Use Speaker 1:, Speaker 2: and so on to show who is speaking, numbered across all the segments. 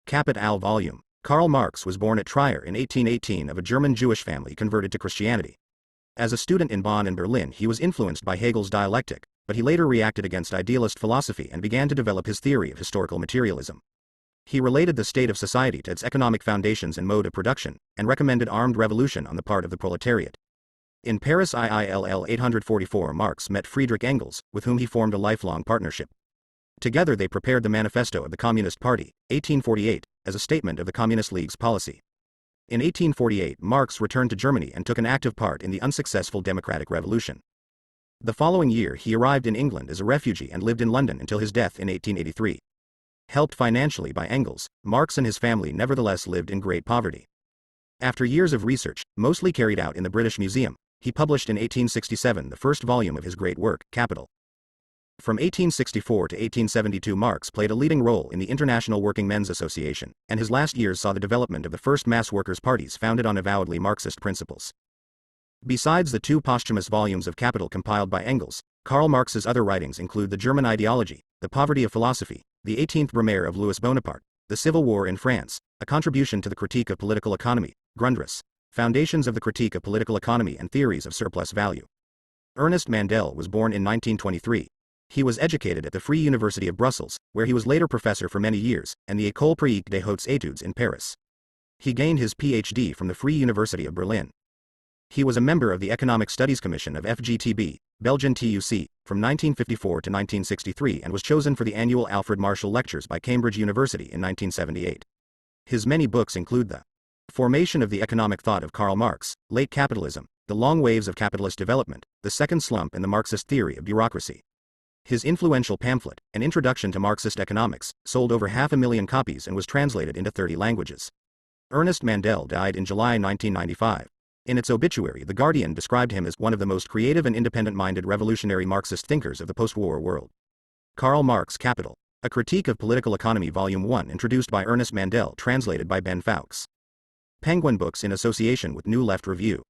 Speaker 1: Kapital volume. Karl Marx was born at Trier in 1818 of a German Jewish family converted to Christianity. As a student in Bonn and Berlin, he was influenced by Hegel's dialectic, but he later reacted against idealist philosophy and began to develop his theory of historical materialism. He related the state of society to its economic foundations and mode of production, and recommended armed revolution on the part of the proletariat. In Paris IILL 844, Marx met Friedrich Engels, with whom he formed a lifelong partnership. Together they prepared the Manifesto of the Communist Party, 1848, as a statement of the Communist League's policy. In 1848, Marx returned to Germany and took an active part in the unsuccessful Democratic Revolution. The following year he arrived in England as a refugee and lived in London until his death in 1883. Helped financially by Engels, Marx and his family nevertheless lived in great poverty. After years of research, mostly carried out in the British Museum, he published in 1867 the first volume of his great work, Capital. From 1864 to 1872, Marx played a leading role in the International Working Men's Association, and his last years saw the development of the first mass workers' parties founded on avowedly Marxist principles. Besides the two posthumous volumes of Capital compiled by Engels, Karl Marx's other writings include The German Ideology, The Poverty of Philosophy, The 18th Brumaire of Louis Bonaparte, The Civil War in France, A Contribution to the Critique of Political Economy, Grundrisse, Foundations of the Critique of Political Economy and Theories of Surplus Value. Ernest Mandel was born in 1923. He was educated at the Free University of Brussels, where he was later professor for many years, and the École Pratique des Hautes Études in Paris. He gained his Ph.D. from the Free University of Berlin. He was a member of the Economic Studies Commission of FGTB, Belgian TUC, from 1954 to 1963 and was chosen for the annual Alfred Marshall Lectures by Cambridge University in 1978. His many books include The Formation of the Economic Thought of Karl Marx, Late Capitalism, The Long Waves of Capitalist Development, The Second Slump and the Marxist Theory of Bureaucracy. His influential pamphlet, An Introduction to Marxist Economics, sold over 500,000 copies and was translated into 30 languages. Ernest Mandel died in July 1995. In its obituary, The Guardian described him as one of the most creative and independent-minded revolutionary Marxist thinkers of the post-war world. Karl Marx, Capital. A Critique of Political Economy, Volume 1, introduced by Ernest Mandel, translated by Ben Fowkes. Penguin Books in association with New Left Review.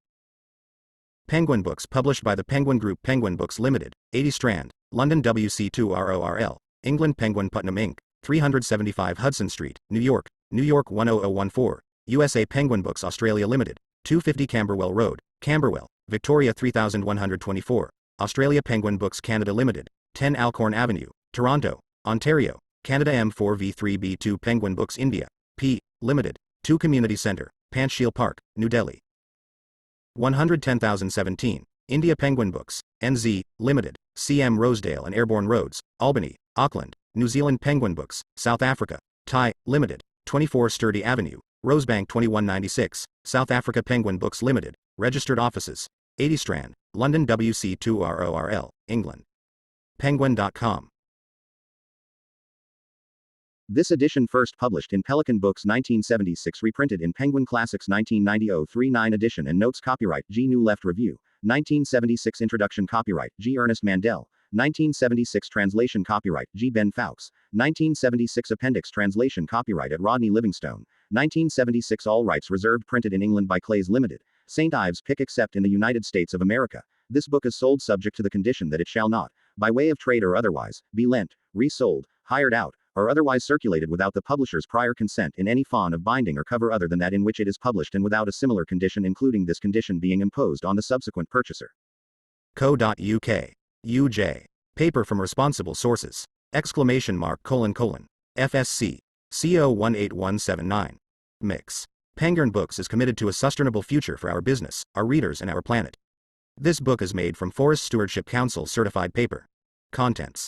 Speaker 1: Penguin Books, published by the Penguin Group. Penguin Books Limited, 80 Strand, London WC2RORL, England. Penguin Putnam Inc., 375 Hudson Street, New York, New York 10014, USA. Penguin Books Australia Limited, 250 Camberwell Road, Camberwell, Victoria 3124, Australia. Penguin Books Canada Limited, 10 Alcorn Avenue, Toronto, Ontario, Canada. M4V3B2 Penguin Books India, P. Limited, 2 Community Centre, Panchsheel Park, New Delhi. 110,017, India. Penguin Books, NZ, Limited, CM Rosedale and Airborne Roads, Albany, Auckland, New Zealand. Penguin Books, South Africa, Thai, Limited, 24 Sturdy Avenue, Rosebank 2196, South Africa. Penguin Books Limited, Registered Offices, 80 Strand, London WC2RORL, England. Penguin.com. This edition first published in Pelican Books 1976, reprinted in Penguin Classics 1990 039 edition and notes. Copyright G. New Left Review, 1976. Introduction. Copyright G. Ernest Mandel, 1976. Translation. Copyright G. Ben Fowkes, 1976. Appendix. Translation. Copyright at Rodney Livingstone, 1976. All rights reserved. Printed in England by Clays Limited, St. Ives Pick, except in the United States of America. This book is sold subject to the condition that it shall not, by way of trade or otherwise, be lent, resold, hired out, or otherwise circulated without the publisher's prior consent in any font of binding or cover other than that in which it is published, and without a similar condition including this condition being imposed on the subsequent purchaser. Co.uk. UJ. Paper from responsible sources. ! FSC. CO 18179. Mix. Penguin Books is committed to a sustainable future for our business, our readers and our planet. This book is made from Forest Stewardship Council certified paper. Contents.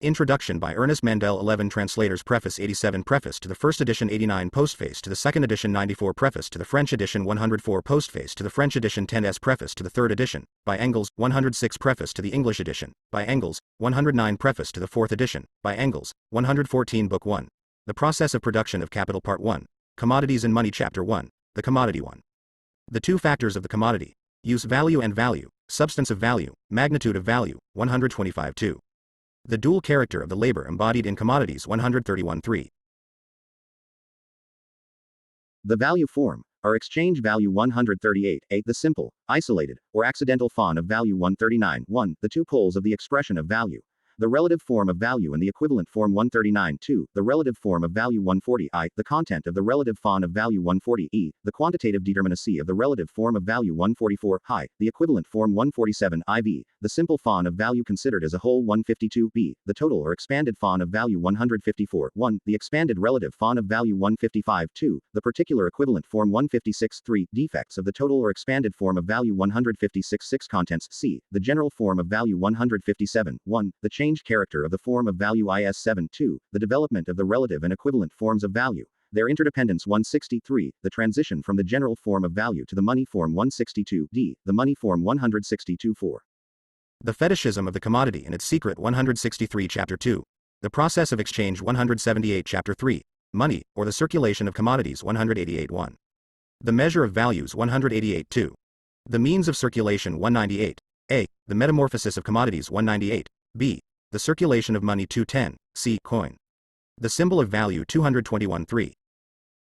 Speaker 1: Introduction by Ernest Mandel. 11 Translators. Preface 87 Preface to the first edition. 89 Postface to the second edition. 94 Preface to the French edition. 104 Postface to the French edition. 10s Preface to the third edition, by Engels. 106 Preface to the English edition, by Engels. 109 Preface to the fourth edition, by Engels. 114 Book 1. The Process of Production of Capital. Part 1. Commodities and Money. Chapter 1. The Commodity 1. The two factors of the commodity. Use value and value, substance of value, magnitude of value. 125 2. The dual character of the labor embodied in commodities. 131 3. The value form, or exchange value. 138 8. The simple, isolated, or accidental form of value. 139 1. The two poles of the expression of value. The relative form of value and the equivalent form 139. 2. The relative form of value 140. I. The content of the relative form of value 140. E. The quantitative determinacy of the relative form of value 144. Hi. The equivalent form 147. IV. The simple form of value considered as a whole 152. B. The total or expanded form of value 154. 1. The expanded relative form of value 155. 2. The particular equivalent form 156. 3. Defects of the total or expanded form of value 156. 6. Contents. C. The general form of value 157. 1. The changed character of the form of value is 7. 2. The development of the relative and equivalent forms of value, their interdependence 163. The transition from the general form of value to the money form 162. D. The money form 162. 4. The fetishism of the commodity and its secret 163. Chapter 2. The process of exchange 178. Chapter 3. Money, or the circulation of commodities 188. 1. The measure of values 188. 2. The means of circulation 198. A. The metamorphosis of commodities 198. B. The circulation of money 210. C. Coin. The symbol of value 221. 3.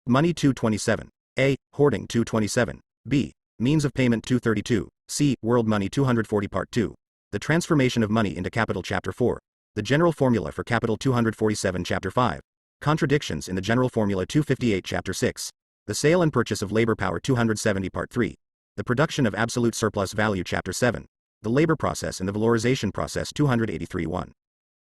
Speaker 1: Money 227. A. Hoarding 227. B. Means of payment 232. C. World money 240. Part 2. The transformation of money into capital. Chapter 4. The general formula for capital 247. Chapter 5. Contradictions in the general formula 258. Chapter 6. The sale and purchase of labor power 270. Part 3. The production of absolute surplus value. Chapter 7. The labor process and the valorization process 283. 1.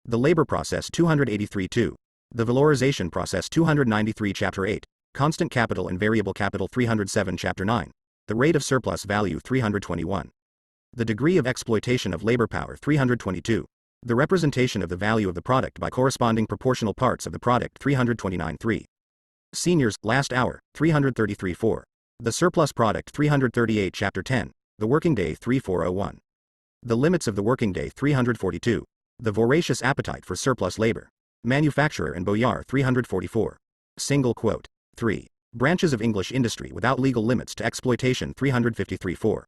Speaker 1: The labor process 283. 2. The valorization process 293. Chapter 8. Constant capital and variable capital 307. Chapter 9. The rate of surplus value 321. The degree of exploitation of labor power 322. The representation of the value of the product by corresponding proportional parts of the product 329. 3. Seniors, last hour, 333. 4. The surplus product 338. Chapter 10. The working day 3401. The limits of the working day 342. The voracious appetite for surplus labor. Manufacturer and Boyar 344. Single quote. 3. Branches of English industry without legal limits to exploitation 353. 4.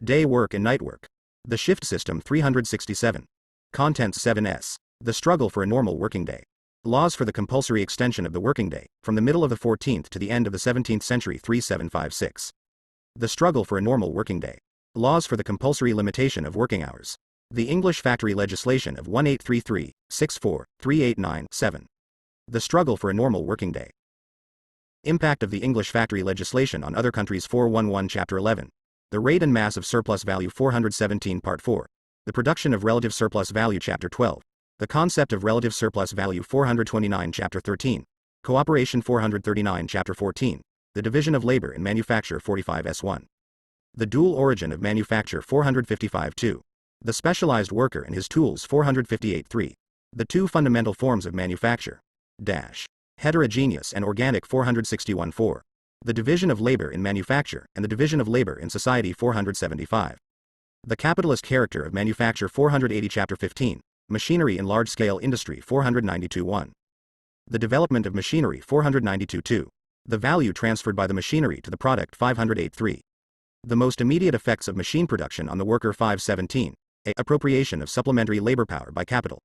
Speaker 1: Day work and night work. The shift system 367. Contents 7s. The struggle for a normal working day. Laws for the compulsory extension of the working day, from the middle of the 14th to the end of the 17th century 3756. The struggle for a normal working day. Laws for the compulsory limitation of working hours. The English factory legislation of 1833, 64, 389, 7. The struggle for a normal working day. Impact of the English factory legislation on other countries 411. Chapter 11. The rate and mass of surplus value 417. Part 4. The production of relative surplus value. Chapter 12. The concept of relative surplus value 429. Chapter 13. Cooperation 439. Chapter 14. The division of labor in manufacture 45s1. The dual origin of manufacture 455. 2. The specialized worker and his tools 458. 3. The two fundamental forms of manufacture. Heterogeneous and organic 461. 4. The division of labor in manufacture and the division of labor in society 475. The capitalist character of manufacture 480. Chapter 15. Machinery in large-scale industry 492. 1. The development of machinery 492. 2. The value transferred by the machinery to the product 508. 3. The most immediate effects of machine production on the worker 517. A. Appropriation of supplementary labor power by capital.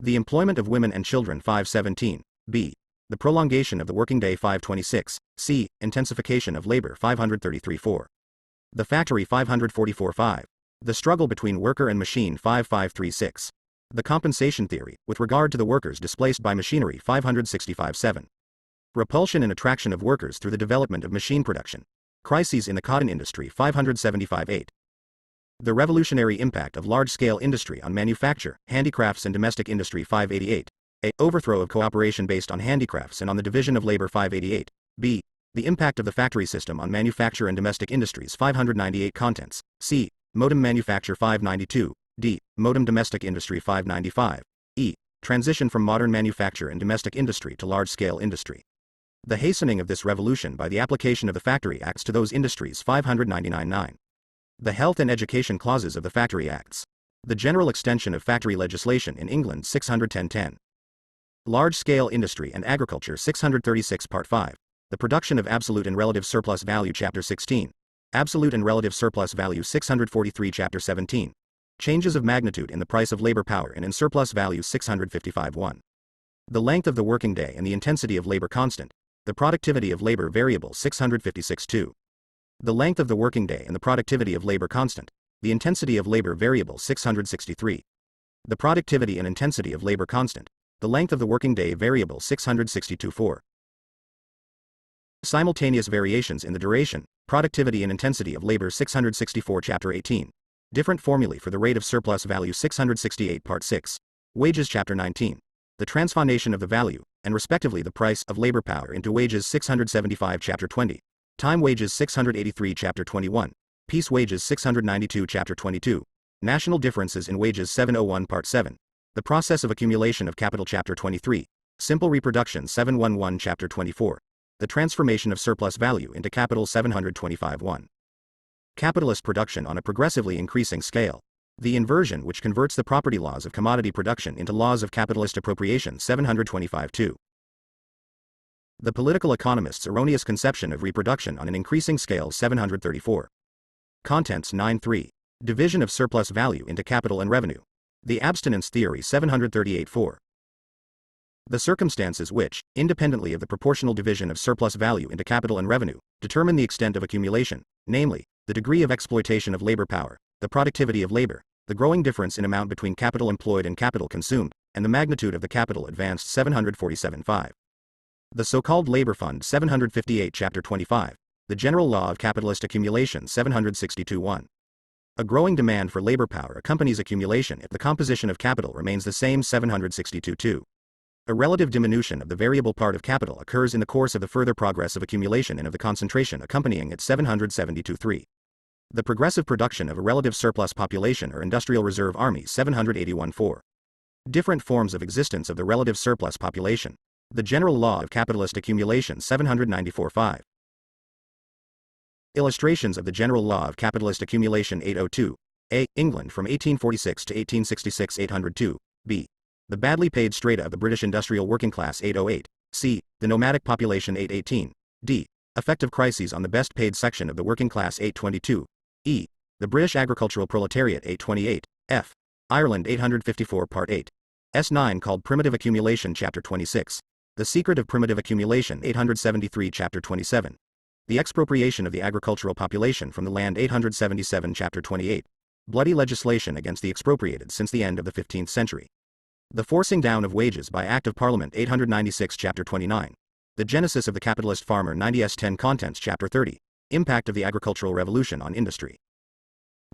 Speaker 1: The employment of women and children 517. B. The prolongation of the working day 526. C. Intensification of labor 533. 4. The factory 544. 5. The struggle between worker and machine 5536. The compensation theory, with regard to the workers displaced by machinery 565. 7. Repulsion and attraction of workers through the development of machine production. Crises in the cotton industry 575. 8. The revolutionary impact of large-scale industry on manufacture, handicrafts and domestic industry 588. A. Overthrow of cooperation based on handicrafts and on the division of labor 588. B. The impact of the factory system on manufacture and domestic industries 598. Contents. C. Modem manufacture 592. D. Modem domestic industry 595. E. Transition from modern manufacture and domestic industry to large-scale industry. The hastening of this revolution by the application of the Factory Acts to those industries 599. 9. The health and education clauses of the Factory Acts. The general extension of factory legislation in England 610. 10. Large-scale industry and agriculture 636. Part 5. The production of absolute and relative surplus value. Chapter 16. Absolute and relative surplus value 643. Chapter 17. Changes of magnitude in the price of labor power and in surplus value 655. 1. The length of the working day and the intensity of labor constant. The productivity of labor variable 656. 2. The length of the working day and the productivity of labor constant. The intensity of labor variable 663. The productivity and intensity of labor constant. The length of the working day variable 662.4. Simultaneous variations in the duration, productivity and intensity of labor 664 Chapter 18. Different formulae for the rate of surplus value 668 Part 6. Wages Chapter 19. The transformation of the value, and respectively the price, of labor power into wages 675 Chapter 20. Time wages 683 Chapter 21. Peace wages 692 Chapter 22. National differences in wages 701 Part 7. The process of accumulation of capital Chapter 23. Simple reproduction 711 Chapter 24. The transformation of surplus value into capital 725.1. Capitalist production on a progressively increasing scale. The inversion which converts the property laws of commodity production into laws of capitalist appropriation 725.2. The political economist's erroneous conception of reproduction on an increasing scale 734. Contents 9.3. Division of surplus value into capital and revenue. The abstinence theory 738.4. The circumstances which, independently of the proportional division of surplus value into capital and revenue, determine the extent of accumulation, namely, the degree of exploitation of labor power, the productivity of labor, the growing difference in amount between capital employed and capital consumed, and the magnitude of the capital advanced 747.5. The so-called Labor Fund 758 Chapter 25. The General Law of Capitalist Accumulation 762.1. A growing demand for labor power accompanies accumulation if the composition of capital remains the same 762.2. A relative diminution of the variable part of capital occurs in the course of the further progress of accumulation and of the concentration accompanying it 772.3. The progressive production of a relative surplus population or industrial reserve army 781.4. Different forms of existence of the relative surplus population. The General Law of Capitalist Accumulation 794.5. Illustrations of the General Law of Capitalist Accumulation 802. A. England from 1846 to 1866 802. B. The badly paid strata of the British industrial working class 808. C. The nomadic population 818. D. Effect of crises on the best paid section of the working class 822. E. The British agricultural proletariat 828. F. Ireland 854 Part 8. S9 called Primitive Accumulation Chapter 26. The Secret of Primitive Accumulation 873 Chapter 27. The Expropriation of the Agricultural Population from the Land 877 Chapter 28. Bloody legislation against the expropriated since the end of the 15th century. The Forcing Down of Wages by Act of Parliament 896 Chapter 29. The Genesis of the Capitalist Farmer 90s 10 Contents Chapter 30. Impact of the Agricultural Revolution on Industry.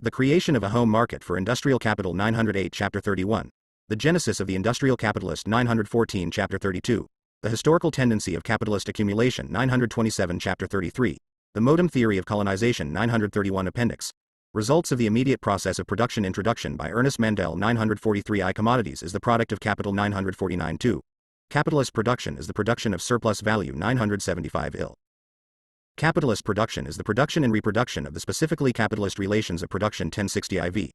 Speaker 1: The Creation of a Home Market for Industrial Capital 908 Chapter 31. The Genesis of the Industrial Capitalist 914 Chapter 32. The Historical Tendency of Capitalist Accumulation 927 Chapter 33. The Modem Theory of Colonization 931 Appendix. Results of the Immediate Process of Production Introduction by Ernest Mandel 943 I. Commodities is the product of capital 949 2. Capitalist production is the production of surplus value 975 ill. Capitalist production is the production and reproduction of the specifically capitalist relations of production 1060 IV.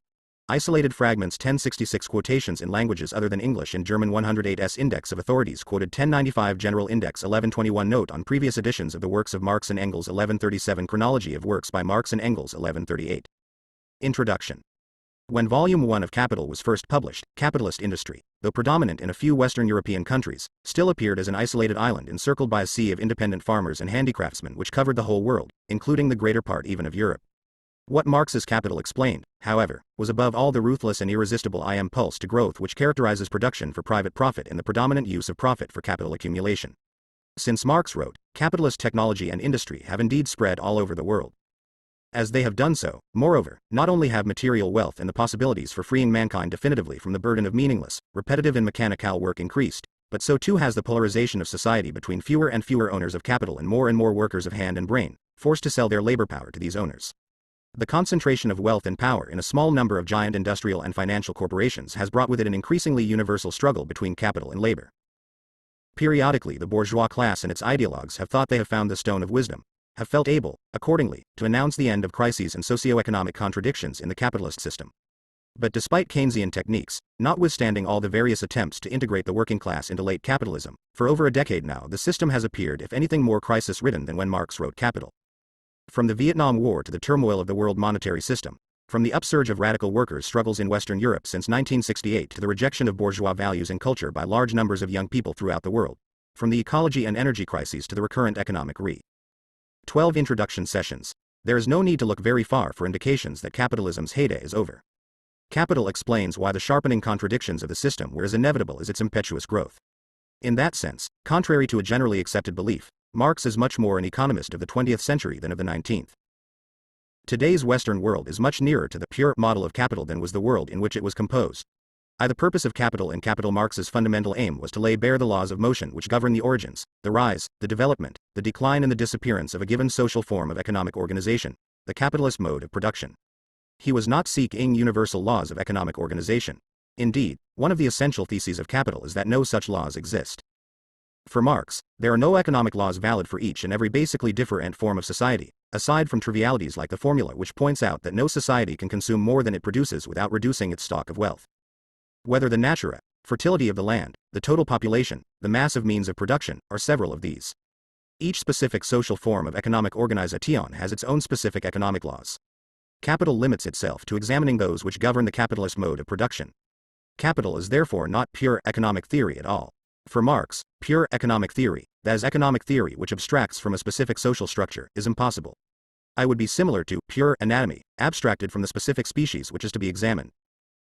Speaker 1: Isolated fragments 1066 quotations in languages other than English and German 108s Index of Authorities quoted 1095 General Index 1121 Note on previous editions of the works of Marx and Engels 1137 Chronology of works by Marx and Engels 1138. Introduction. When Volume 1 of Capital was first published, capitalist industry, though predominant in a few Western European countries, still appeared as an isolated island encircled by a sea of independent farmers and handicraftsmen which covered the whole world, including the greater part even of Europe. What Marx's Capital explained, however, was above all the ruthless and irresistible impulse to growth which characterizes production for private profit and the predominant use of profit for capital accumulation. Since Marx wrote, capitalist technology and industry have indeed spread all over the world. As they have done so, moreover, not only have material wealth and the possibilities for freeing mankind definitively from the burden of meaningless, repetitive and mechanical work increased, but so too has the polarization of society between fewer and fewer owners of capital and more workers of hand and brain, forced to sell their labor power to these owners. The concentration of wealth and power in a small number of giant industrial and financial corporations has brought with it an increasingly universal struggle between capital and labor. Periodically the bourgeois class and its ideologues have thought they have found the stone of wisdom, have felt able, accordingly, to announce the end of crises and socio-economic contradictions in the capitalist system. But despite Keynesian techniques, notwithstanding all the various attempts to integrate the working class into late capitalism, for over a decade now the system has appeared if anything more crisis-ridden than when Marx wrote Capital. From the Vietnam War to the turmoil of the world monetary system, from the upsurge of radical workers' struggles in Western Europe since 1968 to the rejection of bourgeois values and culture by large numbers of young people throughout the world, from the ecology and energy crises to the recurrent economic 12 introduction sessions, there is no need to look very far for indications that capitalism's heyday is over. Capital explains why the sharpening contradictions of the system were as inevitable as its impetuous growth. In that sense, contrary to a generally accepted belief, Marx is much more an economist of the 20th century than of the 19th. Today's Western world is much nearer to the pure model of capital than was the world in which it was composed. The purpose of Capital in Capital Marx's fundamental aim was to lay bare the laws of motion which govern the origins, the rise, the development, the decline and the disappearance of a given social form of economic organization, the capitalist mode of production. He was not seeking universal laws of economic organization. Indeed, one of the essential theses of Capital is that no such laws exist. For Marx, there are no economic laws valid for each and every basically different form of society, aside from trivialities like the formula which points out that no society can consume more than it produces without reducing its stock of wealth. Whether the natura, fertility of the land, the total population, the mass of means of production, are several of these. Each specific social form of economic organization has its own specific economic laws. Capital limits itself to examining those which govern the capitalist mode of production. Capital is therefore not pure economic theory at all. For Marx, pure economic theory, that is economic theory which abstracts from a specific social structure, is impossible. It would be similar to pure anatomy, abstracted from the specific species which is to be examined.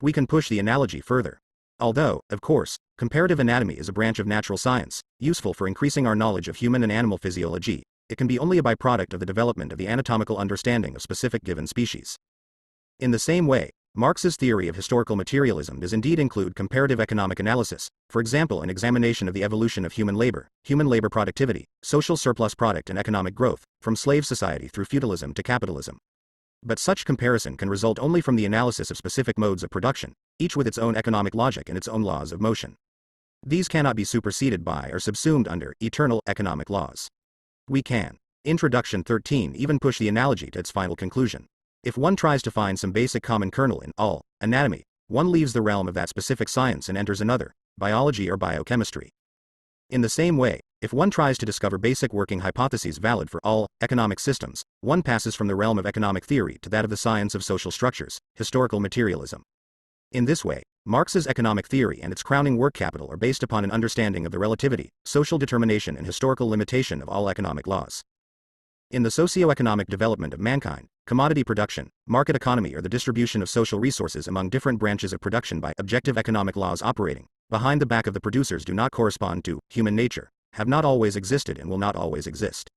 Speaker 1: We can push the analogy further. Although, of course, comparative anatomy is a branch of natural science, useful for increasing our knowledge of human and animal physiology, it can be only a byproduct of the development of the anatomical understanding of specific given species. In the same way, Marx's theory of historical materialism does indeed include comparative economic analysis, for example an examination of the evolution of human labor productivity, social surplus product and economic growth, from slave society through feudalism to capitalism. But such comparison can result only from the analysis of specific modes of production, each with its own economic logic and its own laws of motion. These cannot be superseded by or subsumed under eternal economic laws. We can. Introduction 13 even push the analogy to its final conclusion. If one tries to find some basic common kernel in all anatomy, one leaves the realm of that specific science and enters another, biology or biochemistry. In the same way, if one tries to discover basic working hypotheses valid for all economic systems, one passes from the realm of economic theory to that of the science of social structures, historical materialism. In this way, Marx's economic theory and its crowning work Capital are based upon an understanding of the relativity, social determination and historical limitation of all economic laws. In the socio-economic development of mankind, commodity production, market economy or the distribution of social resources among different branches of production by objective economic laws operating behind the back of the producers do not correspond to human nature, have not always existed and will not always exist.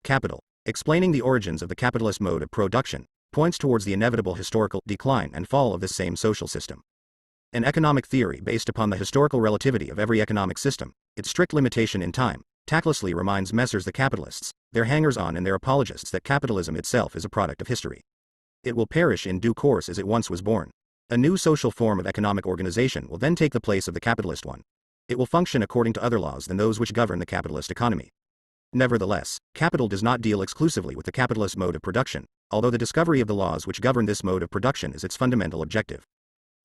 Speaker 1: Capital, explaining the origins of the capitalist mode of production, points towards the inevitable historical decline and fall of this same social system. An economic theory based upon the historical relativity of every economic system, its strict limitation in time, tactlessly reminds Messrs. The capitalists, their hangers-on and their apologists that capitalism itself is a product of history. It will perish in due course as it once was born. A new social form of economic organization will then take the place of the capitalist one. It will function according to other laws than those which govern the capitalist economy. Nevertheless, Capital does not deal exclusively with the capitalist mode of production, although the discovery of the laws which govern this mode of production is its fundamental objective.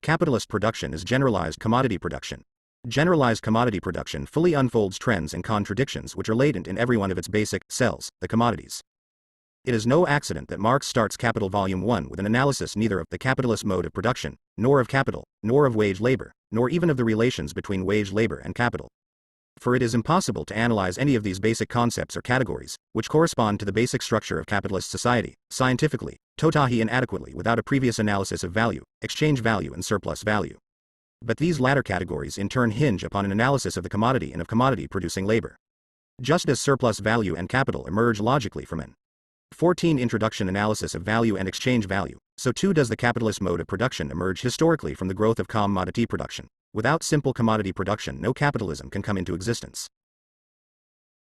Speaker 1: Capitalist production is generalized commodity production. Generalized commodity production fully unfolds trends and contradictions which are latent in every one of its basic cells, the commodities. It is no accident that Marx starts Capital Volume 1 with an analysis neither of the capitalist mode of production, nor of capital, nor of wage labor, nor even of the relations between wage labor and capital. For it is impossible to analyze any of these basic concepts or categories, which correspond to the basic structure of capitalist society, scientifically, totally and adequately without a previous analysis of value, exchange value and surplus value. But these latter categories in turn hinge upon an analysis of the commodity and of commodity-producing labor. Just as surplus value and capital emerge logically from an 14 introduction analysis of value and exchange value, so too does the capitalist mode of production emerge historically from the growth of commodity production. Without simple commodity production no capitalism can come into existence.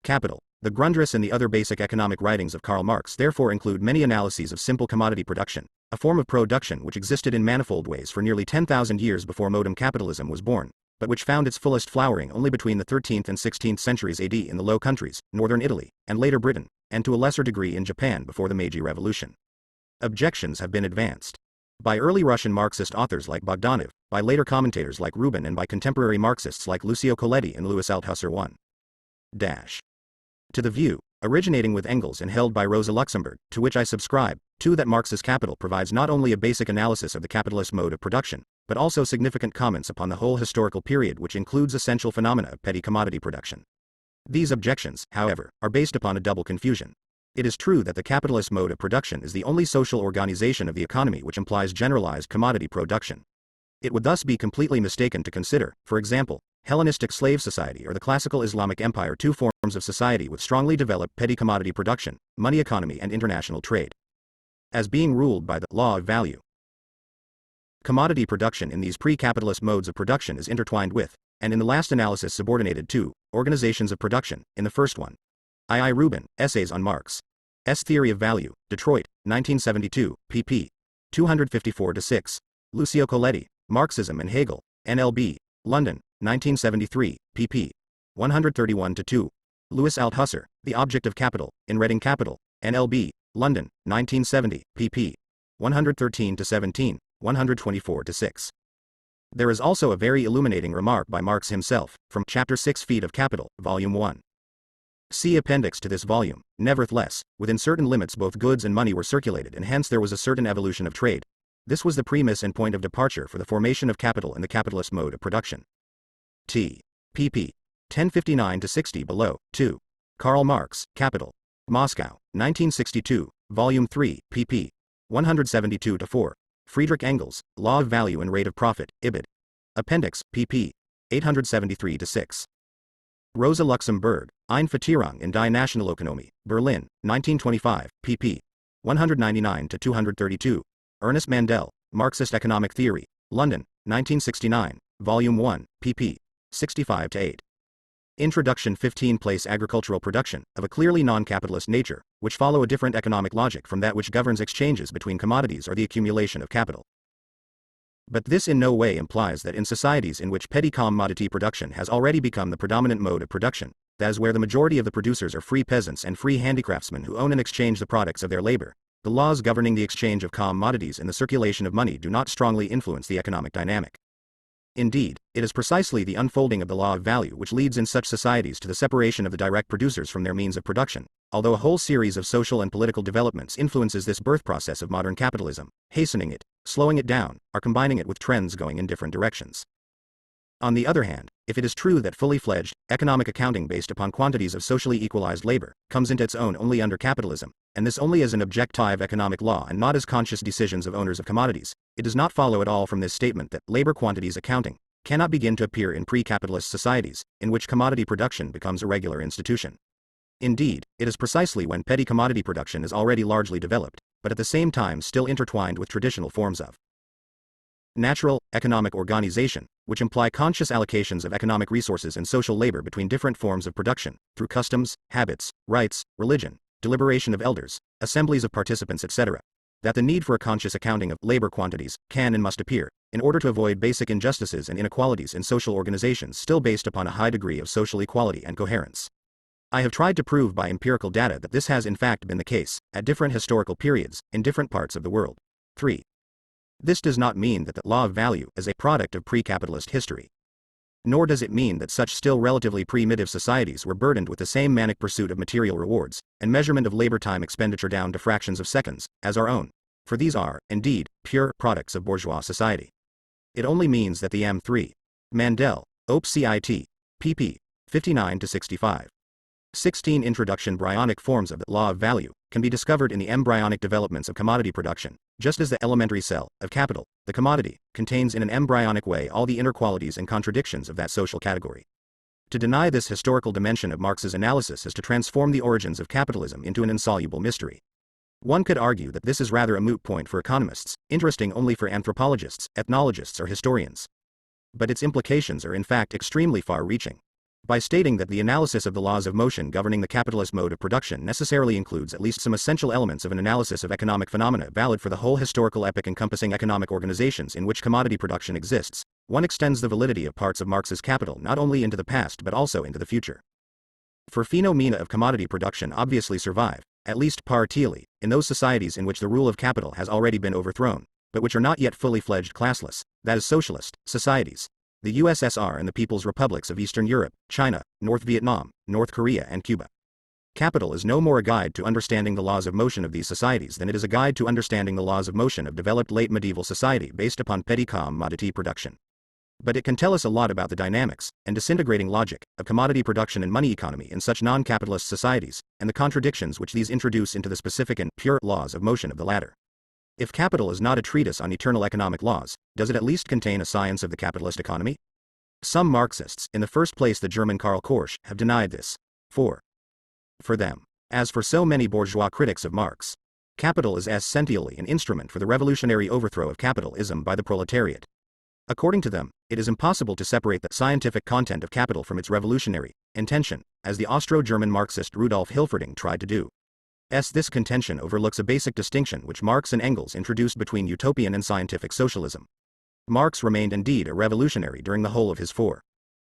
Speaker 1: Capital, the Grundrisse and the other basic economic writings of Karl Marx therefore include many analyses of simple commodity production, a form of production which existed in manifold ways for nearly 10,000 years before modern capitalism was born, but which found its fullest flowering only between the 13th and 16th centuries AD in the Low Countries, northern Italy, and later Britain, and to a lesser degree in Japan before the Meiji Revolution. Objections have been advanced by early Russian Marxist authors like Bogdanov, by later commentators like Rubin and by contemporary Marxists like Lucio Colletti and Louis Althusser 1. To the view, originating with Engels and held by Rosa Luxemburg, to which I subscribe, 2. That Marx's Capital provides not only a basic analysis of the capitalist mode of production, but also significant comments upon the whole historical period which includes essential phenomena of petty commodity production. These objections, however, are based upon a double confusion. It is true that the capitalist mode of production is the only social organization of the economy which implies generalized commodity production. It would thus be completely mistaken to consider, for example, Hellenistic slave society or the classical Islamic empire two forms of society with strongly developed petty commodity production, money economy and international trade, as being ruled by the law of value. Commodity production in these pre-capitalist modes of production is intertwined with, and in the last analysis subordinated to, organizations of production, in the first one. I. Rubin, Essays on Marx's Theory of Value, Detroit, 1972, pp. 254-6. Lucio Colletti, Marxism and Hegel, NLB, London, 1973, pp. 131-2. Louis Althusser, The Object of Capital, in Reading Capital, NLB, London, 1970, pp. 113-17, 124-6. There is also a very illuminating remark by Marx himself, from Chapter 6 Feet of Capital, Volume 1. See appendix to this volume. Nevertheless, within certain limits both goods and money were circulated and hence there was a certain evolution of trade. This was the premise and point of departure for the formation of capital in the capitalist mode of production. T. pp. 1059-60 below, 2. Karl Marx, Capital. Moscow, 1962, Volume 3, pp. 172-4. Friedrich Engels, Law of Value and Rate of Profit, Ibid. Appendix, pp. 873-6. Rosa Luxemburg, Einführung in die Nationalökonomie, Berlin, 1925, pp. 199-232. Ernest Mandel, Marxist Economic Theory, London, 1969, Volume 1, pp. 65-8. Introduction 15 Place agricultural production, of a clearly non-capitalist nature, which follow a different economic logic from that which governs exchanges between commodities or the accumulation of capital. But this in no way implies that in societies in which petty commodity production has already become the predominant mode of production, that is where the majority of the producers are free peasants and free handicraftsmen who own and exchange the products of their labor, the laws governing the exchange of commodities and the circulation of money do not strongly influence the economic dynamic. Indeed, it is precisely the unfolding of the law of value which leads in such societies to the separation of the direct producers from their means of production, although a whole series of social and political developments influences this birth process of modern capitalism, hastening it, slowing it down, or combining it with trends going in different directions. On the other hand, if it is true that fully fledged, economic accounting based upon quantities of socially equalized labor, comes into its own only under capitalism, and this only as an objective economic law and not as conscious decisions of owners of commodities, it does not follow at all from this statement that labor quantities accounting cannot begin to appear in pre-capitalist societies, in which commodity production becomes a regular institution. Indeed, it is precisely when petty commodity production is already largely developed, but at the same time still intertwined with traditional forms of natural, economic organization, which imply conscious allocations of economic resources and social labor between different forms of production, through customs, habits, rights, religion, deliberation of elders, assemblies of participants etc., that the need for a conscious accounting of labor quantities can and must appear, in order to avoid basic injustices and inequalities in social organizations still based upon a high degree of social equality and coherence. I have tried to prove by empirical data that this has in fact been the case, at different historical periods, in different parts of the world. 3. This does not mean that the law of value is a product of pre-capitalist history. Nor does it mean that such still relatively primitive societies were burdened with the same manic pursuit of material rewards, and measurement of labor time expenditure down to fractions of seconds, as our own, for these are, indeed, pure products of bourgeois society. It only means that the M3. Mandel, Op. Cit. pp. 59-65. 16 Introduction Embryonic forms of the law of value can be discovered in the embryonic developments of commodity production, just as the elementary cell of capital, the commodity, contains in an embryonic way all the inner qualities and contradictions of that social category. To deny this historical dimension of Marx's analysis is to transform the origins of capitalism into an insoluble mystery. One could argue that this is rather a moot point for economists, interesting only for anthropologists, ethnologists or historians. But its implications are in fact extremely far-reaching. By stating that the analysis of the laws of motion governing the capitalist mode of production necessarily includes at least some essential elements of an analysis of economic phenomena valid for the whole historical epoch encompassing economic organizations in which commodity production exists, one extends the validity of parts of Marx's Capital not only into the past but also into the future. For phenomena of commodity production obviously survive, at least partially, in those societies in which the rule of capital has already been overthrown, but which are not yet fully fledged classless, that is socialist, societies. The USSR and the People's Republics of Eastern Europe, China, North Vietnam, North Korea and Cuba. Capital is no more a guide to understanding the laws of motion of these societies than it is a guide to understanding the laws of motion of developed late medieval society based upon petty commodity production. But it can tell us a lot about the dynamics and disintegrating logic of commodity production and money economy in such non-capitalist societies, and the contradictions which these introduce into the specific and pure laws of motion of the latter. If Capital is not a treatise on eternal economic laws, does it at least contain a science of the capitalist economy? Some Marxists, in the first place the German Karl Korsch, have denied this. For them, as for so many bourgeois critics of Marx, Capital is essentially an instrument for the revolutionary overthrow of capitalism by the proletariat. According to them, it is impossible to separate the scientific content of Capital from its revolutionary intention, as the Austro-German Marxist Rudolf Hilferding tried to do. This contention overlooks a basic distinction which Marx and Engels introduced between utopian and scientific socialism. Marx remained indeed a revolutionary during the whole of his for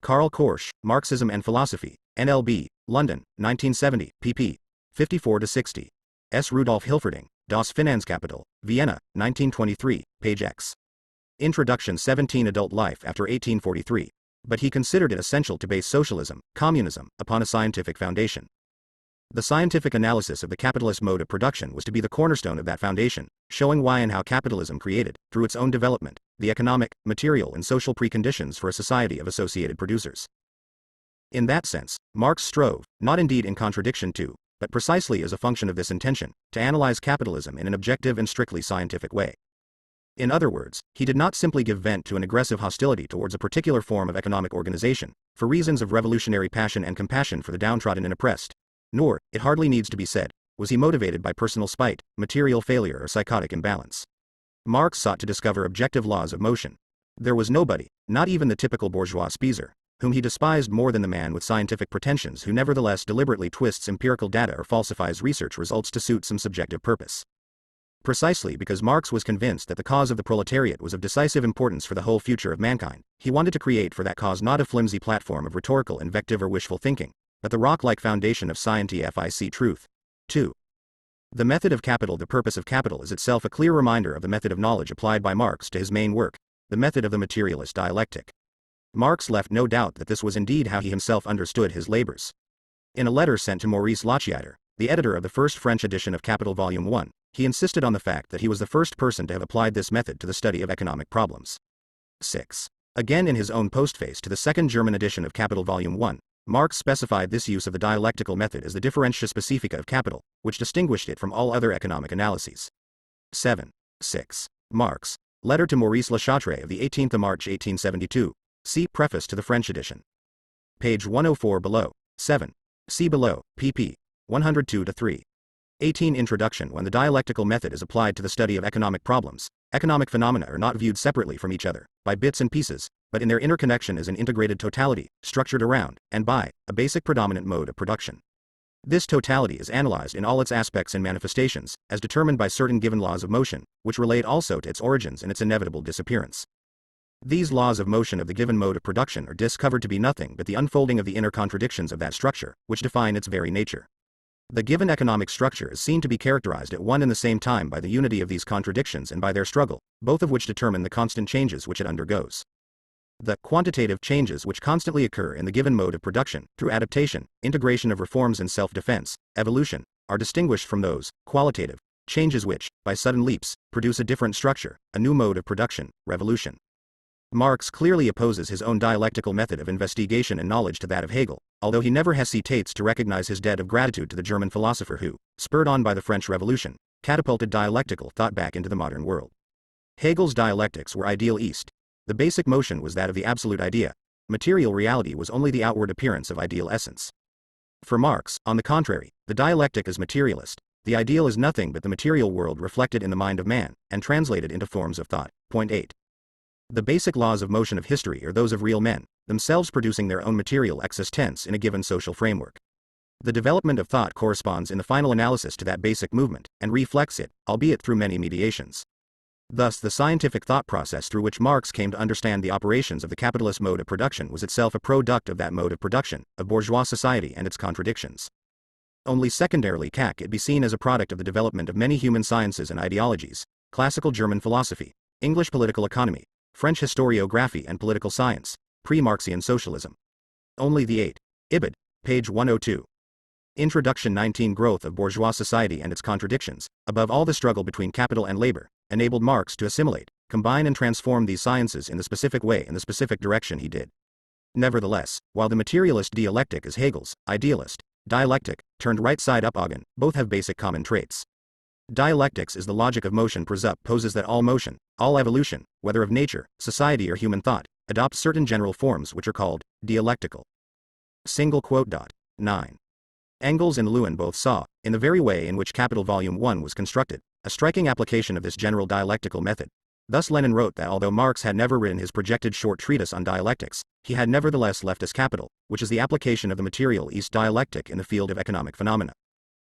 Speaker 1: Karl Korsch, Marxism and Philosophy, NLB, London, 1970, pp. 54-60. Rudolf Hilferding, Das Finanzkapital, Vienna, 1923, page X. Introduction 17 Adult Life after 1843. But he considered it essential to base socialism, communism, upon a scientific foundation. The scientific analysis of the capitalist mode of production was to be the cornerstone of that foundation, showing why and how capitalism created, through its own development, the economic, material and social preconditions for a society of associated producers. In that sense, Marx strove, not indeed in contradiction to, but precisely as a function of this intention, to analyze capitalism in an objective and strictly scientific way. In other words, he did not simply give vent to an aggressive hostility towards a particular form of economic organization, for reasons of revolutionary passion and compassion for the downtrodden and oppressed. Nor, it hardly needs to be said, was he motivated by personal spite, material failure or psychotic imbalance. Marx sought to discover objective laws of motion. There was nobody, not even the typical bourgeois Spießer, whom he despised more than the man with scientific pretensions who nevertheless deliberately twists empirical data or falsifies research results to suit some subjective purpose. Precisely because Marx was convinced that the cause of the proletariat was of decisive importance for the whole future of mankind, he wanted to create for that cause not a flimsy platform of rhetorical invective or wishful thinking, but the rock-like foundation of scientific truth. 2. The method of capital. The purpose of capital is itself a clear reminder of the method of knowledge applied by Marx to his main work, the method of the materialist dialectic. Marx left no doubt that this was indeed how he himself understood his labors. In a letter sent to Maurice Lachaudière, the editor of the first French edition of Capital Volume 1, he insisted on the fact that he was the first person to have applied this method to the study of economic problems. 6. Again in his own postface to the second German edition of Capital Volume 1, Marx specified this use of the dialectical method as the differentia specifica of capital, which distinguished it from all other economic analyses. 7. 6. Marx. Letter to Maurice Lachaudière of the 18th of March 1872. See Preface to the French edition. Page 104 below. 7. See below, pp. 102-3. 18 Introduction. When the dialectical method is applied to the study of economic problems, economic phenomena are not viewed separately from each other, by bits and pieces, but in their interconnection as an integrated totality, structured around, and by, a basic predominant mode of production. This totality is analyzed in all its aspects and manifestations, as determined by certain given laws of motion, which relate also to its origins and its inevitable disappearance. These laws of motion of the given mode of production are discovered to be nothing but the unfolding of the inner contradictions of that structure, which define its very nature. The given economic structure is seen to be characterized at one and the same time by the unity of these contradictions and by their struggle, both of which determine the constant changes which it undergoes. The quantitative changes which constantly occur in the given mode of production, through adaptation, integration of reforms and self-defense, evolution, are distinguished from those qualitative changes which, by sudden leaps, produce a different structure, a new mode of production, revolution. Marx clearly opposes his own dialectical method of investigation and knowledge to that of Hegel, although he never hesitates to recognize his debt of gratitude to the German philosopher who, spurred on by the French Revolution, catapulted dialectical thought back into the modern world. Hegel's dialectics were idealist. The basic motion was that of the absolute idea. Material reality was only the outward appearance of ideal essence. For Marx, on the contrary, the dialectic is materialist. The ideal is nothing but the material world reflected in the mind of man, and translated into forms of thought. Point 8. The basic laws of motion of history are those of real men, themselves producing their own material existence in a given social framework. The development of thought corresponds in the final analysis to that basic movement, and reflects it, albeit through many mediations. Thus the scientific thought process through which Marx came to understand the operations of the capitalist mode of production was itself a product of that mode of production, of bourgeois society and its contradictions. Only secondarily can it be seen as a product of the development of many human sciences and ideologies, classical German philosophy, English political economy, French historiography and political science, pre-Marxian socialism. Only the 8. Ibid. Page 102. Introduction 19 Growth of bourgeois society and its contradictions, above all the struggle between capital and labor, enabled Marx to assimilate, combine and transform these sciences in the specific way in the specific direction he did. Nevertheless, while the materialist dialectic is Hegel's idealist dialectic, turned right side up again, both have basic common traits. Dialectics is the logic of motion presupposes that all motion, all evolution, whether of nature, society or human thought, adopts certain general forms which are called dialectical. 9. Engels and Lewin both saw, in the very way in which Capital Volume 1 was constructed, a striking application of this general dialectical method. Thus Lenin wrote that although Marx had never written his projected short treatise on dialectics, he had nevertheless left us Capital, which is the application of the materialist dialectic in the field of economic phenomena.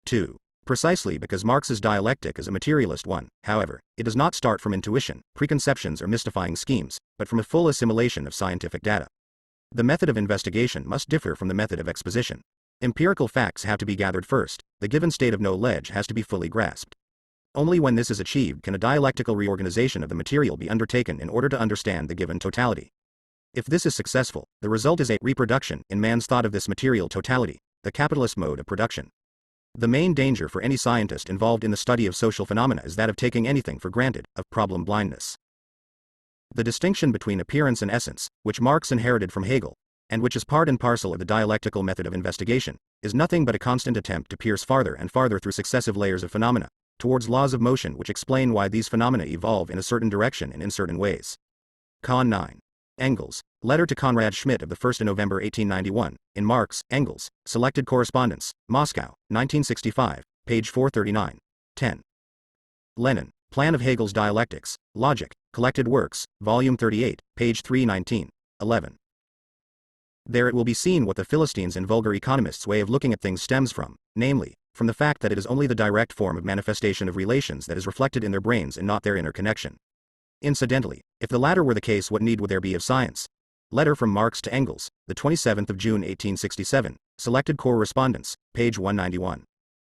Speaker 1: 2. Precisely because Marx's dialectic is a materialist one, however, it does not start from intuition, preconceptions or mystifying schemes, but from a full assimilation of scientific data. The method of investigation must differ from the method of exposition. Empirical facts have to be gathered first, the given state of knowledge has to be fully grasped. Only when this is achieved can a dialectical reorganization of the material be undertaken in order to understand the given totality. If this is successful, the result is a reproduction in man's thought of this material totality, the capitalist mode of production. The main danger for any scientist involved in the study of social phenomena is that of taking anything for granted, of problem blindness. The distinction between appearance and essence, which Marx inherited from Hegel, and which is part and parcel of the dialectical method of investigation, is nothing but a constant attempt to pierce farther and farther through successive layers of phenomena, towards laws of motion which explain why these phenomena evolve in a certain direction and in certain ways. Con 9. Engels, letter to Conrad Schmidt of the 1st of November 1891, in Marx, Engels, Selected Correspondence, Moscow, 1965, page 439. 10. Lenin, Plan of Hegel's Dialectics, Logic, Collected Works, volume 38, page 319. 11. There it will be seen what the Philistines' and vulgar economists' way of looking at things stems from, namely, from the fact that it is only the direct form of manifestation of relations that is reflected in their brains and not their inner connection. Incidentally, if the latter were the case, what need would there be of science? Letter from Marx to Engels, the 27th of June 1867, Selected Correspondence, page 191.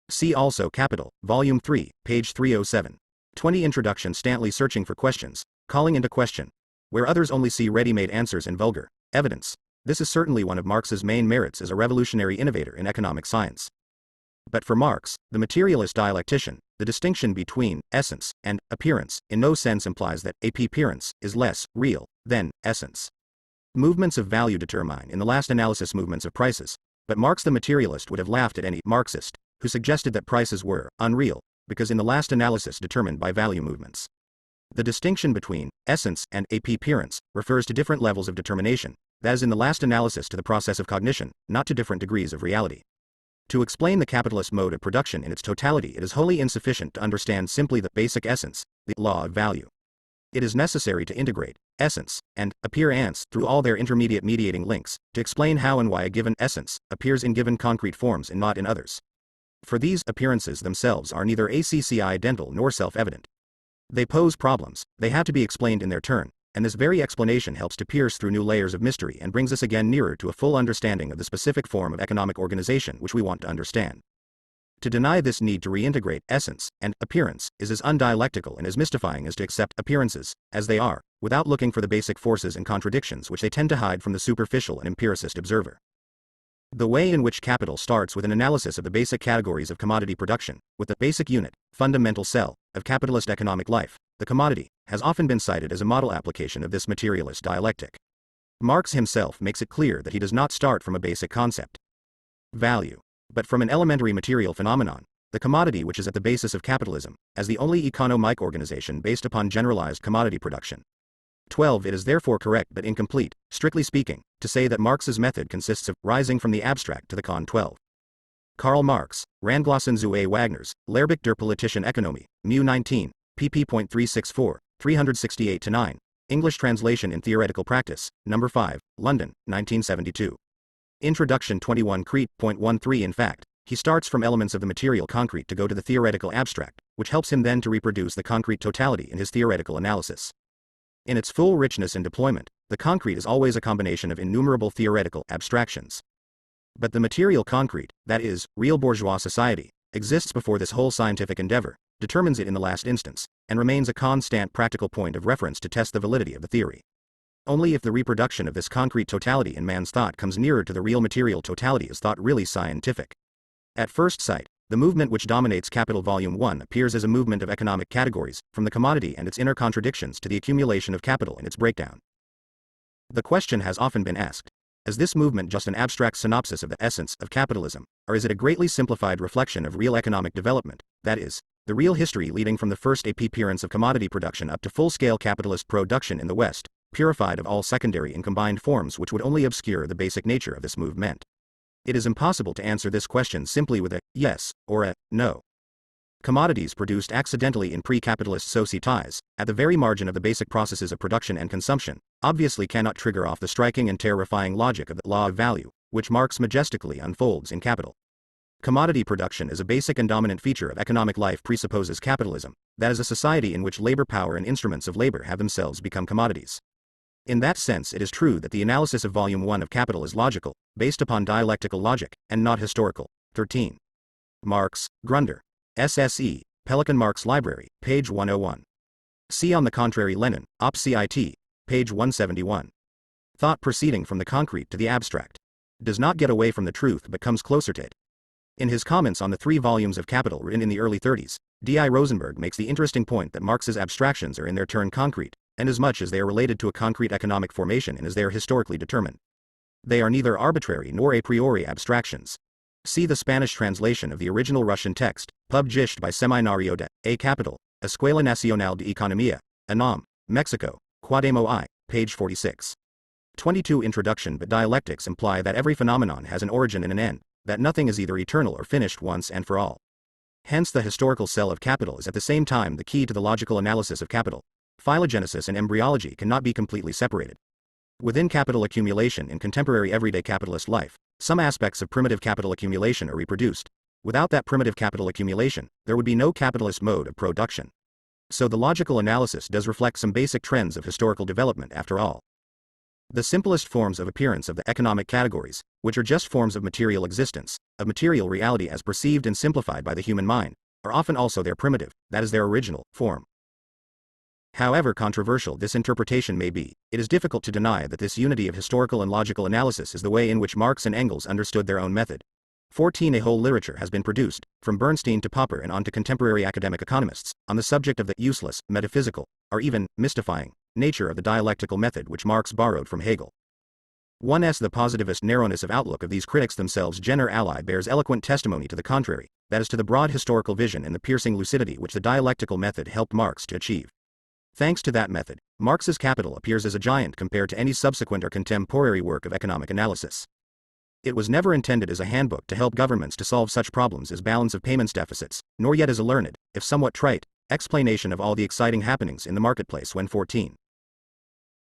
Speaker 1: See also Capital, volume 3, page 307. 20 Introduction. Stanley searching for questions, calling into question, where others only see ready-made answers and vulgar evidence. This is certainly one of Marx's main merits as a revolutionary innovator in economic science. But for Marx, the materialist dialectician, the distinction between essence and appearance in no sense implies that appearance is less real than essence. Movements of value determine in the last analysis movements of prices, but Marx the materialist would have laughed at any Marxist who suggested that prices were unreal, because in the last analysis determined by value movements. The distinction between essence and appearance refers to different levels of determination, that is in the last analysis to the process of cognition, not to different degrees of reality. To explain the capitalist mode of production in its totality, it is wholly insufficient to understand simply the basic essence, the law of value. It is necessary to integrate essence and appearance through all their intermediate mediating links, to explain how and why a given essence appears in given concrete forms and not in others. For these appearances themselves are neither accidental nor self-evident. They pose problems, they have to be explained in their turn, and this very explanation helps to pierce through new layers of mystery and brings us again nearer to a full understanding of the specific form of economic organization which we want to understand. To deny this need to reintegrate essence and appearance is as undialectical and as mystifying as to accept appearances as they are, without looking for the basic forces and contradictions which they tend to hide from the superficial and empiricist observer. The way in which Capital starts with an analysis of the basic categories of commodity production, with the basic unit, fundamental cell, of capitalist economic life, the commodity, has often been cited as a model application of this materialist dialectic. Marx himself makes it clear that he does not start from a basic concept, value, but from an elementary material phenomenon, the commodity which is at the basis of capitalism, as the only economic organization based upon generalized commodity production. 12. It is therefore correct but incomplete, strictly speaking, to say that Marx's method consists of rising from the abstract to the con. 12. Karl Marx, Ranglossen zu A. Wagner's, Lehrbuch der politischen Ökonomie, Mu 19, pp.364, 368-9, English translation in Theoretical Practice, No. 5, London, 1972. Introduction 21 Crete.13 In fact, he starts from elements of the material concrete to go to the theoretical abstract, which helps him then to reproduce the concrete totality in his theoretical analysis. In its full richness and deployment, the concrete is always a combination of innumerable theoretical abstractions. But the material concrete, that is, real bourgeois society, exists before this whole scientific endeavor, determines it in the last instance, and remains a constant practical point of reference to test the validity of the theory. Only if the reproduction of this concrete totality in man's thought comes nearer to the real material totality is thought really scientific. At first sight, The movement which dominates Capital Volume 1 appears as a movement of economic categories, from the commodity and its inner contradictions to the accumulation of capital and its breakdown. The question has often been asked, is this movement just an abstract synopsis of the essence of capitalism, or is it a greatly simplified reflection of real economic development, that is, the real history leading from the first appearance of commodity production up to full-scale capitalist production in the West, purified of all secondary and combined forms which would only obscure the basic nature of this movement? It is impossible to answer this question simply with a yes or a no. Commodities produced accidentally in pre-capitalist societies, at the very margin of the basic processes of production and consumption, obviously cannot trigger off the striking and terrifying logic of the law of value, which Marx majestically unfolds in Capital. Commodity production as a basic and dominant feature of economic life presupposes capitalism, that is a society in which labor power and instruments of labor have themselves become commodities. In that sense, it is true that the analysis of Volume 1 of Capital is logical, based upon dialectical logic, and not historical. 13. Marx, Grunder. SSE, Pelikan Marx Library, page 101. See on the contrary Lenin, Op. Cit. Page 171. Thought proceeding from the concrete to the abstract does not get away from the truth but comes closer to it. In his comments on the 3 volumes of Capital written in the early 30s, D.I. Rosenberg makes the interesting point that Marx's abstractions are in their turn concrete, and as much as they are related to a concrete economic formation and as they are historically determined. They are neither arbitrary nor a priori abstractions. See the Spanish translation of the original Russian text, published by Seminario de A Capital, Escuela Nacional de Economía, UNAM, Mexico, Cuauhtémoc I, page 46. 22 Introduction. But dialectics imply that every phenomenon has an origin and an end, that nothing is either eternal or finished once and for all. Hence the historical cell of Capital is at the same time the key to the logical analysis of Capital. Phylogenesis and embryology cannot be completely separated. Within capital accumulation in contemporary everyday capitalist life, some aspects of primitive capital accumulation are reproduced. Without that primitive capital accumulation, there would be no capitalist mode of production. So the logical analysis does reflect some basic trends of historical development after all. The simplest forms of appearance of the economic categories, which are just forms of material existence, of material reality as perceived and simplified by the human mind, are often also their primitive, that is their original, form. However controversial this interpretation may be, it is difficult to deny that this unity of historical and logical analysis is the way in which Marx and Engels understood their own method. 14 A whole literature has been produced, from Bernstein to Popper and on to contemporary academic economists, on the subject of the useless, metaphysical, or even mystifying, nature of the dialectical method which Marx borrowed from Hegel. 1s The positivist narrowness of outlook of these critics themselves general ally bears eloquent testimony to the contrary, that is to the broad historical vision and the piercing lucidity which the dialectical method helped Marx to achieve. Thanks to that method, Marx's Capital appears as a giant compared to any subsequent or contemporary work of economic analysis. It was never intended as a handbook to help governments to solve such problems as balance of payments deficits, nor yet as a learned, if somewhat trite, explanation of all the exciting happenings in the marketplace when 14.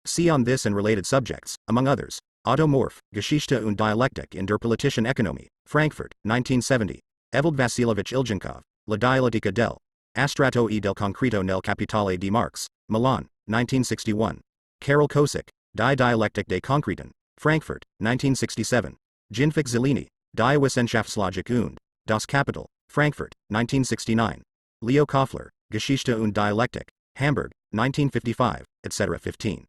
Speaker 1: See on this and related subjects, among others, Otto Morph, Geschichte und Dialektik in der politischen Ökonomie, Frankfurt, 1970, Evald Vasilovich Ilchenkov, La Dialettica del Astrato e del Concreto nel Capitale di Marx, Milan, 1961. Karol Kosik, Die Dialektik des Konkreten, Frankfurt, 1967. Jinfik Zellini, Die Wissenschaftslogik und das Kapital, Frankfurt, 1969. Leo Koffler, Geschichte und Dialektik, Hamburg, 1955, etc. 15.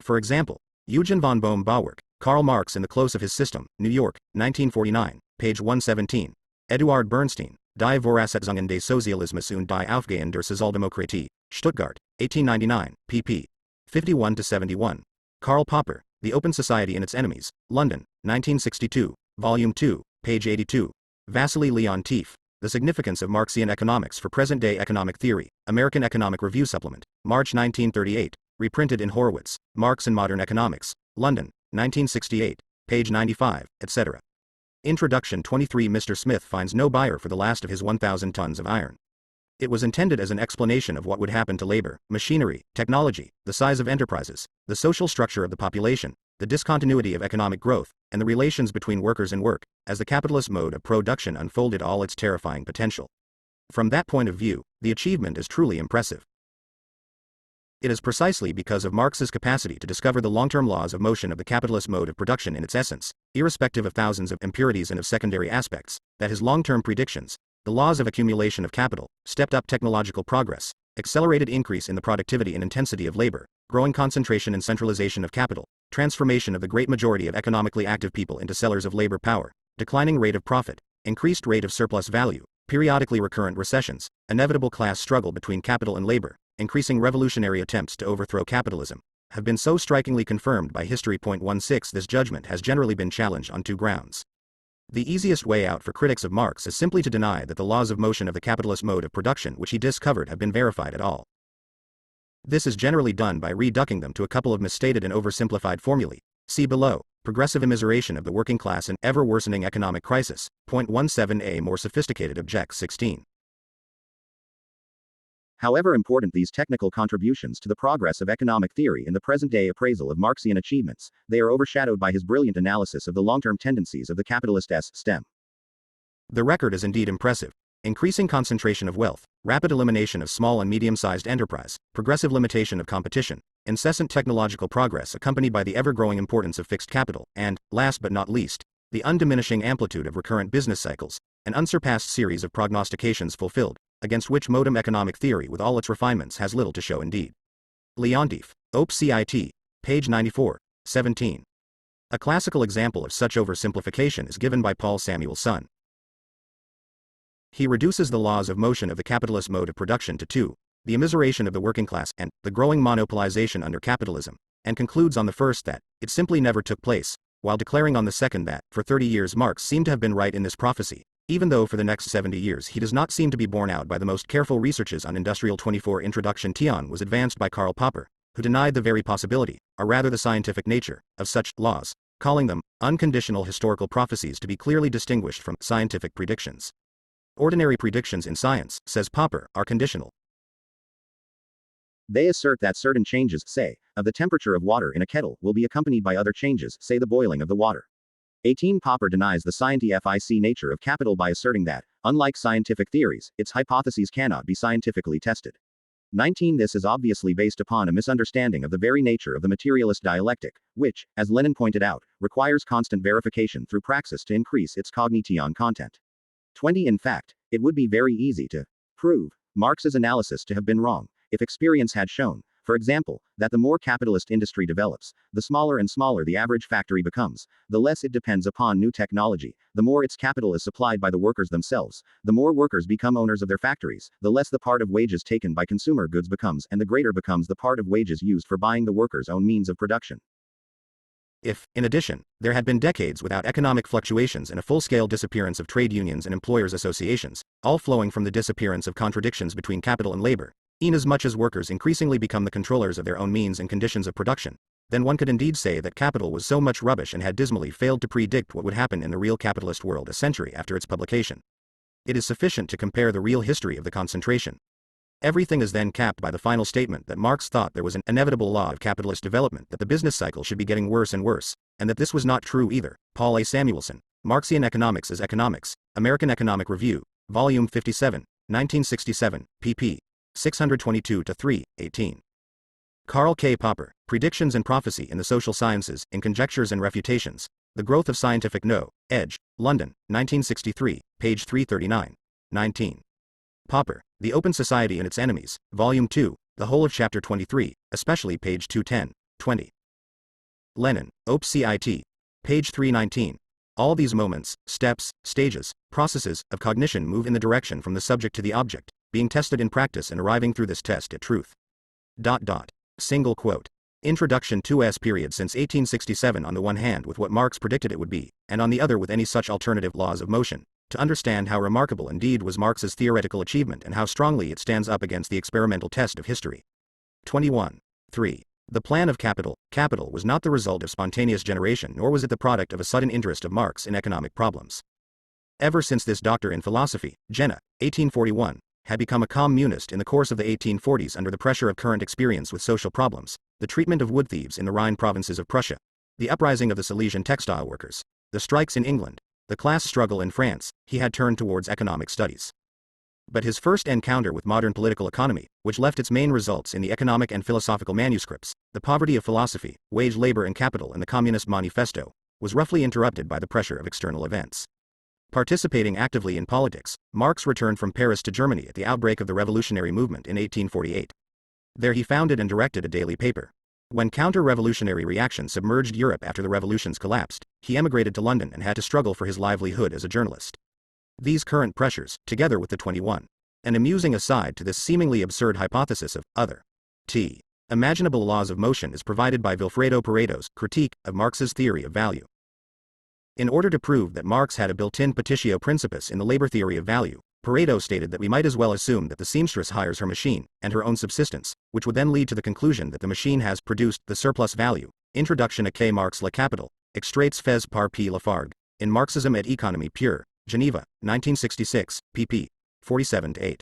Speaker 1: For example, Eugen von Bohm-Bawerk, Karl Marx in the Close of His System, New York, 1949, page 117. Eduard Bernstein, Die Voraussetzungen des Sozialismus und die Aufgaben der Sozialdemokratie, Stuttgart, 1899, pp. 51-71. Karl Popper, The Open Society and Its Enemies, London, 1962, Volume 2, page 82. Vasily Leontief, The Significance of Marxian Economics for Present-Day Economic Theory, American Economic Review Supplement, March 1938, reprinted in Horowitz, Marx and Modern Economics, London, 1968, page 95, etc. Introduction 23 Mr. Smith finds no buyer for the last of his 1,000 tons of iron. It was intended as an explanation of what would happen to labor, machinery, technology, the size of enterprises, the social structure of the population, the discontinuity of economic growth, and the relations between workers and work, as the capitalist mode of production unfolded all its terrifying potential. From that point of view, the achievement is truly impressive. It is precisely because of Marx's capacity to discover the long-term laws of motion of the capitalist mode of production in its essence, irrespective of thousands of impurities and of secondary aspects, that his long-term predictions, the laws of accumulation of capital, stepped-up technological progress, accelerated increase in the productivity and intensity of labor, growing concentration and centralization of capital, transformation of the great majority of economically active people into sellers of labor power, declining rate of profit, increased rate of surplus value, periodically recurrent recessions, inevitable class struggle between capital and labor, increasing revolutionary attempts to overthrow capitalism, have been so strikingly confirmed by history. 16 This judgment has generally been challenged on two grounds. The easiest way out for critics of Marx is simply to deny that the laws of motion of the capitalist mode of production which he discovered have been verified at all. This is generally done by reducing them to a couple of misstated and oversimplified formulae. See below, progressive immiseration of the working class and ever-worsening economic crisis. 17a More sophisticated objects 16. However important these technical contributions to the progress of economic theory in the present-day appraisal of Marxian achievements, they are overshadowed by his brilliant analysis of the long-term tendencies of the capitalist stem. The record is indeed impressive. Increasing concentration of wealth, rapid elimination of small and medium-sized enterprise, progressive limitation of competition, incessant technological progress accompanied by the ever-growing importance of fixed capital, and, last but not least, the undiminishing amplitude of recurrent business cycles, an unsurpassed series of prognostications fulfilled, against which modern economic theory with all its refinements has little to show indeed. Leontief, Op. Cit. Page 94, 17. A classical example of such oversimplification is given by Paul Samuelson. He reduces the laws of motion of the capitalist mode of production to two, the immiseration of the working class and the growing monopolization under capitalism, and concludes on the first that it simply never took place, while declaring on the second that, for 30 years Marx seemed to have been right in this prophecy, even though for the next 70 years he does not seem to be borne out by the most careful researches on Industrial 24. Introduction Tion was advanced by Karl Popper, who denied the very possibility, or rather the scientific nature, of such laws, calling them unconditional historical prophecies to be clearly distinguished from scientific predictions. Ordinary predictions in science, says Popper, are conditional. They assert that certain changes, say, of the temperature of water in a kettle, will be accompanied by other changes, say the boiling of the water. 18 Popper denies the scientific nature of capital by asserting that, unlike scientific theories, its hypotheses cannot be scientifically tested. 19 This is obviously based upon a misunderstanding of the very nature of the materialist dialectic, which, as Lenin pointed out, requires constant verification through praxis to increase its cognition content. 20 In fact, it would be very easy to prove Marx's analysis to have been wrong, if experience had shown, for example, that the more capitalist industry develops, the smaller and smaller the average factory becomes, the less it depends upon new technology, the more its capital is supplied by the workers themselves, the more workers become owners of their factories, the less the part of wages taken by consumer goods becomes, and the greater becomes the part of wages used for buying the workers' own means of production. If, in addition, there had been decades without economic fluctuations and a full-scale disappearance of trade unions and employers' associations, all flowing from the disappearance of contradictions between capital and labor, inasmuch as workers increasingly become the controllers of their own means and conditions of production, then one could indeed say that capital was so much rubbish and had dismally failed to predict what would happen in the real capitalist world a century after its publication. It is sufficient to compare the real history of the concentration. Everything is then capped by the final statement that Marx thought there was an inevitable law of capitalist development, that the business cycle should be getting worse and worse, and that this was not true either. Paul A. Samuelson, Marxian Economics as Economics, American Economic Review, Volume 57, 1967, pp. 622-3, 18. Karl K. Popper, Predictions and Prophecy in the Social Sciences, in Conjectures and Refutations, The Growth of Scientific No. Edge, London, 1963, page 339. 19. Popper, The Open Society and Its Enemies, Volume 2, the whole of Chapter 23, especially page 210, 20. Lenin, Op. Cit. Page 319. All these moments, steps, stages, processes, of cognition move in the direction from the subject to the object, being tested in practice and arriving through this test at truth. Single quote. Introduction to S. Period since 1867 on the one hand with what Marx predicted it would be, and on the other with any such alternative laws of motion, to understand how remarkable indeed was Marx's theoretical achievement and how strongly it stands up against the experimental test of history. 21. 3. The plan of capital was not the result of spontaneous generation, nor was it the product of a sudden interest of Marx in economic problems. Ever since this doctor in philosophy, Jena, 1841, had become a communist in the course of the 1840s under the pressure of current experience with social problems, the treatment of wood thieves in the Rhine provinces of Prussia, the uprising of the Silesian textile workers, the strikes in England, the class struggle in France, he had turned towards economic studies. But his first encounter with modern political economy, which left its main results in the economic and philosophical manuscripts, The Poverty of Philosophy, Wage Labor and Capital and the Communist Manifesto, was roughly interrupted by the pressure of external events. Participating actively in politics, Marx returned from Paris to Germany at the outbreak of the revolutionary movement in 1848. There he founded and directed a daily paper. When counter-revolutionary reaction submerged Europe after the revolutions collapsed, he emigrated to London and had to struggle for his livelihood as a journalist. These current pressures, together with the 21. An amusing aside to this seemingly absurd hypothesis of other imaginable laws of motion is provided by Vilfredo Pareto's critique of Marx's theory of value. In order to prove that Marx had a built-in petitio principis in the labor theory of value, Pareto stated that we might as well assume that the seamstress hires her machine and her own subsistence, which would then lead to the conclusion that the machine has produced the surplus value. Introduction à K. Marx Le Capital, Extraits faits par P. Lafargue, in Marxism et Économie Pure, Geneva, 1966, pp. 47-8.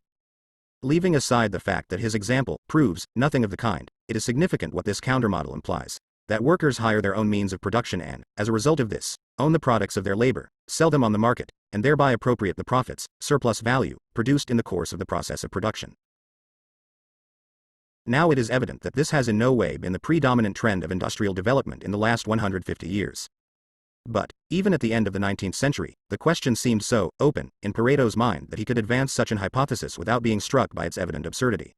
Speaker 1: Leaving aside the fact that his example proves nothing of the kind, it is significant what this countermodel implies. That workers hire their own means of production and, as a result of this, own the products of their labor, sell them on the market, and thereby appropriate the profits, surplus value, produced in the course of the process of production. Now it is evident that this has in no way been the predominant trend of industrial development in the last 150 years. But, even at the end of the 19th century, the question seemed so open in Pareto's mind that he could advance such an hypothesis without being struck by its evident absurdity.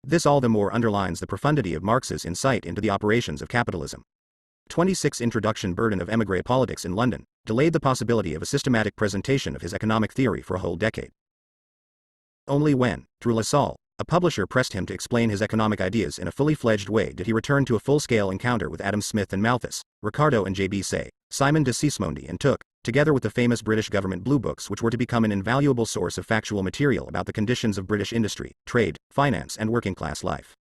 Speaker 1: This all the more underlines the profundity of Marx's insight into the operations of capitalism. 26 Introduction Burden of émigré politics in London delayed the possibility of a systematic presentation of his economic theory for a whole decade. Only when, through Lassalle, a publisher pressed him to explain his economic ideas in a fully fledged way did he return to a full-scale encounter with Adam Smith and Malthus, Ricardo and J.B. Say, Simon de Sismondi and took, together with the famous British government blue books which were to become an invaluable source of factual material about the conditions of British industry, trade, finance and working-class life.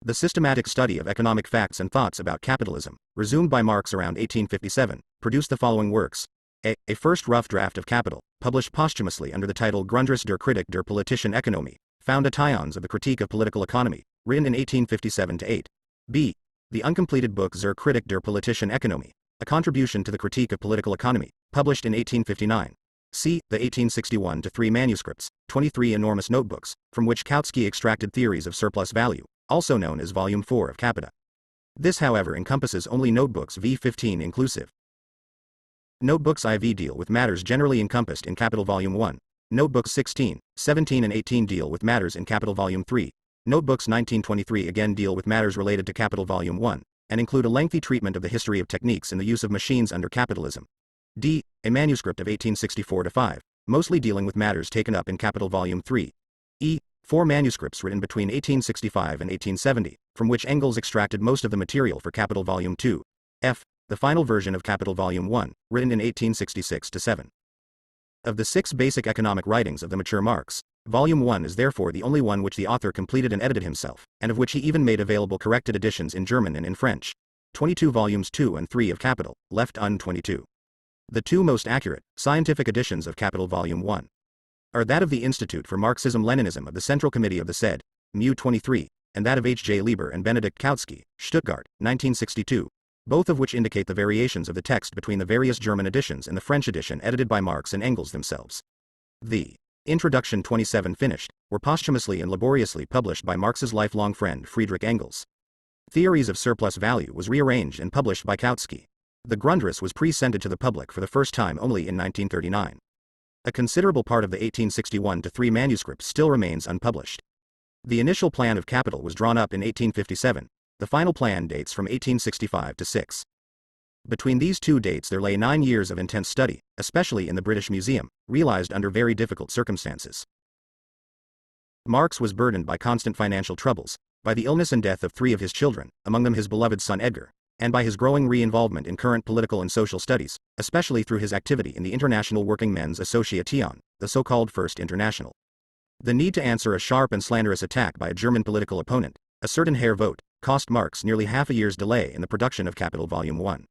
Speaker 1: The systematic study of economic facts and thoughts about capitalism, resumed by Marx around 1857, produced the following works. A first rough draft of Capital, published posthumously under the title Grundriss der Kritik der politischen Ökonomie, found Tions of the Critique of Political Economy, written in 1857-8. B. The uncompleted book Zur Kritik der politischen Ökonomie, a contribution to the critique of political economy, published in 1859. C. The 1861-3 manuscripts, 23 enormous notebooks, from which Kautsky extracted theories of surplus value, also known as Volume 4 of Capita. This however encompasses only notebooks V15 inclusive. Notebooks IV deal with matters generally encompassed in Capital Volume 1. Notebooks 16, 17 and 18 deal with matters in Capital Volume 3. Notebooks 19-23 again deal with matters related to Capital Volume 1, and include a lengthy treatment of the history of techniques in the use of machines under capitalism. D. A manuscript of 1864-5, mostly dealing with matters taken up in Capital Volume 3. E. 4 manuscripts written between 1865 and 1870, from which Engels extracted most of the material for Capital Volume 2. F. The final version of Capital Volume 1, written in 1866-7. Of the 6 basic economic writings of the mature Marx, Volume 1 is therefore the only one which the author completed and edited himself, and of which he even made available corrected editions in German and in French. 22 Volumes 2 and 3 of Capital, left un-22. The 2 most accurate, scientific editions of Capital Volume 1 are that of the Institute for Marxism-Leninism of the Central Committee of the said, Mu 23, and that of H. J. Lieber and Benedikt Kautsky, Stuttgart, 1962, both of which indicate the variations of the text between the various German editions and the French edition edited by Marx and Engels themselves. The Introduction 27 finished, were posthumously and laboriously published by Marx's lifelong friend Friedrich Engels. Theories of Surplus Value was rearranged and published by Kautsky. The Grundriss was presented to the public for the first time only in 1939. A considerable part of the 1861-3 manuscript still remains unpublished. The initial plan of Capital was drawn up in 1857, the final plan dates from 1865-6. Between these 2 dates there lay 9 years of intense study, especially in the British Museum, realized under very difficult circumstances. Marx was burdened by constant financial troubles, by the illness and death of 3 of his children, among them his beloved son Edgar, and by his growing re-involvement in current political and social studies, especially through his activity in the International Working Men's Association, the so-called First International. The need to answer a sharp and slanderous attack by a German political opponent, a certain Herr Vogt, cost Marx nearly half a year's delay in the production of Capital Volume 1.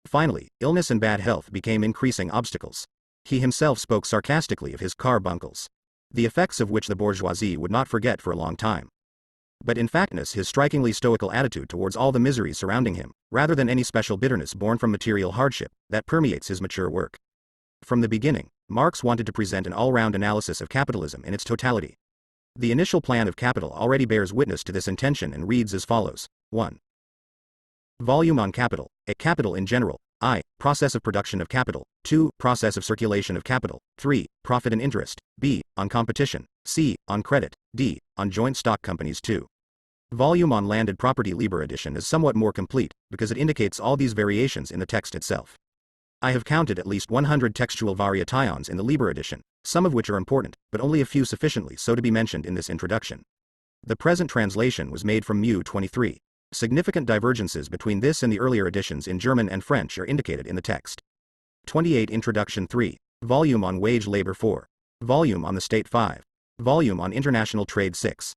Speaker 1: Finally, illness and bad health became increasing obstacles. He himself spoke sarcastically of his carbuncles, the effects of which the bourgeoisie would not forget for a long time. But in factness his strikingly stoical attitude towards all the miseries surrounding him, rather than any special bitterness born from material hardship, that permeates his mature work. From the beginning, Marx wanted to present an all-round analysis of capitalism in its totality. The initial plan of Capital already bears witness to this intention and reads as follows. 1. Volume on Capital. A. Capital in general. I. Process of production of capital. 2. Process of circulation of capital. 3. Profit and interest. B. On competition. C. On credit. D. On joint stock companies. 2. Volume on landed property. Lieber edition is somewhat more complete, because it indicates all these variations in the text itself. I have counted at least 100 textual variations in the Liber edition, some of which are important, but only a few sufficiently so to be mentioned in this introduction. The present translation was made from Mu 23. Significant divergences between this and the earlier editions in German and French are indicated in the text. 28 Introduction 3. Volume on Wage Labor 4. Volume on the State 5. Volume on International Trade 6.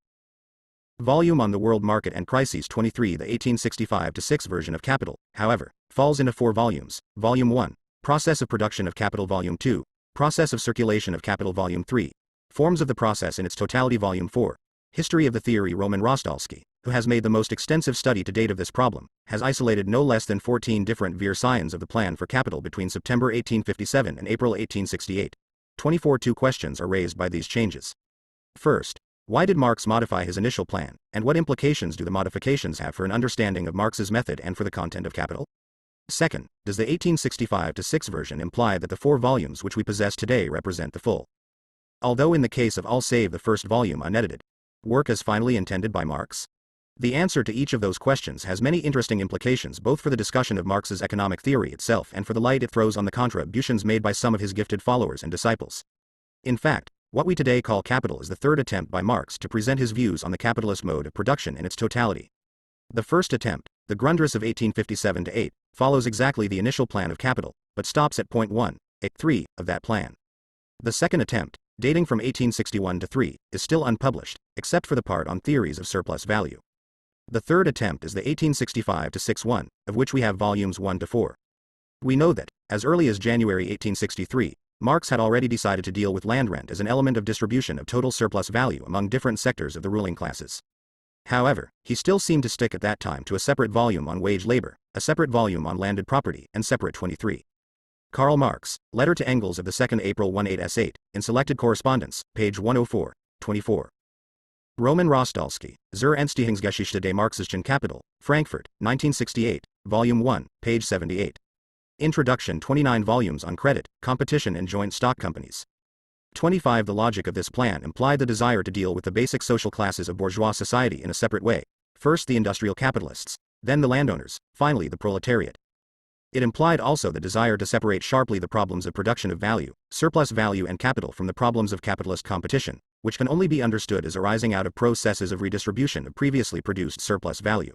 Speaker 1: Volume on the World Market and Crises 23. The 1865-6 version of Capital, however, falls into 4 volumes. Volume 1. Process of Production of Capital Volume 2. Process of Circulation of Capital Volume 3. Forms of the Process in its Totality Volume 4. History of the Theory. Roman Rostalski, who has made the most extensive study to date of this problem, has isolated no less than 14 different versions of the plan for capital between September 1857 and April 1868. 24 questions are raised by these changes. First, why did Marx modify his initial plan, and what implications do the modifications have for an understanding of Marx's method and for the content of Capital? Second, does the 1865-6 version imply that the 4 volumes which we possess today represent the full, although in the case of all save the first volume unedited, work as finally intended by Marx? The answer to each of those questions has many interesting implications both for the discussion of Marx's economic theory itself and for the light it throws on the contributions made by some of his gifted followers and disciples. In fact, what we today call Capital is the third attempt by Marx to present his views on the capitalist mode of production in its totality. The first attempt, the Grundriss of 1857-8, follows exactly the initial plan of Capital, but stops at point 1, 3 of that plan. The second attempt, dating from 1861-3, is still unpublished, except for the part on theories of surplus value. The third attempt is the 1865-6 one, of which we have volumes 1-4. We know that, as early as January 1863, Marx had already decided to deal with land rent as an element of distribution of total surplus value among different sectors of the ruling classes. However, he still seemed to stick at that time to a separate volume on wage labor, a separate volume on landed property, and separate 23. Karl Marx, Letter to Engels of the 2nd April 18s8, in Selected Correspondence, page 104, 24. Roman Rostalski, Zur Entstehungsgeschichte des Marxischen Kapital, Frankfurt, 1968, Volume 1, page 78. Introduction. 29 volumes on credit, competition and joint stock companies. 25. The logic of this plan implied the desire to deal with the basic social classes of bourgeois society in a separate way, first the industrial capitalists, then the landowners, finally the proletariat. It implied also the desire to separate sharply the problems of production of value, surplus value and capital from the problems of capitalist competition, which can only be understood as arising out of processes of redistribution of previously produced surplus value.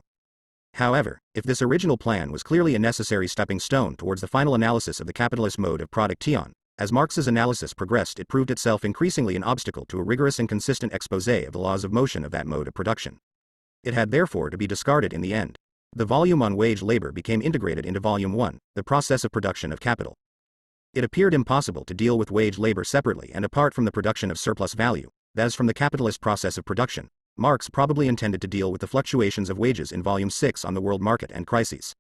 Speaker 1: However, if this original plan was clearly a necessary stepping stone towards the final analysis of the capitalist mode of production, as Marx's analysis progressed it proved itself increasingly an obstacle to a rigorous and consistent exposé of the laws of motion of that mode of production. It had therefore to be discarded in the end. The volume on wage labor became integrated into Volume 1, the process of production of capital. It appeared impossible to deal with wage labor separately and apart from the production of surplus value, that is from the capitalist process of production. Marx probably intended to deal with the fluctuations of wages in Volume 6 on the world market and crises.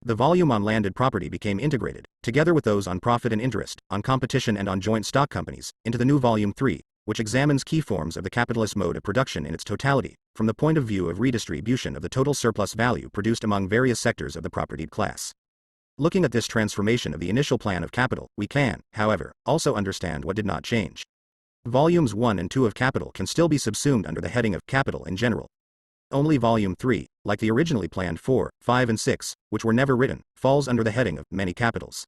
Speaker 1: The volume on landed property became integrated, together with those on profit and interest, on competition and on joint stock companies, into the new Volume 3, which examines key forms of the capitalist mode of production in its totality, from the point of view of redistribution of the total surplus value produced among various sectors of the propertied class. Looking at this transformation of the initial plan of Capital, we can, however, also understand what did not change. Volumes 1 and 2 of Capital can still be subsumed under the heading of Capital in general. Only Volume 3, like the originally planned 4, 5 and 6, which were never written, falls under the heading of Many Capitals.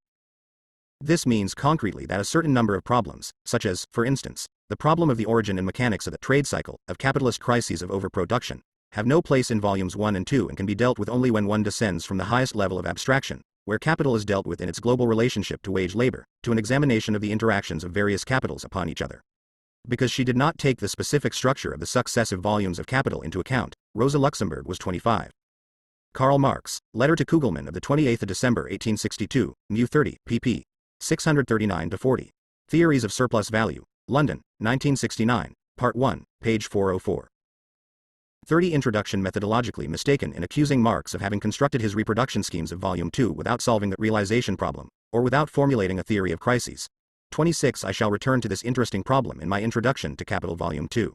Speaker 1: This means concretely that a certain number of problems, such as, for instance, the problem of the origin and mechanics of the trade cycle, of capitalist crises of overproduction, have no place in Volumes 1 and 2 and can be dealt with only when one descends from the highest level of abstraction, where capital is dealt with in its global relationship to wage labor, to an examination of the interactions of various capitals upon each other. Because she did not take the specific structure of the successive volumes of Capital into account, Rosa Luxemburg was 25. Karl Marx, Letter to Kugelmann of the 28th of December 1862, Mu 30, pp. 639-40. Theories of Surplus Value, London, 1969, Part 1, page 404. 30. Introduction. Methodologically mistaken in accusing Marx of having constructed his reproduction schemes of Volume 2 without solving the realization problem, or without formulating a theory of crises. 26. I shall return to this interesting problem in my introduction to Capital Volume 2.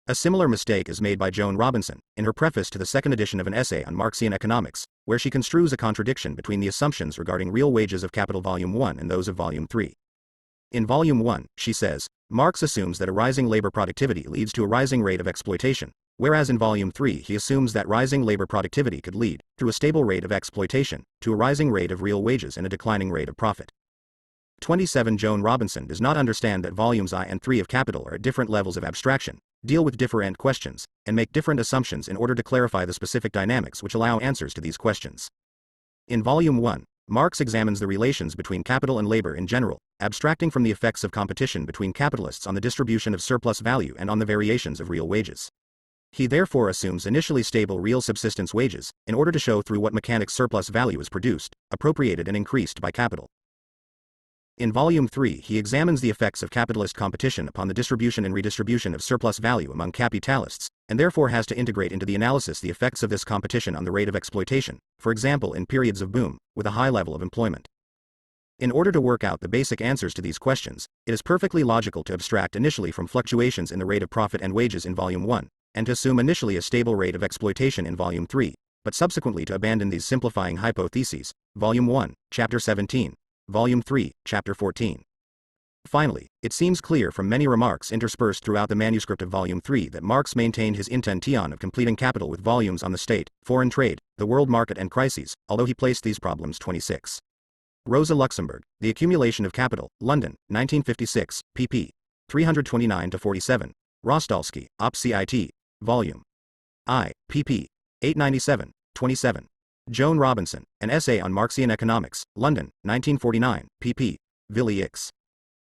Speaker 1: A similar mistake is made by Joan Robinson, in her preface to the second edition of an essay on Marxian economics, where she construes a contradiction between the assumptions regarding real wages of Capital Volume 1 and those of Volume 3. In Volume 1, she says, Marx assumes that a rising labor productivity leads to a rising rate of exploitation, whereas in Volume 3 he assumes that rising labor productivity could lead, through a stable rate of exploitation, to a rising rate of real wages and a declining rate of profit. 27 Joan Robinson does not understand that volumes I and 3 of Capital are at different levels of abstraction, deal with different questions, and make different assumptions in order to clarify the specific dynamics which allow answers to these questions. In Volume 1, Marx examines the relations between capital and labor in general, abstracting from the effects of competition between capitalists on the distribution of surplus value and on the variations of real wages. He therefore assumes initially stable real subsistence wages, in order to show through what mechanics surplus value is produced, appropriated and increased by capital. In Volume 3 he examines the effects of capitalist competition upon the distribution and redistribution of surplus value among capitalists, and therefore has to integrate into the analysis the effects of this competition on the rate of exploitation, for example in periods of boom, with a high level of employment. In order to work out the basic answers to these questions, it is perfectly logical to abstract initially from fluctuations in the rate of profit and wages in Volume 1, and to assume initially a stable rate of exploitation in Volume 3, but subsequently to abandon these simplifying hypotheses, Volume 1, Chapter 17. Volume 3, Chapter 14. Finally, it seems clear from many remarks interspersed throughout the manuscript of Volume 3 that Marx maintained his intention of completing Capital with volumes on the state, foreign trade, the world market and crises, although he placed these problems 26. Rosa Luxemburg, The Accumulation of Capital, London, 1956, pp. 329-47, Rostalski, Op. Cit. Volume I, pp. 897, 27. Joan Robinson, An Essay on Marxian Economics, London, 1949, pp. Villi X.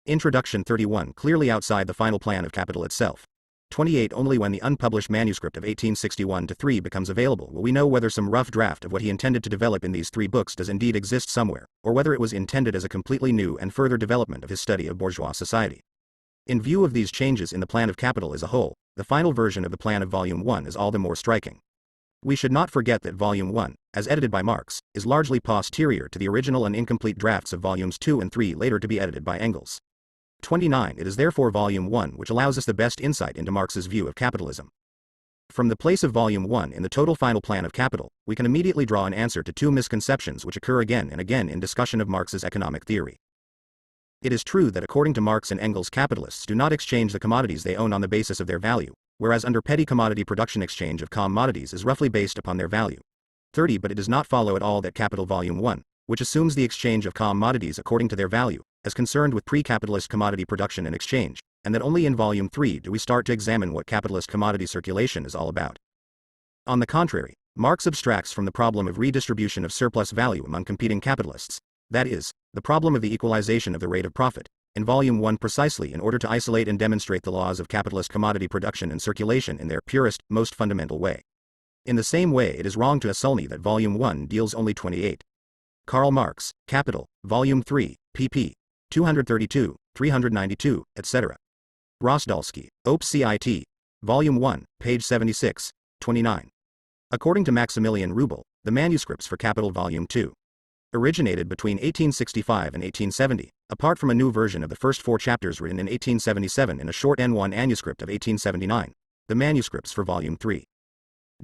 Speaker 1: Introduction 31 Clearly outside the final plan of Capital itself. 28 Only when the unpublished manuscript of 1861-3 becomes available will we know whether some rough draft of what he intended to develop in these 3 books does indeed exist somewhere, or whether it was intended as a completely new and further development of his study of bourgeois society. In view of these changes in the plan of Capital as a whole, the final version of the plan of Volume 1 is all the more striking. We should not forget that Volume 1, as edited by Marx, is largely posterior to the original and incomplete drafts of Volumes 2 and 3 later to be edited by Engels. 29 It is therefore Volume 1 which allows us the best insight into Marx's view of capitalism. From the place of Volume 1 in the total final plan of Capital, we can immediately draw an answer to 2 misconceptions which occur again and again in discussion of Marx's economic theory. It is true that according to Marx and Engels capitalists do not exchange the commodities they own on the basis of their value, whereas under petty commodity production exchange of commodities is roughly based upon their value. 30 But it does not follow at all that Capital Volume 1, which assumes the exchange of commodities according to their value, as concerned with pre-capitalist commodity production and exchange, and that only in Volume 3 do we start to examine what capitalist commodity circulation is all about. On the contrary, Marx abstracts from the problem of redistribution of surplus value among competing capitalists, that is, the problem of the equalization of the rate of profit, in Volume 1 precisely in order to isolate and demonstrate the laws of capitalist commodity production and circulation in their purest, most fundamental way. In the same way it is wrong to assume that Volume 1 deals only 28. Karl Marx, Capital, Volume 3, pp. 232, 392, etc. Rostalski, Op. Cit. Volume 1, page 76, 29. According to Maximilian Rubel, the manuscripts for Capital Volume 2 originated between 1865 and 1870, apart from a new version of the first 4 chapters written in 1877 in a short N1 manuscript of 1879, the manuscripts for Volume 3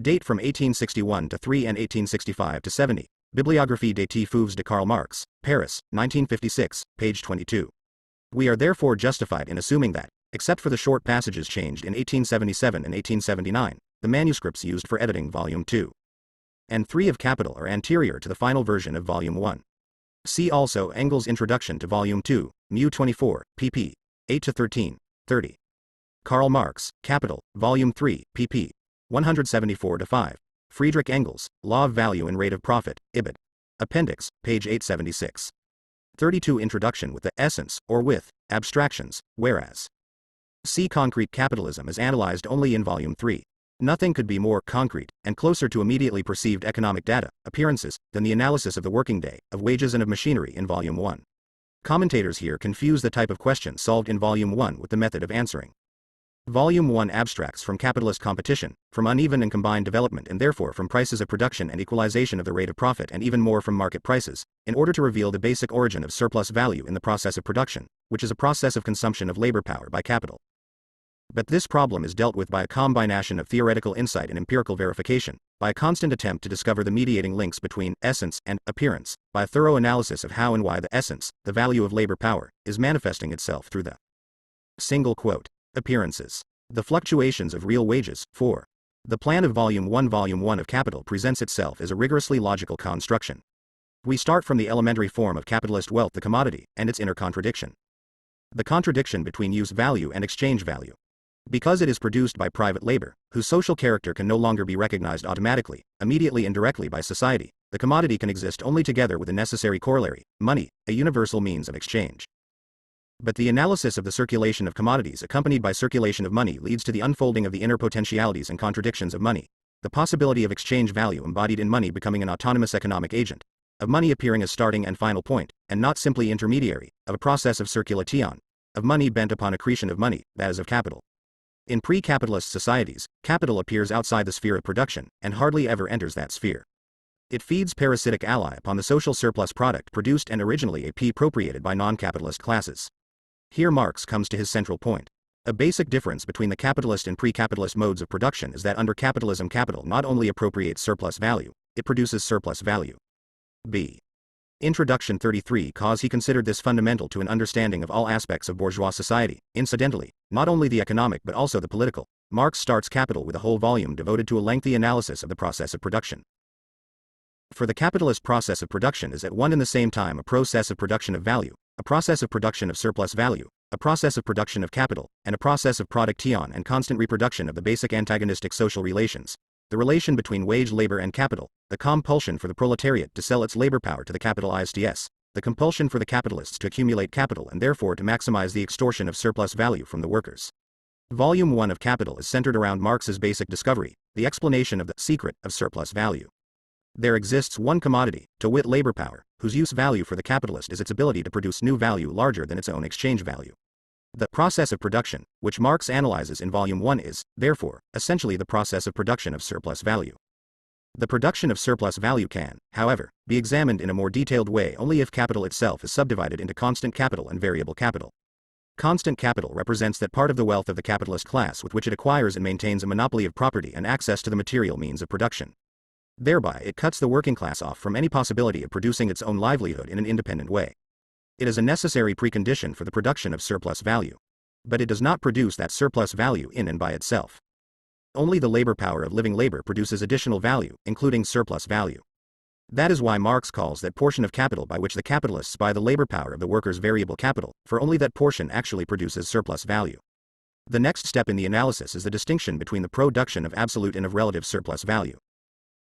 Speaker 1: date from 1861 to 3 and 1865 to 70. Bibliographie des Fouves de Karl Marx, Paris, 1956, page 22. We are therefore justified in assuming that, except for the short passages changed in 1877 and 1879, the manuscripts used for editing Volume 2 and 3 of Capital are anterior to the final version of Volume 1. See also Engels' Introduction to Volume 2, Mu 24, pp. 8-13, 30. Karl Marx, Capital, Volume 3, pp. 174-5. Friedrich Engels, Law of Value and Rate of Profit, Ibid. Appendix, page 876. 32 Introduction with the essence, or with, abstractions, whereas. See Concrete Capitalism is analyzed only in Volume 3. Nothing could be more concrete, and closer to immediately perceived economic data, appearances, than the analysis of the working day, of wages and of machinery in Volume 1. Commentators here confuse the type of question solved in Volume 1 with the method of answering. Volume 1 abstracts from capitalist competition, from uneven and combined development and therefore from prices of production and equalization of the rate of profit and even more from market prices, in order to reveal the basic origin of surplus value in the process of production, which is a process of consumption of labor power by capital. But this problem is dealt with by a combination of theoretical insight and empirical verification, by a constant attempt to discover the mediating links between essence and appearance, by a thorough analysis of how and why the essence, the value of labor power, is manifesting itself through the single quote, appearances. The fluctuations of real wages, 4. The plan of Volume 1 of Capital presents itself as a rigorously logical construction. We start from the elementary form of capitalist wealth, the commodity, and its inner contradiction. The contradiction between use value and exchange value. Because it is produced by private labor, whose social character can no longer be recognized automatically, immediately and directly by society, the commodity can exist only together with a necessary corollary, money, a universal means of exchange. But the analysis of the circulation of commodities accompanied by circulation of money leads to the unfolding of the inner potentialities and contradictions of money, the possibility of exchange value embodied in money becoming an autonomous economic agent, of money appearing as starting and final point, and not simply intermediary, of a process of circulation, of money bent upon accretion of money, that is of capital. In pre-capitalist societies, capital appears outside the sphere of production, and hardly ever enters that sphere. It feeds parasitic ally upon the social surplus product produced and originally appropriated by non-capitalist classes. Here Marx comes to his central point. A basic difference between the capitalist and pre-capitalist modes of production is that under capitalism capital not only appropriates surplus value, it produces surplus value. B. Introduction 33. Cause he considered this fundamental to an understanding of all aspects of bourgeois society, incidentally, not only the economic but also the political. Marx starts Capital with a whole volume devoted to a lengthy analysis of the process of production. For the capitalist process of production is at one and the same time a process of production of value, a process of production of surplus value, a process of production of capital, and a process of production and constant reproduction of the basic antagonistic social relations. The relation between wage labor and capital, the compulsion for the proletariat to sell its labor power to the capitalists, the compulsion for the capitalists to accumulate capital and therefore to maximize the extortion of surplus value from the workers. Volume 1 of Capital is centered around Marx's basic discovery, the explanation of the secret of surplus value. There exists one commodity, to wit labor power, whose use value for the capitalist is its ability to produce new value larger than its own exchange value. The process of production, which Marx analyzes in Volume 1 is, therefore, essentially the process of production of surplus value. The production of surplus value can, however, be examined in a more detailed way only if capital itself is subdivided into constant capital and variable capital. Constant capital represents that part of the wealth of the capitalist class with which it acquires and maintains a monopoly of property and access to the material means of production. Thereby it cuts the working class off from any possibility of producing its own livelihood in an independent way. It is a necessary precondition for the production of surplus value. But it does not produce that surplus value in and by itself. Only the labor power of living labor produces additional value, including surplus value. That is why Marx calls that portion of capital by which the capitalists buy the labor power of the workers variable capital, for only that portion actually produces surplus value. The next step in the analysis is the distinction between the production of absolute and of relative surplus value.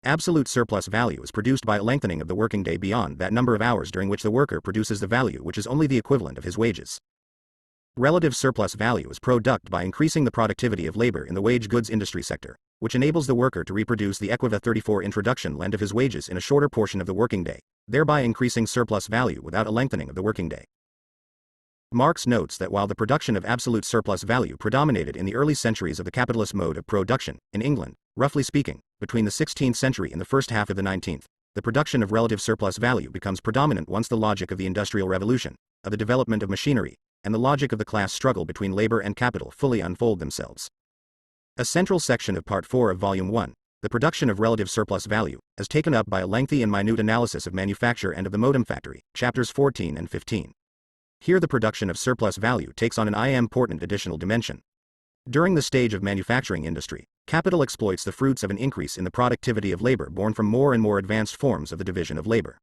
Speaker 1: Absolute surplus value is produced by a lengthening of the working day beyond that number of hours during which the worker produces the value which is only the equivalent of his wages. Relative surplus value is produced by increasing the productivity of labor in the wage goods industry sector, which enables the worker to reproduce the equiva 34 introduction length of his wages in a shorter portion of the working day, thereby increasing surplus value without a lengthening of the working day. Marx notes that while the production of absolute surplus value predominated in the early centuries of the capitalist mode of production, in England, roughly speaking, between the 16th century and the first half of the 19th, the production of relative surplus value becomes predominant once the logic of the Industrial Revolution, of the development of machinery, and the logic of the class struggle between labor and capital fully unfold themselves. A central section of Part 4 of Volume 1, the production of relative surplus value, is taken up by a lengthy and minute analysis of manufacture and of the modem factory, chapters 14 and 15. Here the production of surplus value takes on an important additional dimension. During the stage of manufacturing industry, capital exploits the fruits of an increase in the productivity of labor born from more and more advanced forms of the division of labor.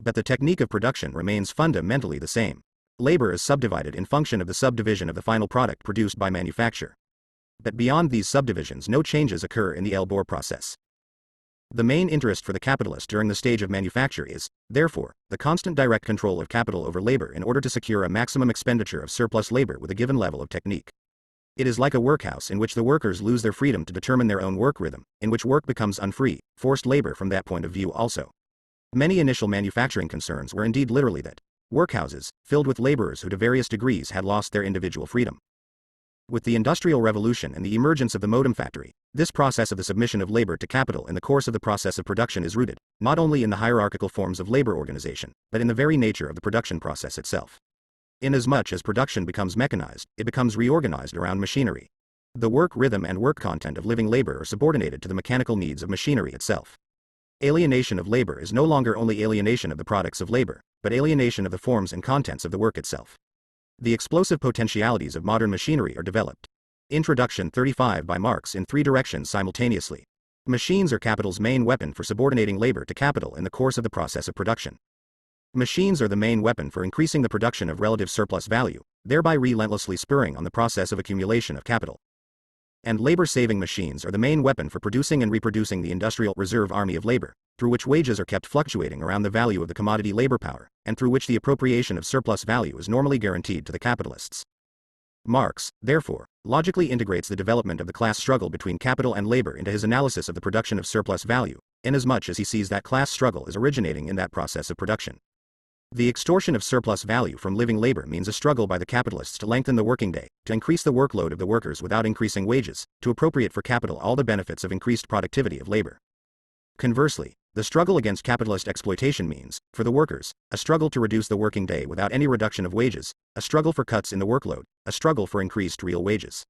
Speaker 1: But the technique of production remains fundamentally the same. Labor is subdivided in function of the subdivision of the final product produced by manufacture. But beyond these subdivisions no changes occur in the L-Bohr process. The main interest for the capitalist during the stage of manufacture is, therefore, the constant direct control of capital over labor in order to secure a maximum expenditure of surplus labor with a given level of technique. It is like a workhouse in which the workers lose their freedom to determine their own work rhythm, in which work becomes unfree, forced labor from that point of view also. Many initial manufacturing concerns were indeed literally that, workhouses, filled with laborers who to various degrees had lost their individual freedom. With the Industrial Revolution and the emergence of the modem factory, this process of the submission of labor to capital in the course of the process of production is rooted, not only in the hierarchical forms of labor organization, but in the very nature of the production process itself. Inasmuch as production becomes mechanized, it becomes reorganized around machinery. The work rhythm and work content of living labor are subordinated to the mechanical needs of machinery itself. Alienation of labor is no longer only alienation of the products of labor, but alienation of the forms and contents of the work itself. The explosive potentialities of modern machinery are developed. Introduction 35 by Marx in three directions simultaneously. Machines are capital's main weapon for subordinating labor to capital in the course of the process of production. Machines are the main weapon for increasing the production of relative surplus value, thereby relentlessly spurring on the process of accumulation of capital. And labor-saving machines are the main weapon for producing and reproducing the industrial reserve army of labor, through which wages are kept fluctuating around the value of the commodity labor power, and through which the appropriation of surplus value is normally guaranteed to the capitalists. Marx, therefore, logically integrates the development of the class struggle between capital and labor into his analysis of the production of surplus value, inasmuch as he sees that class struggle as originating in that process of production. The extortion of surplus value from living labor means a struggle by the capitalists to lengthen the working day, to increase the workload of the workers without increasing wages, to appropriate for capital all the benefits of increased productivity of labor. Conversely, the struggle against capitalist exploitation means, for the workers, a struggle to reduce the working day without any reduction of wages, a struggle for cuts in the workload, a struggle for increased real wages.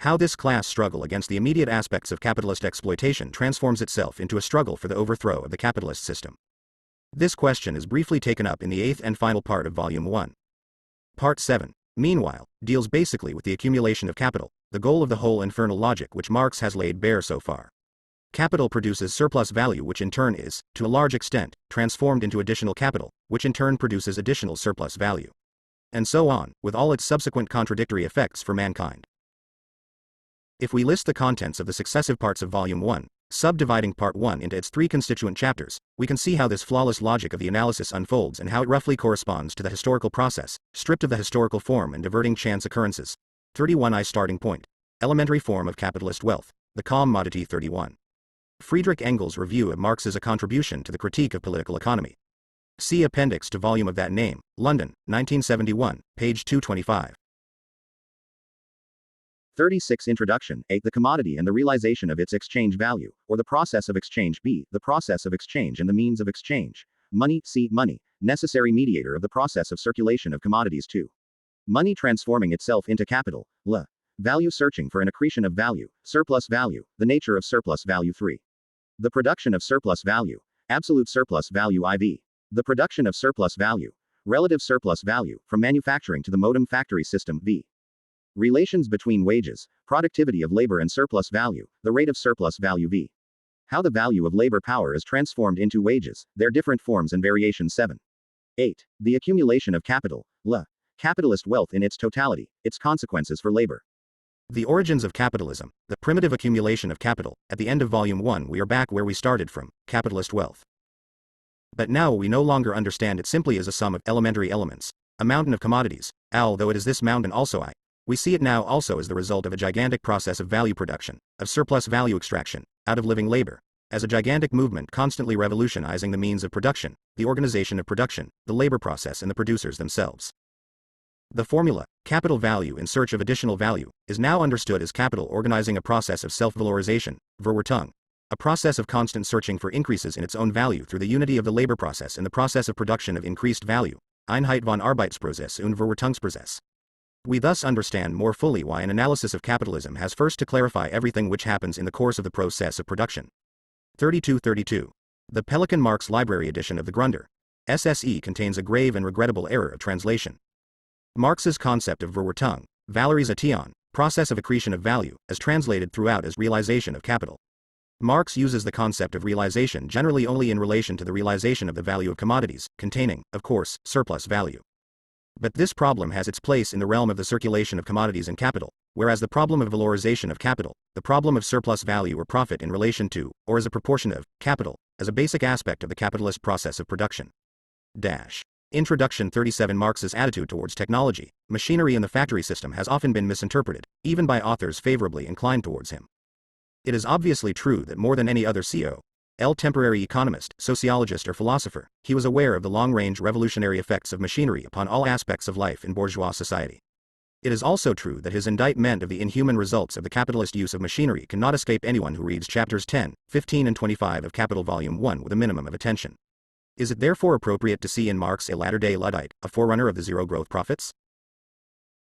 Speaker 1: How this class struggle against the immediate aspects of capitalist exploitation transforms itself into a struggle for the overthrow of the capitalist system. This question is briefly taken up in the 8th and final part of Volume 1. Part 7, meanwhile, deals basically with the accumulation of capital, the goal of the whole infernal logic which Marx has laid bare so far. Capital produces surplus value which in turn is, to a large extent, transformed into additional capital, which in turn produces additional surplus value. And so on, with all its subsequent contradictory effects for mankind. If we list the contents of the successive parts of Volume 1, subdividing Part 1 into its three constituent chapters, we can see how this flawless logic of the analysis unfolds and how it roughly corresponds to the historical process, stripped of the historical form and diverting chance occurrences. 31I Starting point. Elementary form of capitalist wealth. The commodity 31. Friedrich Engels' review of Marx as a contribution to the critique of political economy. See appendix to volume of that name, London, 1971, page 225. 36 Introduction. A. The commodity and the realization of its exchange value, or the process of exchange. B. The process of exchange and the means of exchange. Money. C. Money, necessary mediator of the process of circulation of commodities. 2. Money transforming itself into capital. L. Value searching for an accretion of value, surplus value, the nature of surplus value. 3. The production of surplus value, absolute surplus value. IV. The production of surplus value, relative surplus value, from manufacturing to the modem factory system. V. Relations between wages, productivity of labor and surplus value, the rate of surplus value. V. How the value of labor power is transformed into wages, their different forms and variations. 7. 8. The accumulation of capital. L. Capitalist wealth in its totality, its consequences for labor. The origins of capitalism, the primitive accumulation of capital. At the end of Volume 1 we are back where we started from, capitalist wealth. But now we no longer understand it simply as a sum of elementary elements, a mountain of commodities, although it is this mountain also we see it now also as the result of a gigantic process of value production, of surplus value extraction, out of living labor, as a gigantic movement constantly revolutionizing the means of production, the organization of production, the labor process and the producers themselves. The formula, capital value in search of additional value, is now understood as capital organizing a process of self-valorization, Verwertung, a process of constant searching for increases in its own value through the unity of the labor process and the process of production of increased value, Einheit von Arbeitsprozess und Verwertungsprozess. We thus understand more fully why an analysis of capitalism has first to clarify everything which happens in the course of the process of production. 32. The Pelikan Marx Library edition of the Grunder SSE contains a grave and regrettable error of translation. Marx's concept of Verwertung, Valorisation, process of accretion of value, as translated throughout as realization of capital. Marx uses the concept of realization generally only in relation to the realization of the value of commodities, containing, of course, surplus value. But this problem has its place in the realm of the circulation of commodities and capital, whereas the problem of valorization of capital, the problem of surplus value or profit in relation to, or as a proportion of, capital, as a basic aspect of the capitalist process of production. Introduction 37 Marx's attitude towards technology, machinery and the factory system has often been misinterpreted, even by authors favorably inclined towards him. It is obviously true that more than any other temporary economist, sociologist or philosopher, he was aware of the long-range revolutionary effects of machinery upon all aspects of life in bourgeois society. It is also true that his indictment of the inhuman results of the capitalist use of machinery cannot escape anyone who reads chapters 10, 15 and 25 of Capital Volume 1 with a minimum of attention. Is it therefore appropriate to see in Marx a latter-day Luddite, a forerunner of the zero-growth prophets?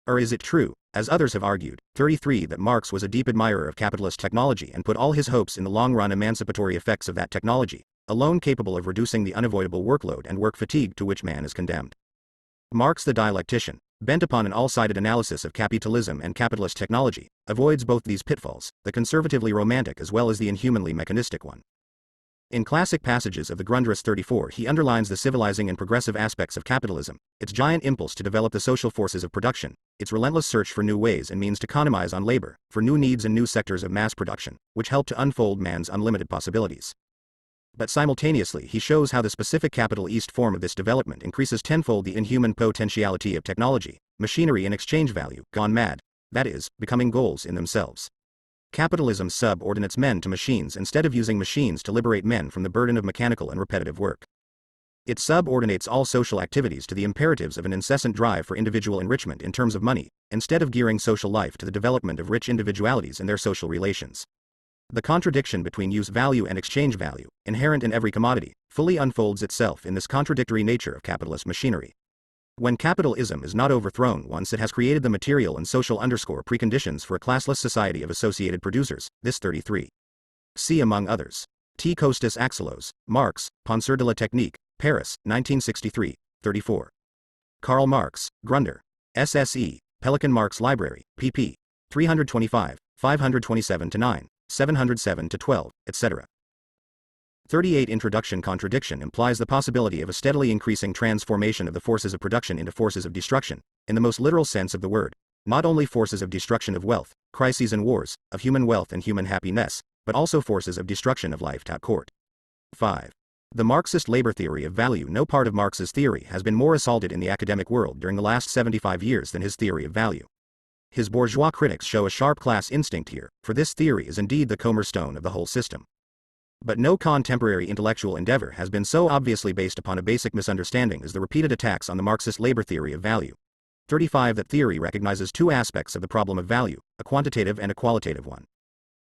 Speaker 1: Or is it true, as others have argued, 33 that Marx was a deep admirer of capitalist technology and put all his hopes in the long-run emancipatory effects of that technology, alone capable of reducing the unavoidable workload and work fatigue to which man is condemned? Marx the dialectician, bent upon an all-sided analysis of capitalism and capitalist technology, avoids both these pitfalls, the conservatively romantic as well as the inhumanly mechanistic one. In classic passages of the Grundrisse 34, he underlines the civilizing and progressive aspects of capitalism, its giant impulse to develop the social forces of production, its relentless search for new ways and means to economize on labor, for new needs and new sectors of mass production, which help to unfold man's unlimited possibilities. But simultaneously he shows how the specific capitalist form of this development increases tenfold the inhuman potentiality of technology, machinery and exchange value, gone mad, that is, becoming goals in themselves. Capitalism subordinates men to machines instead of using machines to liberate men from the burden of mechanical and repetitive work. It subordinates all social activities to the imperatives of an incessant drive for individual enrichment in terms of money, instead of gearing social life to the development of rich individualities and their social relations. The contradiction between use value and exchange value, inherent in every commodity, fully unfolds itself in this contradictory nature of capitalist machinery. When capitalism is not overthrown once it has created the material and social preconditions for a classless society of associated producers, this 33. See among others. T. Costas Axelos, Marx, Penseur de la Technique, Paris, 1963, 34. Karl Marx, Grunder. SSE, Pelican Marx Library, pp. 325, 527-9, 707-12, etc. 38 Introduction Contradiction implies the possibility of a steadily increasing transformation of the forces of production into forces of destruction, in the most literal sense of the word, not only forces of destruction of wealth, crises and wars, of human wealth and human happiness, but also forces of destruction of life. Court. 5. The Marxist labor theory of value. No part of Marx's theory has been more assaulted in the academic world during the last 75 years than his theory of value. His bourgeois critics show a sharp class instinct here, for this theory is indeed the cornerstone of the whole system. But no contemporary intellectual endeavor has been so obviously based upon a basic misunderstanding as the repeated attacks on the Marxist labor theory of value. 35 That theory recognizes two aspects of the problem of value, a quantitative and a qualitative one.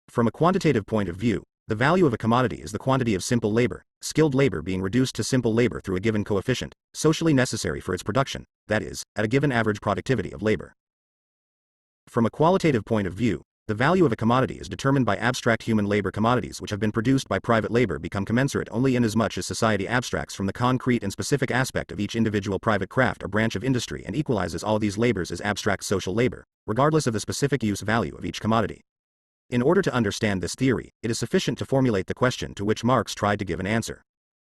Speaker 1: From a quantitative point of view, the value of a commodity is the quantity of simple labor, skilled labor being reduced to simple labor through a given coefficient, socially necessary for its production, that is, at a given average productivity of labor. From a qualitative point of view, the value of a commodity is determined by abstract human labor. Commodities which have been produced by private labor become commensurate only inasmuch as society abstracts from the concrete and specific aspect of each individual private craft or branch of industry and equalizes all these labors as abstract social labor, regardless of the specific use value of each commodity. In order to understand this theory, it is sufficient to formulate the question to which Marx tried to give an answer.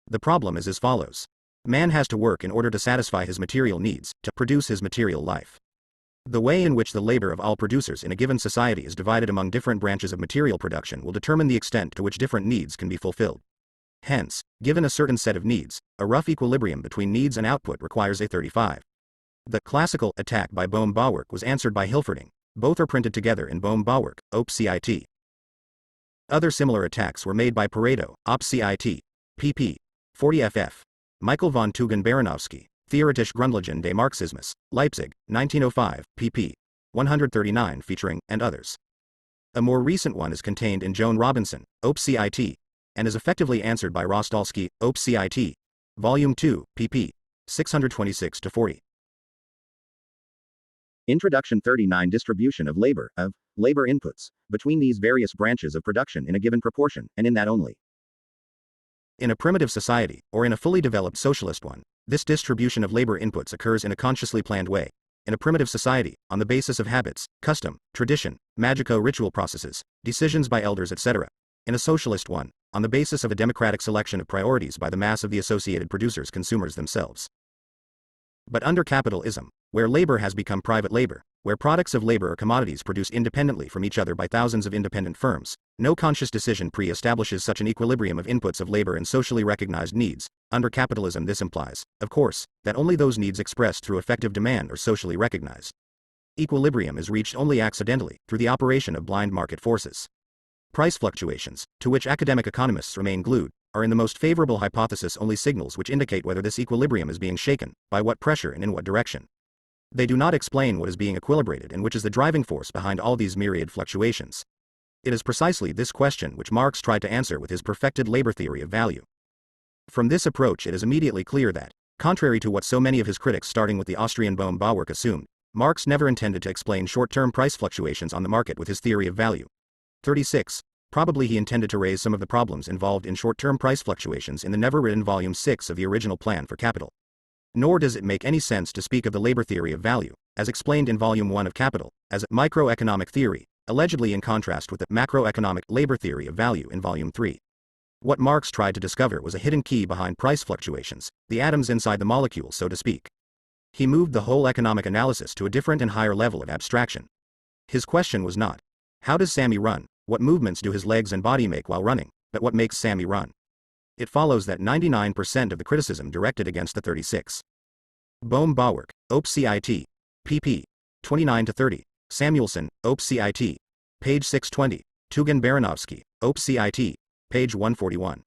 Speaker 1: The problem is as follows. Man has to work in order to satisfy his material needs, to produce his material life. The way in which the labor of all producers in a given society is divided among different branches of material production will determine the extent to which different needs can be fulfilled. Hence, given a certain set of needs, a rough equilibrium between needs and output requires a 35. The classical attack by Bohm-Bawerk was answered by Hilferding. Both are printed together in Bohm-Bawerk, Op. Cit. Other similar attacks were made by Pareto, Op. Cit. pp. 40 ff. Michael von Tugen-Baranowski, Theoretische Grundlagen des Marxismus, Leipzig, 1905, pp. 139 featuring, and others. A more recent one is contained in Joan Robinson, Op. Cit. And is effectively answered by Rostalski, Op. Cit. Volume 2, pp. 626-40. Introduction 39 Distribution of labor inputs, between these various branches of production in a given proportion, and in that only. In a primitive society, or in a fully developed socialist one, this distribution of labor inputs occurs in a consciously planned way. In a primitive society, on the basis of habits, custom, tradition, magico-ritual processes, decisions by elders etc. In a socialist one, on the basis of a democratic selection of priorities by the mass of the associated producers consumers themselves. But under capitalism, where labor has become private labor, where products of labor are commodities produced independently from each other by thousands of independent firms, no conscious decision pre-establishes such an equilibrium of inputs of labor and socially recognized needs. Under capitalism this implies, of course, that only those needs expressed through effective demand are socially recognized. Equilibrium is reached only accidentally, through the operation of blind market forces. Price fluctuations, to which academic economists remain glued, are in the most favorable hypothesis only signals which indicate whether this equilibrium is being shaken, by what pressure and in what direction. They do not explain what is being equilibrated and which is the driving force behind all these myriad fluctuations. It is precisely this question which Marx tried to answer with his perfected labor theory of value. From this approach it is immediately clear that, contrary to what so many of his critics starting with the Austrian Bohm-Bawerk assumed, Marx never intended to explain short-term price fluctuations on the market with his theory of value. 36. Probably he intended to raise some of the problems involved in short-term price fluctuations in the never-written Volume 6 of the original Plan for Capital. Nor does it make any sense to speak of the labor theory of value, as explained in Volume 1 of Capital, as a microeconomic theory, allegedly in contrast with the macroeconomic labor theory of value in Volume 3. What Marx tried to discover was a hidden key behind price fluctuations, the atoms inside the molecule, so to speak. He moved the whole economic analysis to a different and higher level of abstraction. His question was not, how does Sammy run, what movements do his legs and body make while running, but what makes Sammy run? It follows that 99% of the criticism directed against the 36. Bohm-Bawerk, Op. Cit. pp. 29-30, Samuelson, Op. Cit. page 620, Tugan-Baranovsky, Op. Cit. page 141.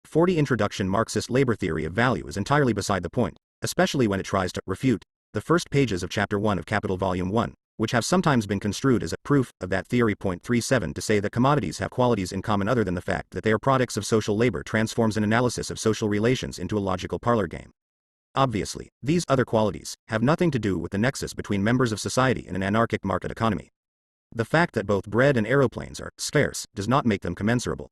Speaker 1: 40 Introduction. Marxist labor theory of value is entirely beside the point, especially when it tries to refute the first pages of Chapter 1 of Capital Volume 1, which have sometimes been construed as a proof of that theory. Point 37 to say that commodities have qualities in common other than the fact that they are products of social labor transforms an analysis of social relations into a logical parlor game. Obviously, these other qualities have nothing to do with the nexus between members of society in an anarchic market economy. The fact that both bread and aeroplanes are scarce does not make them commensurable.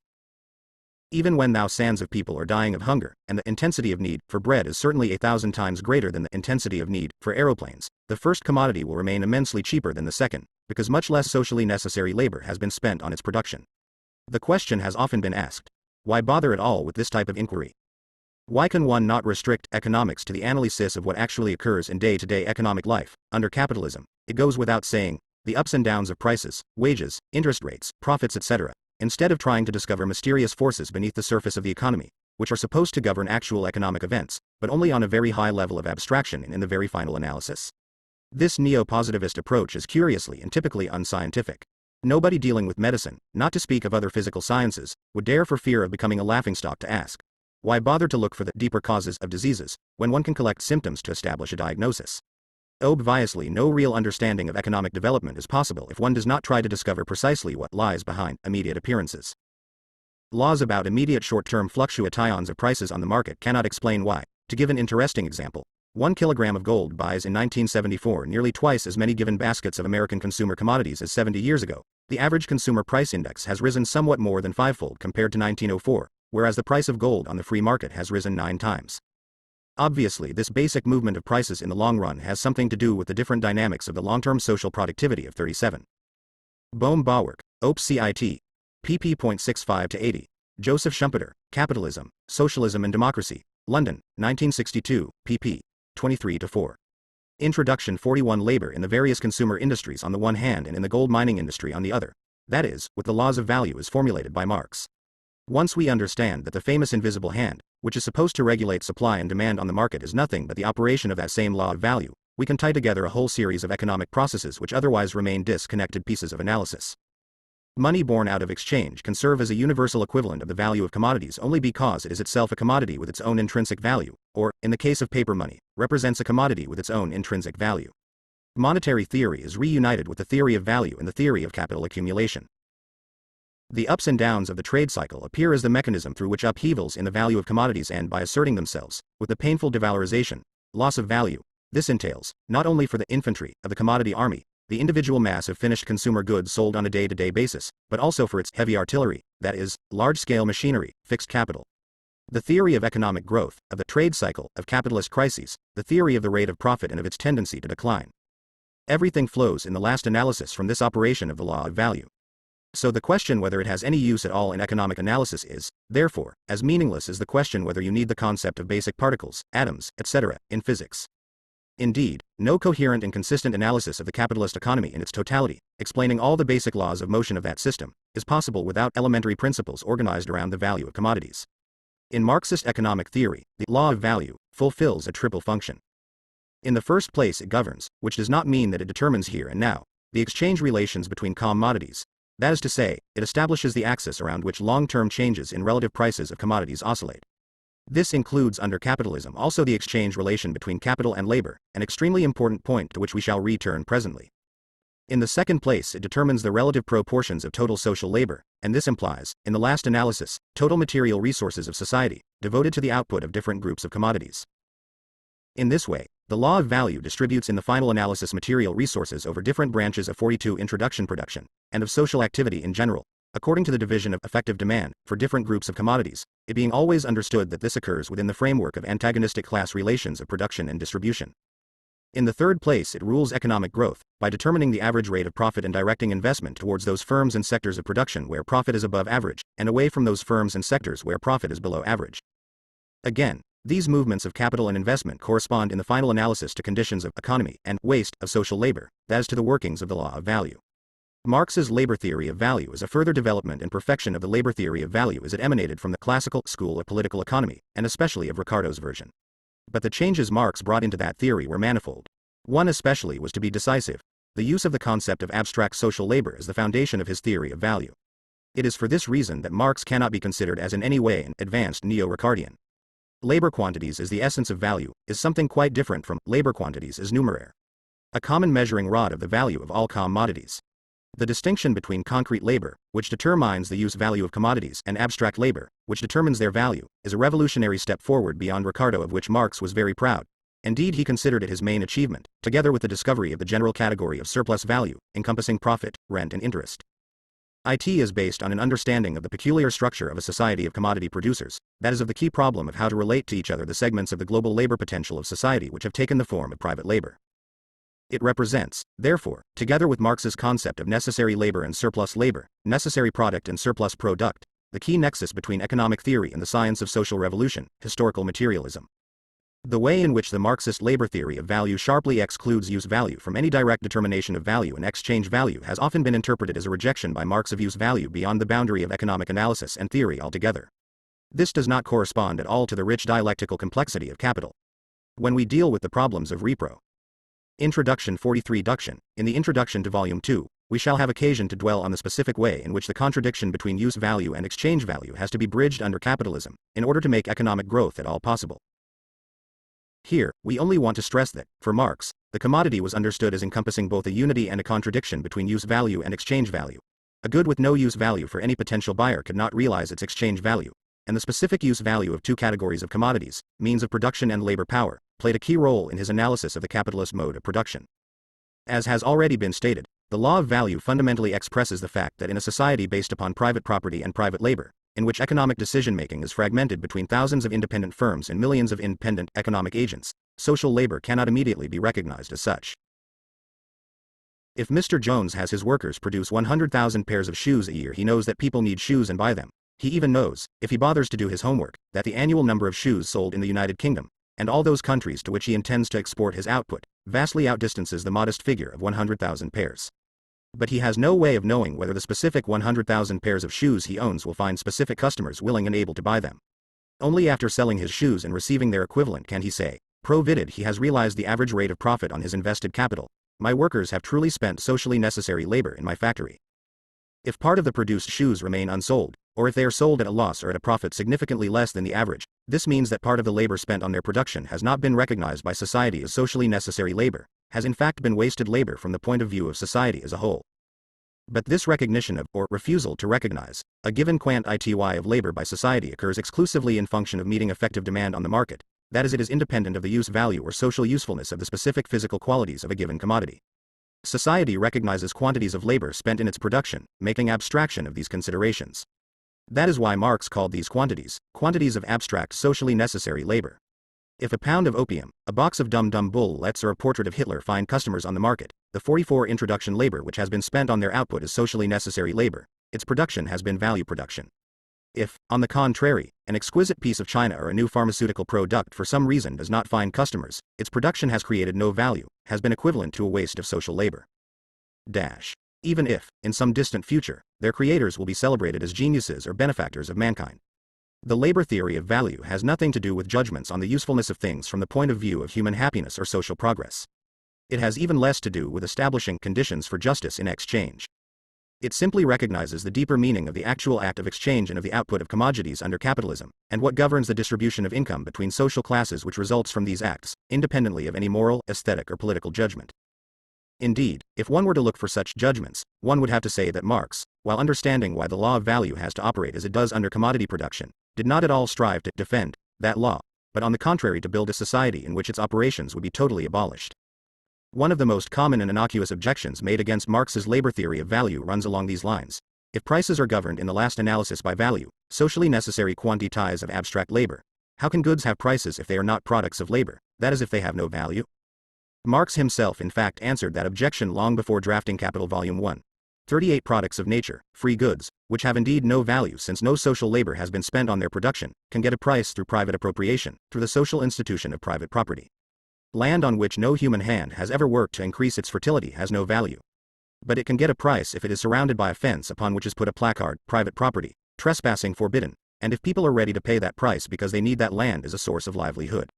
Speaker 1: Even when thousands of people are dying of hunger, and the intensity of need for bread is certainly 1,000 times greater than the intensity of need for aeroplanes, the first commodity will remain immensely cheaper than the second, because much less socially necessary labor has been spent on its production. The question has often been asked, why bother at all with this type of inquiry? Why can one not restrict economics to the analysis of what actually occurs in day-to-day economic life? Under capitalism, it goes without saying, the ups and downs of prices, wages, interest rates, profits, etc., instead of trying to discover mysterious forces beneath the surface of the economy, which are supposed to govern actual economic events, but only on a very high level of abstraction and in the very final analysis. This neo-positivist approach is curiously and typically unscientific. Nobody dealing with medicine, not to speak of other physical sciences, would dare for fear of becoming a laughingstock to ask, why bother to look for the deeper causes of diseases, when one can collect symptoms to establish a diagnosis? Obviously, no real understanding of economic development is possible if one does not try to discover precisely what lies behind immediate appearances. Laws about immediate short-term fluctuations of prices on the market cannot explain why. To give an interesting example, 1 kilogram of gold buys in 1974 nearly twice as many given baskets of American consumer commodities as 70 years ago. The average consumer price index has risen somewhat more than fivefold compared to 1904, whereas the price of gold on the free market has risen 9 times. Obviously, this basic movement of prices in the long run has something to do with the different dynamics of the long-term social productivity of 37. Bohm-Bawerk, Op. Cit. pp. 65-80, Joseph Schumpeter, Capitalism, Socialism and Democracy, London, 1962, pp. 23-4. Introduction. 41 Labor in the various consumer industries on the one hand and in the gold mining industry on the other. That is, with the laws of value as formulated by Marx. Once we understand that the famous invisible hand, which is supposed to regulate supply and demand on the market, is nothing but the operation of that same law of value, we can tie together a whole series of economic processes which otherwise remain disconnected pieces of analysis. Money born out of exchange can serve as a universal equivalent of the value of commodities only because it is itself a commodity with its own intrinsic value, or, in the case of paper money, represents a commodity with its own intrinsic value. Monetary theory is reunited with the theory of value and the theory of capital accumulation. The ups and downs of the trade cycle appear as the mechanism through which upheavals in the value of commodities end by asserting themselves, with the painful devalorization, loss of value, this entails, not only for the infantry of the commodity army, the individual mass of finished consumer goods sold on a day-to-day basis, but also for its heavy artillery, that is, large-scale machinery, fixed capital. The theory of economic growth, of the trade cycle, of capitalist crises, the theory of the rate of profit and of its tendency to decline. Everything flows in the last analysis from this operation of the law of value. So the question whether it has any use at all in economic analysis is, therefore, as meaningless as the question whether you need the concept of basic particles, atoms, etc., in physics. Indeed, no coherent and consistent analysis of the capitalist economy in its totality, explaining all the basic laws of motion of that system, is possible without elementary principles organized around the value of commodities. In Marxist economic theory, the law of value fulfills a triple function. In the first place, it governs, which does not mean that it determines here and now, the exchange relations between commodities. That is to say, it establishes the axis around which long-term changes in relative prices of commodities oscillate. This includes under capitalism also the exchange relation between capital and labor, an extremely important point to which we shall return presently. In the second place, it determines the relative proportions of total social labor, and this implies, in the last analysis, total material resources of society, devoted to the output of different groups of commodities. In this way, the law of value distributes in the final analysis material resources over different branches of 42 introduction production, and of social activity in general, according to the division of effective demand, for different groups of commodities, it being always understood that this occurs within the framework of antagonistic class relations of production and distribution. In the third place, it rules economic growth by determining the average rate of profit and directing investment towards those firms and sectors of production where profit is above average, and away from those firms and sectors where profit is below average. Again, these movements of capital and investment correspond in the final analysis to conditions of economy and waste of social labor, that is, to the workings of the law of value. Marx's labor theory of value is a further development and perfection of the labor theory of value as it emanated from the classical school of political economy, and especially of Ricardo's version. But the changes Marx brought into that theory were manifold. One especially was to be decisive: the use of the concept of abstract social labor as the foundation of his theory of value. It is for this reason that Marx cannot be considered as in any way an advanced neo-Ricardian. Labor quantities as the essence of value is something quite different from labor quantities as numeraire, a common measuring rod of the value of all commodities. The distinction between concrete labor, which determines the use value of commodities, and abstract labor, which determines their value, is a revolutionary step forward beyond Ricardo, of which Marx was very proud. Indeed, he considered it his main achievement, together with the discovery of the general category of surplus value, encompassing profit, rent and interest. It is based on an understanding of the peculiar structure of a society of commodity producers, that is, of the key problem of how to relate to each other the segments of the global labor potential of society which have taken the form of private labor. It represents, therefore, together with Marx's concept of necessary labor and surplus labor, necessary product and surplus product, the key nexus between economic theory and the science of social revolution, historical materialism. The way in which the Marxist labor theory of value sharply excludes use value from any direct determination of value and exchange value has often been interpreted as a rejection by Marx of use value beyond the boundary of economic analysis and theory altogether. This does not correspond at all to the rich dialectical complexity of capital. When we deal with the problems of repro. Introduction 43 Duction. In the introduction to Volume 2, we shall have occasion to dwell on the specific way in which the contradiction between use value and exchange value has to be bridged under capitalism, in order to make economic growth at all possible. Here, we only want to stress that, for Marx, the commodity was understood as encompassing both a unity and a contradiction between use value and exchange value. A good with no use value for any potential buyer could not realize its exchange value, and the specific use value of two categories of commodities, means of production and labor power, played a key role in his analysis of the capitalist mode of production. As has already been stated, the law of value fundamentally expresses the fact that in a society based upon private property and private labor, in which economic decision-making is fragmented between thousands of independent firms and millions of independent economic agents, social labor cannot immediately be recognized as such. If Mr. Jones has his workers produce 100,000 pairs of shoes a year, he knows that people need shoes and buy them. He even knows, if he bothers to do his homework, that the annual number of shoes sold in the United Kingdom, and all those countries to which he intends to export his output, vastly outdistances the modest figure of 100,000 pairs. But he has no way of knowing whether the specific 100,000 pairs of shoes he owns will find specific customers willing and able to buy them. Only after selling his shoes and receiving their equivalent can he say, provided he has realized the average rate of profit on his invested capital, my workers have truly spent socially necessary labor in my factory. If part of the produced shoes remain unsold, or if they are sold at a loss or at a profit significantly less than the average, this means that part of the labor spent on their production has not been recognized by society as socially necessary labor, has in fact been wasted labor from the point of view of society as a whole. But this recognition of, or refusal to recognize, a given quantity of labor by society occurs exclusively in function of meeting effective demand on the market, that is, it is independent of the use value or social usefulness of the specific physical qualities of a given commodity. Society recognizes quantities of labor spent in its production, making abstraction of these considerations. That is why Marx called these quantities of abstract socially necessary labor. If a pound of opium, a box of dum-dum bullets or a portrait of Hitler find customers on the market, the 44 introduction labor which has been spent on their output is socially necessary labor, its production has been value production. If, on the contrary, an exquisite piece of china or a new pharmaceutical product for some reason does not find customers, its production has created no value, has been equivalent to a waste of social labor. Even if, in some distant future, their creators will be celebrated as geniuses or benefactors of mankind. The labor theory of value has nothing to do with judgments on the usefulness of things from the point of view of human happiness or social progress. It has even less to do with establishing conditions for justice in exchange. It simply recognizes the deeper meaning of the actual act of exchange and of the output of commodities under capitalism, and what governs the distribution of income between social classes which results from these acts, independently of any moral, aesthetic or political judgment. Indeed, if one were to look for such judgments, one would have to say that Marx, while understanding why the law of value has to operate as it does under commodity production, did not at all strive to defend that law, but on the contrary to build a society in which its operations would be totally abolished. One of the most common and innocuous objections made against Marx's labor theory of value runs along these lines. If prices are governed in the last analysis by value, socially necessary quantities of abstract labor, how can goods have prices if they are not products of labor, that is if they have no value? Marx himself in fact answered that objection long before drafting Capital Volume 1. 38 products of nature, free goods, which have indeed no value since no social labor has been spent on their production, can get a price through private appropriation, through the social institution of private property. Land on which no human hand has ever worked to increase its fertility has no value. But it can get a price if it is surrounded by a fence upon which is put a placard, private property, trespassing forbidden, and if people are ready to pay that price because they need that land as a source of livelihood.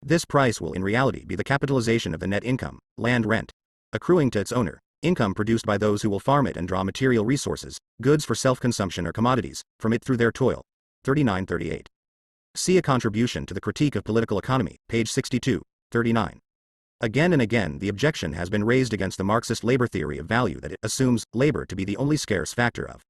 Speaker 1: This price will in reality be the capitalization of the net income, land rent, accruing to its owner, income produced by those who will farm it and draw material resources, goods for self-consumption or commodities, from it through their toil. 39-38. See a contribution to the Critique of Political Economy, page 62, 39. Again and again the objection has been raised against the Marxist labor theory of value that it assumes labor to be the only scarce factor of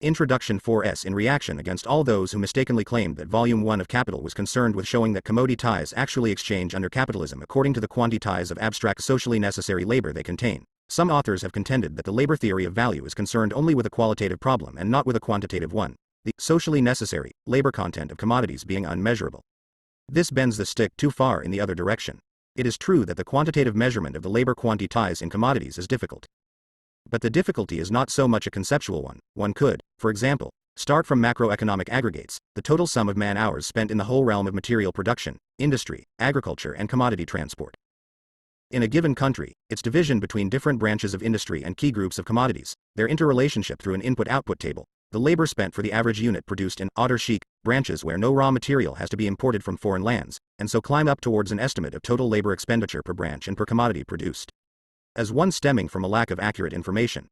Speaker 1: Introduction 4s in reaction against all those who mistakenly claimed that Volume 1 of Capital was concerned with showing that commodities actually exchange under capitalism according to the quantities of abstract socially necessary labor they contain. Some authors have contended that the labor theory of value is concerned only with a qualitative problem and not with a quantitative one, the socially necessary labor content of commodities being unmeasurable. This bends the stick too far in the other direction. It is true that the quantitative measurement of the labor quantities in commodities is difficult. But the difficulty is not so much a conceptual one. One could, for example, start from macroeconomic aggregates, the total sum of man-hours spent in the whole realm of material production, industry, agriculture and commodity transport. In a given country, its division between different branches of industry and key groups of commodities, their interrelationship through an input-output table, the labor spent for the average unit produced in autarchic branches where no raw material has to be imported from foreign lands, and so climb up towards an estimate of total labor expenditure per branch and per commodity produced. As one stemming from a lack of accurate information,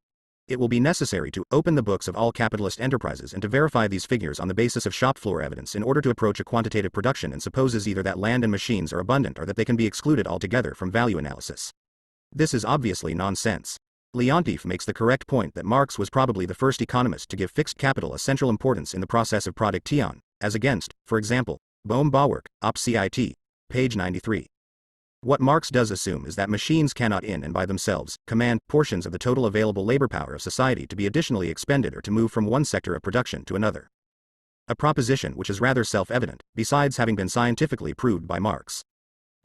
Speaker 1: it will be necessary to open the books of all capitalist enterprises and to verify these figures on the basis of shop floor evidence in order to approach a quantitative production and supposes either that land and machines are abundant or that they can be excluded altogether from value analysis. This is obviously nonsense. Leontief makes the correct point that Marx was probably the first economist to give fixed capital a central importance in the process of production, as against, for example, Bohm-Bawerk, Op. Cit. Page 93. What Marx does assume is that machines cannot in and by themselves command portions of the total available labor power of society to be additionally expended or to move from one sector of production to another. A proposition which is rather self-evident, besides having been scientifically proved by Marx.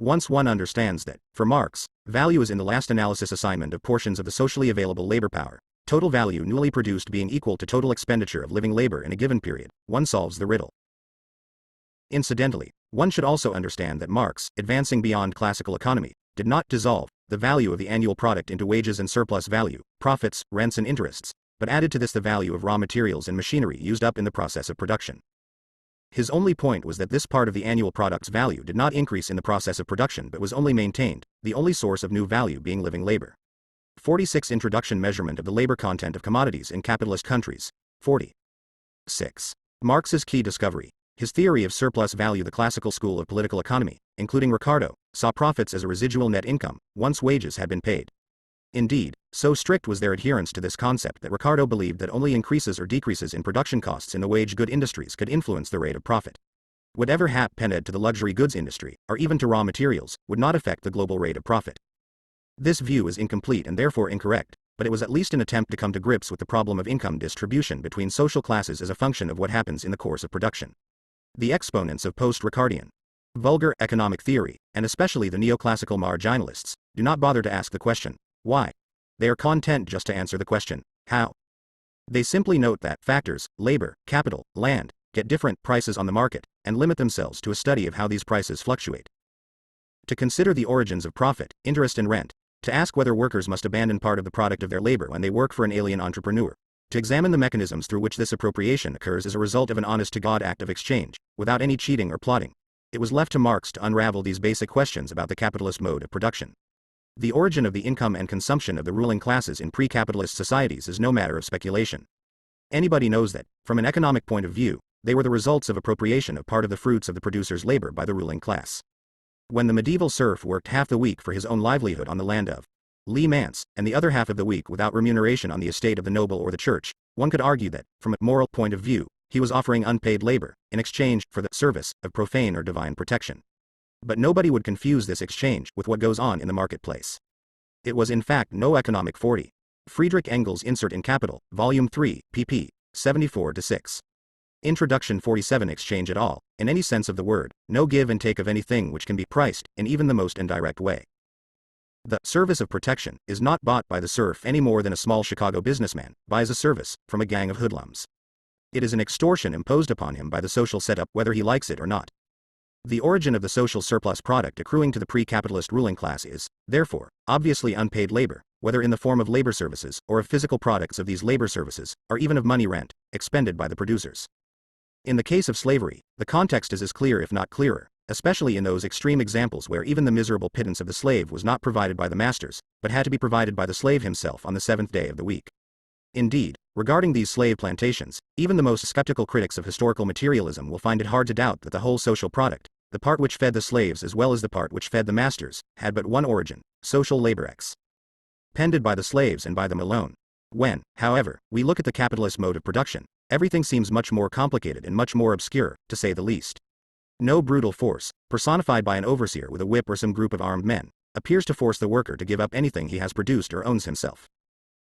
Speaker 1: Once one understands that, for Marx, value is in the last analysis assignment of portions of the socially available labor power, total value newly produced being equal to total expenditure of living labor in a given period, one solves the riddle. Incidentally, one should also understand that Marx, advancing beyond classical economy, did not dissolve the value of the annual product into wages and surplus value, profits, rents and interests, but added to this the value of raw materials and machinery used up in the process of production. His only point was that this part of the annual product's value did not increase in the process of production but was only maintained, the only source of new value being living labor. 46 Introduction Measurement of the labor content of commodities in capitalist countries. 46. Marx's key discovery. His theory of surplus value. The classical school of political economy, including Ricardo, saw profits as a residual net income, once wages had been paid. Indeed, so strict was their adherence to this concept that Ricardo believed that only increases or decreases in production costs in the wage-good industries could influence the rate of profit. Whatever happened to the luxury goods industry, or even to raw materials, would not affect the global rate of profit. This view is incomplete and therefore incorrect, but it was at least an attempt to come to grips with the problem of income distribution between social classes as a function of what happens in the course of production. The exponents of post-Ricardian vulgar economic theory, and especially the neoclassical marginalists, do not bother to ask the question, why? They are content just to answer the question, how? They simply note that factors, labor, capital, land, get different prices on the market, and limit themselves to a study of how these prices fluctuate. To consider the origins of profit, interest and rent, to ask whether workers must abandon part of the product of their labor when they work for an alien entrepreneur, to examine the mechanisms through which this appropriation occurs as a result of an honest-to-God act of exchange, without any cheating or plotting. It was left to Marx to unravel these basic questions about the capitalist mode of production. The origin of the income and consumption of the ruling classes in pre-capitalist societies is no matter of speculation. Anybody knows that, from an economic point of view, they were the results of appropriation of part of the fruits of the producer's labor by the ruling class. When the medieval serf worked half the week for his own livelihood on the land of Lee Mance, and the other half of the week without remuneration on the estate of the noble or the church, one could argue that, from a moral point of view, he was offering unpaid labor, in exchange for the service of profane or divine protection. But nobody would confuse this exchange with what goes on in the marketplace. It was in fact no economic 40. Friedrich Engels Insert in Capital, Volume 3, pp. 74-6. Introduction 47 Exchange at all, in any sense of the word, no give and take of anything which can be priced, in even the most indirect way. The service of protection is not bought by the serf any more than a small Chicago businessman buys a service from a gang of hoodlums. It is an extortion imposed upon him by the social setup whether he likes it or not. The origin of the social surplus product accruing to the pre-capitalist ruling class is, therefore, obviously unpaid labor, whether in the form of labor services or of physical products of these labor services, or even of money rent, expended by the producers. In the case of slavery, the context is as clear if not clearer, especially in those extreme examples where even the miserable pittance of the slave was not provided by the masters, but had to be provided by the slave himself on the seventh day of the week. Indeed, regarding these slave plantations, even the most skeptical critics of historical materialism will find it hard to doubt that the whole social product, the part which fed the slaves as well as the part which fed the masters, had but one origin, social labor expended by the slaves and by them alone. When, however, we look at the capitalist mode of production, everything seems much more complicated and much more obscure, to say the least. No brutal force, personified by an overseer with a whip or some group of armed men, appears to force the worker to give up anything he has produced or owns himself.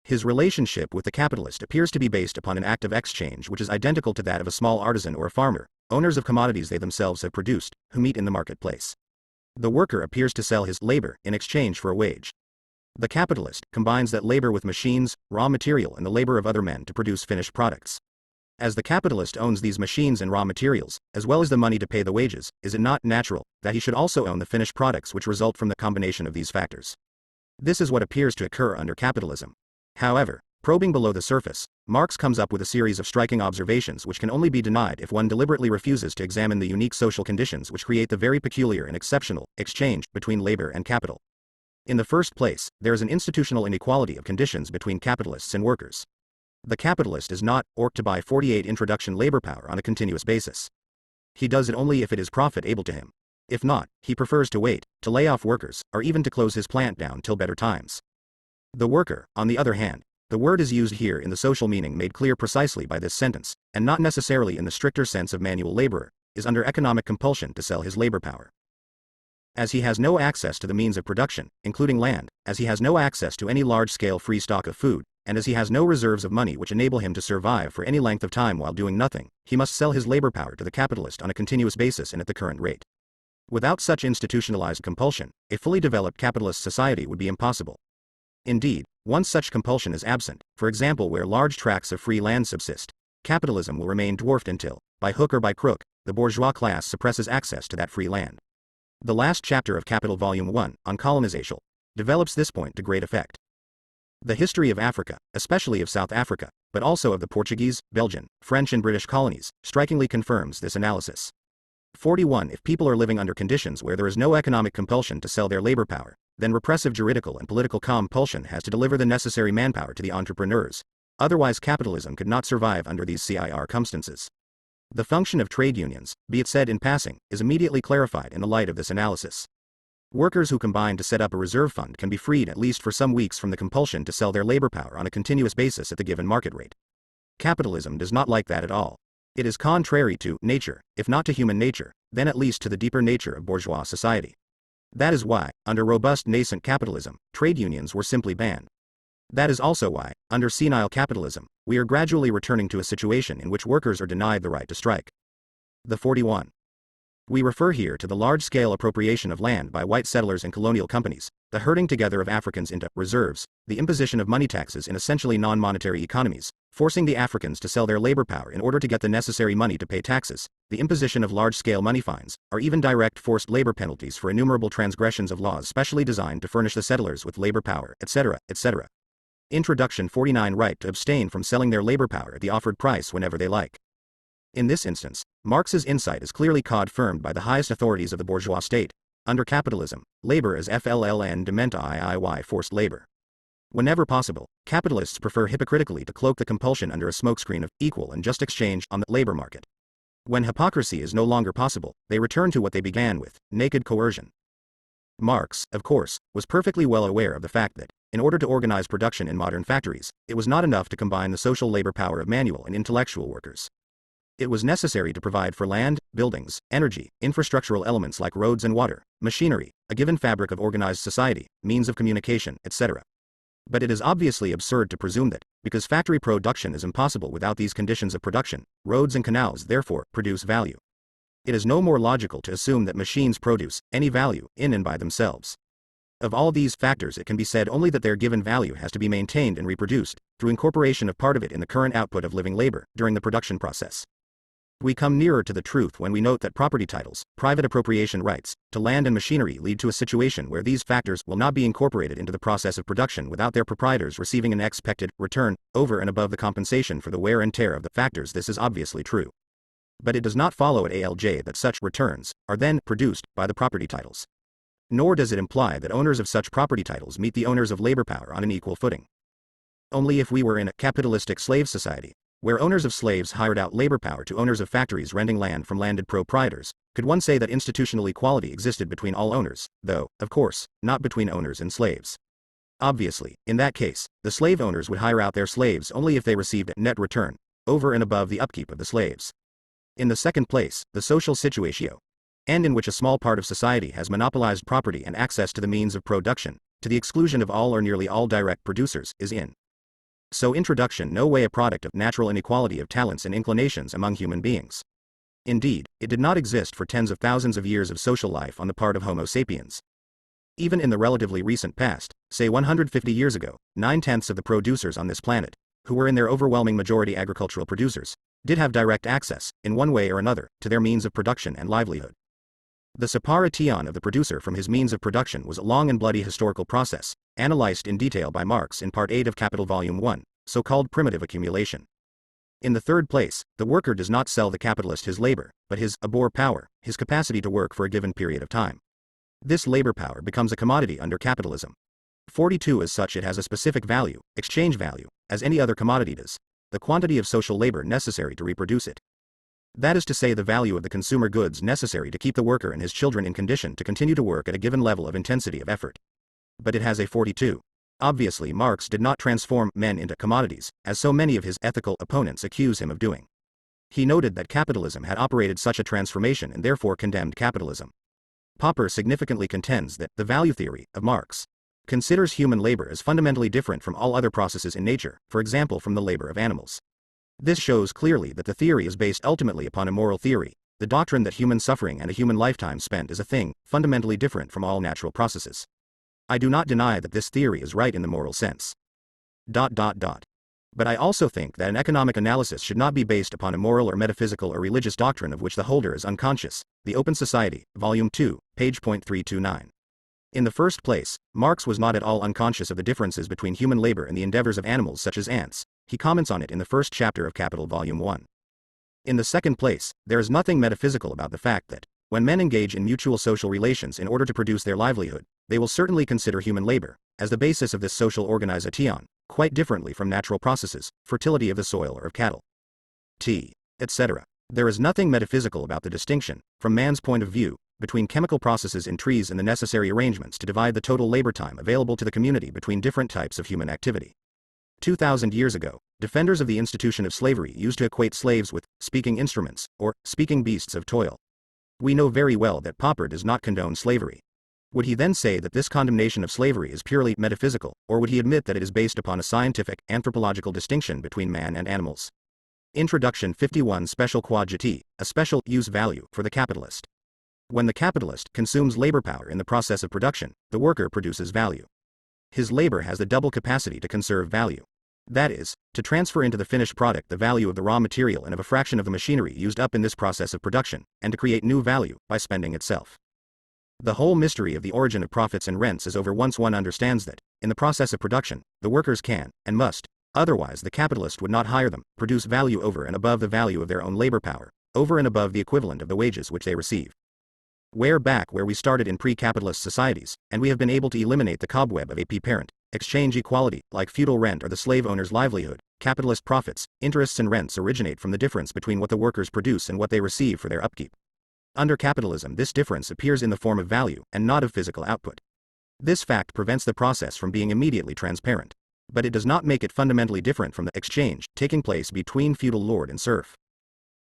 Speaker 1: His relationship with the capitalist appears to be based upon an act of exchange which is identical to that of a small artisan or a farmer, owners of commodities they themselves have produced, who meet in the marketplace. The worker appears to sell his labor in exchange for a wage. The capitalist combines that labor with machines, raw material and the labor of other men to produce finished products. As the capitalist owns these machines and raw materials, as well as the money to pay the wages, is it not natural that he should also own the finished products which result from the combination of these factors? This is what appears to occur under capitalism. However, probing below the surface, Marx comes up with a series of striking observations which can only be denied if one deliberately refuses to examine the unique social conditions which create the very peculiar and exceptional exchange between labor and capital. In the first place, there is an institutional inequality of conditions between capitalists and workers. The capitalist is not orked to buy 48 introduction labor power on a continuous basis. He does it only if it is profit able to him. If not, he prefers to wait, to lay off workers, or even to close his plant down till better times. The worker, on the other hand, the word is used here in the social meaning made clear precisely by this sentence, and not necessarily in the stricter sense of manual laborer, is under economic compulsion to sell his labor power. As he has no access to the means of production, including land, as he has no access to any large-scale free stock of food, and as he has no reserves of money which enable him to survive for any length of time while doing nothing, he must sell his labor power to the capitalist on a continuous basis and at the current rate. Without such institutionalized compulsion, a fully developed capitalist society would be impossible. Indeed, once such compulsion is absent, for example where large tracts of free land subsist, capitalism will remain dwarfed until, by hook or by crook, the bourgeois class suppresses access to that free land. The last chapter of Capital Volume 1, on colonization, develops this point to great effect. The history of Africa, especially of South Africa, but also of the Portuguese, Belgian, French and British colonies, strikingly confirms this analysis. 41. If people are living under conditions where there is no economic compulsion to sell their labor power, then repressive juridical and political compulsion has to deliver the necessary manpower to the entrepreneurs. Otherwise capitalism could not survive under these circumstances. The function of trade unions, be it said in passing, is immediately clarified in the light of this analysis. Workers who combine to set up a reserve fund can be freed at least for some weeks from the compulsion to sell their labor power on a continuous basis at the given market rate. Capitalism does not like that at all. It is contrary to nature, if not to human nature, then at least to the deeper nature of bourgeois society. That is why, under robust nascent capitalism, trade unions were simply banned. That is also why, under senile capitalism, we are gradually returning to a situation in which workers are denied the right to strike. The 41. We refer here to the large-scale appropriation of land by white settlers and colonial companies, the herding together of Africans into reserves, the imposition of money taxes in essentially non-monetary economies, forcing the Africans to sell their labor power in order to get the necessary money to pay taxes, the imposition of large-scale money fines, or even direct forced labor penalties for innumerable transgressions of laws specially designed to furnish the settlers with labor power, etc., etc. Introduction 49. Right to abstain from selling their labor power at the offered price whenever they like. In this instance, Marx's insight is clearly confirmed by the highest authorities of the bourgeois state. Under capitalism, labor is FLLN forced labor. Whenever possible, capitalists prefer hypocritically to cloak the compulsion under a smokescreen of equal and just exchange on the labor market. When hypocrisy is no longer possible, they return to what they began with, naked coercion. Marx, of course, was perfectly well aware of the fact that, in order to organize production in modern factories, it was not enough to combine the social labor power of manual and intellectual workers. It was necessary to provide for land, buildings, energy, infrastructural elements like roads and water, machinery, a given fabric of organized society, means of communication, etc. But it is obviously absurd to presume that, because factory production is impossible without these conditions of production, roads and canals therefore produce value. It is no more logical to assume that machines produce any value in and by themselves. Of all these factors, it can be said only that their given value has to be maintained and reproduced, through incorporation of part of it in the current output of living labor, during the production process. We come nearer to the truth when we note that property titles, private appropriation rights, to land and machinery lead to a situation where these factors will not be incorporated into the process of production without their proprietors receiving an expected return, over and above the compensation for the wear and tear of the factors. This is obviously true. But it does not follow at ALJ that such returns are then produced by the property titles. Nor does it imply that owners of such property titles meet the owners of labor power on an equal footing. Only if we were in a capitalistic slave society, where owners of slaves hired out labor power to owners of factories renting land from landed proprietors, could one say that institutional equality existed between all owners, though, of course, not between owners and slaves. Obviously, in that case, the slave owners would hire out their slaves only if they received a net return, over and above the upkeep of the slaves. In the second place, the social situatio, and in which a small part of society has monopolized property and access to the means of production, to the exclusion of all or nearly all direct producers, is in so introduction no way a product of natural inequality of talents and inclinations among human beings. Indeed, it did not exist for tens of thousands of years of social life on the part of Homo sapiens. Even in the relatively recent past, say 150 years ago, 9/10 of the producers on this planet, who were in their overwhelming majority agricultural producers, did have direct access, in one way or another, to their means of production and livelihood. The separation of the producer from his means of production was a long and bloody historical process, analyzed in detail by Marx in Part 8 of Capital Volume 1, so-called primitive accumulation. In the third place, the worker does not sell the capitalist his labor, but his abor power, his capacity to work for a given period of time. This labor power becomes a commodity under capitalism. 42 As such, it has a specific value, exchange value, as any other commodity does, the quantity of social labor necessary to reproduce it. That is to say, the value of the consumer goods necessary to keep the worker and his children in condition to continue to work at a given level of intensity of effort. But it has a 42. Obviously, Marx did not transform men into commodities, as so many of his ethical opponents accuse him of doing. He noted that capitalism had operated such a transformation and therefore condemned capitalism. Popper significantly contends that the value theory of Marx considers human labor as fundamentally different from all other processes in nature, for example from the labor of animals. This shows clearly that the theory is based ultimately upon a moral theory, the doctrine that human suffering and a human lifetime spent is a thing fundamentally different from all natural processes. I do not deny that this theory is right in the moral sense. But I also think that an economic analysis should not be based upon a moral or metaphysical or religious doctrine of which the holder is unconscious. The Open Society, Volume 2, page .329. In the first place, Marx was not at all unconscious of the differences between human labor and the endeavors of animals such as ants. He comments on it in the first chapter of Capital Volume 1. In the second place, there is nothing metaphysical about the fact that, when men engage in mutual social relations in order to produce their livelihood, they will certainly consider human labor as the basis of this social organization, quite differently from natural processes, fertility of the soil or of cattle, etc. There is nothing metaphysical about the distinction, from man's point of view, between chemical processes in trees and the necessary arrangements to divide the total labor time available to the community between different types of human activity. 2,000 years ago, defenders of the institution of slavery used to equate slaves with speaking instruments, or speaking beasts of toil. We know very well that Popper does not condone slavery. Would he then say that this condemnation of slavery is purely metaphysical, or would he admit that it is based upon a scientific, anthropological distinction between man and animals? Introduction 51 Special quantity, a special use value for the capitalist. When the capitalist consumes labor power in the process of production, the worker produces value. His labor has the double capacity to conserve value. That is, to transfer into the finished product the value of the raw material and of a fraction of the machinery used up in this process of production, and to create new value by spending itself. The whole mystery of the origin of profits and rents is over once one understands that, in the process of production, the workers can, and must, otherwise the capitalist would not hire them, produce value over and above the value of their own labor power, over and above the equivalent of the wages which they receive. We're back where we started in pre-capitalist societies, and we have been able to eliminate the cobweb of a parent, exchange equality, like feudal rent or the slave owner's livelihood. Capitalist profits, interests and rents originate from the difference between what the workers produce and what they receive for their upkeep. Under capitalism, this difference appears in the form of value, and not of physical output. This fact prevents the process from being immediately transparent. But it does not make it fundamentally different from the exchange taking place between feudal lord and serf.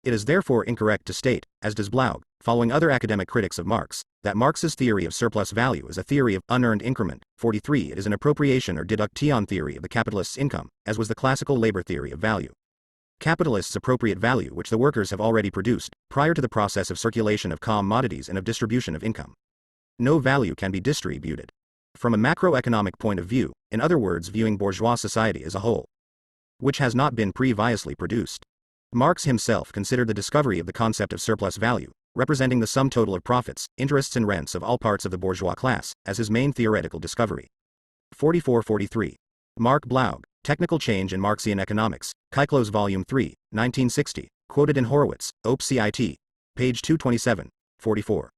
Speaker 1: It is therefore incorrect to state, as does Blaug, following other academic critics of Marx, that Marx's theory of surplus value is a theory of unearned increment. 43. It is an appropriation or deduction theory of the capitalist's income, as was the classical labor theory of value. Capitalists appropriate value which the workers have already produced, prior to the process of circulation of commodities and of distribution of income. No value can be distributed. From a macroeconomic point of view, in other words viewing bourgeois society as a whole, which has not been previously produced. Marx himself considered the discovery of the concept of surplus value, representing the sum total of profits, interests and rents of all parts of the bourgeois class, as his main theoretical discovery. 44-43. Mark Blaug, Technical Change in Marxian Economics, Kyklos Volume 3, 1960, quoted in Horowitz, Op. Cit. Page 227, 44.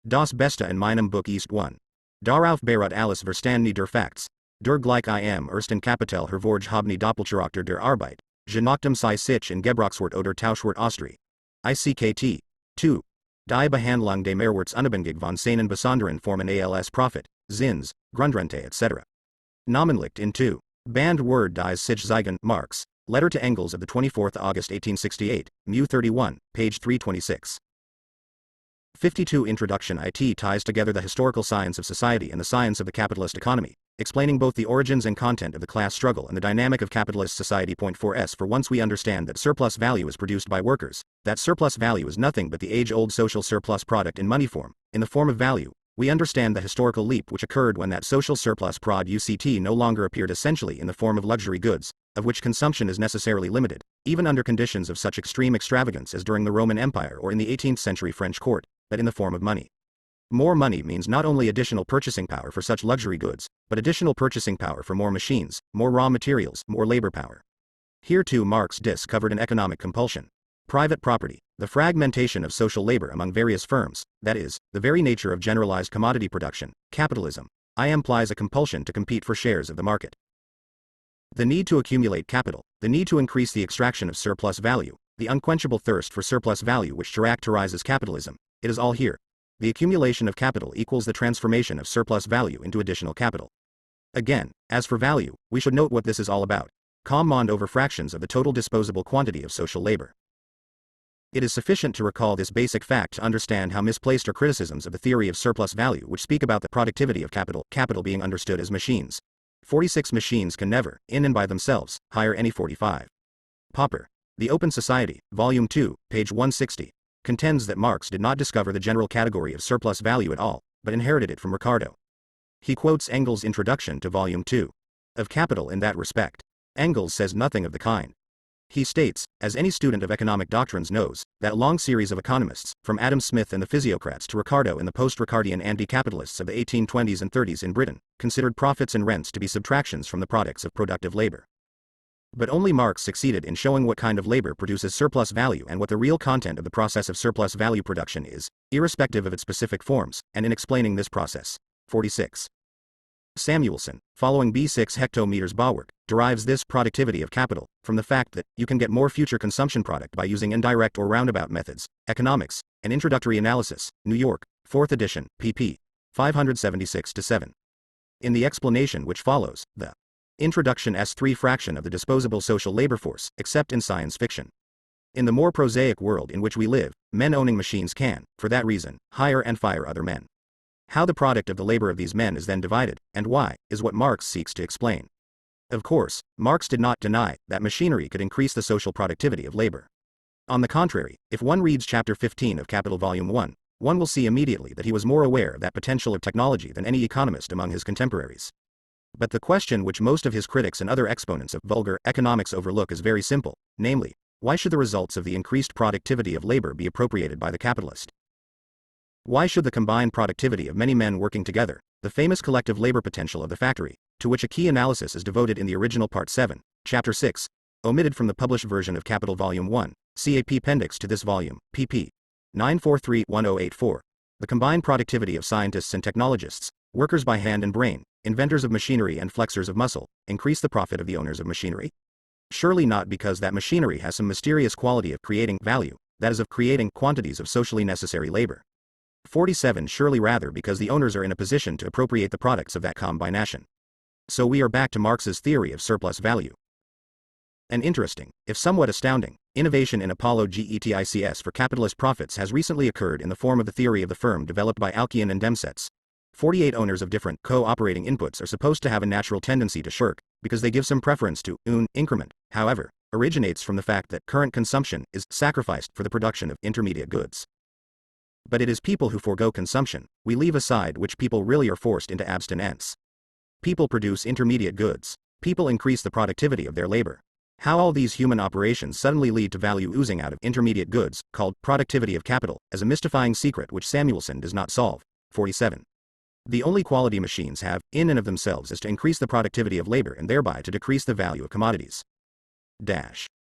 Speaker 1: Das Beste in meinem Buch ist 1. Darauf beruht alles Verstanden der Facts. Der gleich im ersten Kapitel hervorgehobene Doppelcharakter der Arbeit, je nachdem sie sich in Gebrauchswort oder Tauschwort Austrie. ICKT. 2. Die Behandlung des Mehrwerts unabhängig von seinen besonderen Formen als Profit, Zins, Grundrente etc. Namenlicht in 2. Band Word des sich zeigen. Marx, Letter to Engels of the 24th August 1868, Mu 31, page 326. 52. Introduction. It ties together the historical science of society and the science of the capitalist economy, explaining both the origins and content of the class struggle and the dynamic of capitalist society. 4s. For once we understand that surplus value is produced by workers, that surplus value is nothing but the age-old social surplus product in money form, in the form of value, we understand the historical leap which occurred when that social surplus product no longer appeared essentially in the form of luxury goods, of which consumption is necessarily limited, even under conditions of such extreme extravagance as during the Roman Empire or in the 18th century French court, but in the form of money. More money means not only additional purchasing power for such luxury goods, but additional purchasing power for more machines, more raw materials, more labor power. Here too Marx discovered an economic compulsion. Private property, the fragmentation of social labor among various firms, that is, the very nature of generalized commodity production, capitalism, implies a compulsion to compete for shares of the market. The need to accumulate capital, the need to increase the extraction of surplus value, the unquenchable thirst for surplus value which characterizes capitalism, it is all here. The accumulation of capital equals the transformation of surplus value into additional capital. Again, as for value, we should note what this is all about. Command over fractions of the total disposable quantity of social labor. It is sufficient to recall this basic fact to understand how misplaced are criticisms of the theory of surplus value which speak about the productivity of capital being understood as machines. 46. Machines can never, in and by themselves, hire any. 45. Popper, The Open Society, Volume 2, page 160, contends that Marx did not discover the general category of surplus value at all, but inherited it from Ricardo. He quotes Engels' introduction to Volume 2 of Capital in that respect. Engels says nothing of the kind. He states, as any student of economic doctrines knows, that a long series of economists, from Adam Smith and the physiocrats to Ricardo and the post-Ricardian anti-capitalists of the 1820s and 30s in Britain, considered profits and rents to be subtractions from the products of productive labor. But only Marx succeeded in showing what kind of labor produces surplus value and what the real content of the process of surplus value production is, irrespective of its specific forms, and in explaining this process. 46. Samuelson, following B6 hectometers Bauwerk, derives this productivity of capital from the fact that you can get more future consumption product by using indirect or roundabout methods. Economics, an Introductory Analysis, New York, 4th edition, pp. 576-7. In the explanation which follows, the introduction S3 fraction of the disposable social labor force, except in science fiction. In the more prosaic world in which we live, men owning machines can, for that reason, hire and fire other men. How the product of the labor of these men is then divided, and why, is what Marx seeks to explain. Of course, Marx did not deny that machinery could increase the social productivity of labor. On the contrary, if one reads Chapter 15 of Capital Volume 1, one will see immediately that he was more aware of that potential of technology than any economist among his contemporaries. But the question which most of his critics and other exponents of vulgar economics overlook is very simple, namely, why should the results of the increased productivity of labor be appropriated by the capitalist? Why should the combined productivity of many men working together, the famous collective labor potential of the factory, to which a key analysis is devoted in the original Part 7, Chapter 6, omitted from the published version of Capital Volume 1, CAP Appendix to this volume, pp. 943-1084, the combined productivity of scientists and technologists, workers by hand and brain, inventors of machinery and flexors of muscle, increase the profit of the owners of machinery? Surely not, because that machinery has some mysterious quality of creating value, that is, of creating quantities of socially necessary labor. 47. Surely rather because the owners are in a position to appropriate the products of that combination. So we are back to Marx's theory of surplus value. An interesting, if somewhat astounding, Innovation in Apollo GETICS for capitalist profits has recently occurred in the form of the theory of the firm developed by Alkian and Demsetz. 48 owners of different co-operating inputs are supposed to have a natural tendency to shirk, because they give some preference to increment, however, originates from the fact that current consumption is sacrificed for the production of intermediate goods. But it is people who forego consumption, we leave aside which people really are forced into abstinence. People produce intermediate goods. People increase the productivity of their labor. How all these human operations suddenly lead to value oozing out of intermediate goods, called productivity of capital, as a mystifying secret which Samuelson does not solve. 47. The only quality machines have, in and of themselves, is to increase the productivity of labor and thereby to decrease the value of commodities.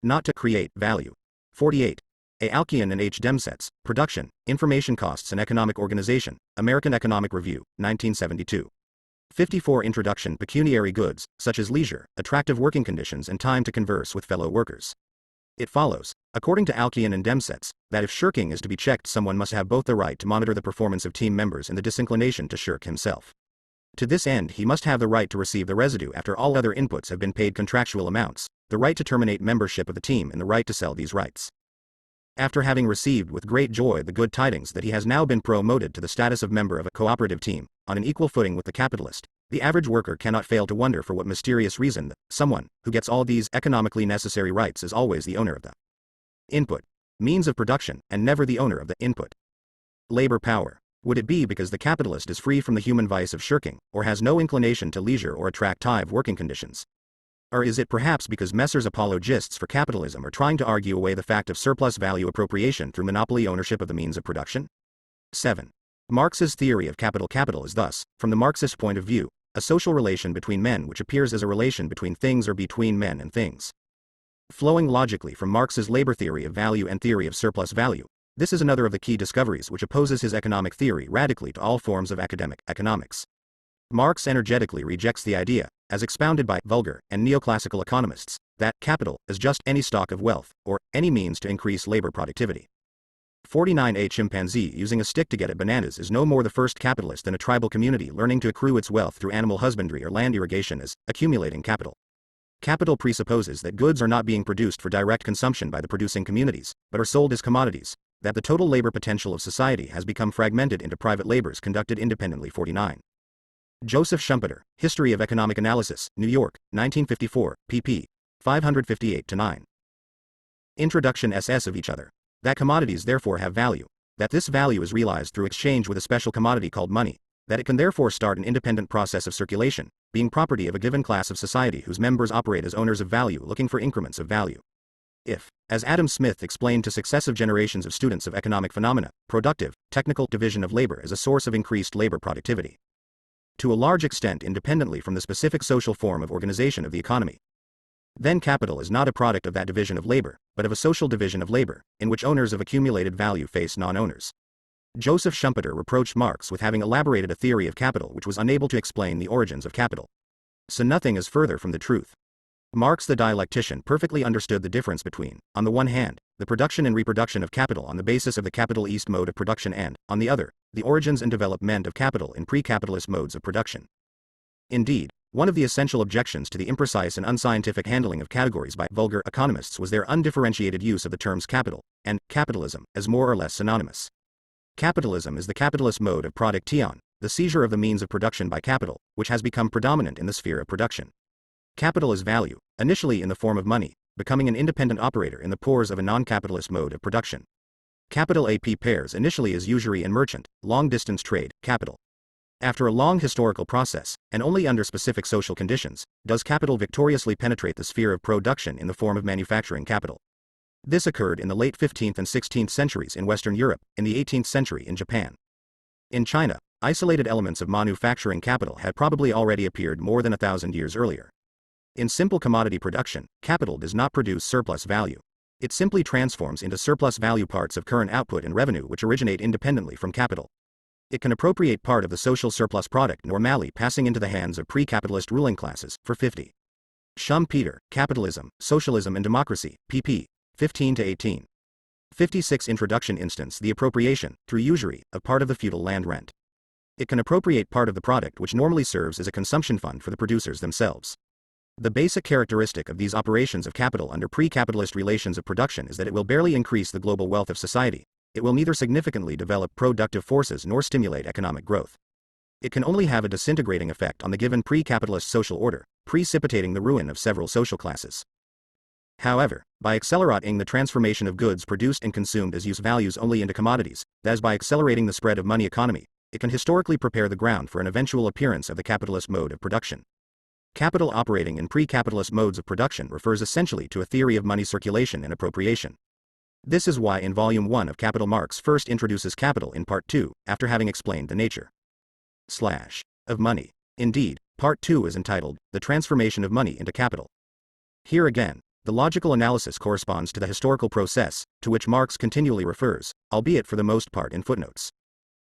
Speaker 1: Not to create value. 48. A. Alkian and H. Demsetz, Production, Information Costs and Economic Organization, American Economic Review, 1972. 54. Introduction. Pecuniary goods, such as leisure, attractive working conditions and time to converse with fellow workers. It follows, according to Alkian and Demsetz, that if shirking is to be checked, someone must have both the right to monitor the performance of team members and the disinclination to shirk himself. To this end, he must have the right to receive the residue after all other inputs have been paid contractual amounts, the right to terminate membership of the team and the right to sell these rights. After having received with great joy the good tidings that he has now been promoted to the status of member of a cooperative team, on an equal footing with the capitalist, the average worker cannot fail to wonder for what mysterious reason someone who gets all these economically necessary rights is always the owner of the input, means of production, and never the owner of the input. Labor power. Would it be because the capitalist is free from the human vice of shirking, or has no inclination to leisure or attractive working conditions? Or is it perhaps because Messrs. Apologists for capitalism are trying to argue away the fact of surplus value appropriation through monopoly ownership of the means of production? 7. Marx's theory of capital. Capital is thus, from the Marxist point of view, a social relation between men which appears as a relation between things or between men and things. Flowing logically from Marx's labor theory of value and theory of surplus value, this is another of the key discoveries which opposes his economic theory radically to all forms of academic economics. Marx energetically rejects the idea, as expounded by vulgar and neoclassical economists, that capital is just any stock of wealth, or any means to increase labor productivity. 49. A chimpanzee using a stick to get at bananas is no more the first capitalist than a tribal community learning to accrue its wealth through animal husbandry or land irrigation is accumulating capital. Capital presupposes that goods are not being produced for direct consumption by the producing communities, but are sold as commodities, that the total labor potential of society has become fragmented into private labors conducted independently. 49. Joseph Schumpeter, History of Economic Analysis, New York, 1954, pp. 558-9. Introduction. SS of each other. That commodities therefore have value, that this value is realized through exchange with a special commodity called money, that it can therefore start an independent process of circulation, being property of a given class of society whose members operate as owners of value looking for increments of value. If, as Adam Smith explained to successive generations of students of economic phenomena, productive, technical division of labor is a source of increased labor productivity. To a large extent independently from the specific social form of organization of the economy. Then capital is not a product of that division of labor, but of a social division of labor, in which owners of accumulated value face non-owners. Joseph Schumpeter reproached Marx with having elaborated a theory of capital which was unable to explain the origins of capital. So nothing is further from the truth. Marx the dialectician perfectly understood the difference between, on the one hand, the production and reproduction of capital on the basis of the capitalist mode of production and, on the other, the origins and development of capital in pre-capitalist modes of production. Indeed, one of the essential objections to the imprecise and unscientific handling of categories by vulgar economists was their undifferentiated use of the terms capital and capitalism as more or less synonymous. Capitalism is the capitalist mode of production, the seizure of the means of production by capital, which has become predominant in the sphere of production. Capital is value, initially in the form of money, becoming an independent operator in the pores of a non-capitalist mode of production. Capital AP pairs initially as usury and merchant, long-distance trade, capital. After a long historical process, and only under specific social conditions, does capital victoriously penetrate the sphere of production in the form of manufacturing capital. This occurred in the late 15th and 16th centuries in Western Europe, in the 18th century in Japan. In China, isolated elements of manufacturing capital had probably already appeared more than 1,000 years earlier. In simple commodity production, capital does not produce surplus value. It simply transforms into surplus value parts of current output and revenue which originate independently from capital. It can appropriate part of the social surplus product normally passing into the hands of pre-capitalist ruling classes, for 50. Schumpeter, Capitalism, Socialism and Democracy, pp. 15-18. 56. Introduction. Instance. The appropriation, through usury, of part of the feudal land rent. It can appropriate part of the product which normally serves as a consumption fund for the producers themselves. The basic characteristic of these operations of capital under pre-capitalist relations of production is that it will barely increase the global wealth of society. It will neither significantly develop productive forces nor stimulate economic growth. It can only have a disintegrating effect on the given pre-capitalist social order, precipitating the ruin of several social classes. However, by accelerating the transformation of goods produced and consumed as use values only into commodities, that is by accelerating the spread of money economy, it can historically prepare the ground for an eventual appearance of the capitalist mode of production. Capital operating in pre-capitalist modes of production refers essentially to a theory of money circulation and appropriation. This is why in Volume 1 of Capital Marx first introduces capital in Part 2, after having explained the nature of money. Indeed, Part 2 is entitled, The Transformation of Money into Capital. Here again, the logical analysis corresponds to the historical process, to which Marx continually refers, albeit for the most part in footnotes.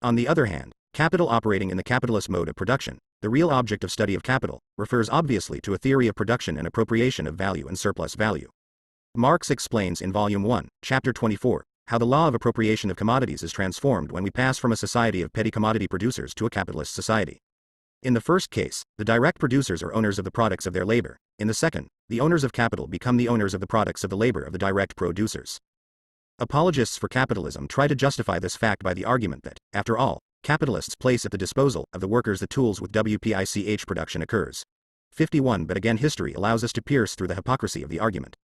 Speaker 1: On the other hand, capital operating in the capitalist mode of production, the real object of study of capital, refers obviously to a theory of production and appropriation of value and surplus value. Marx explains in Volume 1, Chapter 24, how the law of appropriation of commodities is transformed when we pass from a society of petty commodity producers to a capitalist society. In the first case, the direct producers are owners of the products of their labor. In the second, the owners of capital become the owners of the products of the labor of the direct producers. Apologists for capitalism try to justify this fact by the argument that, after all, capitalists place at the disposal of the workers the tools with which production occurs. 51 But again history allows us to pierce through the hypocrisy of the argument.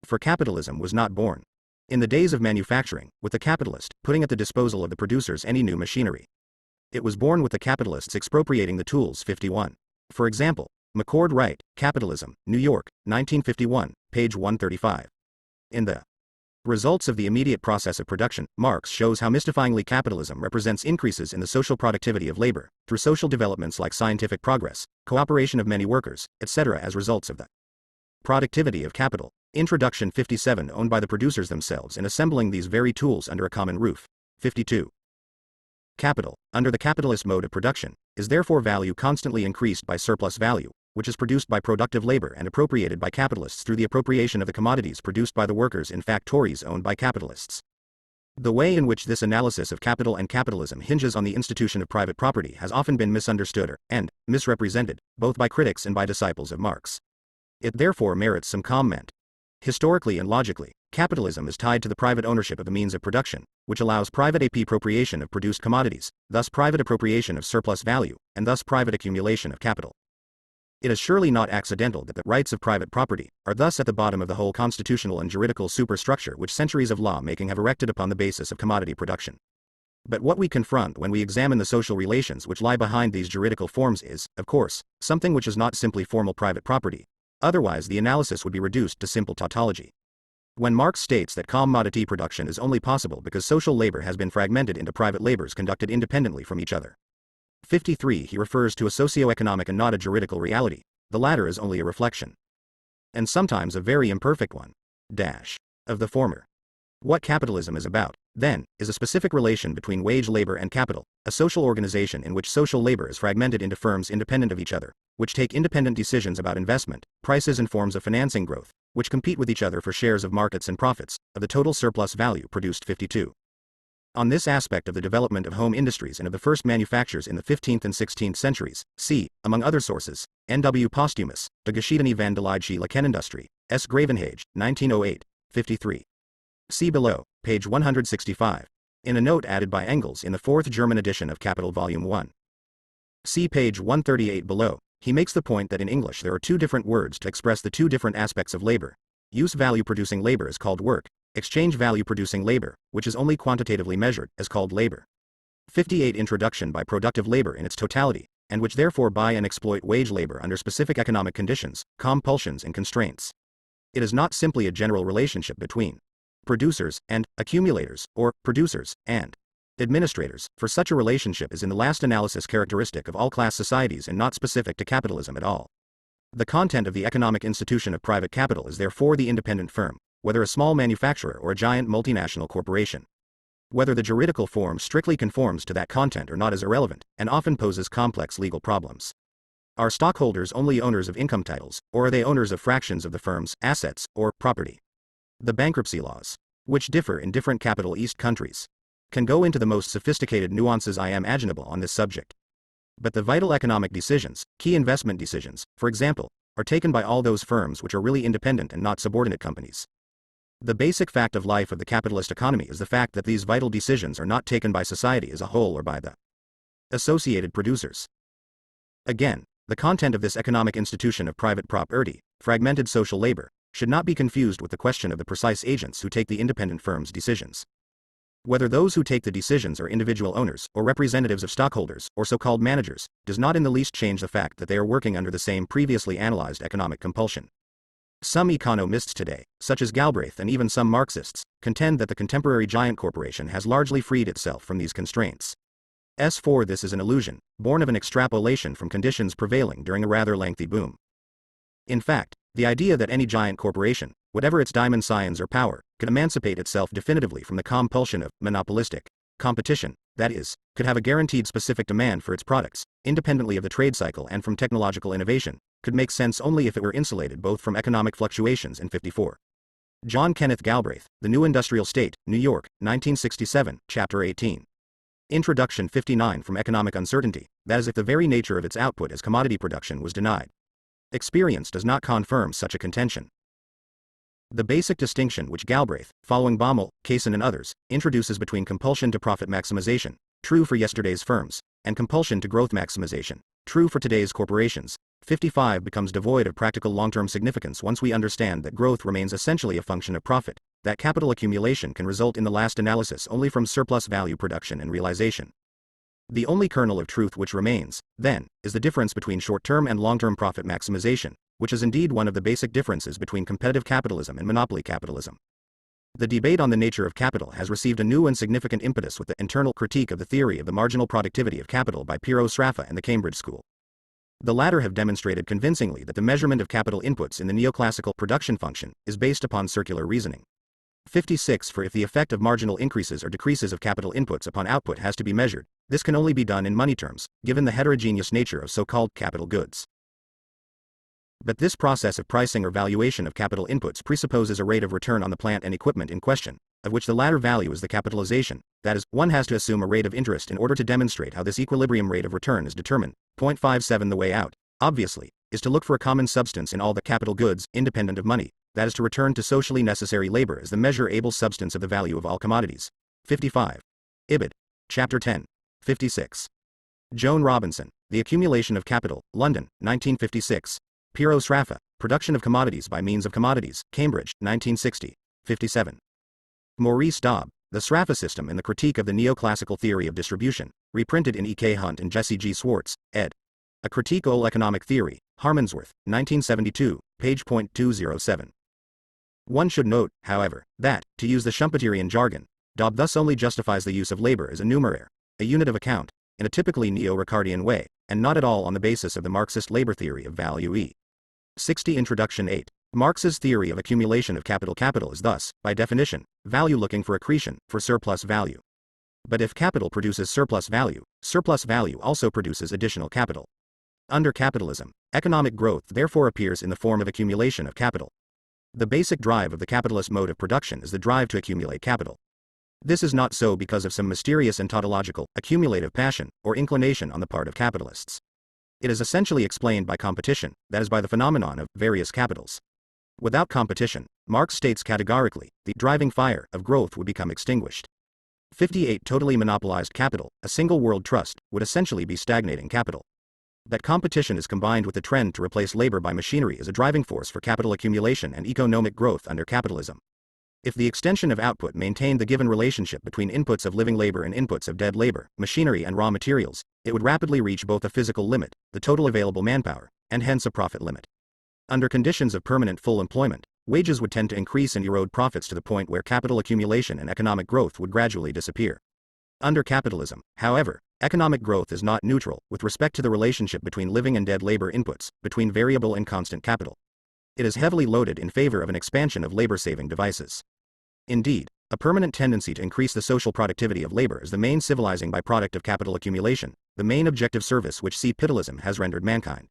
Speaker 1: For capitalism was not born in the days of manufacturing, with the capitalist putting at the disposal of the producers any new machinery. It was born with the capitalists expropriating the tools. 51. For example, McCord Wright, Capitalism, New York, 1951, page 135. In the Results of the Immediate Process of Production, Marx shows how mystifyingly capitalism represents increases in the social productivity of labor, through social developments like scientific progress, cooperation of many workers, etc. as results of the productivity of capital. Introduction 57 Owned by the producers themselves in assembling these very tools under a common roof. 52. Capital, under the capitalist mode of production, is therefore value constantly increased by surplus value, which is produced by productive labor and appropriated by capitalists through the appropriation of the commodities produced by the workers in factories owned by capitalists. The way in which this analysis of capital and capitalism hinges on the institution of private property has often been misunderstood and misrepresented, both by critics and by disciples of Marx. It therefore merits some comment. Historically and logically, capitalism is tied to the private ownership of the means of production, which allows private appropriation of produced commodities, thus private appropriation of surplus value, and thus private accumulation of capital. It is surely not accidental that the rights of private property are thus at the bottom of the whole constitutional and juridical superstructure which centuries of law-making have erected upon the basis of commodity production. But what we confront when we examine the social relations which lie behind these juridical forms is, of course, something which is not simply formal private property. Otherwise the analysis would be reduced to simple tautology. When Marx states that commodity production is only possible because social labor has been fragmented into private labors conducted independently from each other. 53 He refers to a socio-economic and not a juridical reality. The latter is only a reflection, and sometimes a very imperfect one, of the former. What capitalism is about, then, is a specific relation between wage labor and capital, a social organization in which social labor is fragmented into firms independent of each other, which take independent decisions about investment, prices and forms of financing growth, which compete with each other for shares of markets and profits, of the total surplus value produced. 52. On this aspect of the development of home industries and of the first manufactures in the 15th and 16th centuries, see, among other sources, N.W. Posthumus, De Geschiedene van de Lekkenindustrie, S. Gravenhage, 1908, 53. See below, page 165. In a note added by Engels in the 4th German edition of Capital Volume 1. See page 138 below. He makes the point that in English there are two different words to express the two different aspects of labor. Use value producing labor is called work, exchange value producing labor, which is only quantitatively measured, is called labor. 58 Introduction by productive labor in its totality, and which therefore buy and exploit wage labor under specific economic conditions, compulsions and constraints. It is not simply a general relationship between producers and accumulators, or producers and administrators, for such a relationship is in the last analysis characteristic of all class societies and not specific to capitalism at all. The content of the economic institution of private capital is therefore the independent firm, whether a small manufacturer or a giant multinational corporation. Whether the juridical form strictly conforms to that content or not is irrelevant, and often poses complex legal problems. Are stockholders only owners of income titles, or are they owners of fractions of the firm's assets or property? The bankruptcy laws, which differ in different Capital East countries, can go into the most sophisticated nuances imaginable on this subject. But the vital economic decisions, key investment decisions, for example, are taken by all those firms which are really independent and not subordinate companies. The basic fact of life of the capitalist economy is the fact that these vital decisions are not taken by society as a whole or by the associated producers. Again, the content of this economic institution of private property, fragmented social labor, should not be confused with the question of the precise agents who take the independent firm's decisions. Whether those who take the decisions are individual owners, or representatives of stockholders, or so-called managers, does not in the least change the fact that they are working under the same previously analyzed economic compulsion. Some economists today, such as Galbraith and even some Marxists, contend that the contemporary giant corporation has largely freed itself from these constraints. For this is an illusion, born of an extrapolation from conditions prevailing during a rather lengthy boom. In fact, the idea that any giant corporation, whatever its diamond science or power, could emancipate itself definitively from the compulsion of monopolistic competition, that is, could have a guaranteed specific demand for its products, independently of the trade cycle and from technological innovation, could make sense only if it were insulated both from economic fluctuations and 54. John Kenneth Galbraith, The New Industrial State, New York, 1967, Chapter 18. Introduction 59 From economic uncertainty, that is if the very nature of its output as commodity production was denied. Experience does not confirm such a contention. The basic distinction which Galbraith, following Baumol, Kaysen and others, introduces between compulsion to profit maximization, true for yesterday's firms, and compulsion to growth maximization, true for today's corporations, 55 becomes devoid of practical long-term significance once we understand that growth remains essentially a function of profit, that capital accumulation can result in the last analysis only from surplus value production and realization. The only kernel of truth which remains, then, is the difference between short-term and long-term profit maximization, which is indeed one of the basic differences between competitive capitalism and monopoly capitalism. The debate on the nature of capital has received a new and significant impetus with the internal critique of the theory of the marginal productivity of capital by Piero Sraffa and the Cambridge School. The latter have demonstrated convincingly that the measurement of capital inputs in the neoclassical production function is based upon circular reasoning. 56 For if the effect of marginal increases or decreases of capital inputs upon output has to be measured, this can only be done in money terms, given the heterogeneous nature of so-called capital goods. But this process of pricing or valuation of capital inputs presupposes a rate of return on the plant and equipment in question, of which the latter value is the capitalization, that is, one has to assume a rate of interest in order to demonstrate how this equilibrium rate of return is determined. 57 The way out, obviously, is to look for a common substance in all the capital goods, independent of money, that is to return to socially necessary labor as the measurable substance of the value of all commodities. 55. Ibid. Chapter 10. 56. Joan Robinson, The Accumulation of Capital, London, 1956. Piero Sraffa, Production of Commodities by Means of Commodities, Cambridge, 1960. 57. Maurice Dobb, The Sraffa System and the Critique of the Neoclassical Theory of Distribution, reprinted in E. K. Hunt and Jesse G. Swartz, ed. A Critique of Economic Theory, Harmondsworth, 1972, page .207. One should note, however, that, to use the Schumpeterian jargon, Dobb thus only justifies the use of labor as a numeraire, a unit of account, in a typically neo-Ricardian way, and not at all on the basis of the Marxist labor theory of value e. 60 Introduction 8. Marx's theory of accumulation of capital. Capital is thus, by definition, value looking for accretion, for surplus value. But if capital produces surplus value also produces additional capital. Under capitalism, economic growth therefore appears in the form of accumulation of capital. The basic drive of the capitalist mode of production is the drive to accumulate capital. This is not so because of some mysterious and tautological, accumulative passion, or inclination on the part of capitalists. It is essentially explained by competition, that is by the phenomenon of various capitals. Without competition, Marx states categorically, the driving fire of growth would become extinguished. 58 Totally monopolized capital, a single world trust, would essentially be stagnating capital. That competition is combined with the trend to replace labor by machinery as a driving force for capital accumulation and economic growth under capitalism. If the extension of output maintained the given relationship between inputs of living labor and inputs of dead labor, machinery and raw materials, it would rapidly reach both a physical limit, the total available manpower, and hence a profit limit. Under conditions of permanent full employment, wages would tend to increase and erode profits to the point where capital accumulation and economic growth would gradually disappear. Under capitalism, however, economic growth is not neutral with respect to the relationship between living and dead labor inputs, between variable and constant capital. It is heavily loaded in favor of an expansion of labor-saving devices. Indeed, a permanent tendency to increase the social productivity of labor is the main civilizing byproduct of capital accumulation, the main objective service which capitalism has rendered mankind.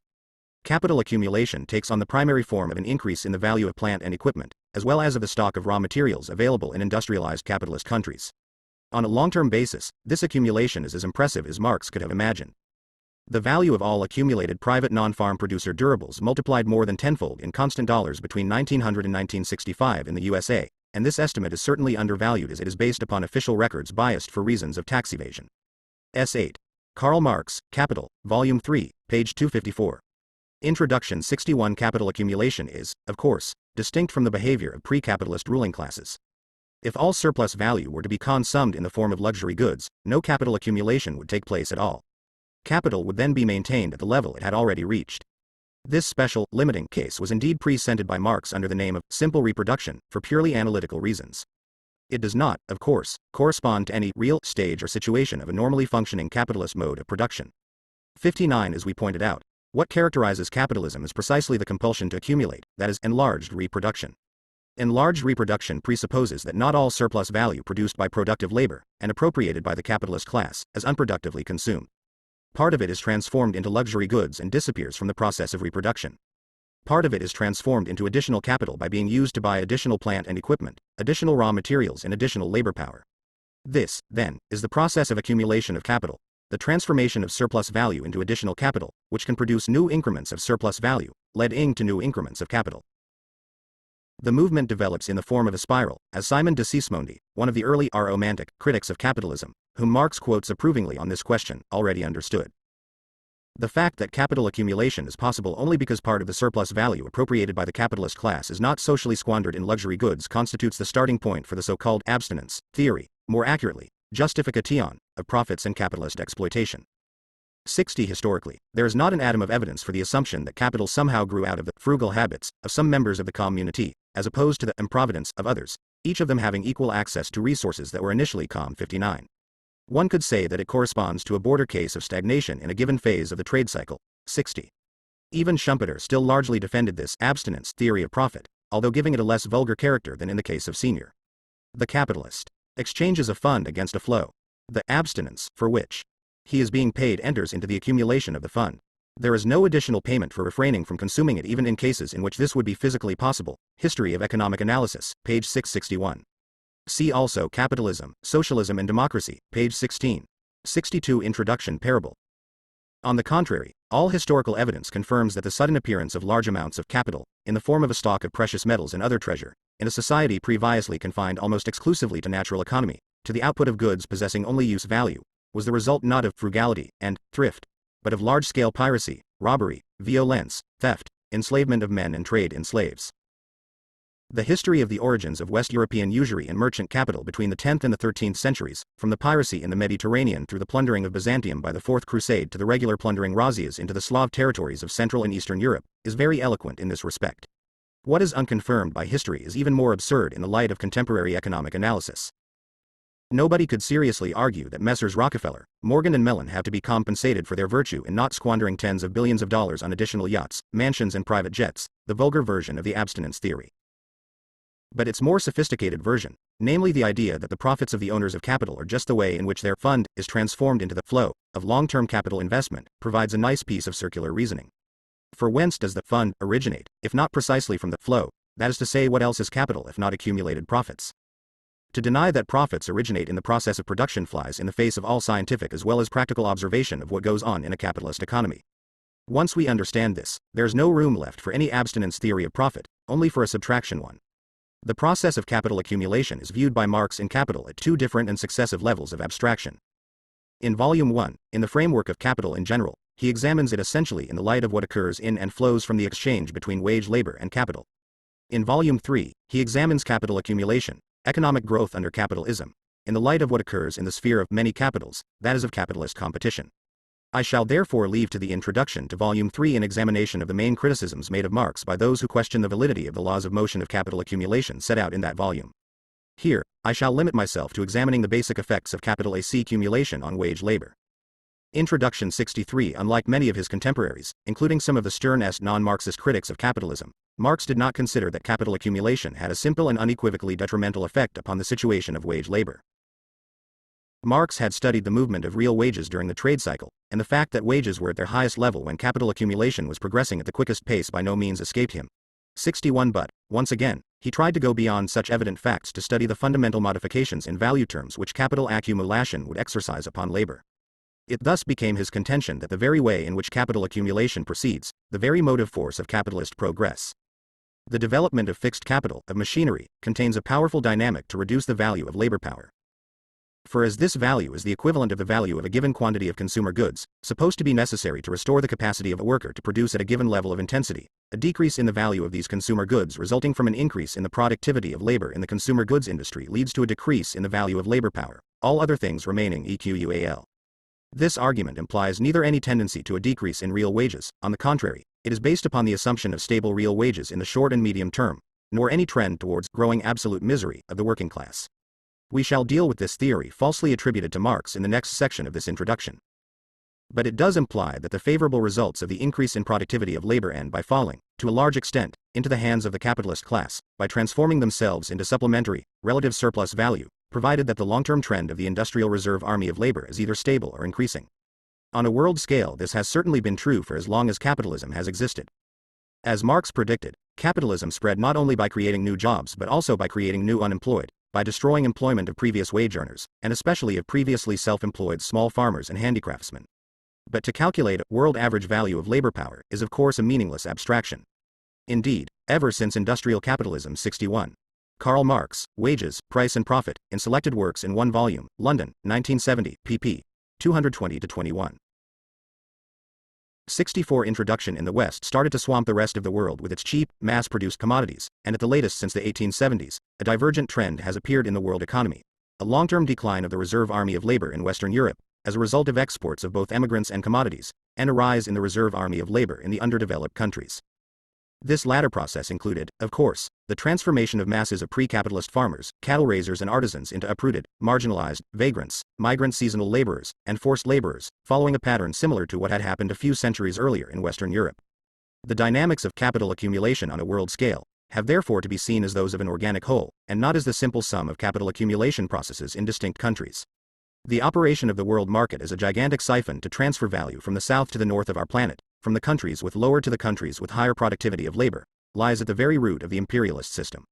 Speaker 1: Capital accumulation takes on the primary form of an increase in the value of plant and equipment, as well as of the stock of raw materials available in industrialized capitalist countries. On a long-term basis, this accumulation is as impressive as Marx could have imagined. The value of all accumulated private non-farm producer durables multiplied more than tenfold in constant dollars between 1900 and 1965 in the USA, and this estimate is certainly undervalued as it is based upon official records biased for reasons of tax evasion. S8. Karl Marx, Capital, Volume 3, page 254. Introduction. 61. Capital accumulation is, of course, distinct from the behavior of pre-capitalist ruling classes. If all surplus value were to be consumed in the form of luxury goods, no capital accumulation would take place at all. Capital would then be maintained at the level it had already reached. This special, limiting case was indeed presented by Marx under the name of simple reproduction, for purely analytical reasons. It does not, of course, correspond to any real stage or situation of a normally functioning capitalist mode of production. 59. As we pointed out, what characterizes capitalism is precisely the compulsion to accumulate, that is, enlarged reproduction. Enlarged reproduction presupposes that not all surplus value produced by productive labor, and appropriated by the capitalist class, is unproductively consumed. Part of it is transformed into luxury goods and disappears from the process of reproduction. Part of it is transformed into additional capital by being used to buy additional plant and equipment, additional raw materials and additional labor power. This, then, is the process of accumulation of capital, the transformation of surplus value into additional capital, which can produce new increments of surplus value, leading to new increments of capital. The movement develops in the form of a spiral, as Simon de Sismondi, one of the early romantic critics of capitalism, whom Marx quotes approvingly on this question, already understood. The fact that capital accumulation is possible only because part of the surplus value appropriated by the capitalist class is not socially squandered in luxury goods constitutes the starting point for the so-called abstinence theory, more accurately, justification, of profits and capitalist exploitation. 60. Historically, there is not an atom of evidence for the assumption that capital somehow grew out of the frugal habits of some members of the community, as opposed to the improvidence of others, each of them having equal access to resources that were initially common. 59. One could say that it corresponds to a border case of stagnation in a given phase of the trade cycle. 60. Even Schumpeter still largely defended this abstinence theory of profit, although giving it a less vulgar character than in the case of Senior. The capitalist exchanges a fund against a flow. The abstinence, for which he is being paid, enters into the accumulation of the fund. There is no additional payment for refraining from consuming it even in cases in which this would be physically possible. History of Economic Analysis, page 661. See also Capitalism, Socialism and Democracy, page 16. 62. Introduction. Parable. On the contrary, all historical evidence confirms that the sudden appearance of large amounts of capital, in the form of a stock of precious metals and other treasure, in a society previously confined almost exclusively to natural economy, to the output of goods possessing only use value, was the result not of frugality and thrift, but of large-scale piracy, robbery, violence, theft, enslavement of men and trade in slaves. The history of the origins of West European usury and merchant capital between the 10th and the 13th centuries, from the piracy in the Mediterranean through the plundering of Byzantium by the Fourth Crusade to the regular plundering razzias into the Slav territories of Central and Eastern Europe, is very eloquent in this respect. What is unconfirmed by history is even more absurd in the light of contemporary economic analysis. Nobody could seriously argue that Messrs. Rockefeller, Morgan and Mellon have to be compensated for their virtue in not squandering tens of billions of dollars on additional yachts, mansions and private jets, the vulgar version of the abstinence theory. But its more sophisticated version, namely the idea that the profits of the owners of capital are just the way in which their fund is transformed into the flow of long-term capital investment, provides a nice piece of circular reasoning. For whence does the fund originate, if not precisely from the flow, that is to say, what else is capital if not accumulated profits? To deny that profits originate in the process of production flies in the face of all scientific as well as practical observation of what goes on in a capitalist economy. Once we understand this, there is no room left for any abstinence theory of profit, only for a subtraction one. The process of capital accumulation is viewed by Marx in Capital at two different and successive levels of abstraction. In Volume 1, in the framework of capital in general, he examines it essentially in the light of what occurs in and flows from the exchange between wage labor and capital. In Volume 3, he examines capital accumulation, economic growth under capitalism, in the light of what occurs in the sphere of many capitals, that is of capitalist competition. I shall therefore leave to the introduction to Volume 3 an examination of the main criticisms made of Marx by those who question the validity of the laws of motion of capital accumulation set out in that volume. Here, I shall limit myself to examining the basic effects of capital accumulation on wage labor. Introduction. 63. Unlike many of his contemporaries, including some of the stern-est non-Marxist critics of capitalism, Marx did not consider that capital accumulation had a simple and unequivocally detrimental effect upon the situation of wage labor. Marx had studied the movement of real wages during the trade cycle, and the fact that wages were at their highest level when capital accumulation was progressing at the quickest pace by no means escaped him. 61. But, once again, he tried to go beyond such evident facts to study the fundamental modifications in value terms which capital accumulation would exercise upon labor. It thus became his contention that the very way in which capital accumulation proceeds, the very motive force of capitalist progress, the development of fixed capital, of machinery, contains a powerful dynamic to reduce the value of labor power. For as this value is the equivalent of the value of a given quantity of consumer goods, supposed to be necessary to restore the capacity of a worker to produce at a given level of intensity, a decrease in the value of these consumer goods resulting from an increase in the productivity of labor in the consumer goods industry leads to a decrease in the value of labor power, all other things remaining equal. This argument implies neither any tendency to a decrease in real wages, on the contrary, it is based upon the assumption of stable real wages in the short and medium term, nor any trend towards growing absolute misery of the working class. We shall deal with this theory falsely attributed to Marx in the next section of this introduction. But it does imply that the favorable results of the increase in productivity of labor end by falling, to a large extent, into the hands of the capitalist class, by transforming themselves into supplementary, relative surplus value, provided that the long-term trend of the industrial reserve army of labor is either stable or increasing. On a world scale, this has certainly been true for as long as capitalism has existed. As Marx predicted, capitalism spread not only by creating new jobs but also by creating new unemployed, by destroying employment of previous wage earners, and especially of previously self-employed small farmers and handicraftsmen. But to calculate a world average value of labor power is of course a meaningless abstraction. Indeed, ever since industrial capitalism 61. Karl Marx, Wages, Price and Profit, in Selected Works in One Volume, London, 1970, pp. 220-21. 64 Introduction in the West started to swamp the rest of the world with its cheap, mass-produced commodities, and at the latest since the 1870s, a divergent trend has appeared in the world economy. A long-term decline of the reserve army of labor in Western Europe, as a result of exports of both emigrants and commodities, and a rise in the reserve army of labor in the underdeveloped countries. This latter process included, of course, the transformation of masses of pre-capitalist farmers, cattle raisers and artisans into uprooted, marginalized, vagrants, migrant seasonal laborers, and forced laborers, following a pattern similar to what had happened a few centuries earlier in Western Europe. The dynamics of capital accumulation on a world scale have therefore to be seen as those of an organic whole, and not as the simple sum of capital accumulation processes in distinct countries. The operation of the world market is a gigantic siphon to transfer value from the south to the north of our planet, from the countries with lower to the countries with higher productivity of labor, lies at the very root of the imperialist system.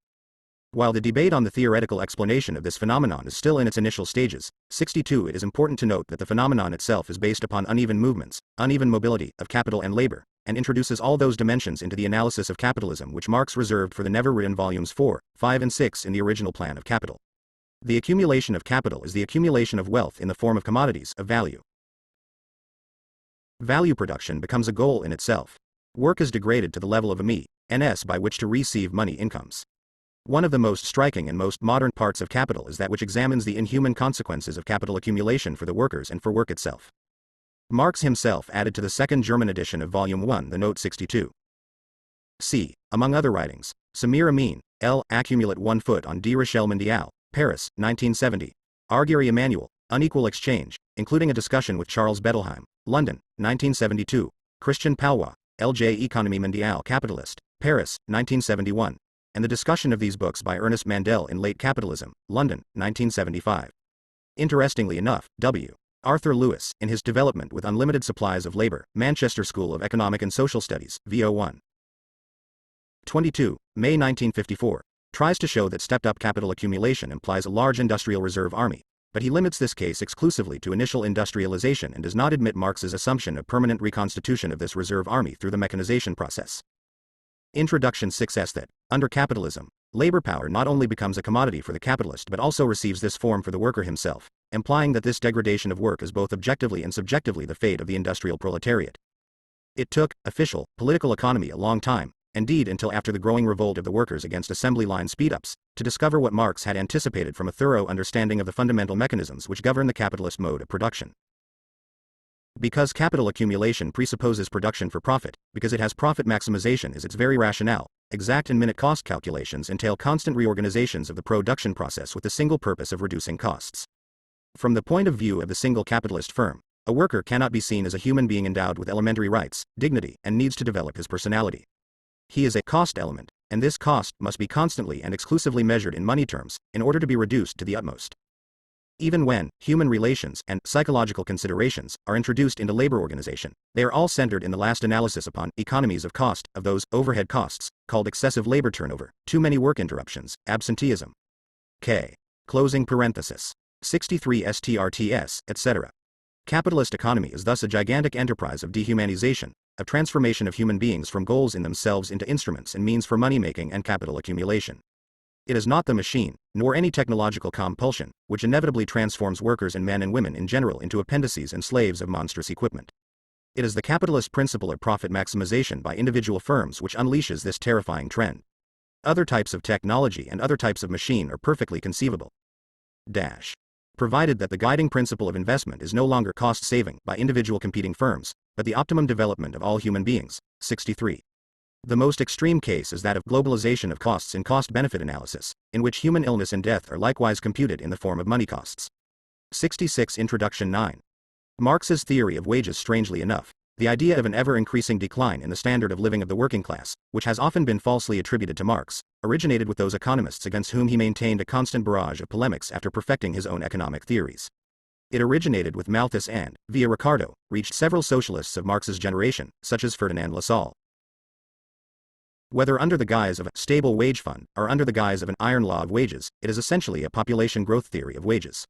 Speaker 1: While the debate on the theoretical explanation of this phenomenon is still in its initial stages, 62 it is important to note that the phenomenon itself is based upon uneven movements, uneven mobility, of capital and labor, and introduces all those dimensions into the analysis of capitalism which Marx reserved for the never-written volumes 4, 5 and 6 in the original plan of capital. The accumulation of capital is the accumulation of wealth in the form of commodities, of value. Value production becomes a goal in itself. Work is degraded to the level of a means by which to receive money incomes. One of the most striking and most modern parts of capital is that which examines the inhuman consequences of capital accumulation for the workers and for work itself. Marx himself added to the second German edition of Volume 1 the note 62. See, among other writings, Samir Amin, L. Accumulate 1 foot on Die Recherche Mondiale, Paris, 1970. Arguri Emanuel, Unequal Exchange, including a discussion with Charles Bettelheim, London, 1972. Christian Palois, L.J. Économie Mondiale Capitalist, Paris, 1971. And the discussion of these books by Ernest Mandel in Late Capitalism, London, 1975. Interestingly enough, W. Arthur Lewis, in his Development with Unlimited Supplies of Labor, Manchester School of Economic and Social Studies, VO1. 22, May 1954, tries to show that stepped-up capital accumulation implies a large industrial reserve army, but he limits this case exclusively to initial industrialization and does not admit Marx's assumption of permanent reconstitution of this reserve army through the mechanization process. Introduction 6s that, under capitalism, labor power not only becomes a commodity for the capitalist but also receives this form for the worker himself, implying that this degradation of work is both objectively and subjectively the fate of the industrial proletariat. It took official, political economy a long time, indeed until after the growing revolt of the workers against assembly line speed-ups, to discover what Marx had anticipated from a thorough understanding of the fundamental mechanisms which govern the capitalist mode of production. Because capital accumulation presupposes production for profit, because it has profit maximization as its very rationale, exact and minute cost calculations entail constant reorganizations of the production process with the single purpose of reducing costs. From the point of view of the single capitalist firm, a worker cannot be seen as a human being endowed with elementary rights, dignity, and needs to develop his personality. He is a cost element, and this cost must be constantly and exclusively measured in money terms, in order to be reduced to the utmost. Even when human relations and psychological considerations are introduced into labor organization, they are all centered in the last analysis upon economies of cost of those overhead costs, called excessive labor turnover, too many work interruptions, absenteeism. K. Closing parenthesis. 63 STRTS, etc. Capitalist economy is thus a gigantic enterprise of dehumanization, of transformation of human beings from goals in themselves into instruments and means for money-making and capital accumulation. It is not the machine, nor any technological compulsion, which inevitably transforms workers and men and women in general into appendices and slaves of monstrous equipment. It is the capitalist principle of profit maximization by individual firms which unleashes this terrifying trend. Other types of technology and other types of machine are perfectly conceivable. Provided that the guiding principle of investment is no longer cost-saving by individual competing firms, but the optimum development of all human beings. 63. The most extreme case is that of globalization of costs in cost-benefit analysis, in which human illness and death are likewise computed in the form of money costs. 66. Introduction 9. Marx's theory of wages. Strangely enough, the idea of an ever-increasing decline in the standard of living of the working class, which has often been falsely attributed to Marx, originated with those economists against whom he maintained a constant barrage of polemics after perfecting his own economic theories. It originated with Malthus and, via Ricardo, reached several socialists of Marx's generation, such as Ferdinand Lassalle. Whether under the guise of a stable wage fund, or under the guise of an iron law of wages, it is essentially a population growth theory of wages.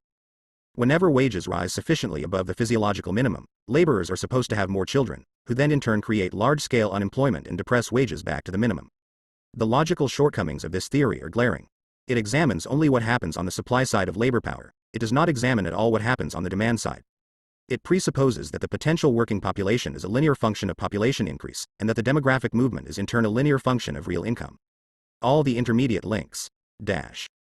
Speaker 1: Whenever wages rise sufficiently above the physiological minimum, laborers are supposed to have more children, who then in turn create large-scale unemployment and depress wages back to the minimum. The logical shortcomings of this theory are glaring. It examines only what happens on the supply side of labor power. It does not examine at all what happens on the demand side. It presupposes that the potential working population is a linear function of population increase, and that the demographic movement is in turn a linear function of real income. All the intermediate links,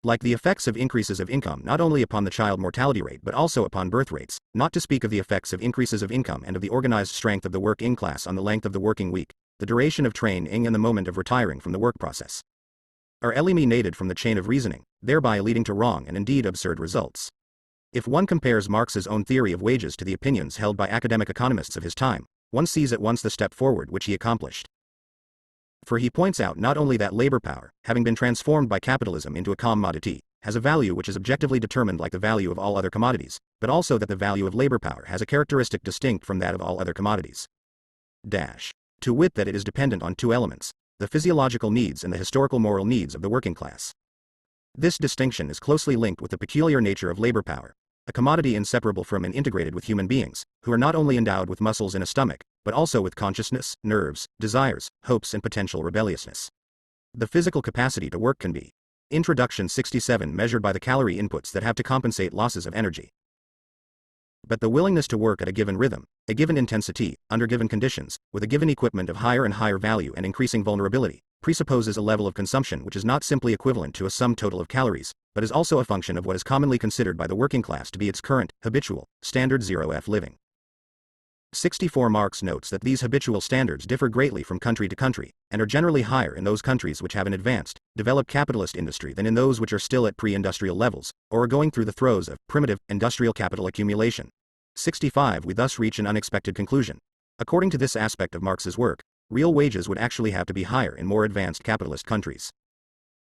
Speaker 1: like the effects of increases of income not only upon the child mortality rate but also upon birth rates, not to speak of the effects of increases of income and of the organized strength of the working class on the length of the working week, the duration of training and the moment of retiring from the work process, are eliminated from the chain of reasoning, thereby leading to wrong and indeed absurd results. If one compares Marx's own theory of wages to the opinions held by academic economists of his time, one sees at once the step forward which he accomplished. For he points out not only that labor power, having been transformed by capitalism into a commodity, has a value which is objectively determined like the value of all other commodities, but also that the value of labor power has a characteristic distinct from that of all other commodities. To wit, that it is dependent on two elements, the physiological needs and the historical moral needs of the working class. This distinction is closely linked with the peculiar nature of labor power, a commodity inseparable from and integrated with human beings, who are not only endowed with muscles and a stomach, but also with consciousness, nerves, desires, hopes and potential rebelliousness. The physical capacity to work can be. Introduction 67 measured by the calorie inputs that have to compensate losses of energy. But the willingness to work at a given rhythm, a given intensity, under given conditions, with a given equipment of higher and higher value and increasing vulnerability, presupposes a level of consumption which is not simply equivalent to a sum total of calories, but is also a function of what is commonly considered by the working class to be its current, habitual, standard 0F living. 64 Marx notes that these habitual standards differ greatly from country to country, and are generally higher in those countries which have an advanced, developed capitalist industry than in those which are still at pre-industrial levels, or are going through the throes of primitive, industrial capital accumulation. 65 We thus reach an unexpected conclusion. According to this aspect of Marx's work, real wages would actually have to be higher in more advanced capitalist countries,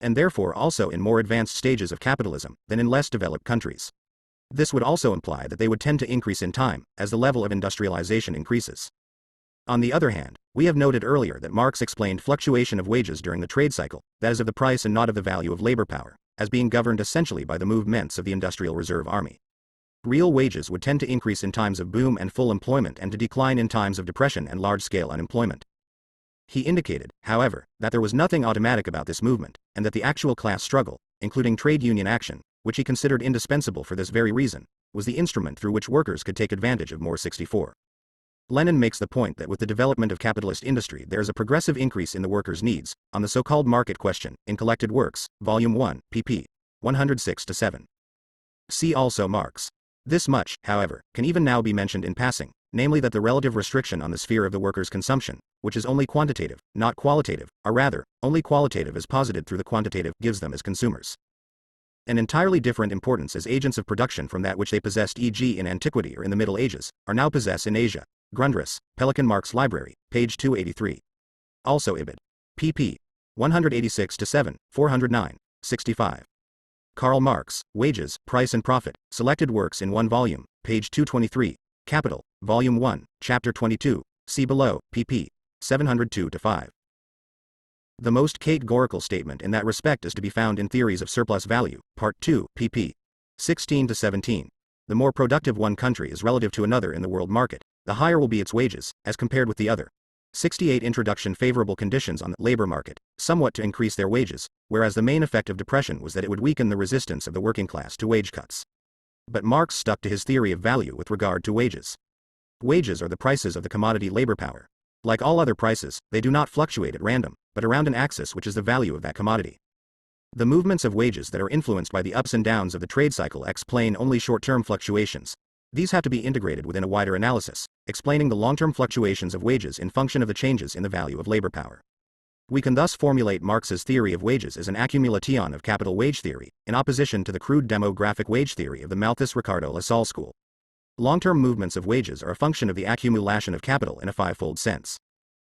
Speaker 1: and therefore also in more advanced stages of capitalism, than in less developed countries. This would also imply that they would tend to increase in time, as the level of industrialization increases. On the other hand, we have noted earlier that Marx explained fluctuation of wages during the trade cycle, that is of the price and not of the value of labor power, as being governed essentially by the movements of the industrial reserve army. Real wages would tend to increase in times of boom and full employment and to decline in times of depression and large-scale unemployment. He indicated, however, that there was nothing automatic about this movement, and that the actual class struggle, including trade union action, which he considered indispensable for this very reason, was the instrument through which workers could take advantage of more. 64. Lenin makes the point that with the development of capitalist industry there is a progressive increase in the workers' needs, on the so-called market question, in Collected Works, Volume 1, pp. 106-7. See also Marx. This much, however, can even now be mentioned in passing, namely that the relative restriction on the sphere of the workers' consumption, which is only quantitative, not qualitative, or rather, only qualitative as posited through the quantitative, gives them as consumers an entirely different importance as agents of production from that which they possessed, e.g. in antiquity or in the Middle Ages, or now possess in Asia. Grundrisse, Pelikan Marx Library, page 283. Also Ibid. pp. 186-7, 409, 65. Karl Marx, Wages, Price and Profit, Selected Works in One Volume, page 223, Capital, Volume 1, Chapter 22, see below, pp. 702-5. The most categorical statement in that respect is to be found in Theories of Surplus Value, Part 2, pp. 16-17. the more productive one country is relative to another in the world market, the higher will be its wages, as compared with the other. 68 Introduction favorable conditions on the labor market, somewhat to increase their wages, whereas the main effect of depression was that it would weaken the resistance of the working class to wage cuts. But Marx stuck to his theory of value with regard to wages. Wages are the prices of the commodity labor power. Like all other prices, they do not fluctuate at random, but around an axis which is the value of that commodity. The movements of wages that are influenced by the ups and downs of the trade cycle explain only short-term fluctuations. These have to be integrated within a wider analysis, explaining the long-term fluctuations of wages in function of the changes in the value of labor power. We can thus formulate Marx's theory of wages as an accumulation of capital wage theory, in opposition to the crude demographic wage theory of the Malthus-Ricardo Lassalle school. Long-term movements of wages are a function of the accumulation of capital in a fivefold sense.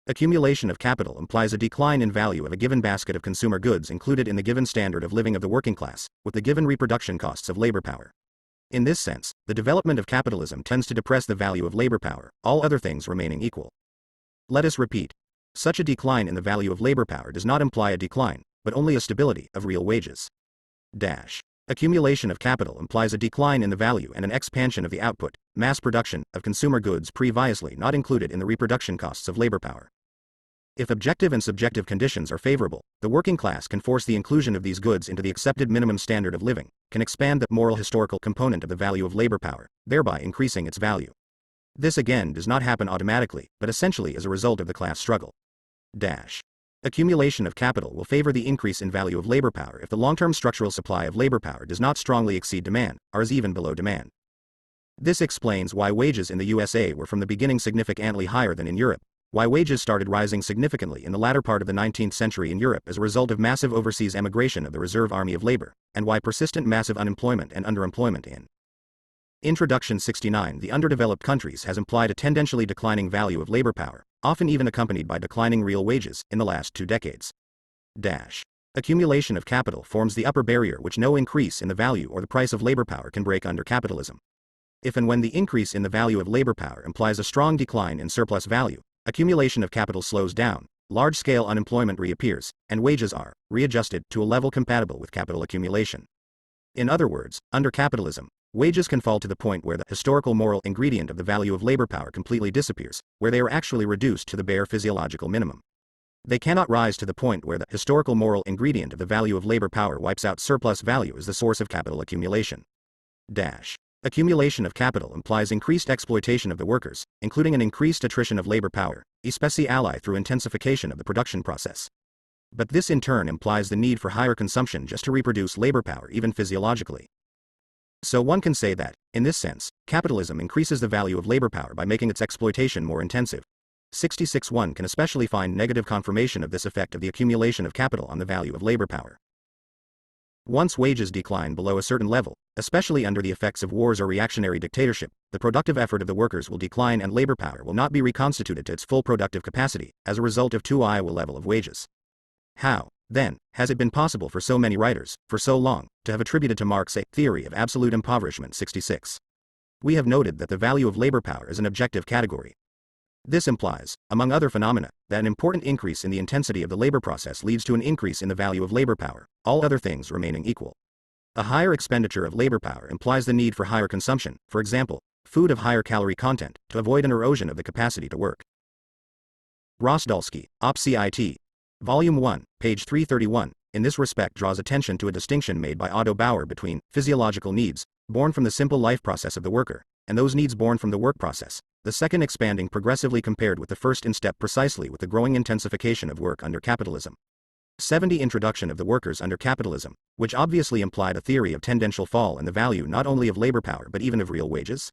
Speaker 1: Accumulation of capital implies a decline in value of a given basket of consumer goods included in the given standard of living of the working class, with the given reproduction costs of labor power. In this sense, the development of capitalism tends to depress the value of labor power, all other things remaining equal. Let us repeat. Such a decline in the value of labor power does not imply a decline, but only a stability of real wages. Accumulation of capital implies a decline in the value and an expansion of the output, mass production, of consumer goods previously not included in the reproduction costs of labor power. If objective and subjective conditions are favorable, the working class can force the inclusion of these goods into the accepted minimum standard of living, can expand the moral historical component of the value of labor power, thereby increasing its value. This again does not happen automatically, but essentially as a result of the class struggle. Accumulation of capital will favor the increase in value of labor power if the long-term structural supply of labor power does not strongly exceed demand, or is even below demand. This explains why wages in the USA were from the beginning significantly higher than in Europe, why wages started rising significantly in the latter part of the 19th century in Europe as a result of massive overseas emigration of the reserve army of labor, and why persistent massive unemployment and underemployment in Introduction 69 the underdeveloped countries has implied a tendentially declining value of labor power, often even accompanied by declining real wages, in the last 2 decades. Accumulation of capital forms the upper barrier which no increase in the value or the price of labor power can break under capitalism. If and when the increase in the value of labor power implies a strong decline in surplus value, accumulation of capital slows down, large-scale unemployment reappears, and wages are readjusted to a level compatible with capital accumulation. In other words, under capitalism, wages can fall to the point where the historical moral ingredient of the value of labor power completely disappears, where they are actually reduced to the bare physiological minimum. They cannot rise to the point where the historical moral ingredient of the value of labor power wipes out surplus value as the source of capital accumulation. Accumulation of capital implies increased exploitation of the workers, including an increased attrition of labor power, especially through intensification of the production process. But this in turn implies the need for higher consumption just to reproduce labor power even physiologically. So one can say that, in this sense, capitalism increases the value of labor power by making its exploitation more intensive. 66 One can especially find negative confirmation of this effect of the accumulation of capital on the value of labor power. Once wages decline below a certain level, especially under the effects of wars or reactionary dictatorship, the productive effort of the workers will decline and labor power will not be reconstituted to its full productive capacity, as a result of too high a level of wages. How, then, has it been possible for so many writers, for so long, to have attributed to Marx a theory of absolute impoverishment? 66. We have noted that the value of labor power is an objective category. This implies, among other phenomena, that an important increase in the intensity of the labor process leads to an increase in the value of labor power, all other things remaining equal. A higher expenditure of labor power implies the need for higher consumption, for example, food of higher calorie content, to avoid an erosion of the capacity to work. Rosdolsky, Op.cit. Volume 1, page 331, in this respect draws attention to a distinction made by Otto Bauer between physiological needs, born from the simple life process of the worker, and those needs born from the work process, the second expanding progressively compared with the first in step precisely with the growing intensification of work under capitalism. 70 Introduction of the workers under capitalism, which obviously implied a theory of tendential fall in the value not only of labor power but even of real wages.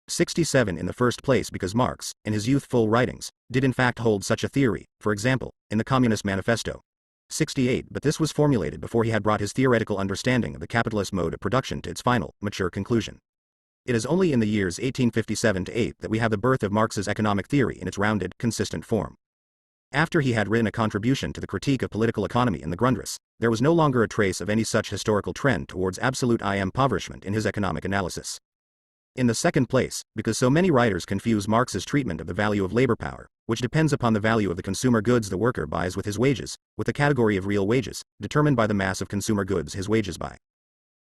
Speaker 1: 67 In the first place because Marx, in his youthful writings, did in fact hold such a theory, for example, in the Communist Manifesto. 68 But this was formulated before he had brought his theoretical understanding of the capitalist mode of production to its final, mature conclusion. It is only in the years 1857-8 that we have the birth of Marx's economic theory in its rounded, consistent form. After he had written a contribution to the critique of political economy in the Grundrisse, there was no longer a trace of any such historical trend towards absolute impoverishment in his economic analysis. In the second place, because so many writers confuse Marx's treatment of the value of labor power, which depends upon the value of the consumer goods the worker buys with his wages, with the category of real wages, determined by the mass of consumer goods his wages buy.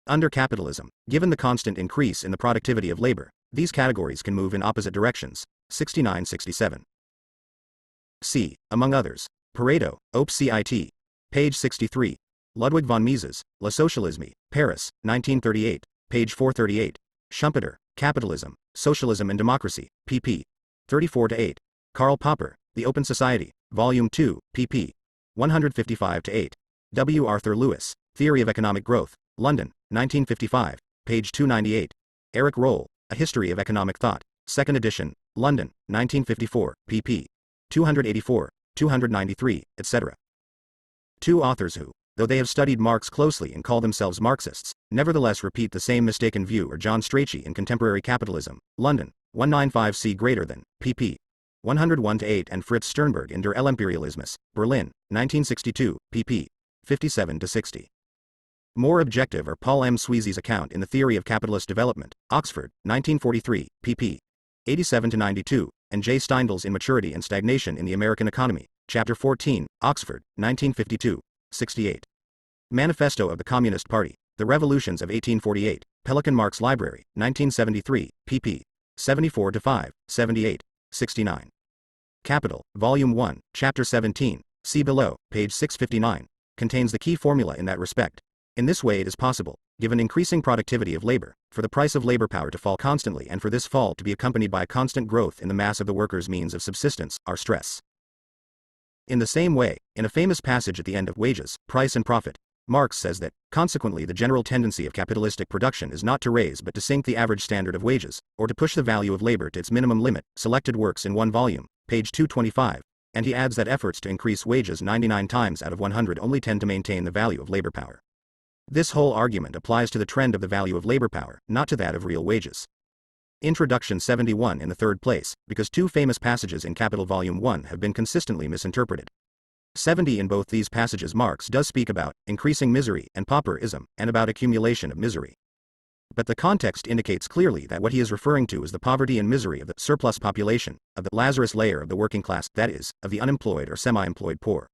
Speaker 1: Under capitalism, given the constant increase in the productivity of labor, these categories can move in opposite directions. 69-67. C. Among others. Pareto, Op. Cit. Page 63. Ludwig von Mises, Le Socialisme, Paris, 1938, page 438. Schumpeter, Capitalism, Socialism and Democracy, pp. 34-8. Karl Popper, The Open Society, Volume 2, pp. 155-8. W. Arthur Lewis, Theory of Economic Growth, London, 1955, page 298. Eric Roll, A History of Economic Thought, 2nd edition, London, 1954, pp. 284, 293, etc. Two authors who, though they have studied Marx closely and call themselves Marxists, nevertheless repeat the same mistaken view are John Strachey in Contemporary Capitalism, London, 195c greater than, pp. 101-8 and Fritz Sternberg in Der Ellimperialismus, Berlin, 1962, pp. 57-60. More objective are Paul M. Sweezy's account in The Theory of Capitalist Development, Oxford, 1943, pp. 87-92, and J. Steindl's In Maturity and Stagnation in the American Economy, Chapter 14, Oxford, 1952, 68. Manifesto of the Communist Party, The Revolutions of 1848, Pelican Marx Library, 1973, pp. 74-5, 78, 69. Capital, Volume 1, Chapter 17, see below, page 659, contains the key formula in that respect. In this way it is possible, given increasing productivity of labor, for the price of labor power to fall constantly and for this fall to be accompanied by a constant growth in the mass of the workers' means of subsistence, our stress. In the same way, in a famous passage at the end of Wages, Price and Profit, Marx says that, consequently the general tendency of capitalistic production is not to raise but to sink the average standard of wages, or to push the value of labor to its minimum limit, selected works in one volume, page 225, and he adds that efforts to increase wages 99 times out of 100 only tend to maintain the value of labor power. This whole argument applies to the trend of the value of labor power, not to that of real wages. Introduction 71 in the third place, because two famous passages in Capital Volume 1 have been consistently misinterpreted. 70 in both these passages Marx does speak about increasing misery and pauperism, and about accumulation of misery. But the context indicates clearly that what he is referring to is the poverty and misery of the surplus population, of the Lazarus layer of the working class, that is, of the unemployed or semi-employed poor.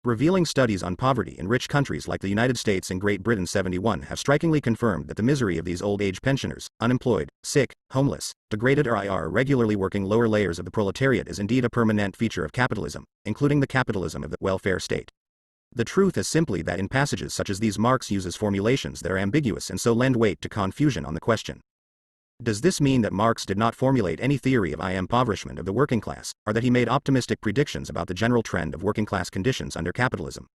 Speaker 1: Revealing studies on poverty in rich countries like the United States and Great Britain 71 have strikingly confirmed that the misery of these old-age pensioners, unemployed, sick, homeless, degraded or irregularly working lower layers of the proletariat is indeed a permanent feature of capitalism, including the capitalism of the welfare state. The truth is simply that in passages such as these Marx uses formulations that are ambiguous and so lend weight to confusion on the question. Does this mean that Marx did not formulate any theory of impoverishment of the working class, or that he made optimistic predictions about the general trend of working class conditions under capitalism?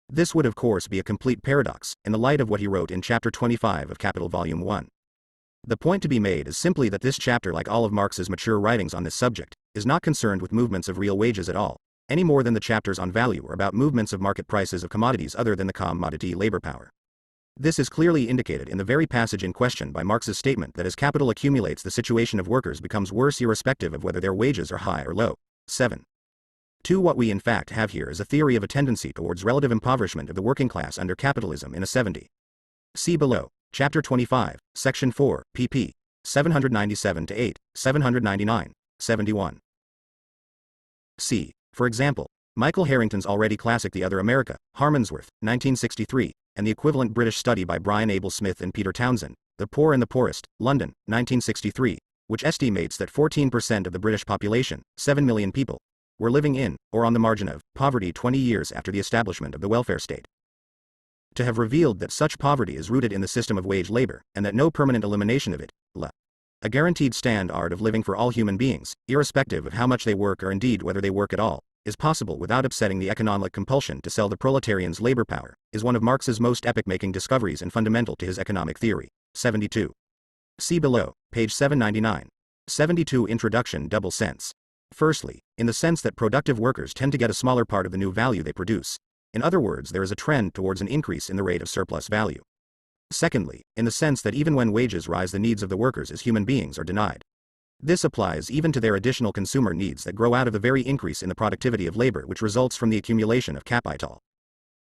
Speaker 1: This would of course be a complete paradox, in the light of what he wrote in Chapter 25 of Capital Volume 1. The point to be made is simply that this chapter, like all of Marx's mature writings on this subject, is not concerned with movements of real wages at all, any more than the chapters on value are about movements of market prices of commodities other than the commodity labor power. This is clearly indicated in the very passage in question by Marx's statement that as capital accumulates the situation of workers becomes worse irrespective of whether their wages are high or low. 7. 2. What we in fact have here is a theory of a tendency towards relative impoverishment of the working class under capitalism in a 70. See below, Chapter 25, Section 4, pp. 797-8, 799, 71. C. For example, Michael Harrington's already classic The Other America, Harmondsworth, 1963, and the equivalent British study by Brian Abel Smith and Peter Townsend, The Poor and the Poorest, London, 1963, which estimates that 14% of the British population, 7 million people, were living in, or on the margin of, poverty 20 years after the establishment of the welfare state. To have revealed that such poverty is rooted in the system of wage labor, and that no permanent elimination of it, a guaranteed standard of living for all human beings, irrespective of how much they work or indeed whether they work at all, is possible without upsetting the economic compulsion to sell the proletarian's labor power, is one of Marx's most epoch-making discoveries and fundamental to his economic theory. 72. See below, page 799. 72. Introduction. Double sense. Firstly, in the sense that productive workers tend to get a smaller part of the new value they produce. In other words, there is a trend towards an increase in the rate of surplus value. Secondly, in the sense that even when wages rise, the needs of the workers as human beings are denied. This applies even to their additional consumer needs that grow out of the very increase in the productivity of labor which results from the accumulation of capital.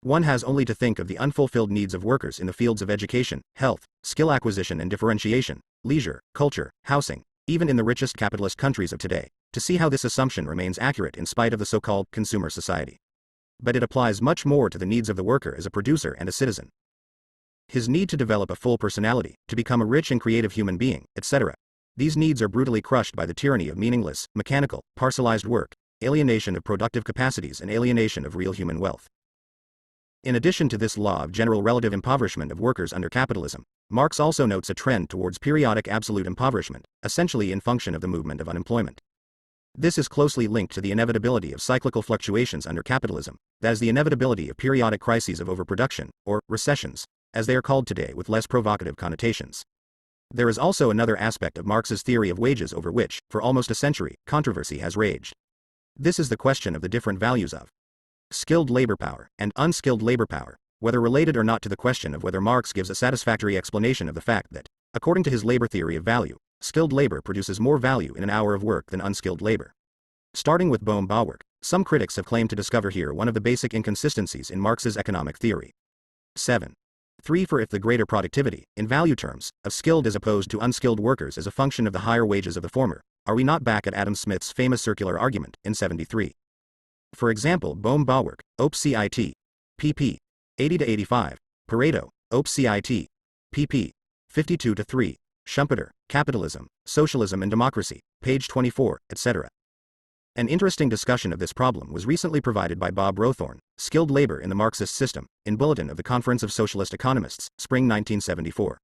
Speaker 1: One has only to think of the unfulfilled needs of workers in the fields of education, health, skill acquisition and differentiation, leisure, culture, housing, even in the richest capitalist countries of today, to see how this assumption remains accurate in spite of the so-called consumer society. But it applies much more to the needs of the worker as a producer and a citizen. his need to develop a full personality, to become a rich and creative human being, etc. These needs are brutally crushed by the tyranny of meaningless, mechanical, parcelized work, alienation of productive capacities and alienation of real human wealth. In addition to this law of general relative impoverishment of workers under capitalism, Marx also notes a trend towards periodic absolute impoverishment, essentially in function of the movement of unemployment. This is closely linked to the inevitability of cyclical fluctuations under capitalism, that is the inevitability of periodic crises of overproduction, or recessions, as they are called today with less provocative connotations. There is also another aspect of Marx's theory of wages over which, for almost a century, controversy has raged. This is the question of the different values of skilled labor power and unskilled labor power, whether related or not to the question of whether Marx gives a satisfactory explanation of the fact that, according to his labor theory of value, skilled labor produces more value in an hour of work than unskilled labor. Starting with Bohm-Bawerk, some critics have claimed to discover here one of the basic inconsistencies in Marx's economic theory. 7. 3. For if the greater productivity, in value terms, of skilled as opposed to unskilled workers is a function of the higher wages of the former, are we not back at Adam Smith's famous circular argument, in 73? For example, Bohm-Bawerk, Op. Cit. pp. 80-85, Pareto, Op. Cit. pp. 52-3, Schumpeter, Capitalism, Socialism and Democracy, page 24, etc. An interesting discussion of this problem was recently provided by Bob Rothorn, Skilled Labor in the Marxist System, in Bulletin of the Conference of Socialist Economists, Spring 1974.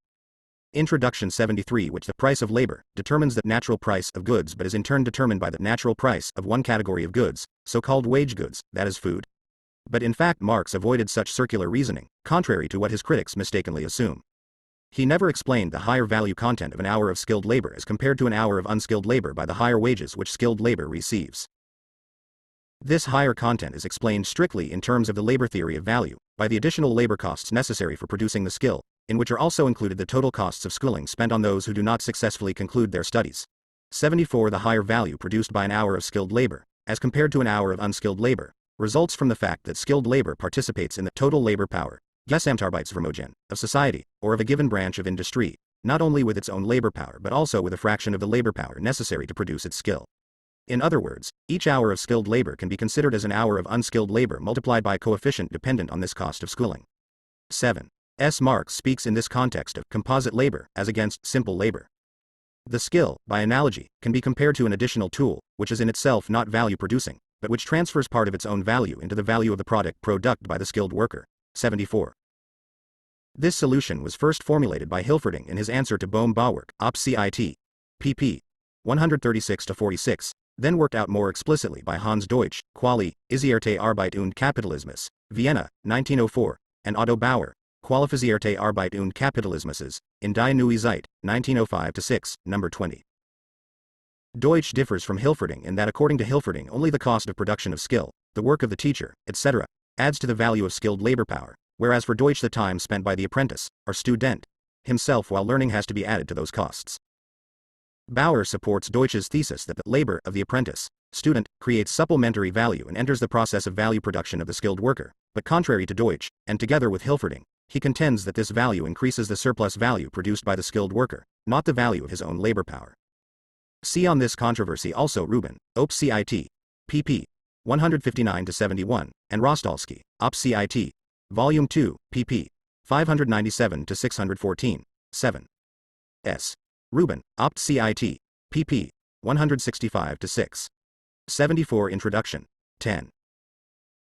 Speaker 1: Introduction 73. Which the price of labor determines the natural price of goods but is in turn determined by the natural price of one category of goods, so-called wage goods, that is food. But in fact Marx avoided such circular reasoning, contrary to what his critics mistakenly assume. He never explained the higher value content of an hour of skilled labor as compared to an hour of unskilled labor by the higher wages which skilled labor receives. This higher content is explained strictly in terms of the labor theory of value, by the additional labor costs necessary for producing the skill, in which are also included the total costs of schooling spent on those who do not successfully conclude their studies. 74. The higher value produced by an hour of skilled labor, as compared to an hour of unskilled labor, results from the fact that skilled labor participates in the total labor power, Gesamtarbeitsvermögen, of society, or of a given branch of industry, not only with its own labor power but also with a fraction of the labor power necessary to produce its skill. In other words, each hour of skilled labor can be considered as an hour of unskilled labor multiplied by a coefficient dependent on this cost of schooling. 7. Marx speaks in this context of composite labor as against simple labor. The skill, by analogy, can be compared to an additional tool, which is in itself not value producing, but which transfers part of its own value into the value of the product by the skilled worker. 74. This solution was first formulated by Hilferding in his answer to Bohm-Bawerk, Op. Cit. pp. 136-46, then worked out more explicitly by Hans Deutsch, Quali, Isierte Arbeit und Kapitalismus, Vienna, 1904, and Otto Bauer, Qualifizierte Arbeit und Kapitalismus, in Die Neue Zeit, 1905-6, number 20. Deutsch differs from Hilferding in that according to Hilferding only the cost of production of skill, the work of the teacher, etc., adds to the value of skilled labor power, whereas for Deutsch the time spent by the apprentice, or student, himself while learning has to be added to those costs. Bauer supports Deutsch's thesis that the labor of the apprentice, student, creates supplementary value and enters the process of value production of the skilled worker, but contrary to Deutsch, and together with Hilferding, he contends that this value increases the surplus value produced by the skilled worker, not the value of his own labor power. See on this controversy also Rubin, Op. Cit. pp. 159-71, and Rostalski, Op. Cit. Volume 2, pp. 597-614, 7. S. Rubin, Op. Cit. pp. 165-6. 74. Introduction. 10.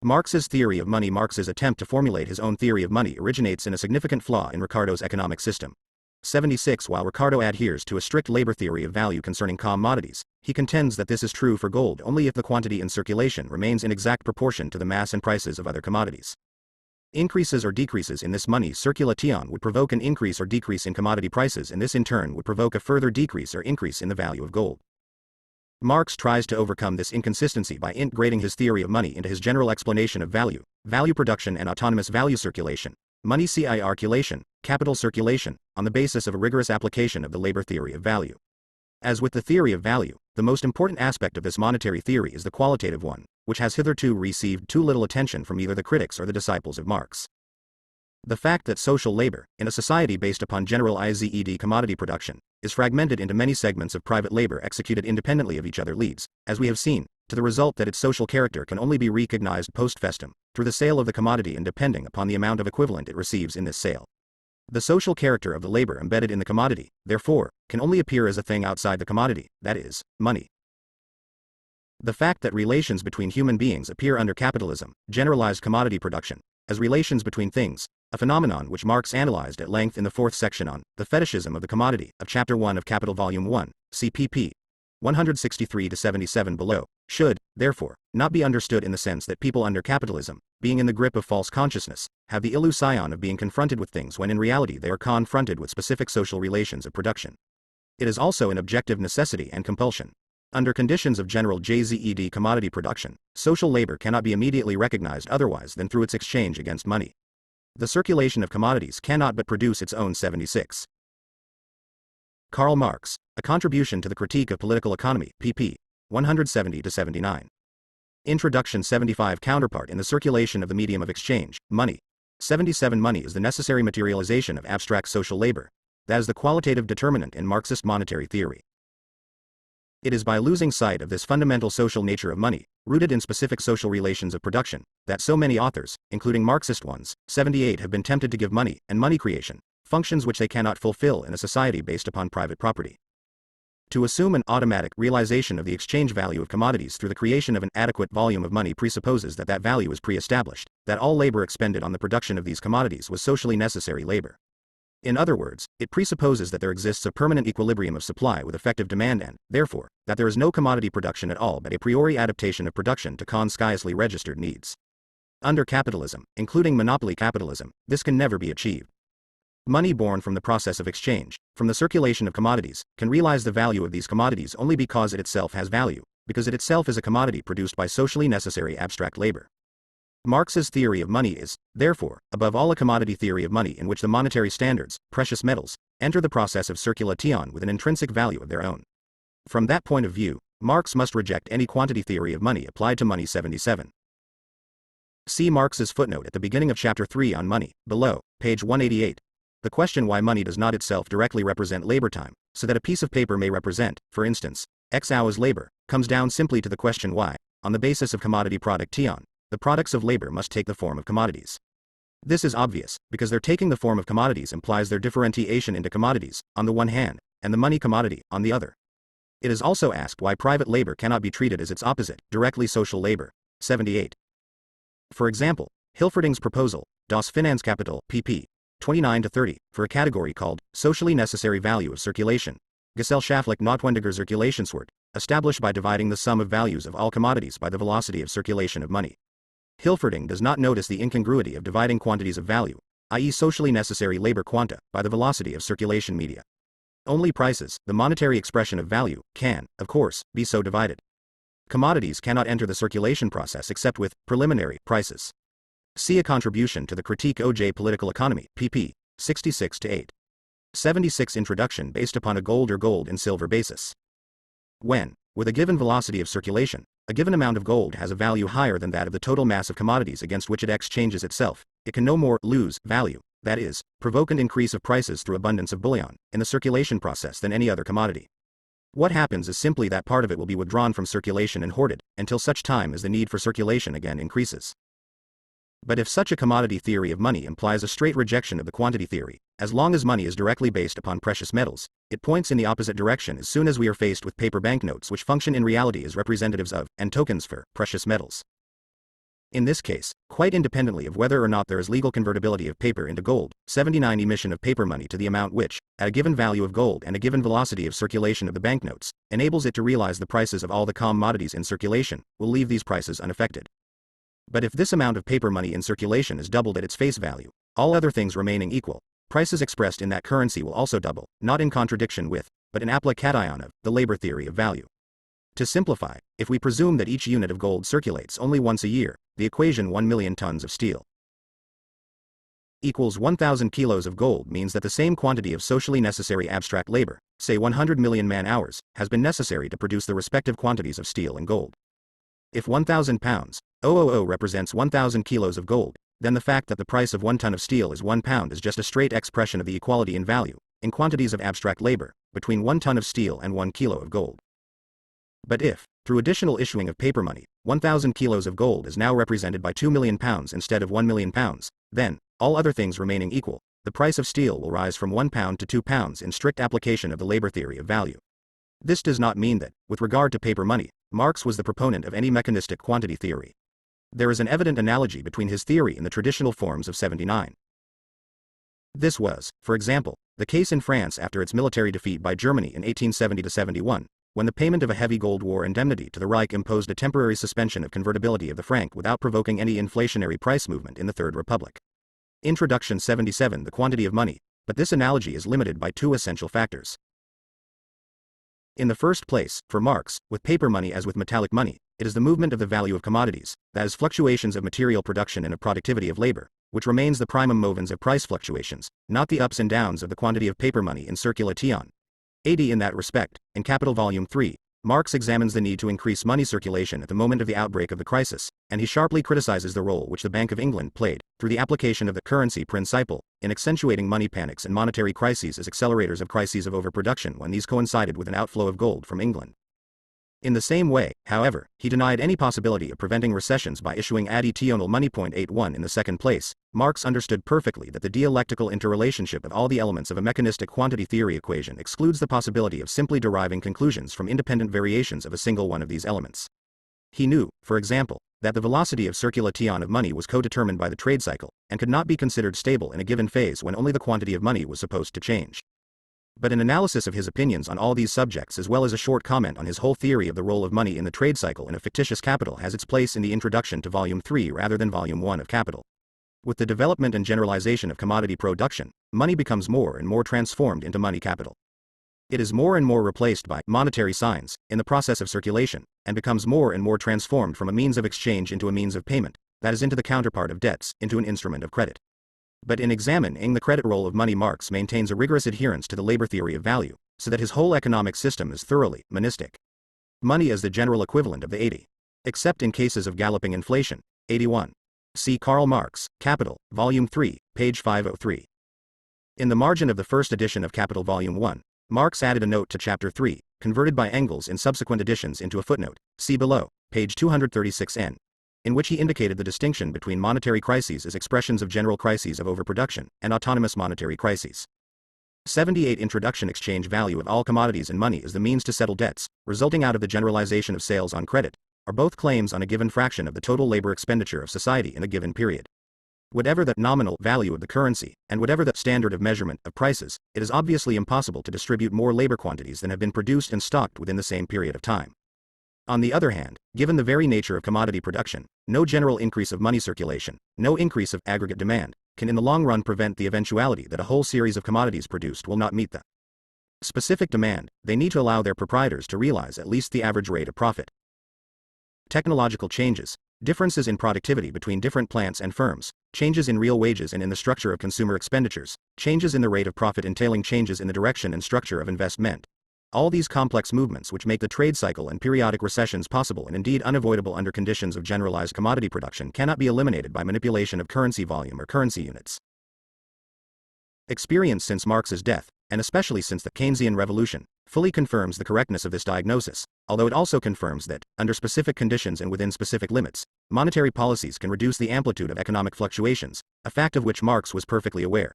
Speaker 1: Marx's theory of money. Marx's attempt to formulate his own theory of money originates in a significant flaw in Ricardo's economic system. 76. While Ricardo adheres to a strict labor theory of value concerning commodities, he contends that this is true for gold only if the quantity in circulation remains in exact proportion to the mass and prices of other commodities. Increases or decreases in this money circulation would provoke an increase or decrease in commodity prices, and this in turn would provoke a further decrease or increase in the value of gold. Marx tries to overcome this inconsistency by integrating his theory of money into his general explanation of value, value production and autonomous value circulation, money circulation, capital circulation, on the basis of a rigorous application of the labor theory of value. As with the theory of value, the most important aspect of this monetary theory is the qualitative one, which has hitherto received too little attention from either the critics or the disciples of Marx. The fact that social labor, in a society based upon generalized commodity production, is fragmented into many segments of private labor executed independently of each other leads, as we have seen, to the result that its social character can only be recognized post festum, through the sale of the commodity and depending upon the amount of equivalent it receives in this sale. The social character of the labor embedded in the commodity, therefore, can only appear as a thing outside the commodity, that is, money. The fact that relations between human beings appear under capitalism, generalized commodity production, as relations between things, a phenomenon which Marx analyzed at length in the fourth section on the fetishism of the commodity of Chapter 1 of Capital Volume 1, CPP 163-77 below, should, therefore, not be understood in the sense that people under capitalism, being in the grip of false consciousness, have the illusion of being confronted with things when in reality they are confronted with specific social relations of production. It is also an objective necessity and compulsion. Under conditions of general JZED commodity production, social labor cannot be immediately recognized otherwise than through its exchange against money. The circulation of commodities cannot but produce its own 76. Karl Marx, A Contribution to the Critique of Political Economy, pp. 170-79. Introduction 75 Counterpart in the circulation of the medium of exchange, money. 77 Money is the necessary materialization of abstract social labor. That is the qualitative determinant in Marxist monetary theory. It is by losing sight of this fundamental social nature of money, rooted in specific social relations of production, that so many authors, including Marxist ones, 78 have been tempted to give money, and money creation, functions which they cannot fulfill in a society based upon private property. To assume an automatic realization of the exchange value of commodities through the creation of an adequate volume of money presupposes that that value is pre-established, that all labor expended on the production of these commodities was socially necessary labor. In other words, it presupposes that there exists a permanent equilibrium of supply with effective demand and, therefore, that there is no commodity production at all but a priori adaptation of production to consciously registered needs. Under capitalism, including monopoly capitalism, this can never be achieved. Money born from the process of exchange, from the circulation of commodities, can realize the value of these commodities only because it itself has value, because it itself is a commodity produced by socially necessary abstract labor. Marx's theory of money is, therefore, above all a commodity theory of money in which the monetary standards, precious metals, enter the process of circulation with an intrinsic value of their own. From that point of view, Marx must reject any quantity theory of money applied to money. 77. See Marx's footnote at the beginning of Chapter 3 on money, below, page 188. The question why money does not itself directly represent labor time, so that a piece of paper may represent, for instance, X hours labor, comes down simply to the question why, on the basis of commodity production, the products of labor must take the form of commodities. This is obvious, because their taking the form of commodities implies their differentiation into commodities, on the one hand, and the money commodity, on the other. It is also asked why private labor cannot be treated as its opposite, directly social labor. 78. For example, Hilferding's proposal, Das Finanzkapital, pp. 29-30, for a category called socially necessary value of circulation, Gesellschaftlich notwendiger Zirkulationswert, established by dividing the sum of values of all commodities by the velocity of circulation of money. Hilferding does not notice the incongruity of dividing quantities of value, i.e. socially necessary labor quanta, by the velocity of circulation media. Only prices, the monetary expression of value, can, of course, be so divided. Commodities cannot enter the circulation process except with preliminary prices. See A Contribution to the Critique OJ Political Economy, pp. 66-8. 76 Introduction based upon a gold or gold and silver basis. When, with a given velocity of circulation, a given amount of gold has a value higher than that of the total mass of commodities against which it exchanges itself, it can no more lose value, that is, provoke an increase of prices through abundance of bullion, in the circulation process than any other commodity. What happens is simply that part of it will be withdrawn from circulation and hoarded, until such time as the need for circulation again increases. But if such a commodity theory of money implies a straight rejection of the quantity theory, as long as money is directly based upon precious metals, it points in the opposite direction as soon as we are faced with paper banknotes which function in reality as representatives of, and tokens for, precious metals. In this case, quite independently of whether or not there is legal convertibility of paper into gold, 79 emission of paper money to the amount which, at a given value of gold and a given velocity of circulation of the banknotes, enables it to realize the prices of all the commodities in circulation, will leave these prices unaffected. But if this amount of paper money in circulation is doubled at its face value, all other things remaining equal, prices expressed in that currency will also double, not in contradiction with, but in application of, the labor theory of value. To simplify, if we presume that each unit of gold circulates only once a year, the equation 1 million tons of steel equals 1,000 kilos of gold means that the same quantity of socially necessary abstract labor, say 100 million man-hours, has been necessary to produce the respective quantities of steel and gold. If 1,000 pounds, 000 represents 1,000 kilos of gold, then the fact that the price of 1 ton of steel is 1 pound is just a straight expression of the equality in value, in quantities of abstract labor, between 1 ton of steel and 1 kilo of gold. But if, through additional issuing of paper money, 1,000 kilos of gold is now represented by 2 million pounds instead of 1 million pounds, then, all other things remaining equal, the price of steel will rise from £1 to £2 in strict application of the labor theory of value. This does not mean that, with regard to paper money, Marx was the proponent of any mechanistic quantity theory. There is an evident analogy between his theory and the traditional forms of 79. This was, for example, the case in France after its military defeat by Germany in 1870-71, when the payment of a heavy Gold War indemnity to the Reich imposed a temporary suspension of convertibility of the franc without provoking any inflationary price movement in the Third Republic. Introduction 77. The quantity of money, but this analogy is limited by two essential factors. In the first place, for Marx, with paper money as with metallic money, it is the movement of the value of commodities, that is fluctuations of material production and of productivity of labor, which remains the primum movens of price fluctuations, not the ups and downs of the quantity of paper money in circulation. 80. In that respect, in Capital Volume 3, Marx examines the need to increase money circulation at the moment of the outbreak of the crisis, and he sharply criticizes the role which the Bank of England played, through the application of the currency principle, in accentuating money panics and monetary crises as accelerators of crises of overproduction when these coincided with an outflow of gold from England. In the same way, however, he denied any possibility of preventing recessions by issuing additional money. 81. In the second place, Marx understood perfectly that the dialectical interrelationship of all the elements of a mechanistic quantity theory equation excludes the possibility of simply deriving conclusions from independent variations of a single one of these elements. He knew, for example, that the velocity of circulation of money was co-determined by the trade cycle, and could not be considered stable in a given phase when only the quantity of money was supposed to change. But an analysis of his opinions on all these subjects as well as a short comment on his whole theory of the role of money in the trade cycle in a fictitious capital has its place in the introduction to Volume 3 rather than Volume 1 of Capital. With the development and generalization of commodity production, money becomes more and more transformed into money capital. It is more and more replaced by monetary signs in the process of circulation, and becomes more and more transformed from a means of exchange into a means of payment, that is into the counterpart of debts, into an instrument of credit. But in examining the credit role of money, Marx maintains a rigorous adherence to the labor theory of value, so that his whole economic system is thoroughly monistic. Money as the general equivalent of the 80. Except in cases of galloping inflation. 81. See Karl Marx, Capital, Volume 3, page 503. In the margin of the first edition of Capital Volume 1, Marx added a note to Chapter 3, converted by Engels in subsequent editions into a footnote, see below, page 236n. In which he indicated the distinction between monetary crises as expressions of general crises of overproduction, and autonomous monetary crises. 78. Introduction. Exchange value of all commodities and money as the means to settle debts, resulting out of the generalization of sales on credit, are both claims on a given fraction of the total labor expenditure of society in a given period. Whatever the nominal value of the currency, and whatever the standard of measurement of prices, it is obviously impossible to distribute more labor quantities than have been produced and stocked within the same period of time. On the other hand, given the very nature of commodity production, no general increase of money circulation, no increase of aggregate demand, can in the long run prevent the eventuality that a whole series of commodities produced will not meet the specific demand. They need to allow their proprietors to realize at least the average rate of profit. Technological changes, differences in productivity between different plants and firms, changes in real wages and in the structure of consumer expenditures, changes in the rate of profit entailing changes in the direction and structure of investment. All these complex movements which make the trade cycle and periodic recessions possible and indeed unavoidable under conditions of generalized commodity production cannot be eliminated by manipulation of currency volume or currency units. Experience since Marx's death, and especially since the Keynesian Revolution, fully confirms the correctness of this diagnosis, although it also confirms that, under specific conditions and within specific limits, monetary policies can reduce the amplitude of economic fluctuations, a fact of which Marx was perfectly aware.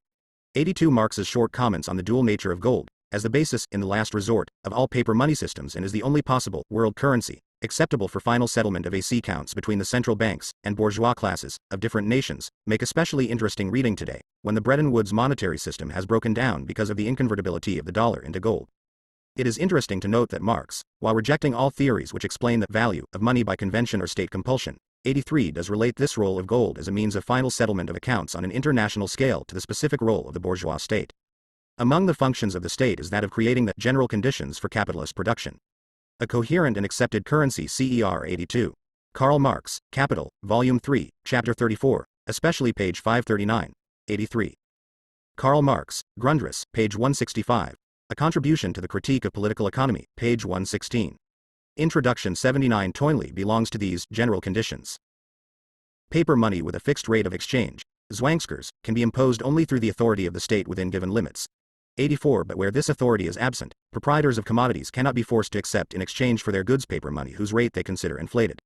Speaker 1: 82. Marx's short comments on the dual nature of gold, as the basis, in the last resort, of all paper money systems and as the only possible world currency, acceptable for final settlement of AC counts between the central banks and bourgeois classes of different nations, make especially interesting reading today, when the Bretton Woods monetary system has broken down because of the inconvertibility of the dollar into gold. It is interesting to note that Marx, while rejecting all theories which explain the value of money by convention or state compulsion, 83 does relate this role of gold as a means of final settlement of accounts on an international scale to the specific role of the bourgeois state. Among the functions of the state is that of creating the general conditions for capitalist production. A coherent and accepted currency. CER 82. Karl Marx, Capital, Volume 3, Chapter 34, especially page 539. 83. Karl Marx, Grundriss, page 165. A Contribution to the Critique of Political Economy, page 116. Introduction. 79. Toynley belongs to these general conditions. Paper money with a fixed rate of exchange, zwangskurz, can be imposed only through the authority of the state within given limits. 84. But where this authority is absent, proprietors of commodities cannot be forced to accept in exchange for their goods paper money whose rate they consider inflated.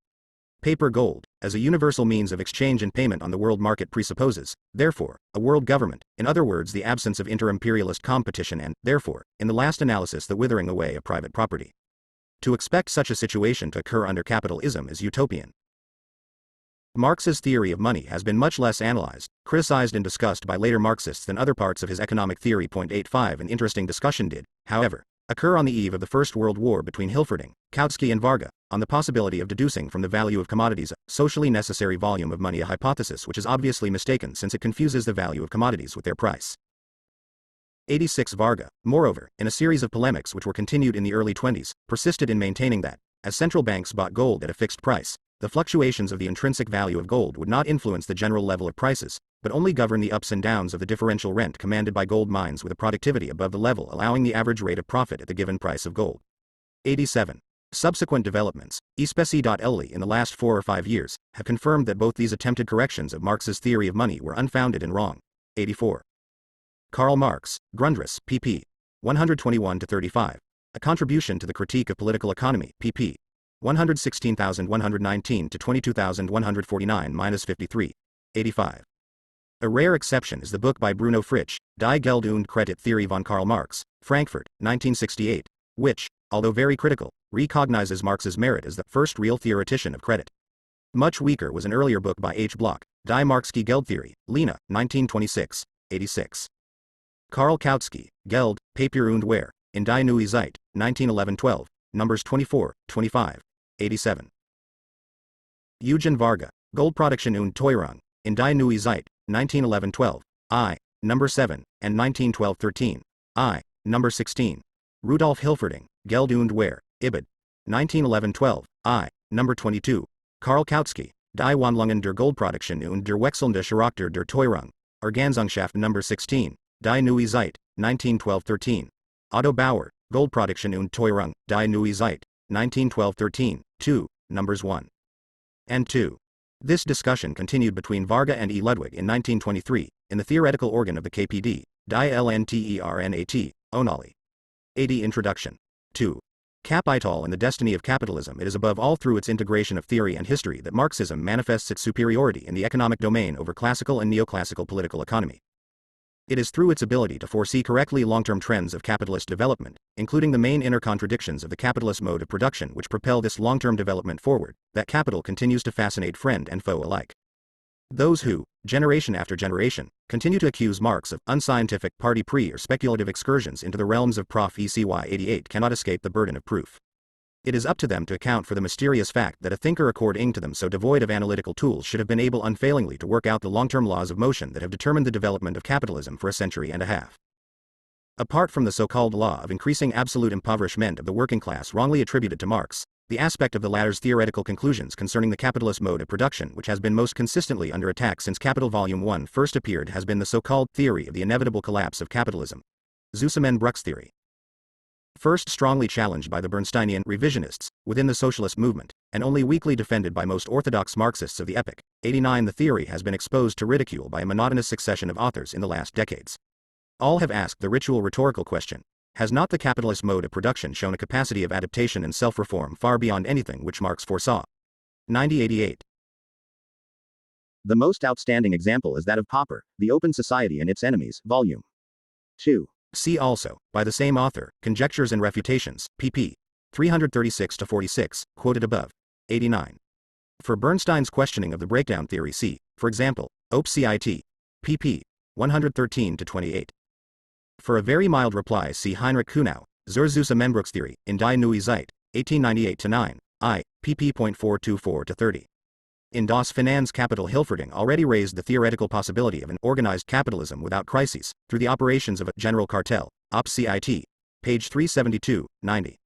Speaker 1: Paper gold, as a universal means of exchange and payment on the world market presupposes, therefore, a world government, in other words the absence of inter-imperialist competition and, therefore, in the last analysis the withering away of private property. To expect such a situation to occur under capitalism is utopian. Marx's theory of money has been much less analyzed, criticized and discussed by later Marxists than other parts of his economic theory. 85 An interesting discussion did, however, occur on the eve of the First World War between Hilferding, Kautsky and Varga, on the possibility of deducing from the value of commodities a socially necessary volume of money, a hypothesis which is obviously mistaken since it confuses the value of commodities with their price. 86 Varga, moreover, in a series of polemics which were continued in the early 20s, persisted in maintaining that, as central banks bought gold at a fixed price, the fluctuations of the intrinsic value of gold would not influence the general level of prices, but only govern the ups and downs of the differential rent commanded by gold mines with a productivity above the level allowing the average rate of profit at the given price of gold. 87. Subsequent developments, especially in the last 4 or 5 years, have confirmed that both these attempted corrections of Marx's theory of money were unfounded and wrong. 84. Karl Marx, Grundriss, pp. 121-35. A Contribution to the Critique of Political Economy, pp. 116,119 to 22,149-53. 85. A rare exception is the book by Bruno Fritsch, Die Geld- und Kredittheorie von Karl Marx, Frankfurt, 1968, which, although very critical, recognizes Marx's merit as the first real theoretician of credit. Much weaker was an earlier book by H. Bloch, Die Marxische Geldtheorie, Lena, 1926, 86. Karl Kautsky, Geld, Papier und Ware, in Die Neue Zeit, 1911-12, numbers 24, 25, 87. Eugen Varga, Goldproduktion und Teuerung, in Die Neue Zeit, 1911-12, I, number 7, and 1912-13, I, number 16. Rudolf Hilferding, Geld und Ware, Ibid. 1911-12, I, number 22. Karl Kautsky, Die Wandlungen der Goldproduktion und der wechselnde Charakter der Teuerung, Organsungschaft number 16, Die Neue Zeit, 1912-13. Otto Bauer, Goldproduktion und Teuerung, Die Neue Zeit, 1912-13, 2, numbers 1 and 2. This discussion continued between Varga and E. Ludwig in 1923, in the theoretical organ of the KPD, Die Lnternat, Onali. 80 Introduction. 2. Kapital and the Destiny of Capitalism. It is above all through its integration of theory and history that Marxism manifests its superiority in the economic domain over classical and neoclassical political economy. It is through its ability to foresee correctly long-term trends of capitalist development, including the main inner contradictions of the capitalist mode of production which propel this long-term development forward, that capital continues to fascinate friend and foe alike. Those who, generation after generation, continue to accuse Marx of unscientific, party pre or speculative excursions into the realms of Prof. ECY 88 cannot escape the burden of proof. It is up to them to account for the mysterious fact that a thinker according to them so devoid of analytical tools should have been able unfailingly to work out the long-term laws of motion that have determined the development of capitalism for a century and a half. Apart from the so-called law of increasing absolute impoverishment of the working class wrongly attributed to Marx, the aspect of the latter's theoretical conclusions concerning the capitalist mode of production which has been most consistently under attack since Capital Volume 1 first appeared has been the so-called theory of the inevitable collapse of capitalism. Zusammenbruchs theory. First strongly challenged by the Bernsteinian revisionists within the socialist movement, and only weakly defended by most orthodox Marxists of the epoch, 89 the theory has been exposed to ridicule by a monotonous succession of authors in the last decades. All have asked the ritual rhetorical question, has not the capitalist mode of production shown a capacity of adaptation and self-reform far beyond anything which Marx foresaw? 9088. The most outstanding example is that of Popper, The Open Society and Its Enemies, Volume 2. See also, by the same author, Conjectures and Refutations, pp. 336-46, quoted above. 89. For Bernstein's questioning of the breakdown theory see, for example, Op. Cit. pp. 113-28. For a very mild reply see Heinrich Kuhnau, Zur Zusammenbruchstheorie, in Die Neue Zeit, 1898-9, I, pp. 424-30. In Das Finanzkapital Hilferding already raised the theoretical possibility of an organized capitalism without crises, through the operations of a general cartel, Op. Cit. Page 372, 90.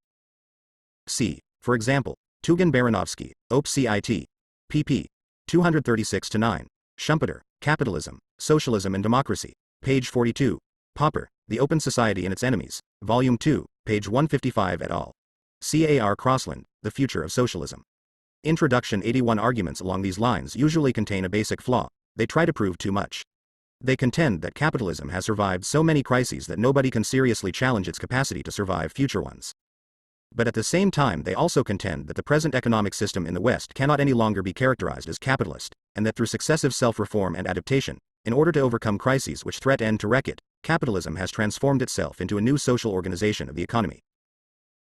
Speaker 1: See, for example, Tugan Baranovsky, Op. Cit. pp. 236-9, Schumpeter, Capitalism, Socialism and Democracy, page 42, Popper, The Open Society and Its Enemies, Volume 2, page 155 et al. C.A.R. Crossland, The Future of Socialism. Introduction. 81 Arguments along these lines usually contain a basic flaw. They try to prove too much. They contend that capitalism has survived so many crises that nobody can seriously challenge its capacity to survive future ones. But at the same time they also contend that the present economic system in the West cannot any longer be characterized as capitalist, and that through successive self-reform and adaptation, in order to overcome crises which threaten to wreck it, capitalism has transformed itself into a new social organization of the economy.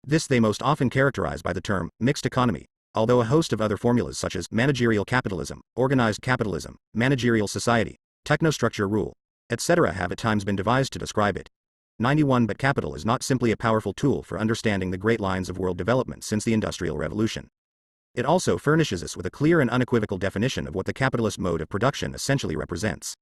Speaker 1: This they most often characterize by the term mixed economy, although a host of other formulas such as managerial capitalism, organized capitalism, managerial society, technostructure rule, etc. have at times been devised to describe it. 91 But capital is not simply a powerful tool for understanding the great lines of world development since the Industrial Revolution. It also furnishes us with a clear and unequivocal definition of what the capitalist mode of production essentially represents.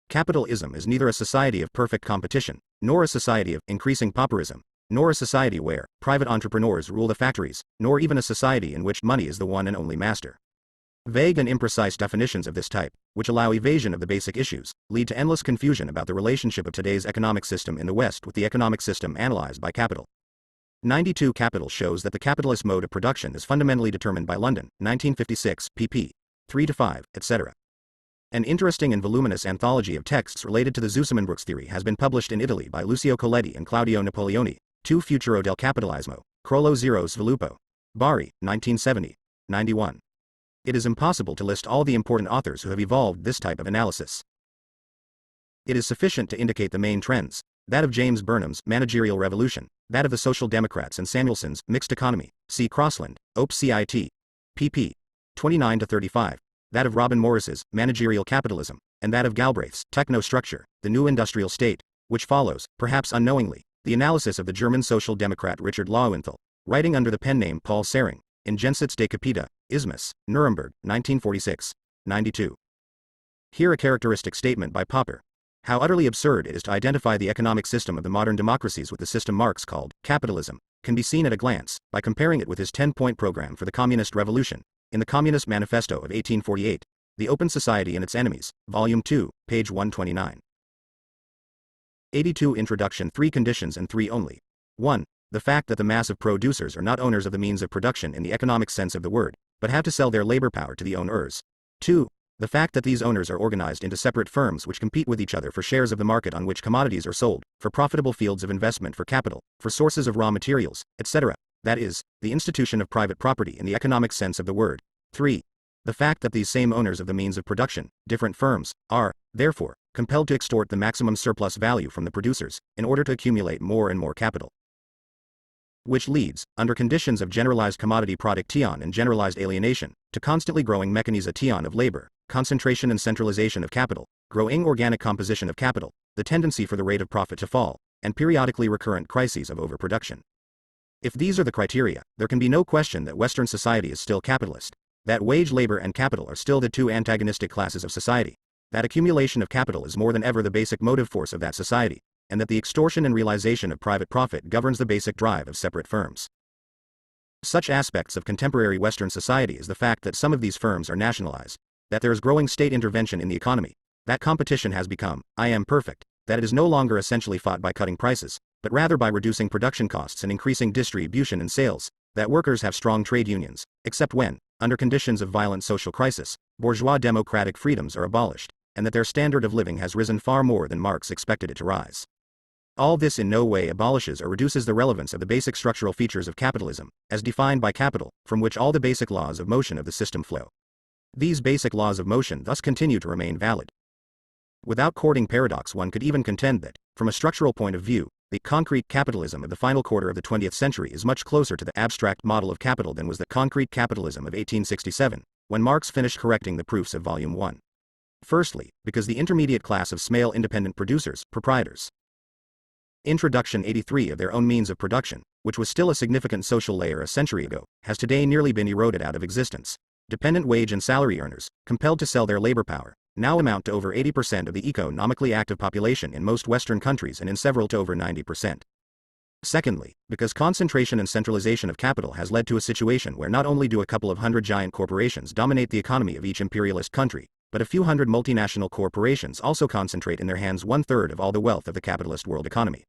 Speaker 1: Capitalism is neither a society of perfect competition, nor a society of increasing pauperism, nor a society where private entrepreneurs rule the factories, nor even a society in which money is the one and only master. Vague and imprecise definitions of this type, which allow evasion of the basic issues, lead to endless confusion about the relationship of today's economic system in the West with the economic system analyzed by Capital. 92 Capital shows that the capitalist mode of production is fundamentally determined by London, 1956, pp. 3-5, etc. An interesting and voluminous anthology of texts related to the Zusammenbruchs theory has been published in Italy by Lucio Coletti and Claudio Napoleoni, Tu Futuro del Capitalismo, Crollo Zero Sviluppo. Bari, 1970. 91. It is impossible to list all the important authors who have evolved this type of analysis. It is sufficient to indicate the main trends, that of James Burnham's Managerial Revolution, that of the Social Democrats and Samuelson's Mixed Economy, C. Crossland, Op. Cit. pp. 29-35, that of Robin Morris's Managerial Capitalism, and that of Galbraith's Technostructure, the New Industrial State, which follows, perhaps unknowingly, the analysis of the German Social Democrat Richard Lowenthal, writing under the pen name Paul Sering, in Gensitz de Capita, Isthmus, Nuremberg, 1946, 92. Here a characteristic statement by Popper. How utterly absurd it is to identify the economic system of the modern democracies with the system Marx called capitalism, can be seen at a glance, by comparing it with his 10-point program for the Communist Revolution, in the Communist Manifesto of 1848, The Open Society and Its Enemies, Volume 2, page 129. 82 Introduction 3 Conditions and 3 only. 1. The fact that the mass of producers are not owners of the means of production in the economic sense of the word, but have to sell their labor power to the owners. 2. The fact that these owners are organized into separate firms which compete with each other for shares of the market on which commodities are sold, for profitable fields of investment for capital, for sources of raw materials, etc., that is, the institution of private property in the economic sense of the word. 3. The fact that these same owners of the means of production, different firms, are, therefore, compelled to extort the maximum surplus value from the producers, in order to accumulate more and more capital. Which leads, under conditions of generalized commodity production and generalized alienation, to constantly growing mechanization of labor, concentration and centralization of capital, growing organic composition of capital, the tendency for the rate of profit to fall, and periodically recurrent crises of overproduction. If these are the criteria, there can be no question that Western society is still capitalist, that wage labor and capital are still the two antagonistic classes of society, that accumulation of capital is more than ever the basic motive force of that society, and that the extortion and realization of private profit governs the basic drive of separate firms. Such aspects of contemporary Western society is the fact that some of these firms are nationalized, that there is growing state intervention in the economy, that competition has become, I am perfect, that it is no longer essentially fought by cutting prices, but rather by reducing production costs and increasing distribution and sales, that workers have strong trade unions, except when, under conditions of violent social crisis, bourgeois democratic freedoms are abolished, and that their standard of living has risen far more than Marx expected it to rise. All this in no way abolishes or reduces the relevance of the basic structural features of capitalism, as defined by capital, from which all the basic laws of motion of the system flow. These basic laws of motion thus continue to remain valid. Without courting paradox, one could even contend that, from a structural point of view, the concrete capitalism of the final quarter of the 20th century is much closer to the abstract model of capital than was the concrete capitalism of 1867, when Marx finished correcting the proofs of Volume 1. Firstly, because the intermediate class of small independent producers, proprietors, Introduction 83 of their own means of production, which was still a significant social layer a century ago, has today nearly been eroded out of existence. Dependent wage and salary earners, compelled to sell their labor power, now amount to over 80% of the economically active population in most Western countries and in several to over 90%. Secondly, because concentration and centralization of capital has led to a situation where not only do a couple of hundred giant corporations dominate the economy of each imperialist country, but a few hundred multinational corporations also concentrate in their hands 1/3 of all the wealth of the capitalist world economy.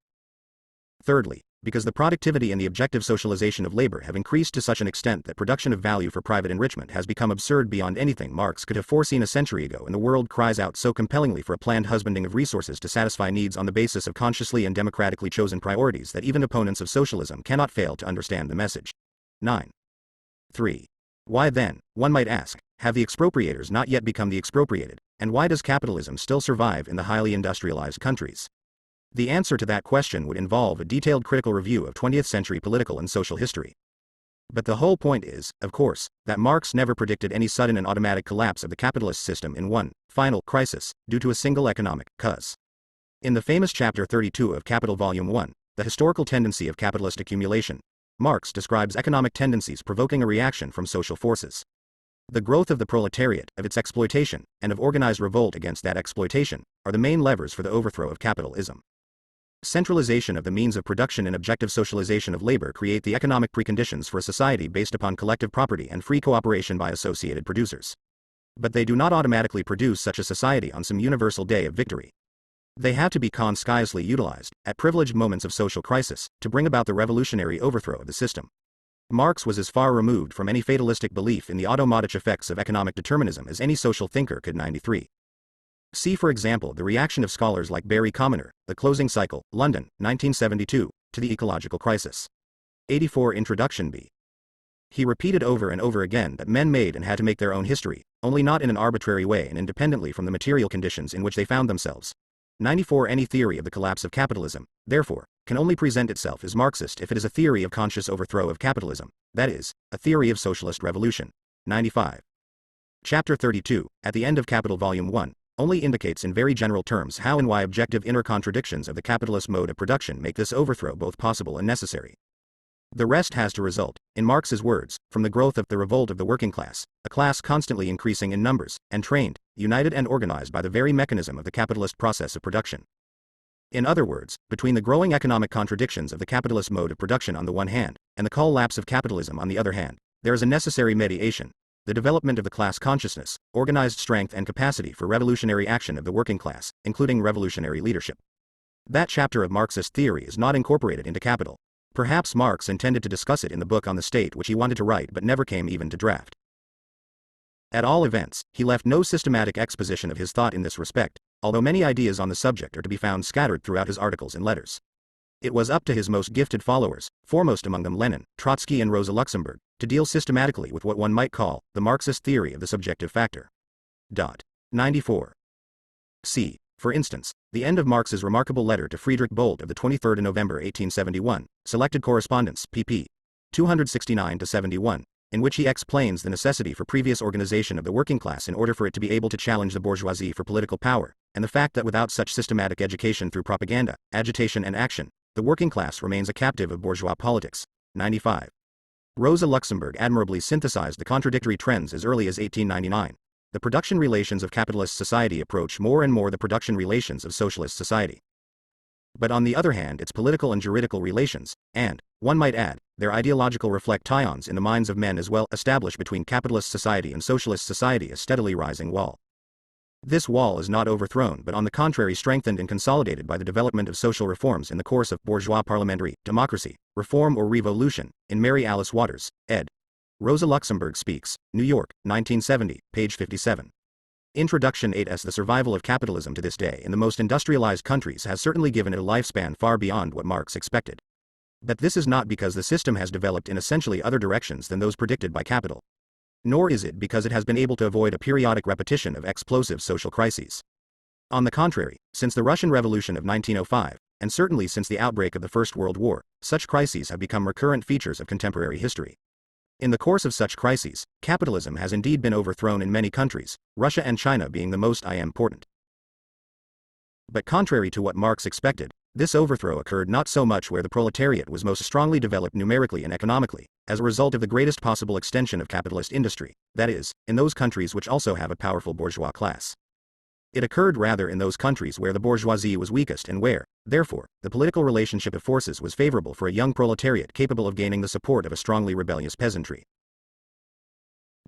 Speaker 1: Thirdly, because the productivity and the objective socialization of labor have increased to such an extent that production of value for private enrichment has become absurd beyond anything Marx could have foreseen a century ago, and the world cries out so compellingly for a planned husbanding of resources to satisfy needs on the basis of consciously and democratically chosen priorities that even opponents of socialism cannot fail to understand the message. 9. 3. Why then, one might ask, have the expropriators not yet become the expropriated, and why does capitalism still survive in the highly industrialized countries? The answer to that question would involve a detailed critical review of 20th century political and social history. But the whole point is, of course, that Marx never predicted any sudden and automatic collapse of the capitalist system in one final crisis, due to a single economic cause. In the famous chapter 32 of Capital Volume 1, The Historical Tendency of Capitalist Accumulation, Marx describes economic tendencies provoking a reaction from social forces. The growth of the proletariat, of its exploitation, and of organized revolt against that exploitation, are the main levers for the overthrow of capitalism. Centralization of the means of production and objective socialization of labor create the economic preconditions for a society based upon collective property and free cooperation by associated producers. But they do not automatically produce such a society on some universal day of victory. They have to be consciously utilized, at privileged moments of social crisis, to bring about the revolutionary overthrow of the system. Marx was as far removed from any fatalistic belief in the automatic effects of economic determinism as any social thinker could. 93. See for example the reaction of scholars like Barry Commoner, The Closing Cycle, London, 1972, to the ecological crisis. 84 Introduction B. He repeated over and over again that men made and had to make their own history, only not in an arbitrary way and independently from the material conditions in which they found themselves. 94 Any theory of the collapse of capitalism, therefore, can only present itself as Marxist if it is a theory of conscious overthrow of capitalism, that is, a theory of socialist revolution. 95. Chapter 32, at the end of Capital Volume 1, only indicates in very general terms how and why objective inner contradictions of the capitalist mode of production make this overthrow both possible and necessary. The rest has to result, in Marx's words, from the growth of the revolt of the working class, a class constantly increasing in numbers, and trained, united and organized by the very mechanism of the capitalist process of production. In other words, between the growing economic contradictions of the capitalist mode of production on the one hand, and the collapse of capitalism on the other hand, there is a necessary mediation, the development of the class consciousness, organized strength and capacity for revolutionary action of the working class, including revolutionary leadership. That chapter of Marxist theory is not incorporated into Capital. Perhaps Marx intended to discuss it in the book on the state which he wanted to write but never came even to draft. At all events, he left no systematic exposition of his thought in this respect, although many ideas on the subject are to be found scattered throughout his articles and letters. It was up to his most gifted followers, foremost among them Lenin, Trotsky and Rosa Luxemburg, to deal systematically with what one might call the Marxist theory of the subjective factor. 94. C. For instance, the end of Marx's remarkable letter to Friedrich Bolt of the 23rd of November 1871, Selected Correspondence, pp. 269-71, in which he explains the necessity for previous organization of the working class in order for it to be able to challenge the bourgeoisie for political power, and the fact that without such systematic education through propaganda, agitation and action, the working class remains a captive of bourgeois politics. 95. Rosa Luxemburg admirably synthesized the contradictory trends as early as 1899. The production relations of capitalist society approach more and more the production relations of socialist society. But on the other hand its political and juridical relations, and, one might add, their ideological reflections in the minds of men as well, establish between capitalist society and socialist society a steadily rising wall. This wall is not overthrown but on the contrary strengthened and consolidated by the development of social reforms in the course of bourgeois parliamentary democracy, reform or revolution, in Mary Alice Waters, ed. Rosa Luxemburg Speaks, New York, 1970, page 57. Introduction 8s The survival of capitalism to this day in the most industrialized countries has certainly given it a lifespan far beyond what Marx expected. But this is not because the system has developed in essentially other directions than those predicted by Capital. Nor is it because it has been able to avoid a periodic repetition of explosive social crises. On the contrary, since the Russian Revolution of 1905, and certainly since the outbreak of the First World War, such crises have become recurrent features of contemporary history. In the course of such crises, capitalism has indeed been overthrown in many countries, Russia and China being the most important. But contrary to what Marx expected, this overthrow occurred not so much where the proletariat was most strongly developed numerically and economically, as a result of the greatest possible extension of capitalist industry, that is, in those countries which also have a powerful bourgeois class. It occurred rather in those countries where the bourgeoisie was weakest and where, therefore, the political relationship of forces was favorable for a young proletariat capable of gaining the support of a strongly rebellious peasantry.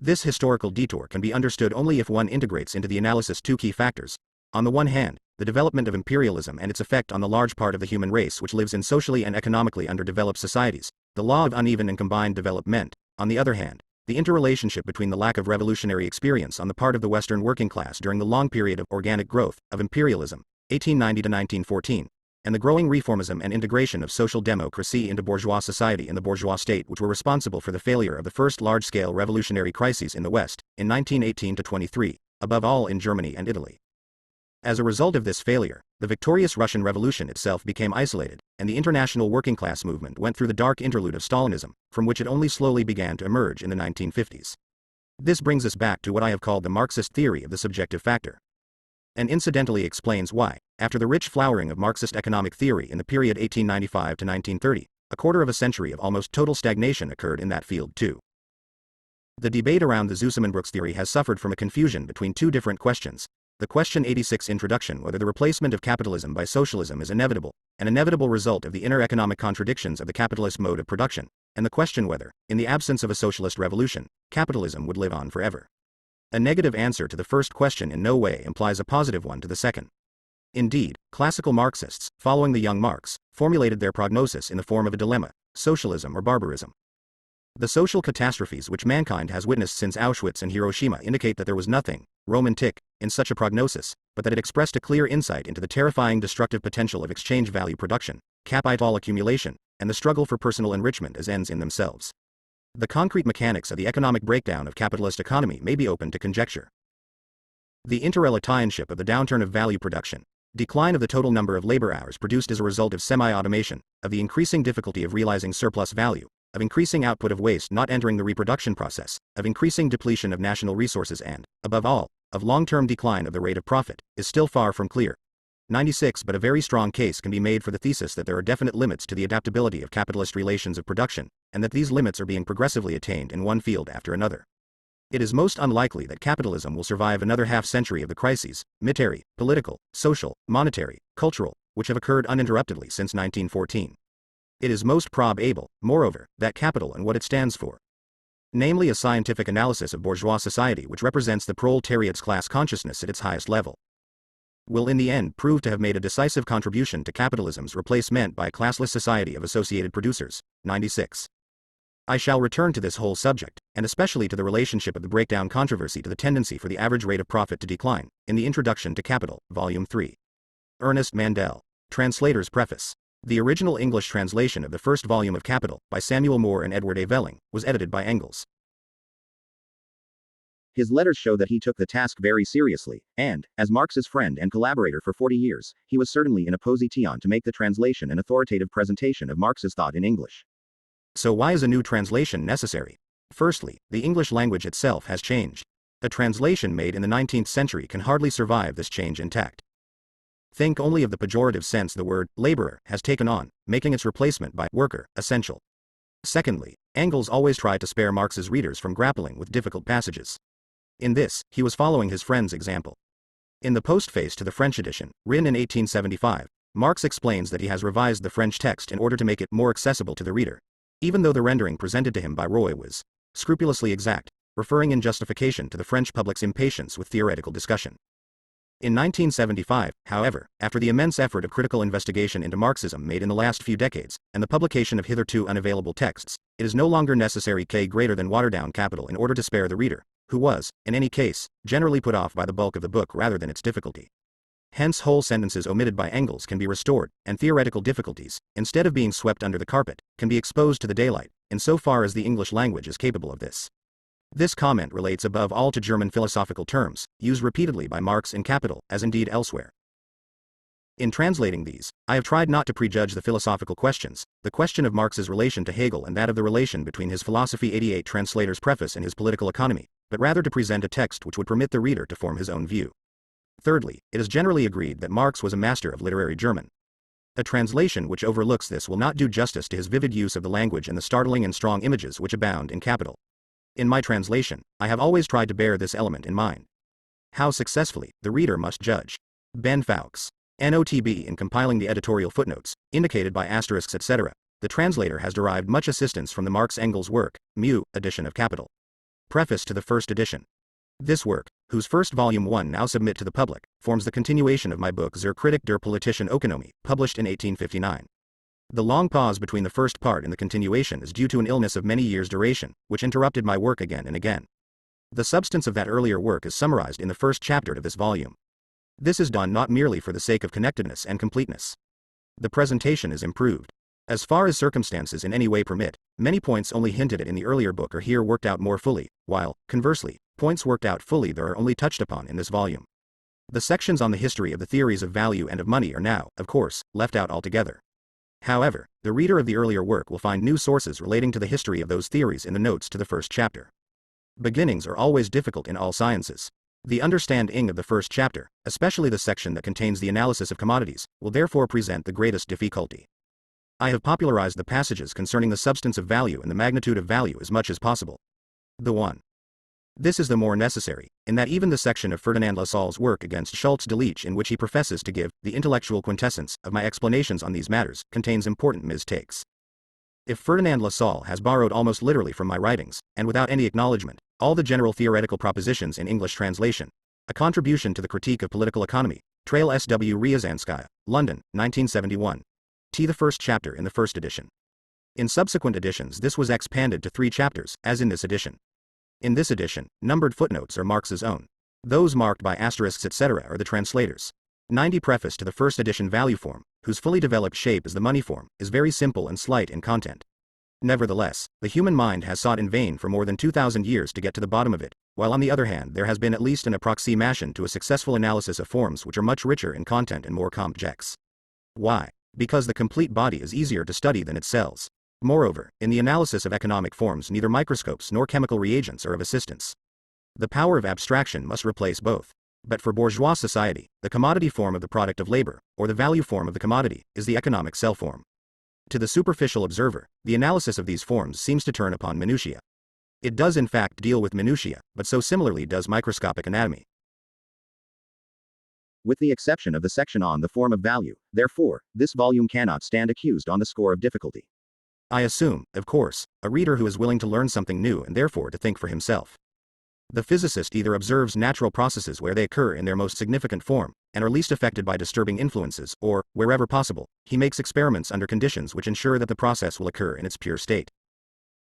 Speaker 1: This historical detour can be understood only if one integrates into the analysis two key factors. On the one hand, the development of imperialism and its effect on the large part of the human race which lives in socially and economically underdeveloped societies, the law of uneven and combined development, on the other hand, the interrelationship between the lack of revolutionary experience on the part of the Western working class during the long period of organic growth of imperialism, 1890 to 1914, and the growing reformism and integration of social democracy into bourgeois society in the bourgeois state which were responsible for the failure of the first large-scale revolutionary crises in the West, in 1918 to 23, above all in Germany and Italy. As a result of this failure, the victorious Russian Revolution itself became isolated, and the international working class movement went through the dark interlude of Stalinism, from which it only slowly began to emerge in the 1950s. This brings us back to what I have called the Marxist theory of the subjective factor, and incidentally explains why, after the rich flowering of Marxist economic theory in the period 1895 to 1930, a quarter of a century of almost total stagnation occurred in that field too. The debate around the Zusammenbruchs theory has suffered from a confusion between two different questions. The question 86 introduction, whether the replacement of capitalism by socialism is inevitable, an inevitable result of the inner economic contradictions of the capitalist mode of production, and the question whether, in the absence of a socialist revolution, capitalism would live on forever. A negative answer to the first question in no way implies a positive one to the second. Indeed, classical Marxists, following the young Marx, formulated their prognosis in the form of a dilemma: socialism or barbarism. The social catastrophes which mankind has witnessed since Auschwitz and Hiroshima indicate that there was nothing romantic in such a prognosis, but that it expressed a clear insight into the terrifying destructive potential of exchange value production, capital accumulation, and the struggle for personal enrichment as ends in themselves. The concrete mechanics of the economic breakdown of capitalist economy may be open to conjecture. The interrelationship of the downturn of value production, decline of the total number of labor hours produced as a result of semi-automation, of the increasing difficulty of realizing surplus value, of increasing output of waste not entering the reproduction process, of increasing depletion of national resources and, above all, of long-term decline of the rate of profit, is still far from clear. 96 But a very strong case can be made for the thesis that there are definite limits to the adaptability of capitalist relations of production, and that these limits are being progressively attained in one field after another. It is most unlikely that capitalism will survive another half-century of the crises, military, political, social, monetary, cultural, which have occurred uninterruptedly since 1914. It is most probable, moreover, that capital and what it stands for, namely a scientific analysis of bourgeois society which represents the proletariat's class consciousness at its highest level, will in the end prove to have made a decisive contribution to capitalism's replacement by a classless society of associated producers. 96. I shall return to this whole subject, and especially to the relationship of the breakdown controversy to the tendency for the average rate of profit to decline, in the Introduction to Capital, Volume 3. Ernest Mandel. Translator's Preface. The original English translation of the first volume of Capital, by Samuel Moore and Edward A. Velling, was edited by Engels. His letters show that he took the task very seriously, and, as Marx's friend and collaborator for 40 years, he was certainly in a position to make the translation an authoritative presentation of Marx's thought in English. So why is a new translation necessary? Firstly, the English language itself has changed. A translation made in the 19th century can hardly survive this change intact. Think only of the pejorative sense the word laborer has taken on, making its replacement by worker essential. Secondly, Engels always tried to spare Marx's readers from grappling with difficult passages. In this, he was following his friend's example. In the postface to the French edition, written in 1875, Marx explains that he has revised the French text in order to make it more accessible to the reader, even though the rendering presented to him by Roy was scrupulously exact, referring in justification to the French public's impatience with theoretical discussion. In 1975, however, after the immense effort of critical investigation into Marxism made in the last few decades, and the publication of hitherto unavailable texts, it is no longer necessary to greater than water down Capital in order to spare the reader, who was, in any case, generally put off by the bulk of the book rather than its difficulty. Hence whole sentences omitted by Engels can be restored, and theoretical difficulties, instead of being swept under the carpet, can be exposed to the daylight, insofar as the English language is capable of this. This comment relates above all to German philosophical terms, used repeatedly by Marx in Capital, as indeed elsewhere. In translating these, I have tried not to prejudge the philosophical questions, the question of Marx's relation to Hegel and that of the relation between his Philosophy 88 translator's preface and his political economy, but rather to present a text which would permit the reader to form his own view. Thirdly, it is generally agreed that Marx was a master of literary German. A translation which overlooks this will not do justice to his vivid use of the language and the startling and strong images which abound in Capital. In my translation, I have always tried to bear this element in mind. How successfully, the reader must judge. Ben Fowkes. NOTB. In compiling the editorial footnotes, indicated by asterisks etc., the translator has derived much assistance from the Marx-Engels work, Mew, edition of Capital. Preface to the first edition. This work, whose first volume 1 now submit to the public, forms the continuation of my book Zur Kritik der politischen Ökonomie, published in 1859. The long pause between the first part and the continuation is due to an illness of many years' duration, which interrupted my work again and again. The substance of that earlier work is summarized in the first chapter of this volume. This is done not merely for the sake of connectedness and completeness. The presentation is improved. As far as circumstances in any way permit, many points only hinted at in the earlier book are here worked out more fully, while, conversely, points worked out fully there are only touched upon in this volume. The sections on the history of the theories of value and of money are now, of course, left out altogether. However, the reader of the earlier work will find new sources relating to the history of those theories in the notes to the first chapter. Beginnings are always difficult in all sciences. The understanding of the first chapter, especially the section that contains the analysis of commodities, will therefore present the greatest difficulty. I have popularized the passages concerning the substance of value and the magnitude of value as much as possible. The 1. This is the more necessary, in that even the section of Ferdinand Lassalle's work against Schultz Delitzsch in which he professes to give the intellectual quintessence of my explanations on these matters contains important mistakes. If Ferdinand Lassalle has borrowed almost literally from my writings, and without any acknowledgement, all the general theoretical propositions in English translation, a contribution to the critique of political economy, Trail S.W. Ryazanskaya, London, 1971. The first chapter in the first edition. In subsequent editions this was expanded to 3 chapters, as in this edition. In this edition, numbered footnotes are Marx's own. Those marked by asterisks etc. are the translator's. 90 Preface to the first edition value form, whose fully developed shape is the money form, is very simple and slight in content. Nevertheless, the human mind has sought in vain for more than 2,000 years to get to the bottom of it, while on the other hand there has been at least an approximation to a successful analysis of forms which are much richer in content and more complex. Why? Because the complete body is easier to study than its cells. Moreover, in the analysis of economic forms neither microscopes nor chemical reagents are of assistance. The power of abstraction must replace both. But for bourgeois society, the commodity form of the product of labor, or the value form of the commodity, is the economic cell form. To the superficial observer, the analysis of these forms seems to turn upon minutiae. It does in fact deal with minutiae, but so similarly does microscopic anatomy. With the exception of the section on the form of value, therefore, this volume cannot stand accused on the score of difficulty. I assume, of course, a reader who is willing to learn something new and therefore to think for himself. The physicist either observes natural processes where they occur in their most significant form, and are least affected by disturbing influences, or, wherever possible, he makes experiments under conditions which ensure that the process will occur in its pure state.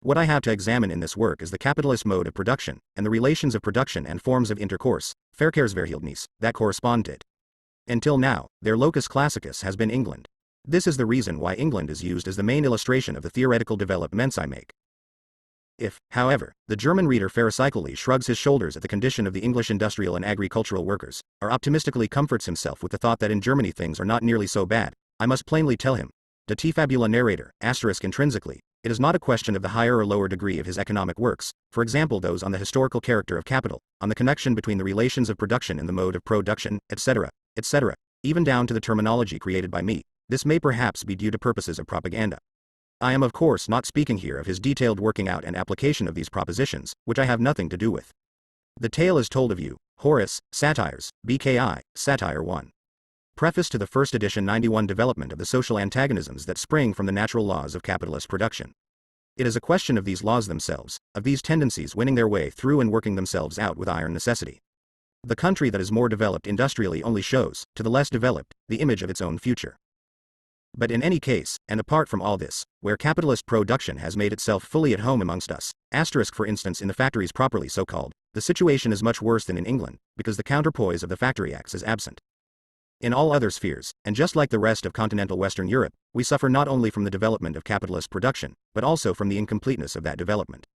Speaker 1: What I have to examine in this work is the capitalist mode of production, and the relations of production and forms of intercourse, Verkehrsverhältnis, that correspond to it. Until now, their locus classicus has been England. This is the reason why England is used as the main illustration of the theoretical developments I make. If, however, the German reader pharisically shrugs his shoulders at the condition of the English industrial and agricultural workers, or optimistically comforts himself with the thought that in Germany things are not nearly so bad, I must plainly tell him, de te fabula narrator, intrinsically, it is not a question of the higher or lower degree of his economic works, for example those on the historical character of capital, on the connection between the relations of production and the mode of production, etc., etc., even down to the terminology created by me. This may perhaps be due to purposes of propaganda. I am of course not speaking here of his detailed working out and application of these propositions, which I have nothing to do with. The tale is told of you, Horace, Satires, BKI, Satire 1. Preface to the first edition 91 Development of the social antagonisms that spring from the natural laws of capitalist production. It is a question of these laws themselves, of these tendencies winning their way through and working themselves out with iron necessity. The country that is more developed industrially only shows, to the less developed, the image of its own future. But in any case, and apart from all this, where capitalist production has made itself fully at home amongst us, for instance in the factories properly so called, the situation is much worse than in England, because the counterpoise of the factory acts is absent. In all other spheres, and just like the rest of continental Western Europe, we suffer not only from the development of capitalist production, but also from the incompleteness of that development.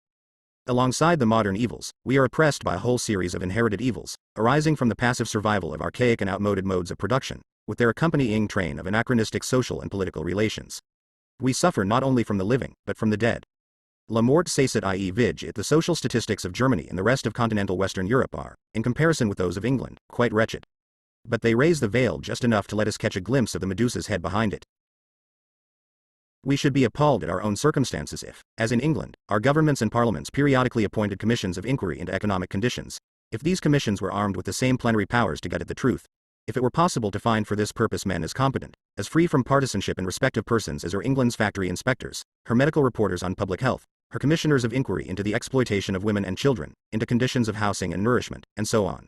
Speaker 1: Alongside the modern evils, we are oppressed by a whole series of inherited evils, arising from the passive survival of archaic and outmoded modes of production, with their accompanying train of anachronistic social and political relations. We suffer not only from the living, but from the dead. La mort cécit i.e. vig. The social statistics of Germany and the rest of continental Western Europe are, in comparison with those of England, quite wretched. But they raise the veil just enough to let us catch a glimpse of the Medusa's head behind it. We should be appalled at our own circumstances if, as in England, our governments and parliaments periodically appointed commissions of inquiry into economic conditions, if these commissions were armed with the same plenary powers to get at the truth, if it were possible to find for this purpose men as competent, as free from partisanship in respect of persons as are England's factory inspectors, her medical reporters on public health, her commissioners of inquiry into the exploitation of women and children, into conditions of housing and nourishment, and so on.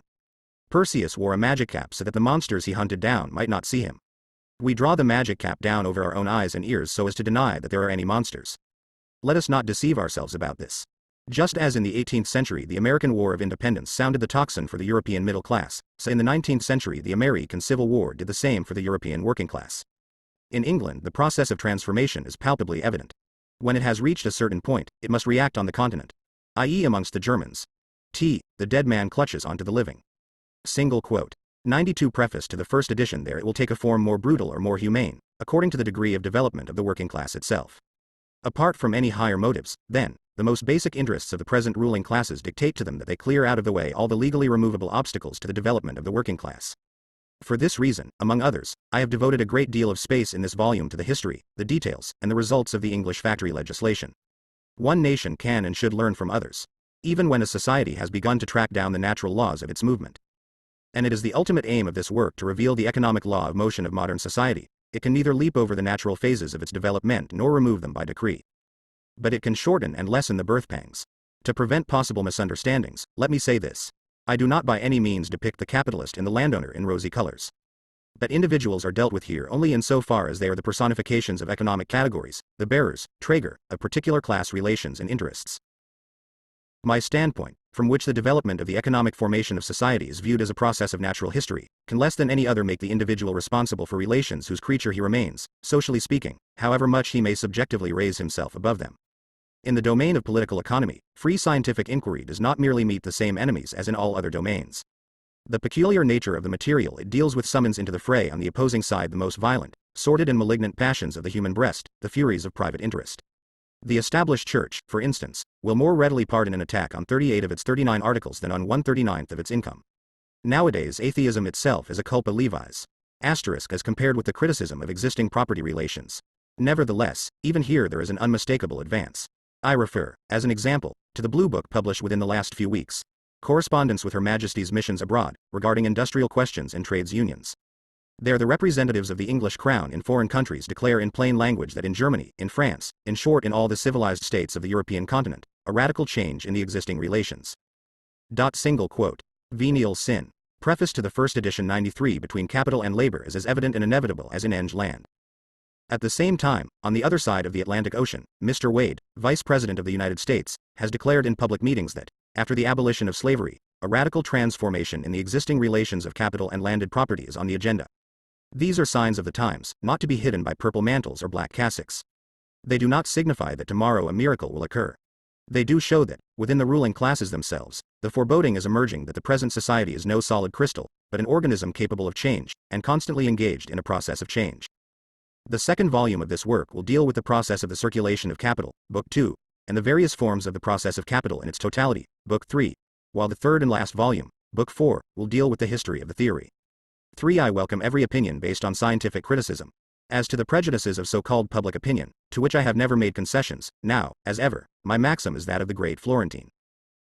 Speaker 1: Perseus wore a magic cap so that the monsters he hunted down might not see him. We draw the magic cap down over our own eyes and ears so as to deny that there are any monsters. Let us not deceive ourselves about this. Just as in the 18th century the American War of Independence sounded the tocsin for the European middle class, so in the 19th century the American Civil War did the same for the European working class. In England the process of transformation is palpably evident. When it has reached a certain point, it must react on the continent, i.e. amongst the Germans. The dead man clutches onto the living. Single quote. 92 Preface to the first edition. There it will take a form more brutal or more humane, according to the degree of development of the working class itself. Apart from any higher motives, then, the most basic interests of the present ruling classes dictate to them that they clear out of the way all the legally removable obstacles to the development of the working class. For this reason, among others, I have devoted a great deal of space in this volume to the history, the details, and the results of the English factory legislation. One nation can and should learn from others, even when a society has begun to track down the natural laws of its movement. And it is the ultimate aim of this work to reveal the economic law of motion of modern society. It can neither leap over the natural phases of its development nor remove them by decree. But it can shorten and lessen the birth pangs. To prevent possible misunderstandings, let me say this. I do not by any means depict the capitalist and the landowner in rosy colors. But individuals are dealt with here only insofar as they are the personifications of economic categories, the bearers, Träger, of particular class relations and interests. My standpoint, from which the development of the economic formation of society is viewed as a process of natural history, can less than any other make the individual responsible for relations whose creature he remains, socially speaking, however much he may subjectively raise himself above them. In the domain of political economy, free scientific inquiry does not merely meet the same enemies as in all other domains. The peculiar nature of the material it deals with summons into the fray on the opposing side the most violent, sordid and malignant passions of the human breast, the furies of private interest. The established church, for instance, will more readily pardon an attack on 38 of its 39 articles than on 1/39 of its income. Nowadays atheism itself is a culpa levis. Asterisk as compared with the criticism of existing property relations. Nevertheless, even here there is an unmistakable advance. I refer, as an example, to the Blue Book published within the last few weeks. Correspondence with Her Majesty's missions abroad, regarding industrial questions and trades unions. There the representatives of the English Crown in foreign countries declare in plain language that in Germany, in France, in short in all the civilized states of the European continent, a radical change in the existing relations. Single quote. Venial sin. Preface to the first edition 93 between capital and labor is as evident and inevitable as in Eng land. At the same time, on the other side of the Atlantic Ocean, Mr. Wade, Vice President of the United States, has declared in public meetings that, after the abolition of slavery, a radical transformation in the existing relations of capital and landed property is on the agenda. These are signs of the times, not to be hidden by purple mantles or black cassocks. They do not signify that tomorrow a miracle will occur. They do show that, within the ruling classes themselves, the foreboding is emerging that the present society is no solid crystal, but an organism capable of change, and constantly engaged in a process of change. The second volume of this work will deal with the process of the circulation of capital, Book 2, and the various forms of the process of capital in its totality, Book 3, while the third and last volume, Book 4, will deal with the history of the theory. 3. I welcome every opinion based on scientific criticism. As to the prejudices of so-called public opinion, to which I have never made concessions, now, as ever, my maxim is that of the great Florentine.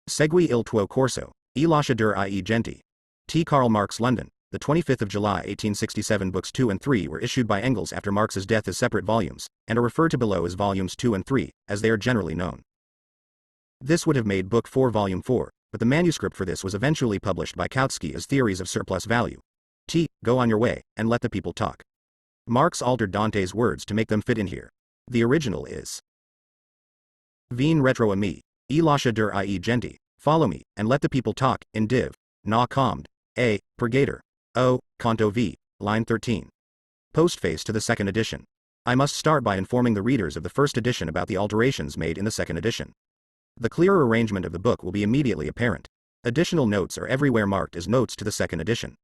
Speaker 1: Segui il tuo corso, e lascia dir I gente. T. Karl Marx, London, the 25th of July 1867. Books 2 and 3 were issued by Engels after Marx's death as separate volumes, and are referred to below as volumes 2 and 3, as they are generally known. This would have made Book 4 Volume 4, but the manuscript for this was eventually published by Kautsky as Theories of Surplus Value. Go on your way, and let the people talk. Marx altered Dante's words to make them fit in here. The original is: Vien retro a me, e lascia dir I gente, follow me, and let the people talk, in div. Na comd. A. Purgator. O. Canto V. Line 13. Postface to the second edition. I must start by informing the readers of the first edition about the alterations made in the second edition. The clearer arrangement of the book will be immediately apparent. Additional notes are everywhere marked as notes to the second edition.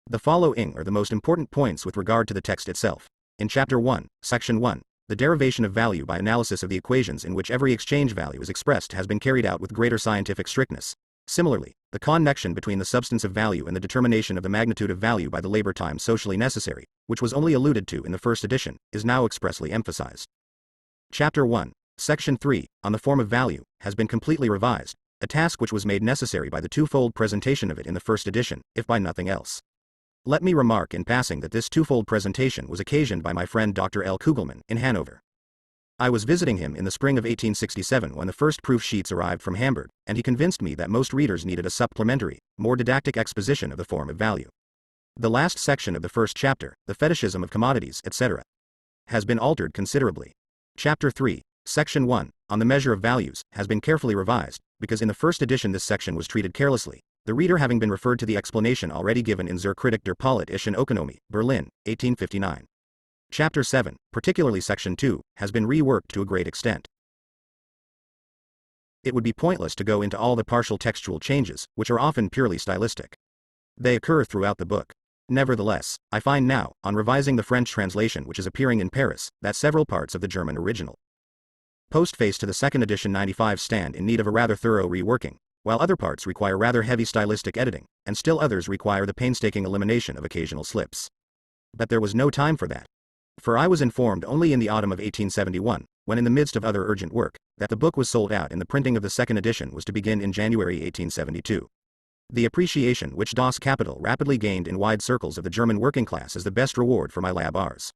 Speaker 1: The following are the most important points with regard to the text itself. In Chapter 1, Section 1, the derivation of value by analysis of the equations in which every exchange value is expressed has been carried out with greater scientific strictness. Similarly, the connection between the substance of value and the determination of the magnitude of value by the labor time socially necessary, which was only alluded to in the first edition, is now expressly emphasized. Chapter 1, Section 3, on the form of value, has been completely revised, a task which was made necessary by the twofold presentation of it in the first edition, if by nothing else. Let me remark in passing that this twofold presentation was occasioned by my friend Dr. L. Kugelmann, in Hanover. I was visiting him in the spring of 1867 when the first proof sheets arrived from Hamburg, and he convinced me that most readers needed a supplementary, more didactic exposition of the form of value. The last section of the first chapter, the fetishism of commodities, etc., has been altered considerably. Chapter 3, Section 1, on the measure of values, has been carefully revised, because in the first edition this section was treated carelessly, the reader having been referred to the explanation already given in Zur Kritik der politischen Ökonomie, Berlin, 1859. Chapter 7, particularly Section 2, has been reworked to a great extent. It would be pointless to go into all the partial textual changes, which are often purely stylistic. They occur throughout the book. Nevertheless, I find now, on revising the French translation which is appearing in Paris, that several parts of the German original postface to the second edition 95 stand in need of a rather thorough reworking, while other parts require rather heavy stylistic editing, and still others require the painstaking elimination of occasional slips. But there was no time for that. For I was informed only in the autumn of 1871, when in the midst of other urgent work, that the book was sold out and the printing of the second edition was to begin in January 1872. The appreciation which Das Kapital rapidly gained in wide circles of the German working class is the best reward for my labors.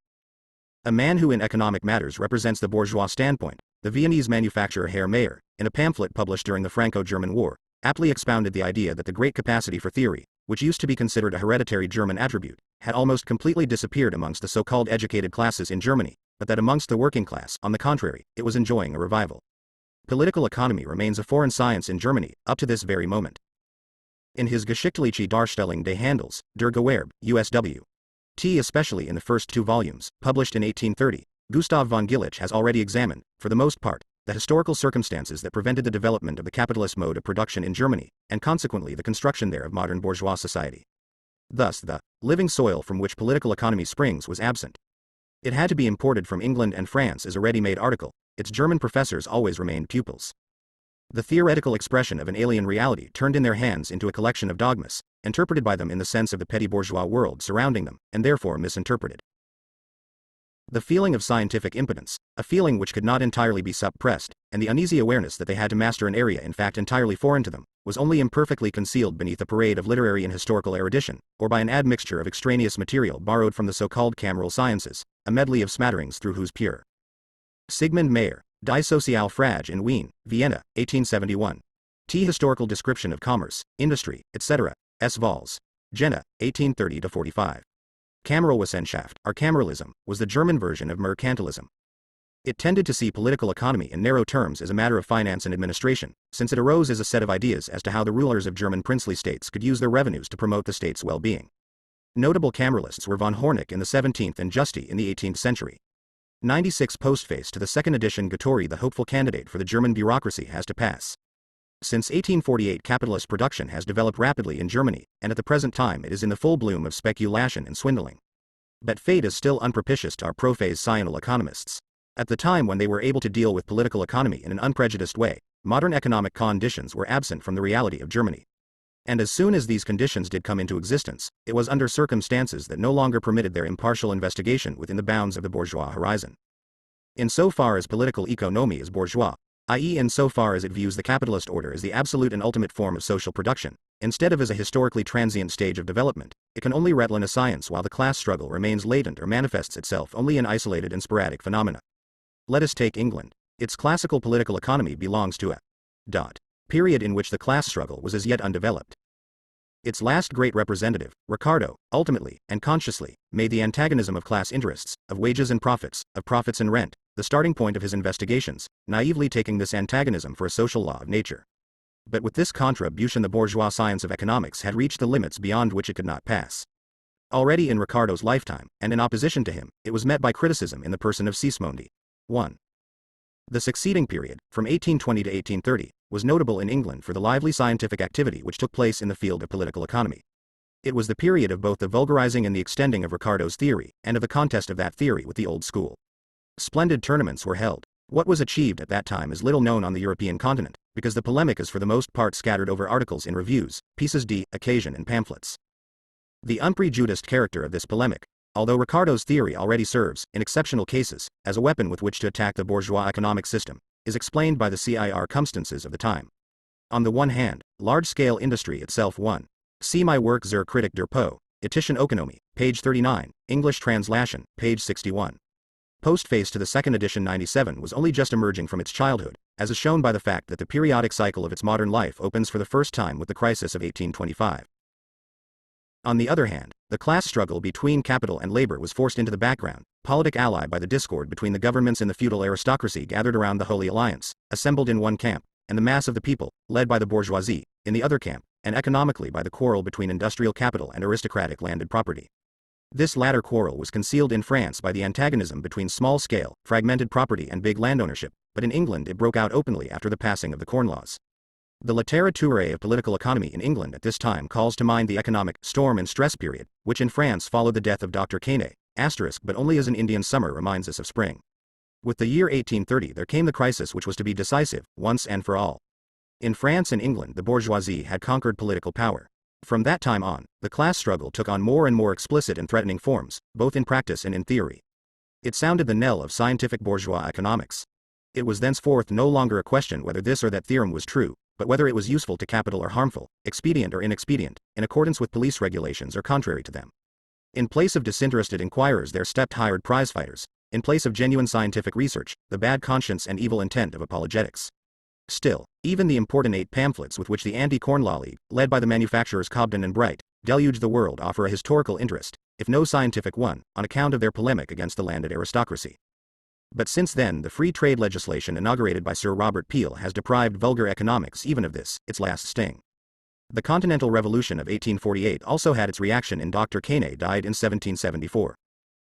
Speaker 1: A man who in economic matters represents the bourgeois standpoint, the Viennese manufacturer Herr Mayer, in a pamphlet published during the Franco-German War, aptly expounded the idea that the great capacity for theory, which used to be considered a hereditary German attribute, had almost completely disappeared amongst the so-called educated classes in Germany, but that amongst the working class, on the contrary, it was enjoying a revival. Political economy remains a foreign science in Germany, up to this very moment. In his Geschichtliche Darstellung des Handels, der Gewerbe, USW. T. especially in the first two volumes, published in 1830, Gustav von Gillich has already examined, for the most part, the historical circumstances that prevented the development of the capitalist mode of production in Germany, and consequently the construction there of modern bourgeois society. Thus the living soil from which political economy springs was absent. It had to be imported from England and France as a ready-made article. Its German professors always remained pupils. The theoretical expression of an alien reality turned in their hands into a collection of dogmas, interpreted by them in the sense of the petty bourgeois world surrounding them, and therefore misinterpreted. The feeling of scientific impotence, a feeling which could not entirely be suppressed, and the uneasy awareness that they had to master an area in fact entirely foreign to them, was only imperfectly concealed beneath a parade of literary and historical erudition, or by an admixture of extraneous material borrowed from the so-called cameral sciences, a medley of smatterings through whose pure. Sigmund Mayer, Die Sozialfrage in Wien, Vienna, 1871. T. Historical Description of Commerce, Industry, etc., S. Vols. Jena, 1830-45. Kameralwissenschaft, or Kameralism, was the German version of mercantilism. It tended to see political economy in narrow terms as a matter of finance and administration, since it arose as a set of ideas as to how the rulers of German princely states could use their revenues to promote the state's well-being. Notable Kameralists were von Horneck in the 17th and Justi in the 18th century. 96 postface to the second edition Gattori, the hopeful candidate for the German bureaucracy, has to pass. Since 1848 capitalist production has developed rapidly in Germany, and at the present time it is in the full bloom of speculation and swindling. But fate is still unpropitious to our pro-phase sciential economists. At the time when they were able to deal with political economy in an unprejudiced way, modern economic conditions were absent from the reality of Germany. And as soon as these conditions did come into existence, it was under circumstances that no longer permitted their impartial investigation within the bounds of the bourgeois horizon. In so far as political economy is bourgeois, i.e. in so far as it views the capitalist order as the absolute and ultimate form of social production, instead of as a historically transient stage of development, it can only rattle in a science while the class struggle remains latent or manifests itself only in isolated and sporadic phenomena. Let us take England. Its classical political economy belongs to a period in which the class struggle was as yet undeveloped. Its last great representative, Ricardo, ultimately, and consciously, made the antagonism of class interests, of wages and profits, of profits and rent, the starting point of his investigations, naively taking this antagonism for a social law of nature. But with this contribution the bourgeois science of economics had reached the limits beyond which it could not pass. Already in Ricardo's lifetime, and in opposition to him, it was met by criticism in the person of Sismondi. 1. The succeeding period, from 1820 to 1830, was notable in England for the lively scientific activity which took place in the field of political economy. It was the period of both the vulgarizing and the extending of Ricardo's theory, and of the contest of that theory with the old school. Splendid tournaments were held. What was achieved at that time is little known on the European continent, because the polemic is for the most part scattered over articles in reviews, pieces d'occasion and pamphlets. The unprejudiced character of this polemic, although Ricardo's theory already serves, in exceptional cases, as a weapon with which to attack the bourgeois economic system, is explained by the circumstances of the time. On the one hand, large-scale industry itself 1. See my work Zur Kritik der Politische Ökonomie, page 39, English translation, page 61. Postface to the second edition 97 was only just emerging from its childhood, as is shown by the fact that the periodic cycle of its modern life opens for the first time with the crisis of 1825. On the other hand, the class struggle between capital and labor was forced into the background, politic ally by the discord between the governments and the feudal aristocracy gathered around the Holy Alliance, assembled in one camp, and the mass of the people, led by the bourgeoisie, in the other camp, and economically by the quarrel between industrial capital and aristocratic landed property. This latter quarrel was concealed in France by the antagonism between small-scale, fragmented property and big landownership, but in England it broke out openly after the passing of the Corn Laws. The literature of political economy in England at this time calls to mind the economic storm and stress period, which in France followed the death of Dr. Quesnay, but only as an Indian summer reminds us of spring. With the year 1830 there came the crisis which was to be decisive, once and for all. In France and England the bourgeoisie had conquered political power. From that time on, the class struggle took on more and more explicit and threatening forms, both in practice and in theory. It sounded the knell of scientific bourgeois economics. It was thenceforth no longer a question whether this or that theorem was true, but whether it was useful to capital or harmful, expedient or inexpedient, in accordance with police regulations or contrary to them. In place of disinterested inquirers there stepped hired prizefighters, in place of genuine scientific research, the bad conscience and evil intent of apologetics. Still, even the importunate pamphlets with which the Anti-Corn Law League, led by the manufacturers Cobden and Bright, deluged the world offer a historical interest, if no scientific one, on account of their polemic against the landed aristocracy. But since then the free trade legislation inaugurated by Sir Robert Peel has deprived vulgar economics even of this, its last sting. The Continental Revolution of 1848 also had its reaction in Dr. Quesnay died in 1774.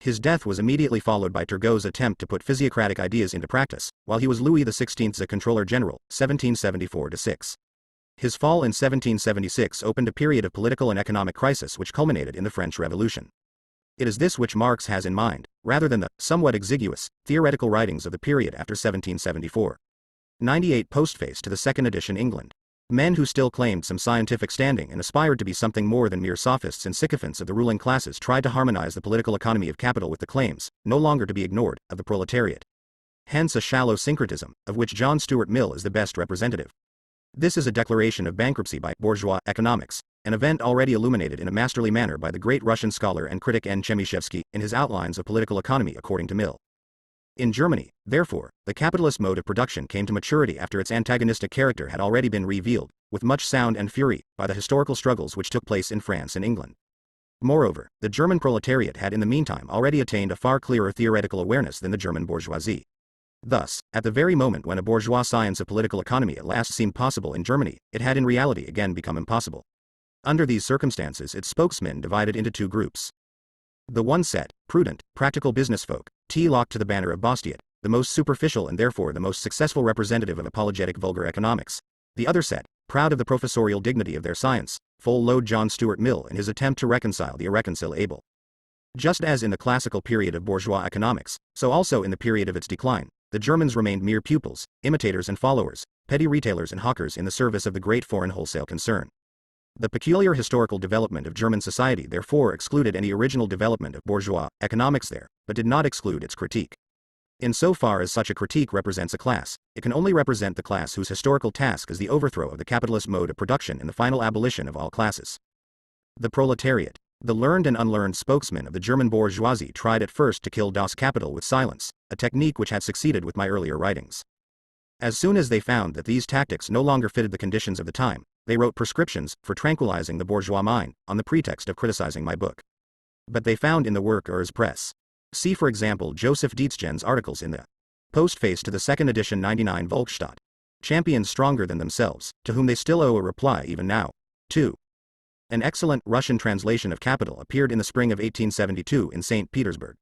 Speaker 1: His death was immediately followed by Turgot's attempt to put physiocratic ideas into practice, while he was Louis XVI's Controller General, 1774-6. His fall in 1776 opened a period of political and economic crisis which culminated in the French Revolution. It is this which Marx has in mind, rather than the, somewhat exiguous, theoretical writings of the period after 1774. 98 Postface to the second edition England. Men who still claimed some scientific standing and aspired to be something more than mere sophists and sycophants of the ruling classes tried to harmonize the political economy of capital with the claims, no longer to be ignored, of the proletariat. Hence a shallow syncretism, of which John Stuart Mill is the best representative. This is a declaration of bankruptcy by bourgeois economics, an event already illuminated in a masterly manner by the great Russian scholar and critic N. Chemyshevsky in his Outlines of Political Economy according to Mill. In Germany, therefore, the capitalist mode of production came to maturity after its antagonistic character had already been revealed, with much sound and fury, by the historical struggles which took place in France and England. Moreover, the German proletariat had in the meantime already attained a far clearer theoretical awareness than the German bourgeoisie. Thus, at the very moment when a bourgeois science of political economy at last seemed possible in Germany, it had in reality again become impossible. Under these circumstances its spokesmen divided into two groups. The one set, prudent, practical business folk, locked to the banner of Bastiat, the most superficial and therefore the most successful representative of apologetic vulgar economics. The other set, proud of the professorial dignity of their science, full-load John Stuart Mill in his attempt to reconcile the irreconcilable. Just as in the classical period of bourgeois economics, so also in the period of its decline, the Germans remained mere pupils, imitators and followers, petty retailers and hawkers in the service of the great foreign wholesale concern. The peculiar historical development of German society therefore excluded any original development of bourgeois economics there, but did not exclude its critique. In so far as such a critique represents a class, it can only represent the class whose historical task is the overthrow of the capitalist mode of production and the final abolition of all classes. The proletariat. The learned and unlearned spokesmen of the German bourgeoisie tried at first to kill Das Kapital with silence, a technique which had succeeded with my earlier writings. As soon as they found that these tactics no longer fitted the conditions of the time, they wrote prescriptions for tranquilizing the bourgeois mind, on the pretext of criticizing my book. But they found in the work Urs Press. See for example Joseph Dietzgen's articles in the Postface to the second edition 99 Volksstaat. Champions stronger than themselves, to whom they still owe a reply even now. 2. An excellent Russian translation of Capital appeared in the spring of 1872 in St. Petersburg.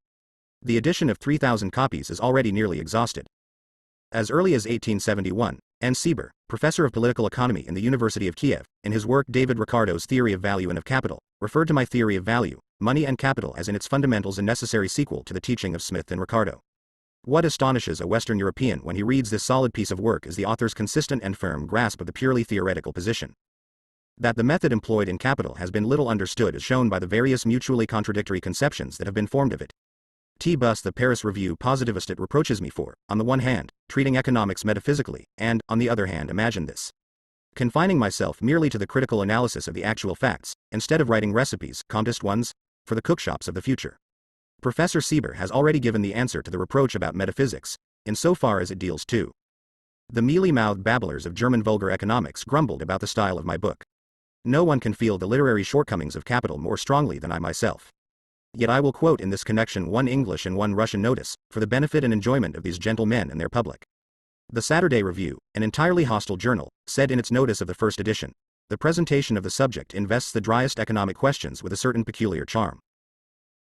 Speaker 1: The edition of 3,000 copies is already nearly exhausted. As early as 1871, N. Sieber, professor of political economy in the University of Kiev, in his work David Ricardo's Theory of Value and of Capital, referred to my theory of value, money and capital as in its fundamentals a necessary sequel to the teaching of Smith and Ricardo. What astonishes a Western European when he reads this solid piece of work is the author's consistent and firm grasp of the purely theoretical position. That the method employed in Capital has been little understood is shown by the various mutually contradictory conceptions that have been formed of it. Thus the Paris Review positivist it reproaches me for, on the one hand, treating economics metaphysically, and, on the other hand, imagine this. Confining myself merely to the critical analysis of the actual facts, instead of writing recipes, Comtist ones, for the cookshops of the future. Professor Sieber has already given the answer to the reproach about metaphysics, insofar as it deals too. The mealy-mouthed babblers of German vulgar economics grumbled about the style of my book. No one can feel the literary shortcomings of Capital more strongly than I myself. Yet I will quote in this connection one English and one Russian notice, for the benefit and enjoyment of these gentlemen and their public. The Saturday Review, an entirely hostile journal, said in its notice of the first edition, "The presentation of the subject invests the driest economic questions with a certain peculiar charm."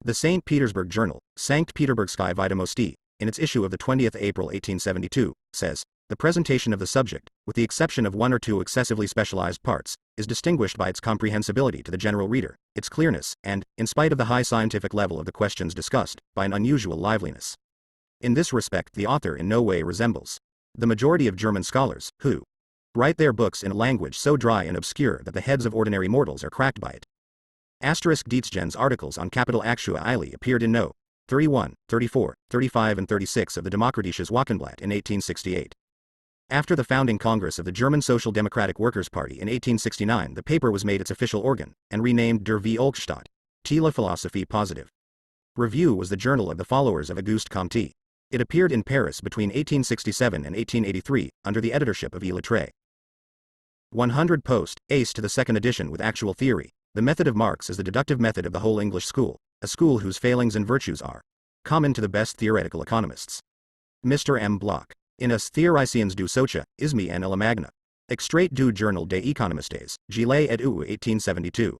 Speaker 1: The St. Petersburg Journal, Sankt Peterburgsky Vedomosti, in its issue of the 20th April 1872, says, "The presentation of the subject, with the exception of one or two excessively specialized parts, is distinguished by its comprehensibility to the general reader, its clearness, and, in spite of the high scientific level of the questions discussed, by an unusual liveliness. In this respect the author in no way resembles the majority of German scholars, who write their books in a language so dry and obscure that the heads of ordinary mortals are cracked by it." Dietzgen's articles on Capital Aktuelle appeared in No. 31, 34, 35 and 36 of the Demokratisches Wochenblatt in 1868. After the founding Congress of the German Social Democratic Workers' Party in 1869, the paper was made its official organ, and renamed Der Volksstaat, La Philosophie Positive. Review was the journal of the followers of Auguste Comte. It appeared in Paris between 1867 and 1883, under the editorship of E. Littré. 100 post, ace to the second edition with actual theory. The method of Marx is the deductive method of the whole English school, a school whose failings and virtues are common to the best theoretical economists. Mr. M. Bloch, in As Theoriciens du Socia, Ismi en la Magna. Extrait du Journal des Economistes, Gillet et au. 1872.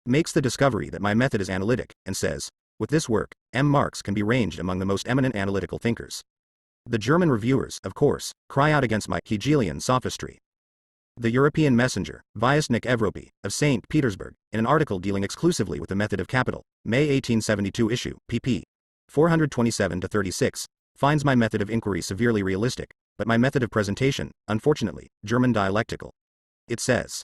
Speaker 1: Makes the discovery that my method is analytic, and says, "With this work, M. Marx can be ranged among the most eminent analytical thinkers." The German reviewers, of course, cry out against my Hegelian sophistry. The European Messenger, Vyestnik Evropy, of St. Petersburg, in an article dealing exclusively with the method of capital, May 1872 issue, pp. 427-36, finds my method of inquiry severely realistic, but my method of presentation, unfortunately, German dialectical. It says,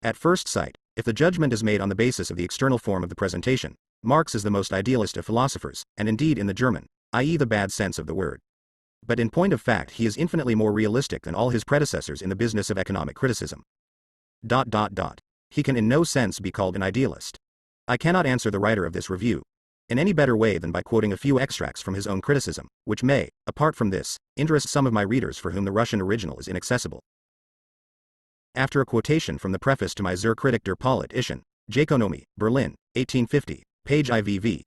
Speaker 1: "At first sight, if the judgment is made on the basis of the external form of the presentation, Marx is the most idealist of philosophers, and indeed in the German, i.e. the bad sense of the word. But in point of fact he is infinitely more realistic than all his predecessors in the business of economic criticism. He can in no sense be called an idealist. I cannot answer the writer of this review in any better way than by quoting a few extracts from his own criticism, which may, apart from this, interest some of my readers for whom the Russian original is inaccessible." After a quotation from the preface to my Zur Kritik der Politischen Ökonomie, Berlin, 1850, page IVV,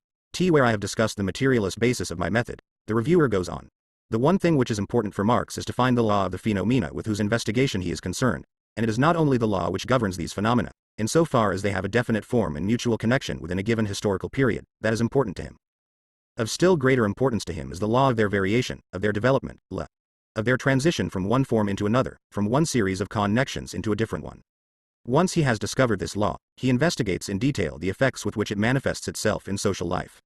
Speaker 1: where I have discussed the materialist basis of my method, the reviewer goes on. "The one thing which is important for Marx is to find the law of the phenomena with whose investigation he is concerned, and it is not only the law which governs these phenomena, insofar as they have a definite form and mutual connection within a given historical period, that is important to him. Of still greater importance to him is the law of their variation, of their development, of their transition from one form into another, from one series of connections into a different one. Once he has discovered this law, he investigates in detail the effects with which it manifests itself in social life.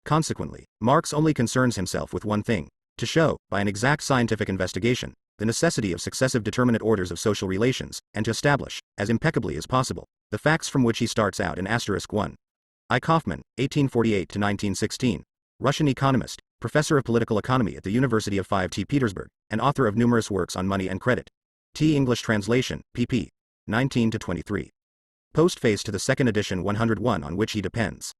Speaker 1: Consequently, Marx only concerns himself with one thing, to show, by an exact scientific investigation, the necessity of successive determinate orders of social relations, and to establish, as impeccably as possible, the facts from which he starts out in *1. I. Kaufmann, 1848-1916, Russian economist, professor of political economy at the University of St. Petersburg, and author of numerous works on money and credit. English translation, pp. 19-23. Postface to the second edition 101 on which he depends.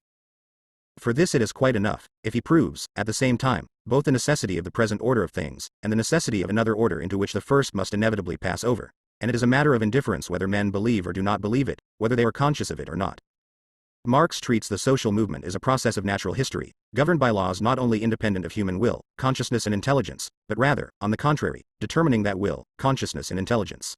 Speaker 1: For this it is quite enough, if he proves, at the same time, both the necessity of the present order of things, and the necessity of another order into which the first must inevitably pass over, and it is a matter of indifference whether men believe or do not believe it, whether they are conscious of it or not. Marx treats the social movement as a process of natural history, governed by laws not only independent of human will, consciousness and intelligence, but rather, on the contrary, determining that will, consciousness and intelligence.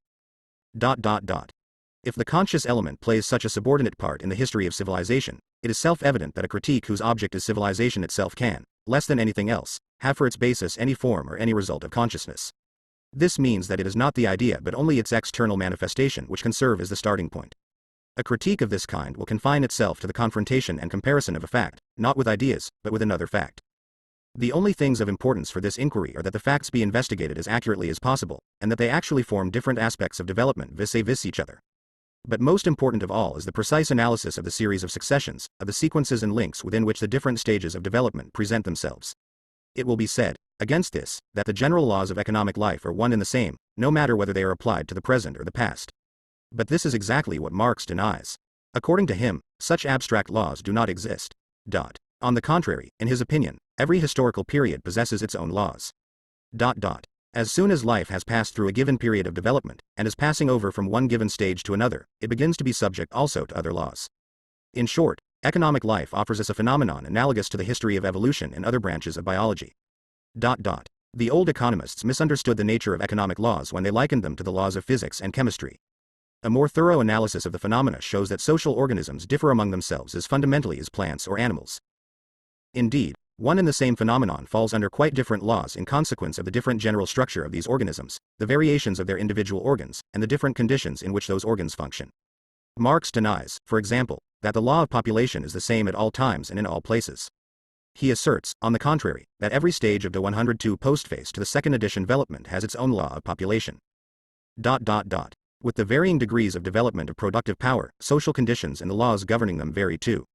Speaker 1: If the conscious element plays such a subordinate part in the history of civilization, it is self-evident that a critique whose object is civilization itself can, less than anything else, have for its basis any form or any result of consciousness. This means that it is not the idea but only its external manifestation which can serve as the starting point. A critique of this kind will confine itself to the confrontation and comparison of a fact, not with ideas, but with another fact. The only things of importance for this inquiry are that the facts be investigated as accurately as possible, and that they actually form different aspects of development vis-a-vis each other. But most important of all is the precise analysis of the series of successions, of the sequences and links within which the different stages of development present themselves. It will be said, against this, that the general laws of economic life are one and the same, no matter whether they are applied to the present or the past. But this is exactly what Marx denies. According to him, such abstract laws do not exist. On the contrary, in his opinion, every historical period possesses its own laws. As soon as life has passed through a given period of development, and is passing over from one given stage to another, it begins to be subject also to other laws. In short, economic life offers us a phenomenon analogous to the history of evolution in other branches of biology. The old economists misunderstood the nature of economic laws when they likened them to the laws of physics and chemistry. A more thorough analysis of the phenomena shows that social organisms differ among themselves as fundamentally as plants or animals. Indeed, one and the same phenomenon falls under quite different laws in consequence of the different general structure of these organisms, the variations of their individual organs, and the different conditions in which those organs function. Marx denies, for example, that the law of population is the same at all times and in all places. He asserts, on the contrary, that every stage of the 102 postface to the second edition development has its own law of population. With the varying degrees of development of productive power, social conditions and the laws governing them vary too.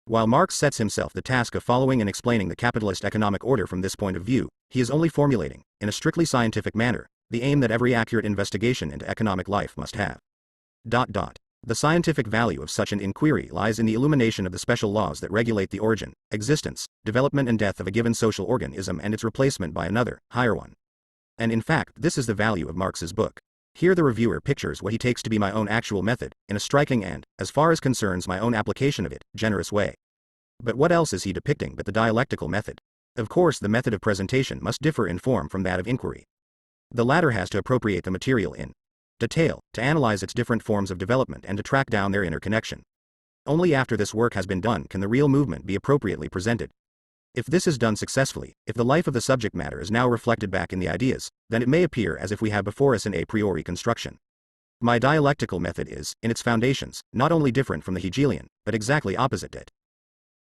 Speaker 1: While Marx sets himself the task of following and explaining the capitalist economic order from this point of view, he is only formulating, in a strictly scientific manner, the aim that every accurate investigation into economic life must have. The scientific value of such an inquiry lies in the illumination of the special laws that regulate the origin, existence, development and death of a given social organism and its replacement by another, higher one. And in fact, this is the value of Marx's book. Here the reviewer pictures what he takes to be my own actual method, in a striking and, as far as concerns my own application of it, generous way. But what else is he depicting but the dialectical method? Of course, the method of presentation must differ in form from that of inquiry. The latter has to appropriate the material in detail, to analyze its different forms of development and to track down their interconnection. Only after this work has been done can the real movement be appropriately presented. If this is done successfully, if the life of the subject matter is now reflected back in the ideas, then it may appear as if we have before us an a priori construction. My dialectical method is, in its foundations, not only different from the Hegelian, but exactly opposite it.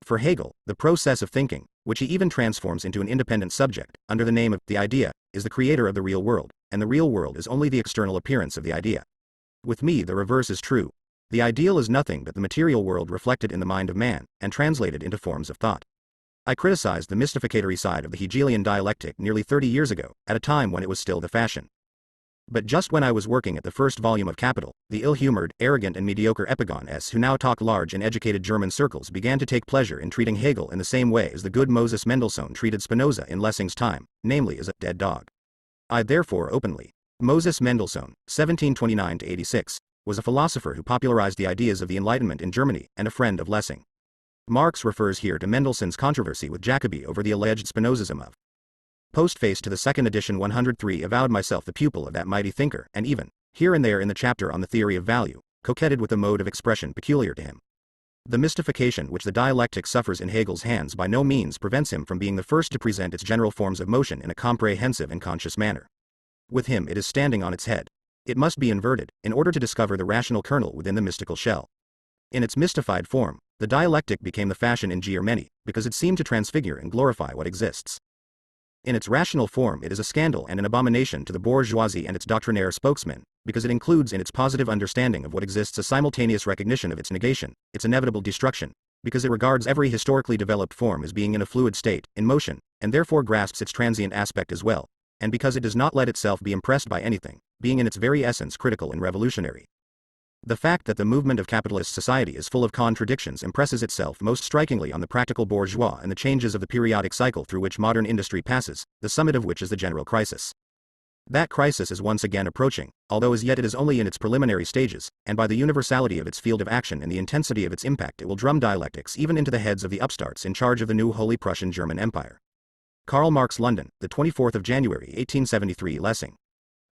Speaker 1: For Hegel, the process of thinking, which he even transforms into an independent subject, under the name of the idea, is the creator of the real world, and the real world is only the external appearance of the idea. With me the reverse is true. The ideal is nothing but the material world reflected in the mind of man, and translated into forms of thought. I criticized the mystificatory side of the Hegelian dialectic nearly 30 years ago, at a time when it was still the fashion. But just when I was working at the first volume of Capital, the ill-humored, arrogant and mediocre epigons who now talk large in educated German circles began to take pleasure in treating Hegel in the same way as the good Moses Mendelssohn treated Spinoza in Lessing's time, namely as a dead dog. I therefore openly. Moses Mendelssohn, 1729–86, was a philosopher who popularized the ideas of the Enlightenment in Germany and a friend of Lessing. Marx refers here to Mendelssohn's controversy with Jacobi over the alleged Spinozism of postface to the second edition 103 avowed myself the pupil of that mighty thinker, and even, here and there in the chapter on the theory of value, coquetted with a mode of expression peculiar to him. The mystification which the dialectic suffers in Hegel's hands by no means prevents him from being the first to present its general forms of motion in a comprehensive and conscious manner. With him it is standing on its head. It must be inverted, in order to discover the rational kernel within the mystical shell. In its mystified form, the dialectic became the fashion in Germany, because it seemed to transfigure and glorify what exists. In its rational form it is a scandal and an abomination to the bourgeoisie and its doctrinaire spokesmen, because it includes in its positive understanding of what exists a simultaneous recognition of its negation, its inevitable destruction, because it regards every historically developed form as being in a fluid state, in motion, and therefore grasps its transient aspect as well, and because it does not let itself be impressed by anything, being in its very essence critical and revolutionary. The fact that the movement of capitalist society is full of contradictions impresses itself most strikingly on the practical bourgeois and the changes of the periodic cycle through which modern industry passes, the summit of which is the general crisis. That crisis is once again approaching, although as yet it is only in its preliminary stages, and by the universality of its field of action and the intensity of its impact it will drum dialectics even into the heads of the upstarts in charge of the new Holy Prussian German Empire. Karl Marx, London, the 24th of January 1873. Lessing.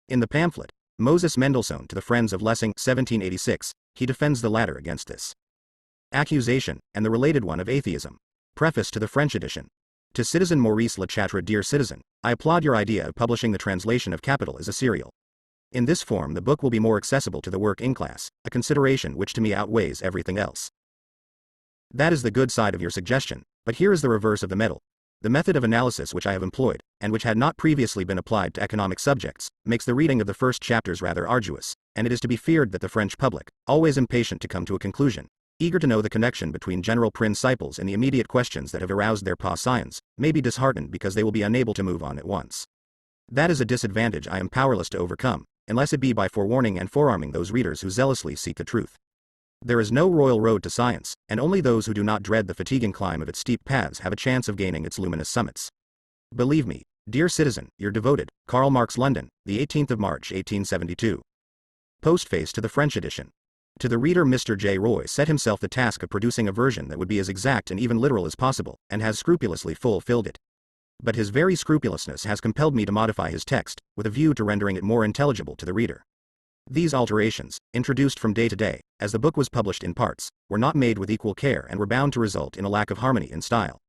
Speaker 1: In the pamphlet, Moses Mendelssohn to the Friends of Lessing, 1786, he defends the latter against this accusation, and the related one of atheism. Preface to the French edition. To Citizen Maurice Lechatre. Dear Citizen, I applaud your idea of publishing the translation of Capital as a serial. In this form the book will be more accessible to the working class, a consideration which to me outweighs everything else. That is the good side of your suggestion, but here is the reverse of the medal. The method of analysis which I have employed, and which had not previously been applied to economic subjects, makes the reading of the first chapters rather arduous, and it is to be feared that the French public, always impatient to come to a conclusion, eager to know the connection between general principles and the immediate questions that have aroused their passions, may be disheartened because they will be unable to move on at once. That is a disadvantage I am powerless to overcome, unless it be by forewarning and forearming those readers who zealously seek the truth. There is no royal road to science, and only those who do not dread the fatiguing climb of its steep paths have a chance of gaining its luminous summits. Believe me, dear citizen, your devoted, Karl Marx. London, the 18th of March 1872. Postface to the French edition. To the reader, Mr. J. Roy set himself the task of producing a version that would be as exact and even literal as possible, and has scrupulously fulfilled it. But his very scrupulousness has compelled me to modify his text, with a view to rendering it more intelligible to the reader. These alterations, introduced from day to day, as the book was published in parts, were not made with equal care and were bound to result in a lack of harmony in style.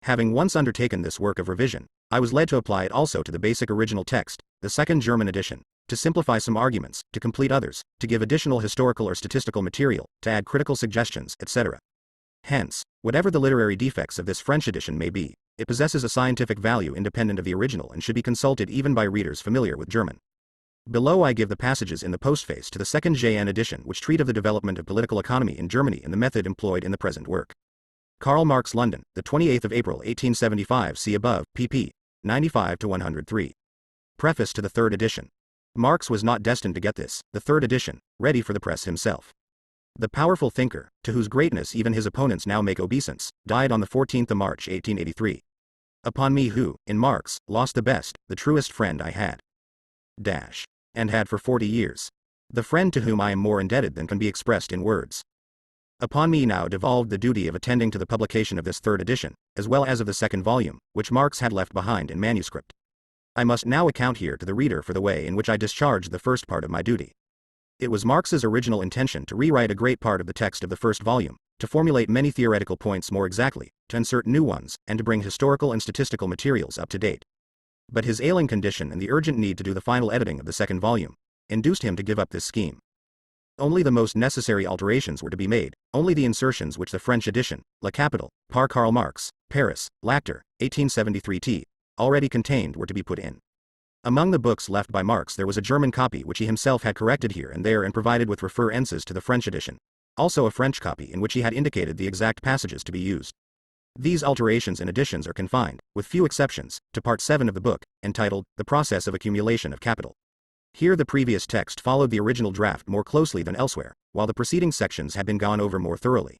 Speaker 1: Having once undertaken this work of revision, I was led to apply it also to the basic original text, the second German edition, to simplify some arguments, to complete others, to give additional historical or statistical material, to add critical suggestions, etc. Hence, whatever the literary defects of this French edition may be, it possesses a scientific value independent of the original and should be consulted even by readers familiar with German. Below I give the passages in the postface to the second JN edition which treat of the development of political economy in Germany and the method employed in the present work. Karl Marx. London, the 28th of April 1875. See above, pp. 95 to 103. Preface to the third edition. Marx was not destined to get this, the third edition, ready for the press himself. The powerful thinker, to whose greatness even his opponents now make obeisance, died on the 14th of March 1883. Upon me who, in Marx, lost the best, the truest friend I had. And had for 40 years. The friend to whom I am more indebted than can be expressed in words. Upon me now devolved the duty of attending to the publication of this third edition, as well as of the second volume, which Marx had left behind in manuscript. I must now account here to the reader for the way in which I discharged the first part of my duty. It was Marx's original intention to rewrite a great part of the text of the first volume, to formulate many theoretical points more exactly, to insert new ones, and to bring historical and statistical materials up to date. But his ailing condition and the urgent need to do the final editing of the second volume induced him to give up this scheme. Only the most necessary alterations were to be made, only the insertions which the French edition, La Capitale, par Karl Marx, Paris, Lacter, 1873 t., already contained were to be put in. Among the books left by Marx there was a German copy which he himself had corrected here and there and provided with references to the French edition, also a French copy in which he had indicated the exact passages to be used. These alterations and additions are confined, with few exceptions, to Part 7 of the book, entitled, The Process of Accumulation of Capital. Here the previous text followed the original draft more closely than elsewhere, while the preceding sections had been gone over more thoroughly.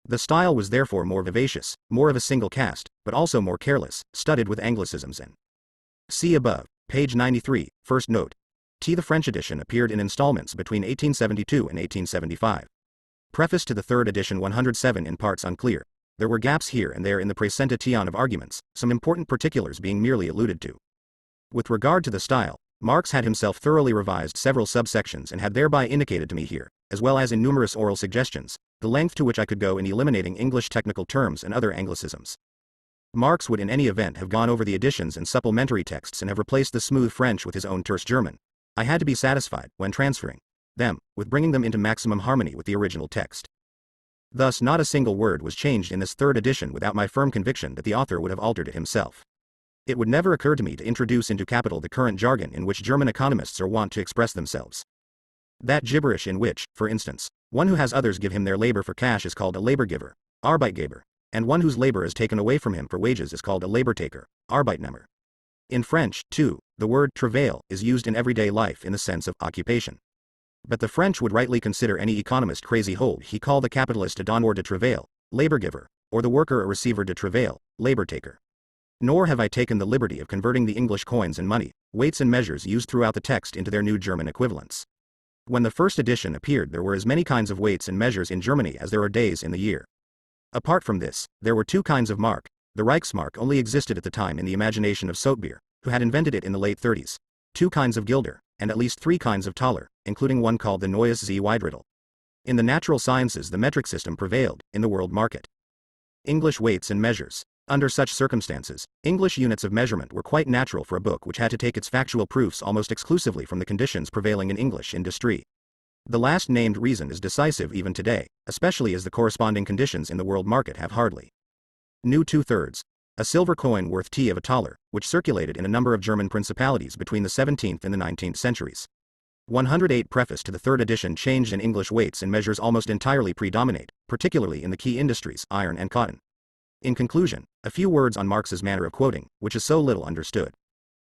Speaker 1: The style was therefore more vivacious, more of a single cast, but also more careless, studded with anglicisms and. See above, page 93, first note. The French edition appeared in installments between 1872 and 1875. Preface to the third edition 107 in parts unclear. There were gaps here and there in the presentation of arguments, some important particulars being merely alluded to. With regard to the style, Marx had himself thoroughly revised several subsections and had thereby indicated to me here, as well as in numerous oral suggestions, the length to which I could go in eliminating English technical terms and other anglicisms. Marx would in any event have gone over the additions and supplementary texts and have replaced the smooth French with his own terse German. I had to be satisfied, when transferring them, with bringing them into maximum harmony with the original text. Thus not a single word was changed in this third edition without my firm conviction that the author would have altered it himself. It would never occur to me to introduce into capital the current jargon in which German economists are wont to express themselves. That gibberish in which, for instance, one who has others give him their labor for cash is called a laborgiver, Arbeitgeber, and one whose labor is taken away from him for wages is called a labortaker, Arbeitnehmer. In French, too, the word travail is used in everyday life in the sense of occupation. But the French would rightly consider any economist crazy whole he call the capitalist a donneur de travail, laborgiver, or the worker a receiver de travail, labortaker. Nor have I taken the liberty of converting the English coins and money, weights and measures used throughout the text into their new German equivalents. When the first edition appeared there were as many kinds of weights and measures in Germany as there are days in the year. Apart from this, there were two kinds of mark. The Reichsmark only existed at the time in the imagination of Soetbeer, who had invented it in the late 30s. Two kinds of guilder, and at least three kinds of Thaler, including one called the Neues Zweidrittel. In the natural sciences the metric system prevailed, in the world market. English weights and measures. Under such circumstances, English units of measurement were quite natural for a book which had to take its factual proofs almost exclusively from the conditions prevailing in English industry. The last named reason is decisive even today, especially as the corresponding conditions in the world market have hardly. New 2/3. A silver coin worth T of a thaler, which circulated in a number of German principalities between the 17th and the 19th centuries. 108 Preface to the third edition changed and English weights and measures almost entirely predominate, particularly in the key industries, iron and cotton. In conclusion, a few words on Marx's manner of quoting, which is so little understood.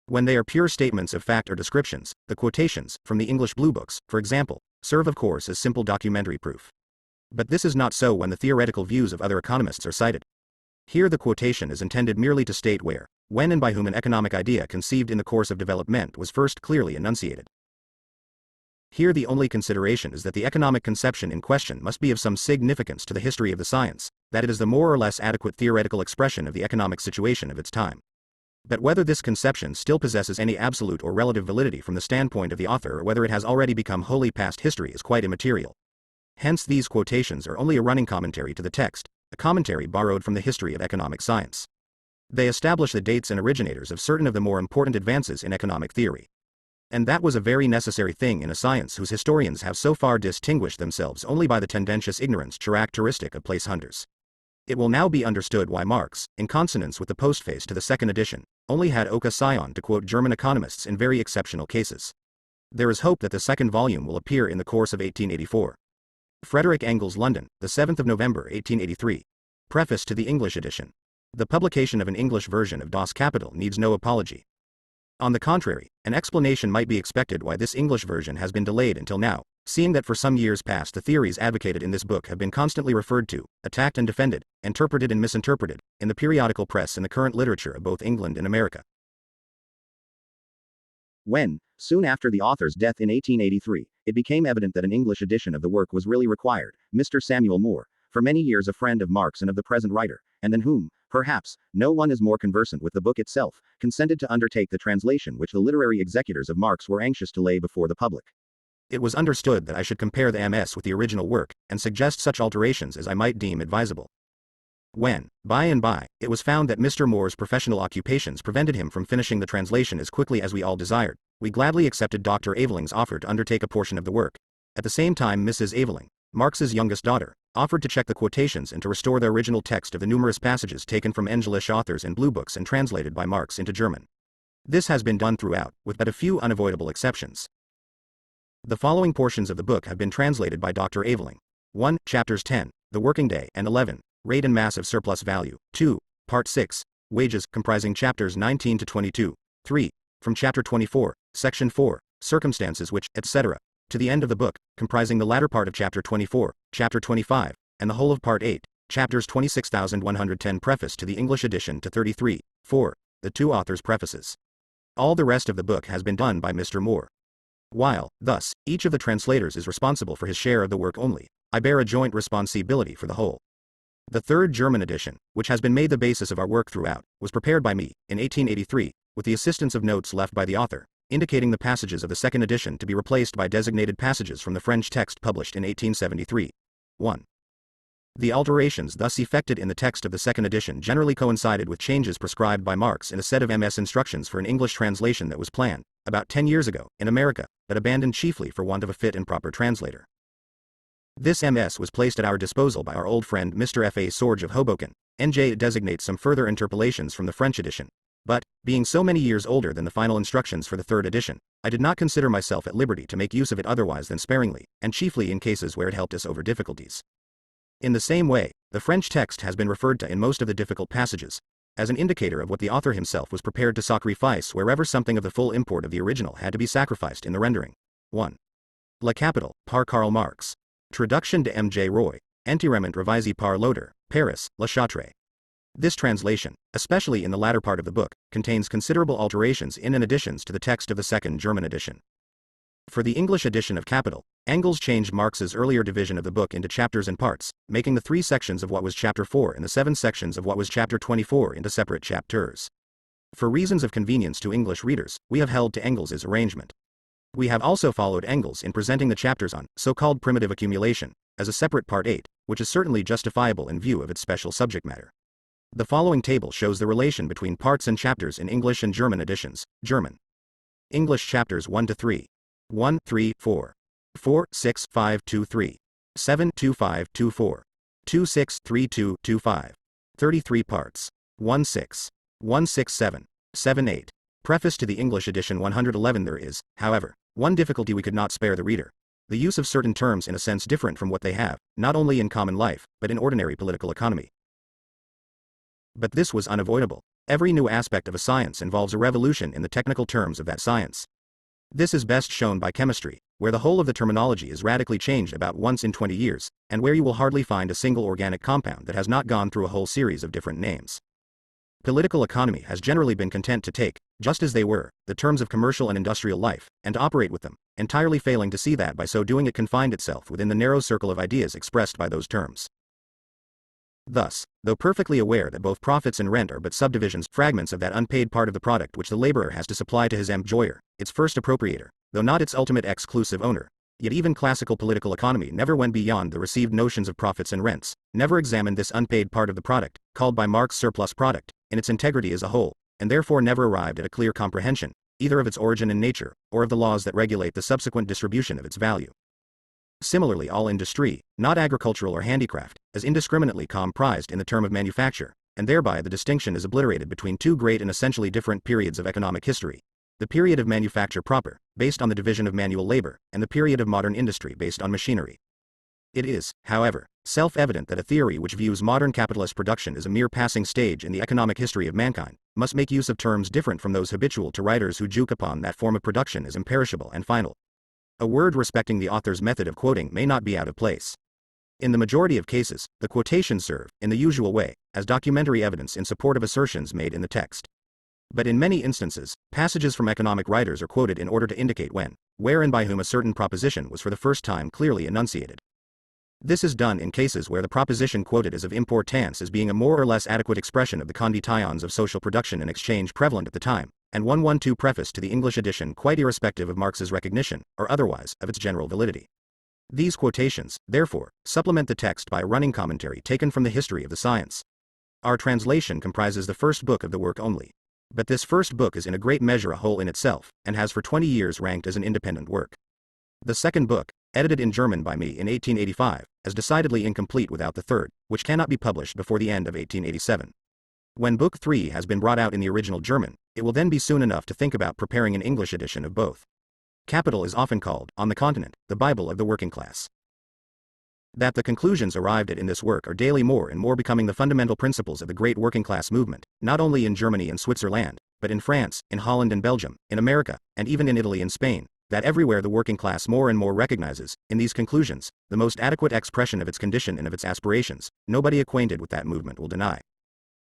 Speaker 1: When they are pure statements of fact or descriptions, the quotations, from the English Blue Books, for example, serve of course as simple documentary proof. But this is not so when the theoretical views of other economists are cited. Here the quotation is intended merely to state where, when and by whom an economic idea conceived in the course of development was first clearly enunciated. Here the only consideration is that the economic conception in question must be of some significance to the history of the science, that it is the more or less adequate theoretical expression of the economic situation of its time. But whether this conception still possesses any absolute or relative validity from the standpoint of the author or whether it has already become wholly past history is quite immaterial. Hence these quotations are only a running commentary to the text, a commentary borrowed from the history of economic science. They establish the dates and originators of certain of the more important advances in economic theory. And that was a very necessary thing in a science whose historians have so far distinguished themselves only by the tendentious ignorance characteristic of place hunters. It will now be understood why Marx, in consonance with the postface to the second edition, only had occasion to quote German economists in very exceptional cases. There is hope that the second volume will appear in the course of 1884. Frederick Engels, London, the 7th of November 1883. Preface to the English edition. The publication of an English version of Das Kapital needs no apology. On the contrary, an explanation might be expected why this English version has been delayed until now, seeing that for some years past the theories advocated in this book have been constantly referred to, attacked and defended, interpreted and misinterpreted, in the periodical press and the current literature of both England and America. When, soon after the author's death in 1883, it became evident that an English edition of the work was really required, Mr. Samuel Moore, for many years a friend of Marx and of the present writer, and than whom, perhaps, no one is more conversant with the book itself, consented to undertake the translation which the literary executors of Marx were anxious to lay before the public. It was understood that I should compare the MS with the original work, and suggest such alterations as I might deem advisable. When, by and by, it was found that Mr. Moore's professional occupations prevented him from finishing the translation as quickly as we all desired, we gladly accepted Dr. Aveling's offer to undertake a portion of the work. At the same time Mrs. Aveling, Marx's youngest daughter, offered to check the quotations and to restore the original text of the numerous passages taken from English authors and blue books and translated by Marx into German. This has been done throughout, with but a few unavoidable exceptions. The following portions of the book have been translated by Dr. Aveling. 1. Chapters 10, The Working Day, and 11, Rate and Mass of Surplus Value. 2. Part 6, Wages, comprising chapters 19 to 22. 3. From Chapter 24, Section 4, Circumstances which, etc., to the end of the book, comprising the latter part of Chapter 24, Chapter 25, and the whole of Part 8, Chapters 26,110. Preface to the English edition to 33. 4. The two authors' prefaces. All the rest of the book has been done by Mr. Moore. While, thus, each of the translators is responsible for his share of the work only, I bear a joint responsibility for the whole. The third German edition, which has been made the basis of our work throughout, was prepared by me, in 1883, with the assistance of notes left by the author, indicating the passages of the second edition to be replaced by designated passages from the French text published in 1873. 1. The alterations thus effected in the text of the second edition generally coincided with changes prescribed by Marx in a set of MS instructions for an English translation that was planned, about 10 years ago, in America, but abandoned chiefly for want of a fit and proper translator. This MS was placed at our disposal by our old friend Mr. F. A. Sorge of Hoboken. NJ designates some further interpolations from the French edition. But, being so many years older than the final instructions for the third edition, I did not consider myself at liberty to make use of it otherwise than sparingly, and chiefly in cases where it helped us over difficulties. In the same way, the French text has been referred to in most of the difficult passages, as an indicator of what the author himself was prepared to sacrifice wherever something of the full import of the original had to be sacrificed in the rendering. 1. Le Capital, par Karl Marx. Traduction de M. J. Roy. Entirement révisé par l'auteur, Paris, Le Châtre. This translation, especially in the latter part of the book, contains considerable alterations in and additions to the text of the second German edition. For the English edition of Capital, Engels changed Marx's earlier division of the book into chapters and parts, making the 3 sections of what was Chapter 4 and the 7 sections of what was Chapter 24 into separate chapters. For reasons of convenience to English readers, we have held to Engels's arrangement. We have also followed Engels in presenting the chapters on so-called primitive accumulation as a separate Part 8, which is certainly justifiable in view of its special subject matter. The following table shows the relation between parts and chapters in English and German editions. German. English chapters 1 to 3. 1, 3, 4. 4, 6, 5, 2, 3. 7, 2, 5, 2, 4. 2, 6, 3, 2, 2, 5. 33 parts. 1, 6. 1, 6, 7. 7, 8. Preface to the English edition 111. There is, however, one difficulty we could not spare the reader. The use of certain terms in a sense different from what they have, not only in common life, but in ordinary political economy. But this was unavoidable. Every new aspect of a science involves a revolution in the technical terms of that science. This is best shown by chemistry, where the whole of the terminology is radically changed about once in 20 years, and where you will hardly find a single organic compound that has not gone through a whole series of different names. Political economy has generally been content to take, just as they were, the terms of commercial and industrial life, and to operate with them, entirely failing to see that by so doing it confined itself within the narrow circle of ideas expressed by those terms. Thus, though perfectly aware that both profits and rent are but subdivisions, fragments of that unpaid part of the product which the laborer has to supply to his employer, its first appropriator, though not its ultimate exclusive owner, yet even classical political economy never went beyond the received notions of profits and rents, never examined this unpaid part of the product, called by Marx surplus product, in its integrity as a whole, and therefore never arrived at a clear comprehension, either of its origin and nature, or of the laws that regulate the subsequent distribution of its value. Similarly, all industry, not agricultural or handicraft, is indiscriminately comprised in the term of manufacture, and thereby the distinction is obliterated between two great and essentially different periods of economic history: the period of manufacture proper, based on the division of manual labor, and the period of modern industry based on machinery. It is, however, self-evident that a theory which views modern capitalist production as a mere passing stage in the economic history of mankind, must make use of terms different from those habitual to writers who joke upon that form of production as imperishable and final. A word respecting the author's method of quoting may not be out of place. In the majority of cases, the quotations serve, in the usual way, as documentary evidence in support of assertions made in the text. But in many instances, passages from economic writers are quoted in order to indicate when, where and by whom a certain proposition was for the first time clearly enunciated. This is done in cases where the proposition quoted is of importance as being a more or less adequate expression of the conditions of social production and exchange prevalent at the time, and 112 preface to the English edition quite irrespective of Marx's recognition, or otherwise, of its general validity. These quotations, therefore, supplement the text by a running commentary taken from the history of the science. Our translation comprises the first book of the work only. But this first book is in a great measure a whole in itself, and has for 20 years ranked as an independent work. The second book, edited in German by me in 1885, is decidedly incomplete without the third, which cannot be published before the end of 1887. When Book 3 has been brought out in the original German, it will then be soon enough to think about preparing an English edition of both. Capital is often called, on the continent, the Bible of the working class. That the conclusions arrived at in this work are daily more and more becoming the fundamental principles of the great working class movement, not only in Germany and Switzerland, but in France, in Holland and Belgium, in America, and even in Italy and Spain, that everywhere the working class more and more recognizes, in these conclusions, the most adequate expression of its condition and of its aspirations, nobody acquainted with that movement will deny.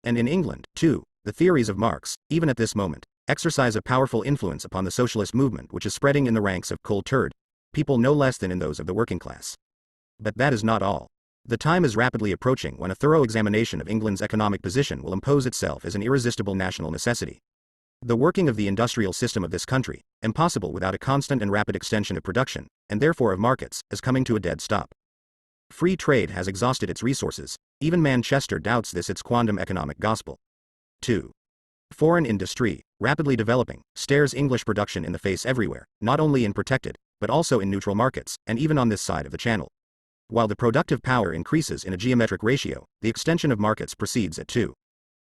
Speaker 1: And in England, too, the theories of Marx, even at this moment, exercise a powerful influence upon the socialist movement which is spreading in the ranks of cold turd people no less than in those of the working class. But that is not all. The time is rapidly approaching when a thorough examination of England's economic position will impose itself as an irresistible national necessity. The working of the industrial system of this country, impossible without a constant and rapid extension of production, and therefore of markets, is coming to a dead stop. Free trade has exhausted its resources, even Manchester doubts this its quondam economic gospel. 2. Foreign industry, rapidly developing, stares English production in the face everywhere, not only in protected, but also in neutral markets, and even on this side of the Channel. While the productive power increases in a geometric ratio, the extension of markets proceeds at 2.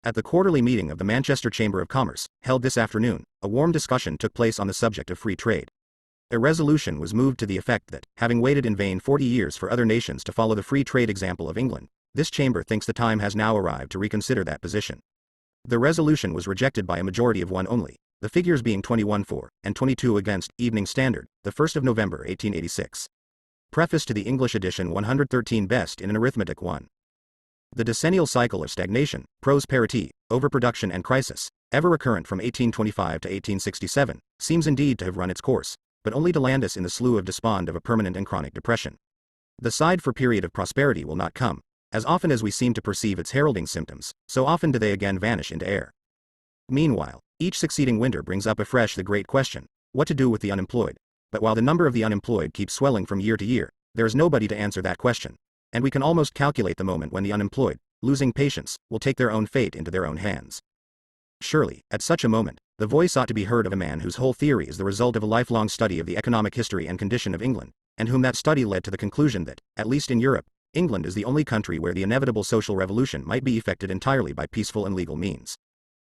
Speaker 1: At the quarterly meeting of the Manchester Chamber of Commerce, held this afternoon, a warm discussion took place on the subject of free trade. A resolution was moved to the effect that, having waited in vain 40 years for other nations to follow the free trade example of England, this chamber thinks the time has now arrived to reconsider that position. The resolution was rejected by a majority of one only, the figures being 21 for, and 22 against, Evening Standard, the 1st of November 1886. Preface to the English edition 113 best in an arithmetic 1. The decennial cycle of stagnation, prosperity, overproduction and crisis, ever recurrent from 1825 to 1867, seems indeed to have run its course, but only to land us in the slough of despond of a permanent and chronic depression. The sighed for period of prosperity will not come. As often as we seem to perceive its heralding symptoms, so often do they again vanish into air. Meanwhile, each succeeding winter brings up afresh the great question, what to do with the unemployed. But while the number of the unemployed keeps swelling from year to year, there is nobody to answer that question. And we can almost calculate the moment when the unemployed, losing patience, will take their own fate into their own hands. Surely, at such a moment, the voice ought to be heard of a man whose whole theory is the result of a lifelong study of the economic history and condition of England, and whom that study led to the conclusion that, at least in Europe, England is the only country where the inevitable social revolution might be effected entirely by peaceful and legal means.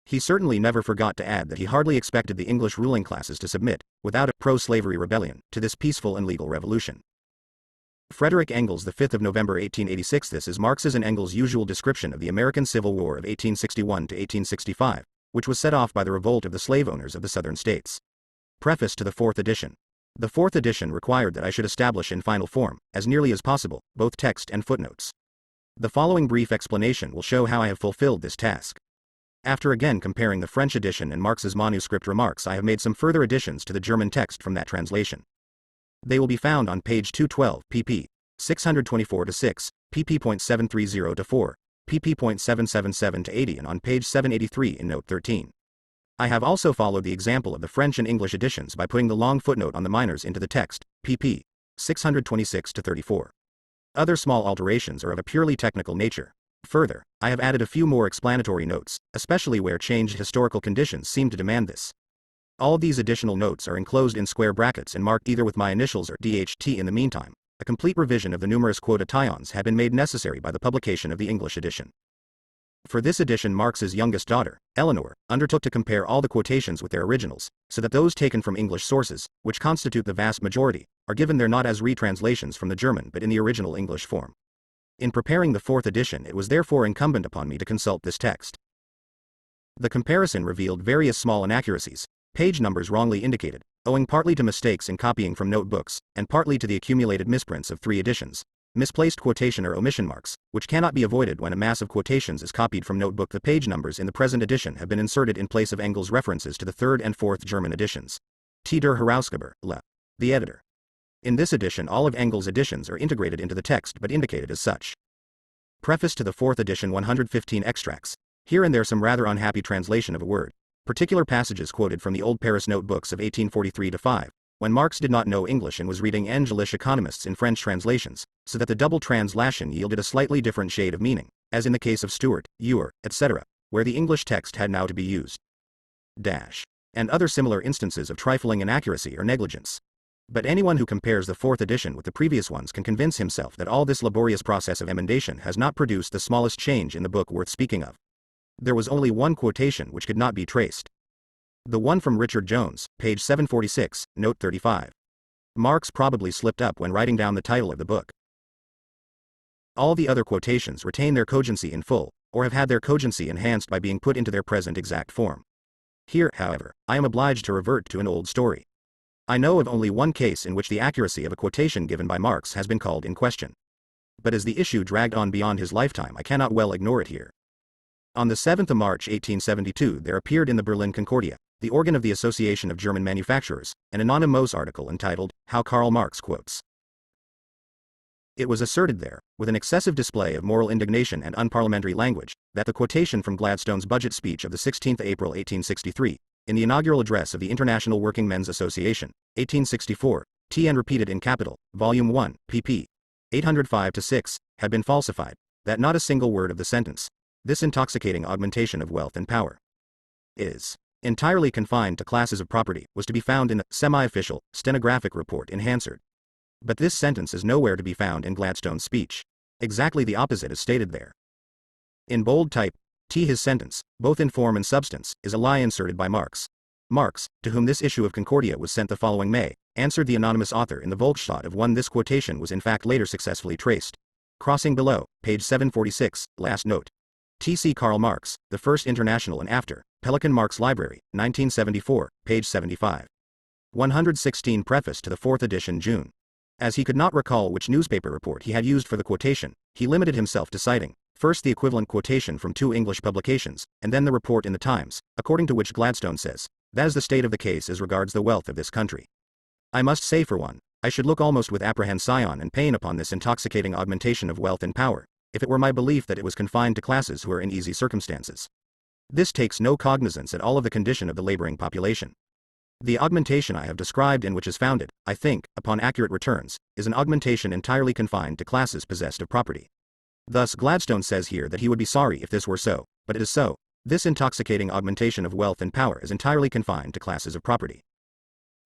Speaker 1: He certainly never forgot to add that he hardly expected the English ruling classes to submit, without a pro-slavery rebellion, to this peaceful and legal revolution. Frederick Engels, the 5th of November 1886. This is Marx's and Engels' usual description of the American Civil War of 1861 to 1865, which was set off by the revolt of the slave owners of the Southern states. Preface to the 4th edition. The fourth edition required that I should establish in final form, as nearly as possible, both text and footnotes. The following brief explanation will show how I have fulfilled this task. After again comparing the French edition and Marx's manuscript remarks, I have made some further additions to the German text from that translation. They will be found on page 212, pp. 624-6, pp.730-4, pp.777-80 and on page 783 in note 13. I have also followed the example of the French and English editions by putting the long footnote on the minors into the text, pp. 626-34. Other small alterations are of a purely technical nature. Further, I have added a few more explanatory notes, especially where changed historical conditions seem to demand this. All these additional notes are enclosed in square brackets and marked either with my initials or DHT. In the meantime, a complete revision of the numerous quotations had been made necessary by the publication of the English edition. For this edition, Marx's youngest daughter, Eleanor, undertook to compare all the quotations with their originals, so that those taken from English sources, which constitute the vast majority, are given there not as retranslations from the German but in the original English form. In preparing the fourth edition, it was therefore incumbent upon me to consult this text. The comparison revealed various small inaccuracies, page numbers wrongly indicated, owing partly to mistakes in copying from notebooks, and partly to the accumulated misprints of 3 editions, misplaced quotation or omission marks, which cannot be avoided when a mass of quotations is copied from notebook. The page numbers in the present edition have been inserted in place of Engel's references to the 3rd and 4th German editions. T. der Herausgeber, Le. The editor. In this edition, all of Engel's editions are integrated into the text but indicated as such. Preface to the 4th edition. 115 extracts. Here and there some rather unhappy translation of a word. Particular passages quoted from the Old Paris notebooks of 1843-5, when Marx did not know English and was reading English economists in French translations, so that the double translation yielded a slightly different shade of meaning, as in the case of Stuart, Ewer, etc., where the English text had now to be used. And other similar instances of trifling inaccuracy or negligence. But anyone who compares the 4th edition with the previous ones can convince himself that all this laborious process of emendation has not produced the smallest change in the book worth speaking of. There was only one quotation which could not be traced. The one from Richard Jones, page 746, note 35. Marx probably slipped up when writing down the title of the book. All the other quotations retain their cogency in full, or have had their cogency enhanced by being put into their present exact form. Here, however, I am obliged to revert to an old story. I know of only one case in which the accuracy of a quotation given by Marx has been called in question. But as the issue dragged on beyond his lifetime, I cannot well ignore it here. On the 7th of March 1872 there appeared in the Berlin Concordia, the organ of the Association of German Manufacturers, an anonymous article entitled, How Karl Marx Quotes. It was asserted there, with an excessive display of moral indignation and unparliamentary language, that the quotation from Gladstone's budget speech of the 16th April 1863, in the inaugural address of the International Working Men's Association, 1864, TN repeated in capital, Volume 1, pp. 805-6, had been falsified, that not a single word of the sentence, this intoxicating augmentation of wealth and power is entirely confined to classes of property, was to be found in the semi-official, stenographic report in Hansard. But this sentence is nowhere to be found in Gladstone's speech. Exactly the opposite is stated there. In bold type, his sentence, both in form and substance, is a lie inserted by Marx. Marx, to whom this issue of Concordia was sent the following May, answered the anonymous author in the Volksstadt of one. This quotation was in fact later successfully traced. Crossing below, page 746, last note. T.C. Karl Marx, The First International and After, Pelican Marx Library, 1974, page 75. 116. Preface to the 4th edition, June. As he could not recall which newspaper report he had used for the quotation, he limited himself to citing, first the equivalent quotation from 2 English publications, and then the report in the Times, according to which Gladstone says, that is the state of the case as regards the wealth of this country. I must say for one, I should look almost with apprehension and pain upon this intoxicating augmentation of wealth and power, if it were my belief that it was confined to classes who are in easy circumstances. This takes no cognizance at all of the condition of the laboring population. The augmentation I have described and which is founded, I think, upon accurate returns, is an augmentation entirely confined to classes possessed of property. Thus Gladstone says here that he would be sorry if this were so, but it is so. This intoxicating augmentation of wealth and power is entirely confined to classes of property.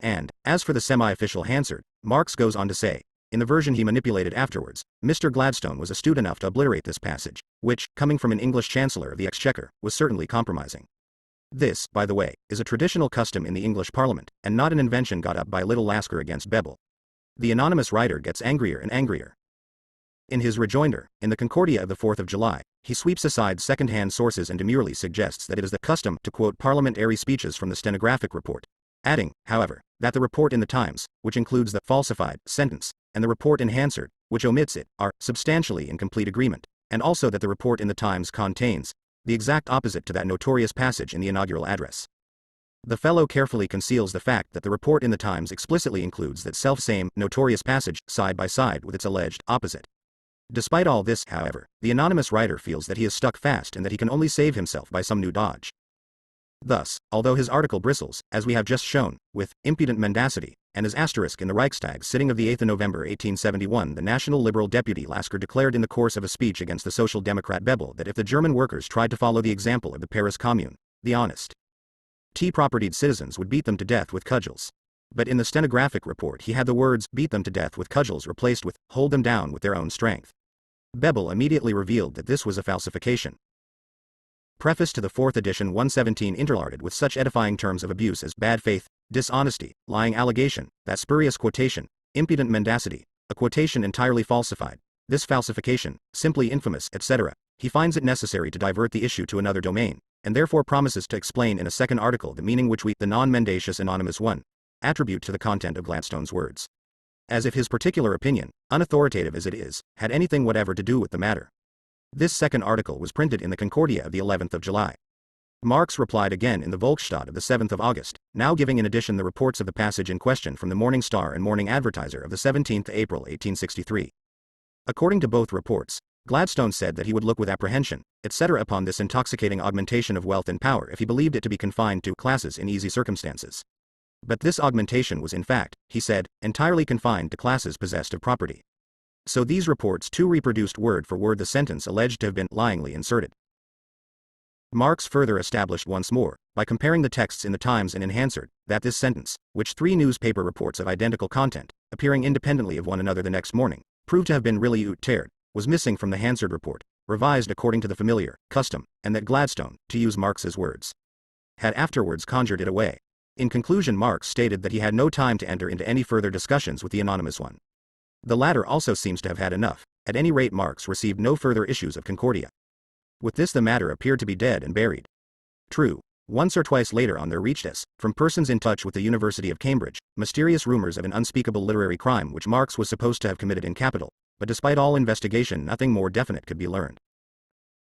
Speaker 1: And, as for the semi-official Hansard, Marx goes on to say, in the version he manipulated afterwards, Mr. Gladstone was astute enough to obliterate this passage, which, coming from an English Chancellor of the Exchequer, was certainly compromising. This, by the way, is a traditional custom in the English Parliament, and not an invention got up by Little Lasker against Bebel. The anonymous writer gets angrier and angrier. In his rejoinder, in the Concordia of the 4th of July, he sweeps aside second-hand sources and demurely suggests that it is the custom to quote parliamentary speeches from the stenographic report. adding, however, that the report in the Times, which includes the falsified sentence, and the report in Hansard, which omits it, are substantially in complete agreement, and also that the report in the Times contains the exact opposite to that notorious passage in the inaugural address. The fellow carefully conceals the fact that the report in the Times explicitly includes that self-same notorious passage side by side with its alleged opposite. Despite all this, however, the anonymous writer feels that he is stuck fast and that he can only save himself by some new dodge. Thus, although his article bristles, as we have just shown, with impudent mendacity, and his asterisk in the Reichstag sitting of the 8th of November 1871, the National Liberal deputy Lasker declared in the course of a speech against the Social Democrat Bebel that if the German workers tried to follow the example of the Paris Commune, the honest, tea-propertied citizens would beat them to death with cudgels. But in the stenographic report he had the words, beat them to death with cudgels replaced with, hold them down with their own strength. Bebel immediately revealed that this was a falsification. Preface to the 4th edition 117 interlarded with such edifying terms of abuse as bad faith, dishonesty, lying allegation, that spurious quotation, impudent mendacity, a quotation entirely falsified, this falsification, simply infamous, etc., he finds it necessary to divert the issue to another domain, and therefore promises to explain in a second article the meaning which we, the non-mendacious anonymous one, attribute to the content of Gladstone's words. As if his particular opinion, unauthoritative as it is, had anything whatever to do with the matter. This second article was printed in the Concordia of the 11th of July. Marx replied again in the Volksstadt of the 7th of August, now giving in addition the reports of the passage in question from the Morning Star and Morning Advertiser of the 17th April 1863. According to both reports, Gladstone said that he would look with apprehension, etc. upon this intoxicating augmentation of wealth and power if he believed it to be confined to classes in easy circumstances. But this augmentation was in fact, he said, entirely confined to classes possessed of property. So these reports too reproduced word for word the sentence alleged to have been lyingly inserted. Marx further established once more, by comparing the texts in the Times and in Hansard, that this sentence, which 3 newspaper reports of identical content, appearing independently of one another the next morning, proved to have been really ut-terred, was missing from the Hansard report, revised according to the familiar custom, and that Gladstone, to use Marx's words, had afterwards conjured it away. In conclusion, Marx stated that he had no time to enter into any further discussions with the anonymous one. The latter also seems to have had enough. At any rate, Marx received no further issues of Concordia. With this the matter appeared to be dead and buried. True, once or twice later on there reached us, from persons in touch with the University of Cambridge, mysterious rumors of an unspeakable literary crime which Marx was supposed to have committed in capital, but despite all investigation nothing more definite could be learned.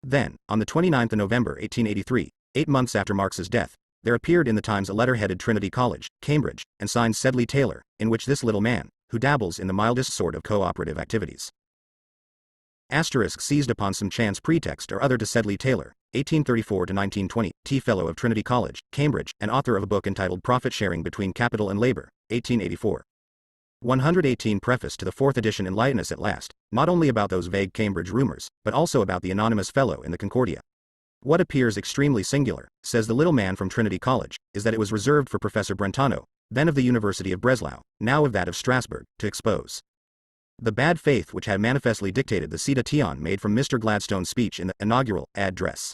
Speaker 1: Then, on the 29th of November 1883, 8 months after Marx's death, there appeared in the Times a letter headed Trinity College, Cambridge, and signed Sedley Taylor, in which this little man, who dabbles in the mildest sort of cooperative activities, asterisk seized upon some chance pretext or other to Sedley Taylor, 1834-1920, T. Fellow of Trinity College, Cambridge, and author of a book entitled Profit Sharing Between Capital and Labor, 1884. 118 Preface to the 4th edition enlighten us at last, not only about those vague Cambridge rumors, but also about the anonymous fellow in the Concordia. What appears extremely singular, says the little man from Trinity College, is that it was reserved for Professor Brentano, then of the University of Breslau, now of that of Strasbourg, to expose the bad faith which had manifestly dictated the citation made from Mr. Gladstone's speech in the inaugural address.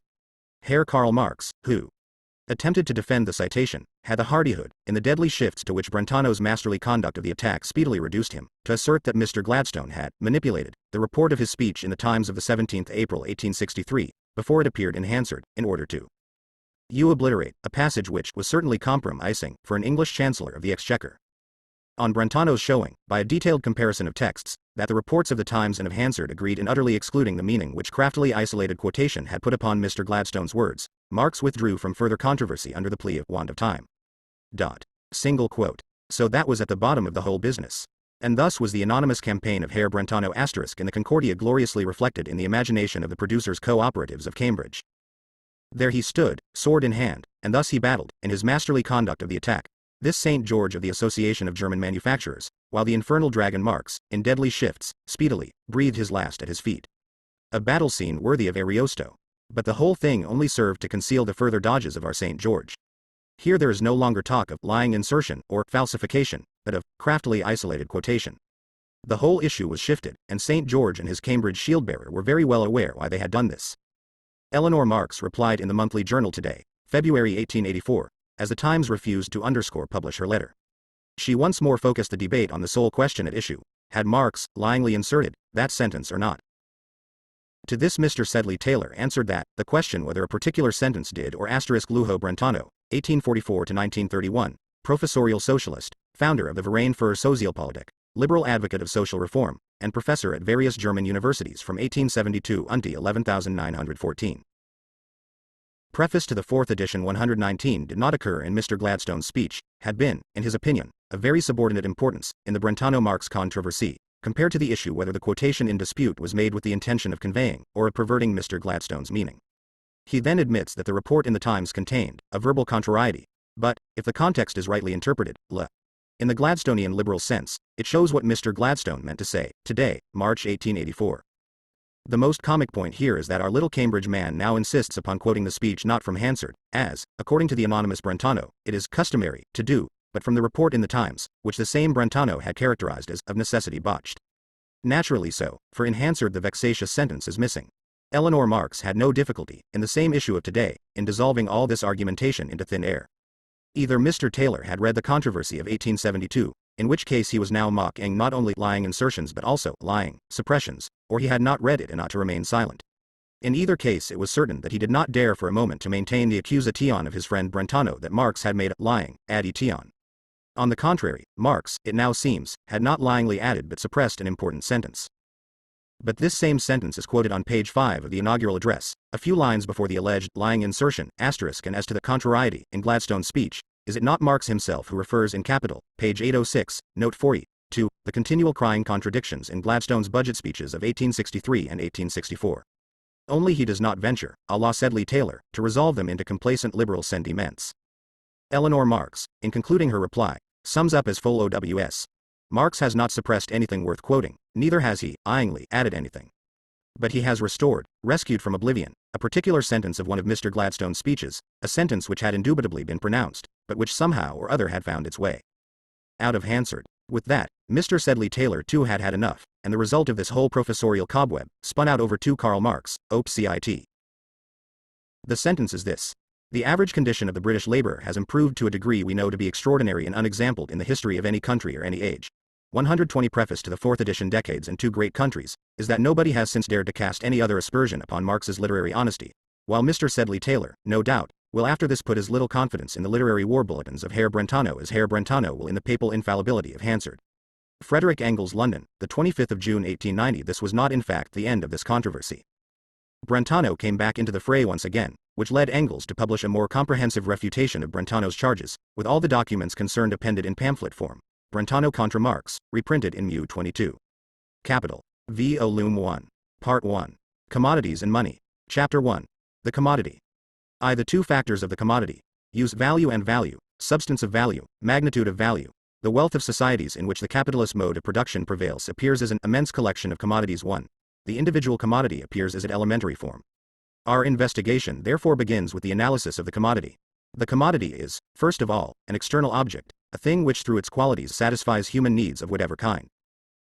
Speaker 1: Herr Karl Marx, who attempted to defend the citation, had the hardihood, in the deadly shifts to which Brentano's masterly conduct of the attack speedily reduced him, to assert that Mr. Gladstone had manipulated the report of his speech in the Times of the 17th April 1863, before it appeared in Hansard, in order to obliterate a passage which was certainly compromising for an English Chancellor of the Exchequer. On Brentano's showing, by a detailed comparison of texts, that the reports of the Times and of Hansard agreed in utterly excluding the meaning which craftily isolated quotation had put upon Mr. Gladstone's words, Marx withdrew from further controversy under the plea of want of time. Single quote. So that was at the bottom of the whole business. And thus was the anonymous campaign of Herr Brentano asterisk in the Concordia gloriously reflected in the imagination of the producers' co-operatives of Cambridge. There he stood, sword in hand, and thus he battled, in his masterly conduct of the attack, this St. George of the Association of German Manufacturers, while the infernal dragon Marx, in deadly shifts, speedily, breathed his last at his feet. A battle scene worthy of Ariosto. But the whole thing only served to conceal the further dodges of our St. George. Here there is no longer talk of lying insertion or falsification, but of craftily isolated quotation. The whole issue was shifted, and St. George and his Cambridge shield-bearer were very well aware why they had done this. Eleanor Marx replied in the Monthly Journal today, February 1884, as the Times refused to publish her letter. She once more focused the debate on the sole question at issue: had Marx lyingly inserted that sentence or not? To this Mr. Sedley Taylor answered that the question whether a particular sentence did or asterisk Lujo Brentano, 1844 to 1931, professorial socialist, founder of the Verein für Sozialpolitik, liberal advocate of social reform, and professor at various German universities from 1872 until 11914. Preface to the 4th edition 119 did not occur in Mr. Gladstone's speech, had been, in his opinion, of very subordinate importance, in the Brentano-Marx controversy, compared to the issue whether the quotation in dispute was made with the intention of conveying, or of perverting Mr. Gladstone's meaning. He then admits that the report in the Times contained a verbal contrariety, but, if the context is rightly interpreted, in the Gladstonian liberal sense, it shows what Mr. Gladstone meant to say, today, March 1884. The most comic point here is that our little Cambridge man now insists upon quoting the speech not from Hansard, as, according to the anonymous Brentano, it is customary to do, but from the report in the Times, which the same Brentano had characterized as, of necessity botched. Naturally so, for in Hansard the vexatious sentence is missing. Eleanor Marx had no difficulty, in the same issue of today, in dissolving all this argumentation into thin air. Either Mr. Taylor had read the controversy of 1872, in which case he was now mocking not only lying insertions but also lying suppressions, or he had not read it and ought to remain silent. In either case it was certain that he did not dare for a moment to maintain the accusation of his friend Brentano that Marx had made a lying addition. On the contrary, Marx, it now seems, had not lyingly added but suppressed an important sentence. But this same sentence is quoted on page 5 of the inaugural address, a few lines before the alleged lying insertion, asterisk, and as to the contrariety in Gladstone's speech, is it not Marx himself who refers in capital, page 806, note 40, to the continual crying contradictions in Gladstone's budget speeches of 1863 and 1864. Only he does not venture, a la Sedley Taylor, to resolve them into complacent liberal sentiments. Eleanor Marx, in concluding her reply, sums up as follows: Marx has not suppressed anything worth quoting, neither has he, lyingly, added anything. But he has restored, rescued from oblivion, a particular sentence of one of Mr. Gladstone's speeches, a sentence which had indubitably been pronounced, but which somehow or other had found its way out of Hansard. With that, Mr. Sedley Taylor too had had enough, and the result of this whole professorial cobweb, spun out over to Karl Marx, op. cit. The sentence is this: the average condition of the British labour has improved to a degree we know to be extraordinary and unexampled in the history of any country or any age. 120 Preface to the 4th edition Decades and Two Great Countries, is that nobody has since dared to cast any other aspersion upon Marx's literary honesty, while Mr. Sedley Taylor, no doubt, will after this put as little confidence in the literary war bulletins of Herr Brentano as Herr Brentano will in the papal infallibility of Hansard. Frederick Engels, London, the 25th of June 1890. This was not in fact the end of this controversy. Brentano came back into the fray once again, which led Engels to publish a more comprehensive refutation of Brentano's charges, with all the documents concerned appended in pamphlet form. Brentano contra Marx, reprinted in Mu 22. Capital. V. Volume 1. Part 1. Commodities and Money. Chapter 1. The Commodity. The two factors of the commodity. Use value and value, substance of value, magnitude of value. The wealth of societies in which the capitalist mode of production prevails appears as an immense collection of commodities. 1. The individual commodity appears as an elementary form. Our investigation therefore begins with the analysis of the commodity. The commodity is, first of all, an external object, a thing which through its qualities satisfies human needs of whatever kind.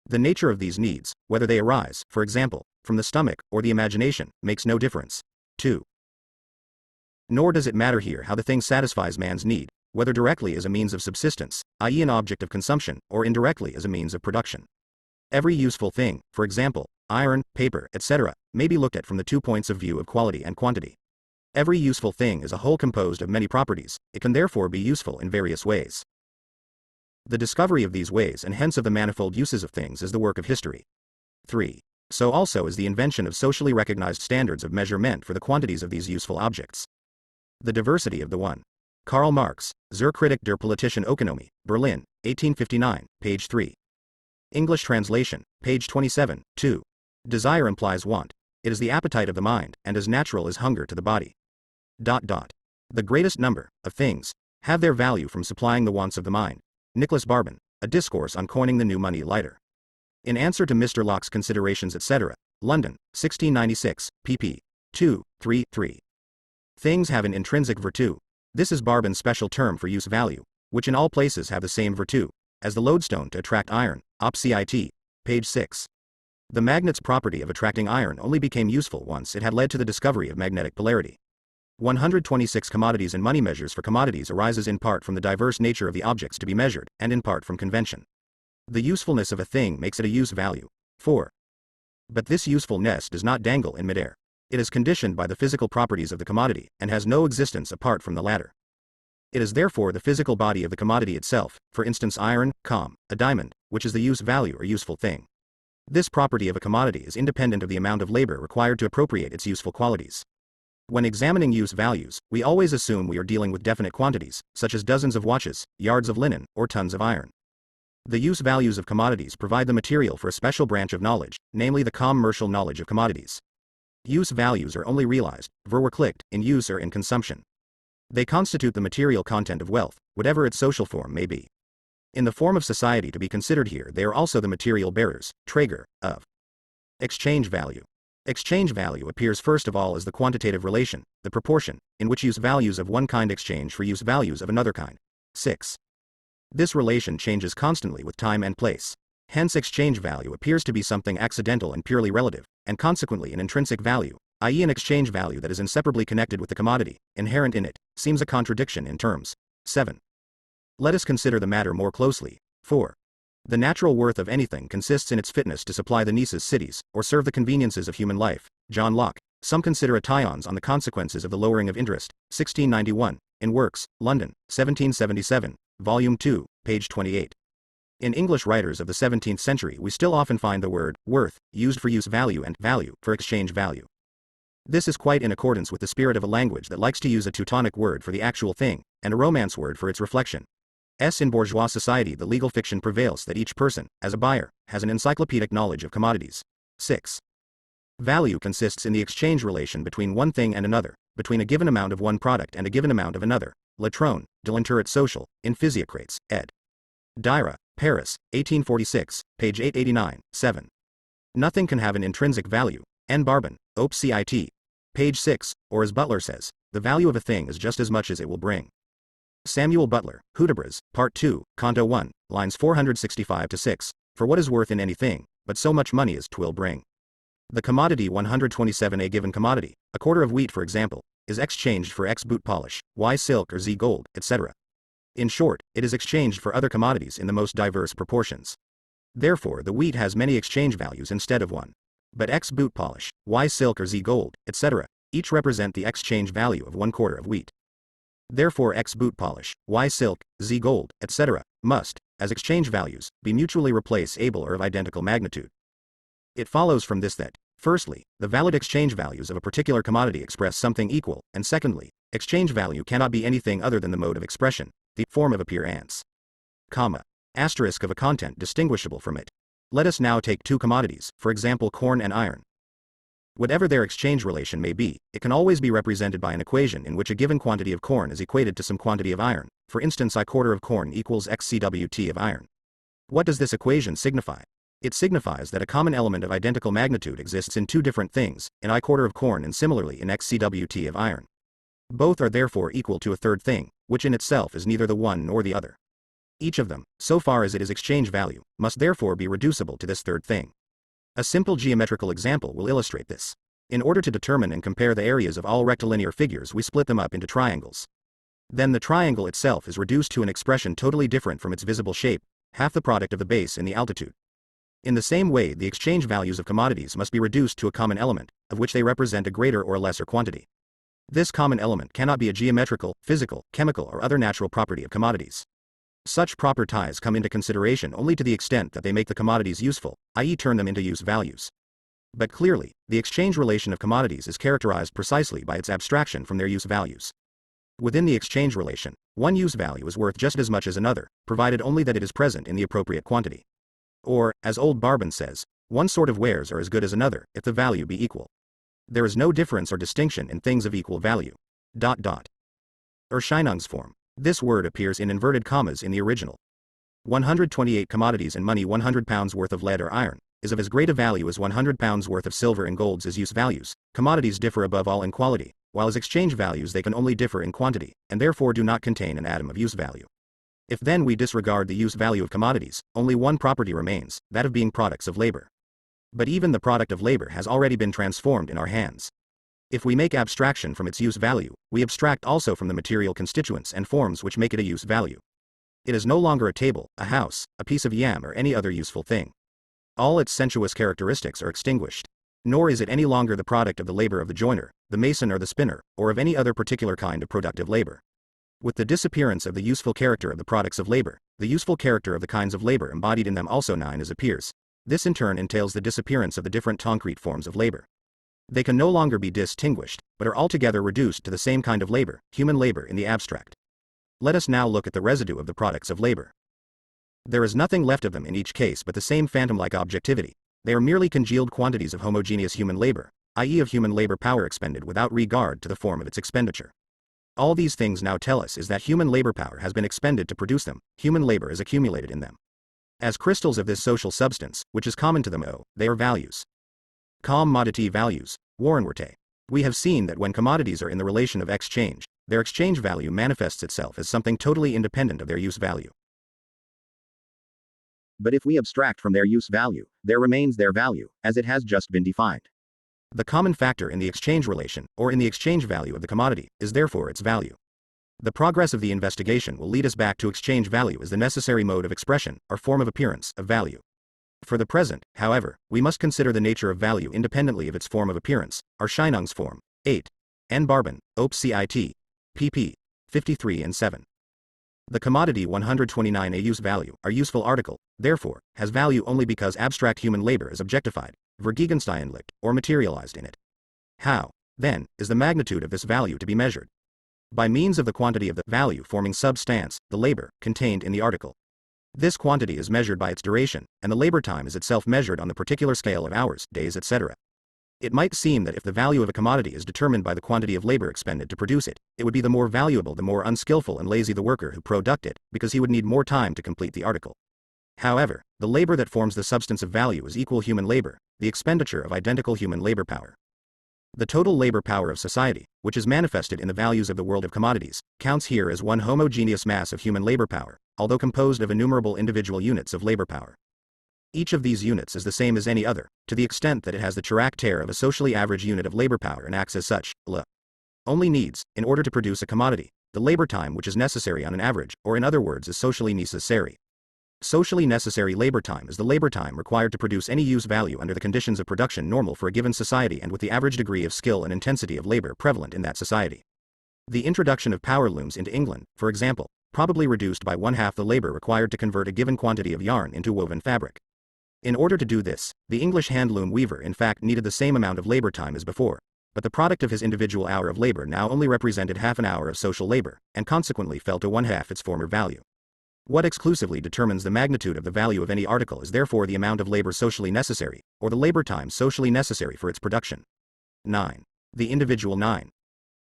Speaker 1: The nature of these needs, whether they arise, for example, from the stomach or the imagination, makes no difference. 2. Nor does it matter here how the thing satisfies man's need, whether directly as a means of subsistence, i.e. an object of consumption, or indirectly as a means of production. Every useful thing, for example, iron, paper, etc., may be looked at from the 2 points of view of quality and quantity. Every useful thing is a whole composed of many properties, it can therefore be useful in various ways. The discovery of these ways and hence of the manifold uses of things is the work of history. 3. So also is the invention of socially recognized standards of measurement for the quantities of these useful objects. The diversity of the one. Karl Marx, Zur Kritik der politischen Ökonomie, Berlin, 1859, page 3. English translation, page 27, 2. Desire implies want. It is the appetite of the mind, and as natural as hunger to the body. The greatest number of things have their value from supplying the wants of the mind. Nicholas Barbon, A Discourse on Coining the New Money Lighter. In answer to Mr. Locke's Considerations, etc., London, 1696, pp. 2, 3, 3. Things have an intrinsic virtue. This is Barbon's special term for use value, which in all places have the same virtue, as the lodestone to attract iron, op. cit. Page 6. The magnet's property of attracting iron only became useful once it had led to the discovery of magnetic polarity. 126 Commodities and Money Measures for commodities arises in part from the diverse nature of the objects to be measured, and in part from convention. The usefulness of a thing makes it a use value. 4. But this usefulness does not dangle in midair. It is conditioned by the physical properties of the commodity, and has no existence apart from the latter. It is therefore the physical body of the commodity itself, for instance iron, a diamond, which is the use value or useful thing. This property of a commodity is independent of the amount of labor required to appropriate its useful qualities. When examining use values, we always assume we are dealing with definite quantities, such as dozens of watches, yards of linen, or tons of iron. The use values of commodities provide the material for a special branch of knowledge, namely the commercial knowledge of commodities. Use values are only realized, verwerklicht, in use or in consumption. They constitute the material content of wealth, whatever its social form may be. In the form of society to be considered here, they are also the material bearers, Träger, of exchange value. Exchange value appears first of all as the quantitative relation, the proportion, in which use values of one kind exchange for use values of another kind. 6. This relation changes constantly with time and place. Hence exchange value appears to be something accidental and purely relative, and consequently an intrinsic value, i.e. an exchange value that is inseparably connected with the commodity, inherent in it, seems a contradiction in terms. 7. Let us consider the matter more closely. 4. The natural worth of anything consists in its fitness to supply the needs of cities, or serve the conveniences of human life. John Locke. Some consider Tyons on the consequences of the lowering of interest, 1691, in Works, London, 1777, Volume 2, page 28. In English writers of the 17th century we still often find the word worth used for use value and value for exchange value. This is quite in accordance with the spirit of a language that likes to use a Teutonic word for the actual thing, and a Romance word for its reflection. In bourgeois society the legal fiction prevails that each person, as a buyer, has an encyclopedic knowledge of commodities. 6. Value consists in the exchange relation between one thing and another, between a given amount of one product and a given amount of another. Latron, De l'intérêt social, in Physiocrates, ed. Dyra, Paris, 1846, page 889, 7. Nothing can have an intrinsic value. N. Barbin, Op. Cit. Page 6, or as Butler says, the value of a thing is just as much as it will bring. Samuel Butler, Hudibras, Part 2, Canto 1, lines 465-6, for what is worth in anything, but so much money as 'twill bring. The commodity 127. A given commodity, a quarter of wheat for example, is exchanged for X boot polish, Y silk or Z gold, etc. In short, it is exchanged for other commodities in the most diverse proportions. Therefore the wheat has many exchange values instead of one. But X boot polish, Y silk or Z gold, etc., each represent the exchange value of one quarter of wheat. Therefore X boot polish, Y silk, Z gold, etc., must, as exchange values, be mutually replaceable or of identical magnitude. It follows from this that, firstly, the valid exchange values of a particular commodity express something equal, and secondly, exchange value cannot be anything other than the mode of expression, the form of appearance, asterisk of a content distinguishable from it. Let us now take two commodities, for example corn and iron. Whatever their exchange relation may be, it can always be represented by an equation in which a given quantity of corn is equated to some quantity of iron, for instance I quarter of corn equals XCWT of iron. What does this equation signify? It signifies that a common element of identical magnitude exists in two different things, in I quarter of corn and similarly in XCWT of iron. Both are therefore equal to a third thing, which in itself is neither the one nor the other. Each of them, so far as it is exchange value, must therefore be reducible to this third thing. A simple geometrical example will illustrate this. In order to determine and compare the areas of all rectilinear figures we split them up into triangles. Then the triangle itself is reduced to an expression totally different from its visible shape, half the product of the base and the altitude. In the same way the exchange values of commodities must be reduced to a common element, of which they represent a greater or lesser quantity. This common element cannot be a geometrical, physical, chemical or other natural property of commodities. Such properties come into consideration only to the extent that they make the commodities useful, i.e. turn them into use values. But clearly, the exchange relation of commodities is characterized precisely by its abstraction from their use values. Within the exchange relation, one use value is worth just as much as another, provided only that it is present in the appropriate quantity. Or, as old Barbin says, one sort of wares are as good as another, if the value be equal. There is no difference or distinction in things of equal value. Erscheinungsform. This word appears in inverted commas in the original. 128 commodities and money 100 pounds worth of lead or iron, is of as great a value as 100 pounds worth of silver and golds as use values. Commodities differ above all in quality, while as exchange values they can only differ in quantity, and therefore do not contain an atom of use value. If then we disregard the use value of commodities, only one property remains, that of being products of labor. But even the product of labor has already been transformed in our hands. If we make abstraction from its use value, we abstract also from the material constituents and forms which make it a use value. It is no longer a table, a house, a piece of yam or any other useful thing. All its sensuous characteristics are extinguished. Nor is it any longer the product of the labor of the joiner, the mason or the spinner, or of any other particular kind of productive labor. With the disappearance of the useful character of the products of labor, the useful character of the kinds of labor embodied in them also appears. This in turn entails the disappearance of the different concrete forms of labor. They can no longer be distinguished, but are altogether reduced to the same kind of labor, human labor in the abstract. Let us now look at the residue of the products of labor. There is nothing left of them in each case but the same phantom-like objectivity. They are merely congealed quantities of homogeneous human labor, i.e. of human labor power expended without regard to the form of its expenditure. All these things now tell us is that human labor power has been expended to produce them, human labor is accumulated in them. As crystals of this social substance, which is common to them, they are values. Commodity values, Warren Wirthe. We have seen that when commodities are in the relation of exchange, their exchange value manifests itself as something totally independent of their use value. But if we abstract from their use value, there remains their value, as it has just been defined. The common factor in the exchange relation, or in the exchange value of the commodity, is therefore its value. The progress of the investigation will lead us back to exchange value as the necessary mode of expression, or form of appearance, of value. For the present, however, we must consider the nature of value independently of its form of appearance, Erscheinungsform, form. 8. N. Barban, Op. Cit. pp. 53 and 7. The commodity 129 a use value, our useful article, therefore, has value only because abstract human labor is objectified, vergegenständigt, or materialized in it. How, then, is the magnitude of this value to be measured? By means of the quantity of the value forming substance, the labor, contained in the article. This quantity is measured by its duration, and the labor time is itself measured on the particular scale of hours, days, etc. It might seem that if the value of a commodity is determined by the quantity of labor expended to produce it, it would be the more valuable the more unskillful and lazy the worker who produced it, because he would need more time to complete the article. However, the labor that forms the substance of value is equal human labor, the expenditure of identical human labor power. The total labor power of society, which is manifested in the values of the world of commodities, counts here as one homogeneous mass of human labor power, although composed of innumerable individual units of labor power. Each of these units is the same as any other, to the extent that it has the character of a socially average unit of labor power and acts as such, only needs, in order to produce a commodity, the labor time which is necessary on an average, or in other words is socially necessary. Socially necessary labor time is the labor time required to produce any use value under the conditions of production normal for a given society and with the average degree of skill and intensity of labor prevalent in that society. The introduction of power looms into England, for example, probably reduced by one-half the labor required to convert a given quantity of yarn into woven fabric. In order to do this, the English handloom weaver in fact needed the same amount of labor time as before, but the product of his individual hour of labor now only represented half an hour of social labor, and consequently fell to one-half its former value. What exclusively determines the magnitude of the value of any article is therefore the amount of labor socially necessary, or the labor time socially necessary for its production. 9. The individual 9.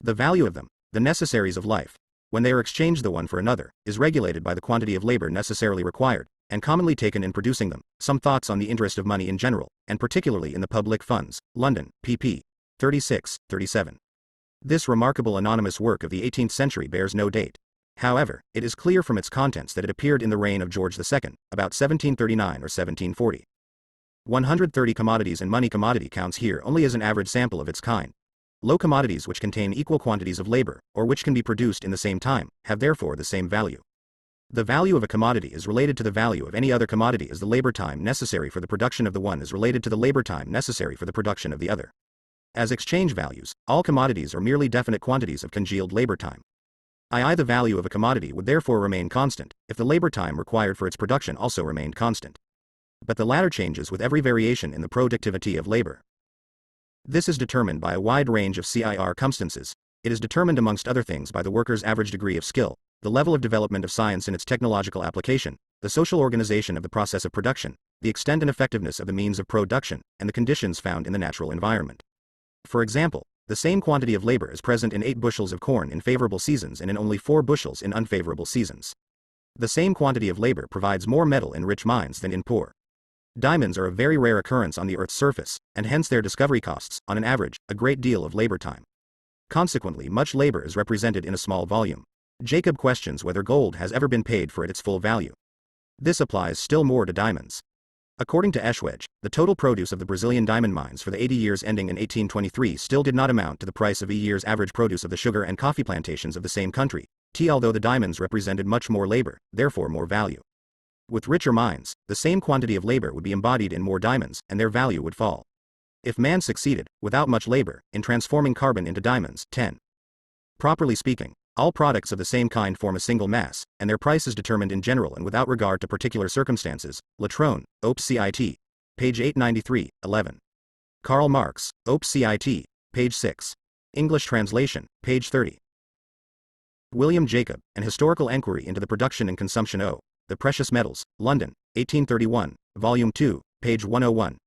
Speaker 1: The value of them, the necessaries of life, when they are exchanged the one for another, is regulated by the quantity of labor necessarily required, and commonly taken in producing them. Some thoughts on the interest of money in general, and particularly in the public funds, London, pp. 36-37. This remarkable anonymous work of the 18th century bears no date. However, it is clear from its contents that it appeared in the reign of George II, about 1739 or 1740. 130 commodities and money commodity counts here only as an average sample of its kind. Low commodities which contain equal quantities of labor, or which can be produced in the same time, have therefore the same value. The value of a commodity is related to the value of any other commodity as the labor time necessary for the production of the one is related to the labor time necessary for the production of the other. As exchange values, all commodities are merely definite quantities of congealed labor time. The value of a commodity would therefore remain constant, if the labor time required for its production also remained constant. But the latter changes with every variation in the productivity of labor. This is determined by a wide range of circumstances. It is determined amongst other things by the worker's average degree of skill, the level of development of science in its technological application, the social organization of the process of production, the extent and effectiveness of the means of production, and the conditions found in the natural environment. For example, the same quantity of labor is present in 8 bushels of corn in favorable seasons and in only 4 bushels in unfavorable seasons. The same quantity of labor provides more metal in rich mines than in poor. Diamonds are a very rare occurrence on the Earth's surface, and hence their discovery costs, on an average, a great deal of labor time. Consequently, much labor is represented in a small volume. Jacob questions whether gold has ever been paid for at its full value. This applies still more to diamonds. According to Eschwege, the total produce of the Brazilian diamond mines for the 80 years ending in 1823 still did not amount to the price of a year's average produce of the sugar and coffee plantations of the same country, although the diamonds represented much more labor, therefore more value. With richer mines, the same quantity of labor would be embodied in more diamonds, and their value would fall. If man succeeded, without much labor, in transforming carbon into diamonds, 10. Properly speaking, All products of the same kind form a single mass, and their price is determined in general and without regard to particular circumstances. Latrone, Op. Cit. Page 893, 11. Karl Marx, Op. Cit. Page 6. English translation, page 30. William Jacob, An Historical Enquiry into the Production and Consumption of the Precious Metals, London, 1831, Volume 2, page 101.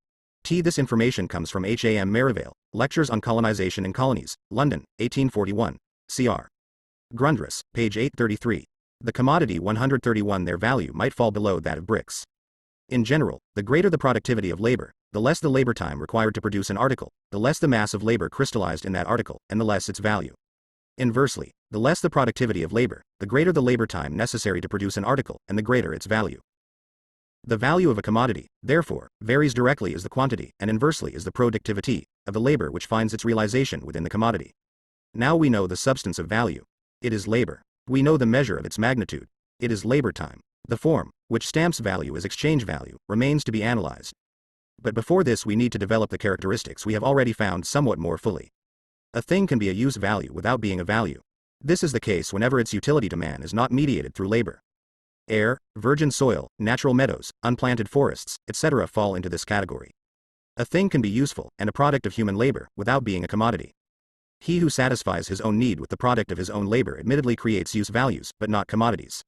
Speaker 1: This information comes from H. A. M. Merivale, Lectures on Colonization and Colonies, London, 1841. Cr. Grundrisse, page 833. The commodity 131 their value might fall below that of bricks. In general, the greater the productivity of labor, the less the labor time required to produce an article, the less the mass of labor crystallized in that article, and the less its value. Inversely, the less the productivity of labor, the greater the labor time necessary to produce an article, and the greater its value. The value of a commodity, therefore, varies directly as the quantity, and inversely as the productivity, of the labor which finds its realization within the commodity. Now we know the substance of value. It is labor. We know the measure of its magnitude. It is labor time. The form, which stamps value as exchange value, remains to be analyzed. But before this we need to develop the characteristics we have already found somewhat more fully. A thing can be a use value without being a value. This is the case whenever its utility to man is not mediated through labor. Air, virgin soil, natural meadows, unplanted forests, etc. fall into this category. A thing can be useful, and a product of human labor, without being a commodity. He who satisfies his own need with the product of his own labor admittedly creates use values, but not commodities.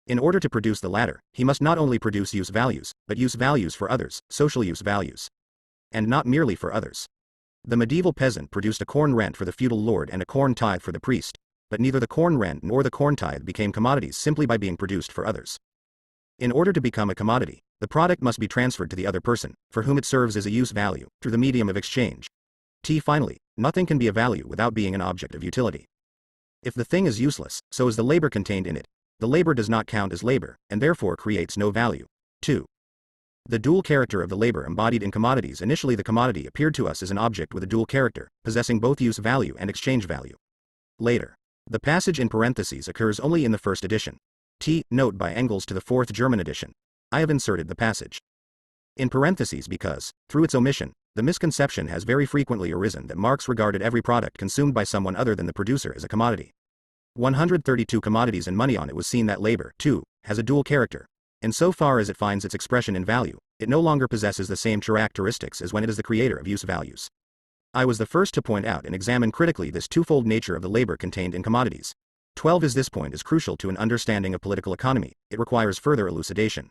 Speaker 1: In order to produce the latter, he must not only produce use values, but use values for others, social use values. And not merely for others. The medieval peasant produced a corn rent for the feudal lord and a corn tithe for the priest, but neither the corn rent nor the corn tithe became commodities simply by being produced for others. In order to become a commodity, the product must be transferred to the other person, for whom it serves as a use value, through the medium of exchange. Finally, nothing can be a value without being an object of utility. If the thing is useless, so is the labor contained in it. The labor does not count as labor, and therefore creates no value. 2. The dual character of the labor embodied in commodities. Initially the commodity appeared to us as an object with a dual character, possessing both use value and exchange value. Later. The passage in parentheses occurs only in the first edition. Note by Engels to the fourth German edition. I have inserted the passage in parentheses because, through its omission, the misconception has very frequently arisen that Marx regarded every product consumed by someone other than the producer as a commodity. 132 commodities and money. On it was seen that labor, too, has a dual character. Insofar as it finds its expression in value, it no longer possesses the same characteristics as when it is the creator of use values. I was the first to point out and examine critically this twofold nature of the labor contained in commodities. 12. As this point is crucial to an understanding of political economy, it requires further elucidation.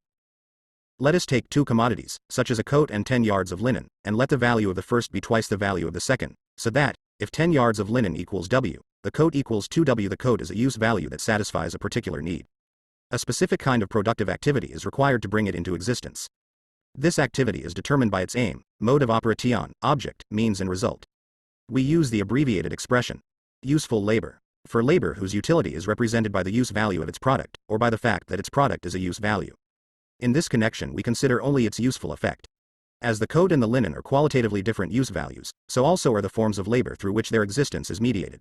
Speaker 1: Let us take two commodities, such as a coat and 10 yards of linen, and let the value of the first be twice the value of the second, so that, if 10 yards of linen equals W, the coat equals 2W. The coat is a use value that satisfies a particular need. A specific kind of productive activity is required to bring it into existence. This activity is determined by its aim, mode of operation, object, means and result. We use the abbreviated expression, useful labor, for labor whose utility is represented by the use value of its product, or by the fact that its product is a use value. In this connection we consider only its useful effect. As the coat and the linen are qualitatively different use values, so also are the forms of labor through which their existence is mediated.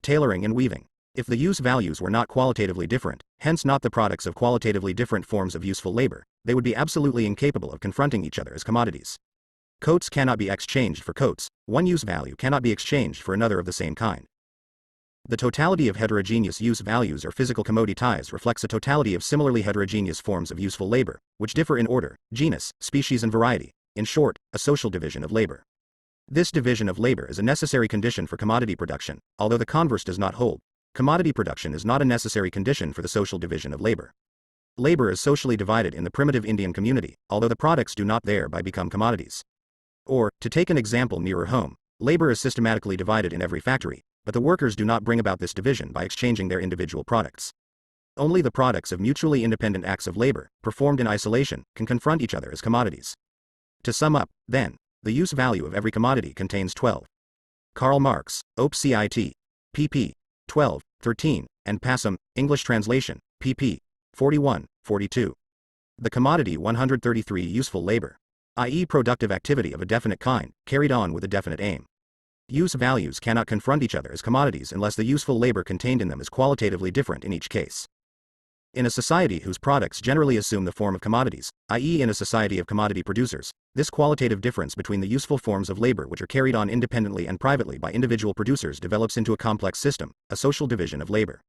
Speaker 1: Tailoring and weaving. If the use values were not qualitatively different, hence not the products of qualitatively different forms of useful labor, they would be absolutely incapable of confronting each other as commodities. Coats cannot be exchanged for coats, one use value cannot be exchanged for another of the same kind. The totality of heterogeneous use values or physical commodities reflects a totality of similarly heterogeneous forms of useful labor, which differ in order, genus, species and variety, in short, a social division of labor. This division of labor is a necessary condition for commodity production, although the converse does not hold. Commodity production is not a necessary condition for the social division of labor. Labor is socially divided in the primitive Indian community, although the products do not thereby become commodities. Or, to take an example nearer home, labor is systematically divided in every factory, but the workers do not bring about this division by exchanging their individual products. Only the products of mutually independent acts of labor, performed in isolation, can confront each other as commodities. To sum up, then, the use value of every commodity contains 12. Karl Marx, Op. Cit. pp. 12, 13, and Passam, English translation, pp. 41, 42. The commodity 133 useful labor, i.e. productive activity of a definite kind, carried on with a definite aim. Use values cannot confront each other as commodities unless the useful labor contained in them is qualitatively different in each case. In a society whose products generally assume the form of commodities, i.e. in a society of commodity producers, This qualitative difference between the useful forms of labor which are carried on independently and privately by individual producers develops into a complex system, a social division of labor.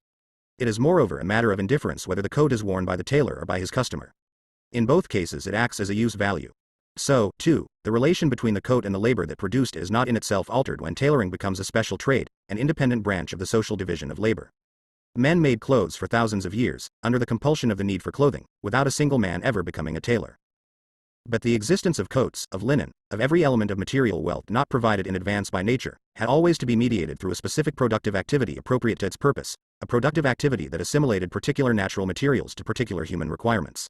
Speaker 1: It is moreover a matter of indifference whether the coat is worn by the tailor or by his customer. In both cases it acts as a use value. So, too, the relation between the coat and the labor that produced it is not in itself altered when tailoring becomes a special trade, an independent branch of the social division of labor. Men made clothes for thousands of years, under the compulsion of the need for clothing, without a single man ever becoming a tailor. But the existence of coats, of linen, of every element of material wealth not provided in advance by nature, had always to be mediated through a specific productive activity appropriate to its purpose, a productive activity that assimilated particular natural materials to particular human requirements.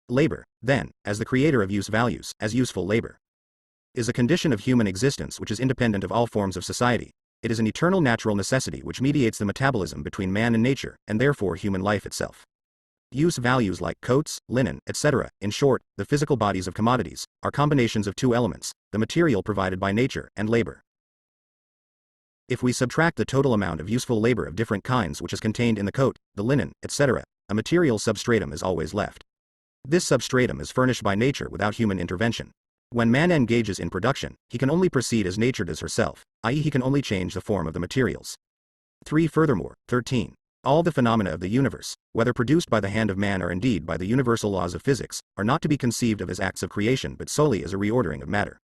Speaker 1: Labor, then, as the creator of use values, as useful labor, is a condition of human existence which is independent of all forms of society. It is an eternal natural necessity which mediates the metabolism between man and nature, and therefore human life itself. Use values like coats, linen, etc., in short, the physical bodies of commodities, are combinations of two elements, the material provided by nature, and labor. If we subtract the total amount of useful labor of different kinds which is contained in the coat, the linen, etc., a material substratum is always left. This substratum is furnished by nature without human intervention. When man engages in production, he can only proceed as nature does herself, i.e. he can only change the form of the materials. 3. Furthermore, 13. All the phenomena of the universe, whether produced by the hand of man or indeed by the universal laws of physics, are not to be conceived of as acts of creation but solely as a reordering of matter.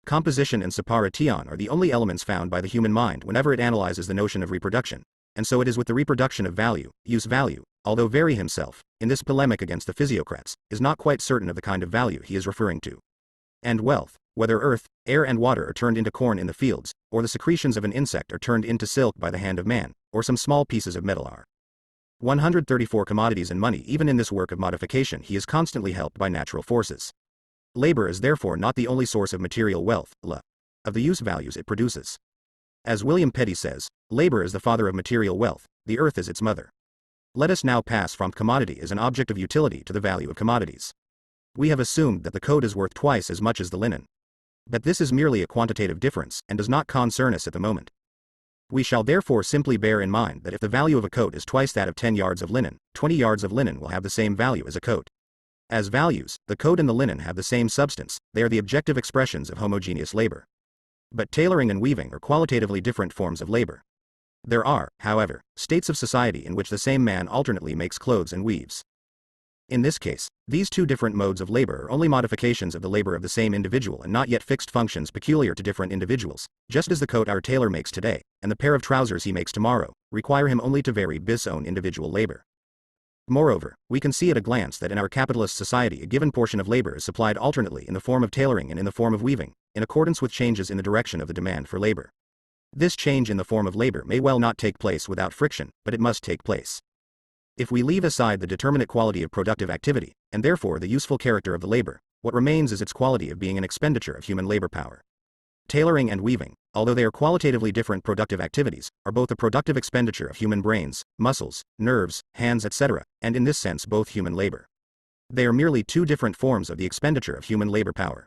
Speaker 1: Composition and separation are the only elements found by the human mind whenever it analyzes the notion of reproduction, and so it is with the reproduction of value, use value, although Very himself, in this polemic against the physiocrats, is not quite certain of the kind of value he is referring to. And wealth, whether earth, air and water are turned into corn in the fields, or the secretions of an insect are turned into silk by the hand of man, or some small pieces of metal are 134 commodities and money. Even in this work of modification he is constantly helped by natural forces. Labor is therefore not the only source of material wealth, of the use values it produces. As William Petty says, labor is the father of material wealth, the earth is its mother. Let us now pass from commodity as an object of utility to the value of commodities. We have assumed that the coat is worth twice as much as the linen. But this is merely a quantitative difference and does not concern us at the moment. We shall therefore simply bear in mind that if the value of a coat is twice that of 10 yards of linen, 20 yards of linen will have the same value as a coat. As values, the coat and the linen have the same substance, they are the objective expressions of homogeneous labor. But tailoring and weaving are qualitatively different forms of labor. There are, however, states of society in which the same man alternately makes clothes and weaves. In this case, these two different modes of labor are only modifications of the labor of the same individual and not yet fixed functions peculiar to different individuals, just as the coat our tailor makes today, and the pair of trousers he makes tomorrow, require him only to vary his own individual labor. Moreover, we can see at a glance that in our capitalist society a given portion of labor is supplied alternately in the form of tailoring and in the form of weaving, in accordance with changes in the direction of the demand for labor. This change in the form of labor may well not take place without friction, but it must take place. If we leave aside the determinate quality of productive activity, and therefore the useful character of the labor, what remains is its quality of being an expenditure of human labor power. Tailoring and weaving, although they are qualitatively different productive activities, are both a productive expenditure of human brains, muscles, nerves, hands, etc., and in this sense both human labor. They are merely two different forms of the expenditure of human labor power.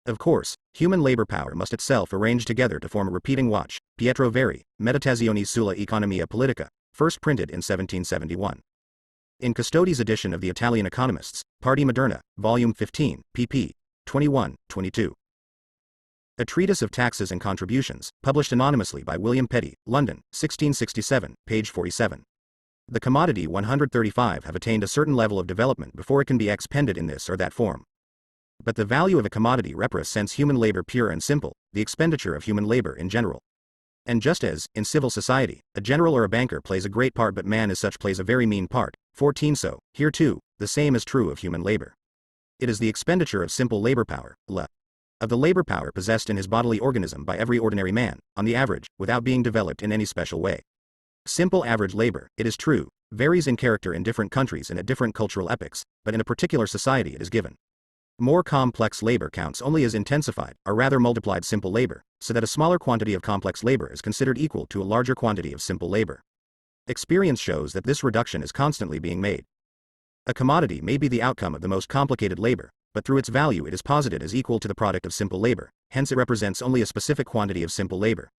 Speaker 1: Of course, human labor power must itself arrange together to form a repeating watch. Pietro Verri, Meditazioni sulla economia politica, first printed in 1771. In Custodi's edition of the Italian Economists, Parti Moderna, Volume 15, pp. 21, 22. A Treatise of Taxes and Contributions, published anonymously by William Petty, London, 1667, page 47. The commodity 135 have attained a certain level of development before it can be expended in this or that form. But the value of a commodity represents human labor pure and simple, the expenditure of human labor in general. And just as, in civil society, a general or a banker plays a great part but man as such plays a very mean part, 14 so, here too, the same is true of human labor. It is the expenditure of simple labor power, of the labor power possessed in his bodily organism by every ordinary man, on the average, without being developed in any special way. Simple average labor, it is true, varies in character in different countries and at different cultural epochs, but in a particular society it is given. More complex labor counts only as intensified, or rather multiplied simple labor, so that a smaller quantity of complex labor is considered equal to a larger quantity of simple labor. Experience shows that this reduction is constantly being made. A commodity may be the outcome of the most complicated labor, but through its value it is posited as equal to the product of simple labor, hence it represents only a specific quantity of simple labor.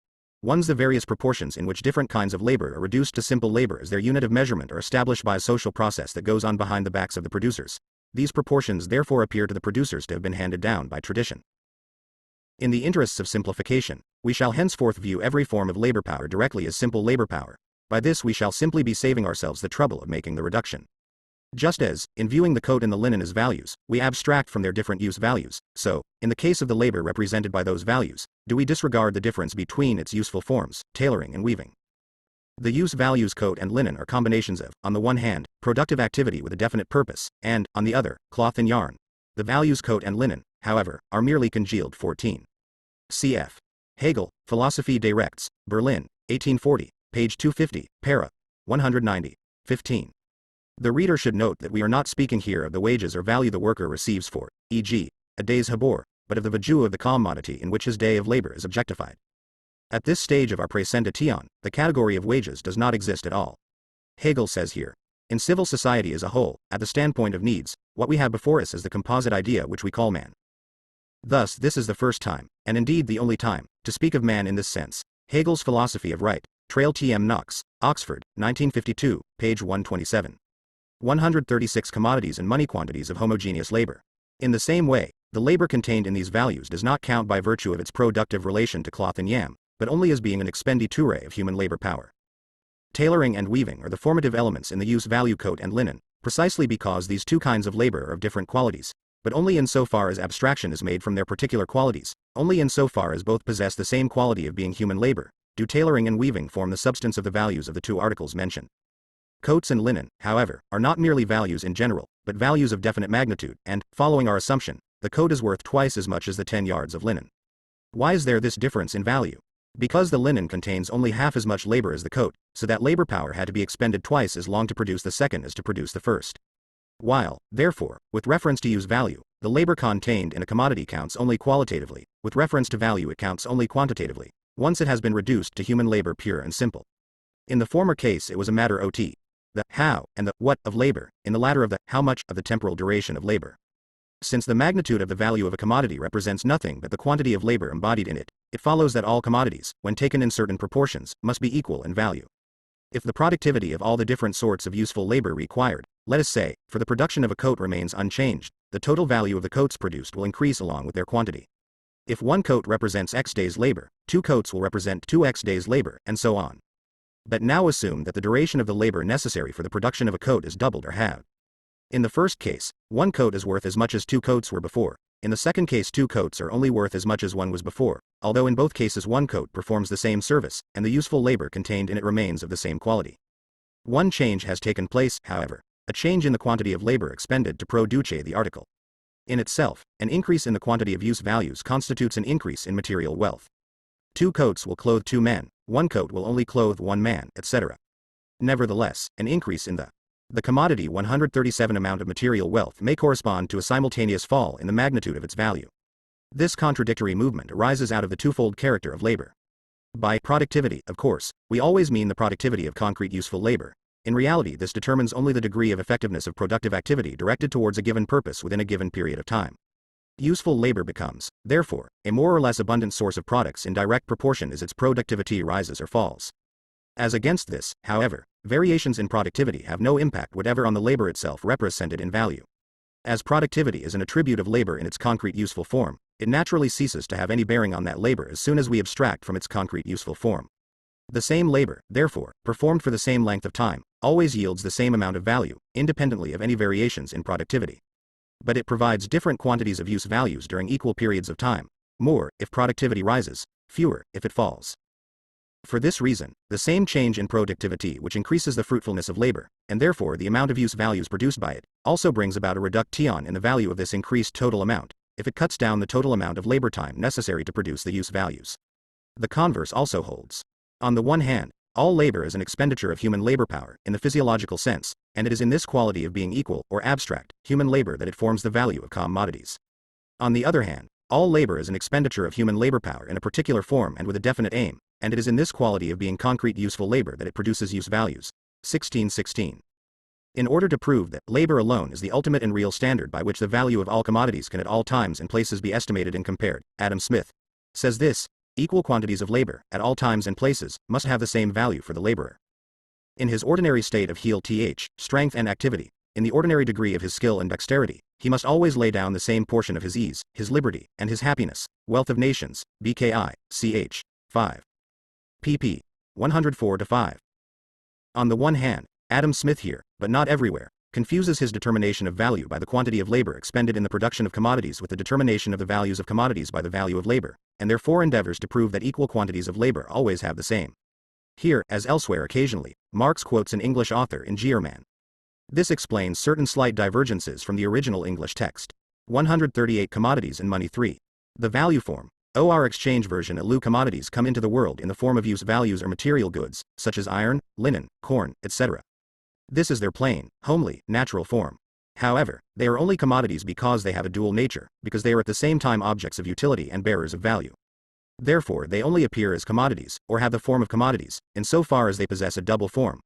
Speaker 1: The various proportions in which different kinds of labor are reduced to simple labor as their unit of measurement are established by a social process that goes on behind the backs of the producers. these proportions therefore appear to the producers to have been handed down by tradition. In the interests of simplification, we shall henceforth view every form of labor power directly as simple labor power. By this we shall simply be saving ourselves the trouble of making the reduction. Just as, in viewing the coat and the linen as values, we abstract from their different use values, so, in the case of the labor represented by those values, do we disregard the difference between its useful forms, tailoring and weaving. The use values coat and linen are combinations of, on the one hand, productive activity with a definite purpose, and, on the other, cloth and yarn. The values coat and linen, however, are merely congealed. 14. Cf. Hegel, Philosophie des Rechts, Berlin, 1840, page 250, para. 190. 15. The reader should note that we are not speaking here of the wages or value the worker receives for, e.g., a day's labor, but of the value of the commodity in which his day of labor is objectified. At this stage of our presentation, the category of wages does not exist at all. Hegel says here, in civil society as a whole, at the standpoint of needs, what we have before us is the composite idea which we call man. Thus, this is the first time, and indeed the only time, to speak of man in this sense. Hegel's Philosophy of Right, Trail T.M. Knox, Oxford, 1952, page 127. 136 commodities and money quantities of homogeneous labor. In the same way, the labor contained in these values does not count by virtue of its productive relation to cloth and yam, but only as being an expenditure of human labor power. Tailoring and weaving are the formative elements in the use value coat and linen, precisely because these two kinds of labor are of different qualities, but only in so far as abstraction is made from their particular qualities, only in so far as both possess the same quality of being human labor, do tailoring and weaving form the substance of the values of the two articles mentioned. Coats and linen, however, are not merely values in general, but values of definite magnitude, and, following our assumption, the coat is worth twice as much as the 10 yards of linen. Why is there this difference in value? Because the linen contains only half as much labor as the coat, so that labor power had to be expended twice as long to produce the second as to produce the first. While, therefore, with reference to use value, the labor contained in a commodity counts only qualitatively, with reference to value it counts only quantitatively, once it has been reduced to human labor pure and simple. In the former case it was a matter of the how and the what of labor, in the latter of the how much of the temporal duration of labor. Since the magnitude of the value of a commodity represents nothing but the quantity of labor embodied in it, it follows that all commodities, when taken in certain proportions, must be equal in value. If the productivity of all the different sorts of useful labor required, let us say, for the production of a coat remains unchanged, the total value of the coats produced will increase along with their quantity. If one coat represents X days labor, 2 coats will represent 2X days labor, and so on. But now assume that the duration of the labor necessary for the production of a coat is doubled or halved. In the first case, 1 coat is worth as much as 2 coats were before. In the second case 2 coats are only worth as much as 1 was before, although in both cases 1 coat performs the same service, and the useful labor contained in it remains of the same quality. One change has taken place, however, a change in the quantity of labor expended to produce the article. In itself, an increase in the quantity of use values constitutes an increase in material wealth. 2 coats will clothe 2 men, 1 coat will only clothe 1 man, etc. Nevertheless, an increase in the commodity 137 amount of material wealth may correspond to a simultaneous fall in the magnitude of its value. This contradictory movement arises out of the twofold character of labor. By productivity, of course, we always mean the productivity of concrete useful labor. In reality, this determines only the degree of effectiveness of productive activity directed towards a given purpose within a given period of time. Useful labor becomes, therefore, a more or less abundant source of products in direct proportion as its productivity rises or falls. As against this, however, variations in productivity have no impact whatever on the labor itself represented in value. As productivity is an attribute of labor in its concrete useful form, it naturally ceases to have any bearing on that labor as soon as we abstract from its concrete useful form. The same labor, therefore, performed for the same length of time, always yields the same amount of value, independently of any variations in productivity. But it provides different quantities of use values during equal periods of time, more if productivity rises, fewer if it falls. For this reason, the same change in productivity which increases the fruitfulness of labor, and therefore the amount of use values produced by it, also brings about a reduction in the value of this increased total amount, if it cuts down the total amount of labor time necessary to produce the use values. The converse also holds. On the one hand, all labor is an expenditure of human labor power in the physiological sense, and it is in this quality of being equal or abstract human labor that it forms the value of commodities. On the other hand, all labor is an expenditure of human labor power in a particular form and with a definite aim, and it is in this quality of being concrete useful labor that it produces use values. 1616. In order to prove that labor alone is the ultimate and real standard by which the value of all commodities can at all times and places be estimated and compared, Adam Smith says this: equal quantities of labor, at all times and places, must have the same value for the laborer. In his ordinary state of heal th, strength and activity, in the ordinary degree of his skill and dexterity, he must always lay down the same portion of his ease, his liberty, and his happiness. Wealth of Nations, BKI, ch. 5. pp. 104-5. On the one hand, Adam Smith here, but not everywhere, confuses his determination of value by the quantity of labor expended in the production of commodities with the determination of the values of commodities by the value of labor, and therefore endeavors to prove that equal quantities of labor always have the same. Here, as elsewhere occasionally, Marx quotes an English author in Gierman. This explains certain slight divergences from the original English text. 138 Commodities and Money 3. The value form. Or exchange version. Alu commodities come into the world in the form of use values or material goods, such as iron, linen, corn, etc. This is their plain, homely, natural form. However, they are only commodities because they have a dual nature, because they are at the same time objects of utility and bearers of value. Therefore they only appear as commodities, or have the form of commodities, insofar as they possess a double form,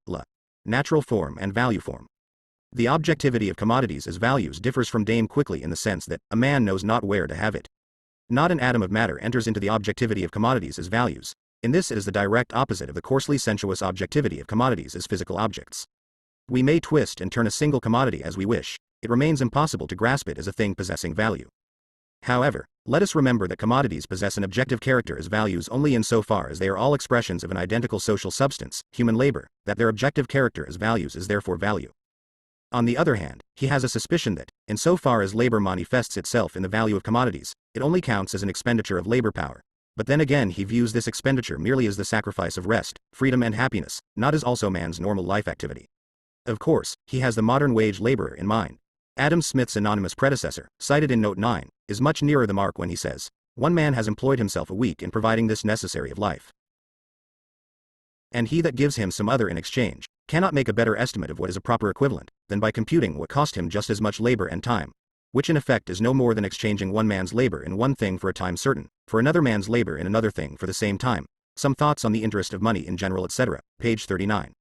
Speaker 1: natural form and value form. The objectivity of commodities as values differs from Dame Quickly in the sense that a man knows not where to have it. Not an atom of matter enters into the objectivity of commodities as values. In this it is the direct opposite of the coarsely sensuous objectivity of commodities as physical objects. We may twist and turn a single commodity as we wish, it remains impossible to grasp it as a thing possessing value. However, let us remember that commodities possess an objective character as values only insofar as they are all expressions of an identical social substance, human labor, that their objective character as values is therefore value. On the other hand, he has a suspicion that, insofar as labor manifests itself in the value of commodities, it only counts as an expenditure of labor power. But then again he views this expenditure merely as the sacrifice of rest, freedom and happiness, not as also man's normal life activity. Of course, he has the modern wage laborer in mind. Adam Smith's anonymous predecessor, cited in Note 9, is much nearer the mark when he says, "One man has employed himself a week in providing this necessary of life. And he that gives him some other in exchange, cannot make a better estimate of what is a proper equivalent, than by computing what cost him just as much labor and time, which in effect is no more than exchanging one man's labor in one thing for a time certain, for another man's labor in another thing for the same time. Some thoughts on the interest of money in general, etc., page 39.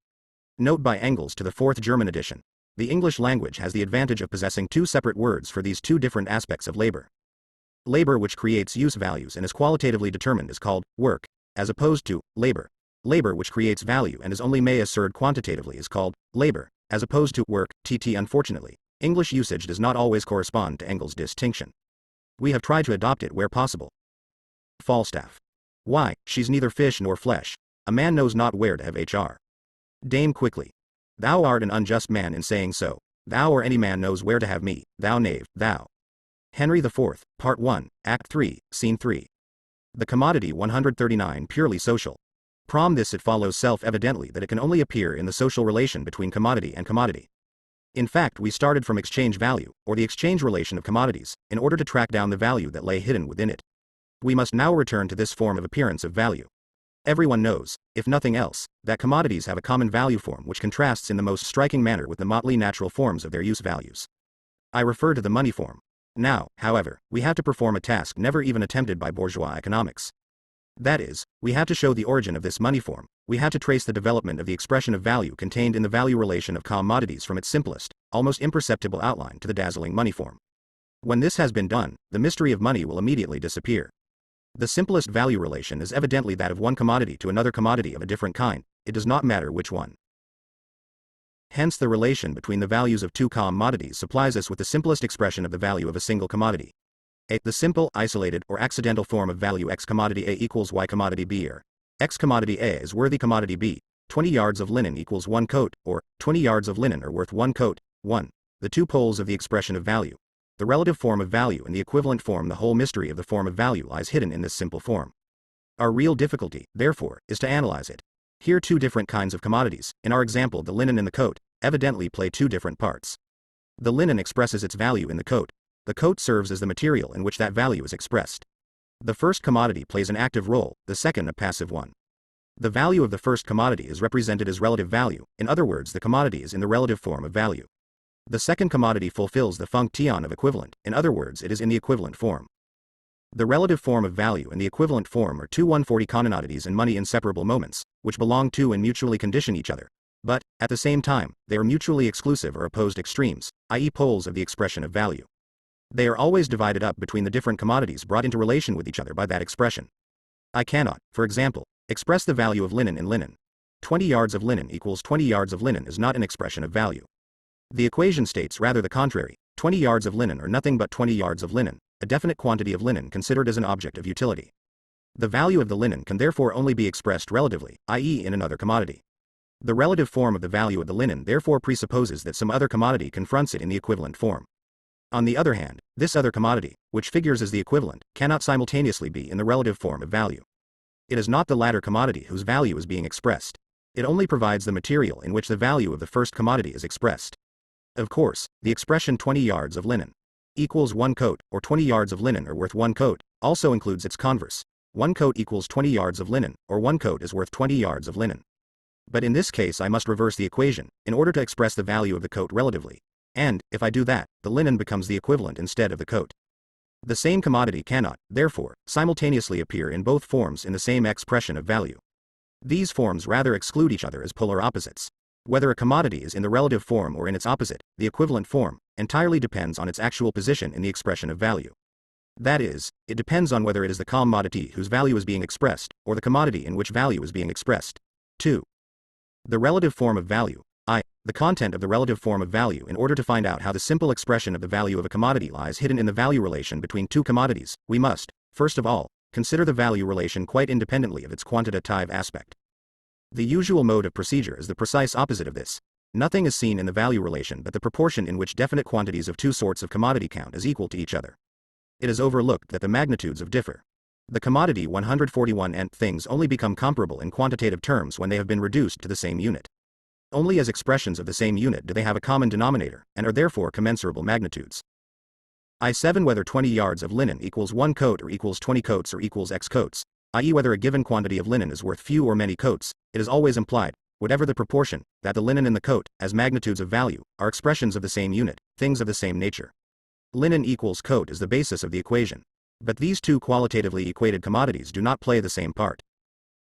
Speaker 1: Note by Engels to the 4th German edition. The English language has the advantage of possessing two separate words for these two different aspects of labor. Labor which creates use values and is qualitatively determined is called work, as opposed to labor. Labor which creates value and is only may asserted quantitatively is called labor, as opposed to work, tt. Unfortunately, English usage does not always correspond to Engels' distinction. We have tried to adopt it where possible. Falstaff. Why, she's neither fish nor flesh. A man knows not where to have hr. Dame Quickly. Thou art an unjust man in saying so. Thou or any man knows where to have me, thou knave, thou. Henry IV, Part 1, Act 3, Scene 3. The commodity 139 purely social. From this it follows self-evidently that it can only appear in the social relation between commodity and commodity. In fact, we started from exchange value, or the exchange relation of commodities, in order to track down the value that lay hidden within it. We must now return to this form of appearance of value. Everyone knows, if nothing else, that commodities have a common value form which contrasts in the most striking manner with the motley natural forms of their use values. I refer to the money form. Now, however, we have to perform a task never even attempted by bourgeois economics. That is, we have to show the origin of this money form, we have to trace the development of the expression of value contained in the value relation of commodities from its simplest, almost imperceptible outline to the dazzling money form. When this has been done, the mystery of money will immediately disappear. The simplest value relation is evidently that of one commodity to another commodity of a different kind, it does not matter which one. Hence the relation between the values of two commodities supplies us with the simplest expression of the value of a single commodity. The simple, isolated, or accidental form of value x commodity A equals y commodity B, or x commodity A is worthy commodity B, 20 yards of linen equals 1 coat, or 20 yards of linen are worth 1 coat, 1. The two poles of the expression of value. The relative form of value and the equivalent form. The whole mystery of the form of value lies hidden in this simple form. Our real difficulty, therefore, is to analyze it. Here two different kinds of commodities, in our example the linen and the coat, evidently play two different parts. The linen expresses its value in the coat. The coat serves as the material in which that value is expressed. The first commodity plays an active role, the second a passive one. The value of the first commodity is represented as relative value, in other words the commodity is in the relative form of value. The second commodity fulfills the function of equivalent, in other words it is in the equivalent form. The relative form of value and the equivalent form are two 140 commodities and money inseparable moments, which belong to and mutually condition each other. But, at the same time, they are mutually exclusive or opposed extremes, i.e. poles of the expression of value. They are always divided up between the different commodities brought into relation with each other by that expression. I cannot, for example, express the value of linen in linen. 20 yards of linen equals 20 yards of linen is not an expression of value. The equation states rather the contrary, 20 yards of linen are nothing but 20 yards of linen, a definite quantity of linen considered as an object of utility. The value of the linen can therefore only be expressed relatively, i.e. in another commodity. The relative form of the value of the linen therefore presupposes that some other commodity confronts it in the equivalent form. On the other hand, this other commodity, which figures as the equivalent, cannot simultaneously be in the relative form of value. It is not the latter commodity whose value is being expressed. It only provides the material in which the value of the first commodity is expressed. Of course, the expression 20 yards of linen equals 1 coat, or 20 yards of linen are worth 1 coat, also includes its converse. 1 coat equals 20 yards of linen, or 1 coat is worth 20 yards of linen. But in this case I must reverse the equation, in order to express the value of the coat relatively. And, if I do that, the linen becomes the equivalent instead of the coat. The same commodity cannot, therefore, simultaneously appear in both forms in the same expression of value. These forms rather exclude each other as polar opposites. Whether a commodity is in the relative form or in its opposite, the equivalent form, entirely depends on its actual position in the expression of value. That is, it depends on whether it is the commodity whose value is being expressed, or the commodity in which value is being expressed. 2. The relative form of value. The content of the relative form of value. In order to find out how the simple expression of the value of a commodity lies hidden in the value relation between two commodities, we must, first of all, consider the value relation quite independently of its quantitative aspect. The usual mode of procedure is the precise opposite of this. Nothing is seen in the value relation but the proportion in which definite quantities of two sorts of commodity count as equal to each other. It is overlooked that the magnitudes of differ. The commodity 141 and things only become comparable in quantitative terms when they have been reduced to the same unit. Only as expressions of the same unit do they have a common denominator, and are therefore commensurable magnitudes. I7 Whether 20 yards of linen equals 1 coat or equals 20 coats or equals X coats, i.e. whether a given quantity of linen is worth few or many coats, it is always implied, whatever the proportion, that the linen and the coat, as magnitudes of value, are expressions of the same unit, things of the same nature. Linen equals coat is the basis of the equation. But these two qualitatively equated commodities do not play the same part.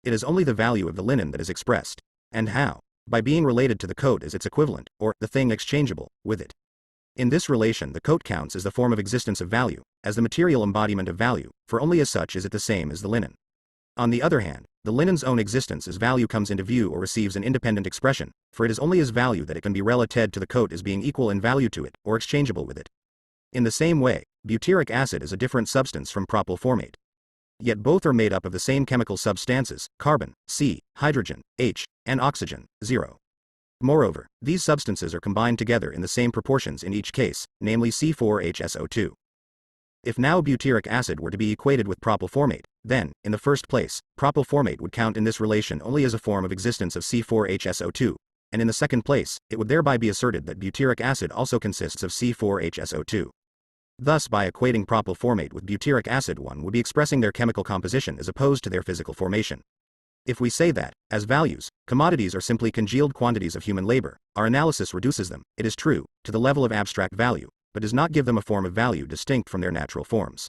Speaker 1: It is only the value of the linen that is expressed. And how? By being related to the coat as its equivalent, or the thing exchangeable with it. In this relation the coat counts as the form of existence of value, as the material embodiment of value, for only as such is it the same as the linen. On the other hand, the linen's own existence as value comes into view or receives an independent expression, for it is only as value that it can be related to the coat as being equal in value to it, or exchangeable with it. In the same way, butyric acid is a different substance from propylformate. Yet both are made up of the same chemical substances, carbon, C, hydrogen, H, and oxygen, 0. Moreover, these substances are combined together in the same proportions in each case, namely C4HSO2. If now butyric acid were to be equated with propylformate, then, in the first place, propylformate would count in this relation only as a form of existence of C4HSO2, and in the second place, it would thereby be asserted that butyric acid also consists of C4HSO2. Thus by equating propylformate with butyric acid one would be expressing their chemical composition as opposed to their physical formation. If we say that, as values, commodities are simply congealed quantities of human labor, our analysis reduces them, it is true, to the level of abstract value, but does not give them a form of value distinct from their natural forms.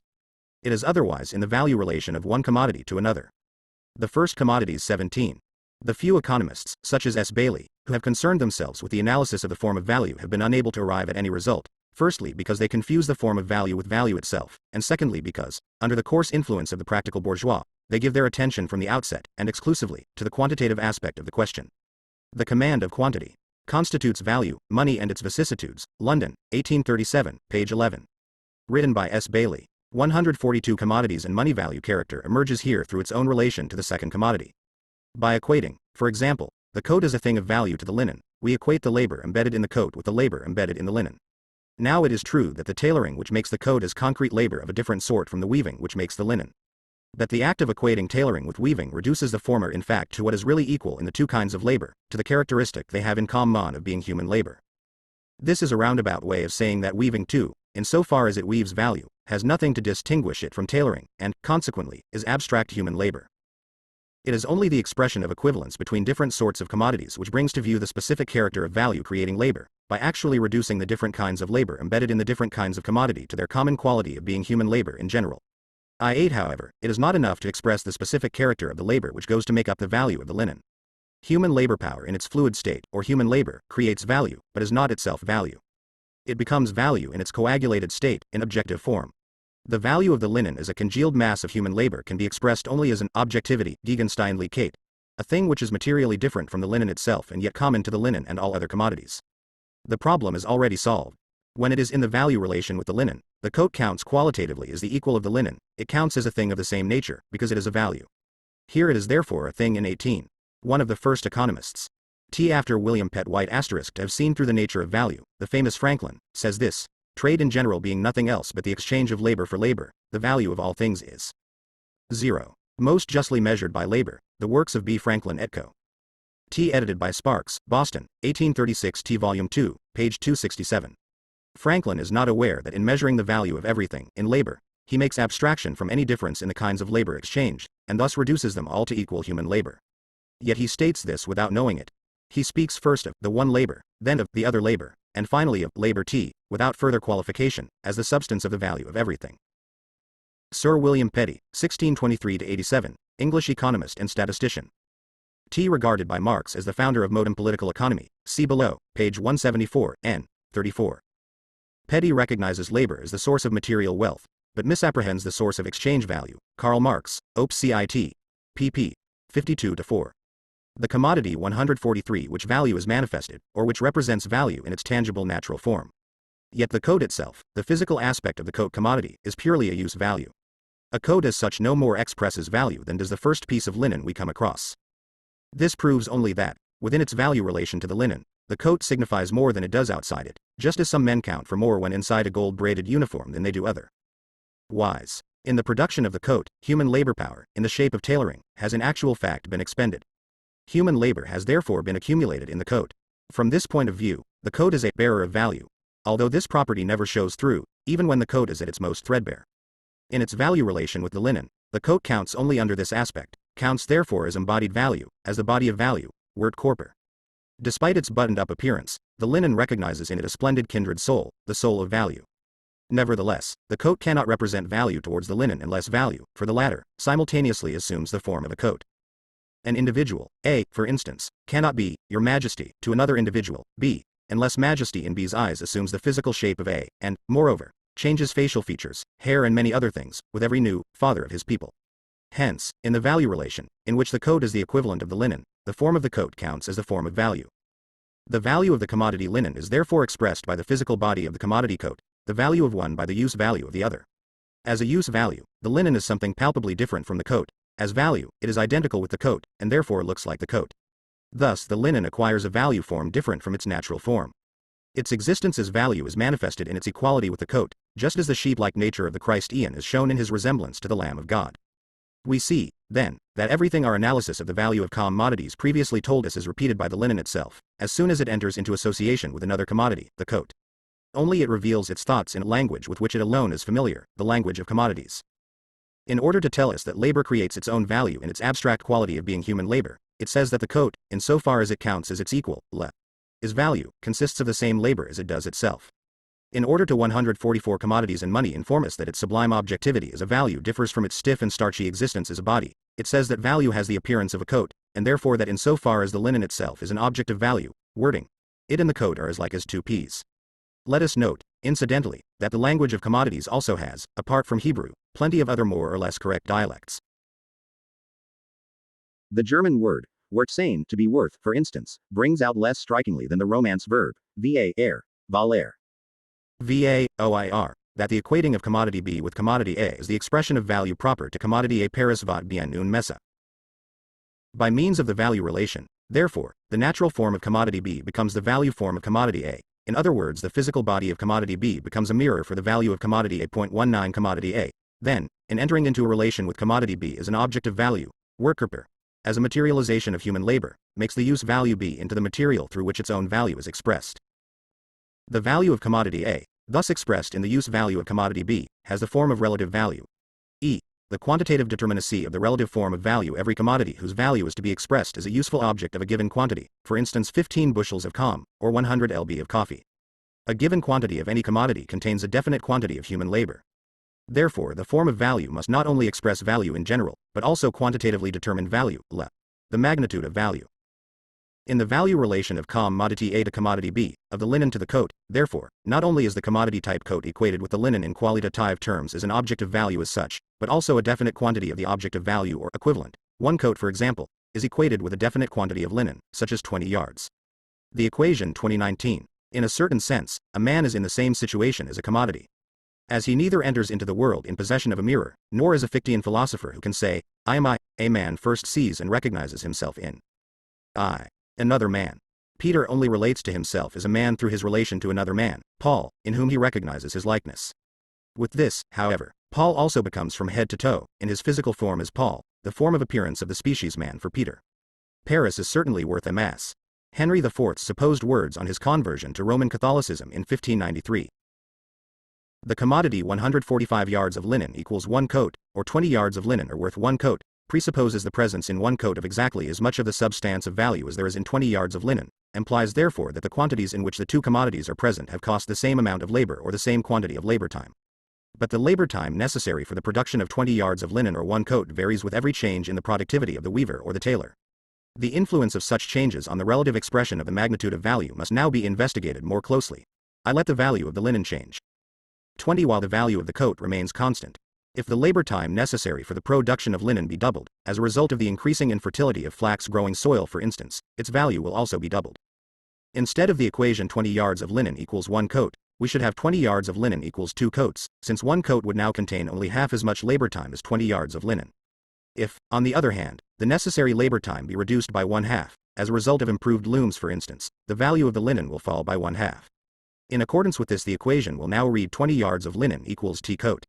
Speaker 1: It is otherwise in the value relation of one commodity to another. The first commodities 17. The few economists, such as S. Bailey, who have concerned themselves with the analysis of the form of value have been unable to arrive at any result, firstly because they confuse the form of value with value itself, and secondly because, under the coarse influence of the practical bourgeois, they give their attention from the outset, and exclusively, to the quantitative aspect of the question. The command of quantity constitutes value, money and its vicissitudes, London, 1837, page 11. Written by S. Bailey. 142 Commodities and money value character emerges here through its own relation to the second commodity. By equating, for example, the coat as a thing of value to the linen, we equate the labor embedded in the coat with the labor embedded in the linen. Now it is true that the tailoring which makes the coat is concrete labor of a different sort from the weaving which makes the linen. That the act of equating tailoring with weaving reduces the former in fact to what is really equal in the two kinds of labor, to the characteristic they have in common of being human labor. This is a roundabout way of saying that weaving too, in so far as it weaves value, has nothing to distinguish it from tailoring, and, consequently, is abstract human labor. It is only the expression of equivalence between different sorts of commodities which brings to view the specific character of value creating labor, by actually reducing the different kinds of labor embedded in the different kinds of commodity to their common quality of being human labor in general. I8 However, it is not enough to express the specific character of the labor which goes to make up the value of the linen. Human labor power in its fluid state, or human labor, creates value, but is not itself value. It becomes value in its coagulated state, in objective form. The value of the linen as a congealed mass of human labor can be expressed only as an objectivity, Gegenständigkeit, a thing which is materially different from the linen itself and yet common to the linen and all other commodities. The problem is already solved. When it is in the value relation with the linen, the coat counts qualitatively as the equal of the linen, it counts as a thing of the same nature, because it is a value. Here it is therefore a thing in 18. One of the first economists. After William Pett White to have seen through the nature of value, the famous Franklin, says this, trade in general being nothing else but the exchange of labor for labor, the value of all things is 0. Most justly measured by labor, the works of B. Franklin et Co. Edited by Sparks, Boston, 1836 Volume 2, page 267. Franklin is not aware that in measuring the value of everything in labor, he makes abstraction from any difference in the kinds of labor exchanged, and thus reduces them all to equal human labor. Yet he states this without knowing it. He speaks first of the one labor, then of the other labor, and finally of labor without further qualification, as the substance of the value of everything. Sir William Petty, 1623–87, English economist and statistician. Regarded by Marx as the founder of modern political economy, see below, page 174, n. 34. Petty recognizes labor as the source of material wealth, but misapprehends the source of exchange value. Karl Marx, Op. Cit. pp. 52–4. The commodity 143 which value is manifested, or which represents value in its tangible natural form. Yet the coat itself, the physical aspect of the coat commodity, is purely a use value. A coat as such no more expresses value than does the first piece of linen we come across. This proves only that, within its value relation to the linen, the coat signifies more than it does outside it, just as some men count for more when inside a gold-braided uniform than they do otherwise. In the production of the coat, human labor power, in the shape of tailoring, has in actual fact been expended. Human labor has therefore been accumulated in the coat. From this point of view, the coat is a bearer of value, although this property never shows through, even when the coat is at its most threadbare. In its value relation with the linen, the coat counts only under this aspect, counts therefore as embodied value, as the body of value, word corpor. Despite its buttoned-up appearance, the linen recognizes in it a splendid kindred soul, the soul of value. Nevertheless, the coat cannot represent value towards the linen unless value, for the latter, simultaneously assumes the form of a coat. An individual, A, for instance, cannot be, Your Majesty, to another individual, B, unless Majesty in B's eyes assumes the physical shape of A, and, moreover, changes facial features, hair and many other things, with every new father of his people. Hence, in the value relation, in which the coat is the equivalent of the linen, the form of the coat counts as the form of value. The value of the commodity linen is therefore expressed by the physical body of the commodity coat, the value of one by the use value of the other. As a use value, the linen is something palpably different from the coat. As value, it is identical with the coat, and therefore looks like the coat. Thus the linen acquires a value form different from its natural form. Its existence as value is manifested in its equality with the coat, just as the sheep-like nature of the Christ Ian is shown in his resemblance to the Lamb of God. We see, then, that everything our analysis of the value of commodities previously told us is repeated by the linen itself, as soon as it enters into association with another commodity, the coat. Only it reveals its thoughts in a language with which it alone is familiar, the language of commodities. In order to tell us that labor creates its own value in its abstract quality of being human labor, it says that the coat, in so far as it counts as its equal, is value, consists of the same labor as it does itself. In order to 144 commodities and money inform us that its sublime objectivity as a value differs from its stiff and starchy existence as a body, it says that value has the appearance of a coat, and therefore that in so far as the linen itself is an object of value, wording, it and the coat are as like as two peas. Let us note, incidentally, that the language of commodities also has, apart from Hebrew, plenty of other more or less correct dialects. The German word, Wertsein, to be worth, for instance, brings out less strikingly than the Romance verb, valer. That the equating of commodity B with commodity A is the expression of value proper to commodity A Paris vat bien une messe. By means of the value relation, therefore, the natural form of commodity B becomes the value form of commodity A. In other words, the physical body of commodity B becomes a mirror for the value of commodity A.19 commodity A. Then, in entering into a relation with commodity B as an object of value, Werkkörper, as a materialization of human labor, makes the use value B into the material through which its own value is expressed. The value of commodity A, thus expressed in the use value of commodity B, has the form of relative value. E. The quantitative determinacy of the relative form of value every commodity whose value is to be expressed as a useful object of a given quantity, for instance 15 bushels of com, or 100 lb of coffee. A given quantity of any commodity contains a definite quantity of human labor. Therefore the form of value must not only express value in general, but also quantitatively determine value, the magnitude of value. In the value relation of commodity A to commodity B, of the linen to the coat, therefore, not only is the commodity type coat equated with the linen in qualitative terms as an object of value as such, but also a definite quantity of the object of value or equivalent. One coat, for example, is equated with a definite quantity of linen, such as 20 yards. The equation 2019 In a certain sense, a man is in the same situation as a commodity. As he neither enters into the world in possession of a mirror, nor is a Fichtean philosopher who can say, I am I, a man first sees and recognizes himself in I, another man. Peter only relates to himself as a man through his relation to another man, Paul, in whom he recognizes his likeness. With this, however, Paul also becomes from head to toe, in his physical form as Paul, the form of appearance of the species man for Peter. Paris is certainly worth a mass. Henry IV's supposed words on his conversion to Roman Catholicism in 1593. The commodity 145 yards of linen equals 1 coat, or 20 yards of linen are worth 1 coat, presupposes the presence in 1 coat of exactly as much of the substance of value as there is in 20 yards of linen, implies therefore that the quantities in which the two commodities are present have cost the same amount of labor or the same quantity of labor time. But the labor time necessary for the production of 20 yards of linen or 1 coat varies with every change in the productivity of the weaver or the tailor. The influence of such changes on the relative expression of the magnitude of value must now be investigated more closely. I let the value of the linen change 20 while the value of the coat remains constant. If the labor time necessary for the production of linen be doubled, as a result of the increasing infertility of flax-growing soil for instance, its value will also be doubled. Instead of the equation 20 yards of linen equals 1 coat, we should have 20 yards of linen equals 2 coats, since 1 coat would now contain only half as much labor time as 20 yards of linen. If, on the other hand, the necessary labor time be reduced by 1/2, as a result of improved looms for instance, the value of the linen will fall by 1/2. In accordance with this, the equation will now read 20 yards of linen equals T coat.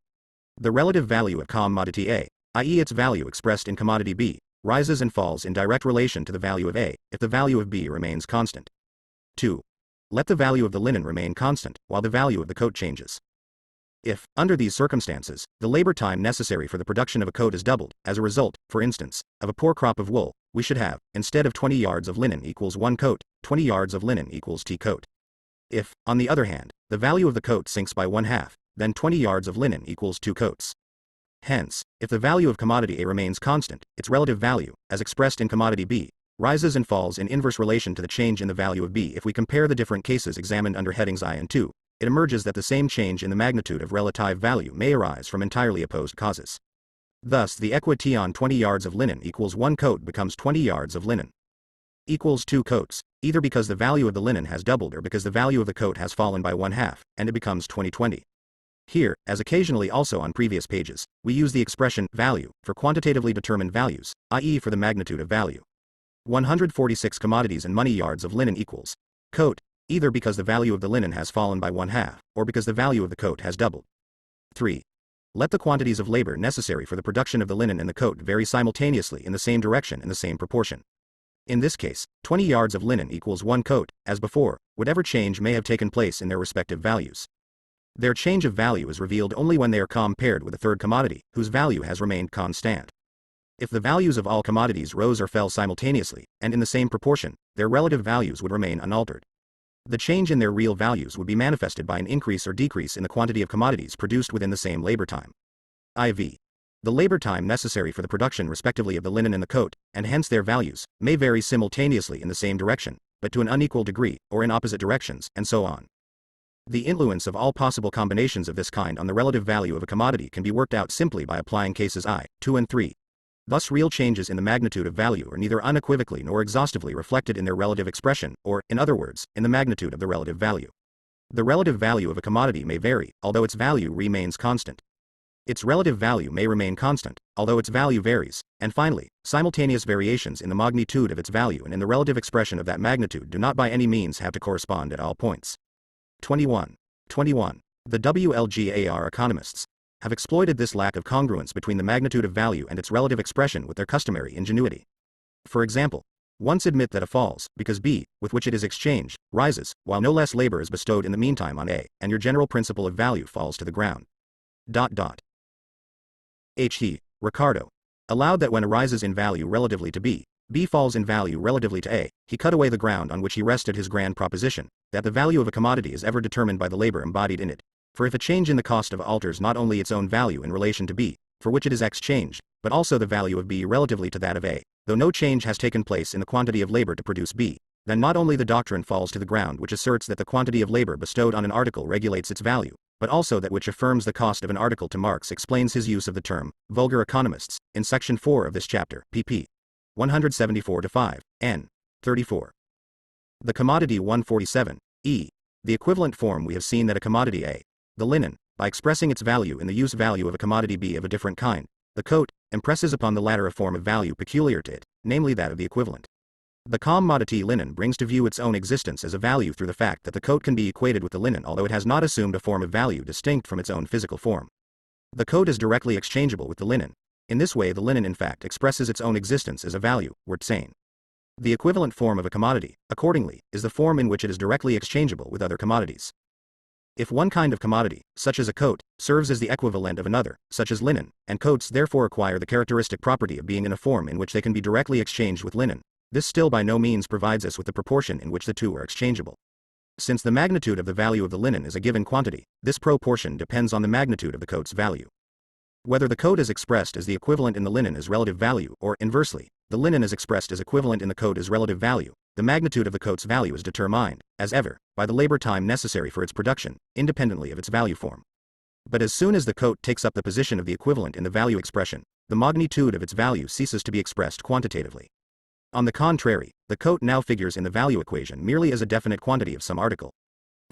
Speaker 1: The relative value of commodity A, i.e. its value expressed in commodity B, rises and falls in direct relation to the value of A, if the value of B remains constant. 2. Let the value of the linen remain constant, while the value of the coat changes. If, under these circumstances, the labor time necessary for the production of a coat is doubled, as a result, for instance, of a poor crop of wool, we should have, instead of 20 yards of linen equals 1 coat, 20 yards of linen equals T coat. If, on the other hand, the value of the coat sinks by 1/2, then 20 yards of linen equals 2 coats. Hence, if the value of commodity A remains constant, its relative value, as expressed in commodity B, rises and falls in inverse relation to the change in the value of B. If we compare the different cases examined under headings I and II, it emerges that the same change in the magnitude of relative value may arise from entirely opposed causes. Thus the equation 20 yards of linen equals 1 coat becomes 20 yards of linen equals 2 coats, either because the value of the linen has doubled or because the value of the coat has fallen by 1/2, and it becomes 20/20. Here, as occasionally also on previous pages, we use the expression value for quantitatively determined values, i.e. for the magnitude of value. 146 commodities and money yards of linen equals coat, either because the value of the linen has fallen by 1/2, or because the value of the coat has doubled. 3. Let the quantities of labor necessary for the production of the linen and the coat vary simultaneously in the same direction in the same proportion. In this case, 20 yards of linen equals 1 coat, as before, whatever change may have taken place in their respective values. Their change of value is revealed only when they are compared with a third commodity, whose value has remained constant. If the values of all commodities rose or fell simultaneously, and in the same proportion, their relative values would remain unaltered. The change in their real values would be manifested by an increase or decrease in the quantity of commodities produced within the same labor time. IV. The labor time necessary for the production respectively of the linen and the coat, and hence their values, may vary simultaneously in the same direction, but to an unequal degree, or in opposite directions, and so on. The influence of all possible combinations of this kind on the relative value of a commodity can be worked out simply by applying cases I, II and III. Thus real changes in the magnitude of value are neither unequivocally nor exhaustively reflected in their relative expression, or, in other words, in the magnitude of the relative value. The relative value of a commodity may vary, although its value remains constant. Its relative value may remain constant, although its value varies, and finally, simultaneous variations in the magnitude of its value and in the relative expression of that magnitude do not by any means have to correspond at all points. 21. The WLGAR economists have exploited this lack of congruence between the magnitude of value and its relative expression with their customary ingenuity. For example, once admit that A falls, because B, with which it is exchanged, rises, while no less labor is bestowed in the meantime on A, and your general principle of value falls to the ground. H. Ricardo allowed that when A rises in value relatively to B, B falls in value relatively to A, he cut away the ground on which he rested his grand proposition, that the value of a commodity is ever determined by the labor embodied in it. For if a change in the cost of alters not only its own value in relation to B, for which it is exchanged, but also the value of B relatively to that of A, though no change has taken place in the quantity of labor to produce B, then not only the doctrine falls to the ground which asserts that the quantity of labor bestowed on an article regulates its value, but also that which affirms the cost of an article. To Marx explains his use of the term vulgar economists in section 4 of this chapter, pp. 174-5, n. 34. The commodity 147, E, the equivalent form we have seen that a commodity A, the linen, by expressing its value in the use value of a commodity B of a different kind, the coat, impresses upon the latter a form of value peculiar to it, namely that of the equivalent. The commodity linen brings to view its own existence as a value through the fact that the coat can be equated with the linen although it has not assumed a form of value distinct from its own physical form. The coat is directly exchangeable with the linen. In this way the linen in fact expresses its own existence as a value, worth saying. The equivalent form of a commodity, accordingly, is the form in which it is directly exchangeable with other commodities. If one kind of commodity, such as a coat, serves as the equivalent of another, such as linen, and coats therefore acquire the characteristic property of being in a form in which they can be directly exchanged with linen, this still by no means provides us with the proportion in which the two are exchangeable. Since the magnitude of the value of the linen is a given quantity, this proportion depends on the magnitude of the coat's value. Whether the coat is expressed as the equivalent in the linen as relative value or, inversely, the linen is expressed as equivalent in the coat as relative value, the magnitude of the coat's value is determined, as ever, by the labor time necessary for its production, independently of its value form. But as soon as the coat takes up the position of the equivalent in the value expression, the magnitude of its value ceases to be expressed quantitatively. On the contrary, the coat now figures in the value equation merely as a definite quantity of some article.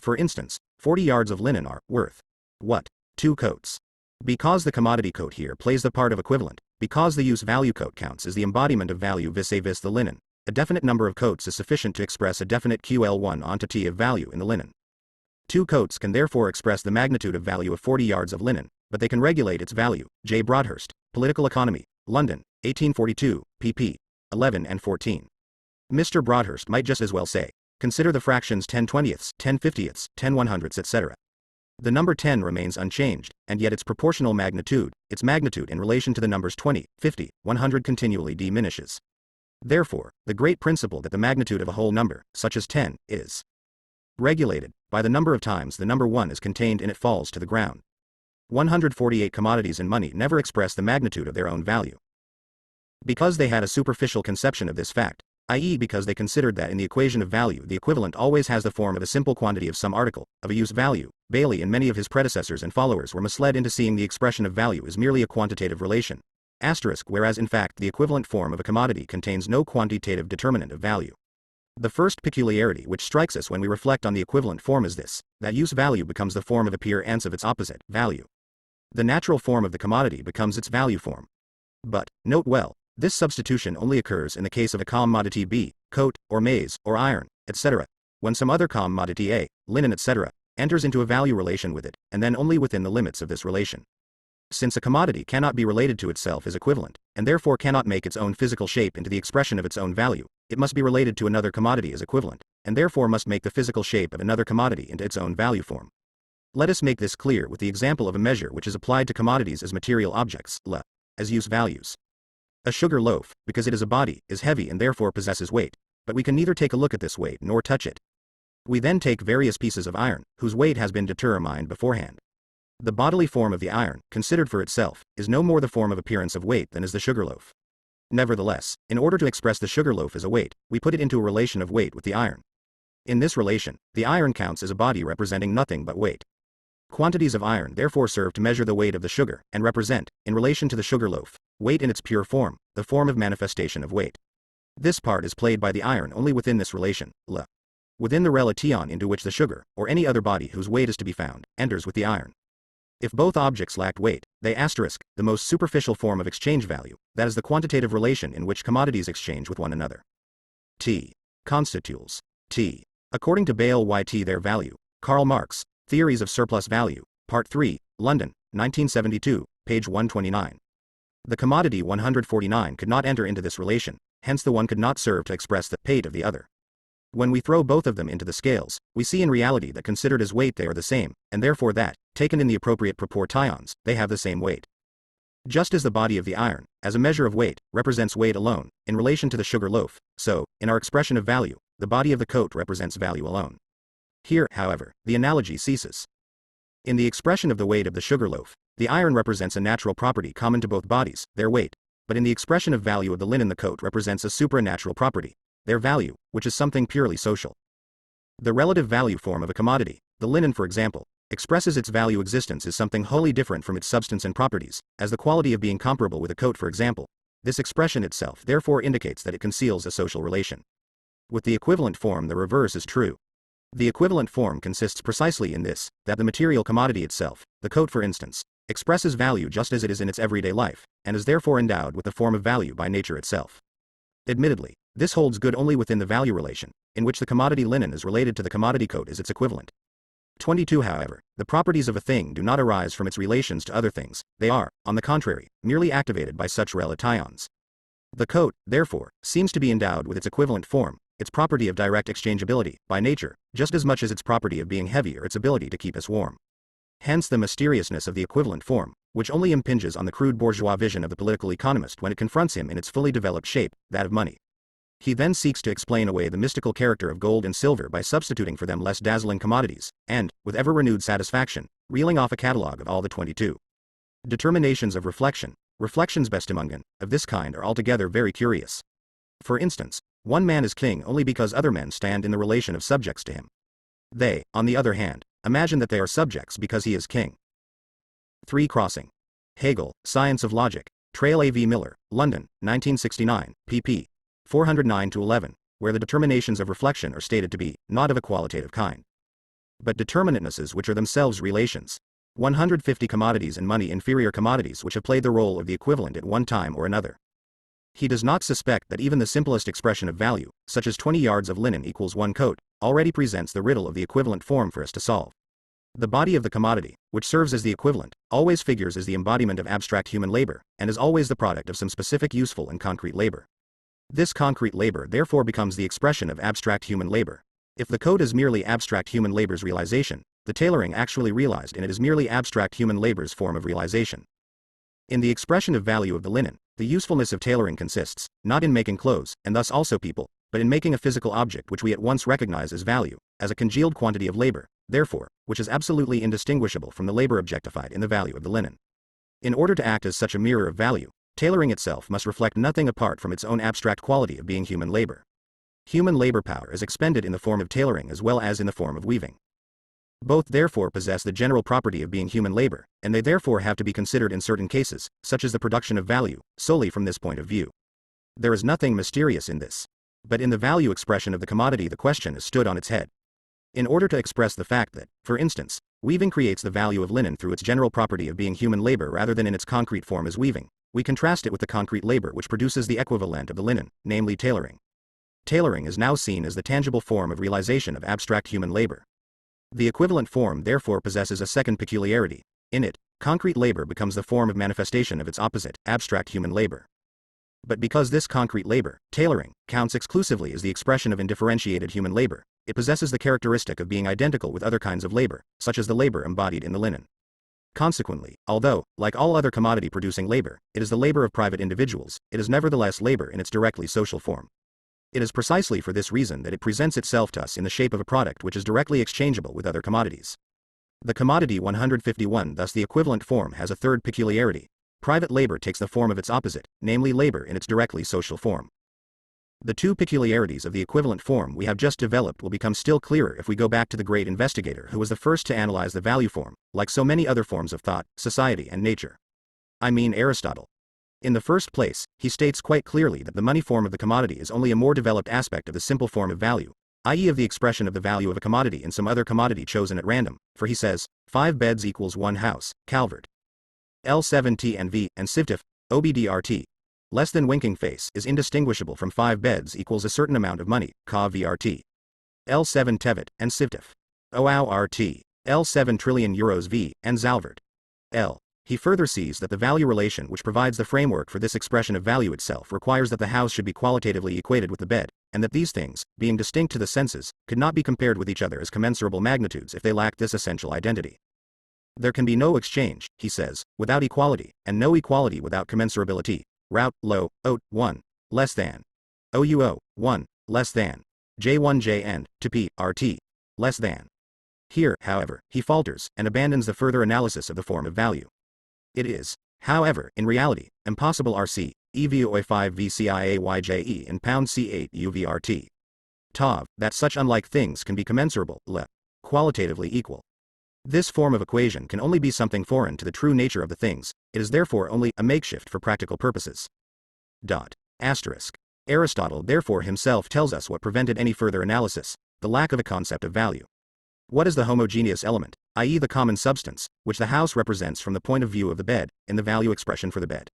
Speaker 1: For instance, 40 yards of linen are worth what? 2 coats. Because the commodity coat here plays the part of equivalent, because the use value coat counts as the embodiment of value vis-a-vis the linen, a definite number of coats is sufficient to express a definite QL1 onto T of value in the linen. 2 coats can therefore express the magnitude of value of 40 yards of linen, but they can regulate its value. J. Broadhurst, Political Economy, London, 1842, pp. 11 and 14. Mr. Broadhurst might just as well say, consider the fractions 10/20ths, 10/50ths, 10/100ths, etc. The number 10 remains unchanged, and yet its proportional magnitude, its magnitude in relation to the numbers 20, 50, 100 continually diminishes. Therefore, the great principle that the magnitude of a whole number, such as 10, is regulated by the number of times the number 1 is contained in it falls to the ground. 148 commodities in money never express the magnitude of their own value. Because they had a superficial conception of this fact, i.e. because they considered that in the equation of value the equivalent always has the form of a simple quantity of some article, of a use value, Bailey and many of his predecessors and followers were misled into seeing the expression of value as merely a quantitative relation. Whereas in fact the equivalent form of a commodity contains no quantitative determinant of value. The first peculiarity which strikes us when we reflect on the equivalent form is this, that use value becomes the form of appearance of its opposite, value. The natural form of the commodity becomes its value form. But, note well, this substitution only occurs in the case of a commodity B, coat, or maize, or iron, etc., when some other commodity A, linen, etc., enters into a value relation with it, and then only within the limits of this relation. Since a commodity cannot be related to itself as equivalent, and therefore cannot make its own physical shape into the expression of its own value, it must be related to another commodity as equivalent, and therefore must make the physical shape of another commodity into its own value form. Let us make this clear with the example of a measure which is applied to commodities as material objects, as use values. A sugar loaf, because it is a body, is heavy and therefore possesses weight, but we can neither take a look at this weight nor touch it. We then take various pieces of iron, whose weight has been determined beforehand. The bodily form of the iron, considered for itself, is no more the form of appearance of weight than is the sugar loaf. Nevertheless, in order to express the sugar loaf as a weight, we put it into a relation of weight with the iron. In this relation, the iron counts as a body representing nothing but weight. Quantities of iron therefore serve to measure the weight of the sugar, and represent, in relation to the sugar loaf, weight in its pure form, the form of manifestation of weight. This part is played by the iron only within this relation, within the relation into which the sugar, or any other body whose weight is to be found, enters with the iron. If both objects lacked weight, they *, the most superficial form of exchange value, that is the quantitative relation in which commodities exchange with one another. T. Constitutes T. According to Bale YT their value, Karl Marx, Theories of Surplus Value, Part 3, London, 1972, page 129. The commodity 149 could not enter into this relation, hence the one could not serve to express the weight of the other. When we throw both of them into the scales, we see in reality that considered as weight they are the same, and therefore that, taken in the appropriate proportions, they have the same weight. Just as the body of the iron, as a measure of weight, represents weight alone, in relation to the sugar loaf, so, in our expression of value, the body of the coat represents value alone. Here, however, the analogy ceases. In the expression of the weight of the sugar loaf, the iron represents a natural property common to both bodies, their weight, but in the expression of value of the linen the coat represents a supranatural property, their value, which is something purely social. The relative value form of a commodity, the linen for example, expresses its value existence as something wholly different from its substance and properties, as the quality of being comparable with a coat for example. This expression itself therefore indicates that it conceals a social relation. With the equivalent form the reverse is true. The equivalent form consists precisely in this, that the material commodity itself, the coat for instance, expresses value just as it is in its everyday life, and is therefore endowed with the form of value by nature itself. Admittedly, this holds good only within the value relation, in which the commodity linen is related to the commodity coat as its equivalent. 22. However, the properties of a thing do not arise from its relations to other things, they are, on the contrary, merely activated by such relations. The coat, therefore, seems to be endowed with its equivalent form, its property of direct exchangeability, by nature, just as much as its property of being heavy or its ability to keep us warm. Hence the mysteriousness of the equivalent form, which only impinges on the crude bourgeois vision of the political economist when it confronts him in its fully developed shape, that of money. He then seeks to explain away the mystical character of gold and silver by substituting for them less dazzling commodities, and, with ever-renewed satisfaction, reeling off a catalogue of all the 22 determinations of reflection, reflections bestimungen, of this kind are altogether very curious. For instance, one man is king only because other men stand in the relation of subjects to him. They, on the other hand, imagine that they are subjects because he is king. 3. Crossing. Hegel, Science of Logic, Trail A. V. Miller, London, 1969, pp. 409-11, where the determinations of reflection are stated to be, not of a qualitative kind, but determinatenesses which are themselves relations. 150 commodities and money inferior commodities which have played the role of the equivalent at one time or another. He does not suspect that even the simplest expression of value, such as 20 yards of linen equals 1 coat, already presents the riddle of the equivalent form for us to solve. The body of the commodity, which serves as the equivalent, always figures as the embodiment of abstract human labor, and is always the product of some specific useful and concrete labor. This concrete labor therefore becomes the expression of abstract human labor. If the coat is merely abstract human labor's realization, the tailoring actually realized in it is merely abstract human labor's form of realization. In the expression of value of the linen, the usefulness of tailoring consists, not in making clothes, and thus also people, but in making a physical object which we at once recognize as value, as a congealed quantity of labor, therefore, which is absolutely indistinguishable from the labor objectified in the value of the linen. In order to act as such a mirror of value, tailoring itself must reflect nothing apart from its own abstract quality of being human labor. Human labor power is expended in the form of tailoring as well as in the form of weaving. Both therefore possess the general property of being human labor, and they therefore have to be considered in certain cases, such as the production of value, solely from this point of view. There is nothing mysterious in this. But in the value expression of the commodity the question is stood on its head. In order to express the fact that, for instance, weaving creates the value of linen through its general property of being human labor rather than in its concrete form as weaving, we contrast it with the concrete labor which produces the equivalent of the linen, namely tailoring. Tailoring is now seen as the tangible form of realization of abstract human labor. The equivalent form therefore possesses a second peculiarity. In it, concrete labor becomes the form of manifestation of its opposite, abstract human labor. But because this concrete labor, tailoring, counts exclusively as the expression of indifferentiated human labor, it possesses the characteristic of being identical with other kinds of labor, such as the labor embodied in the linen. Consequently, although, like all other commodity-producing labor, it is the labor of private individuals, it is nevertheless labor in its directly social form. It is precisely for this reason that it presents itself to us in the shape of a product which is directly exchangeable with other commodities. The commodity 151, thus the equivalent form, has a third peculiarity. Private labor takes the form of its opposite, namely labor in its directly social form. The two peculiarities of the equivalent form we have just developed will become still clearer if we go back to the great investigator who was the first to analyze the value form, like so many other forms of thought, society and nature. I mean Aristotle. In the first place, he states quite clearly that the money form of the commodity is only a more developed aspect of the simple form of value, i.e. of the expression of the value of a commodity in some other commodity chosen at random, for he says, 5 beds equals 1 house, Calvert. L7T and V, and Sivtef, OBDRT. Less than winking face is indistinguishable from 5 beds equals a certain amount of money, Ka VRT. L7 Tevet, and Sivtef. OAU RT. L7 trillion euros V, and Zalvert. L. He further sees that the value relation which provides the framework for this expression of value itself requires that the house should be qualitatively equated with the bed, and that these things, being distinct to the senses, could not be compared with each other as commensurable magnitudes if they lacked this essential identity. There can be no exchange, he says, without equality, and no equality without commensurability. Route, low, oat, 1, less than. OUO, 1, less than. J1J and, to P, RT, less than. Here, however, he falters, and abandons the further analysis of the form of value. It is, however, in reality, impossible RC, EVOA 5 VCIAYJE and pound C8 UVRT. TOV, that such unlike things can be commensurable, qualitatively equal. This form of equation can only be something foreign to the true nature of the things, it is therefore only a makeshift for practical purposes. Asterisk. Aristotle therefore himself tells us what prevented any further analysis, the lack of a concept of value. What is the homogeneous element, i.e. the common substance, which the house represents from the point of view of the bed, in the value expression for the bed?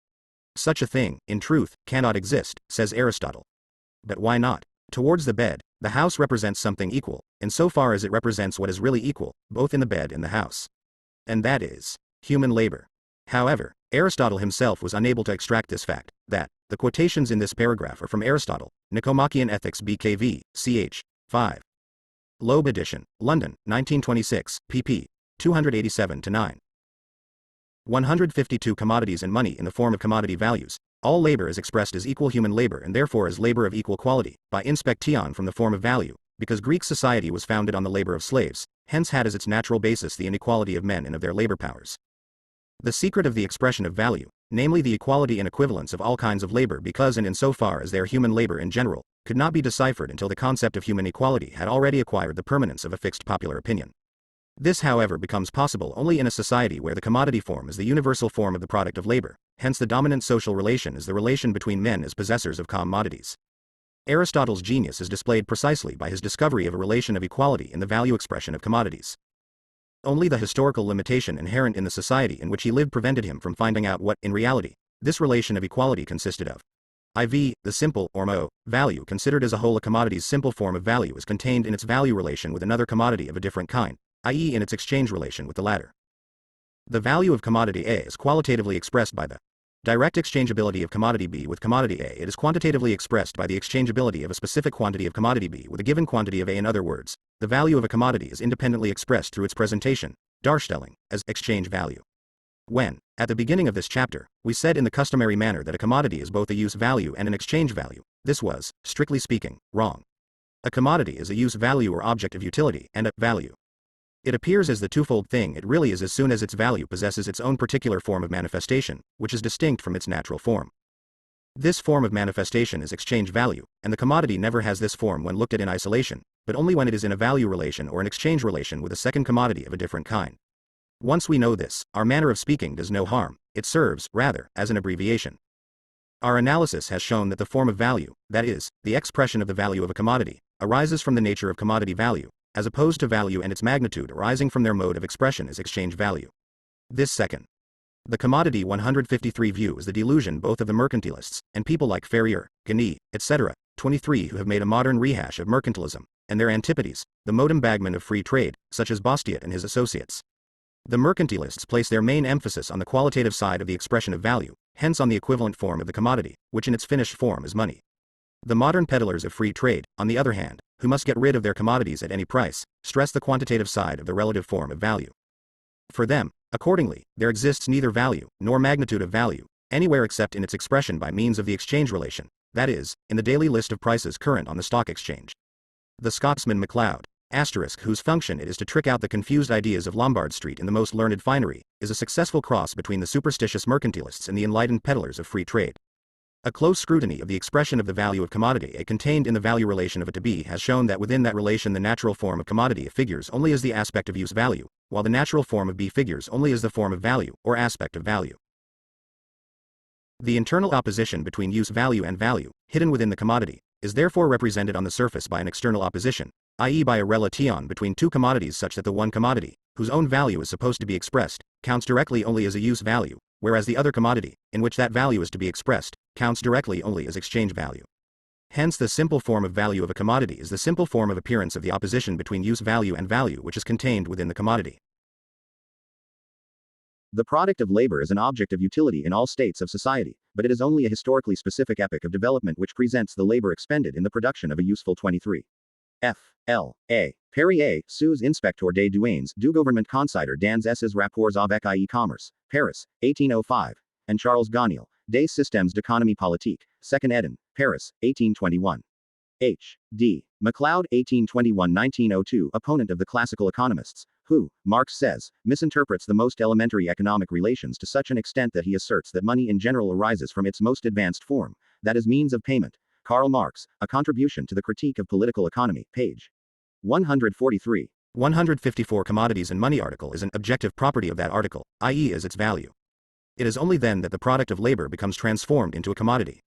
Speaker 1: Such a thing, in truth, cannot exist, says Aristotle. But why not? Towards the bed, the house represents something equal, insofar as it represents what is really equal, both in the bed and the house. And that is human labor. However, Aristotle himself was unable to extract this fact, that the quotations in this paragraph are from Aristotle, Nicomachean Ethics BKV, ch. 5. Loeb edition, London, 1926, pp. 287-9. 152 Commodities and money in the form of commodity values. All labor is expressed as equal human labor and therefore as labor of equal quality, by inspection from the form of value, because Greek society was founded on the labor of slaves, hence had as its natural basis the inequality of men and of their labor powers. The secret of the expression of value, namely the equality and equivalence of all kinds of labor because and insofar as they are human labor in general, could not be deciphered until the concept of human equality had already acquired the permanence of a fixed popular opinion. This, however, becomes possible only in a society where the commodity form is the universal form of the product of labor, hence the dominant social relation is the relation between men as possessors of commodities. Aristotle's genius is displayed precisely by his discovery of a relation of equality in the value expression of commodities. Only the historical limitation inherent in the society in which he lived prevented him from finding out what, in reality, this relation of equality consisted of. IV, the simple, or mo, value considered as a whole. A commodity's simple form of value is contained in its value relation with another commodity of a different kind, i.e. in its exchange relation with the latter. The value of commodity A is qualitatively expressed by the direct exchangeability of commodity B with commodity A. It is quantitatively expressed by the exchangeability of a specific quantity of commodity B with a given quantity of A. In other words, the value of a commodity is independently expressed through its presentation, Darstellung, as exchange value. When, at the beginning of this chapter, we said in the customary manner that a commodity is both a use value and an exchange value, this was, strictly speaking, wrong. A commodity is a use value or object of utility and a value. It appears as the twofold thing it really is as soon as its value possesses its own particular form of manifestation, which is distinct from its natural form. This form of manifestation is exchange value, and the commodity never has this form when looked at in isolation, but only when it is in a value relation or an exchange relation with a second commodity of a different kind. Once we know this, our manner of speaking does no harm, it serves, rather, as an abbreviation. Our analysis has shown that the form of value, that is, the expression of the value of a commodity, arises from the nature of commodity value, as opposed to value and its magnitude arising from their mode of expression is exchange value. This second, the commodity 153 view is the delusion both of the mercantilists, and people like Ferrier, Guény, etc., 23 who have made a modern rehash of mercantilism, and their antipodes, the modem bagmen of free trade, such as Bastiat and his associates. The mercantilists place their main emphasis on the qualitative side of the expression of value, hence on the equivalent form of the commodity, which in its finished form is money. The modern peddlers of free trade, on the other hand, who must get rid of their commodities at any price, stress the quantitative side of the relative form of value. For them, accordingly, there exists neither value, nor magnitude of value, anywhere except in its expression by means of the exchange relation, that is, in the daily list of prices current on the stock exchange. The Scotsman MacLeod, whose function it is to trick out the confused ideas of Lombard Street in the most learned finery, is a successful cross between the superstitious mercantilists and the enlightened peddlers of free trade. A close scrutiny of the expression of the value of commodity A contained in the value relation of A to B has shown that within that relation the natural form of commodity A figures only as the aspect of use value, while the natural form of B figures only as the form of value, or aspect of value. The internal opposition between use value and value, hidden within the commodity, is therefore represented on the surface by an external opposition, i.e. by a relation between two commodities such that the one commodity, whose own value is supposed to be expressed, counts directly only as a use value, whereas the other commodity, in which that value is to be expressed, counts directly only as exchange value. Hence the simple form of value of a commodity is the simple form of appearance of the opposition between use value and value which is contained within the commodity. The product of labor is an object of utility in all states of society, but it is only a historically specific epoch of development which presents the labor expended in the production of a useful 23. F. L. A. Perrier, sous inspecteur des douanes du gouvernement consider dans ses rapports avec e-commerce, Paris, 1805, and Charles Ganiel, Des systèmes d'économie politique, 2nd eden, Paris, 1821. H. D. MacLeod, 1821-1902, opponent of the classical economists, who, Marx says, misinterprets the most elementary economic relations to such an extent that he asserts that money in general arises from its most advanced form, that is means of payment. Karl Marx, A Contribution to the Critique of Political Economy, page 143. 154 Commodities and money article is an objective property of that article, i.e. as its value. It is only then that the product of labor becomes transformed into a commodity.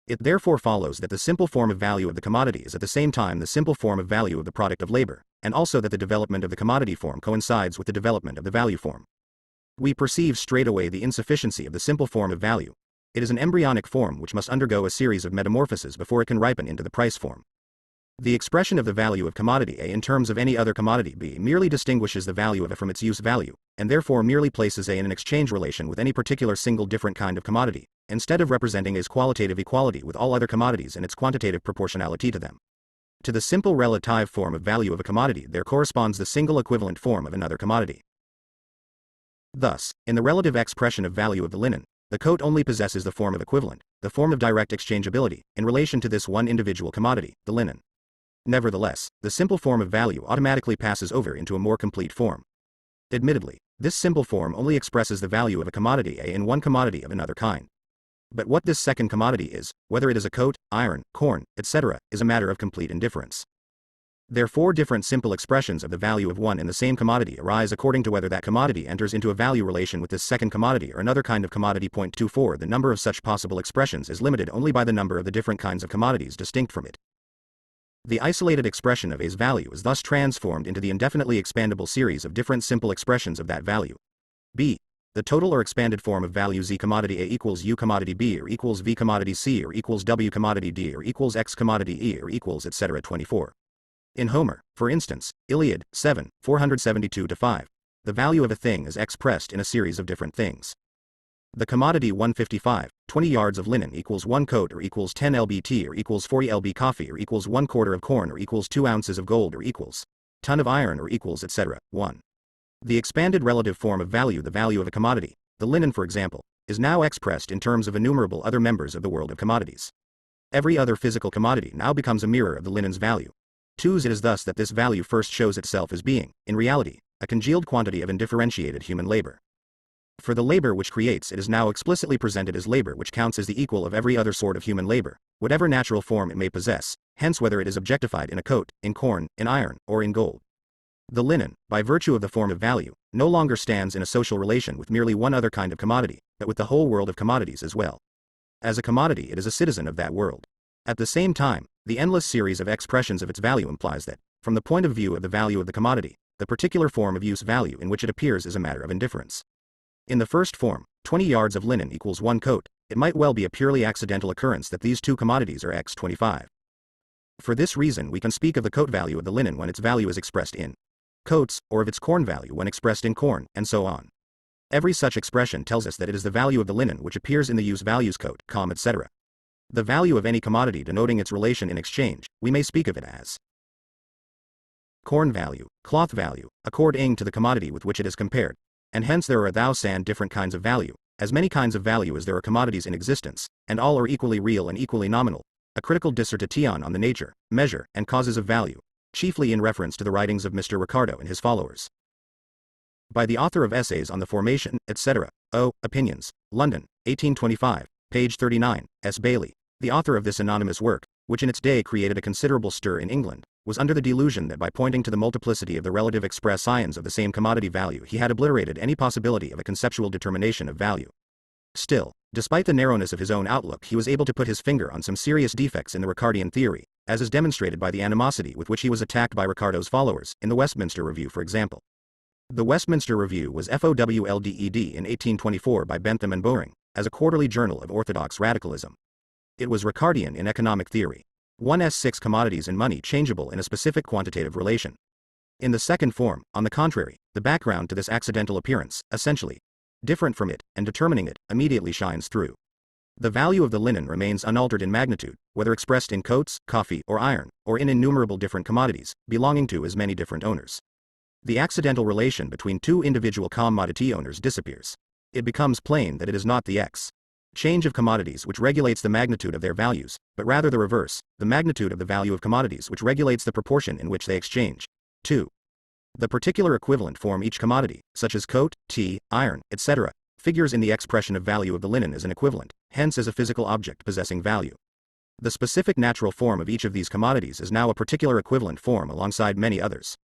Speaker 1: It therefore follows that the simple form of value of the commodity is at the same time the simple form of value of the product of labor, and also that the development of the commodity form coincides with the development of the value form. We perceive straightaway the insufficiency of the simple form of value. It is an embryonic form which must undergo a series of metamorphoses before it can ripen into the price form. The expression of the value of commodity A in terms of any other commodity B merely distinguishes the value of A from its use value, and therefore merely places A in an exchange relation with any particular single different kind of commodity, instead of representing A's qualitative equality with all other commodities and its quantitative proportionality to them. To the simple relative form of value of a commodity there corresponds the single equivalent form of another commodity. Thus, in the relative expression of value of the linen, the coat only possesses the form of equivalent, the form of direct exchangeability, in relation to this one individual commodity, the linen. Nevertheless, the simple form of value automatically passes over into a more complete form. Admittedly, this simple form only expresses the value of a commodity A in one commodity of another kind. But what this second commodity is, whether it is a coat, iron, corn, etc., is a matter of complete indifference. Therefore, different simple expressions of the value of one and the same commodity arise according to whether that commodity enters into a value relation with this second commodity or another kind of commodity. 24 The number of such possible expressions is limited only by the number of the different kinds of commodities distinct from it. The isolated expression of A's value is thus transformed into the indefinitely expandable series of different simple expressions of that value. B. The total or expanded form of value Z commodity A equals U commodity B or equals V commodity C or equals W commodity D or equals X commodity E or equals etc. 24. In Homer, for instance, Iliad, 7, 472-5, the value of a thing is expressed in a series of different things. The commodity 155, 20 yards of linen equals 1 coat or equals 10 lb tea or equals 40 lb coffee or equals 1 quarter of corn or equals 2 ounces of gold or equals ton of iron or equals etc. 1. The expanded relative form of value, the value of a commodity, the linen for example, is now expressed in terms of innumerable other members of the world of commodities. Every other physical commodity now becomes a mirror of the linen's value. 2. It is thus that this value first shows itself as being, in reality, a congealed quantity of undifferentiated human labor. For the labor which creates it is now explicitly presented as labor which counts as the equal of every other sort of human labor, whatever natural form it may possess, hence whether it is objectified in a coat, in corn, in iron, or in gold. The linen, by virtue of the form of value, no longer stands in a social relation with merely one other kind of commodity, but with the whole world of commodities as well. As a commodity it is a citizen of that world. At the same time, the endless series of expressions of its value implies that, from the point of view of the value of the commodity, the particular form of use value in which it appears is a matter of indifference. In the first form, 20 yards of linen equals 1 coat, it might well be a purely accidental occurrence that these two commodities are X25. For this reason we can speak of the coat value of the linen when its value is expressed in coats, or of its corn value when expressed in corn, and so on. Every such expression tells us that it is the value of the linen which appears in the use values coat, etc. The value of any commodity denoting its relation in exchange, we may speak of it as corn value, cloth value, according to the commodity with which it is compared, and hence there are 1,000 different kinds of value, as many kinds of value as there are commodities in existence, and all are equally real and equally nominal, a critical dissertation on the nature, measure, and causes of value, chiefly in reference to the writings of Mr. Ricardo and his followers. By the author of Essays on the Formation, etc., O. Opinions, London, 1825, page 39, S. Bailey. The author of this anonymous work, which in its day created a considerable stir in England, was under the delusion that by pointing to the multiplicity of the relative express signs of the same commodity value he had obliterated any possibility of a conceptual determination of value. Still, despite the narrowness of his own outlook he was able to put his finger on some serious defects in the Ricardian theory, as is demonstrated by the animosity with which he was attacked by Ricardo's followers, in the Westminster Review for example. The Westminster Review was FOWLDED in 1824 by Bentham and Bowring, as a quarterly journal of orthodox radicalism. It was Ricardian in economic theory. 1s6 commodities and money changeable in a specific quantitative relation. In the second form, on the contrary, the background to this accidental appearance, essentially different from it, and determining it, immediately shines through. The value of the linen remains unaltered in magnitude, whether expressed in coats, coffee, or iron, or in innumerable different commodities, belonging to as many different owners. The accidental relation between two individual commodity owners disappears. It becomes plain that it is not the exchange of commodities which regulates the magnitude of their values, but rather the reverse, the magnitude of the value of commodities which regulates the proportion in which they exchange. 2. The particular equivalent form each commodity, such as coat, tea, iron, etc., figures in the expression of value of the linen as an equivalent, hence as a physical object possessing value. The specific natural form of each of these commodities is now a particular equivalent form alongside many others.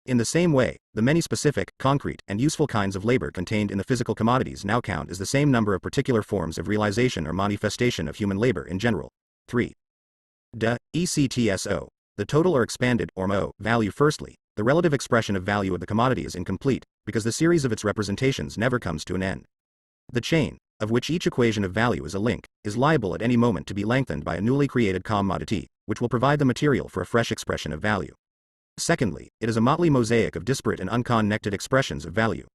Speaker 1: In the same way, the many specific, concrete, and useful kinds of labor contained in the physical commodities now count as the same number of particular forms of realization or manifestation of human labor in general. 3. ECTSO. The total or expanded, or MO, value. Firstly, the relative expression of value of the commodity is incomplete, because the series of its representations never comes to an end. The chain, of which each equation of value is a link, is liable at any moment to be lengthened by a newly created commodity, which will provide the material for a fresh expression of value. Secondly, it is a motley mosaic of disparate and unconnected expressions of value.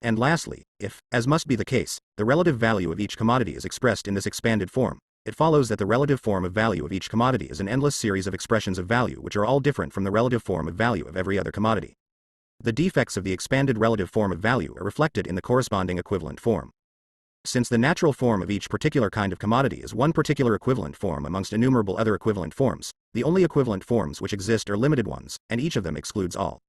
Speaker 1: And lastly, if, as must be the case, the relative value of each commodity is expressed in this expanded form, it follows that the relative form of value of each commodity is an endless series of expressions of value which are all different from the relative form of value of every other commodity. The defects of the expanded relative form of value are reflected in the corresponding equivalent form. Since the natural form of each particular kind of commodity is one particular equivalent form amongst innumerable other equivalent forms, the only equivalent forms which exist are limited ones, and each of them excludes all.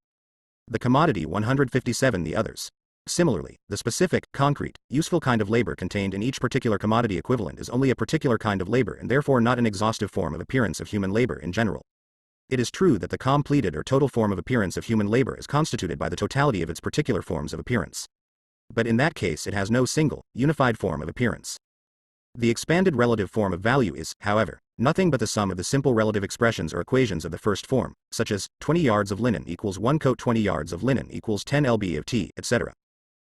Speaker 1: The commodity 157. The others. Similarly, the specific, concrete, useful kind of labor contained in each particular commodity equivalent is only a particular kind of labor and therefore not an exhaustive form of appearance of human labor in general. It is true that the completed or total form of appearance of human labor is constituted by the totality of its particular forms of appearance. But in that case it has no single, unified form of appearance. The expanded relative form of value is, however, nothing but the sum of the simple relative expressions or equations of the first form, such as 20 yards of linen equals 1 coat, 20 yards of linen equals 10 lb of tea, etc.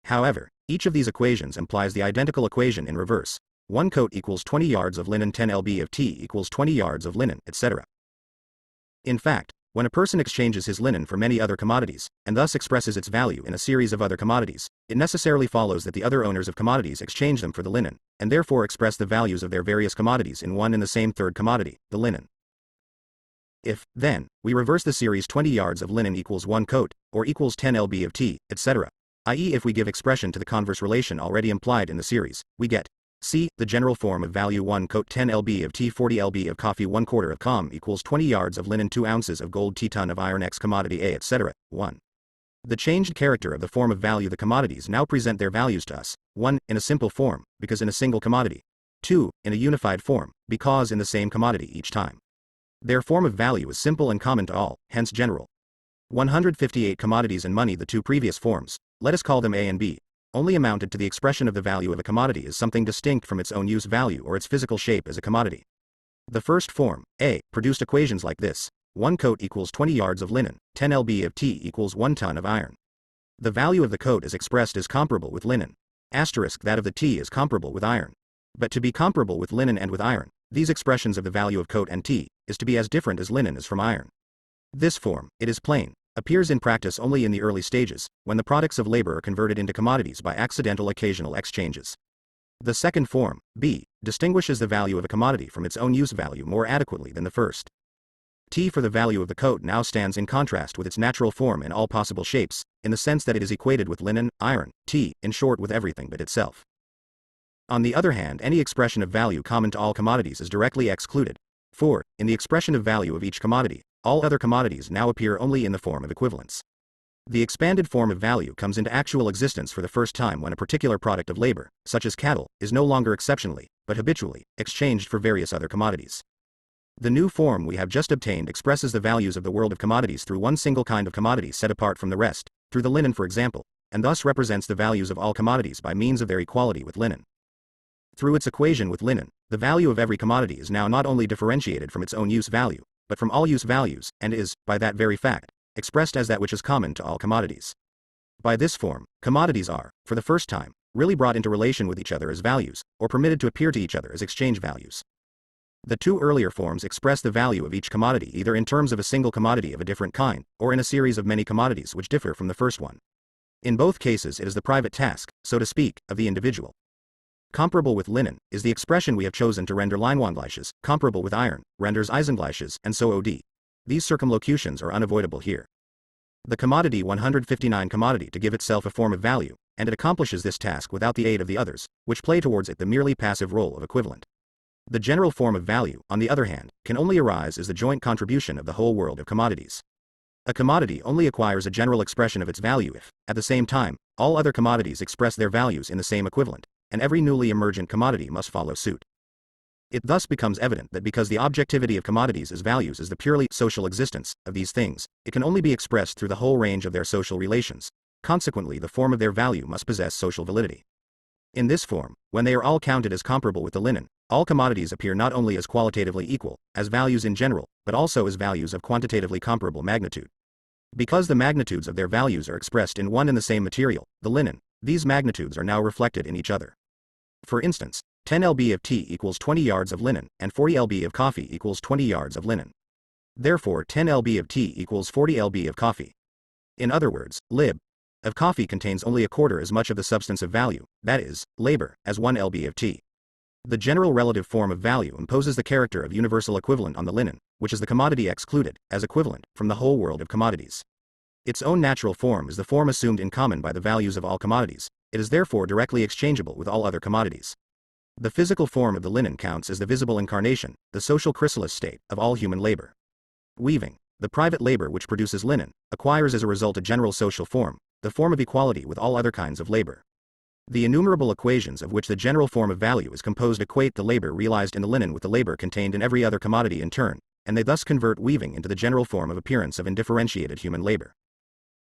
Speaker 1: However, each of these equations implies the identical equation in reverse: 1 coat equals 20 yards of linen, 10 lb of tea equals 20 yards of linen, etc. In fact, when a person exchanges his linen for many other commodities, and thus expresses its value in a series of other commodities, it necessarily follows that the other owners of commodities exchange them for the linen, and therefore express the values of their various commodities in one and the same third commodity, the linen. If, then, we reverse the series 20 yards of linen equals 1 coat, or equals 10 lb of tea, etc., i.e. if we give expression to the converse relation already implied in the series, we get C. The general form of value 1 coat 10 lb of tea 40 lb of coffee 1/4 of com equals 20 yards of linen 2 ounces of gold t ton of iron x commodity A, etc. 1. The changed character of the form of value the commodities now present their values to us: 1. In a simple form, because in a single commodity; 2. In a unified form, because in the same commodity each time. Their form of value is simple and common to all, hence general. 158 commodities and money. The two previous forms, let us call them A and B, only amounted to the expression of the value of a commodity as something distinct from its own use value or its physical shape as a commodity. The first form, A, produced equations like this: 1 coat equals 20 yards of linen, 10 lb of tea equals 1 ton of iron. The value of the coat is expressed as comparable with linen. Asterisk that of the tea is comparable with iron. But to be comparable with linen and with iron, these expressions of the value of coat and tea is to be as different as linen is from iron. This form, it is plain, appears in practice only in the early stages, when the products of labor are converted into commodities by accidental occasional exchanges. The second form, B, distinguishes the value of a commodity from its own use value more adequately than the first. T for the value of the coat now stands in contrast with its natural form in all possible shapes, in the sense that it is equated with linen, iron, tea, in short with everything but itself. On the other hand, any expression of value common to all commodities is directly excluded. For, in the expression of value of each commodity, all other commodities now appear only in the form of equivalence. The expanded form of value comes into actual existence for the first time when a particular product of labor, such as cattle, is no longer exceptionally, but habitually, exchanged for various other commodities. The new form we have just obtained expresses the values of the world of commodities through one single kind of commodity set apart from the rest, through the linen for example, and thus represents the values of all commodities by means of their equality with linen. Through its equation with linen, the value of every commodity is now not only differentiated from its own use value, but from all use values, and is, by that very fact, expressed as that which is common to all commodities. By this form, commodities are, for the first time, really brought into relation with each other as values, or permitted to appear to each other as exchange values. The two earlier forms express the value of each commodity either in terms of a single commodity of a different kind, or in a series of many commodities which differ from the first one. In both cases it is the private task, so to speak, of the individual. Comparable with linen, is the expression we have chosen to render Leinwandgleiches. Comparable with iron, renders Eisengleiches, and so od. These circumlocutions are unavoidable here. The commodity 159 commodity to give itself a form of value, and it accomplishes this task without the aid of the others, which play towards it the merely passive role of equivalent. The general form of value, on the other hand, can only arise as the joint contribution of the whole world of commodities. A commodity only acquires a general expression of its value if, at the same time, all other commodities express their values in the same equivalent, and every newly emergent commodity must follow suit. It thus becomes evident that because the objectivity of commodities as values is the purely social existence of these things, it can only be expressed through the whole range of their social relations. Consequently, the form of their value must possess social validity. In this form, when they are all counted as comparable with the linen, all commodities appear not only as qualitatively equal, as values in general, but also as values of quantitatively comparable magnitude. Because the magnitudes of their values are expressed in one and the same material, the linen, these magnitudes are now reflected in each other. For instance, 10 lb of tea equals 20 yards of linen, and 40 lb of coffee equals 20 yards of linen. Therefore 10 lb of tea equals 40 lb of coffee. In other words, lib. of coffee contains only a quarter as much of the substance of value, that is, labor, as 1 lb of tea. The general relative form of value imposes the character of universal equivalent on the linen, which is the commodity excluded, as equivalent, from the whole world of commodities. Its own natural form is the form assumed in common by the values of all commodities. It is therefore directly exchangeable with all other commodities. The physical form of the linen counts as the visible incarnation, the social chrysalis state, of all human labor. Weaving, the private labor which produces linen, acquires as a result a general social form, the form of equality with all other kinds of labor. The innumerable equations of which the general form of value is composed equate the labor realized in the linen with the labor contained in every other commodity in turn, and they thus convert weaving into the general form of appearance of indifferentiated human labor.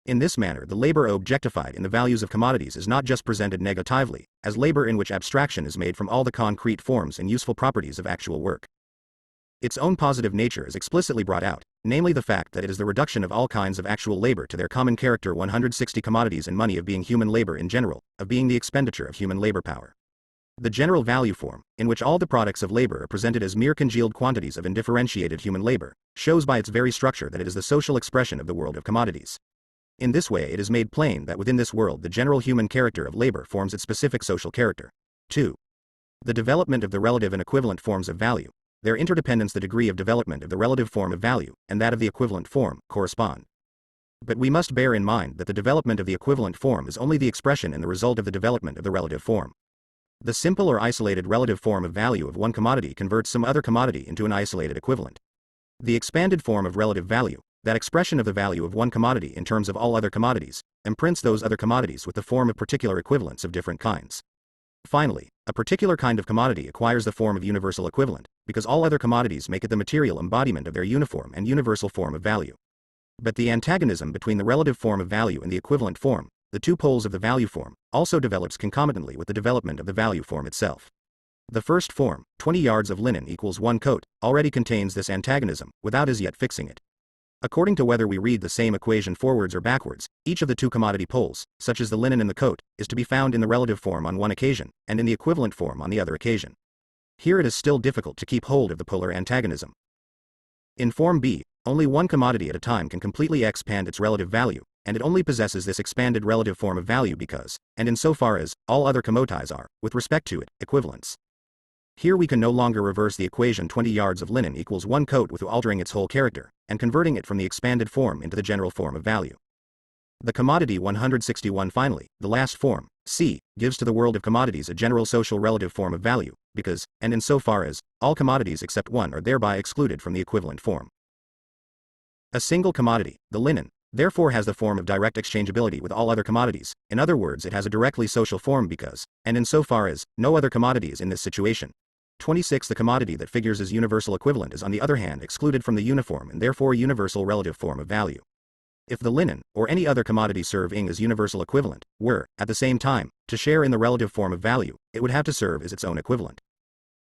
Speaker 1: In this manner, the labor objectified in the values of commodities is not just presented negatively, as labor in which abstraction is made from all the concrete forms and useful properties of actual work. Its own positive nature is explicitly brought out, namely the fact that it is the reduction of all kinds of actual labor to their common character 160 commodities and money of being human labor in general, of being the expenditure of human labor power. The general value form, in which all the products of labor are presented as mere congealed quantities of indifferentiated human labor, shows by its very structure that it is the social expression of the world of commodities. In this way it is made plain that within this world the general human character of labor forms its specific social character. 2. The development of the relative and equivalent forms of value, their interdependence, the degree of development of the relative form of value, and that of the equivalent form, correspond. But we must bear in mind that the development of the equivalent form is only the expression and the result of the development of the relative form. The simple or isolated relative form of value of one commodity converts some other commodity into an isolated equivalent. The expanded form of relative value, that expression of the value of one commodity in terms of all other commodities, imprints those other commodities with the form of particular equivalents of different kinds. Finally, a particular kind of commodity acquires the form of universal equivalent, because all other commodities make it the material embodiment of their uniform and universal form of value. But the antagonism between the relative form of value and the equivalent form, the two poles of the value form, also develops concomitantly with the development of the value form itself. The first form, 20 yards of linen equals 1 coat, already contains this antagonism, without as yet fixing it. According to whether we read the same equation forwards or backwards, each of the two commodity poles, such as the linen and the coat, is to be found in the relative form on one occasion, and in the equivalent form on the other occasion. Here it is still difficult to keep hold of the polar antagonism. In form B, only one commodity at a time can completely expand its relative value, and it only possesses this expanded relative form of value because, and in so far as, all other commodities are, with respect to it, equivalents. Here we can no longer reverse the equation 20 yards of linen equals 1 coat without altering its whole character, and converting it from the expanded form into the general form of value. The commodity 161 finally, the last form, C, gives to the world of commodities a general social relative form of value, because, and in so far as, all commodities except one are thereby excluded from the equivalent form. A single commodity, the linen, therefore has the form of direct exchangeability with all other commodities, in other words it has a directly social form because, and in so far as, no other commodity is in this situation. 26 The commodity that figures as universal equivalent is on the other hand excluded from the uniform and therefore universal relative form of value. If the linen, or any other commodity serving as universal equivalent, were, at the same time, to share in the relative form of value, it would have to serve as its own equivalent.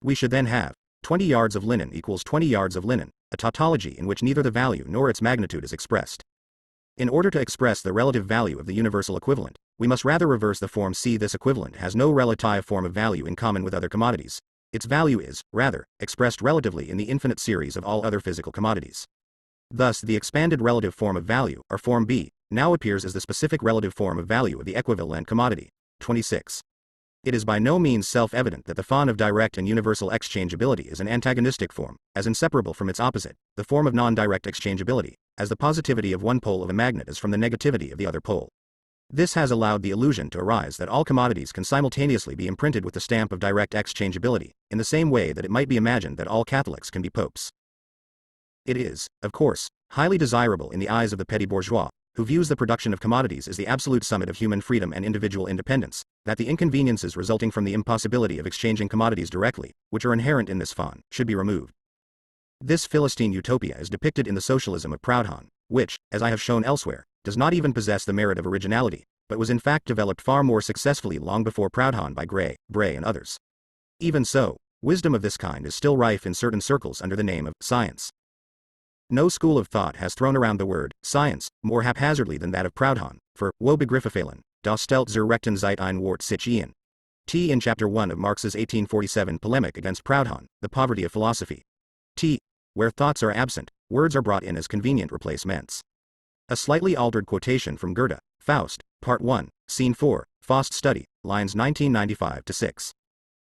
Speaker 1: We should then have 20 yards of linen equals 20 yards of linen, a tautology in which neither the value nor its magnitude is expressed. In order to express the relative value of the universal equivalent, we must rather reverse the form C. This equivalent has no relative form of value in common with other commodities. Its value is, rather, expressed relatively in the infinite series of all other physical commodities. Thus the expanded relative form of value, or form B, now appears as the specific relative form of value of the equivalent commodity. 26. It is by no means self-evident that the form of direct and universal exchangeability is an antagonistic form, as inseparable from its opposite, the form of non-direct exchangeability, as the positivity of one pole of a magnet is from the negativity of the other pole. This has allowed the illusion to arise that all commodities can simultaneously be imprinted with the stamp of direct exchangeability, in the same way that it might be imagined that all Catholics can be popes. It is, of course, highly desirable in the eyes of the petty bourgeois, who views the production of commodities as the absolute summit of human freedom and individual independence, that the inconveniences resulting from the impossibility of exchanging commodities directly, which are inherent in this faun, should be removed. This Philistine utopia is depicted in the socialism of Proudhon, which, as I have shown elsewhere, does not even possess the merit of originality, but was in fact developed far more successfully long before Proudhon by Gray, Bray and others. Even so, wisdom of this kind is still rife in certain circles under the name of science. No school of thought has thrown around the word science more haphazardly than that of Proudhon, for wo begriffefehlen, das stellt zur rechten Zeit ein Wort sich ein. T. In Chapter 1 of Marx's 1847 polemic against Proudhon, The Poverty of Philosophy. T. Where thoughts are absent, words are brought in as convenient replacements. A slightly altered quotation from Goethe, Faust, Part 1, Scene 4, Faust Study, lines 1995-6.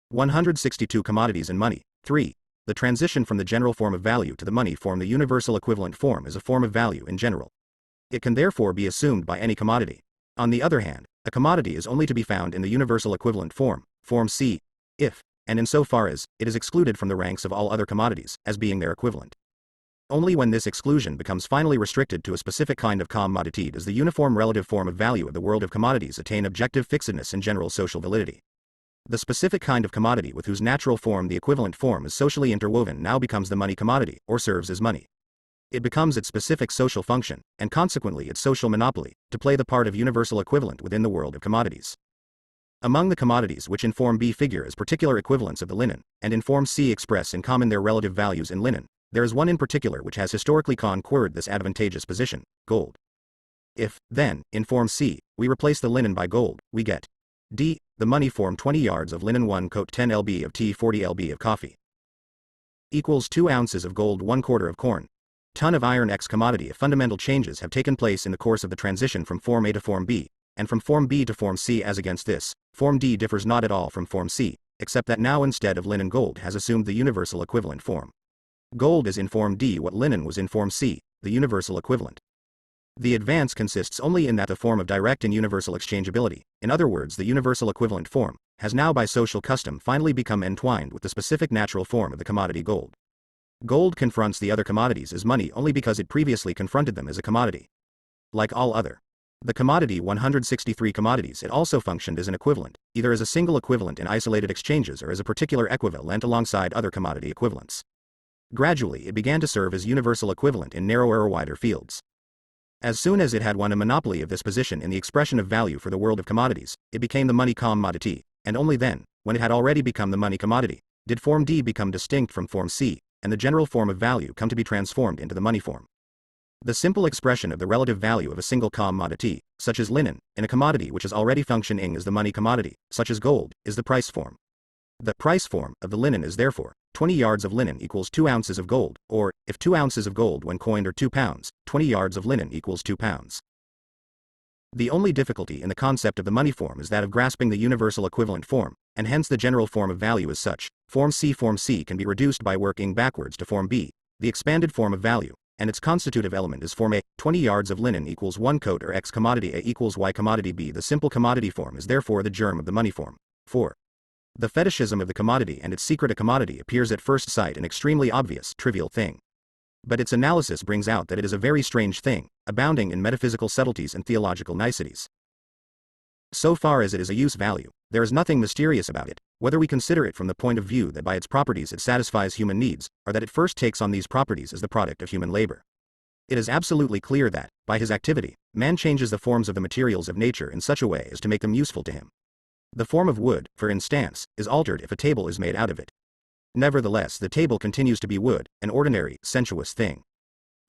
Speaker 1: 162 Commodities and Money. 3. The transition from the general form of value to the money form. The universal equivalent form is a form of value in general. It can therefore be assumed by any commodity. On the other hand, a commodity is only to be found in the universal equivalent form, form C, if, and insofar as, it is excluded from the ranks of all other commodities, as being their equivalent. Only when this exclusion becomes finally restricted to a specific kind of commodity does the uniform relative form of value of the world of commodities attain objective fixedness and general social validity. The specific kind of commodity with whose natural form the equivalent form is socially interwoven now becomes the money commodity, or serves as money. It becomes its specific social function, and consequently its social monopoly, to play the part of universal equivalent within the world of commodities. Among the commodities which in Form B figure as particular equivalents of the linen, and in Form C express in common their relative values in linen, there is one in particular which has historically conquered this advantageous position, gold. If, then, in Form C, we replace the linen by gold, we get D. The money form 20 yards of linen 1 coat 10 lb of tea 40 lb of coffee equals 2 ounces of gold 1 quarter of corn. Ton of iron X commodity. If fundamental changes have taken place in the course of the transition from Form A to Form B, and from Form B to Form C. As against this, Form D differs not at all from Form C, except that now instead of linen gold has assumed the universal equivalent form. Gold is in Form D what linen was in Form C, the universal equivalent. The advance consists only in that the form of direct and universal exchangeability, in other words the universal equivalent form, has now by social custom finally become entwined with the specific natural form of the commodity gold. Gold confronts the other commodities as money only because it previously confronted them as a commodity. Like all other the commodity 163 commodities, it also functioned as an equivalent, either as a single equivalent in isolated exchanges or as a particular equivalent alongside other commodity equivalents. Gradually it began to serve as universal equivalent in narrower or wider fields. As soon as it had won a monopoly of this position in the expression of value for the world of commodities, it became the money commodity, and only then, when it had already become the money commodity, did Form D become distinct from Form C, and the general form of value come to be transformed into the money form. The simple expression of the relative value of a single commodity, such as linen, in a commodity which is already functioning as the money commodity, such as gold, is the price form. The price form of the linen is therefore 20 yards of linen equals 2 ounces of gold, or, if 2 ounces of gold when coined are 2 pounds, 20 yards of linen equals 2 pounds. The only difficulty in the concept of the money form is that of grasping the universal equivalent form, and hence the general form of value as such. Form C can be reduced by working backwards to Form B, the expanded form of value, and its constitutive element is Form A. 20 yards of linen equals 1 coat or X commodity A equals Y commodity B. The simple commodity form is therefore the germ of the money form. 4. The fetishism of the commodity and its secret a commodity appears at first sight an extremely obvious, trivial thing. But its analysis brings out that it is a very strange thing, abounding in metaphysical subtleties and theological niceties. So far as it is a use value, there is nothing mysterious about it, whether we consider it from the point of view that by its properties it satisfies human needs, or that it first takes on these properties as the product of human labor. It is absolutely clear that, by his activity, man changes the forms of the materials of nature in such a way as to make them useful to him. The form of wood, for instance, is altered if a table is made out of it. Nevertheless, the table continues to be wood, an ordinary, sensuous thing.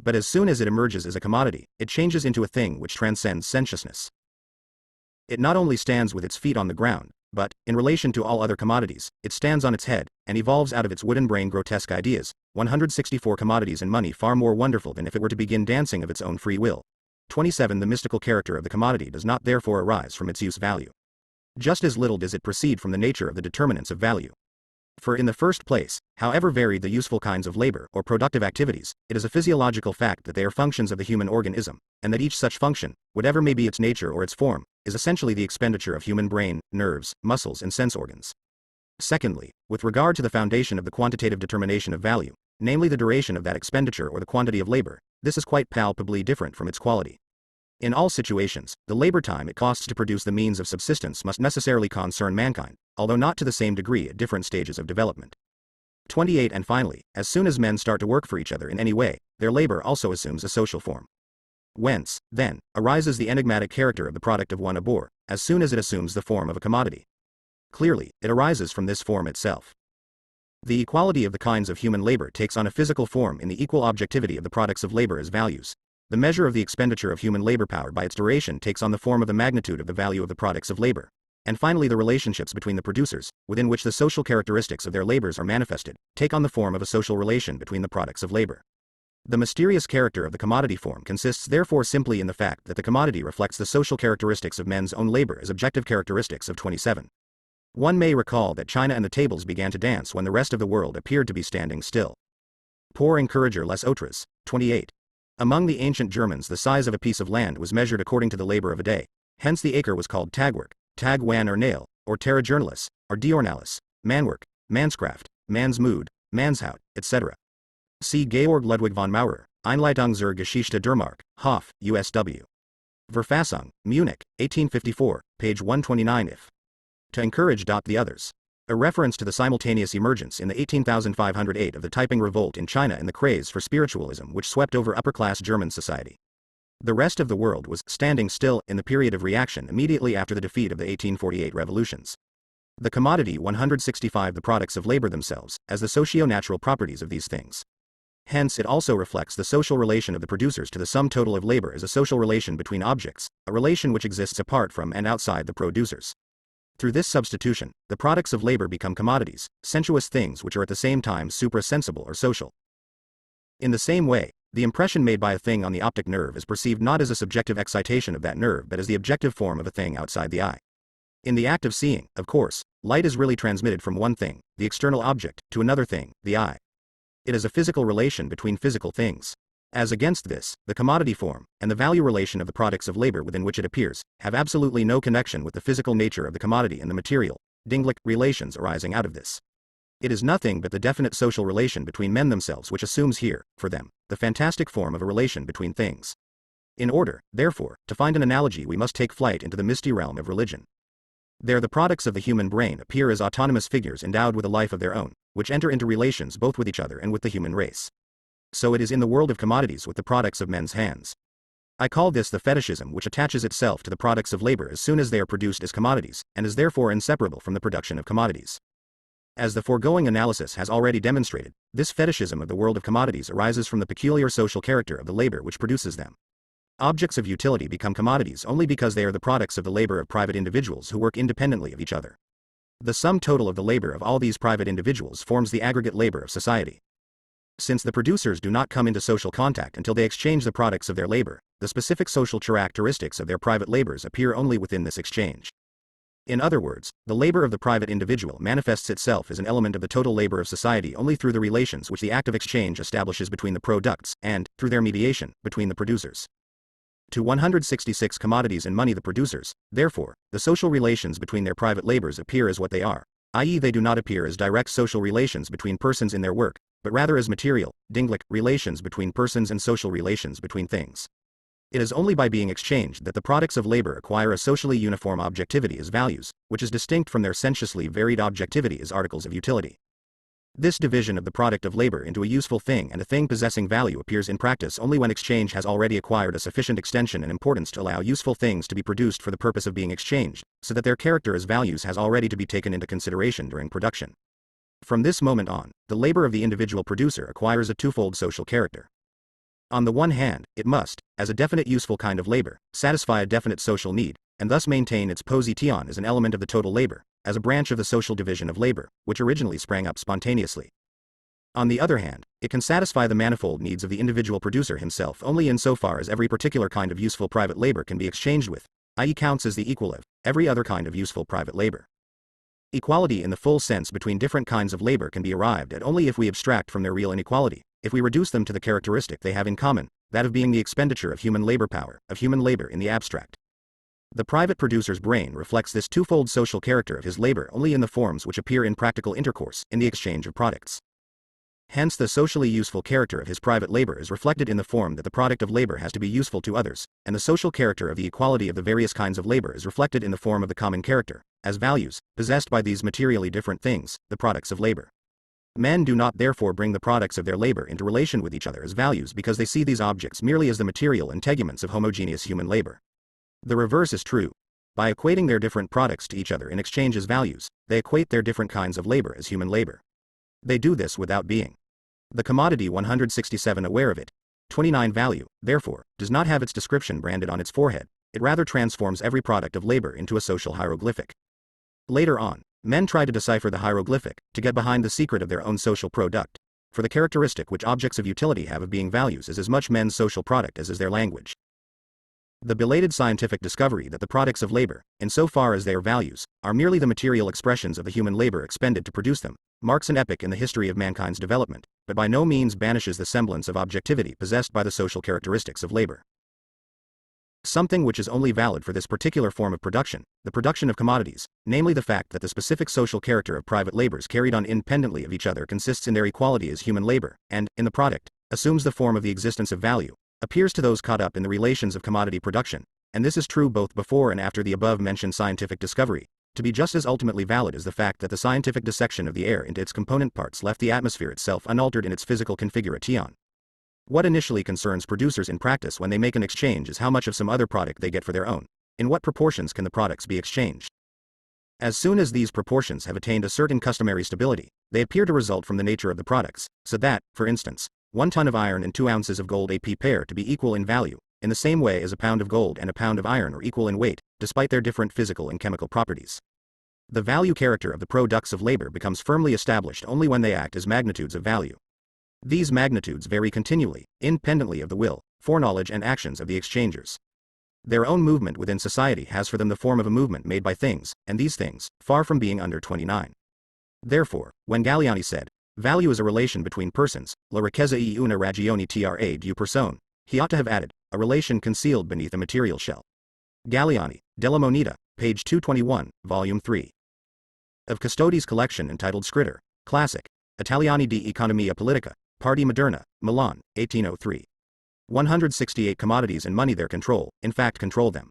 Speaker 1: But as soon as it emerges as a commodity, it changes into a thing which transcends sensuousness. It not only stands with its feet on the ground, but, in relation to all other commodities, it stands on its head, and evolves out of its wooden brain grotesque ideas, 164 commodities and money far more wonderful than if it were to begin dancing of its own free will. 27. The mystical character of the commodity does not therefore arise from its use value. Just as little does it proceed from the nature of the determinants of value. For in the first place, however varied the useful kinds of labor or productive activities, it is a physiological fact that they are functions of the human organism, and that each such function, whatever may be its nature or its form, is essentially the expenditure of human brain, nerves, muscles and sense organs. Secondly, with regard to the foundation of the quantitative determination of value, namely the duration of that expenditure or the quantity of labor, this is quite palpably different from its quality. In all situations, the labor time it costs to produce the means of subsistence must necessarily concern mankind, although not to the same degree at different stages of development. 28. And finally, as soon as men start to work for each other in any way, their labor also assumes a social form. Whence, then, arises the enigmatic character of the product of one abhor, as soon as it assumes the form of a commodity. Clearly, it arises from this form itself. The equality of the kinds of human labor takes on a physical form in the equal objectivity of the products of labor as values. The measure of the expenditure of human labor power by its duration takes on the form of the magnitude of the value of the products of labor. And finally, the relationships between the producers, within which the social characteristics of their labors are manifested, take on the form of a social relation between the products of labor. The mysterious character of the commodity form consists therefore simply in the fact that the commodity reflects the social characteristics of men's own labor as objective characteristics of 27. One may recall that China and the tables began to dance when the rest of the world appeared to be standing still. Pour encourager les autres. 28. Among the ancient Germans the size of a piece of land was measured according to the labor of a day, hence the acre was called tagwerk, tag wan or nail, or terra journalis, or diornalis, manwork, manskraft, mansmood, manshout, etc. See Georg Ludwig von Maurer, Einleitung zur Geschichte der Mark, Hof, USW. Verfassung, Munich, 1854, page 129 if. To encourage. The others. A reference to the simultaneous emergence in the 18,508 of the Taiping Revolt in China and the craze for spiritualism which swept over upper-class German society. The rest of the world was standing still in the period of reaction immediately after the defeat of the 1848 revolutions. The commodity 165 the products of labor themselves, as the socio-natural properties of these things. Hence it also reflects the social relation of the producers to the sum total of labor as a social relation between objects, a relation which exists apart from and outside the producers. Through this substitution, the products of labor become commodities, sensuous things which are at the same time supra-sensible or social. In the same way, the impression made by a thing on the optic nerve is perceived not as a subjective excitation of that nerve but as the objective form of a thing outside the eye. In the act of seeing, of course, light is really transmitted from one thing, the external object, to another thing, the eye. It is a physical relation between physical things. As against this, the commodity form, and the value relation of the products of labor within which it appears, have absolutely no connection with the physical nature of the commodity and the material, dinglik, relations arising out of this. It is nothing but the definite social relation between men themselves which assumes here, for them, the fantastic form of a relation between things. In order, therefore, to find an analogy we must take flight into the misty realm of religion. There the products of the human brain appear as autonomous figures endowed with a life of their own, which enter into relations both with each other and with the human race. So it is in the world of commodities with the products of men's hands. I call this the fetishism which attaches itself to the products of labor as soon as they are produced as commodities, and is therefore inseparable from the production of commodities. As the foregoing analysis has already demonstrated, this fetishism of the world of commodities arises from the peculiar social character of the labor which produces them. Objects of utility become commodities only because they are the products of the labor of private individuals who work independently of each other. The sum total of the labor of all these private individuals forms the aggregate labor of society. Since the producers do not come into social contact until they exchange the products of their labor, the specific social characteristics of their private labors appear only within this exchange. In other words, the labor of the private individual manifests itself as an element of the total labor of society only through the relations which the act of exchange establishes between the products, and, through their mediation, between the producers. To 166 commodities and money the producers, therefore, the social relations between their private labors appear as what they are, i.e. they do not appear as direct social relations between persons in their work, but rather as material, dinglik, relations between persons and social relations between things. It is only by being exchanged that the products of labor acquire a socially uniform objectivity as values, which is distinct from their sensuously varied objectivity as articles of utility. This division of the product of labor into a useful thing and a thing possessing value appears in practice only when exchange has already acquired a sufficient extension and importance to allow useful things to be produced for the purpose of being exchanged, so that their character as values has already to be taken into consideration during production. From this moment on, the labor of the individual producer acquires a twofold social character. On the one hand, it must, as a definite useful kind of labor, satisfy a definite social need, and thus maintain its position as an element of the total labor, as a branch of the social division of labor, which originally sprang up spontaneously. On the other hand, it can satisfy the manifold needs of the individual producer himself only insofar as every particular kind of useful private labor can be exchanged with, i.e. counts as the equal of, every other kind of useful private labor. Equality in the full sense between different kinds of labor can be arrived at only if we abstract from their real inequality, if we reduce them to the characteristic they have in common, that of being the expenditure of human labor power, of human labor in the abstract. The private producer's brain reflects this twofold social character of his labor only in the forms which appear in practical intercourse, in the exchange of products. Hence the socially useful character of his private labor is reflected in the form that the product of labor has to be useful to others, and the social character of the equality of the various kinds of labor is reflected in the form of the common character, as values, possessed by these materially different things, the products of labor. Men do not therefore bring the products of their labor into relation with each other as values because they see these objects merely as the material integuments of homogeneous human labor. The reverse is true. By equating their different products to each other in exchange as values, they equate their different kinds of labor as human labor. They do this without being. The commodity 167 aware of it. 29 value, therefore, does not have its description branded on its forehead, it rather transforms every product of labor into a social hieroglyphic. Later on, men try to decipher the hieroglyphic, to get behind the secret of their own social product, for the characteristic which objects of utility have of being values is as much men's social product as is their language. The belated scientific discovery that the products of labor, in so far as they are values, are merely the material expressions of the human labor expended to produce them, marks an epoch in the history of mankind's development, but by no means banishes the semblance of objectivity possessed by the social characteristics of labor. Something which is only valid for this particular form of production, the production of commodities, namely the fact that the specific social character of private labors carried on independently of each other consists in their equality as human labor, and, in the product, assumes the form of the existence of value, appears to those caught up in the relations of commodity production, and this is true both before and after the above-mentioned scientific discovery, to be just as ultimately valid as the fact that the scientific dissection of the air into its component parts left the atmosphere itself unaltered in its physical configuration. What initially concerns producers in practice when they make an exchange is how much of some other product they get for their own. In what proportions can the products be exchanged? As soon as these proportions have attained a certain customary stability, they appear to result from the nature of the products, so that, for instance, 1 ton of iron and 2 ounces of gold pair to be equal in value, in the same way as a pound of gold and a pound of iron are equal in weight, despite their different physical and chemical properties. The value character of the products of labor becomes firmly established only when they act as magnitudes of value. These magnitudes vary continually, independently of the will, foreknowledge and actions of the exchangers. Their own movement within society has for them the form of a movement made by things, and these things, far from being under 29. Therefore, when Galiani said, value is a relation between persons, la ricchezza è una ragione tra due persone, he ought to have added, a relation concealed beneath a material shell. Galiani, Della Moneta, page 221, volume 3. Of Custodi's collection entitled Scritter, Classic, Italiani di Economia Politica, Parte Moderna, Milan, 1803. 168 commodities and money their control, in fact control them.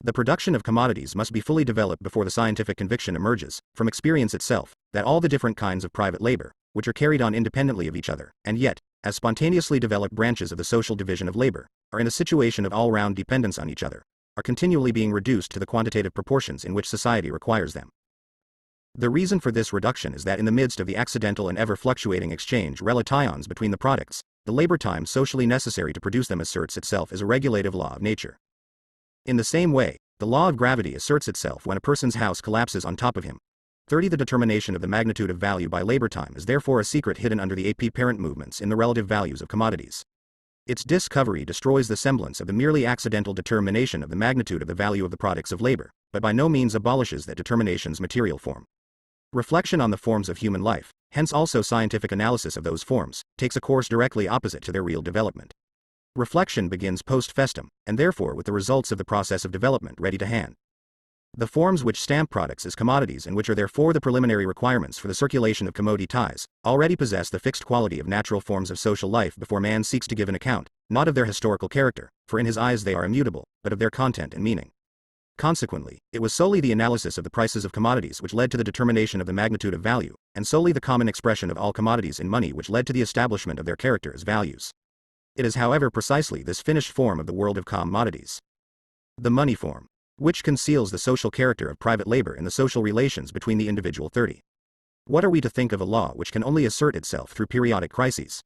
Speaker 1: The production of commodities must be fully developed before the scientific conviction emerges, from experience itself, that all the different kinds of private labor, which are carried on independently of each other, and yet, as spontaneously developed branches of the social division of labor, are in a situation of all-round dependence on each other, are continually being reduced to the quantitative proportions in which society requires them. The reason for this reduction is that in the midst of the accidental and ever-fluctuating exchange relations between the products, the labor time socially necessary to produce them asserts itself as a regulative law of nature. In the same way, the law of gravity asserts itself when a person's house collapses on top of him. 30. The determination of the magnitude of value by labor time is therefore a secret hidden under the apparent movements in the relative values of commodities. Its discovery destroys the semblance of the merely accidental determination of the magnitude of the value of the products of labor, but by no means abolishes that determination's material form. Reflection on the forms of human life, hence also scientific analysis of those forms, takes a course directly opposite to their real development. Reflection begins post festum, and therefore with the results of the process of development ready to hand. The forms which stamp products as commodities and which are therefore the preliminary requirements for the circulation of commodities, already possess the fixed quality of natural forms of social life before man seeks to give an account, not of their historical character, for in his eyes they are immutable, but of their content and meaning. Consequently, it was solely the analysis of the prices of commodities which led to the determination of the magnitude of value, and solely the common expression of all commodities in money which led to the establishment of their character as values. It is however precisely this finished form of the world of commodities, the money form, which conceals the social character of private labor in the social relations between the individual 30. What are we to think of a law which can only assert itself through periodic crises?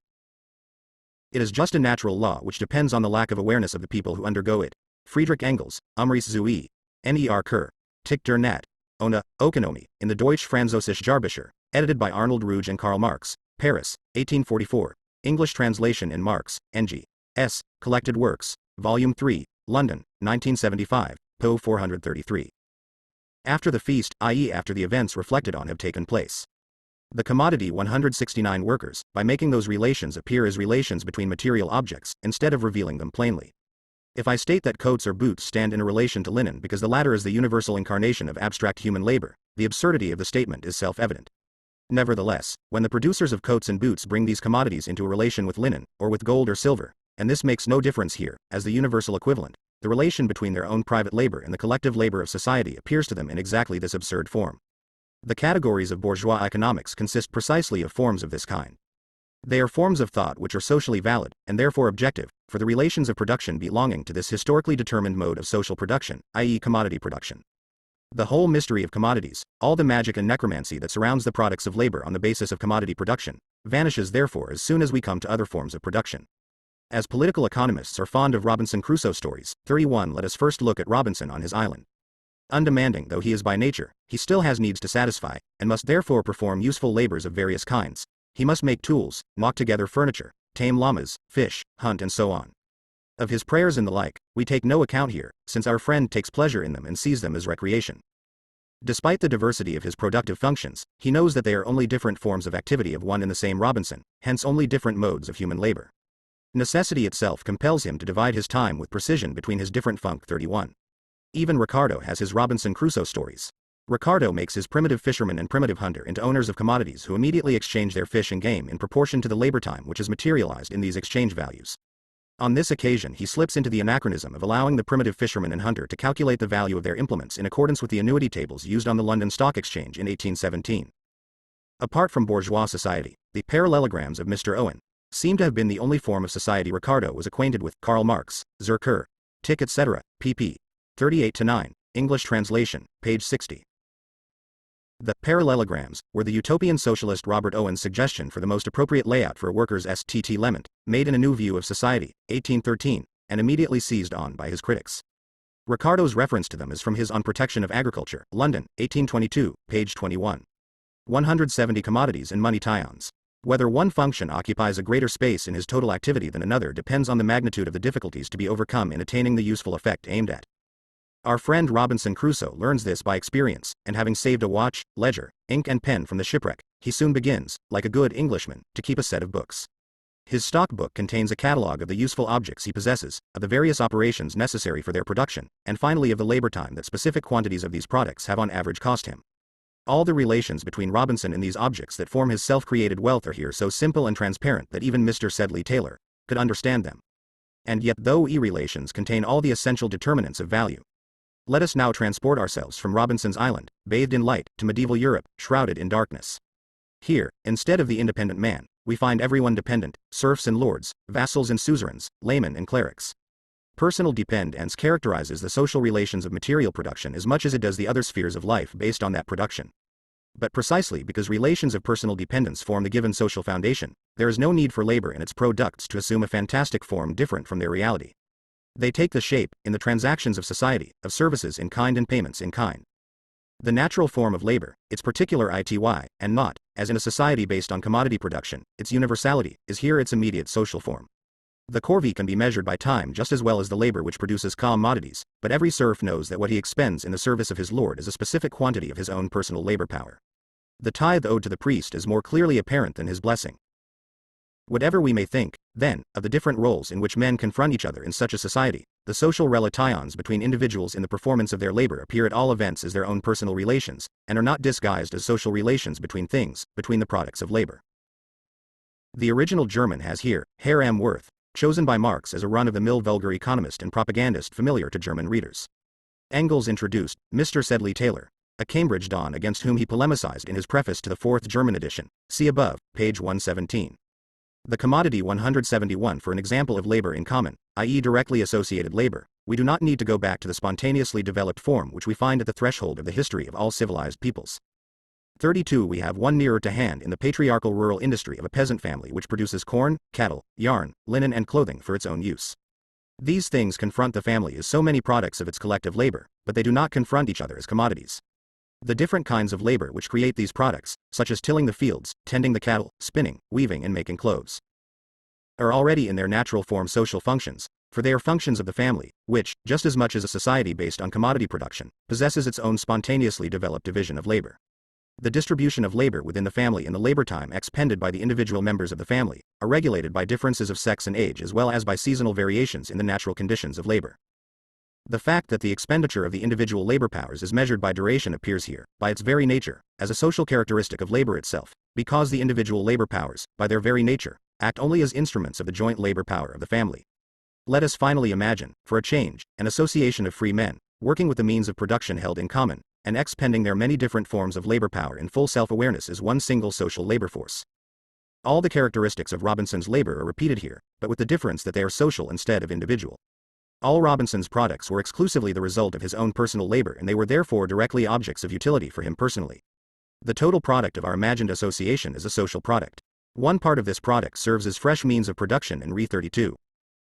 Speaker 1: It is just a natural law which depends on the lack of awareness of the people who undergo it. Friedrich Engels, Umris Zui, Ner Kerr, Tick der Nat, Ona, Ökonomie, in the Deutsch Französische Jahrbücher, edited by Arnold Ruge and Karl Marx, Paris, 1844, English translation in Marx, Ng. S., Collected Works, Volume 3, London, 1975, po. 433. After the feast, i.e. after the events reflected on have taken place. The commodity 169 workers, by making those relations appear as relations between material objects, instead of revealing them plainly. If I state that coats or boots stand in a relation to linen because the latter is the universal incarnation of abstract human labor, the absurdity of the statement is self-evident. Nevertheless, when the producers of coats and boots bring these commodities into a relation with linen, or with gold or silver, and this makes no difference here, as the universal equivalent, the relation between their own private labor and the collective labor of society appears to them in exactly this absurd form. The categories of bourgeois economics consist precisely of forms of this kind. They are forms of thought which are socially valid, and therefore objective, for the relations of production belonging to this historically determined mode of social production, i.e. commodity production. The whole mystery of commodities, all the magic and necromancy that surrounds the products of labor on the basis of commodity production, vanishes therefore as soon as we come to other forms of production. As political economists are fond of Robinson Crusoe stories, 31 let us first look at Robinson on his island. Undemanding though he is by nature, he still has needs to satisfy, and must therefore perform useful labors of various kinds. He must make tools, knock together furniture, tame llamas, fish, hunt and so on. Of his prayers and the like, we take no account here, since our friend takes pleasure in them and sees them as recreation. Despite the diversity of his productive functions, he knows that they are only different forms of activity of one and the same Robinson, hence only different modes of human labor. Necessity itself compels him to divide his time with precision between his different func. 31. Even Ricardo has his Robinson Crusoe stories. Ricardo makes his primitive fisherman and primitive hunter into owners of commodities who immediately exchange their fish and game in proportion to the labor time which is materialized in these exchange values. On this occasion he slips into the anachronism of allowing the primitive fisherman and hunter to calculate the value of their implements in accordance with the annuity tables used on the London Stock Exchange in 1817. Apart from bourgeois society, the parallelograms of Mr. Owen seem to have been the only form of society Ricardo was acquainted with. Karl Marx, Zerker, Tick etc., pp. 38-9, English translation, page 60. The parallelograms were the utopian socialist Robert Owen's suggestion for the most appropriate layout for a workers' STT Lement, made in A New View of Society, 1813, and immediately seized on by his critics. Ricardo's reference to them is from his On Protection of Agriculture, London, 1822, page 21. 170 commodities and money tie-ons. Whether one function occupies a greater space in his total activity than another depends on the magnitude of the difficulties to be overcome in attaining the useful effect aimed at. Our friend Robinson Crusoe learns this by experience, and having saved a watch, ledger, ink and pen from the shipwreck, he soon begins, like a good Englishman, to keep a set of books. His stock book contains a catalogue of the useful objects he possesses, of the various operations necessary for their production, and finally of the labor time that specific quantities of these products have on average cost him. All the relations between Robinson and these objects that form his self-created wealth are here so simple and transparent that even Mr. Sedley Taylor could understand them. And yet though relations contain all the essential determinants of value, let us now transport ourselves from Robinson's island, bathed in light, to medieval Europe, shrouded in darkness. Here, instead of the independent man, we find everyone dependent, serfs and lords, vassals and suzerains, laymen and clerics. Personal dependence characterizes the social relations of material production as much as it does the other spheres of life based on that production. But precisely because relations of personal dependence form the given social foundation, there is no need for labor and its products to assume a fantastic form different from their reality. They take the shape, in the transactions of society, of services in kind and payments in kind. The natural form of labor, its particular ity, and not, as in a society based on commodity production, its universality, is here its immediate social form. The corvée can be measured by time just as well as the labor which produces commodities, but every serf knows that what he expends in the service of his lord is a specific quantity of his own personal labor power. The tithe owed to the priest is more clearly apparent than his blessing. Whatever we may think, then, of the different roles in which men confront each other in such a society, the social relations between individuals in the performance of their labor appear at all events as their own personal relations, and are not disguised as social relations between things, between the products of labor. The original German has here, Herr M. Wirth, chosen by Marx as a run-of-the-mill vulgar economist and propagandist familiar to German readers. Engels introduced Mr. Sedley Taylor, a Cambridge don against whom he polemicized in his preface to the fourth German edition, see above, page 117. The commodity 171 for an example of labor in common, i.e. directly associated labor, we do not need to go back to the spontaneously developed form which we find at the threshold of the history of all civilized peoples. 32 We have one nearer to hand in the patriarchal rural industry of a peasant family which produces corn, cattle, yarn, linen and clothing for its own use. These things confront the family as so many products of its collective labor, but they do not confront each other as commodities. The different kinds of labor which create these products, such as tilling the fields, tending the cattle, spinning, weaving and making clothes, are already in their natural form social functions, for they are functions of the family, which, just as much as a society based on commodity production, possesses its own spontaneously developed division of labor. The distribution of labor within the family and the labor time expended by the individual members of the family are regulated by differences of sex and age as well as by seasonal variations in the natural conditions of labor. The fact that the expenditure of the individual labor powers is measured by duration appears here, by its very nature, as a social characteristic of labor itself, because the individual labor powers, by their very nature, act only as instruments of the joint labor power of the family. Let us finally imagine, for a change, an association of free men, working with the means of production held in common, and expending their many different forms of labor power in full self-awareness as one single social labor force. All the characteristics of Robinson's labor are repeated here, but with the difference that they are social instead of individual. All Robinson's products were exclusively the result of his own personal labor, and they were therefore directly objects of utility for him personally. The total product of our imagined association is a social product. One part of this product serves as fresh means of production in Re 32.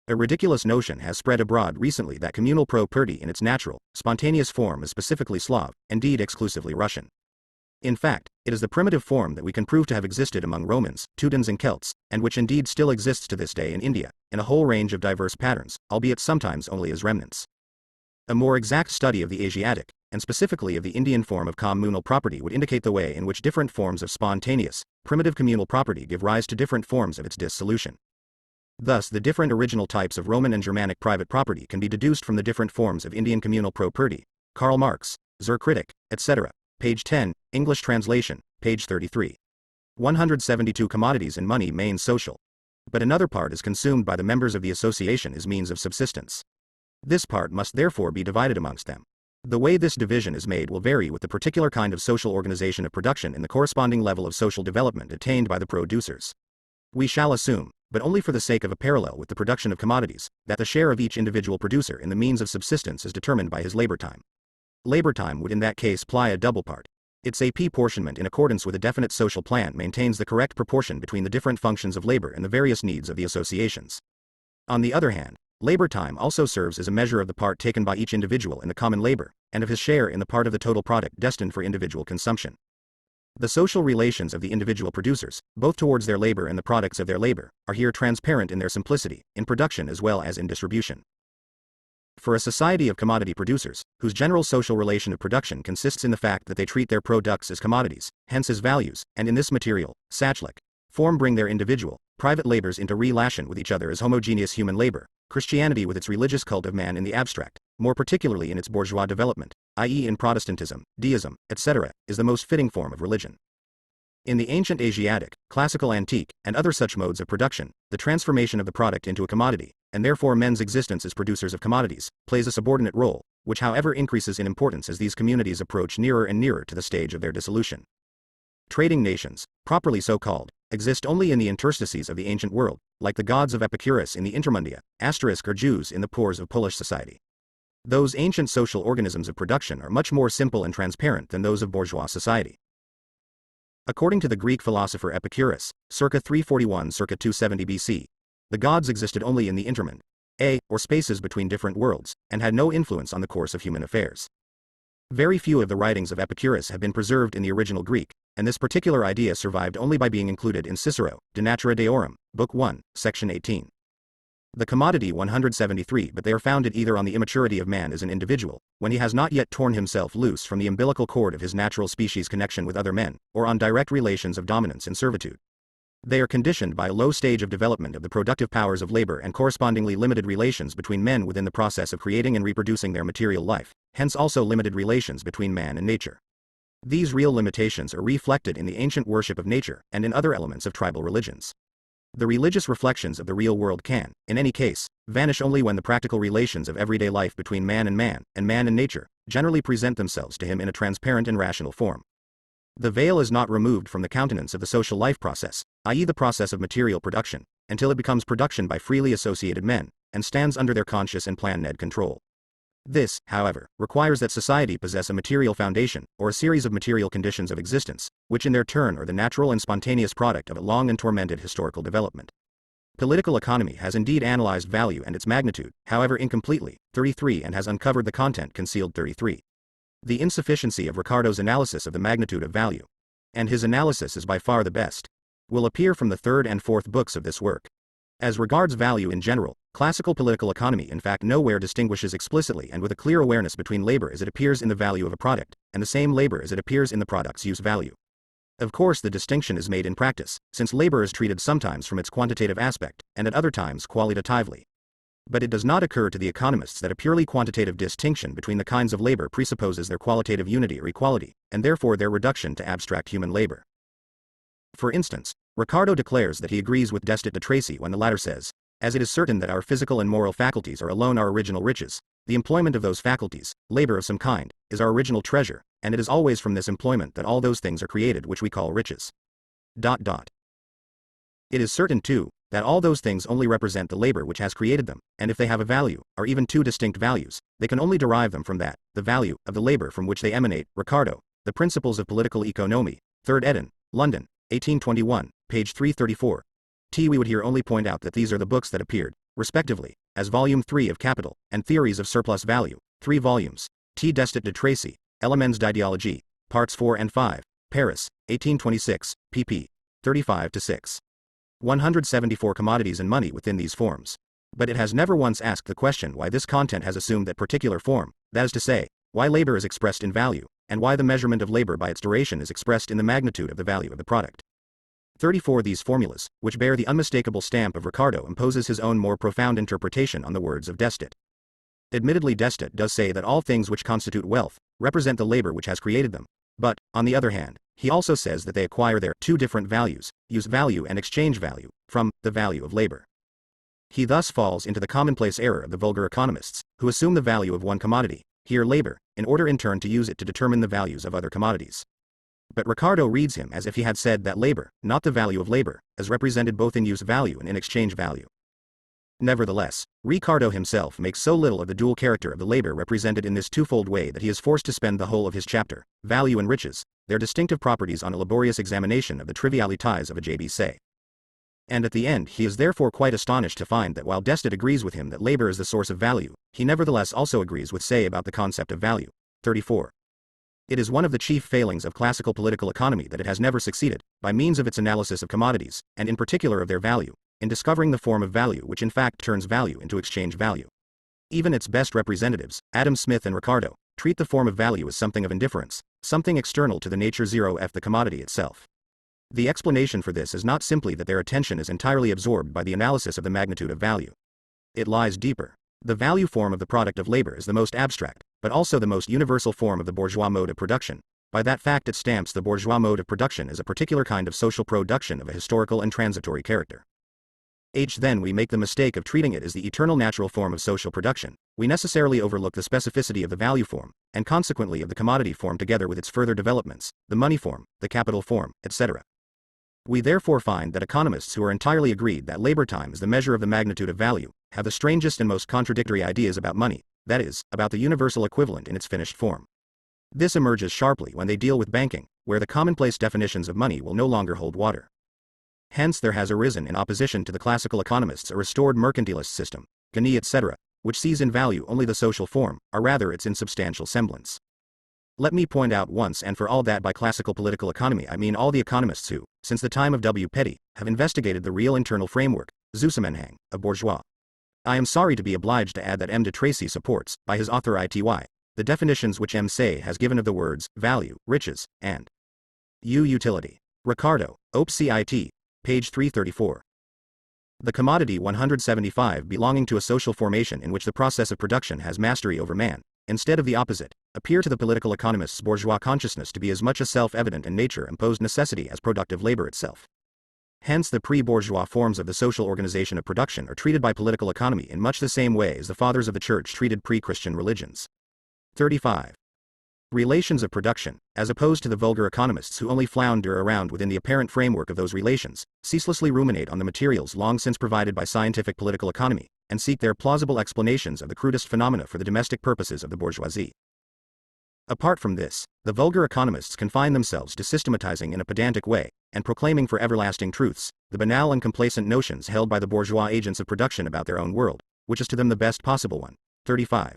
Speaker 1: A ridiculous notion has spread abroad recently that communal property in its natural, spontaneous form is specifically Slav, indeed exclusively Russian. In fact, it is the primitive form that we can prove to have existed among Romans, Teutons and Celts, and which indeed still exists to this day in India, in a whole range of diverse patterns, albeit sometimes only as remnants. A more exact study of the Asiatic, and specifically of the Indian form of communal property would indicate the way in which different forms of spontaneous, primitive communal property give rise to different forms of its dissolution. Thus, the different original types of Roman and Germanic private property can be deduced from the different forms of Indian communal property. Karl Marx, Zur Kritik, etc. Page 10, English translation, page 33. 172 Commodities and money main social. But another part is consumed by the members of the association as means of subsistence. This part must therefore be divided amongst them. The way this division is made will vary with the particular kind of social organization of production and the corresponding level of social development attained by the producers. We shall assume, but only for the sake of a parallel with the production of commodities, that the share of each individual producer in the means of subsistence is determined by his labor time. Labor time would in that case ply a double part. Its apportionment in accordance with a definite social plan maintains the correct proportion between the different functions of labor and the various needs of the associations. On the other hand, labor time also serves as a measure of the part taken by each individual in the common labor, and of his share in the part of the total product destined for individual consumption. The social relations of the individual producers, both towards their labor and the products of their labor, are here transparent in their simplicity, in production as well as in distribution. For a society of commodity producers, whose general social relation of production consists in the fact that they treat their products as commodities, hence as values, and in this material, Sachlik, form bring their individual, private labors into relation with each other as homogeneous human labor, Christianity with its religious cult of man in the abstract, more particularly in its bourgeois development, i.e. in Protestantism, deism, etc., is the most fitting form of religion. In the ancient Asiatic, classical antique, and other such modes of production, the transformation of the product into a commodity, and therefore men's existence as producers of commodities, plays a subordinate role, which however increases in importance as these communities approach nearer and nearer to the stage of their dissolution. Trading nations, properly so called, exist only in the interstices of the ancient world, like the gods of Epicurus in the Intermundia, or Jews in the pores of Polish society. Those ancient social organisms of production are much more simple and transparent than those of bourgeois society. According to the Greek philosopher Epicurus, circa 341 circa 270 BC, the gods existed only in the intermund, or spaces between different worlds, and had no influence on the course of human affairs. Very few of the writings of Epicurus have been preserved in the original Greek, and this particular idea survived only by being included in Cicero, De Natura Deorum, Book 1, Section 18. The commodity 173, but they are founded either on the immaturity of man as an individual, when he has not yet torn himself loose from the umbilical cord of his natural species connection with other men, or on direct relations of dominance and servitude. They are conditioned by a low stage of development of the productive powers of labor and correspondingly limited relations between men within the process of creating and reproducing their material life, hence also limited relations between man and nature. These real limitations are reflected in the ancient worship of nature and in other elements of tribal religions. The religious reflections of the real world can, in any case, vanish only when the practical relations of everyday life between man and nature, generally present themselves to him in a transparent and rational form. The veil is not removed from the countenance of the social life process, i.e. the process of material production, until it becomes production by freely associated men, and stands under their conscious and planned control. This, however, requires that society possess a material foundation, or a series of material conditions of existence, which in their turn are the natural and spontaneous product of a long and tormented historical development. Political economy has indeed analyzed value and its magnitude, however incompletely, 33, and has uncovered the content concealed 33. The insufficiency of Ricardo's analysis of the magnitude of value, and his analysis is by far the best, will appear from the third and fourth books of this work. As regards value in general, classical political economy in fact nowhere distinguishes explicitly and with a clear awareness between labor as it appears in the value of a product, and the same labor as it appears in the product's use value. Of course the distinction is made in practice, since labor is treated sometimes from its quantitative aspect, and at other times qualitatively. But it does not occur to the economists that a purely quantitative distinction between the kinds of labor presupposes their qualitative unity or equality, and therefore their reduction to abstract human labor. For instance, Ricardo declares that he agrees with Destet de Tracy when the latter says, "As it is certain that our physical and moral faculties are alone our original riches, the employment of those faculties, labor of some kind, is our original treasure, and it is always from this employment that all those things are created which we call riches." It is certain, too, that all those things only represent the labor which has created them, and if they have a value, or even two distinct values, they can only derive them from that, the value, of the labor from which they emanate. Ricardo, The Principles of Political Economy, 3rd ed., London, 1821, page 334. We would here only point out that these are the books that appeared, respectively, as Volume 3 of Capital, and Theories of Surplus Value, 3 volumes, Destet de Tracy, Elements d'Idéologie, Parts 4 and 5, Paris, 1826, pp. 35-6. 174 commodities and money within these forms. But it has never once asked the question why this content has assumed that particular form, that is to say, why labor is expressed in value, and why the measurement of labor by its duration is expressed in the magnitude of the value of the product. 34. These formulas, which bear the unmistakable stamp of Ricardo, imposes his own more profound interpretation on the words of Destet. Admittedly, Destet does say that all things which constitute wealth represent the labor which has created them, but, on the other hand, he also says that they acquire their two different values, use value and exchange value, from the value of labor. He thus falls into the commonplace error of the vulgar economists, who assume the value of one commodity, here labor, in order in turn to use it to determine the values of other commodities. But Ricardo reads him as if he had said that labor, not the value of labor, is represented both in use value and in exchange value. Nevertheless, Ricardo himself makes so little of the dual character of the labor represented in this twofold way that he is forced to spend the whole of his chapter, Value and Riches, their distinctive properties, on a laborious examination of the trivialities of a JB. And at the end he is therefore quite astonished to find that while Destet agrees with him that labor is the source of value, he nevertheless also agrees with Say about the concept of value. 34. It is one of the chief failings of classical political economy that it has never succeeded, by means of its analysis of commodities, and in particular of their value, in discovering the form of value which in fact turns value into exchange value. Even its best representatives, Adam Smith and Ricardo, treat the form of value as something of indifference, something external to the nature 0f the commodity itself. The explanation for this is not simply that their attention is entirely absorbed by the analysis of the magnitude of value. It lies deeper. The value form of the product of labor is the most abstract, but also the most universal form of the bourgeois mode of production. By that fact it stamps the bourgeois mode of production as a particular kind of social production of a historical and transitory character. Then we make the mistake of treating it as the eternal natural form of social production. We necessarily overlook the specificity of the value form, and consequently of the commodity form together with its further developments, the money form, the capital form, etc. We therefore find that economists who are entirely agreed that labor time is the measure of the magnitude of value, have the strangest and most contradictory ideas about money, that is, about the universal equivalent in its finished form. This emerges sharply when they deal with banking, where the commonplace definitions of money will no longer hold water. Hence there has arisen in opposition to the classical economists a restored mercantilist system, Gagné etc., which sees in value only the social form, or rather its insubstantial semblance. Let me point out once and for all that by classical political economy I mean all the economists who, since the time of W. Petty, have investigated the real internal framework, Zusammenhang, of bourgeois. I am sorry to be obliged to add that M. de Tracy supports, by his author ity, the definitions which M. Say has given of the words, value, riches, and utility. Ricardo, Op. Cit. Page 334. The commodity 175 belonging to a social formation in which the process of production has mastery over man, instead of the opposite, appear to the political economist's bourgeois consciousness to be as much a self-evident and nature-imposed necessity as productive labor itself. Hence the pre-bourgeois forms of the social organization of production are treated by political economy in much the same way as the fathers of the church treated pre-Christian religions. 35. Relations of production, as opposed to the vulgar economists who only flounder around within the apparent framework of those relations, ceaselessly ruminate on the materials long since provided by scientific political economy, and seek their plausible explanations of the crudest phenomena for the domestic purposes of the bourgeoisie. Apart from this, the vulgar economists confine themselves to systematizing in a pedantic way, and proclaiming for everlasting truths, the banal and complacent notions held by the bourgeois agents of production about their own world, which is to them the best possible one. 35.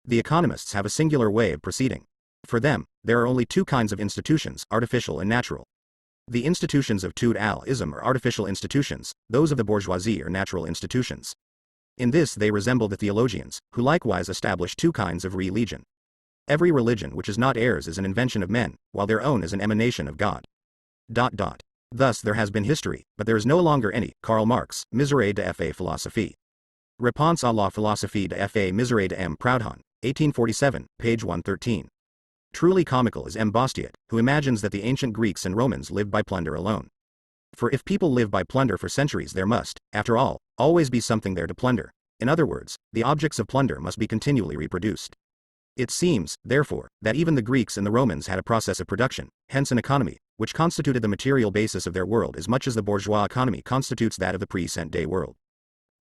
Speaker 1: The economists have a singular way of proceeding. For them, there are only two kinds of institutions, artificial and natural. The institutions of feudalism are artificial institutions, those of the bourgeoisie are natural institutions. In this they resemble the theologians, who likewise establish two kinds of religion. Every religion which is not theirs is an invention of men, while their own is an emanation of God. Thus there has been history, but there is no longer any. Karl Marx, Misere de fa Philosophie. Réponse à la philosophie de F. Misère de M. Proudhon, 1847, page 113. Truly comical is M. Bastiat, who imagines that the ancient Greeks and Romans lived by plunder alone. For if people live by plunder for centuries, there must, after all, always be something there to plunder. In other words, the objects of plunder must be continually reproduced. It seems, therefore, that even the Greeks and the Romans had a process of production, hence an economy, which constituted the material basis of their world as much as the bourgeois economy constitutes that of the present-day world.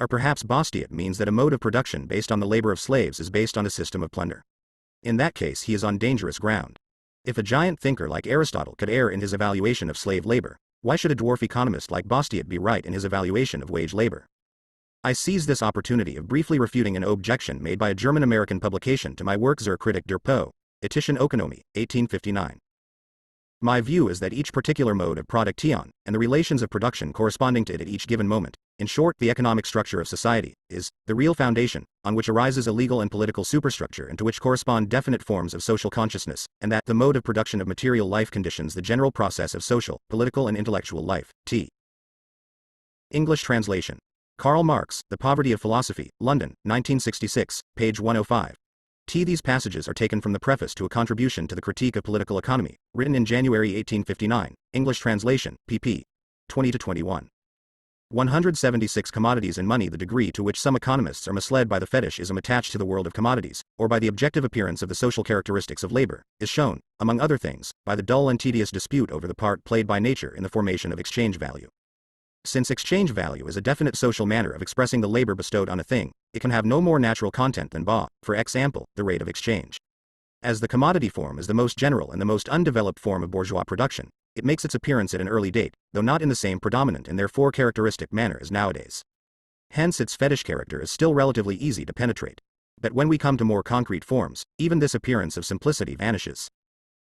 Speaker 1: Or perhaps Bastiat means that a mode of production based on the labor of slaves is based on a system of plunder. In that case he is on dangerous ground. If a giant thinker like Aristotle could err in his evaluation of slave labor, why should a dwarf economist like Bastiat be right in his evaluation of wage labor? I seize this opportunity of briefly refuting an objection made by a German-American publication to my work Zur Kritik der Po, Ethischen Ökonomie, 1859. My view is that each particular mode of production, and the relations of production corresponding to it at each given moment, in short the economic structure of society, is the real foundation, on which arises a legal and political superstructure and to which correspond definite forms of social consciousness, and that the mode of production of material life conditions the general process of social, political and intellectual life. T. English translation. Karl Marx, The Poverty of Philosophy, London, 1966, page 105. These passages are taken from the preface to a contribution to the Critique of Political Economy, written in January 1859, English translation, pp. 20-21. 176 Commodities and money. The degree to which some economists are misled by the fetishism attached to the world of commodities, or by the objective appearance of the social characteristics of labor, is shown, among other things, by the dull and tedious dispute over the part played by nature in the formation of exchange value. Since exchange value is a definite social manner of expressing the labor bestowed on a thing, it can have no more natural content than for example, the rate of exchange. As the commodity form is the most general and the most undeveloped form of bourgeois production, it makes its appearance at an early date, though not in the same predominant and therefore characteristic manner as nowadays. Hence its fetish character is still relatively easy to penetrate. But when we come to more concrete forms, even this appearance of simplicity vanishes.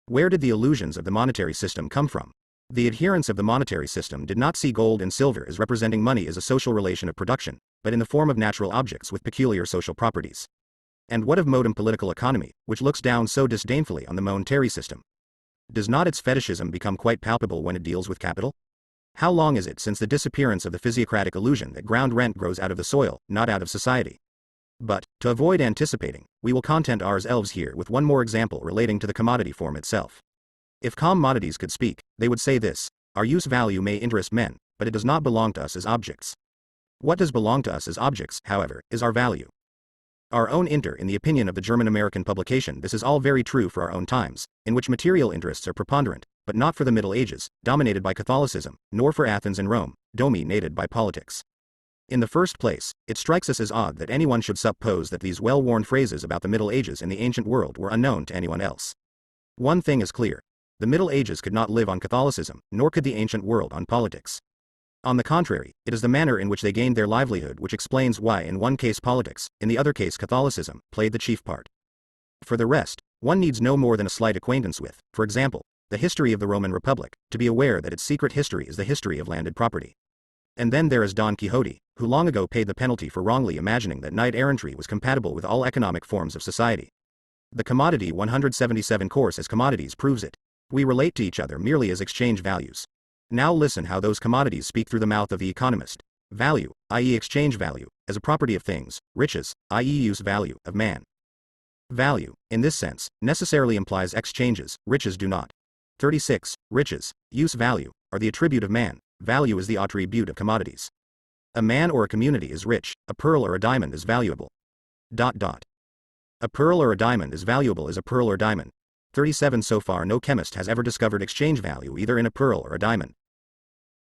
Speaker 1: Where did the illusions of the monetary system come from? The adherents of the monetary system did not see gold and silver as representing money as a social relation of production, but in the form of natural objects with peculiar social properties. And what of modern political economy, which looks down so disdainfully on the monetary system? Does not its fetishism become quite palpable when it deals with capital? How long is it since the disappearance of the physiocratic illusion that ground rent grows out of the soil, not out of society? But, to avoid anticipating, we will content ourselves here with one more example relating to the commodity form itself. If commodities could speak, they would say this: our use value may interest men, but it does not belong to us as objects. What does belong to us as objects, however, is our value. Our own in the opinion of the German-American publication, this is all very true for our own times, in which material interests are preponderant, but not for the Middle Ages, dominated by Catholicism, nor for Athens and Rome, dominated by politics. In the first place, it strikes us as odd that anyone should suppose that these well-worn phrases about the Middle Ages in the ancient world were unknown to anyone else. One thing is clear. The Middle Ages could not live on Catholicism, nor could the ancient world on politics. On the contrary, it is the manner in which they gained their livelihood which explains why in one case politics, in the other case Catholicism, played the chief part. For the rest, one needs no more than a slight acquaintance with, for example, the history of the Roman Republic, to be aware that its secret history is the history of landed property. And then there is Don Quixote, who long ago paid the penalty for wrongly imagining that knight-errantry was compatible with all economic forms of society. The Commodity 177 course as commodities proves it. We relate to each other merely as exchange values. Now listen how those commodities speak through the mouth of the economist. Value, i.e. exchange value, as a property of things; riches, i.e. use value, of man. Value, in this sense, necessarily implies exchanges, riches do not. 36. Riches, use value, are the attribute of man, value is the attribute of commodities. A man or a community is rich, a pearl or a diamond is valuable. A pearl or a diamond is valuable as a pearl or diamond. 37. So far no chemist has ever discovered exchange value either in a pearl or a diamond.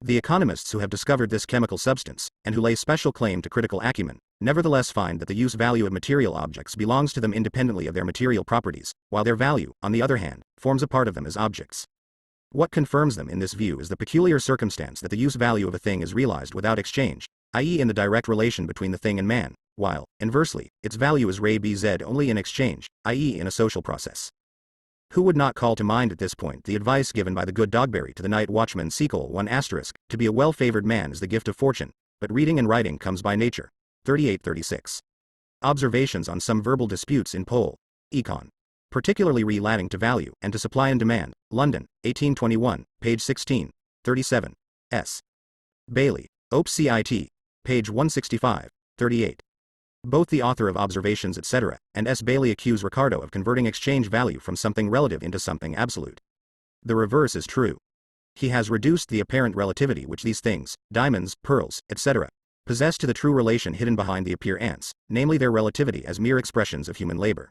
Speaker 1: The economists who have discovered this chemical substance, and who lay special claim to critical acumen, nevertheless find that the use value of material objects belongs to them independently of their material properties, while their value, on the other hand, forms a part of them as objects. What confirms them in this view is the peculiar circumstance that the use value of a thing is realized without exchange, i.e. in the direct relation between the thing and man, while, inversely, its value is re-bz only in exchange, i.e. in a social process. Who would not call to mind at this point the advice given by the good Dogberry to the night watchman Seacole 1*, to be a well-favored man is the gift of fortune, but reading and writing comes by nature. 38-36. Observations on some verbal disputes in Pole. Econ. Particularly relating to value and to supply and demand. London, 1821, page 16. 37. S. Bailey, Op. Cit. Page 165. 38. Both the author of Observations etc. and S. Bailey accuse Ricardo of converting exchange value from something relative into something absolute. The reverse is true. He has reduced the apparent relativity which these things, diamonds, pearls, etc., possess to the true relation hidden behind the appearance, namely their relativity as mere expressions of human labor.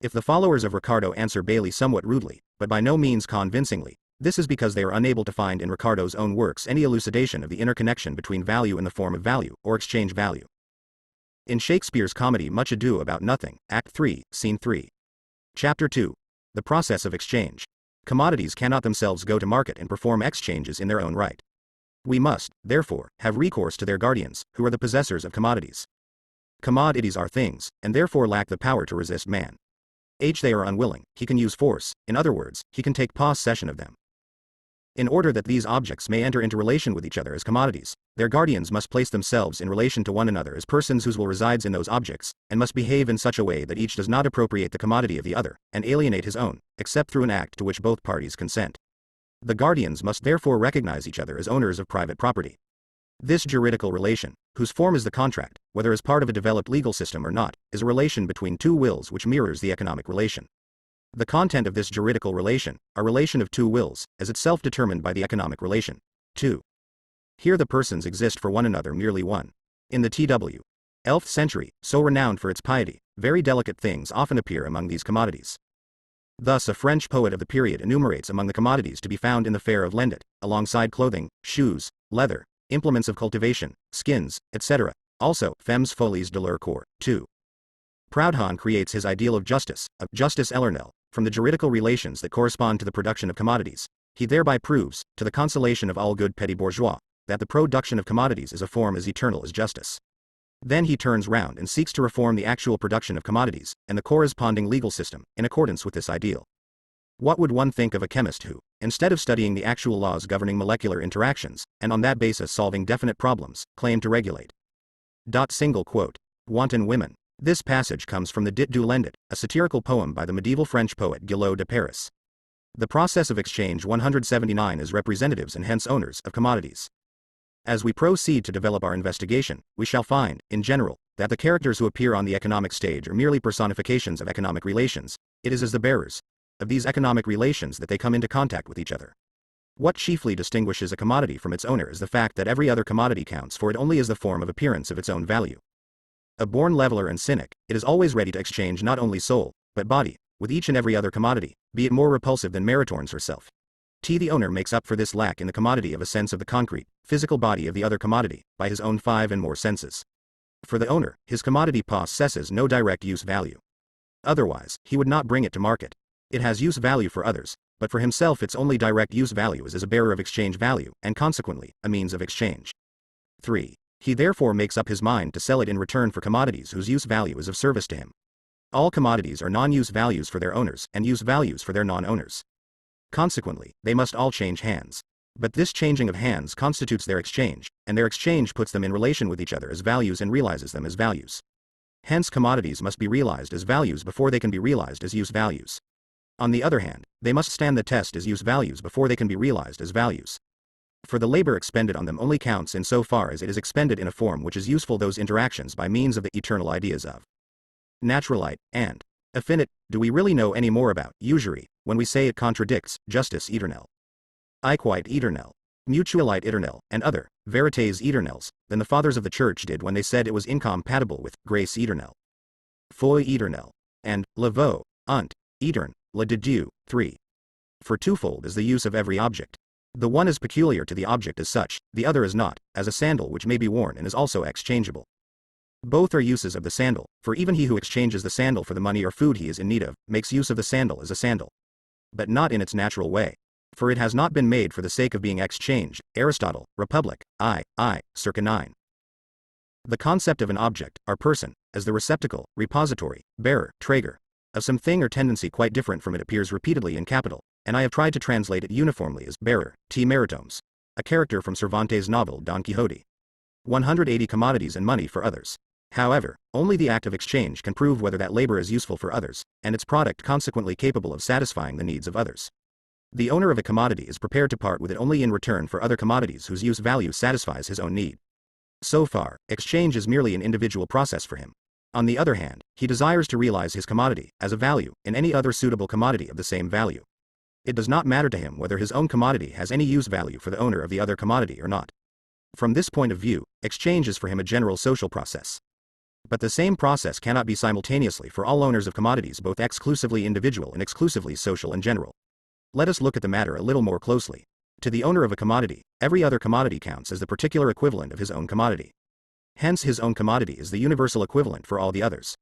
Speaker 1: If the followers of Ricardo answer Bailey somewhat rudely, but by no means convincingly, this is because they are unable to find in Ricardo's own works any elucidation of the interconnection between value in the form of value, or exchange value. In Shakespeare's comedy Much Ado About Nothing, Act 3, Scene 3. Chapter 2. The process of exchange. Commodities cannot themselves go to market and perform exchanges in their own right. We must, therefore, have recourse to their guardians, who are the possessors of commodities. Commodities are things, and therefore lack the power to resist man. They are unwilling, he can use force, in other words, he can take possession of them. In order that these objects may enter into relation with each other as commodities, their guardians must place themselves in relation to one another as persons whose will resides in those objects, and must behave in such a way that each does not appropriate the commodity of the other, and alienate his own, except through an act to which both parties consent. The guardians must therefore recognize each other as owners of private property. This juridical relation, whose form is the contract, whether as part of a developed legal system or not, is a relation between two wills which mirrors the economic relation. The content of this juridical relation, a relation of two wills, is itself determined by the economic relation. 2. Here the persons exist for one another merely one. In the T.W. 11th century, so renowned for its piety, very delicate things often appear among these commodities. Thus a French poet of the period enumerates among the commodities to be found in the fair of Lendit, alongside clothing, shoes, leather, implements of cultivation, skins, etc., also femmes folies de leur corps. 2. Proudhon creates his ideal of justice éternelle, from the juridical relations that correspond to the production of commodities. He thereby proves, to the consolation of all good petty bourgeois, that the production of commodities is a form as eternal as justice. Then he turns round and seeks to reform the actual production of commodities, and the corresponding legal system, in accordance with this ideal. What would one think of a chemist who, instead of studying the actual laws governing molecular interactions, and on that basis solving definite problems, claimed to regulate? Single quote. Wanton women. This passage comes from the Dit du Lendit, a satirical poem by the medieval French poet Guillot de Paris. The process of exchange 179 is representatives and hence owners of commodities. As we proceed to develop our investigation, we shall find, in general, that the characters who appear on the economic stage are merely personifications of economic relations. It is as the bearers of these economic relations that they come into contact with each other. What chiefly distinguishes a commodity from its owner is the fact that every other commodity counts for it only as the form of appearance of its own value. A born leveler and cynic, it is always ready to exchange not only soul, but body, with each and every other commodity, be it more repulsive than Maritornes herself. The owner makes up for this lack in the commodity of a sense of the concrete, physical body of the other commodity, by his own 5 and more senses. For the owner, his commodity possesses no direct use value. Otherwise, he would not bring it to market. It has use value for others, but for himself its only direct use value is as a bearer of exchange value, and consequently, a means of exchange. 3. He therefore makes up his mind to sell it in return for commodities whose use value is of service to him. All commodities are non-use values for their owners and use values for their non-owners. Consequently, they must all change hands. But this changing of hands constitutes their exchange, and their exchange puts them in relation with each other as values and realizes them as values. Hence commodities must be realized as values before they can be realized as use values. On the other hand, they must stand the test as use values before they can be realized as values. For the labor expended on them only counts in so far as it is expended in a form which is useful those interactions by means of the eternal ideas of naturalite and affinite. Do we really know any more about usury when we say it contradicts justice éternelle, equite éternelle, mutualite éternelle, and other verités éternelles than the fathers of the church did when they said it was incompatible with grace éternelle, foi éternelle, and leveau unt éterne, le de Dieu? 3. For twofold is the use of every object. The one is peculiar to the object as such, the other is not, as a sandal which may be worn and is also exchangeable. Both are uses of the sandal, for even he who exchanges the sandal for the money or food he is in need of, makes use of the sandal as a sandal. But not in its natural way. For it has not been made for the sake of being exchanged. Aristotle, Republic, circa 9. The concept of an object, or person, as the receptacle, repository, bearer, träger, of some thing or tendency quite different from it appears repeatedly in Capital, and I have tried to translate it uniformly as bearer, T. Maritomes, a character from Cervantes' novel Don Quixote. 180 commodities and money for others. However, only the act of exchange can prove whether that labor is useful for others, and its product consequently capable of satisfying the needs of others. The owner of a commodity is prepared to part with it only in return for other commodities whose use value satisfies his own need. So far, exchange is merely an individual process for him. On the other hand, he desires to realize his commodity as a value in any other suitable commodity of the same value. It does not matter to him whether his own commodity has any use value for the owner of the other commodity or not. From this point of view, exchange is for him a general social process. But the same process cannot be simultaneously for all owners of commodities, both exclusively individual and exclusively social and general. Let us look at the matter a little more closely. To the owner of a commodity, every other commodity counts as the particular equivalent of his own commodity. Hence, his own commodity is the universal equivalent for all the others.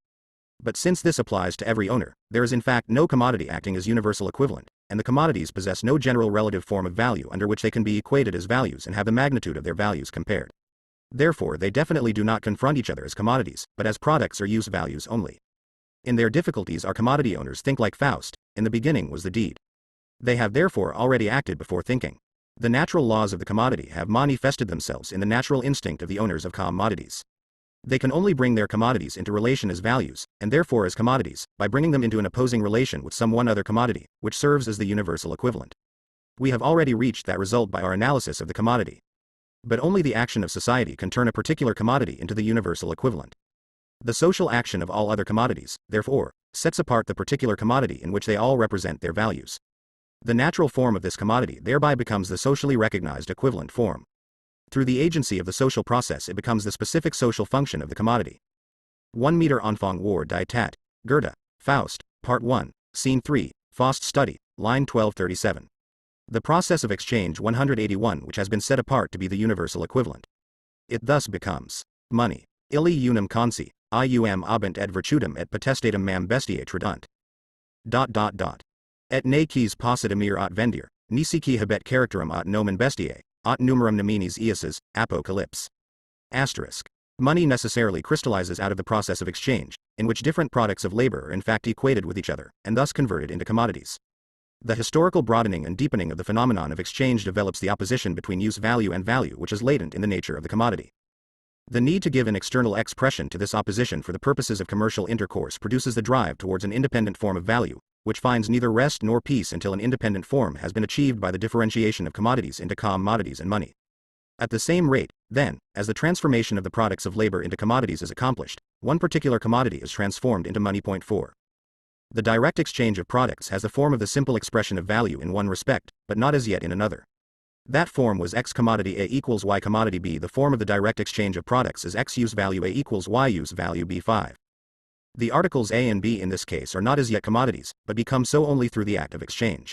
Speaker 1: But since this applies to every owner, there is in fact no commodity acting as universal equivalent, and the commodities possess no general relative form of value under which they can be equated as values and have the magnitude of their values compared. Therefore, they definitely do not confront each other as commodities, but as products or use values only. In their difficulties, our commodity owners think like Faust: in the beginning was the deed. They have therefore already acted before thinking. The natural laws of the commodity have manifested themselves in the natural instinct of the owners of commodities. They can only bring their commodities into relation as values, and therefore as commodities, by bringing them into an opposing relation with some one other commodity, which serves as the universal equivalent. We have already reached that result by our analysis of the commodity. But only the action of society can turn a particular commodity into the universal equivalent. The social action of all other commodities, therefore, sets apart the particular commodity in which they all represent their values. The natural form of this commodity thereby becomes the socially recognized equivalent form. Through the agency of the social process, it becomes the specific social function of the commodity. 1 meter Anfang war die Tat, Goethe, Faust, Part 1, Scene 3, Faust Study, line 1237. The process of exchange 181, which has been set apart to be the universal equivalent. It thus becomes money. Illi unum consi, ium abent et virtutum et potestatem mam bestiae tradunt. Et ne quis possit emir aut vendir, nisici habet characterum aut nomen bestiae, aut numerum nominis eases, apocalypse. Asterisk. Money necessarily crystallizes out of the process of exchange, in which different products of labor are in fact equated with each other, and thus converted into commodities. The historical broadening and deepening of the phenomenon of exchange develops the opposition between use value and value, which is latent in the nature of the commodity. The need to give an external expression to this opposition for the purposes of commercial intercourse produces the drive towards an independent form of value, which finds neither rest nor peace until an independent form has been achieved by the differentiation of commodities into commodities and money. At the same rate, then, as the transformation of the products of labor into commodities is accomplished, one particular commodity is transformed into money. 4. The direct exchange of products has the form of the simple expression of value in one respect, but not as yet in another. That form was X commodity A equals Y commodity B. The form of the direct exchange of products is X use value A equals Y use value B. 5. The articles A and B in this case are not as yet commodities, but become so only through the act of exchange.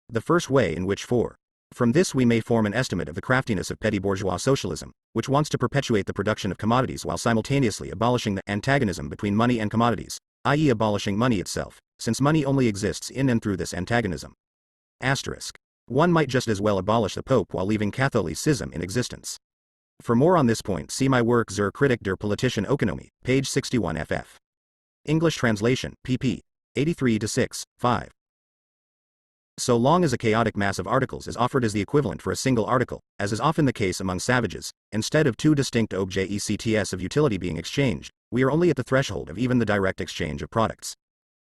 Speaker 1: The first way in which 4. From this we may form an estimate of the craftiness of petty bourgeois socialism, which wants to perpetuate the production of commodities while simultaneously abolishing the antagonism between money and commodities, i.e. abolishing money itself, since money only exists in and through this antagonism. Asterisk. One might just as well abolish the Pope while leaving Catholicism in existence. For more on this point, see my work Zur Kritik der politischen Ökonomie, page 61 ff. English translation, pp. 83-6, 5. So long as a chaotic mass of articles is offered as the equivalent for a single article, as is often the case among savages, instead of two distinct objects of utility being exchanged, we are only at the threshold of even the direct exchange of products.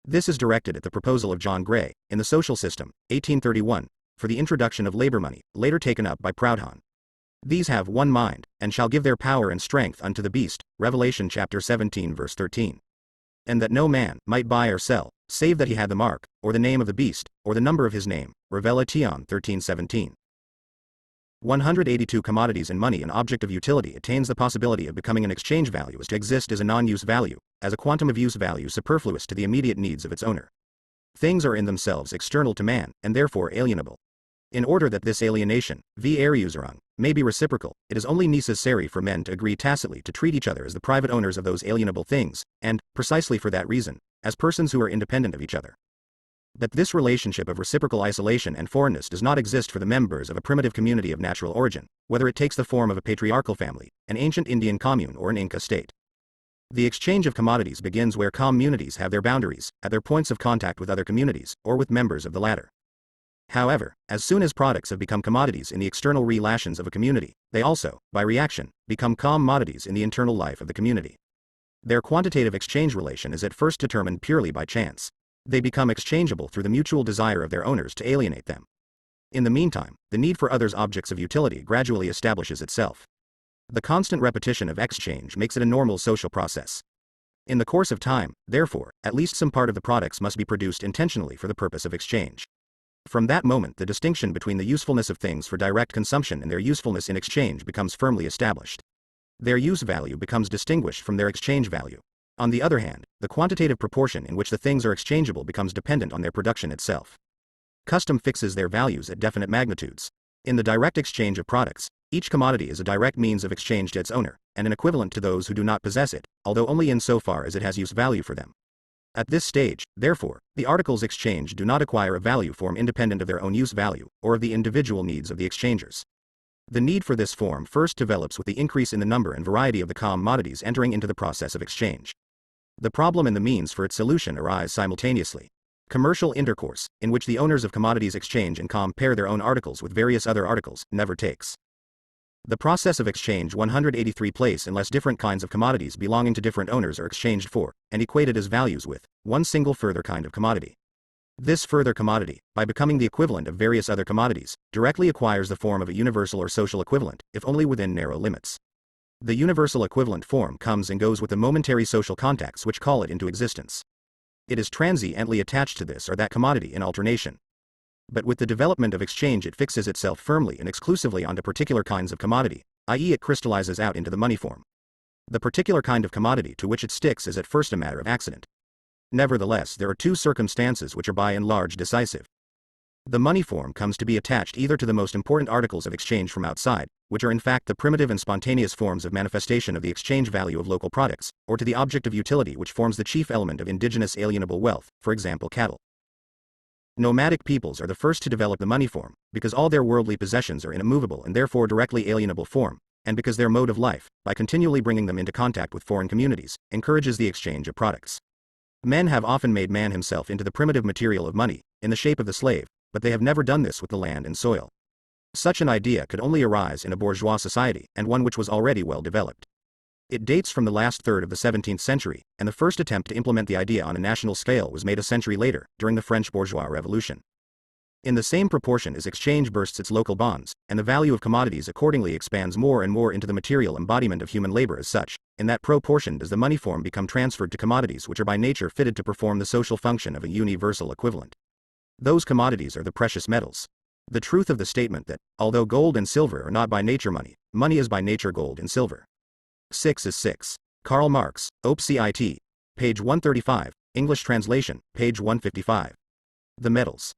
Speaker 1: This is directed at the proposal of John Gray, in The Social System, 1831, for the introduction of labor money, later taken up by Proudhon. These have one mind, and shall give their power and strength unto the beast, Revelation chapter 17 verse 13. And that no man might buy or sell, save that he had the mark, or the name of the beast, or the number of his name, Revelation 13:17. 182 Commodities and money. An object of utility attains the possibility of becoming an exchange value as to exist as a non-use value, as a quantum of use value superfluous to the immediate needs of its owner. Things are in themselves external to man, and therefore alienable. In order that this alienation, Verusung, may be reciprocal, it is only necessary for men to agree tacitly to treat each other as the private owners of those alienable things, and, precisely for that reason, as persons who are independent of each other. But this relationship of reciprocal isolation and foreignness does not exist for the members of a primitive community of natural origin, whether it takes the form of a patriarchal family, an ancient Indian commune, or an Inca state. The exchange of commodities begins where communities have their boundaries, at their points of contact with other communities, or with members of the latter. However, as soon as products have become commodities in the external relations of a community, they also, by reaction, become commodities in the internal life of the community. Their quantitative exchange relation is at first determined purely by chance. They become exchangeable through the mutual desire of their owners to alienate them. In the meantime, the need for others' objects of utility gradually establishes itself. The constant repetition of exchange makes it a normal social process. In the course of time, therefore, at least some part of the products must be produced intentionally for the purpose of exchange. From that moment, the distinction between the usefulness of things for direct consumption and their usefulness in exchange becomes firmly established. Their use value becomes distinguished from their exchange value. On the other hand, the quantitative proportion in which the things are exchangeable becomes dependent on their production itself. Custom fixes their values at definite magnitudes. In the direct exchange of products, each commodity is a direct means of exchange to its owner, and an equivalent to those who do not possess it, although only in so far as it has use value for them. At this stage, therefore, the articles exchanged do not acquire a value form independent of their own use value, or of the individual needs of the exchangers. The need for this form first develops with the increase in the number and variety of the commodities entering into the process of exchange. The problem and the means for its solution arise simultaneously. Commercial intercourse, in which the owners of commodities exchange and compare their own articles with various other articles, never takes. The process of exchange 183 place unless different kinds of commodities belonging to different owners are exchanged for, and equated as values with, one single further kind of commodity. This further commodity, by becoming the equivalent of various other commodities, directly acquires the form of a universal or social equivalent, if only within narrow limits. The universal equivalent form comes and goes with the momentary social contacts which call it into existence. It is transiently attached to this or that commodity in alternation. But with the development of exchange it fixes itself firmly and exclusively onto particular kinds of commodity, i.e. it crystallizes out into the money form. The particular kind of commodity to which it sticks is at first a matter of accident. Nevertheless, there are two circumstances which are by and large decisive. The money form comes to be attached either to the most important articles of exchange from outside, which are in fact the primitive and spontaneous forms of manifestation of the exchange value of local products, or to the object of utility which forms the chief element of indigenous alienable wealth, for example cattle. Nomadic peoples are the first to develop the money form, because all their worldly possessions are in a movable and therefore directly alienable form, and because their mode of life, by continually bringing them into contact with foreign communities, encourages the exchange of products. Men have often made man himself into the primitive material of money, in the shape of the slave, but they have never done this with the land and soil. Such an idea could only arise in a bourgeois society, and one which was already well developed. It dates from the last third of the 17th century, and the first attempt to implement the idea on a national scale was made a century later, during the French bourgeois revolution. In the same proportion as exchange bursts its local bonds, and the value of commodities accordingly expands more and more into the material embodiment of human labor as such, in that proportion does the money form become transferred to commodities which are by nature fitted to perform the social function of a universal equivalent. Those commodities are the precious metals. The truth of the statement that, although gold and silver are not by nature money, money is by nature gold and silver. 6 is 6. Karl Marx, Op. Cit. Page 135, English translation, page 155. The metals,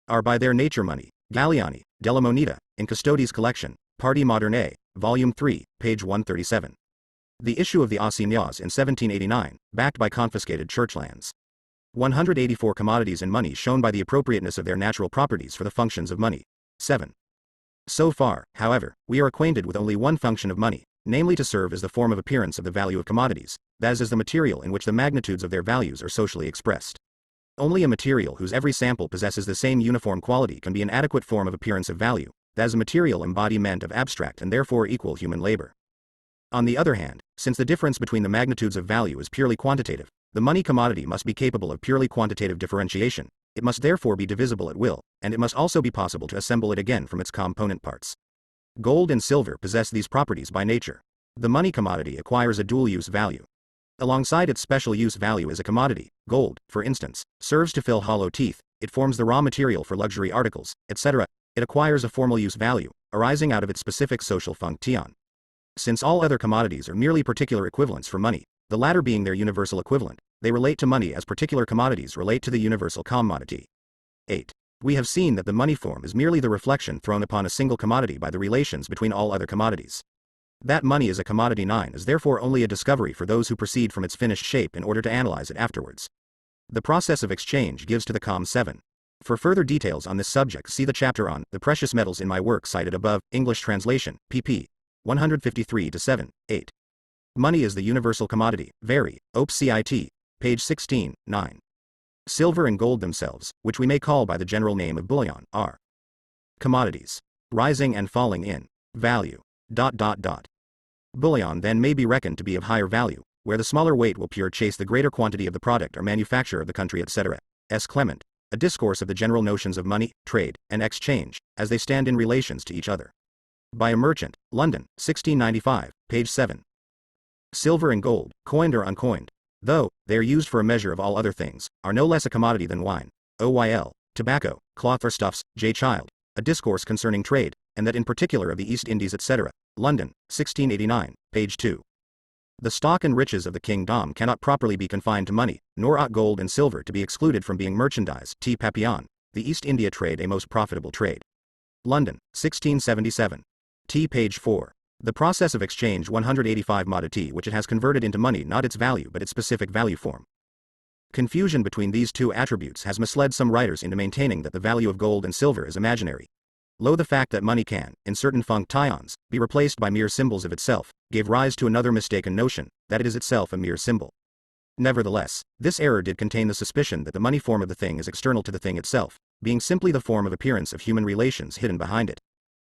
Speaker 1: are by their nature money. Galliani, Della Moneta, in Custodi's collection, Partie Moderne, Volume 3, page 137. The issue of the assignats in 1789, backed by confiscated church lands. 184 commodities and money shown by the appropriateness of their natural properties for the functions of money. 7. So far, however, we are acquainted with only one function of money, namely to serve as the form of appearance of the value of commodities, that is the material in which the magnitudes of their values are socially expressed. Only a material whose every sample possesses the same uniform quality can be an adequate form of appearance of value, that is a material embodiment of abstract and therefore equal human labor. On the other hand, since the difference between the magnitudes of value is purely quantitative, the money commodity must be capable of purely quantitative differentiation, it must therefore be divisible at will, and it must also be possible to assemble it again from its component parts. Gold and silver possess these properties by nature. The money commodity acquires a dual-use value. Alongside its special use value as a commodity, gold, for instance, serves to fill hollow teeth, it forms the raw material for luxury articles, etc. It acquires a formal use value, arising out of its specific social function. Since all other commodities are merely particular equivalents for money, the latter being their universal equivalent, they relate to money as particular commodities relate to the universal commodity. 8. We have seen that the money form is merely the reflection thrown upon a single commodity by the relations between all other commodities. That money is a commodity 9 is therefore only a discovery for those who proceed from its finished shape in order to analyze it afterwards. The process of exchange gives to the com 7. For further details on this subject see the chapter on the precious metals in my work cited above, English translation, pp. 153-7, 8. Money is the universal commodity, Very, Op. Cit. Page 16, 9. Silver and gold themselves, which we may call by the general name of bullion, are commodities, rising and falling in value. Bullion then may be reckoned to be of higher value, where the smaller weight will chase the greater quantity of the product or manufacture of the country, etc. S. Clement, A Discourse of the General Notions of Money, Trade, and Exchange, as they stand in relations to each other. By a Merchant, London, 1695, page 7. Silver and gold, coined or uncoined, though they are used for a measure of all other things, are no less a commodity than wine, oil, tobacco, cloth or stuffs, J. Child, A Discourse Concerning Trade, and that in particular of the East Indies etc., London, 1689, page 2. The stock and riches of the kingdom cannot properly be confined to money, nor ought gold and silver to be excluded from being merchandise. T. Papillon, The East India Trade a Most Profitable Trade. London, 1677. T. page 4. The process of exchange 185 modity which it has converted into money not its value but its specific value form. Confusion between these two attributes has misled some writers into maintaining that the value of gold and silver is imaginary. Lo, the fact that money can, in certain functions, be replaced by mere symbols of itself, gave rise to another mistaken notion, that it is itself a mere symbol. Nevertheless, this error did contain the suspicion that the money form of the thing is external to the thing itself, being simply the form of appearance of human relations hidden behind it.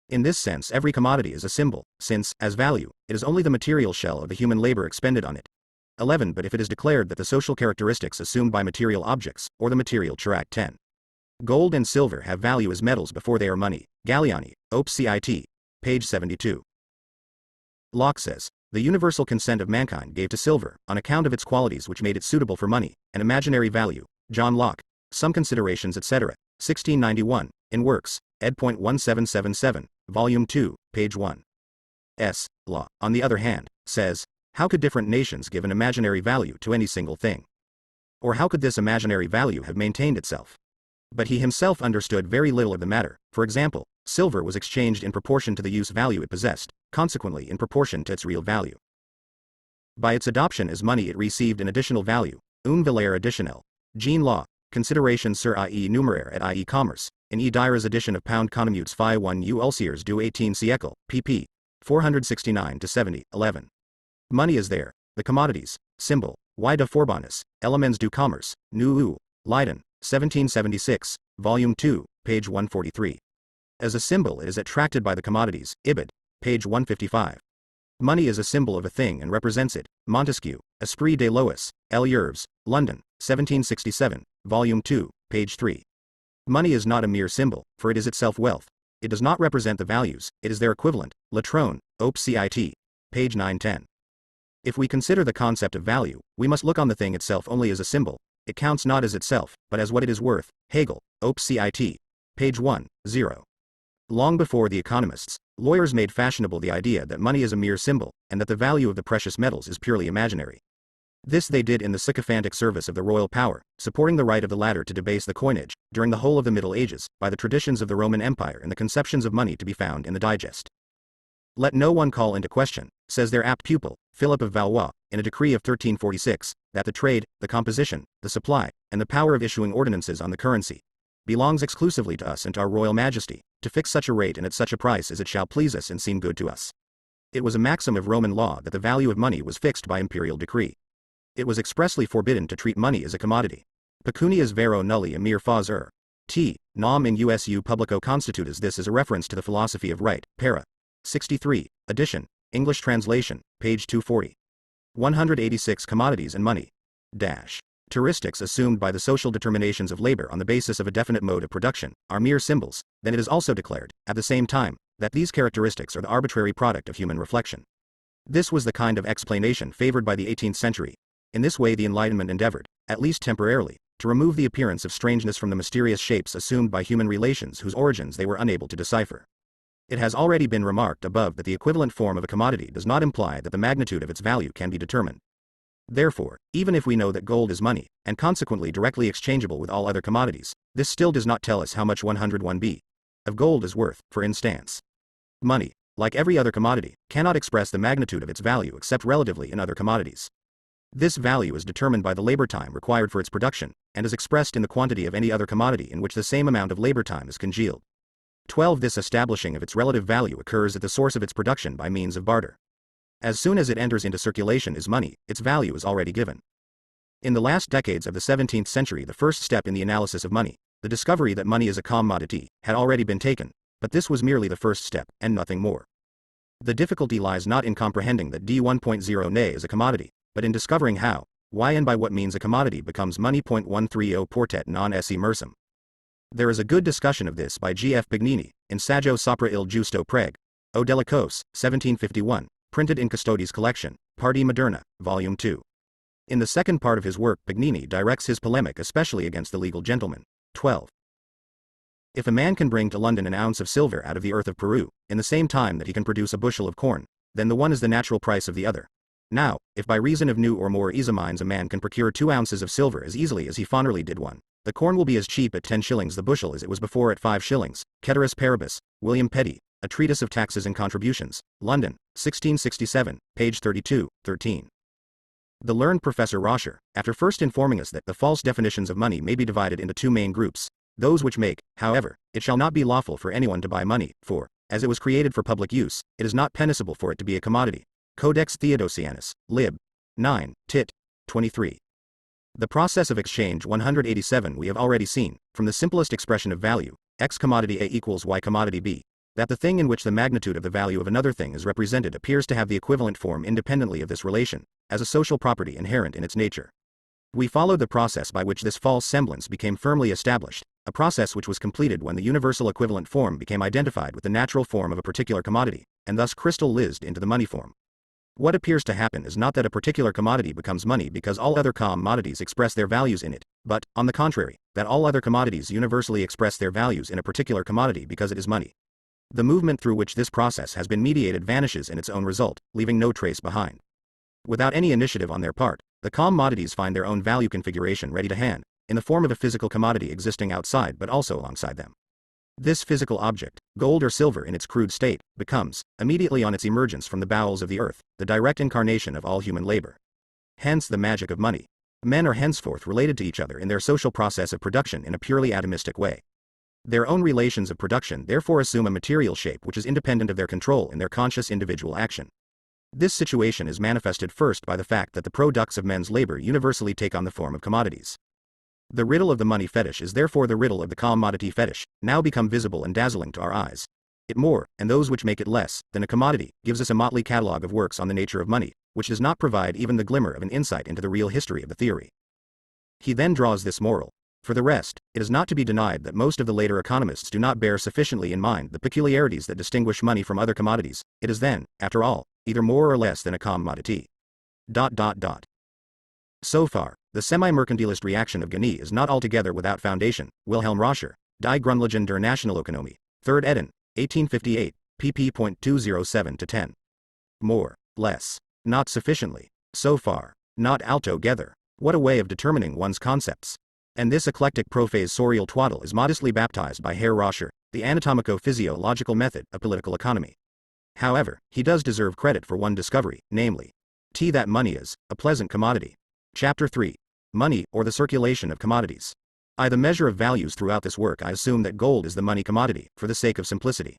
Speaker 1: In this sense every commodity is a symbol, since, as value, it is only the material shell of the human labor expended on it. 11. But if it is declared that the social characteristics assumed by material objects, or the material tract 10. Gold and silver have value as metals before they are money, Galliani, Op. Cit. Page 72. Locke says, the universal consent of mankind gave to silver, on account of its qualities which made it suitable for money, an imaginary value. John Locke, Some Considerations etc., 1691, in Works, ed.1777, Volume 2, page 1. Law, on the other hand, says, how could different nations give an imaginary value to any single thing? Or how could this imaginary value have maintained itself? But he himself understood very little of the matter. For example, silver was exchanged in proportion to the use value it possessed, consequently in proportion to its real value. By its adoption as money it received an additional value, une valeur additionnelle. Jean Law, Considerations sur ie numéraire et ie commerce, in E. Dyer's edition of Pound Conomutes Phi 1 U Ulciers du 18 siècle, pp. 469-70, 11. Money is there, the commodities, symbol, y de Forbonnus, Elements du Commerce, New Leiden, 1776, Volume 2, page 143. As a symbol it is attracted by the commodities, Ibid, page 155. Money is a symbol of a thing and represents it, Montesquieu, Esprit de Lois, L. Yerbes, London, 1767, Volume 2, page 3. Money is not a mere symbol, for it is itself wealth. It does not represent the values, it is their equivalent, Latron, Op. Cit. Page 910. If we consider the concept of value, we must look on the thing itself only as a symbol. It counts not as itself, but as what it is worth. Hegel, Op. Cit. Page 1, 0. Long before the economists, lawyers made fashionable the idea that money is a mere symbol, and that the value of the precious metals is purely imaginary. This they did in the sycophantic service of the royal power, supporting the right of the latter to debase the coinage, during the whole of the Middle Ages, by the traditions of the Roman Empire and the conceptions of money to be found in the Digest. Let no one call into question, says their apt pupil, Philip of Valois, in a decree of 1346, that the trade, the composition, the supply, and the power of issuing ordinances on the currency, belongs exclusively to us and to our royal majesty, to fix such a rate and at such a price as it shall please us and seem good to us. It was a maxim of Roman law that the value of money was fixed by imperial decree. It was expressly forbidden to treat money as a commodity. Pecunias vero nulli a mere fas T. Nam in usu publico constitutas. This is a reference to the philosophy of right, para. 63, edition, English translation, page 240. 186 Commodities and money. Heuristics assumed by the social determinations of labor on the basis of a definite mode of production, are mere symbols, then it is also declared, at the same time, that these characteristics are the arbitrary product of human reflection. This was the kind of explanation favored by the 18th century. In this way the Enlightenment endeavored, at least temporarily, to remove the appearance of strangeness from the mysterious shapes assumed by human relations whose origins they were unable to decipher. It has already been remarked above that the equivalent form of a commodity does not imply that the magnitude of its value can be determined. Therefore, even if we know that gold is money, and consequently directly exchangeable with all other commodities, this still does not tell us how much 101b of gold is worth. For instance, money, like every other commodity, cannot express the magnitude of its value except relatively in other commodities. This value is determined by the labor time required for its production, and is expressed in the quantity of any other commodity in which the same amount of labor time is congealed. 12. This establishing of its relative value occurs at the source of its production by means of barter. As soon as it enters into circulation as money, its value is already given. In the last decades of the 17th century, the first step in the analysis of money, the discovery that money is a commodity, had already been taken, but this was merely the first step, and nothing more. The difficulty lies not in comprehending that D 1.0 nay is a commodity, but in discovering how, why and by what means a commodity becomes money. 130 Portet non esse mersum. There is a good discussion of this by G. F. Pignini, in Saggio sopra il giusto preg. O Della Cose, 1751, printed in Custodi's collection, Parte Moderna, Volume 2. In the second part of his work, Paganini directs his polemic especially against the legal gentleman. 12. If a man can bring to London an ounce of silver out of the earth of Peru, in the same time that he can produce a bushel of corn, then the one is the natural price of the other. Now, if by reason of new or more easy mines a man can procure 2 ounces of silver as easily as he formerly did one, the corn will be as cheap at 10 shillings the bushel as it was before at 5 shillings. Ceteris paribus, William Petty, A Treatise of Taxes and Contributions, London, 1667, page 32, 13. The learned Professor Roscher, after first informing us that the false definitions of money may be divided into 2 main groups, those which make, however, it shall not be lawful for anyone to buy money, for, as it was created for public use, it is not permissible for it to be a commodity. Codex Theodosianus, Lib. 9, Tit. 23. The process of exchange 187 we have already seen, from the simplest expression of value, X commodity A equals Y commodity B, that the thing in which the magnitude of the value of another thing is represented appears to have the equivalent form independently of this relation, as a social property inherent in its nature. We followed the process by which this false semblance became firmly established, a process which was completed when the universal equivalent form became identified with the natural form of a particular commodity, and thus crystallized into the money form. What appears to happen is not that a particular commodity becomes money because all other commodities express their values in it, but, on the contrary, that all other commodities universally express their values in a particular commodity because it is money. The movement through which this process has been mediated vanishes in its own result, leaving no trace behind. Without any initiative on their part, the commodities find their own value configuration ready to hand, in the form of a physical commodity existing outside but also alongside them. This physical object, gold or silver in its crude state, becomes, immediately on its emergence from the bowels of the earth, the direct incarnation of all human labor. Hence the magic of money. Men are henceforth related to each other in their social process of production in a purely atomistic way. Their own relations of production therefore assume a material shape which is independent of their control in their conscious individual action. This situation is manifested first by the fact that the products of men's labor universally take on the form of commodities. The riddle of the money fetish is therefore the riddle of the commodity fetish, now become visible and dazzling to our eyes. It more, and those which make it less, than a commodity, gives us a motley catalogue of works on the nature of money, which does not provide even the glimmer of an insight into the real history of the theory. He then draws this moral. For the rest, it is not to be denied that most of the later economists do not bear sufficiently in mind the peculiarities that distinguish money from other commodities. It is then, after all, either more or less than a commodity. So far, the semi-mercantilist reaction of Gagny is not altogether without foundation. Wilhelm Roscher, Die Grundlagen der Nationalökonomie, 3rd eden, 1858, pp.207-10. More, less, not sufficiently, so far, not altogether. What a way of determining one's concepts. And this eclectic professorial twaddle is modestly baptized by Herr Roscher, the anatomico-physiological method of political economy. However, he does deserve credit for one discovery, namely, that money is a pleasant commodity. Chapter 3. Money, or the circulation of commodities. The measure of values throughout this work I assume that gold is the money commodity, for the sake of simplicity.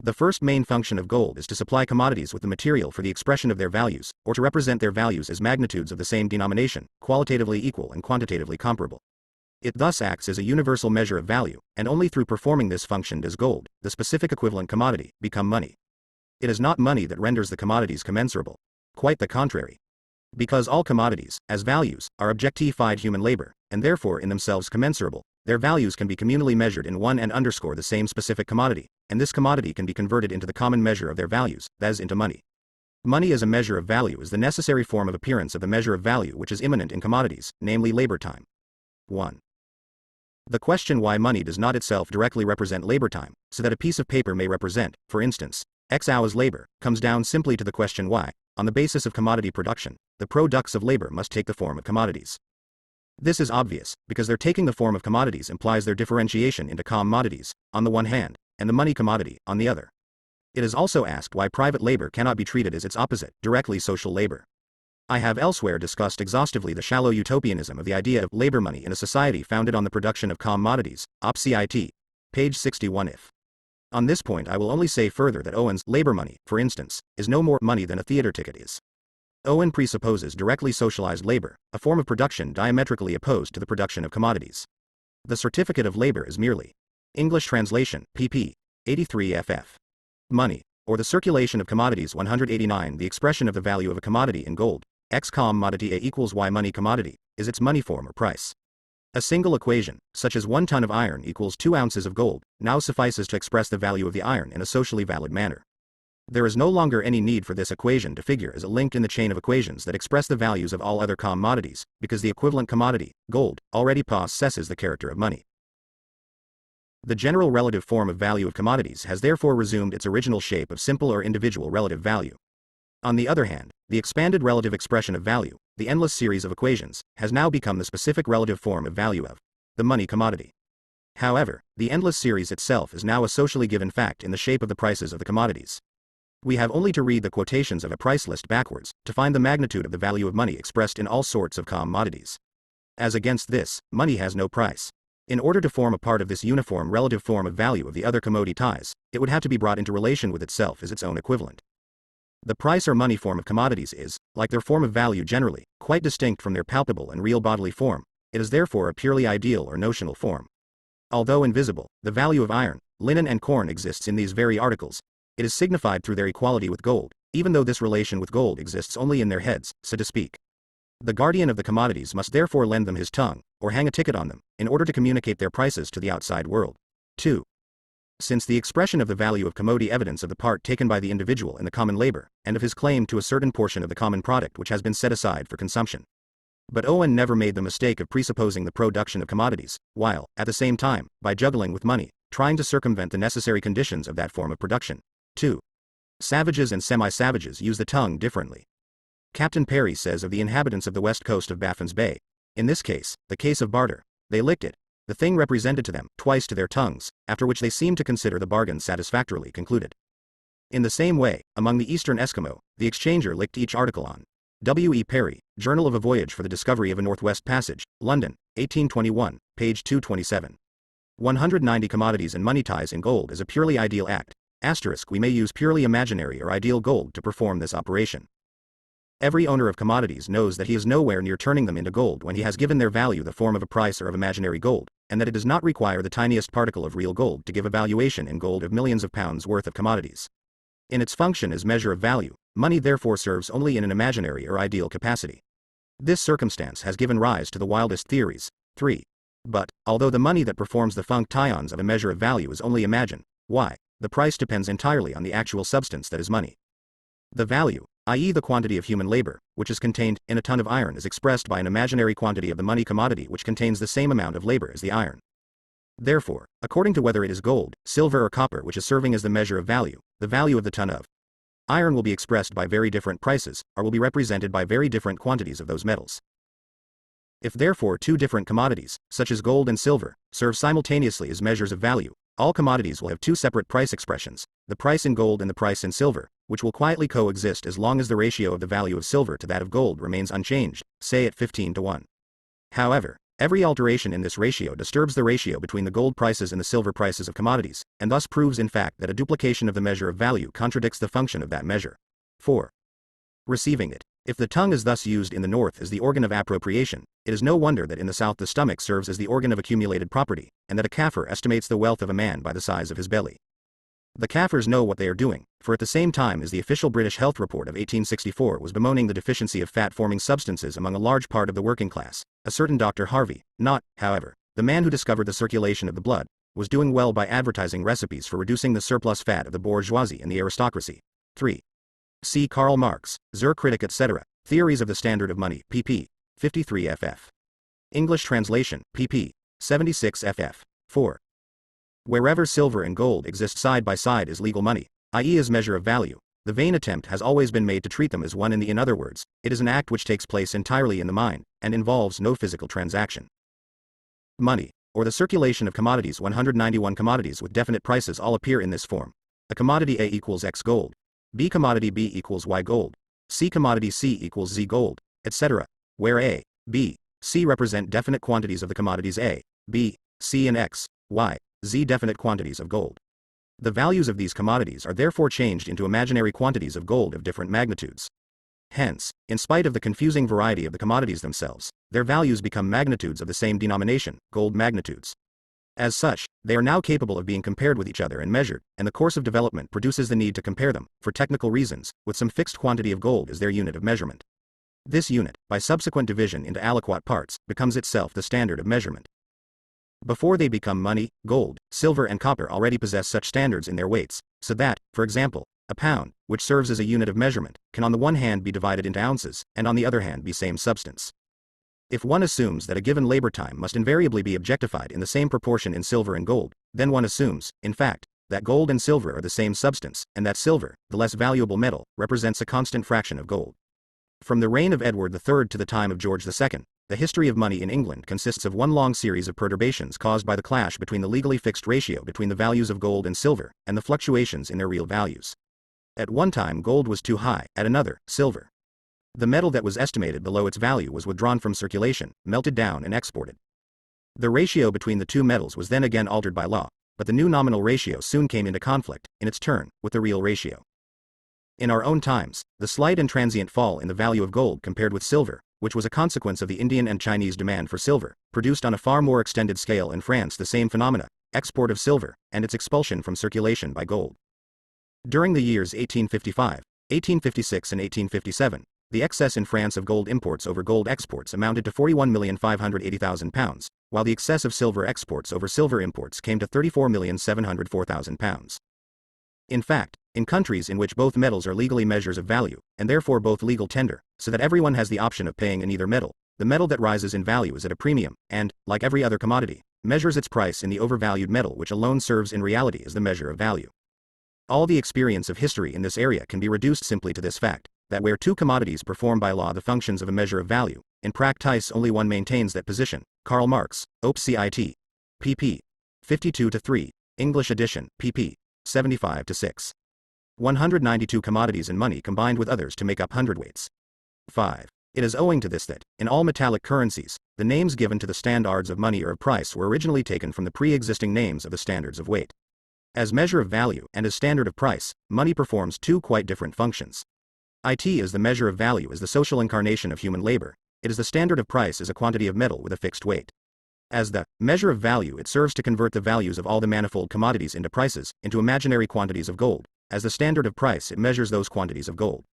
Speaker 1: The first main function of gold is to supply commodities with the material for the expression of their values, or to represent their values as magnitudes of the same denomination, qualitatively equal and quantitatively comparable. It thus acts as a universal measure of value, and only through performing this function does gold, the specific equivalent commodity, become money. It is not money that renders the commodities commensurable. Quite the contrary. Because all commodities, as values, are objectified human labor, and therefore in themselves commensurable, their values can be communally measured in one and underscore the same specific commodity, and this commodity can be converted into the common measure of their values, that is, into money. Money as a measure of value is the necessary form of appearance of the measure of value which is immanent in commodities, namely labor time. 1. The question why money does not itself directly represent labor time, so that a piece of paper may represent, for instance, X hours labor, comes down simply to the question why, on the basis of commodity production, the products of labor must take the form of commodities. This is obvious, because their taking the form of commodities implies their differentiation into commodities, on the one hand, and the money commodity, on the other. It is also asked why private labor cannot be treated as its opposite, directly social labor. I have elsewhere discussed exhaustively the shallow utopianism of the idea of labor money in a society founded on the production of commodities, op. Cit. Page 61 if. On this point I will only say further that Owen's labor money, for instance, is no more money than a theater ticket is. Owen presupposes directly socialized labor, a form of production diametrically opposed to the production of commodities. The certificate of labor is merely English translation, pp. 83 ff. Money, or the circulation of commodities 189. The expression of the value of a commodity in gold, X commodity A equals Y money commodity, is its money form or price. A single equation, such as 1 ton of iron equals 2 ounces of gold, now suffices to express the value of the iron in a socially valid manner. There is no longer any need for this equation to figure as a link in the chain of equations that express the values of all other commodities, because the equivalent commodity, gold, already possesses the character of money. The general relative form of value of commodities has therefore resumed its original shape of simple or individual relative value. On the other hand, the expanded relative expression of value, the endless series of equations, has now become the specific relative form of value of the money commodity. However, the endless series itself is now a socially given fact in the shape of the prices of the commodities. We have only to read the quotations of a price list backwards to find the magnitude of the value of money expressed in all sorts of commodities. As against this, money has no price. In order to form a part of this uniform relative form of value of the other commodities, it would have to be brought into relation with itself as its own equivalent. The price or money form of commodities is, like their form of value generally, quite distinct from their palpable and real bodily form. It is therefore a purely ideal or notional form. Although invisible, the value of iron, linen and corn exists in these very articles. It is signified through their equality with gold, even though this relation with gold exists only in their heads, so to speak. The guardian of the commodities must therefore lend them his tongue, or hang a ticket on them, in order to communicate their prices to the outside world. 2. Since the expression of the value of commodity evidence of the part taken by the individual in the common labor, and of his claim to a certain portion of the common product which has been set aside for consumption. But Owen never made the mistake of presupposing the production of commodities, while, at the same time, by juggling with money, trying to circumvent the necessary conditions of that form of production. 2. Savages and semi-savages use the tongue differently. Captain Perry says of the inhabitants of the west coast of Baffin's Bay, in this case, the case of barter, they licked it, the thing represented to them, twice to their tongues, after which they seemed to consider the bargain satisfactorily concluded. In the same way, among the eastern Eskimo, the exchanger licked each article on. W. E. Perry, Journal of a Voyage for the Discovery of a Northwest Passage, London, 1821, page 227. 190 Commodities and money ties in gold is a purely ideal act. We may use purely imaginary or ideal gold to perform this operation. Every owner of commodities knows that he is nowhere near turning them into gold when he has given their value the form of a price or of imaginary gold, and that it does not require the tiniest particle of real gold to give a valuation in gold of millions of pounds worth of commodities. In its function as measure of value, money therefore serves only in an imaginary or ideal capacity. This circumstance has given rise to the wildest theories. 3. But, although the money that performs the functions of a measure of value is only imagined, why, the price depends entirely on the actual substance that is money. The value, i.e. the quantity of human labor, which is contained in a ton of iron is expressed by an imaginary quantity of the money commodity which contains the same amount of labor as the iron. Therefore, according to whether it is gold, silver or copper which is serving as the measure of value, the value of the ton of iron will be expressed by very different prices, or will be represented by very different quantities of those metals. If therefore two different commodities, such as gold and silver, serve simultaneously as measures of value, all commodities will have two separate price expressions, the price in gold and the price in silver, which will quietly coexist as long as the ratio of the value of silver to that of gold remains unchanged, say at 15:1. However, every alteration in this ratio disturbs the ratio between the gold prices and the silver prices of commodities, and thus proves in fact that a duplication of the measure of value contradicts the function of that measure. 4. Receiving it. If the tongue is thus used in the north as the organ of appropriation, it is no wonder that in the south the stomach serves as the organ of accumulated property, and that a Kaffir estimates the wealth of a man by the size of his belly. The Kaffirs know what they are doing, for at the same time as the official British Health Report of 1864 was bemoaning the deficiency of fat-forming substances among a large part of the working class, a certain Dr. Harvey, not, however, the man who discovered the circulation of the blood, was doing well by advertising recipes for reducing the surplus fat of the bourgeoisie and the aristocracy. 3. See Karl Marx, Zur Kritik etc., Theories of the Standard of Money, pp. 53 ff. English translation, pp. 76 ff. 4. Wherever silver and gold exist side by side as legal money, i.e. as measure of value, the vain attempt has always been made to treat them as one in other words, it is an act which takes place entirely in the mind, and involves no physical transaction. Money, or the circulation of commodities. 191 commodities with definite prices all appear in this form. A commodity A equals X gold. B commodity B equals Y gold. C commodity C equals Z gold, etc., where A, B, C represent definite quantities of the commodities A, B, C and X, Y, Z definite quantities of gold. The values of these commodities are therefore changed into imaginary quantities of gold of different magnitudes. Hence, in spite of the confusing variety of the commodities themselves, their values become magnitudes of the same denomination, gold magnitudes. As such, they are now capable of being compared with each other and measured, and the course of development produces the need to compare them, for technical reasons, with some fixed quantity of gold as their unit of measurement. This unit, by subsequent division into aliquot parts, becomes itself the standard of measurement. Before they become money, gold, silver and copper already possess such standards in their weights, so that, for example, a pound, which serves as a unit of measurement, can on the one hand be divided into ounces, and on the other hand be same substance. If one assumes that a given labor time must invariably be objectified in the same proportion in silver and gold, then one assumes, in fact, that gold and silver are the same substance, and that silver, the less valuable metal, represents a constant fraction of gold. From the reign of Edward III to the time of George II, the history of money in England consists of one long series of perturbations caused by the clash between the legally fixed ratio between the values of gold and silver, and the fluctuations in their real values. At one time gold was too high, at another, silver. The metal that was estimated below its value was withdrawn from circulation, melted down and exported. The ratio between the two metals was then again altered by law, but the new nominal ratio soon came into conflict, in its turn, with the real ratio. In our own times, the slight and transient fall in the value of gold compared with silver, which was a consequence of the Indian and Chinese demand for silver, produced on a far more extended scale in France the same phenomena, export of silver, and its expulsion from circulation by gold. During the years 1855, 1856 and 1857, the excess in France of gold imports over gold exports amounted to £41,580,000, while the excess of silver exports over silver imports came to £34,704,000. In fact, in countries in which both metals are legally measures of value, and therefore both legal tender, so that everyone has the option of paying in either metal, the metal that rises in value is at a premium, and, like every other commodity, measures its price in the overvalued metal which alone serves in reality as the measure of value. All the experience of history in this area can be reduced simply to this fact, that where two commodities perform by law the functions of a measure of value, in practice only one maintains that position. Karl Marx, Op. Cit. pp. 52-3, English edition, pp. 75-6. 192 commodities and money combined with others to make up hundredweights. 5. It is owing to this that, in all metallic currencies, the names given to the standards of money or of price were originally taken from the pre-existing names of the standards of weight. As measure of value and as standard of price, money performs two quite different functions. It is the measure of value as the social incarnation of human labor. It is the standard of price as a quantity of metal with a fixed weight. As the measure of value, it serves to convert the values of all the manifold commodities into prices, into imaginary quantities of gold. As the standard of price, it measures those quantities of gold.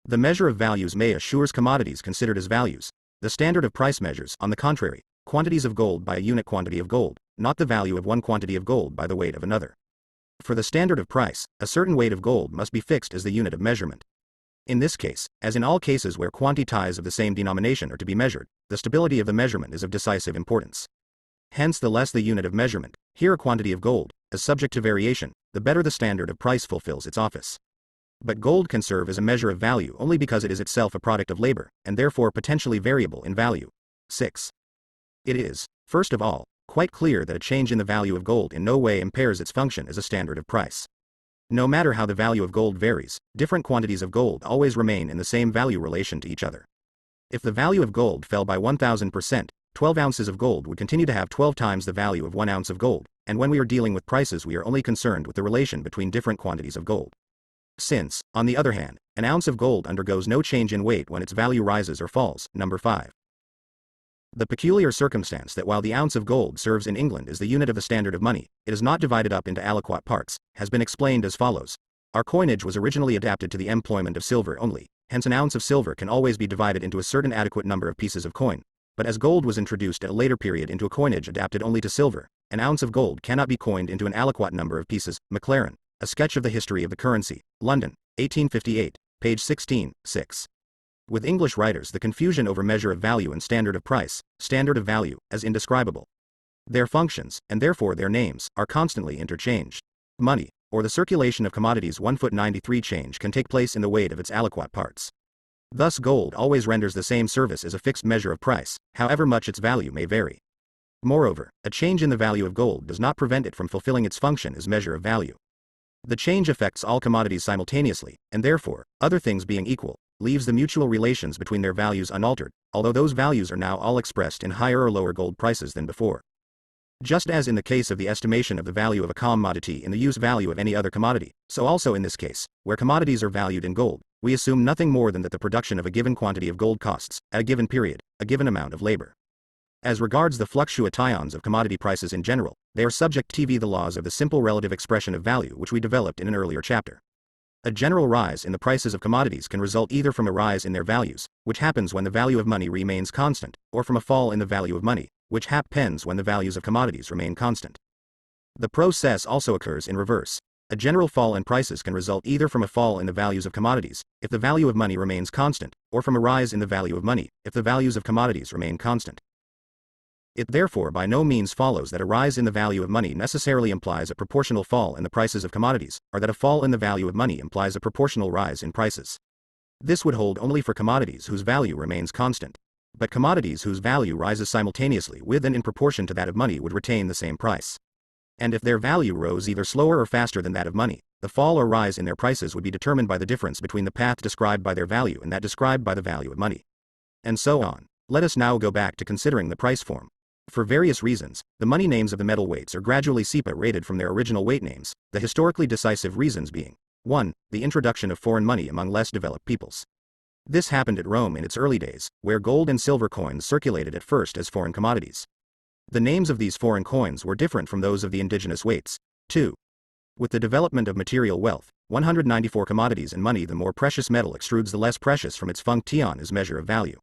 Speaker 1: The measure of values may assures commodities considered as values. The standard of price measures, on the contrary, quantities of gold by a unit quantity of gold, not the value of one quantity of gold by the weight of another. For the standard of price, a certain weight of gold must be fixed as the unit of measurement. In this case, as in all cases where quantities of the same denomination are to be measured, the stability of the measurement is of decisive importance. Hence, the less the unit of measurement, here a quantity of gold, is subject to variation, the better the standard of price fulfills its office. But gold can serve as a measure of value only because it is itself a product of labor, and therefore potentially variable in value. 6. It is, first of all, quite clear that a change in the value of gold in no way impairs its function as a standard of price. No matter how the value of gold varies, different quantities of gold always remain in the same value relation to each other. If the value of gold fell by 1000%, 12 ounces of gold would continue to have 12 times the value of 1 ounce of gold, and when we are dealing with prices we are only concerned with the relation between different quantities of gold. Since, on the other hand, an ounce of gold undergoes no change in weight when its value rises or falls. Number 5. The peculiar circumstance that while the ounce of gold serves in England as the unit of the standard of money, it is not divided up into aliquot parts, has been explained as follows. Our coinage was originally adapted to the employment of silver only, hence an ounce of silver can always be divided into a certain adequate number of pieces of coin. But as gold was introduced at a later period into a coinage adapted only to silver, an ounce of gold cannot be coined into an aliquot number of pieces. Maclaren, A Sketch of the History of the Currency, London, 1858, page 16, 6. With English writers the confusion over measure of value and standard of price, standard of value, as indescribable. Their functions, and therefore their names, are constantly interchanged. Money, or the circulation of commodities 1 foot 93 change can take place in the weight of its aliquot parts. Thus gold always renders the same service as a fixed measure of price, however much its value may vary. Moreover, a change in the value of gold does not prevent it from fulfilling its function as measure of value. The change affects all commodities simultaneously, and therefore, other things being equal, leaves the mutual relations between their values unaltered, although those values are now all expressed in higher or lower gold prices than before. Just as in the case of the estimation of the value of a commodity in the use value of any other commodity, so also in this case, where commodities are valued in gold, we assume nothing more than that the production of a given quantity of gold costs, at a given period, a given amount of labor. As regards the fluctuations of commodity prices in general, they are subject to the laws of the simple relative expression of value which we developed in an earlier chapter. A general rise in the prices of commodities can result either from a rise in their values, which happens when the value of money remains constant, or from a fall in the value of money, which happens when the values of commodities remain constant. The process also occurs in reverse. A general fall in prices can result either from a fall in the values of commodities, if the value of money remains constant, or from a rise in the value of money, if the values of commodities remain constant. It therefore by no means follows that a rise in the value of money necessarily implies a proportional fall in the prices of commodities, or that a fall in the value of money implies a proportional rise in prices. This would hold only for commodities whose value remains constant. But commodities whose value rises simultaneously with and in proportion to that of money would retain the same price. And if their value rose either slower or faster than that of money, the fall or rise in their prices would be determined by the difference between the path described by their value and that described by the value of money. And so on. Let us now go back to considering the price form. For various reasons, the money names of the metal weights are gradually separated from their original weight names, the historically decisive reasons being 1. The introduction of foreign money among less developed peoples. This happened at Rome in its early days, where gold and silver coins circulated at first as foreign commodities. The names of these foreign coins were different from those of the indigenous weights. 2. With the development of material wealth, 194 commodities and money, the more precious metal extrudes the less precious from its function as measure of value.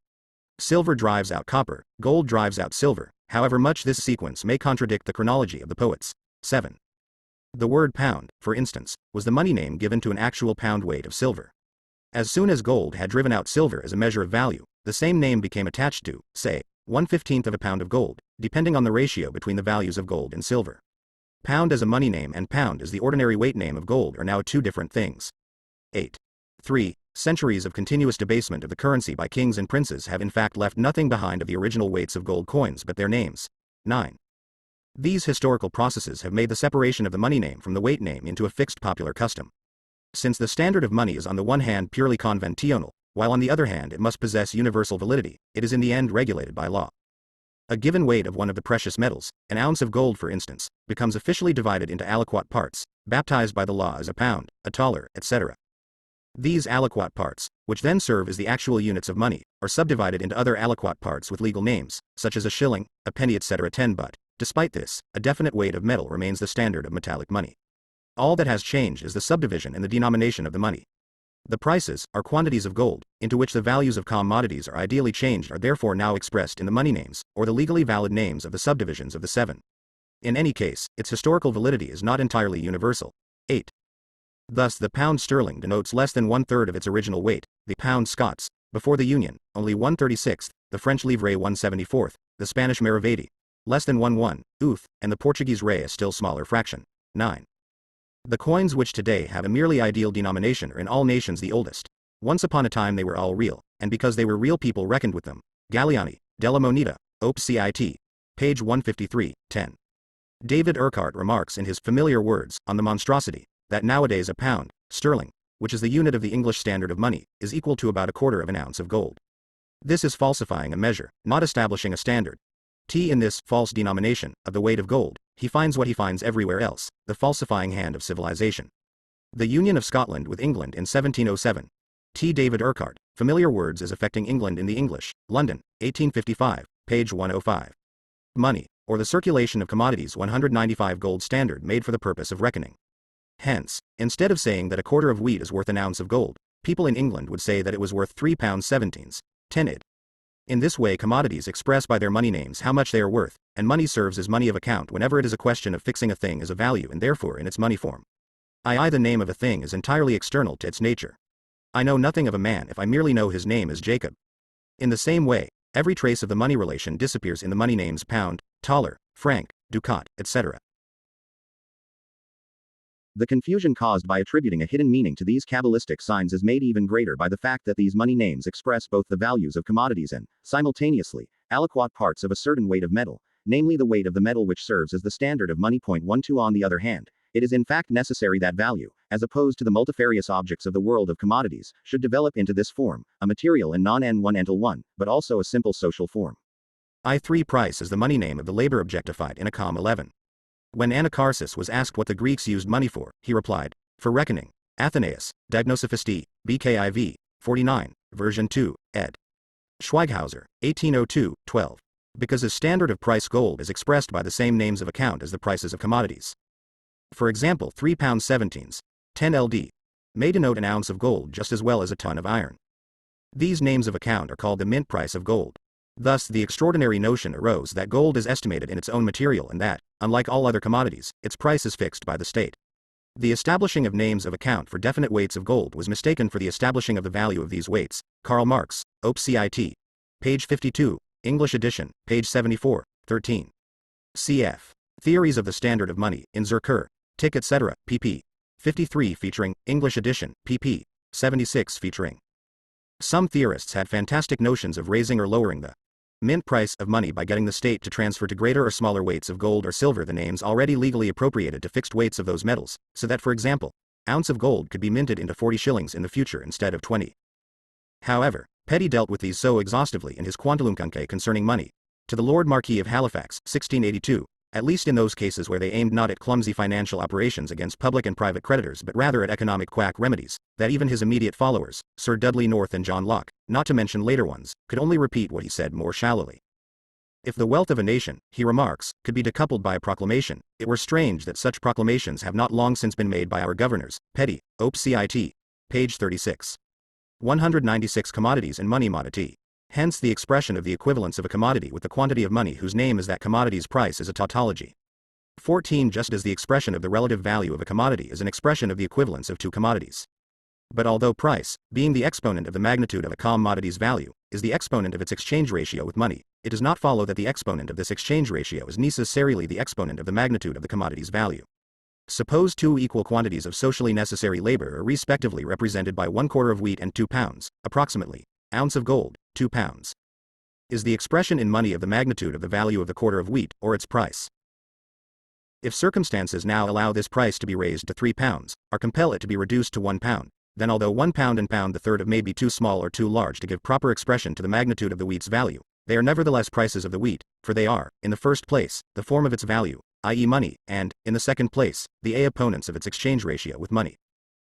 Speaker 1: Silver drives out copper, gold drives out silver, however much this sequence may contradict the chronology of the poets. 7. The word pound, for instance, was the money name given to an actual pound weight of silver. As soon as gold had driven out silver as a measure of value, the same name became attached to, say, 1/15 of a pound of gold, depending on the ratio between the values of gold and silver. Pound as a money name and pound as the ordinary weight name of gold are now two different things. 8. 3. Centuries of continuous debasement of the currency by kings and princes have in fact left nothing behind of the original weights of gold coins but their names. 9. These historical processes have made the separation of the money name from the weight name into a fixed popular custom. Since the standard of money is on the one hand purely conventional, while on the other hand it must possess universal validity, it is in the end regulated by law. A given weight of one of the precious metals, an ounce of gold for instance, becomes officially divided into aliquot parts, baptized by the law as a pound, a thaler, etc. These aliquot parts, which then serve as the actual units of money, are subdivided into other aliquot parts with legal names, such as a shilling, a penny, etc. 10. But, despite this, a definite weight of metal remains the standard of metallic money. All that has changed is the subdivision and the denomination of the money. The prices, or quantities of gold, into which the values of commodities are ideally changed, are therefore now expressed in the money names, or the legally valid names of the subdivisions of the 7. In any case, its historical validity is not entirely universal. 8. Thus the pound sterling denotes less than 1/3 of its original weight, the pound Scots, before the Union, only 1/36, the French livre 1/74, the Spanish maravedi, less than 1/1, and the Portuguese rei a still smaller fraction. 9. The coins which today have a merely ideal denomination are in all nations the oldest. Once upon a time they were all real, and because they were real people reckoned with them. Galliani, Della Moneta, Op. Cit. Page 153, 10. David Urquhart remarks in his Familiar Words on the monstrosity, that nowadays a pound, sterling, which is the unit of the English standard of money, is equal to about 1/4 of an ounce of gold. This is falsifying a measure, not establishing a standard. In this false denomination of the weight of gold, he finds what he finds everywhere else, the falsifying hand of civilization. The union of Scotland with England in 1707. David Urquhart, Familiar Words as Affecting England in the English, London, 1855, page 105. Money, or the circulation of commodities 195 gold standard made for the purpose of reckoning. Hence, instead of saying that a quarter of wheat is worth an ounce of gold, people in England would say that it was worth 3 pounds 17s, 10 id. In this way commodities express by their money names how much they are worth, and money serves as money of account whenever it is a question of fixing a thing as a value and therefore in its money form. The name of a thing is entirely external to its nature. I know nothing of a man if I merely know his name is Jacob. In the same way, every trace of the money relation disappears in the money names pound, thaler, franc, ducat, etc. The confusion caused by attributing a hidden meaning to these Kabbalistic signs is made even greater by the fact that these money names express both the values of commodities and, simultaneously, aliquot parts of a certain weight of metal, namely the weight of the metal which serves as the standard of money. 12. On the other hand, it is in fact necessary that value, as opposed to the multifarious objects of the world of commodities, should develop into this form, a material and non-n1 but also a simple social form. 3. Price is the money name of the labor objectified in Acom 11. When Anacharsis was asked what the Greeks used money for, he replied, for reckoning. Athenaeus, Diagnosophisti, BKIV, 49, version 2, ed. Schweighauser, 1802, 12. Because his standard of price gold is expressed by the same names of account as the prices of commodities. For example, 3 pounds 17s, 10 LD, may denote an ounce of gold just as well as a ton of iron. These names of account are called the mint price of gold. Thus the extraordinary notion arose that gold is estimated in its own material and that, unlike all other commodities, its price is fixed by the state. The establishing of names of account for definite weights of gold was mistaken for the establishing of the value of these weights. Karl Marx, Op. Cit. Page 52, English edition, page 74, 13. Cf. Theories of the Standard of Money, in Zurcher, Tick etc., pp. 53 featuring, English edition, pp. 76 featuring. Some theorists had fantastic notions of raising or lowering the mint price of money by getting the state to transfer to greater or smaller weights of gold or silver the names already legally appropriated to fixed weights of those metals, so that for example, ounce of gold could be minted into 40 shillings in the future instead of 20. However, Petty dealt with these so exhaustively in his Quantulumkunke concerning money, to the Lord Marquis of Halifax, 1682, at least in those cases where they aimed not at clumsy financial operations against public and private creditors but rather at economic quack remedies, that even his immediate followers, Sir Dudley North and John Locke, not to mention later ones, could only repeat what he said more shallowly. If the wealth of a nation, he remarks, could be decoupled by a proclamation, it were strange that such proclamations have not long since been made by our governors. Petty, Op. Cit. Page 36. 196 Commodities and money modity. Hence the expression of the equivalence of a commodity with the quantity of money whose name is that commodity's price is a tautology. 14 Just as the expression of the relative value of a commodity is an expression of the equivalence of two commodities. But although price, being the exponent of the magnitude of a commodity's value, is the exponent of its exchange ratio with money, it does not follow that the exponent of this exchange ratio is necessarily the exponent of the magnitude of the commodity's value. Suppose two equal quantities of socially necessary labor are respectively represented by 1/4 of wheat and 2 pounds, approximately, ounce of gold, 2 pounds. Is the expression in money of the magnitude of the value of the quarter of wheat, or its price? If circumstances now allow this price to be raised to 3 pounds, or compel it to be reduced to 1 pound, then although 1 pound and pound the third of may be too small or too large to give proper expression to the magnitude of the wheat's value, they are nevertheless prices of the wheat, for they are, in the first place, the form of its value, i.e. money, and, in the second place, the opponents of its exchange ratio with money.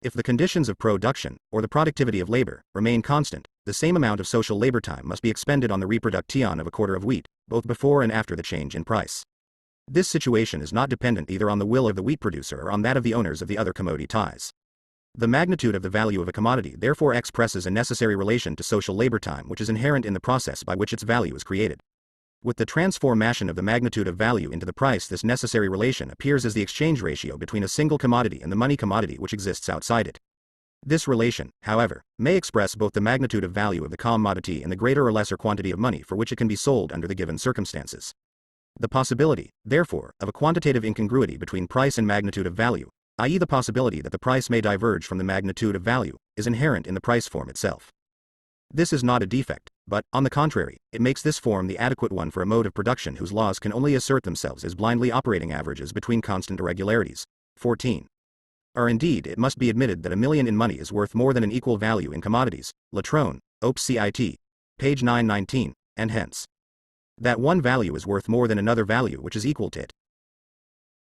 Speaker 1: If the conditions of production, or the productivity of labor, remain constant, the same amount of social labor time must be expended on the reproduction of a quarter of wheat, both before and after the change in price. This situation is not dependent either on the will of the wheat producer or on that of the owners of the other commodities. The magnitude of the value of a commodity therefore expresses a necessary relation to social labor time which is inherent in the process by which its value is created. With the transformation of the magnitude of value into the price, this necessary relation appears as the exchange ratio between a single commodity and the money commodity which exists outside it. This relation, however, may express both the magnitude of value of the commodity and the greater or lesser quantity of money for which it can be sold under the given circumstances. The possibility, therefore, of a quantitative incongruity between price and magnitude of value, i.e. the possibility that the price may diverge from the magnitude of value, is inherent in the price form itself. This is not a defect, but, on the contrary, it makes this form the adequate one for a mode of production whose laws can only assert themselves as blindly operating averages between constant irregularities. 14. Or indeed it must be admitted that a million in money is worth more than an equal value in commodities, Latrone, Op. Cit. Page 919, and hence. That one value is worth more than another value which is equal to it.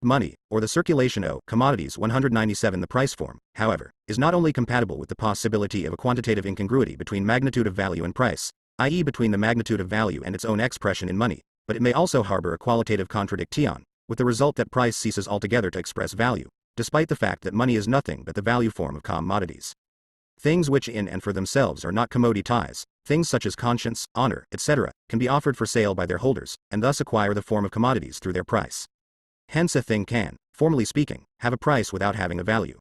Speaker 1: Money, or the circulation of commodities 197 The price form, however, is not only compatible with the possibility of a quantitative incongruity between magnitude of value and price, i.e. between the magnitude of value and its own expression in money, but it may also harbor a qualitative contradiction, with the result that price ceases altogether to express value, despite the fact that money is nothing but the value form of commodities. Things which in and for themselves are not commodities, things such as conscience, honor, etc., can be offered for sale by their holders, and thus acquire the form of commodities through their price. Hence a thing can, formally speaking, have a price without having a value.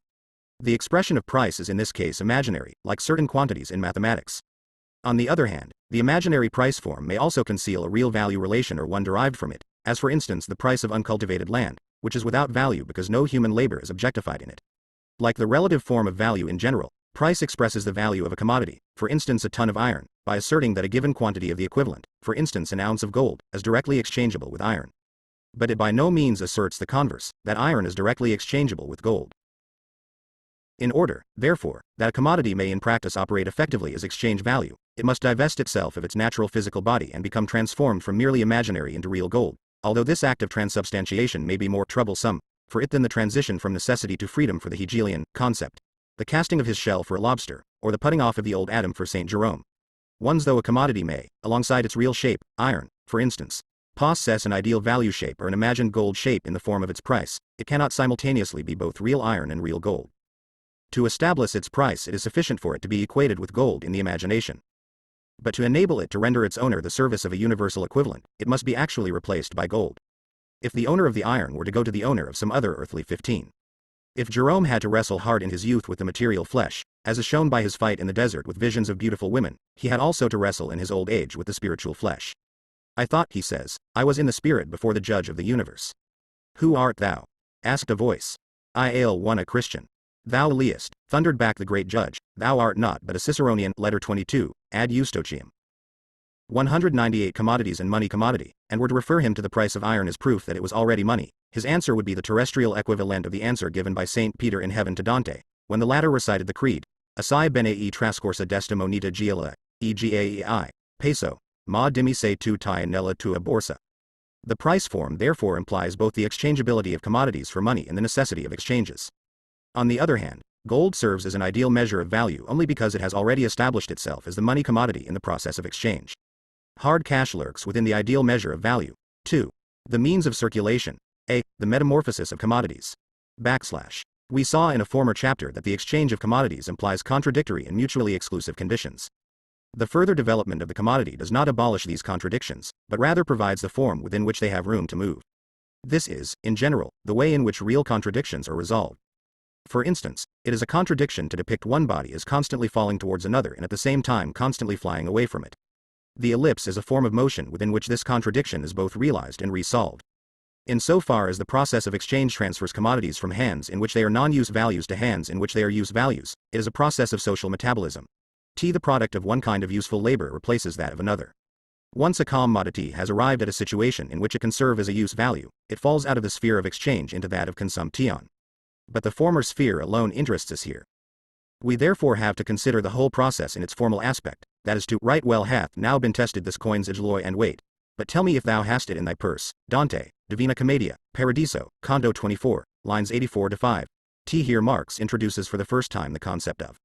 Speaker 1: The expression of price is in this case imaginary, like certain quantities in mathematics. On the other hand, the imaginary price form may also conceal a real value relation or one derived from it, as for instance the price of uncultivated land, which is without value because no human labor is objectified in it. Like the relative form of value in general, price expresses the value of a commodity, for instance a ton of iron, by asserting that a given quantity of the equivalent, for instance an ounce of gold, is directly exchangeable with iron. But it by no means asserts the converse, that iron is directly exchangeable with gold. In order, therefore, that a commodity may in practice operate effectively as exchange value, it must divest itself of its natural physical body and become transformed from merely imaginary into real gold, although this act of transubstantiation may be more troublesome for it than the transition from necessity to freedom for the Hegelian concept, the casting of his shell for a lobster, or the putting off of the old Adam for St. Jerome. Once though a commodity may, alongside its real shape, iron, for instance, possess an ideal value shape or an imagined gold shape in the form of its price, it cannot simultaneously be both real iron and real gold. To establish its price it is sufficient for it to be equated with gold in the imagination. But to enable it to render its owner the service of a universal equivalent, it must be actually replaced by gold. If the owner of the iron were to go to the owner of some other earthly 15 If Jerome had to wrestle hard in his youth with the material flesh, as is shown by his fight in the desert with visions of beautiful women, he had also to wrestle in his old age with the spiritual flesh. I thought, he says, I was in the spirit before the judge of the universe. Who art thou? Asked a voice. I ale one a Christian. Thou liest, thundered back the great judge, thou art not but a Ciceronian. Letter 22, ad Eustochium. 198 commodities and money commodity, and were to refer him to the price of iron as proof that it was already money, his answer would be the terrestrial equivalent of the answer given by Saint Peter in heaven to Dante, when the latter recited the creed, Assai bene e trascorsa desta moneta gila, egaei, peso, ma dimmi se tu tai nella tua borsa. The price form therefore implies both the exchangeability of commodities for money and the necessity of exchanges. On the other hand, gold serves as an ideal measure of value only because it has already established itself as the money commodity in the process of exchange. Hard cash lurks within the ideal measure of value. 2. The means of circulation. A. The metamorphosis of commodities. We saw in a former chapter that the exchange of commodities implies contradictory and mutually exclusive conditions. The further development of the commodity does not abolish these contradictions, but rather provides the form within which they have room to move. This is, in general, the way in which real contradictions are resolved. For instance, it is a contradiction to depict one body as constantly falling towards another and at the same time constantly flying away from it. The ellipse is a form of motion within which this contradiction is both realized and resolved. In so far as the process of exchange transfers commodities from hands in which they are non-use values to hands in which they are use values, it is a process of social metabolism. The product of one kind of useful labor replaces that of another. Once a commodity has arrived at a situation in which it can serve as a use value, it falls out of the sphere of exchange into that of consumption. But the former sphere alone interests us here. We therefore have to consider the whole process in its formal aspect, that is to, right well hath now been tested this coin's alloy and weight. But tell me if thou hast it in thy purse. Dante, Divina Commedia, Paradiso, Canto 24, lines 84-5. Here Marx introduces for the first time the concept of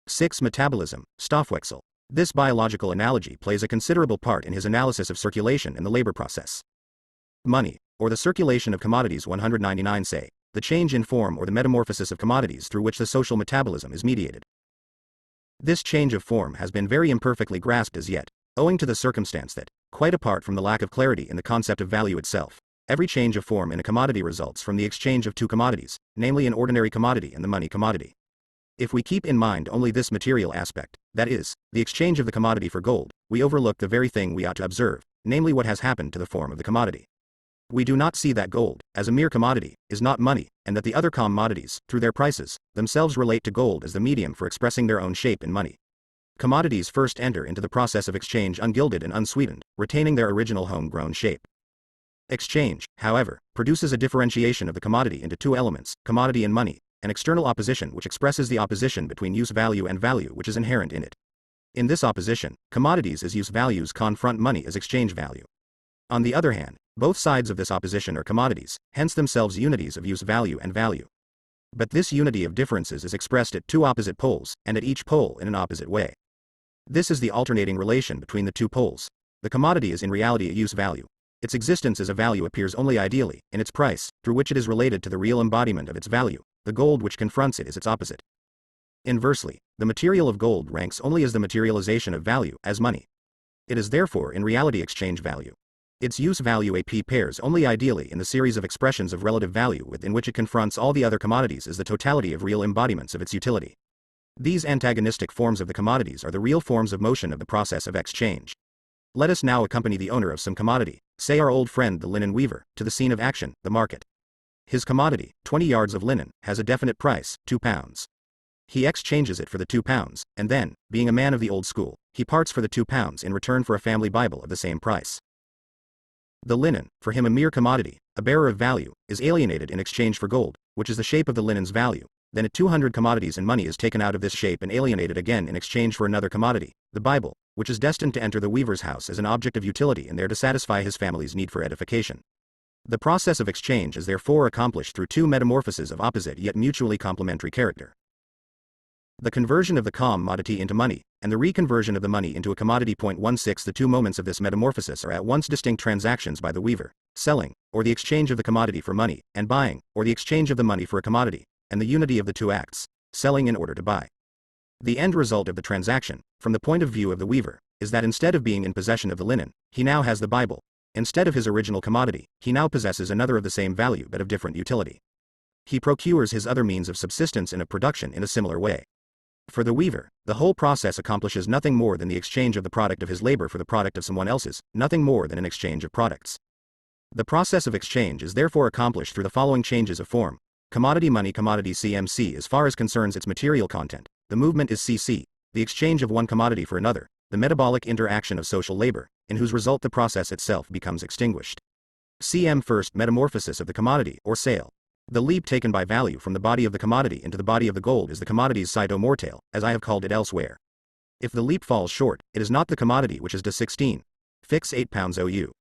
Speaker 1: 6. Metabolism, Stoffwechsel. This biological analogy plays a considerable part in his analysis of circulation and the labor process. Money, or the circulation of commodities. 199 say, the change in form or the metamorphosis of commodities through which the social metabolism is mediated. This change of form has been very imperfectly grasped as yet, owing to the circumstance that, quite apart from the lack of clarity in the concept of value itself, every change of form in a commodity results from the exchange of two commodities, namely an ordinary commodity and the money commodity. If we keep in mind only this material aspect, that is, the exchange of the commodity for gold, we overlook the very thing we ought to observe, namely what has happened to the form of the commodity. We do not see that gold, as a mere commodity, is not money, and that the other commodities, through their prices, themselves relate to gold as the medium for expressing their own shape in money. Commodities first enter into the process of exchange ungilded and unsweetened, retaining their original home-grown shape. Exchange, however, produces a differentiation of the commodity into two elements, commodity and money, an external opposition which expresses the opposition between use value and value which is inherent in it. In this opposition, commodities as use values confront money as exchange value. On the other hand, both sides of this opposition are commodities, hence themselves unities of use value and value. But this unity of differences is expressed at two opposite poles, and at each pole in an opposite way. This is the alternating relation between the two poles. The commodity is in reality a use value. Its existence as a value appears only ideally, in its price, through which it is related to the real embodiment of its value. The gold which confronts it is its opposite. Inversely, the material of gold ranks only as the materialization of value, as money. It is therefore in reality exchange value. Its use value appears only ideally in the series of expressions of relative value within which it confronts all the other commodities as the totality of real embodiments of its utility. These antagonistic forms of the commodities are the real forms of motion of the process of exchange. Let us now accompany the owner of some commodity, say our old friend the linen weaver, to the scene of action, the market. His commodity, 20 yards of linen, has a definite price, £2. He exchanges it for the £2, and then, being a man of the old school, he parts for the £2 in return for a family Bible of the same price. The linen, for him a mere commodity, a bearer of value, is alienated in exchange for gold, which is the shape of the linen's value. Then at 200 commodities and money is taken out of this shape and alienated again in exchange for another commodity, the Bible, which is destined to enter the weaver's house as an object of utility and there to satisfy his family's need for edification. The process of exchange is therefore accomplished through two metamorphoses of opposite yet mutually complementary character. The conversion of the commodity into money, and the reconversion of the money into a commodity. 16 The two moments of this metamorphosis are at once distinct transactions by the weaver, selling, or the exchange of the commodity for money, and buying, or the exchange of the money for a commodity, and the unity of the two acts, selling in order to buy. The end result of the transaction, from the point of view of the weaver, is that instead of being in possession of the linen, he now has the Bible. Instead of his original commodity, he now possesses another of the same value but of different utility. He procures his other means of subsistence and of production in a similar way. For the weaver, the whole process accomplishes nothing more than the exchange of the product of his labor for the product of someone else's, nothing more than an exchange of products. The process of exchange is therefore accomplished through the following changes of form. Commodity money commodity CMC as far as concerns its material content, the movement is CC, the exchange of one commodity for another, the metabolic interaction of social labor, in whose result the process itself becomes extinguished. CM first metamorphosis of the commodity or sale. The leap taken by value from the body of the commodity into the body of the gold is the commodity's cytomortale, as I have called it elsewhere. If the leap falls short, it is not the commodity which is de 16. Fix 8 pounds OU.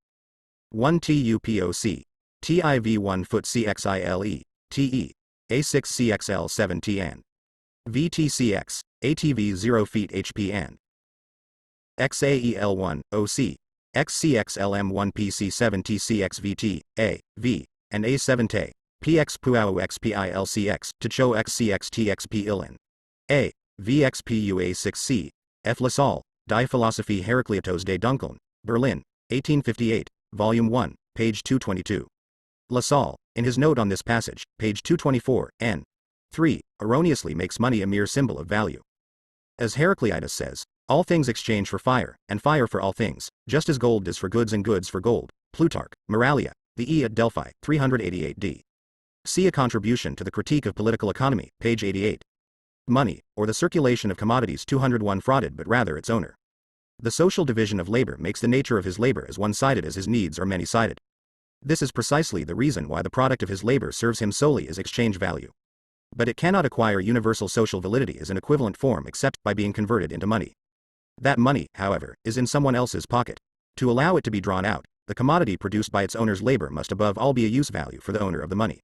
Speaker 1: 1 TUPOC. TIV 1 foot CXILE. TE. A6 CXL 7 TN. VTCX. ATV 0 feet HPN. XAEL1, OC. XCXLM1 PC7 TCXVT, A, V, and A7T. PX PUAO XPILCX, TCHO XCXTXP ILN. A, VXPUA6C, F. Lassalle, Die Philosophie Herakleitos des Dunkeln, Berlin, 1858, Volume 1, page 222. Lassalle, in his note on this passage, page 224, n. 3, erroneously makes money a mere symbol of value. As Heracleitus says, all things exchange for fire, and fire for all things, just as gold does for goods and goods for gold. Plutarch, Moralia, the E at Delphi, 388 d. See a contribution to the Critique of Political Economy, page 88. Money, or the circulation of commodities 201 frauded but rather its owner. The social division of labor makes the nature of his labor as one-sided as his needs are many-sided. This is precisely the reason why the product of his labor serves him solely as exchange value. But it cannot acquire universal social validity as an equivalent form except by being converted into money. That money, however, is in someone else's pocket. To allow it to be drawn out, the commodity produced by its owner's labor must above all be a use value for the owner of the money.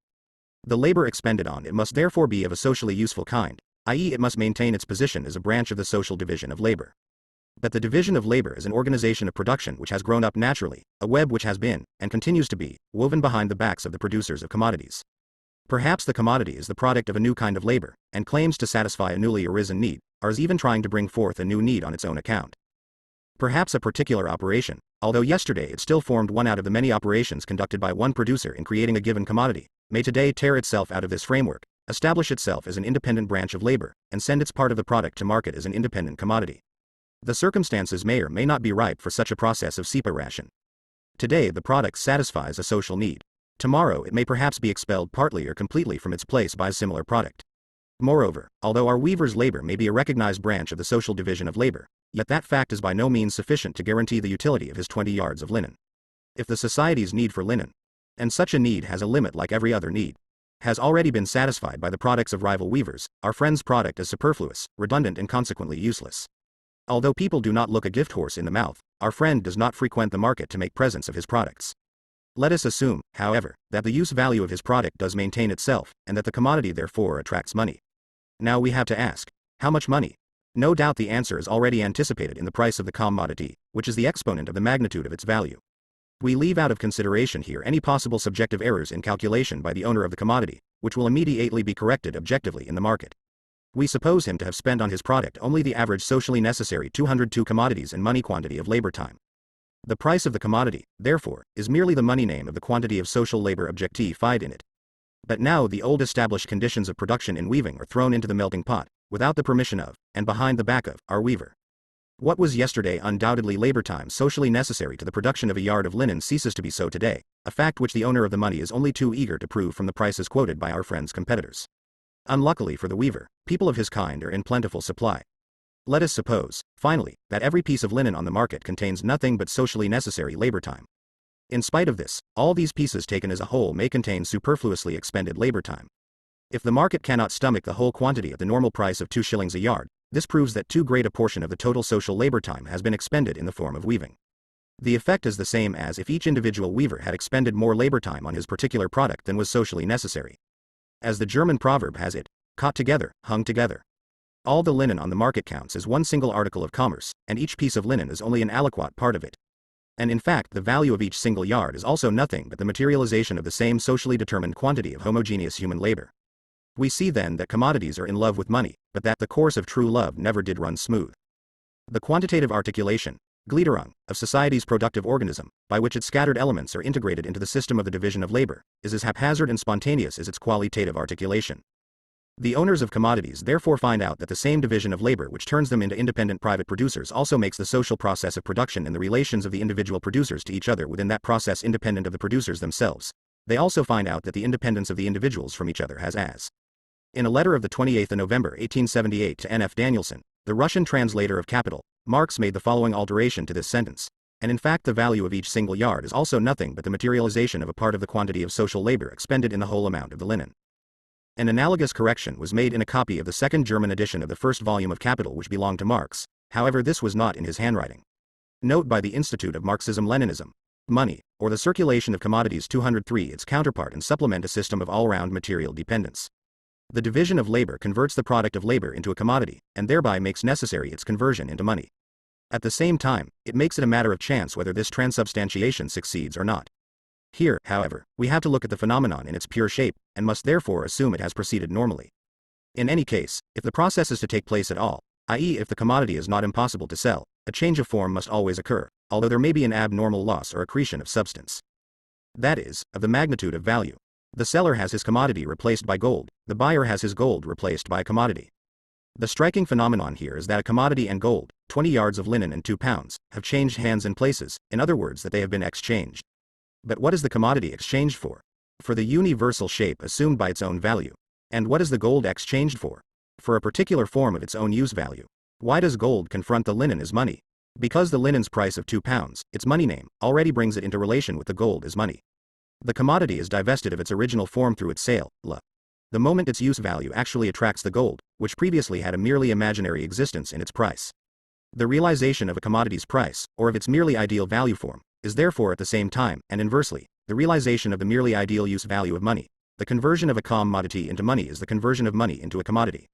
Speaker 1: The labor expended on it must therefore be of a socially useful kind, i.e. it must maintain its position as a branch of the social division of labor. But the division of labor is an organization of production which has grown up naturally, a web which has been, and continues to be, woven behind the backs of the producers of commodities. Perhaps the commodity is the product of a new kind of labor, and claims to satisfy a newly arisen need, or is even trying to bring forth a new need on its own account. Perhaps a particular operation, although yesterday it still formed one out of the many operations conducted by one producer in creating a given commodity, may today tear itself out of this framework, establish itself as an independent branch of labor, and send its part of the product to market as an independent commodity. The circumstances may or may not be ripe for such a process of separation. Today the product satisfies a social need. Tomorrow it may perhaps be expelled partly or completely from its place by a similar product. Moreover, although our weaver's labor may be a recognized branch of the social division of labor, yet that fact is by no means sufficient to guarantee the utility of his 20 yards of linen. If the society's need for linen, and such a need has a limit like every other need, has already been satisfied by the products of rival weavers, our friend's product is superfluous, redundant and consequently useless. Although people do not look a gift horse in the mouth, our friend does not frequent the market to make presents of his products. Let us assume, however, that the use value of his product does maintain itself, and that the commodity therefore attracts money. Now we have to ask, how much money? No doubt the answer is already anticipated in the price of the commodity, which is the exponent of the magnitude of its value. We leave out of consideration here any possible subjective errors in calculation by the owner of the commodity, which will immediately be corrected objectively in the market. We suppose him to have spent on his product only the average socially necessary 202 commodities and money quantity of labor time. The price of the commodity, therefore, is merely the money name of the quantity of social labor objectified in it. But now the old established conditions of production in weaving are thrown into the melting pot, without the permission of, and behind the back of, our weaver. What was yesterday undoubtedly labor time socially necessary to the production of a yard of linen ceases to be so today, a fact which the owner of the money is only too eager to prove from the prices quoted by our friend's competitors. Unluckily for the weaver, people of his kind are in plentiful supply. Let us suppose, finally, that every piece of linen on the market contains nothing but socially necessary labor time. In spite of this, all these pieces taken as a whole may contain superfluously expended labor time. If the market cannot stomach the whole quantity at the normal price of 2 shillings a yard, this proves that too great a portion of the total social labor time has been expended in the form of weaving. The effect is the same as if each individual weaver had expended more labor time on his particular product than was socially necessary. As the German proverb has it, caught together, hung together. All the linen on the market counts as one single article of commerce, and each piece of linen is only an aliquot part of it. And in fact the value of each single yard is also nothing but the materialization of the same socially determined quantity of homogeneous human labor. We see then that commodities are in love with money, but that the course of true love never did run smooth. The quantitative articulation, Gliederung, of society's productive organism, by which its scattered elements are integrated into the system of the division of labor, is as haphazard and spontaneous as its qualitative articulation. The owners of commodities therefore find out that the same division of labor which turns them into independent private producers also makes the social process of production and the relations of the individual producers to each other within that process independent of the producers themselves. They also find out that the independence of the individuals from each other has as. In a letter of the 28th of November 1878 to N.F. Danielson, the Russian translator of Capital, Marx made the following alteration to this sentence. And in fact the value of each single yard is also nothing but the materialization of a part of the quantity of social labor expended in the whole amount of the linen. An analogous correction was made in a copy of the second German edition of the first volume of Capital which belonged to Marx, however this was not in his handwriting. Note by the Institute of Marxism-Leninism. Money, or the circulation of commodities 203 its counterpart and supplement a system of all-round material dependence. The division of labor converts the product of labor into a commodity, and thereby makes necessary its conversion into money. At the same time, it makes it a matter of chance whether this transubstantiation succeeds or not. Here, however, we have to look at the phenomenon in its pure shape, and must therefore assume it has proceeded normally. In any case, if the process is to take place at all, i.e. if the commodity is not impossible to sell, a change of form must always occur, although there may be an abnormal loss or accretion of substance. That is, of the magnitude of value. The seller has his commodity replaced by gold, the buyer has his gold replaced by a commodity. The striking phenomenon here is that a commodity and gold, 20 yards of linen and 2 pounds, have changed hands and places, in other words that they have been exchanged. But what is the commodity exchanged for? For the universal shape assumed by its own value. And what is the gold exchanged for? For a particular form of its own use value. Why does gold confront the linen as money? Because the linen's price of 2 pounds, its money name, already brings it into relation with the gold as money. The commodity is divested of its original form through its sale, the moment its use value actually attracts the gold, which previously had a merely imaginary existence in its price. The realization of a commodity's price, or of its merely ideal value form, is therefore at the same time, and inversely, the realization of the merely ideal use value of money. The conversion of a commodity into money is the conversion of money into a commodity.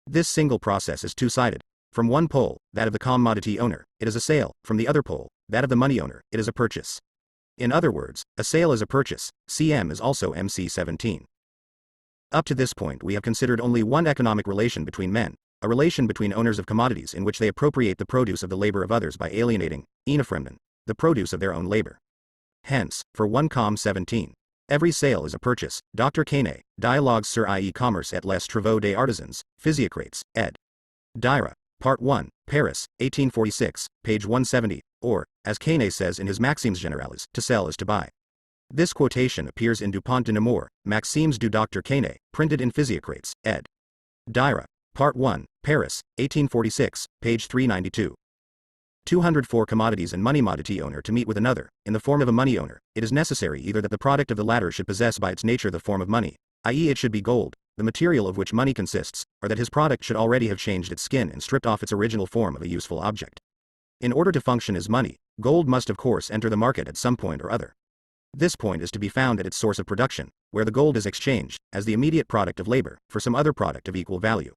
Speaker 1: This single process is two-sided. From one pole, that of the commodity owner, it is a sale; from the other pole, that of the money owner, it is a purchase. In other words, a sale is a purchase. CM is also MC17. Up to this point we have considered only one economic relation between men, a relation between owners of commodities in which they appropriate the produce of the labor of others by alienating, Inefremden, the produce of their own labor. Hence, for 1 com 17, every sale is a purchase. Dr. Quesnay, Dialogues sur e-commerce et les travaux des artisans, Physiocrates, ed. Dira, Part 1, Paris, 1846, page 170, or, as Quesnay says in his Maximes Générales, to sell is to buy. This quotation appears in Dupont de Nemours, Maximes du Dr. Quesnay, printed in Physiocrates, ed. Dira, Part 1, Paris, 1846, page 392. 204 Commodities and money. Commodity owner to meet with another, in the form of a money owner, it is necessary either that the product of the latter should possess by its nature the form of money, i.e. it should be gold, the material of which money consists, or that his product should already have changed its skin and stripped off its original form of a useful object. In order to function as money, gold must of course enter the market at some point or other. This point is to be found at its source of production, where the gold is exchanged, as the immediate product of labor, for some other product of equal value.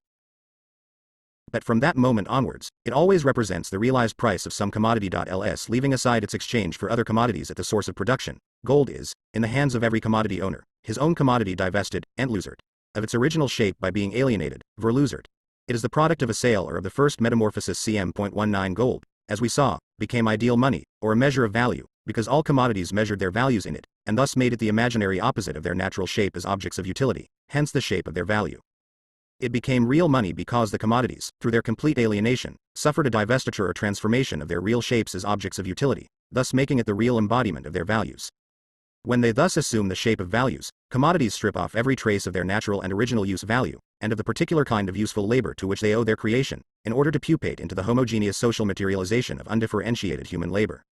Speaker 1: But from that moment onwards, it always represents the realized price of some commodity. Ls leaving aside its exchange for other commodities at the source of production, gold is, in the hands of every commodity owner, his own commodity divested, entlösert, of its original shape by being alienated, verlösert. It is the product of a sale or of the first metamorphosis. CM.19 Gold, as we saw, became ideal money, or a measure of value, because all commodities measured their values in it, and thus made it the imaginary opposite of their natural shape as objects of utility, hence the shape of their value. It became real money because the commodities, through their complete alienation, suffered a divestiture or transformation of their real shapes as objects of utility, thus making it the real embodiment of their values. When they thus assume the shape of values, commodities strip off every trace of their natural and original use value, and of the particular kind of useful labor to which they owe their creation, in order to pupate into the homogeneous social materialization of undifferentiated human labor.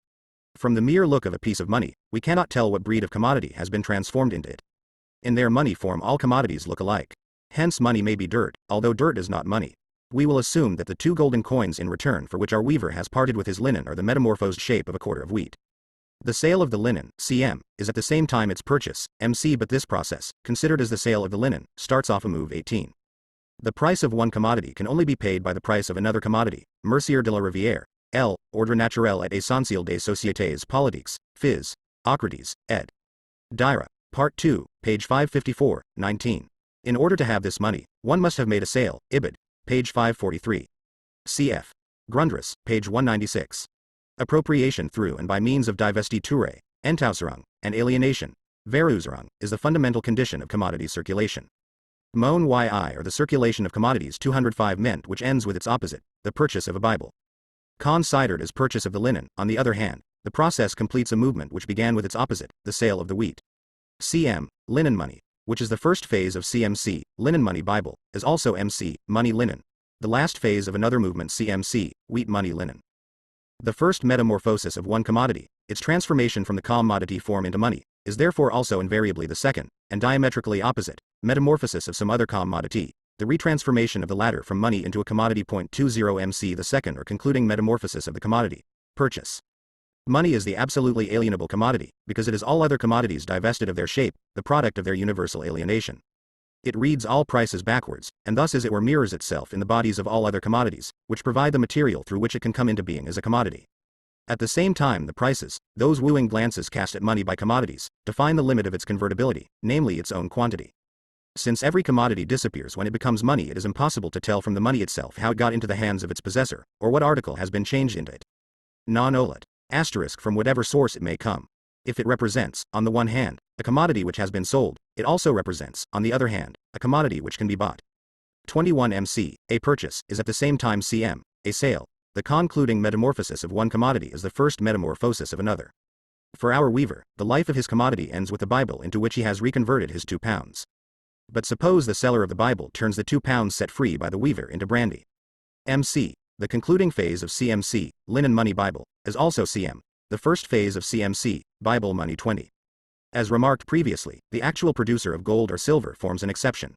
Speaker 1: From the mere look of a piece of money, we cannot tell what breed of commodity has been transformed into it. In their money form all commodities look alike. Hence money may be dirt, although dirt is not money. We will assume that the 2 golden coins in return for which our weaver has parted with his linen are the metamorphosed shape of a quarter of wheat. The sale of the linen, cm, is at the same time its purchase, mc, but this process, considered as the sale of the linen, starts off a move 18. The price of one commodity can only be paid by the price of another commodity. Mercier de la Rivière, L. Ordre naturel et essentiel des sociétés politiques, Phys. Ocrates, ed. Dira, Part 2, page 554, 19. In order to have this money, one must have made a sale, Ibid, page 543. Cf. Grundrisse, page 196. Appropriation through and by means of divestiture, Entauserung, and alienation, Verusung, is the fundamental condition of commodities circulation. Mon yi or the circulation of commodities 205 meant, which ends with its opposite, the purchase of a Bible. Considered as purchase of the linen, on the other hand, the process completes a movement which began with its opposite, the sale of the wheat. CM, linen money, which is the first phase of CMC, linen money Bible, is also MC, money linen, the last phase of another movement CMC, wheat money linen. The first metamorphosis of one commodity, its transformation from the commodity form into money, is therefore also invariably the second, and diametrically opposite, metamorphosis of some other commodity, the retransformation of the latter from money into a commodity. 20 MC the second or concluding metamorphosis of the commodity, purchase. Money is the absolutely alienable commodity, because it is all other commodities divested of their shape, the product of their universal alienation. It reads all prices backwards, and thus as it were mirrors itself in the bodies of all other commodities, which provide the material through which it can come into being as a commodity. At the same time the prices, those wooing glances cast at money by commodities, define the limit of its convertibility, namely its own quantity. Since every commodity disappears when it becomes money, it is impossible to tell from the money itself how it got into the hands of its possessor, or what article has been changed into it. Non-olet. Asterisk from whatever source it may come. If it represents, on the one hand, a commodity which has been sold, it also represents, on the other hand, a commodity which can be bought. 21 MC, a purchase, is at the same time CM, a sale. The concluding metamorphosis of one commodity is the first metamorphosis of another. For our weaver, the life of his commodity ends with the Bible into which he has reconverted his £2. But suppose the seller of the Bible turns the £2 set free by the weaver into brandy. MC, the concluding phase of CMC, linen money Bible, is also CM, the first phase of CMC, Bible money 20. As remarked previously, the actual producer of gold or silver forms an exception.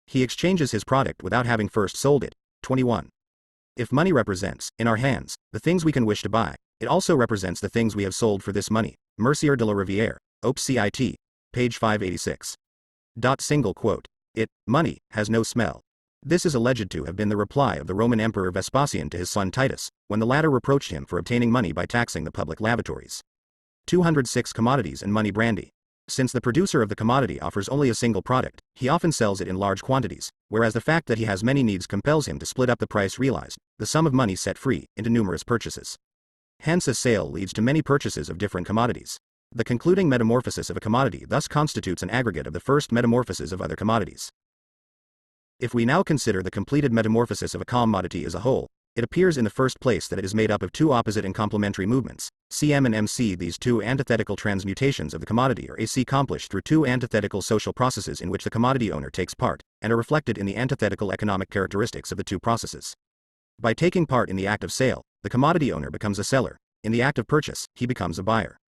Speaker 1: He exchanges his product without having first sold it. 21. If money represents, in our hands, the things we can wish to buy, it also represents the things we have sold for this money. Mercier de la Rivière, Op. Cit. Page 586. Single quote. It, money, has no smell. This is alleged to have been the reply of the Roman Emperor Vespasian to his son Titus, when the latter reproached him for obtaining money by taxing the public lavatories. 206 Commodities and money brandy. Since the producer of the commodity offers only a single product, he often sells it in large quantities, whereas the fact that he has many needs compels him to split up the price realized, the sum of money set free, into numerous purchases. Hence a sale leads to many purchases of different commodities. The concluding metamorphosis of a commodity thus constitutes an aggregate of the first metamorphoses of other commodities. If we now consider the completed metamorphosis of a commodity as a whole, it appears in the first place that it is made up of two opposite and complementary movements, CM and MC. These two antithetical transmutations of the commodity are accomplished through two antithetical social processes in which the commodity owner takes part, and are reflected in the antithetical economic characteristics of the two processes. By taking part in the act of sale, the commodity owner becomes a seller. In the act of purchase, he becomes a buyer.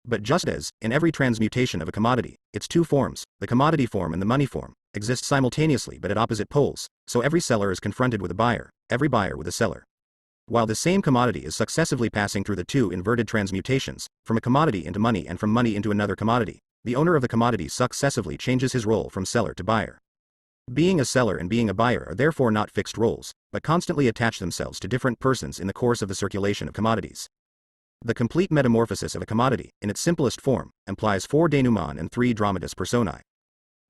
Speaker 1: But just as, in every transmutation of a commodity, its two forms, the commodity form and the money form, exist simultaneously but at opposite poles, so every seller is confronted with a buyer, every buyer with a seller. While the same commodity is successively passing through the two inverted transmutations, from a commodity into money and from money into another commodity, the owner of the commodity successively changes his role from seller to buyer. Being a seller and being a buyer are therefore not fixed roles, but constantly attach themselves to different persons in the course of the circulation of commodities. The complete metamorphosis of a commodity, in its simplest form, implies 4 denouements and 3 dramatis personae.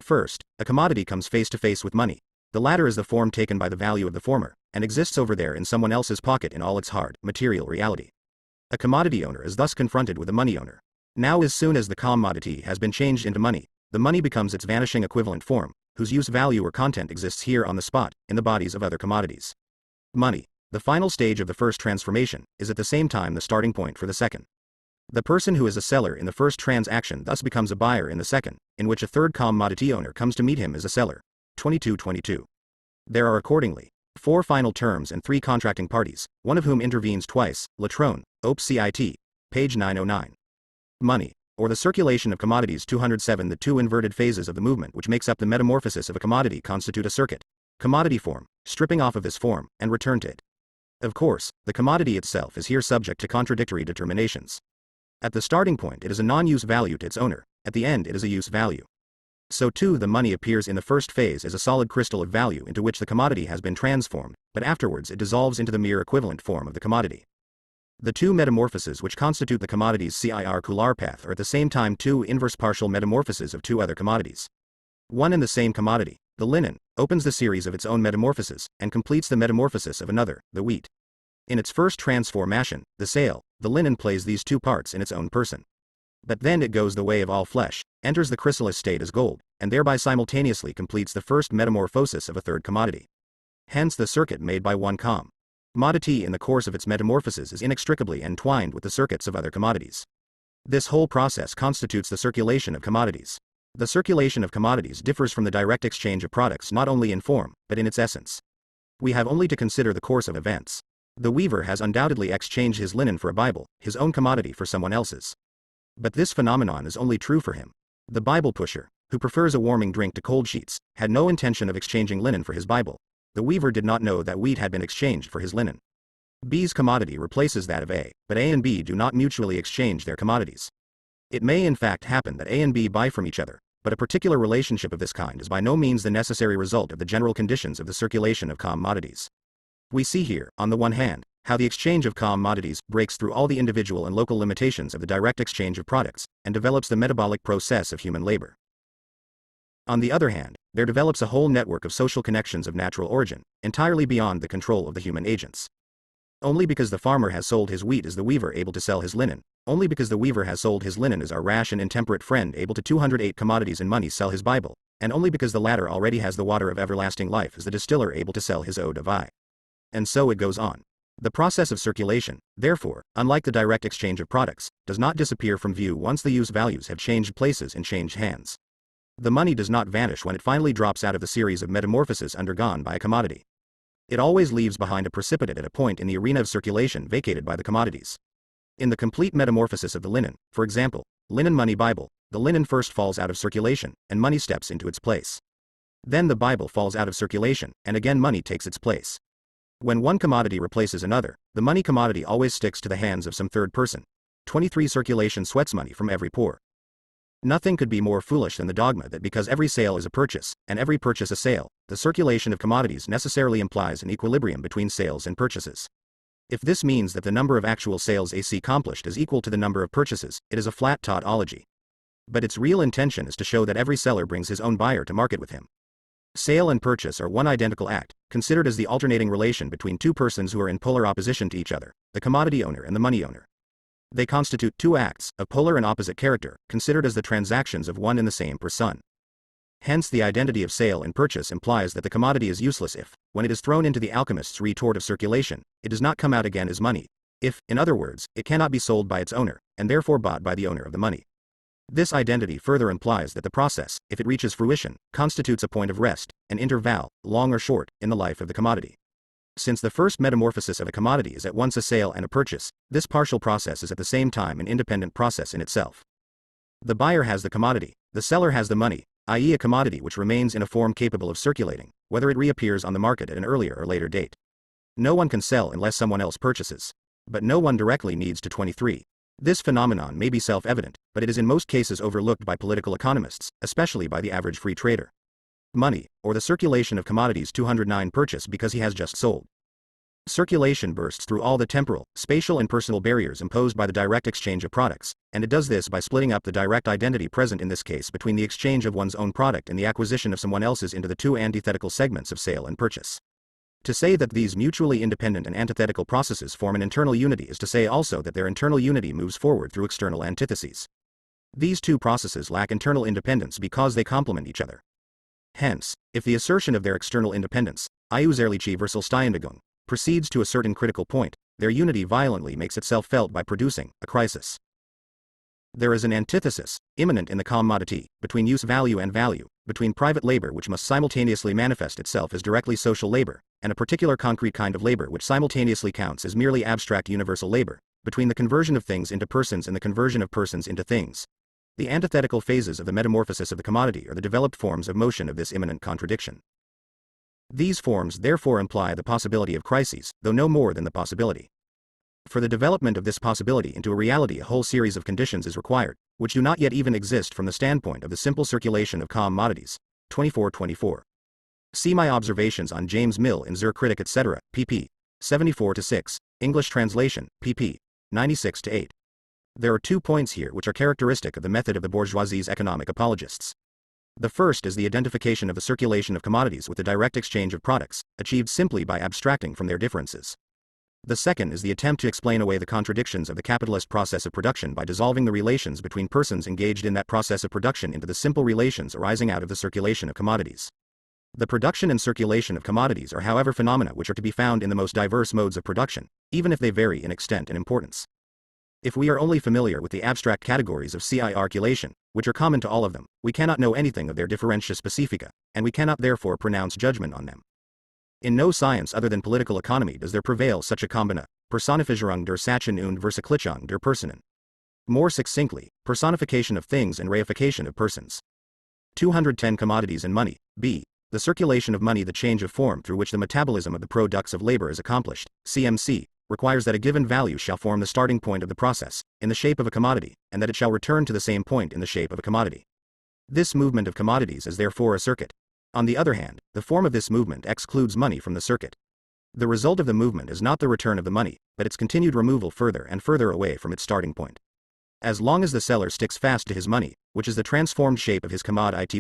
Speaker 1: First, a commodity comes face to face with money. The latter is the form taken by the value of the former, and exists over there in someone else's pocket in all its hard, material reality. A commodity owner is thus confronted with a money owner. Now as soon as the commodity has been changed into money, the money becomes its vanishing equivalent form, whose use value or content exists here on the spot, in the bodies of other commodities. Money, the final stage of the first transformation, is at the same time the starting point for the second. The person who is a seller in the first transaction thus becomes a buyer in the second, in which a third commodity owner comes to meet him as a seller. 22. There are accordingly 4 final terms and 3 contracting parties, one of whom intervenes twice. Latron, Op. Cit. Page 909. Money, or the circulation of commodities. 207 The two inverted phases of the movement which makes up the metamorphosis of a commodity constitute a circuit. Commodity form, stripping off of this form, and return to it. Of course, the commodity itself is here subject to contradictory determinations. At the starting point it is a non-use value to its owner, at the end it is a use value. So too the money appears in the first phase as a solid crystal of value into which the commodity has been transformed, but afterwards it dissolves into the mere equivalent form of the commodity. The two metamorphoses which constitute the commodity's circular path are at the same time two inverse partial metamorphoses of two other commodities. One and the same commodity, the linen, opens the series of its own metamorphoses, and completes the metamorphosis of another, the wheat. In its first transformation, the sale, the linen plays these two parts in its own person. But then it goes the way of all flesh, enters the chrysalis state as gold, and thereby simultaneously completes the first metamorphosis of a third commodity. Hence the circuit made by one commodity in the course of its metamorphosis is inextricably entwined with the circuits of other commodities. This whole process constitutes the circulation of commodities. The circulation of commodities differs from the direct exchange of products not only in form, but in its essence. We have only to consider the course of events. The weaver has undoubtedly exchanged his linen for a Bible, his own commodity for someone else's. But this phenomenon is only true for him. The Bible pusher, who prefers a warming drink to cold sheets, had no intention of exchanging linen for his Bible. The weaver did not know that wheat had been exchanged for his linen. B's commodity replaces that of A, but A and B do not mutually exchange their commodities. It may in fact happen that A and B buy from each other, but a particular relationship of this kind is by no means the necessary result of the general conditions of the circulation of commodities. We see here, on the one hand, how the exchange of commodities breaks through all the individual and local limitations of the direct exchange of products, and develops the metabolic process of human labor. On the other hand, there develops a whole network of social connections of natural origin, entirely beyond the control of the human agents. Only because the farmer has sold his wheat is the weaver able to sell his linen. Only because the weaver has sold his linen is our rash and intemperate friend able to 208 commodities in money sell his Bible, and only because the latter already has the water of everlasting life is the distiller able to sell his eau de vie. And so it goes on. The process of circulation, therefore, unlike the direct exchange of products, does not disappear from view once the use values have changed places and changed hands. The money does not vanish when it finally drops out of the series of metamorphoses undergone by a commodity. It always leaves behind a precipitate at a point in the arena of circulation vacated by the commodities. In the complete metamorphosis of the linen, for example, linen money Bible, the linen first falls out of circulation, and money steps into its place. Then the Bible falls out of circulation, and again money takes its place. When one commodity replaces another, the money commodity always sticks to the hands of some third person. 23 Circulation sweats money from every pore. Nothing could be more foolish than the dogma that because every sale is a purchase, and every purchase a sale, the circulation of commodities necessarily implies an equilibrium between sales and purchases. If this means that the number of actual sales AC accomplished is equal to the number of purchases, it is a flat tautology. But its real intention is to show that every seller brings his own buyer to market with him. Sale and purchase are one identical act, considered as the alternating relation between two persons who are in polar opposition to each other, the commodity owner and the money owner. They constitute two acts, of polar and opposite character, considered as the transactions of one and the same person. Hence the identity of sale and purchase implies that the commodity is useless if, when it is thrown into the alchemist's retort of circulation, it does not come out again as money. If, in other words, it cannot be sold by its owner, and therefore bought by the owner of the money. This identity further implies that the process, if it reaches fruition, constitutes a point of rest, an interval, long or short, in the life of the commodity. Since the first metamorphosis of a commodity is at once a sale and a purchase, this partial process is at the same time an independent process in itself. The buyer has the commodity, the seller has the money, i.e. a commodity which remains in a form capable of circulating, whether it reappears on the market at an earlier or later date. No one can sell unless someone else purchases. But no one directly needs to 23. This phenomenon may be self-evident, but it is in most cases overlooked by political economists, especially by the average free trader. Money, or the circulation of commodities 209 purchase because he has just sold. Circulation bursts through all the temporal, spatial and personal barriers imposed by the direct exchange of products, and it does this by splitting up the direct identity present in this case between the exchange of one's own product and the acquisition of someone else's into the two antithetical segments of sale and purchase. To say that these mutually independent and antithetical processes form an internal unity is to say also that their internal unity moves forward through external antitheses. These two processes lack internal independence because they complement each other. Hence, if the assertion of their external independence, Auserliche Verselständigung, proceeds to a certain critical point, their unity violently makes itself felt by producing a crisis. There is an antithesis, immanent in the commodity, between use value and value, between private labor which must simultaneously manifest itself as directly social labor, and a particular concrete kind of labor which simultaneously counts as merely abstract universal labor, between the conversion of things into persons and the conversion of persons into things. The antithetical phases of the metamorphosis of the commodity are the developed forms of motion of this immanent contradiction. These forms therefore imply the possibility of crises, though no more than the possibility. For the development of this possibility into a reality a whole series of conditions is required, which do not yet even exist from the standpoint of the simple circulation of commodities. 24-24. See my observations on James Mill in Zur Kritik etc., pp. 74-6, English translation, pp. 96-8. There are 2 points here which are characteristic of the method of the bourgeoisie's economic apologists. The first is the identification of the circulation of commodities with the direct exchange of products, achieved simply by abstracting from their differences. The second is the attempt to explain away the contradictions of the capitalist process of production by dissolving the relations between persons engaged in that process of production into the simple relations arising out of the circulation of commodities. The production and circulation of commodities are, however, phenomena which are to be found in the most diverse modes of production, even if they vary in extent and importance. If we are only familiar with the abstract categories of circulation, which are common to all of them, we cannot know anything of their differentia specifica, and we cannot therefore pronounce judgment on them. In no science other than political economy does there prevail such a combina, Personifizierung der Sachen und Versachtlichung der Personen. More succinctly, personification of things and reification of persons. 210 Commodities and money. B. The circulation of money, the change of form through which the metabolism of the products of labor is accomplished, CMC, requires that a given value shall form the starting point of the process, in the shape of a commodity, and that it shall return to the same point in the shape of a commodity. This movement of commodities is therefore a circuit. On the other hand, the form of this movement excludes money from the circuit. The result of the movement is not the return of the money, but its continued removal further and further away from its starting point. As long as the seller sticks fast to his money, which is the transformed shape of his commodity,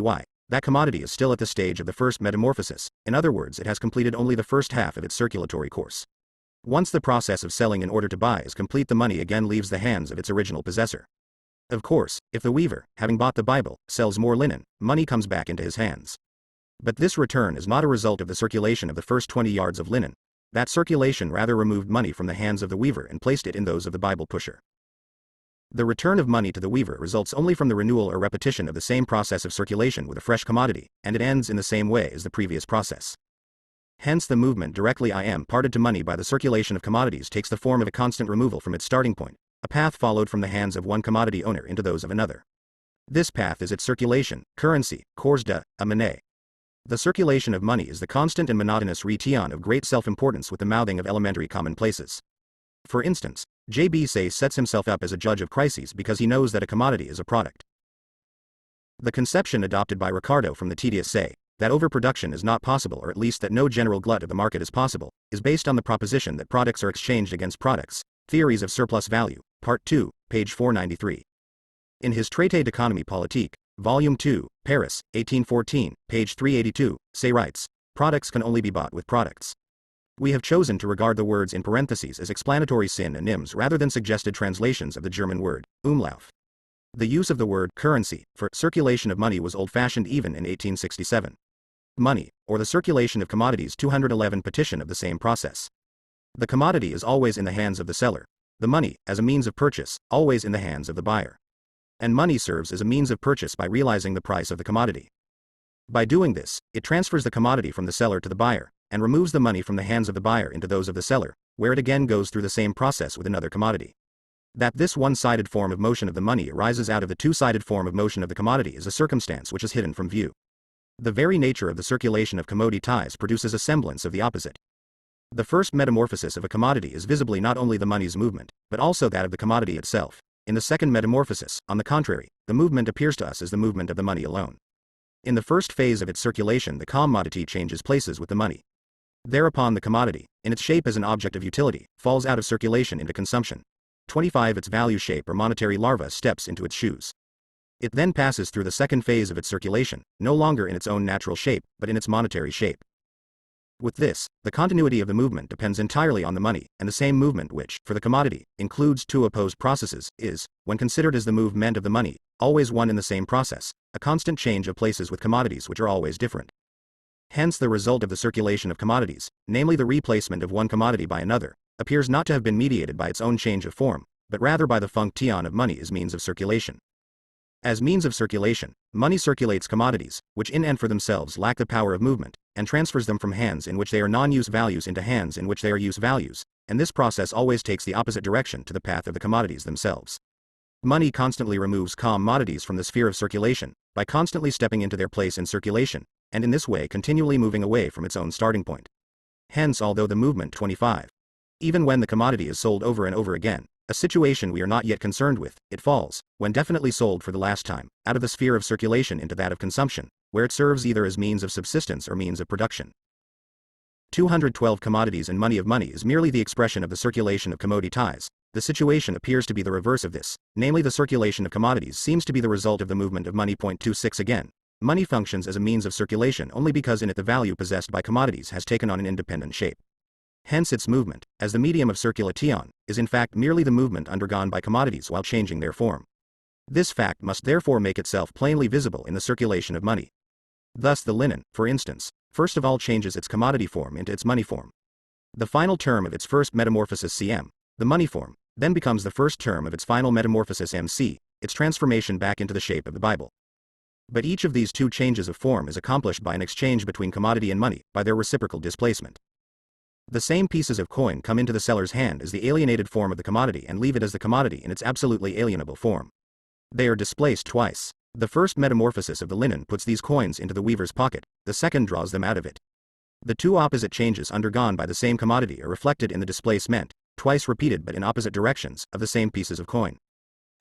Speaker 1: that commodity is still at the stage of the first metamorphosis, in other words, it has completed only the first half of its circulatory course. Once the process of selling in order to buy is complete, the money again leaves the hands of its original possessor. Of course, if the weaver, having bought the Bible, sells more linen, money comes back into his hands. But this return is not a result of the circulation of the first 20 yards of linen. That circulation rather removed money from the hands of the weaver and placed it in those of the Bible pusher. The return of money to the weaver results only from the renewal or repetition of the same process of circulation with a fresh commodity, and it ends in the same way as the previous process. Hence the movement directly parted to money by the circulation of commodities takes the form of a constant removal from its starting point, a path followed from the hands of one commodity owner into those of another. This path is its circulation, currency, cours de monnaie. The circulation of money is the constant and monotonous retion of great self-importance with the mouthing of elementary commonplaces. For instance, J.B. Say sets himself up as a judge of crises because he knows that a commodity is a product. The conception adopted by Ricardo from the tedious Say, that overproduction is not possible, or at least that no general glut of the market is possible, is based on the proposition that products are exchanged against products, Theories of Surplus Value, Part 2, page 493. In his Traité d'économie politique, Volume 2, Paris, 1814, page 382, Say writes, products can only be bought with products. We have chosen to regard the words in parentheses as explanatory synonyms rather than suggested translations of the German word, Umlauf. The use of the word currency for circulation of money was old-fashioned even in 1867. Money, or the circulation of commodities, 211 petition of the same process. The commodity is always in the hands of the seller. The money, as a means of purchase, always in the hands of the buyer. And money serves as a means of purchase by realizing the price of the commodity. By doing this, it transfers the commodity from the seller to the buyer, and removes the money from the hands of the buyer into those of the seller, where it again goes through the same process with another commodity. That this one-sided form of motion of the money arises out of the two-sided form of motion of the commodity is a circumstance which is hidden from view. The very nature of the circulation of commodities produces a semblance of the opposite. The first metamorphosis of a commodity is visibly not only the money's movement, but also that of the commodity itself. In the second metamorphosis, on the contrary, the movement appears to us as the movement of the money alone. In the first phase of its circulation, the commodity changes places with the money. Thereupon the commodity, in its shape as an object of utility, falls out of circulation into consumption. 25 Its value shape or monetary larva steps into its shoes. It then passes through the second phase of its circulation, no longer in its own natural shape, but in its monetary shape. With this, the continuity of the movement depends entirely on the money, and the same movement which, for the commodity, includes two opposed processes, is, when considered as the movement of the money, always one in the same process, a constant change of places with commodities which are always different. Hence the result of the circulation of commodities, namely the replacement of one commodity by another, appears not to have been mediated by its own change of form, but rather by the function of money as means of circulation. As means of circulation, money circulates commodities, which in and for themselves lack the power of movement, and transfers them from hands in which they are non-use values into hands in which they are use values, and this process always takes the opposite direction to the path of the commodities themselves. Money constantly removes commodities from the sphere of circulation, by constantly stepping into their place in circulation, and in this way continually moving away from its own starting point. Hence, although the movement 25, even when the commodity is sold over and over again, a situation we are not yet concerned with, it falls, when definitely sold for the last time, out of the sphere of circulation into that of consumption, where it serves either as means of subsistence or means of production. 212 Commodities and money of money is merely the expression of the circulation of commodities. The situation appears to be the reverse of this, namely the circulation of commodities seems to be the result of the movement of money. 26 Again, money functions as a means of circulation only because in it the value possessed by commodities has taken on an independent shape. Hence its movement, as the medium of circulation, is in fact merely the movement undergone by commodities while changing their form. This fact must therefore make itself plainly visible in the circulation of money. Thus the linen, for instance, first of all changes its commodity form into its money form. The final term of its first metamorphosis cm, the money form, then becomes the first term of its final metamorphosis mc, its transformation back into the shape of the Bible. But each of these two changes of form is accomplished by an exchange between commodity and money, by their reciprocal displacement. The same pieces of coin come into the seller's hand as the alienated form of the commodity and leave it as the commodity in its absolutely alienable form. They are displaced twice. The first metamorphosis of the linen puts these coins into the weaver's pocket, the second draws them out of it. The two opposite changes undergone by the same commodity are reflected in the displacement, twice repeated but in opposite directions, of the same pieces of coin.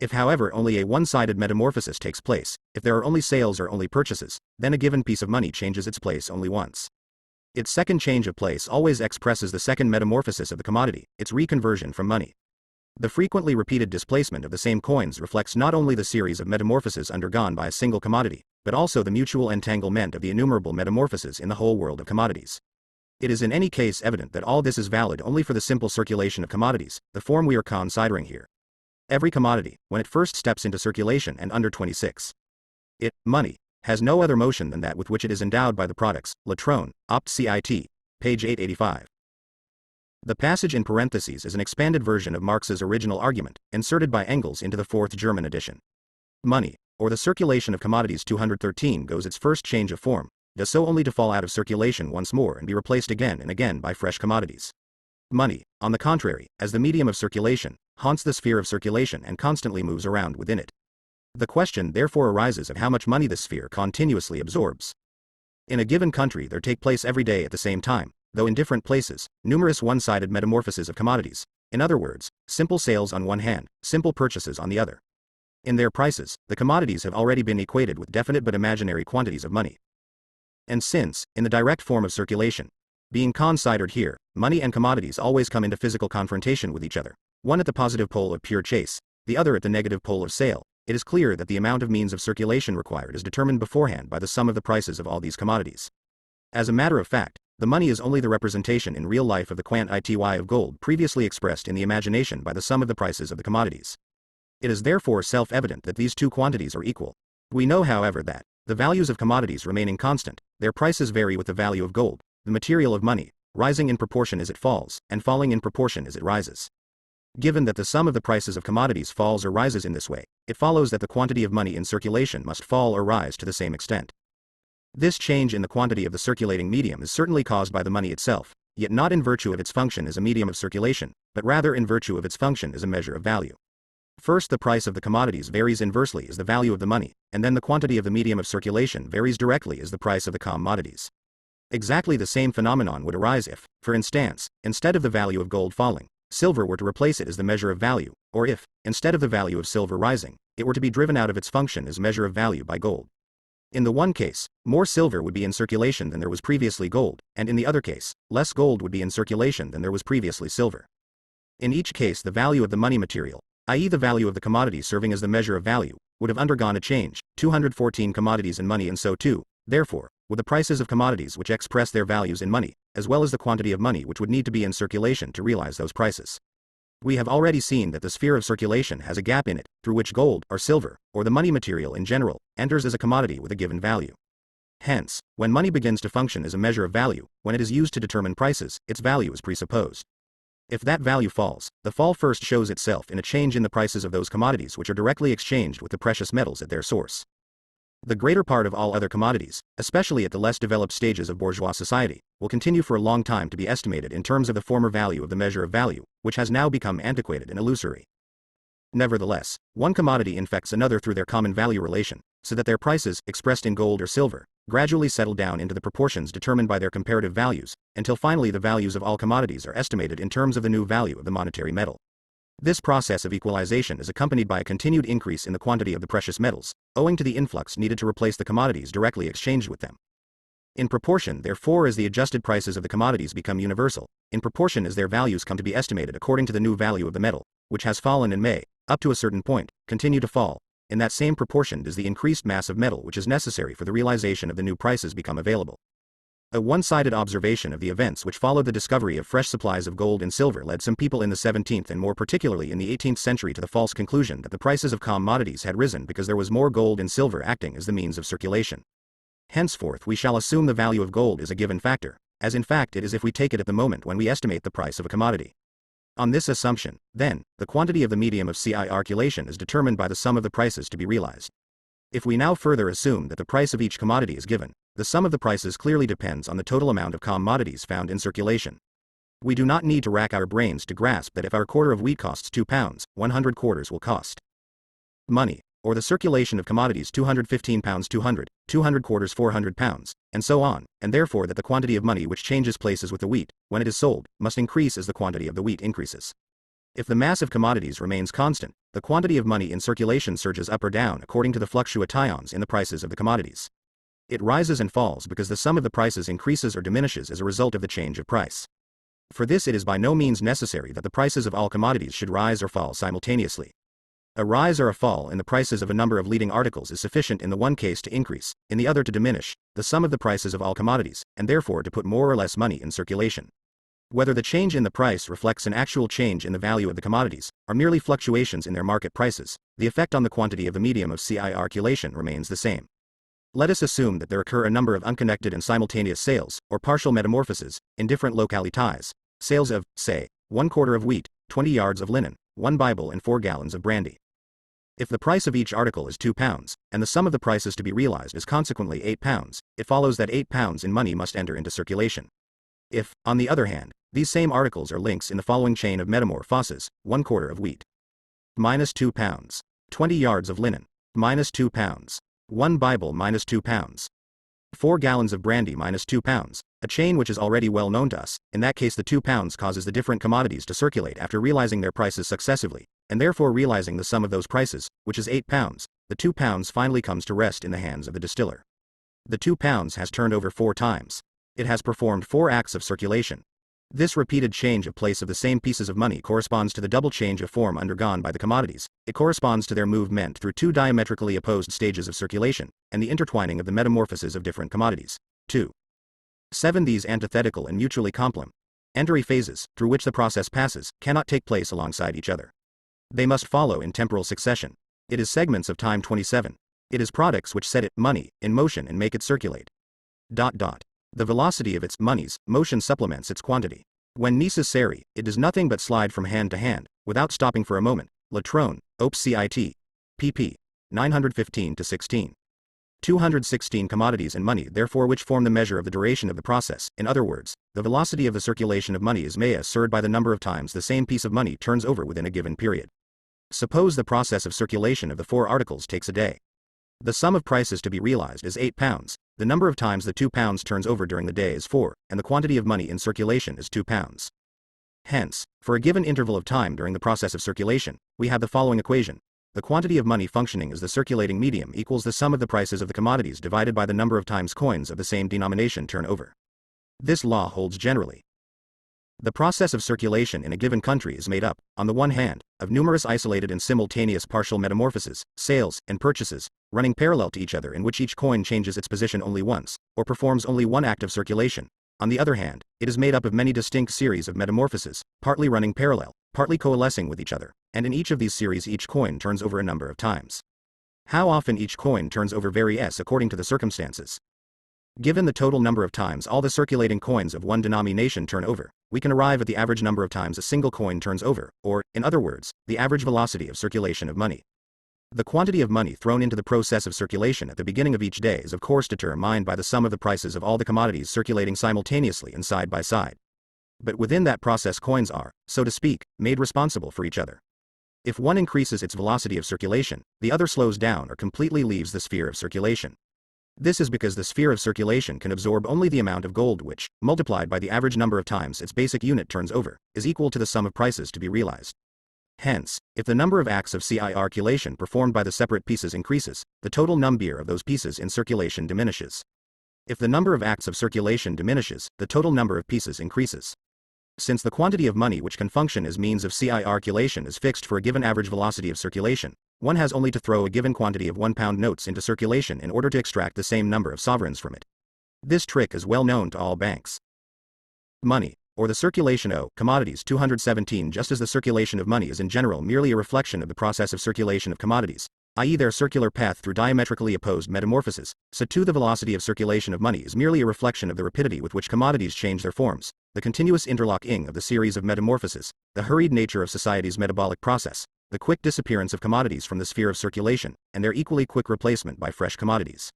Speaker 1: If however only a one-sided metamorphosis takes place, if there are only sales or only purchases, then a given piece of money changes its place only once. Its second change of place always expresses the second metamorphosis of the commodity, its reconversion from money. The frequently repeated displacement of the same coins reflects not only the series of metamorphoses undergone by a single commodity, but also the mutual entanglement of the innumerable metamorphoses in the whole world of commodities. It is in any case evident that all this is valid only for the simple circulation of commodities, the form we are considering here. Every commodity, when it first steps into circulation and under 26, it, money, has no other motion than that with which it is endowed by the products, Latron, Opt. Cit. Page 885. The passage in parentheses is an expanded version of Marx's original argument, inserted by Engels into the fourth German edition. Money, or the circulation of commodities 213 goes its first change of form, does so only to fall out of circulation once more and be replaced again and again by fresh commodities. Money, on the contrary, as the medium of circulation, haunts the sphere of circulation and constantly moves around within it. The question therefore arises of how much money this sphere continuously absorbs. In a given country there take place every day at the same time, though in different places, numerous one-sided metamorphoses of commodities, in other words, simple sales on one hand, simple purchases on the other. In their prices, the commodities have already been equated with definite but imaginary quantities of money. And since, in the direct form of circulation, being considered here, money and commodities always come into physical confrontation with each other, one at the positive pole of pure chase, the other at the negative pole of sale, it is clear that the amount of means of circulation required is determined beforehand by the sum of the prices of all these commodities. As a matter of fact, the money is only the representation in real life of the quantity of gold previously expressed in the imagination by the sum of the prices of the commodities. It is therefore self-evident that these two quantities are equal. We know however that, the values of commodities remaining constant, their prices vary with the value of gold, the material of money, rising in proportion as it falls, and falling in proportion as it rises. Given that the sum of the prices of commodities falls or rises in this way, it follows that the quantity of money in circulation must fall or rise to the same extent. This change in the quantity of the circulating medium is certainly caused by the money itself, yet not in virtue of its function as a medium of circulation, but rather in virtue of its function as a measure of value. First, the price of the commodities varies inversely as the value of the money, and then the quantity of the medium of circulation varies directly as the price of the commodities. Exactly the same phenomenon would arise if, for instance, instead of the value of gold falling, silver were to replace it as the measure of value, or if, instead of the value of silver rising, it were to be driven out of its function as measure of value by gold. In the one case, more silver would be in circulation than there was previously gold, and in the other case, less gold would be in circulation than there was previously silver. In each case the value of the money material, i.e. the value of the commodity serving as the measure of value, would have undergone a change, 214 commodities in money, and so too, therefore, with the prices of commodities which express their values in money, as well as the quantity of money which would need to be in circulation to realize those prices. We have already seen that the sphere of circulation has a gap in it, through which gold, or silver, or the money material in general, enters as a commodity with a given value. Hence, when money begins to function as a measure of value, when it is used to determine prices, its value is presupposed. If that value falls, the fall first shows itself in a change in the prices of those commodities which are directly exchanged with the precious metals at their source. The greater part of all other commodities, especially at the less developed stages of bourgeois society, will continue for a long time to be estimated in terms of the former value of the measure of value, which has now become antiquated and illusory. Nevertheless, one commodity infects another through their common value relation, so that their prices, expressed in gold or silver, gradually settle down into the proportions determined by their comparative values, until finally the values of all commodities are estimated in terms of the new value of the monetary metal. This process of equalization is accompanied by a continued increase in the quantity of the precious metals, owing to the influx needed to replace the commodities directly exchanged with them. In proportion, therefore, as the adjusted prices of the commodities become universal, in proportion as their values come to be estimated according to the new value of the metal, which has fallen and may, up to a certain point, continue to fall, in that same proportion does the increased mass of metal which is necessary for the realization of the new prices become available. A one-sided observation of the events which followed the discovery of fresh supplies of gold and silver led some people in the 17th and more particularly in the 18th century to the false conclusion that the prices of commodities had risen because there was more gold and silver acting as the means of circulation. Henceforth we shall assume the value of gold is a given factor, as in fact it is if we take it at the moment when we estimate the price of a commodity. On this assumption, then, the quantity of the medium of circulation is determined by the sum of the prices to be realized. If we now further assume that the price of each commodity is given, the sum of the prices clearly depends on the total amount of commodities found in circulation. We do not need to rack our brains to grasp that if our quarter of wheat costs 2 pounds, 100 quarters will cost money, or the circulation of commodities 215 pounds 200 quarters 400 pounds, and so on, and therefore that the quantity of money which changes places with the wheat, when it is sold, must increase as the quantity of the wheat increases. If the mass of commodities remains constant, the quantity of money in circulation surges up or down according to the fluctuations in the prices of the commodities. It rises and falls because the sum of the prices increases or diminishes as a result of the change of price. For this it is by no means necessary that the prices of all commodities should rise or fall simultaneously. A rise or a fall in the prices of a number of leading articles is sufficient in the one case to increase, in the other to diminish, the sum of the prices of all commodities, and therefore to put more or less money in circulation. Whether the change in the price reflects an actual change in the value of the commodities, or merely fluctuations in their market prices, the effect on the quantity of the medium of circulation remains the same. Let us assume that there occur a number of unconnected and simultaneous sales, or partial metamorphoses, in different localities, sales of, say, 1 quarter of wheat, 20 yards of linen, 1 Bible and 4 gallons of brandy. If the price of each article is 2 pounds, and the sum of the prices to be realized is consequently 8 pounds, it follows that 8 pounds in money must enter into circulation. If, on the other hand, these same articles are links in the following chain of metamorphoses, 1 quarter of wheat, minus 2 pounds, 20 yards of linen, minus 2 pounds, 1 Bible minus 2 pounds, 4 gallons of brandy minus 2 pounds, a chain which is already well known to us, in that case the 2 pounds causes the different commodities to circulate after realizing their prices successively, and therefore realizing the sum of those prices, which is 8 pounds, the 2 pounds finally comes to rest in the hands of the distiller. The 2 pounds has turned over 4 times. It has performed 4 acts of circulation. This repeated change of place of the same pieces of money corresponds to the double change of form undergone by the commodities. It corresponds to their movement through 2 diametrically opposed stages of circulation, and the intertwining of the metamorphoses of different commodities. 2. 7. These antithetical and mutually complementary phases, through which the process passes, cannot take place alongside each other. They must follow in temporal succession. It is segments of time 27. It is products which set it, money, in motion and make it circulate. The velocity of its money's motion supplements its quantity. When necessary, it does nothing but slide from hand to hand, without stopping for a moment. Latrone, Op. Cit. pp. 915-16. 216 commodities and money therefore which form the measure of the duration of the process. In other words, the velocity of the circulation of money is measured by the number of times the same piece of money turns over within a given period. Suppose the process of circulation of the 4 articles takes a day. The sum of prices to be realized is 8 pounds, the number of times the 2 pounds turns over during the day is 4, and the quantity of money in circulation is 2 pounds. Hence, for a given interval of time during the process of circulation, we have the following equation. The quantity of money functioning as the circulating medium equals the sum of the prices of the commodities divided by the number of times coins of the same denomination turn over. This law holds generally. The process of circulation in a given country is made up, on the one hand, of numerous isolated and simultaneous partial metamorphoses, sales, and purchases, running parallel to each other in which each coin changes its position only once, or performs only one act of circulation. On the other hand, it is made up of many distinct series of metamorphoses, partly running parallel, partly coalescing with each other, and in each of these series each coin turns over a number of times. How often each coin turns over varies according to the circumstances. Given the total number of times all the circulating coins of one denomination turn over, we can arrive at the average number of times a single coin turns over, or, in other words, the average velocity of circulation of money. The quantity of money thrown into the process of circulation at the beginning of each day is of course determined by the sum of the prices of all the commodities circulating simultaneously and side by side. But within that process coins are, so to speak, made responsible for each other. If one increases its velocity of circulation, the other slows down or completely leaves the sphere of circulation. This is because the sphere of circulation can absorb only the amount of gold which, multiplied by the average number of times its basic unit turns over, is equal to the sum of prices to be realized. Hence, if the number of acts of circulation performed by the separate pieces increases, the total number of those pieces in circulation diminishes. If the number of acts of circulation diminishes, the total number of pieces increases. Since the quantity of money which can function as means of circulation is fixed for a given average velocity of circulation, one has only to throw a given quantity of £1 notes into circulation in order to extract the same number of sovereigns from it. This trick is well known to all banks. Money, or the circulation of commodities 217. Just as the circulation of money is in general merely a reflection of the process of circulation of commodies, i.e. their circular path through diametrically opposed metamorphosis, so too the velocity of circulation of money is merely a reflection of the rapidity with which commodities change their forms, the continuous interlocking of the series of metamorphoses, the hurried nature of society's metabolic process, the quick disappearance of commodities from the sphere of circulation, and their equally quick replacement by fresh commodities.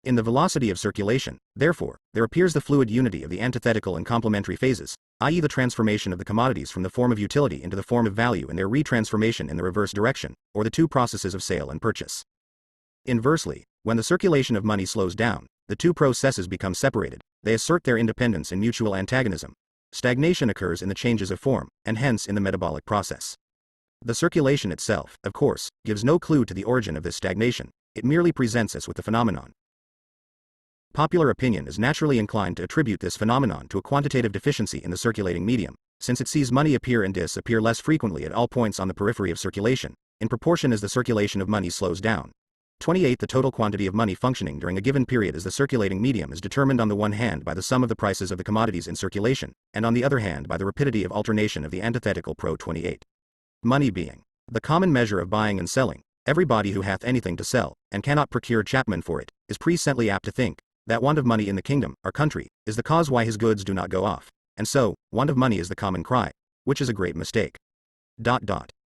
Speaker 1: In the velocity of circulation, therefore, there appears the fluid unity of the antithetical and complementary phases, i.e. the transformation of the commodities from the form of utility into the form of value and their retransformation in the reverse direction, or the two processes of sale and purchase. Inversely, when the circulation of money slows down, the two processes become separated, they assert their independence in mutual antagonism. Stagnation occurs in the changes of form, and hence in the metabolic process. The circulation itself, of course, gives no clue to the origin of this stagnation, it merely presents us with the phenomenon. Popular opinion is naturally inclined to attribute this phenomenon to a quantitative deficiency in the circulating medium, since it sees money appear and disappear less frequently at all points on the periphery of circulation, in proportion as the circulation of money slows down. 28. The total quantity of money functioning during a given period as the circulating medium is determined on the one hand by the sum of the prices of the commodities in circulation, and on the other hand by the rapidity of alternation of the antithetical pro 28. Money being the common measure of buying and selling, everybody who hath anything to sell, and cannot procure chapmen for it, is presently apt to think that want of money in the kingdom, our country, is the cause why his goods do not go off, and so, want of money is the common cry, which is a great mistake.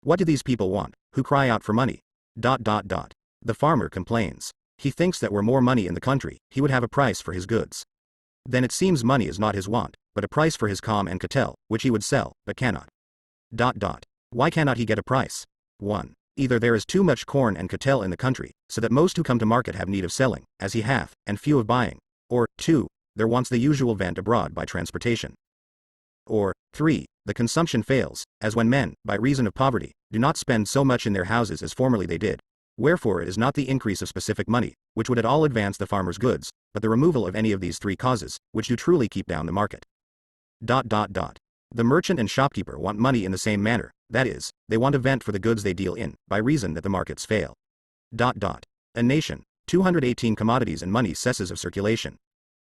Speaker 1: What do these people want, who cry out for money? The farmer complains. He thinks that were more money in the country, he would have a price for his goods. Then it seems money is not his want, but a price for his calm and cattle, which he would sell, but cannot. Why cannot he get a price? 1. Either there is too much corn and cattle in the country, so that most who come to market have need of selling, as he hath, and few of buying. Or, 2. There wants the usual vent abroad by transportation. Or, 3. The consumption fails, as when men, by reason of poverty, do not spend so much in their houses as formerly they did. Wherefore it is not the increase of specific money, which would at all advance the farmer's goods, but the removal of any of these three causes, which do truly keep down the market. The merchant and shopkeeper want money in the same manner, that is, they want a vent for the goods they deal in, by reason that the markets fail. A nation, 218 commodities and money cesses of circulation.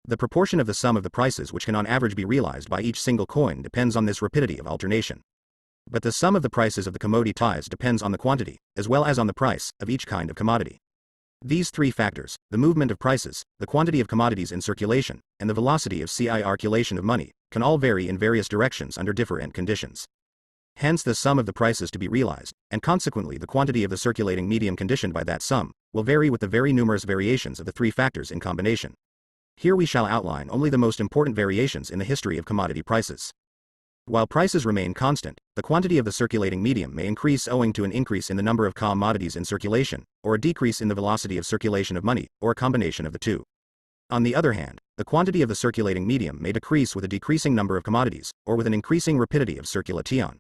Speaker 1: The proportion of the sum of the prices which can on average be realized by each single coin depends on this rapidity of alternation. But the sum of the prices of the commodities depends on the quantity, as well as on the price, of each kind of commodity. These three factors, the movement of prices, the quantity of commodities in circulation, and the velocity of circulation of money, can all vary in various directions under different conditions. Hence the sum of the prices to be realized, and consequently the quantity of the circulating medium conditioned by that sum, will vary with the very numerous variations of the three factors in combination. Here we shall outline only the most important variations in the history of commodity prices. While prices remain constant, the quantity of the circulating medium may increase owing to an increase in the number of commodities in circulation, or a decrease in the velocity of circulation of money, or a combination of the two. On the other hand, the quantity of the circulating medium may decrease with a decreasing number of commodities, or with an increasing rapidity of circulation.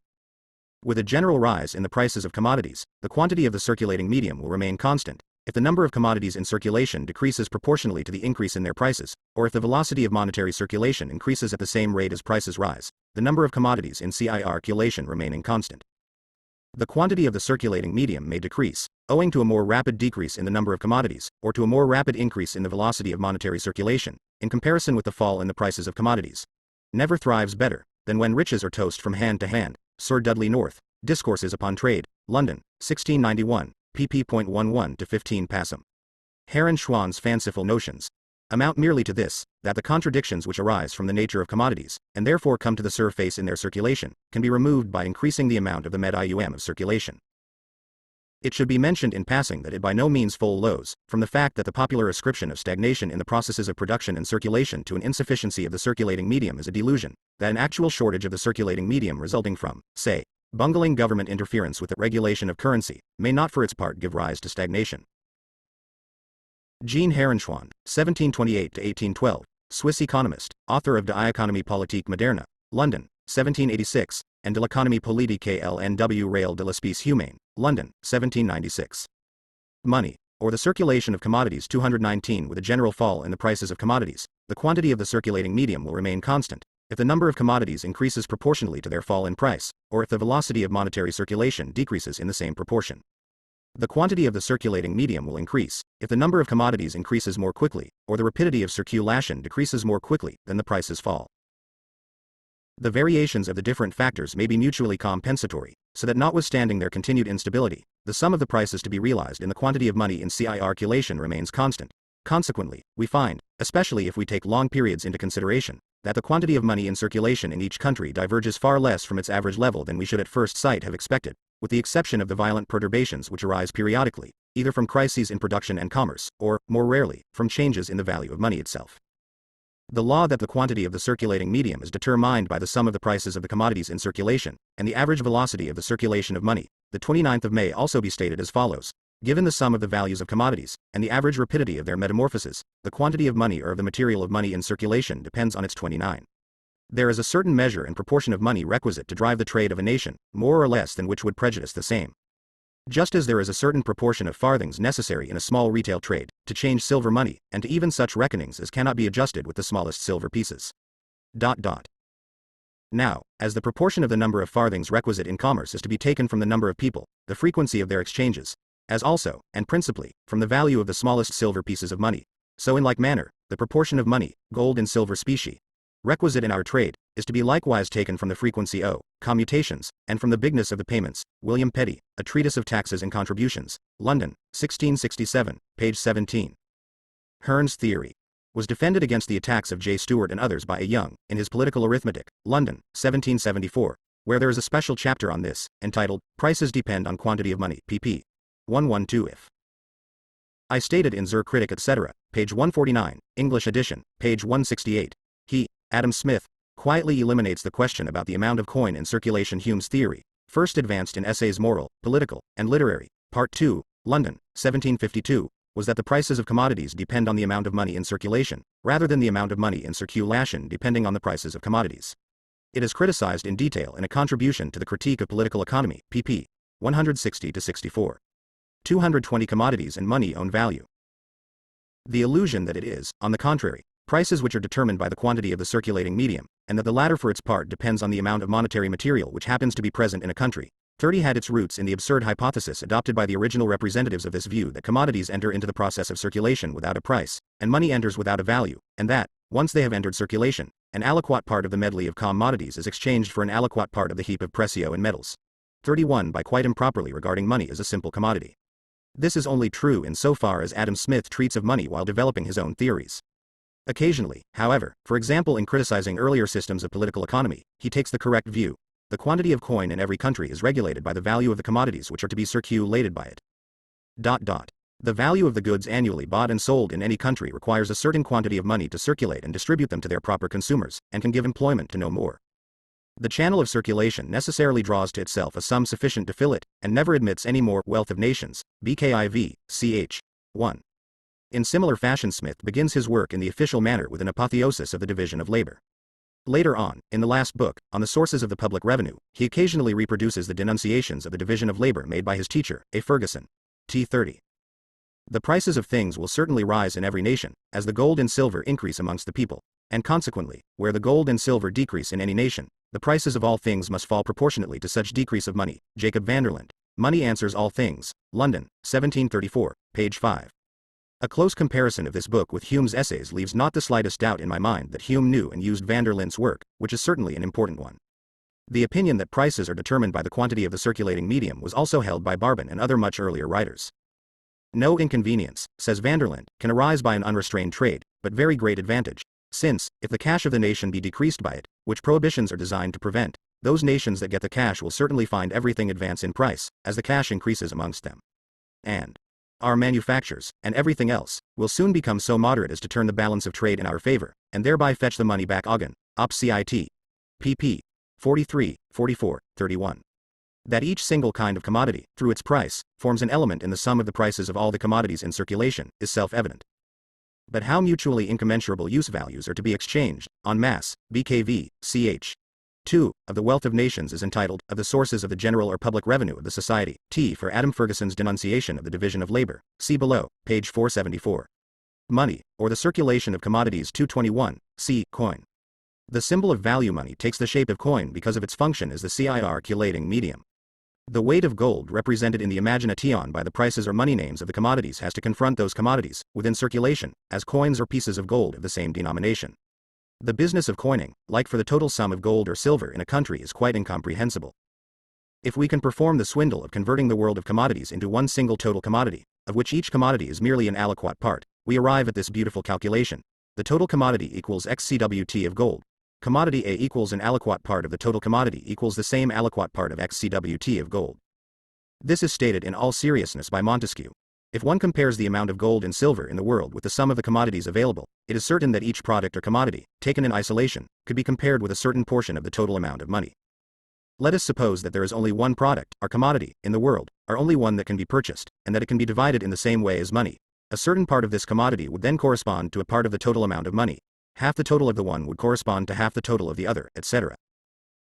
Speaker 1: With a general rise in the prices of commodities, the quantity of the circulating medium will remain constant. If the number of commodities in circulation decreases proportionally to the increase in their prices, or if the velocity of monetary circulation increases at the same rate as prices rise, the number of commodities in circulation remaining constant. The quantity of the circulating medium may decrease, owing to a more rapid decrease in the number of commodities, or to a more rapid increase in the velocity of monetary circulation, in comparison with the fall in the prices of commodities. Never thrives better than when riches are tossed from hand to hand. Sir Dudley North, Discourses upon Trade, London, 1691. pp.11 to 15 passum. Heron Schwann's fanciful notions amount merely to this, that the contradictions which arise from the nature of commodities, and therefore come to the surface in their circulation, can be removed by increasing the amount of the medium of circulation. It should be mentioned in passing that it by no means follows, from the fact that the popular ascription of stagnation in the processes of production and circulation to an insufficiency of the circulating medium is a delusion, that an actual shortage of the circulating medium resulting from, say, bungling government interference with the regulation of currency, may not for its part give rise to stagnation. Jean Heronschwann, 1728-1812, Swiss economist, author of De l'Économie politique moderne, London, 1786, and De l'Économie politique et l'Nw Rail de l'Espèce humaine, London, 1796. Money, or the circulation of commodities 219. With a general fall in the prices of commodities, the quantity of the circulating medium will remain constant, if the number of commodities increases proportionally to their fall in price, or if the velocity of monetary circulation decreases in the same proportion. The quantity of the circulating medium will increase if the number of commodities increases more quickly, or the rapidity of circulation decreases more quickly than the prices fall. The variations of the different factors may be mutually compensatory, so that notwithstanding their continued instability, the sum of the prices to be realized in the quantity of money in circulation remains constant. Consequently, we find, especially if we take long periods into consideration, that the quantity of money in circulation in each country diverges far less from its average level than we should at first sight have expected, with the exception of the violent perturbations which arise periodically, either from crises in production and commerce, or, more rarely, from changes in the value of money itself. The law that the quantity of the circulating medium is determined by the sum of the prices of the commodities in circulation, and the average velocity of the circulation of money, the 29th of May also be stated as follows. Given the sum of the values of commodities, and the average rapidity of their metamorphosis, the quantity of money or of the material of money in circulation depends on its 29. There is a certain measure and proportion of money requisite to drive the trade of a nation, more or less than which would prejudice the same. Just as there is a certain proportion of farthings necessary in a small retail trade, to change silver money, and to even such reckonings as cannot be adjusted with the smallest silver pieces. Now, as the proportion of the number of farthings requisite in commerce is to be taken from the number of people, the frequency of their exchanges, as also, and principally, from the value of the smallest silver pieces of money, so in like manner, the proportion of money, gold and silver specie, requisite in our trade, is to be likewise taken from the frequency o, commutations, and from the bigness of the payments. William Petty, A Treatise of Taxes and Contributions, London, 1667, page 17. Hearn's theory was defended against the attacks of J. Stewart and others by A. Young, in his Political Arithmetic, London, 1774, where there is a special chapter on this, entitled, Prices Depend on Quantity of Money, pp. 112 if. I stated in Zur Kritik etc., page 149, English edition, page 168. He, Adam Smith, quietly eliminates the question about the amount of coin in circulation. Hume's theory, first advanced in Essays Moral, Political, and Literary, Part 2, London, 1752, was that the prices of commodities depend on the amount of money in circulation, rather than the amount of money in circulation depending on the prices of commodities. It is criticized in detail in a contribution to the Critique of Political Economy, pp. 160-64. 220 Commodities and money own value. The illusion that it is, on the contrary, prices which are determined by the quantity of the circulating medium, and that the latter for its part depends on the amount of monetary material which happens to be present in a country. 30 had its roots in the absurd hypothesis adopted by the original representatives of this view that commodities enter into the process of circulation without a price, and money enters without a value, and that, once they have entered circulation, an aliquot part of the medley of commodities is exchanged for an aliquot part of the heap of precio and metals. 31 by quite improperly regarding money as a simple commodity. This is only true in so far as Adam Smith treats of money while developing his own theories. Occasionally, however, for example in criticizing earlier systems of political economy, he takes the correct view. The quantity of coin in every country is regulated by the value of the commodities which are to be circulated by it. The value of the goods annually bought and sold in any country requires a certain quantity of money to circulate and distribute them to their proper consumers, and can give employment to no more. The channel of circulation necessarily draws to itself a sum sufficient to fill it, and never admits any more. Wealth of Nations, BKIV, ch. 1. In similar fashion Smith begins his work in the official manner with an apotheosis of the division of labor. Later on, in the last book, on the sources of the public revenue, he occasionally reproduces the denunciations of the division of labor made by his teacher, A. Ferguson. T30. The prices of things will certainly rise in every nation, as the gold and silver increase amongst the people, and consequently, where the gold and silver decrease in any nation, the prices of all things must fall proportionately to such decrease of money. Jacob Vanderland. Money Answers All Things, London, 1734, page 5. A close comparison of this book with Hume's essays leaves not the slightest doubt in my mind that Hume knew and used Vanderland's work, which is certainly an important one. The opinion that prices are determined by the quantity of the circulating medium was also held by Barbon and other much earlier writers. No inconvenience, says Vanderland, can arise by an unrestrained trade, but very great advantage, since, if the cash of the nation be decreased by it, which prohibitions are designed to prevent, those nations that get the cash will certainly find everything advance in price, as the cash increases amongst them. And our manufactures, and everything else, will soon become so moderate as to turn the balance of trade in our favor, and thereby fetch the money back again. Op. Cit. pp. 43, 44, 31. That each single kind of commodity, through its price, forms an element in the sum of the prices of all the commodities in circulation, is self-evident. But how mutually incommensurable use values are to be exchanged, en masse, BKV, ch. 2, of the Wealth of Nations is entitled, Of the Sources of the General or Public Revenue of the Society, T for Adam Ferguson's denunciation of the division of labor, see below, page 474. Money, or the circulation of commodities 221, c. Coin. The symbol of value money takes the shape of coin because of its function as the circulating medium. The weight of gold represented in the imagination by the prices or money names of the commodities has to confront those commodities, within circulation, as coins or pieces of gold of the same denomination. The business of coining, like for the total sum of gold or silver in a country, is quite incomprehensible. If we can perform the swindle of converting the world of commodities into one single total commodity, of which each commodity is merely an aliquot part, we arrive at this beautiful calculation. The total commodity equals XCWT of gold. Commodity A equals an aliquot part of the total commodity equals the same aliquot part of XCWT of gold. This is stated in all seriousness by Montesquieu. If one compares the amount of gold and silver in the world with the sum of the commodities available, it is certain that each product or commodity, taken in isolation, could be compared with a certain portion of the total amount of money. Let us suppose that there is only one product, or commodity, in the world, or only one that can be purchased, and that it can be divided in the same way as money. A certain part of this commodity would then correspond to a part of the total amount of money. Half the total of the one would correspond to half the total of the other, etc.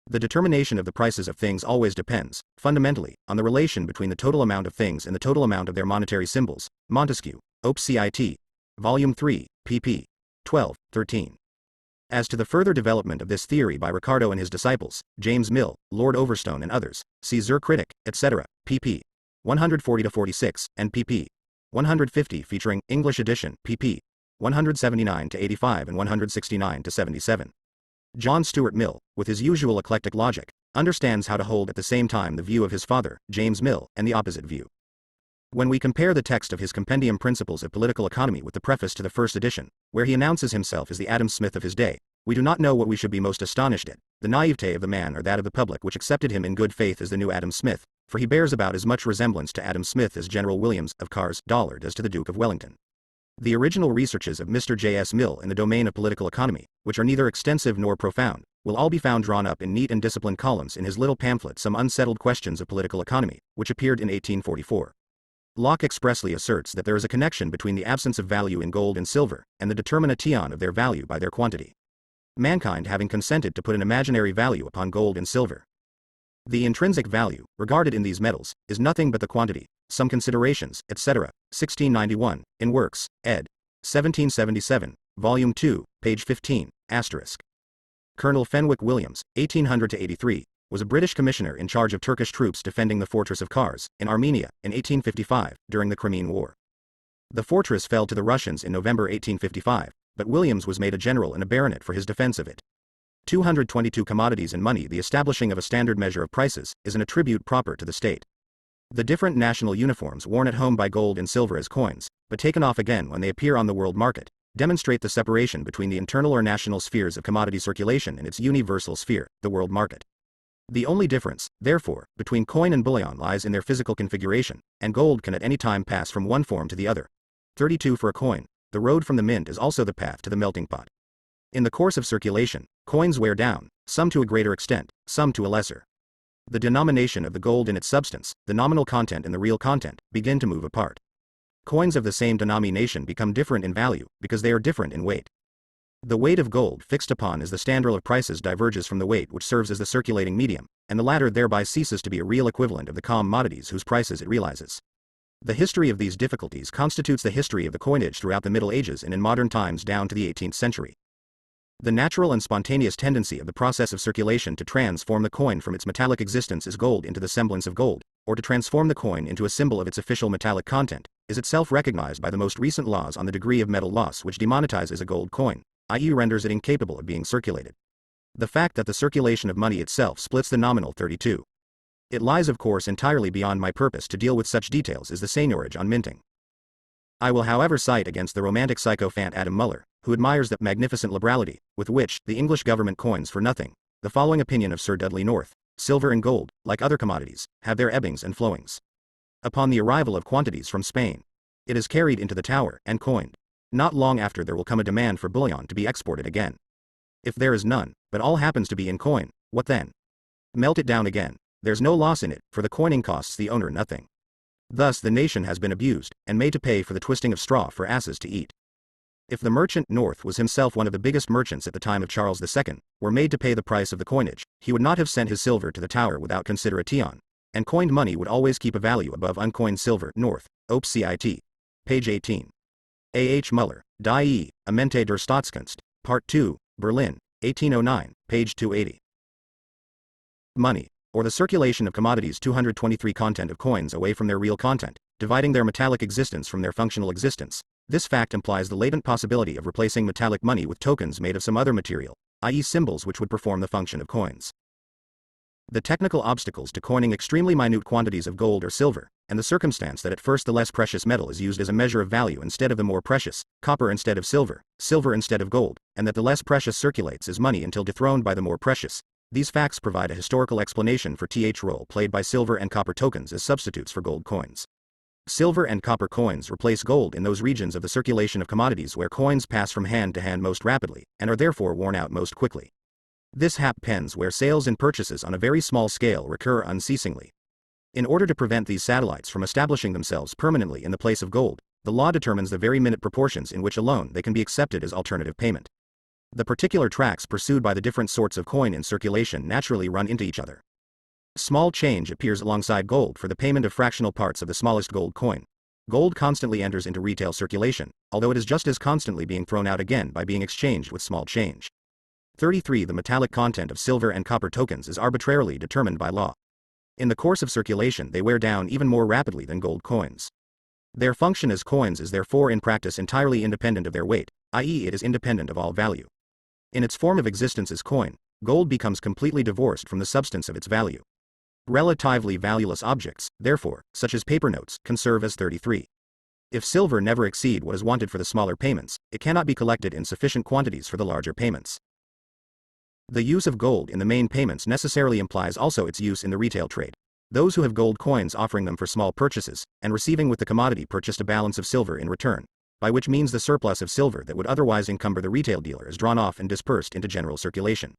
Speaker 1: The determination of the prices of things always depends, fundamentally, on the relation between the total amount of things and the total amount of their monetary symbols. Montesquieu, Op. Cit. Volume 3, pp. 12, 13. As to the further development of this theory by Ricardo and his disciples, James Mill, Lord Overstone and others, see Zur Kritik, etc., pp. 140-46, and pp. 150 featuring, English edition, pp. 179-85 and 169-77. John Stuart Mill, with his usual eclectic logic, understands how to hold at the same time the view of his father, James Mill, and the opposite view. When we compare the text of his Compendium Principles of Political Economy with the preface to the first edition, where he announces himself as the Adam Smith of his day, we do not know what we should be most astonished at, the naivete of the man or that of the public which accepted him in good faith as the new Adam Smith, for he bears about as much resemblance to Adam Smith as General Williams of Carr's Dollard does to the Duke of Wellington. The original researches of Mr. J. S. Mill in the domain of political economy, which are neither extensive nor profound, will all be found drawn up in neat and disciplined columns in his little pamphlet Some Unsettled Questions of Political Economy, which appeared in 1844. Locke expressly asserts that there is a connection between the absence of value in gold and silver, and the determination of their value by their quantity. Mankind having consented to put an imaginary value upon gold and silver. The intrinsic value, regarded in these metals, is nothing but the quantity, some considerations, etc. 1691, in Works, ed. 1777, Volume 2, page 15, asterisk. Colonel Fenwick Williams, 1800-83, was a British commissioner in charge of Turkish troops defending the fortress of Kars, in Armenia, in 1855, during the Crimean War. The fortress fell to the Russians in November 1855, but Williams was made a general and a baronet for his defense of it. 222 commodities and money. The establishing of a standard measure of prices is an attribute proper to the state. The different national uniforms worn at home by gold and silver as coins, but taken off again when they appear on the world market, demonstrate the separation between the internal or national spheres of commodity circulation and its universal sphere, the world market. The only difference, therefore, between coin and bullion lies in their physical configuration, and gold can at any time pass from one form to the other. 32 for a coin. The road from the mint is also the path to the melting pot. In the course of circulation, coins wear down, some to a greater extent, some to a lesser. The denomination of the gold in its substance, the nominal content and the real content, begin to move apart. Coins of the same denomination become different in value, because they are different in weight. The weight of gold fixed upon as the standard of prices diverges from the weight which serves as the circulating medium, and the latter thereby ceases to be a real equivalent of the commodities whose prices it realizes. The history of these difficulties constitutes the history of the coinage throughout the Middle Ages and in modern times down to the 18th century. The natural and spontaneous tendency of the process of circulation to transform the coin from its metallic existence as gold into the semblance of gold, or to transform the coin into a symbol of its official metallic content, is itself recognized by the most recent laws on the degree of metal loss which demonetizes a gold coin, i.e. renders it incapable of being circulated. The fact that the circulation of money itself splits the nominal 32. It lies of course entirely beyond my purpose to deal with such details as the seigniorage on minting. I will however cite against the romantic sycophant Adam Muller, who admires the magnificent liberality with which the English government coins for nothing, the following opinion of Sir Dudley North: silver and gold, like other commodities, have their ebbings and flowings. Upon the arrival of quantities from Spain, it is carried into the Tower and coined. Not long after there will come a demand for bullion to be exported again. If there is none, but all happens to be in coin, what then? Melt it down again. There's no loss in it, for the coining costs the owner nothing. Thus the nation has been abused, and made to pay for the twisting of straw for asses to eat. If the merchant North was himself one of the biggest merchants at the time of Charles II, were made to pay the price of the coinage, he would not have sent his silver to the Tower without consideration, and coined money would always keep a value above uncoined silver. North, Op. Cit. Page 18. A. H. Muller, Die Amente der Staatskunst, Part 2, Berlin, 1809, page 280. Money. or the circulation of commodities. 223 Content of coins away from their real content, dividing their metallic existence from their functional existence. This fact implies the latent possibility of replacing metallic money with tokens made of some other material, i.e. symbols which would perform the function of coins. The technical obstacles to coining extremely minute quantities of gold or silver, and the circumstance that at first the less precious metal is used as a measure of value instead of the more precious, copper instead of silver, silver instead of gold, and that the less precious circulates as money until dethroned by the more precious. These facts provide a historical explanation for the role played by silver and copper tokens as substitutes for gold coins. Silver and copper coins replace gold in those regions of the circulation of commodities where coins pass from hand to hand most rapidly, and are therefore worn out most quickly. This happens where sales and purchases on a very small scale recur unceasingly. In order to prevent these satellites from establishing themselves permanently in the place of gold, the law determines the very minute proportions in which alone they can be accepted as alternative payment. The particular tracks pursued by the different sorts of coin in circulation naturally run into each other. Small change appears alongside gold for the payment of fractional parts of the smallest gold coin. Gold constantly enters into retail circulation, although it is just as constantly being thrown out again by being exchanged with small change. 33. The metallic content of silver and copper tokens is arbitrarily determined by law. In the course of circulation they wear down even more rapidly than gold coins. Their function as coins is therefore in practice entirely independent of their weight, i.e. it is independent of all value. In its form of existence as coin, gold becomes completely divorced from the substance of its value. Relatively valueless objects, therefore, such as paper notes, can serve as 33. If silver never exceed what is wanted for the smaller payments, it cannot be collected in sufficient quantities for the larger payments. The use of gold in the main payments necessarily implies also its use in the retail trade. Those who have gold coins offering them for small purchases, and receiving with the commodity purchased a balance of silver in return, by which means the surplus of silver that would otherwise encumber the retail dealer is drawn off and dispersed into general circulation.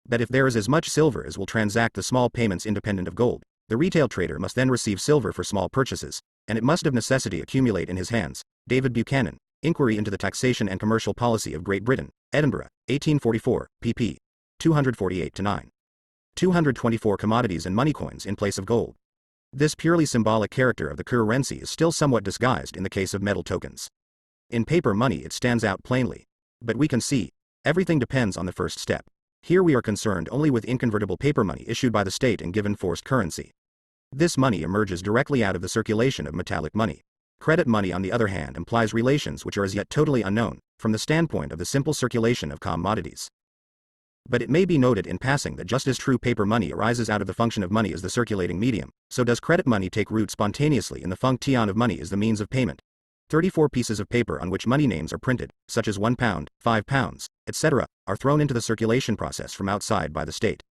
Speaker 1: But if there is as much silver as will transact the small payments independent of gold, the retail trader must then receive silver for small purchases, and it must of necessity accumulate in his hands. David Buchanan, Inquiry into the Taxation and Commercial Policy of Great Britain, Edinburgh, 1844, pp. 248-9. 224 Commodities and money coins in place of gold. This purely symbolic character of the currency is still somewhat disguised in the case of metal tokens. In paper money it stands out plainly. But we can see, everything depends on the first step. Here we are concerned only with inconvertible paper money issued by the state and given forced currency. This money emerges directly out of the circulation of metallic money. Credit money, on the other hand, implies relations which are as yet totally unknown, from the standpoint of the simple circulation of commodities. But it may be noted in passing that just as true paper money arises out of the function of money as the circulating medium, so does credit money take root spontaneously in the function of money as the means of payment. 34 pieces of paper on which money names are printed, such as £1, £5, etc., are thrown into the circulation process from outside by the state.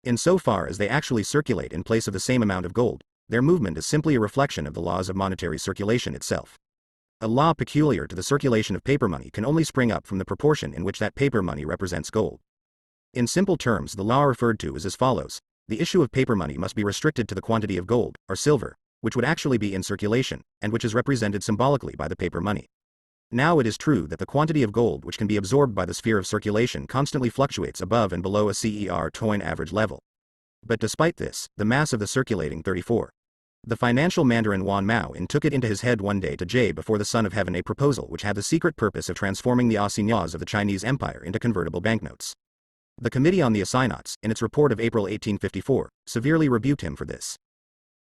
Speaker 1: In so far as they actually circulate in place of the same amount of gold, their movement is simply a reflection of the laws of monetary circulation itself. A law peculiar to the circulation of paper money can only spring up from the proportion in which that paper money represents gold. In simple terms, the law referred to is as follows: the issue of paper money must be restricted to the quantity of gold, or silver, which would actually be in circulation, and which is represented symbolically by the paper money. Now it is true that the quantity of gold which can be absorbed by the sphere of circulation constantly fluctuates above and below a CER average level. But despite this, the mass of the circulating 34. The financial mandarin Wan Maoin took it into his head one day to jay before the Son of Heaven a proposal which had the secret purpose of transforming the assignats of the Chinese Empire into convertible banknotes. The Committee on the Assignats, in its report of April 1854, severely rebuked him for this.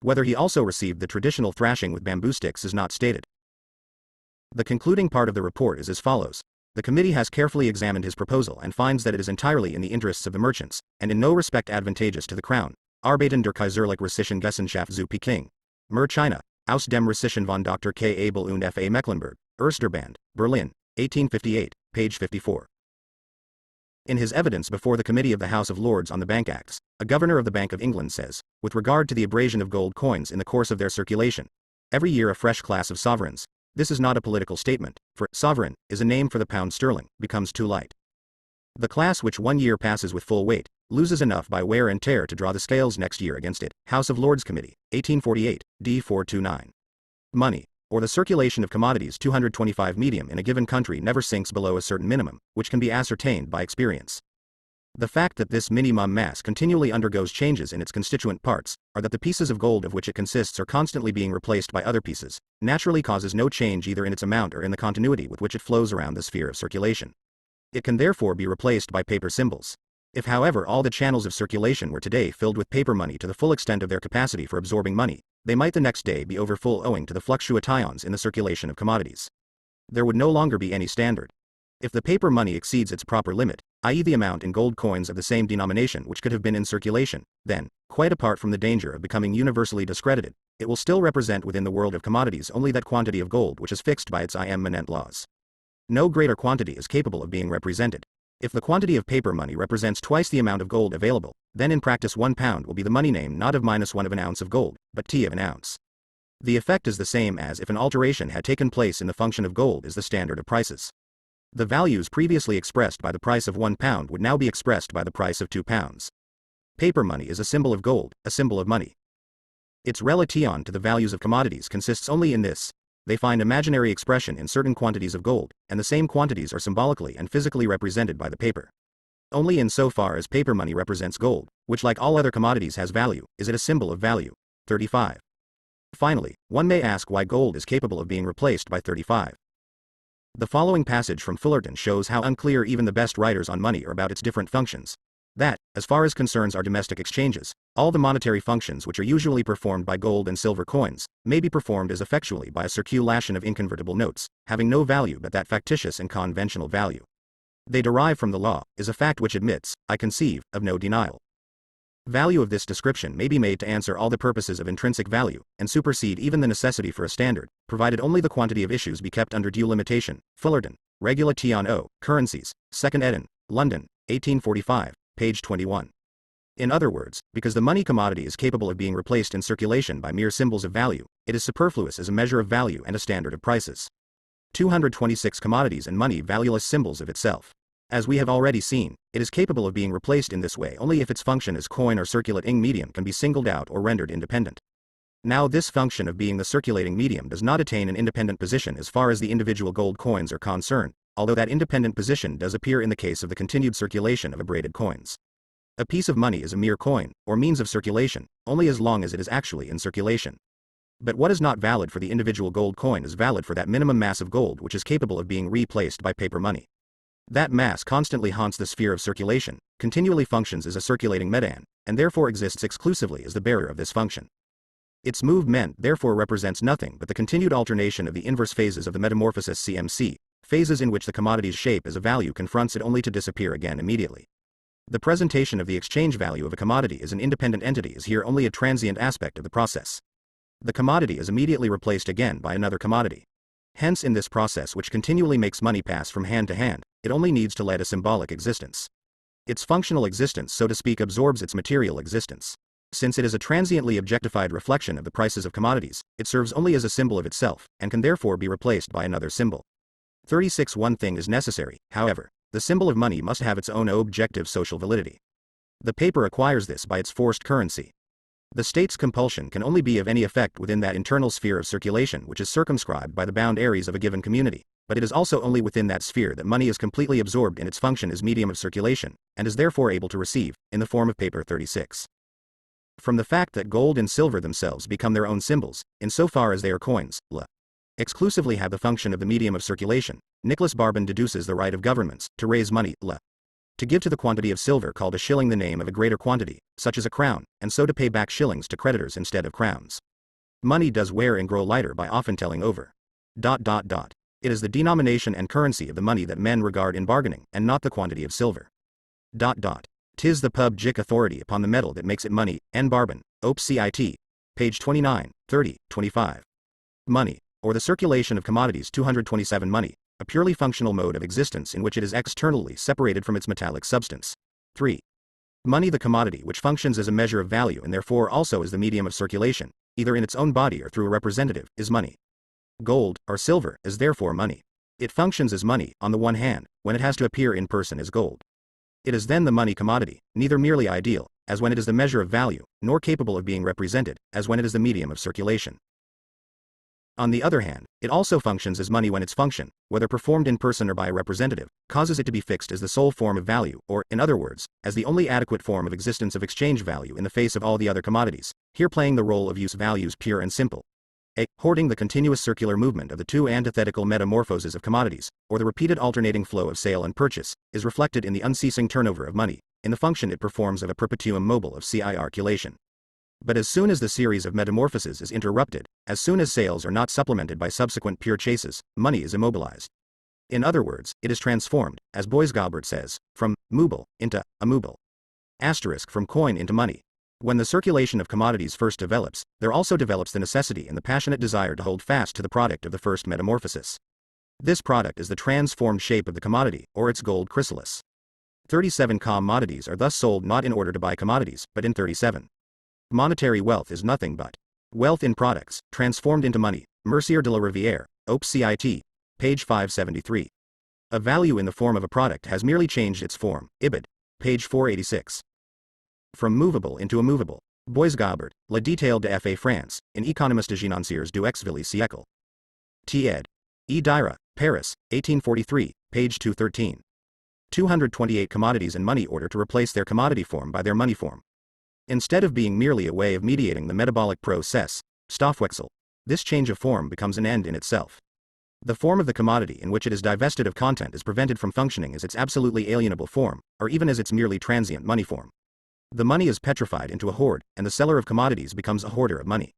Speaker 1: Whether he also received the traditional thrashing with bamboo sticks is not stated. The concluding part of the report is as follows: the committee has carefully examined his proposal and finds that it is entirely in the interests of the merchants, and in no respect advantageous to the Crown. Arbeiten der Kaiserlich Russischen Gesellschaft zu Peking. Mer China, aus dem Russischen von Dr. K. Abel und F. A. Mecklenburg, Ersterband, Berlin, 1858, page 54. In his evidence before the Committee of the House of Lords on the Bank Acts, a governor of the Bank of England says, with regard to the abrasion of gold coins in the course of their circulation, every year a fresh class of sovereigns, this is not a political statement, for sovereign is a name for the pound sterling, becomes too light. The class which one year passes with full weight, loses enough by wear and tear to draw the scales next year against it. House of Lords Committee, 1848, D. 429. Money, or the circulation of commodities 225 medium in a given country never sinks below a certain minimum, which can be ascertained by experience. The fact that this minimum mass continually undergoes changes in its constituent parts, or that the pieces of gold of which it consists are constantly being replaced by other pieces, naturally causes no change either in its amount or in the continuity with which it flows around the sphere of circulation. It can therefore be replaced by paper symbols. If, however, all the channels of circulation were today filled with paper money to the full extent of their capacity for absorbing money, they might the next day be overfull owing to the fluctuations in the circulation of commodities. There would no longer be any standard. If the paper money exceeds its proper limit, i.e. the amount in gold coins of the same denomination which could have been in circulation, then, quite apart from the danger of becoming universally discredited, it will still represent within the world of commodities only that quantity of gold which is fixed by its immanent laws. No greater quantity is capable of being represented. If the quantity of paper money represents twice the amount of gold available, then in practice 1 pound will be the money name not of -1 of an ounce of gold, but t of an ounce. The effect is the same as if an alteration had taken place in the function of gold is the standard of prices. The values previously expressed by the price of 1 pound would now be expressed by the price of 2 pounds. Paper money is a symbol of gold, a symbol of money. Its relation to the values of commodities consists only in this: they find imaginary expression in certain quantities of gold, and the same quantities are symbolically and physically represented by the paper. Only in so far as paper money represents gold, which like all other commodities has value, is it a symbol of value. 35. Finally, one may ask why gold is capable of being replaced by 35. The following passage from Fullerton shows how unclear even the best writers on money are about its different functions. That, as far as concerns our domestic exchanges, all the monetary functions which are usually performed by gold and silver coins, may be performed as effectually by a circulation of inconvertible notes, having no value but that factitious and conventional value they derive from the law, is a fact which admits, I conceive, of no denial. Value of this description may be made to answer all the purposes of intrinsic value, and supersede even the necessity for a standard, provided only the quantity of issues be kept under due limitation. Fullerton, Regulation O, Currencies, 2nd ed., London, 1845, page 21. In other words, because the money commodity is capable of being replaced in circulation by mere symbols of value, it is superfluous as a measure of value and a standard of prices. 226 Commodities and money valueless symbols of itself. As we have already seen, it is capable of being replaced in this way only if its function as coin or circulating medium can be singled out or rendered independent. Now this function of being the circulating medium does not attain an independent position as far as the individual gold coins are concerned, although that independent position does appear in the case of the continued circulation of abraded coins. A piece of money is a mere coin, or means of circulation, only as long as it is actually in circulation. But what is not valid for the individual gold coin is valid for that minimum mass of gold which is capable of being replaced by paper money. That mass constantly haunts the sphere of circulation, continually functions as a circulating medan, and therefore exists exclusively as the bearer of this function. Its movement therefore represents nothing but the continued alternation of the inverse phases of the metamorphosis CMC, phases in which the commodity's shape as a value confronts it only to disappear again immediately. The presentation of the exchange value of a commodity as an independent entity is here only a transient aspect of the process. The commodity is immediately replaced again by another commodity. Hence in this process which continually makes money pass from hand to hand, it only needs to lead a symbolic existence. Its functional existence so to speak absorbs its material existence. Since it is a transiently objectified reflection of the prices of commodities, it serves only as a symbol of itself, and can therefore be replaced by another symbol. 36 One thing is necessary, however: the symbol of money must have its own objective social validity. The paper acquires this by its forced currency. The state's compulsion can only be of any effect within that internal sphere of circulation which is circumscribed by the bound areas of a given community, but it is also only within that sphere that money is completely absorbed in its function as medium of circulation, and is therefore able to receive, in the form of paper. 36. From the fact that gold and silver themselves become their own symbols, in so far as they are coins, exclusively have the function of the medium of circulation, Nicholas Barbon deduces the right of governments to raise money, to give to the quantity of silver called a shilling the name of a greater quantity, such as a crown, and so to pay back shillings to creditors instead of crowns. Money does wear and grow lighter by often telling over. It is the denomination and currency of the money that men regard in bargaining, and not the quantity of silver. 'Tis the public authority upon the metal that makes it money. N. Barbon, Op. Cit. Page 29, 30, 25. Money, or the circulation of commodities. 227 Money, a purely functional mode of existence in which it is externally separated from its metallic substance. 3. Money, the commodity which functions as a measure of value and therefore also as the medium of circulation, either in its own body or through a representative, is money. Gold, or silver, is therefore money. It functions as money, on the one hand, when it has to appear in person as gold. It is then the money commodity, neither merely ideal, as when it is the measure of value, nor capable of being represented, as when it is the medium of circulation. On the other hand, it also functions as money when its function, whether performed in person or by a representative, causes it to be fixed as the sole form of value, or, in other words, as the only adequate form of existence of exchange value in the face of all the other commodities, here playing the role of use values pure and simple. Hoarding, the continuous circular movement of the two antithetical metamorphoses of commodities, or the repeated alternating flow of sale and purchase, is reflected in the unceasing turnover of money, in the function it performs of a perpetuum mobile of circulation. But as soon as the series of metamorphoses is interrupted, as soon as sales are not supplemented by subsequent pure chases, money is immobilized. In other words, it is transformed, as Boisgobert says, from moobile into amoobile. Asterisk, from coin into money. When the circulation of commodities first develops, there also develops the necessity and the passionate desire to hold fast to the product of the first metamorphosis. This product is the transformed shape of the commodity, or its gold chrysalis. 37 commodities are thus sold not in order to buy commodities, but in 37. Monetary wealth is nothing but wealth in products, transformed into money. Mercier de la Rivière, Op. Cit. Page 573. A value in the form of a product has merely changed its form. Ibid. Page 486. From movable into immovable. Boisgobert, La Detail de F. A. France, in Économiste Financiers du XXe siècle. T. ed. E. Dira, Paris, 1843, page 213. 228 commodities in money order to replace their commodity form by their money form. Instead of being merely a way of mediating the metabolic process, Stoffwechsel, this change of form becomes an end in itself. The form of the commodity in which it is divested of content is prevented from functioning as its absolutely alienable form, or even as its merely transient money form. The money is petrified into a hoard, and the seller of commodities becomes a hoarder of money.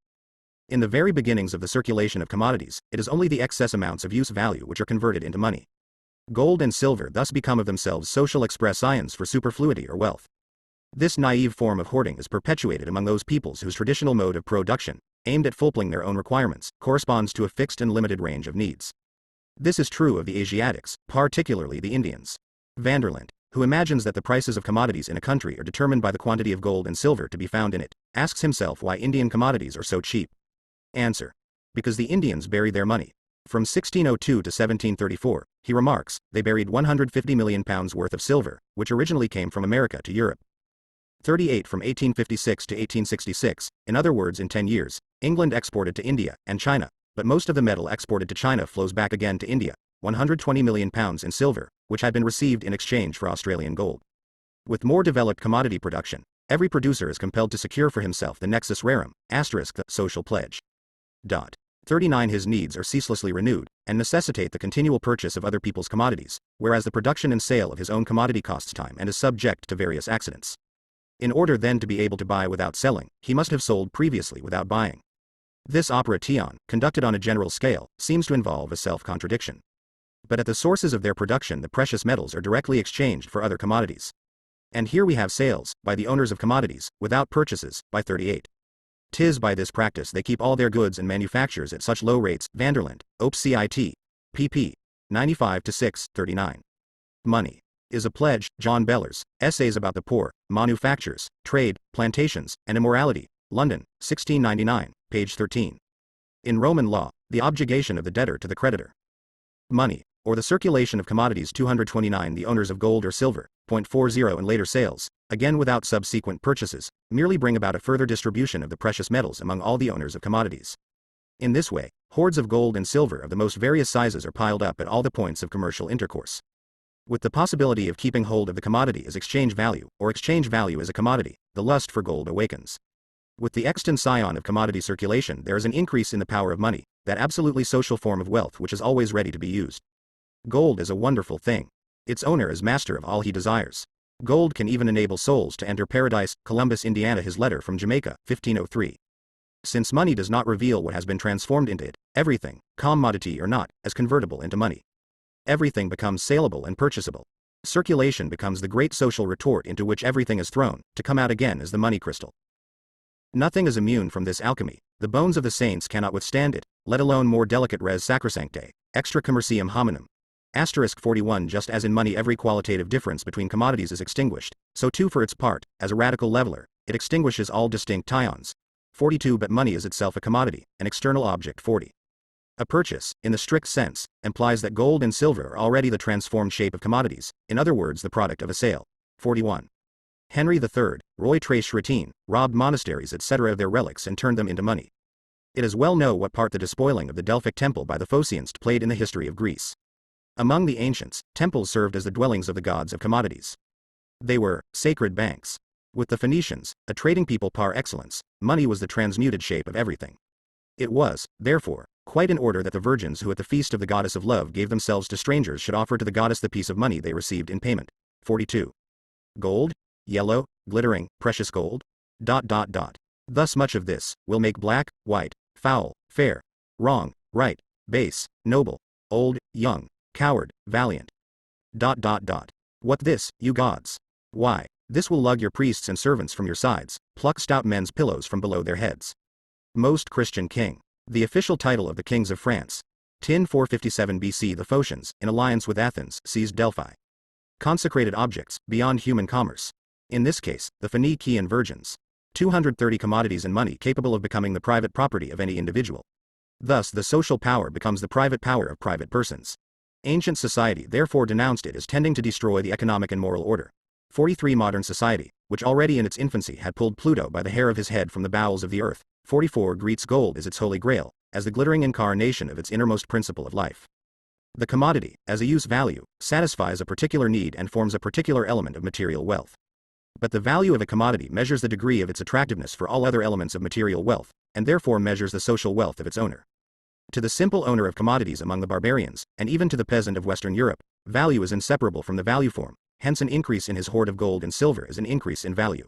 Speaker 1: In the very beginnings of the circulation of commodities, it is only the excess amounts of use value which are converted into money. Gold and silver thus become of themselves social expressions for superfluity or wealth. This naive form of hoarding is perpetuated among those peoples whose traditional mode of production, aimed at fulfilling their own requirements, corresponds to a fixed and limited range of needs. This is true of the Asiatics, particularly the Indians. Vanderlinde, who imagines that the prices of commodities in a country are determined by the quantity of gold and silver to be found in it, asks himself why Indian commodities are so cheap. Answer. Because the Indians bury their money. From 1602 to 1734, he remarks, they buried 150 million pounds worth of silver, which originally came from America to Europe. 38 From 1856 to 1866, in other words in 10 years, England exported to India and China, but most of the metal exported to China flows back again to India, 120 million pounds in silver, which had been received in exchange for Australian gold. With more developed commodity production, every producer is compelled to secure for himself the nexus rerum, asterisk the social pledge. 39 His needs are ceaselessly renewed, and necessitate the continual purchase of other people's commodities, whereas the production and sale of his own commodity costs time and is subject to various accidents. In order then to be able to buy without selling, he must have sold previously without buying. This operation, conducted on a general scale, seems to involve a self-contradiction. But at the sources of their production the precious metals are directly exchanged for other commodities. And here we have sales, by the owners of commodities, without purchases, by 38. 'Tis by this practice they keep all their goods and manufactures at such low rates. Vanderlinde, Op. Cit. pp. 95 to 639. Money is a pledge. John Bellers, Essays about the Poor, Manufactures, Trade, Plantations, and Immorality, London, 1699, page 13. In Roman law, the objurgation of the debtor to the creditor. Money, or the circulation of commodities. 229 The owners of gold or silver, .40 and later sales, again without subsequent purchases, merely bring about a further distribution of the precious metals among all the owners of commodities. In this way, hoards of gold and silver of the most various sizes are piled up at all the points of commercial intercourse. With the possibility of keeping hold of the commodity as exchange value, or exchange value as a commodity, the lust for gold awakens. With the extension of commodity circulation there is an increase in the power of money, that absolutely social form of wealth which is always ready to be used. Gold is a wonderful thing. Its owner is master of all he desires. Gold can even enable souls to enter paradise. Columbus, Indiana. His letter from Jamaica, 1503. Since money does not reveal what has been transformed into it, everything, commodity or not, is convertible into money. Everything becomes saleable and purchasable. Circulation becomes the great social retort into which everything is thrown, to come out again as the money crystal. Nothing is immune from this alchemy. The bones of the saints cannot withstand it, let alone more delicate res sacrosanctae, extra commercium hominum. Asterisk 41 Just as in money every qualitative difference between commodities is extinguished, so too for its part, as a radical leveler, it extinguishes all distinct tions. 42 But money is itself a commodity, an external object. 40. A purchase, in the strict sense, implies that gold and silver are already the transformed shape of commodities, in other words the product of a sale. 41. Henry III, Roi Tres Chrétien, robbed monasteries etc. of their relics and turned them into money. It is well known what part the despoiling of the Delphic temple by the Phocians played in the history of Greece. Among the ancients, temples served as the dwellings of the gods of commodities. They were sacred banks. With the Phoenicians, a trading people par excellence, money was the transmuted shape of everything. It was, therefore, quite in order that the virgins who at the feast of the goddess of love gave themselves to strangers should offer to the goddess the piece of money they received in payment. 42. Gold? Yellow, glittering, precious gold? Thus much of this will make black, white, foul, fair, wrong, right, base, noble, old, young, coward, valiant. What this, you gods? Why, this will lug your priests and servants from your sides, pluck stout men's pillows from below their heads. Most Christian king. The official title of the kings of France. Tin 457 BC. The Phocians, in alliance with Athens, seized Delphi. Consecrated objects, beyond human commerce. In this case, the Phoenician virgins. 230 commodities and money capable of becoming the private property of any individual. Thus the social power becomes the private power of private persons. Ancient society therefore denounced it as tending to destroy the economic and moral order. 43. Modern society, which already in its infancy had pulled Pluto by the hair of his head from the bowels of the earth. 44. Greets gold as its holy grail, as the glittering incarnation of its innermost principle of life. The commodity, as a use value, satisfies a particular need and forms a particular element of material wealth. But the value of a commodity measures the degree of its attractiveness for all other elements of material wealth, and therefore measures the social wealth of its owner. To the simple owner of commodities among the barbarians, and even to the peasant of Western Europe, value is inseparable from the value form, hence an increase in his hoard of gold and silver is an increase in value.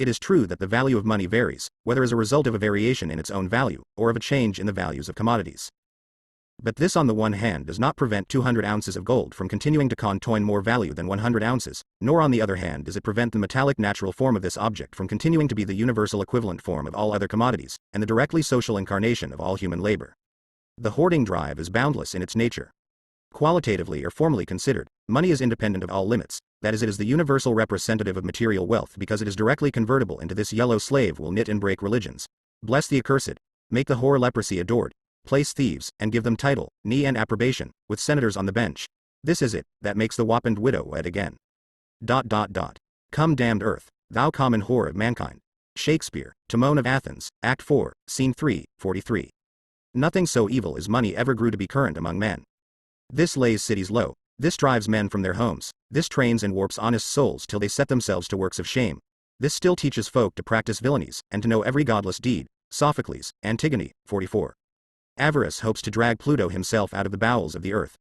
Speaker 1: It is true that the value of money varies, whether as a result of a variation in its own value, or of a change in the values of commodities. But this on the one hand does not prevent 200 ounces of gold from continuing to contain more value than 100 ounces, nor on the other hand does it prevent the metallic natural form of this object from continuing to be the universal equivalent form of all other commodities, and the directly social incarnation of all human labor. The hoarding drive is boundless in its nature. Qualitatively or formally considered, money is independent of all limits, that is, it is the universal representative of material wealth because it is directly convertible into this yellow slave will knit and break religions, bless the accursed, make the whore leprosy adored, place thieves, and give them title, knee and approbation, with senators on the bench. This is it, that makes the wappened widow wed again. Come damned earth, thou common whore of mankind. Shakespeare, Timon of Athens, Act 4, Scene 3, 43. Nothing so evil as money ever grew to be current among men. This lays cities low, this drives men from their homes, this trains and warps honest souls till they set themselves to works of shame. This still teaches folk to practice villainies, and to know every godless deed. Sophocles, Antigone, 44. Avarice hopes to drag Pluto himself out of the bowels of the earth,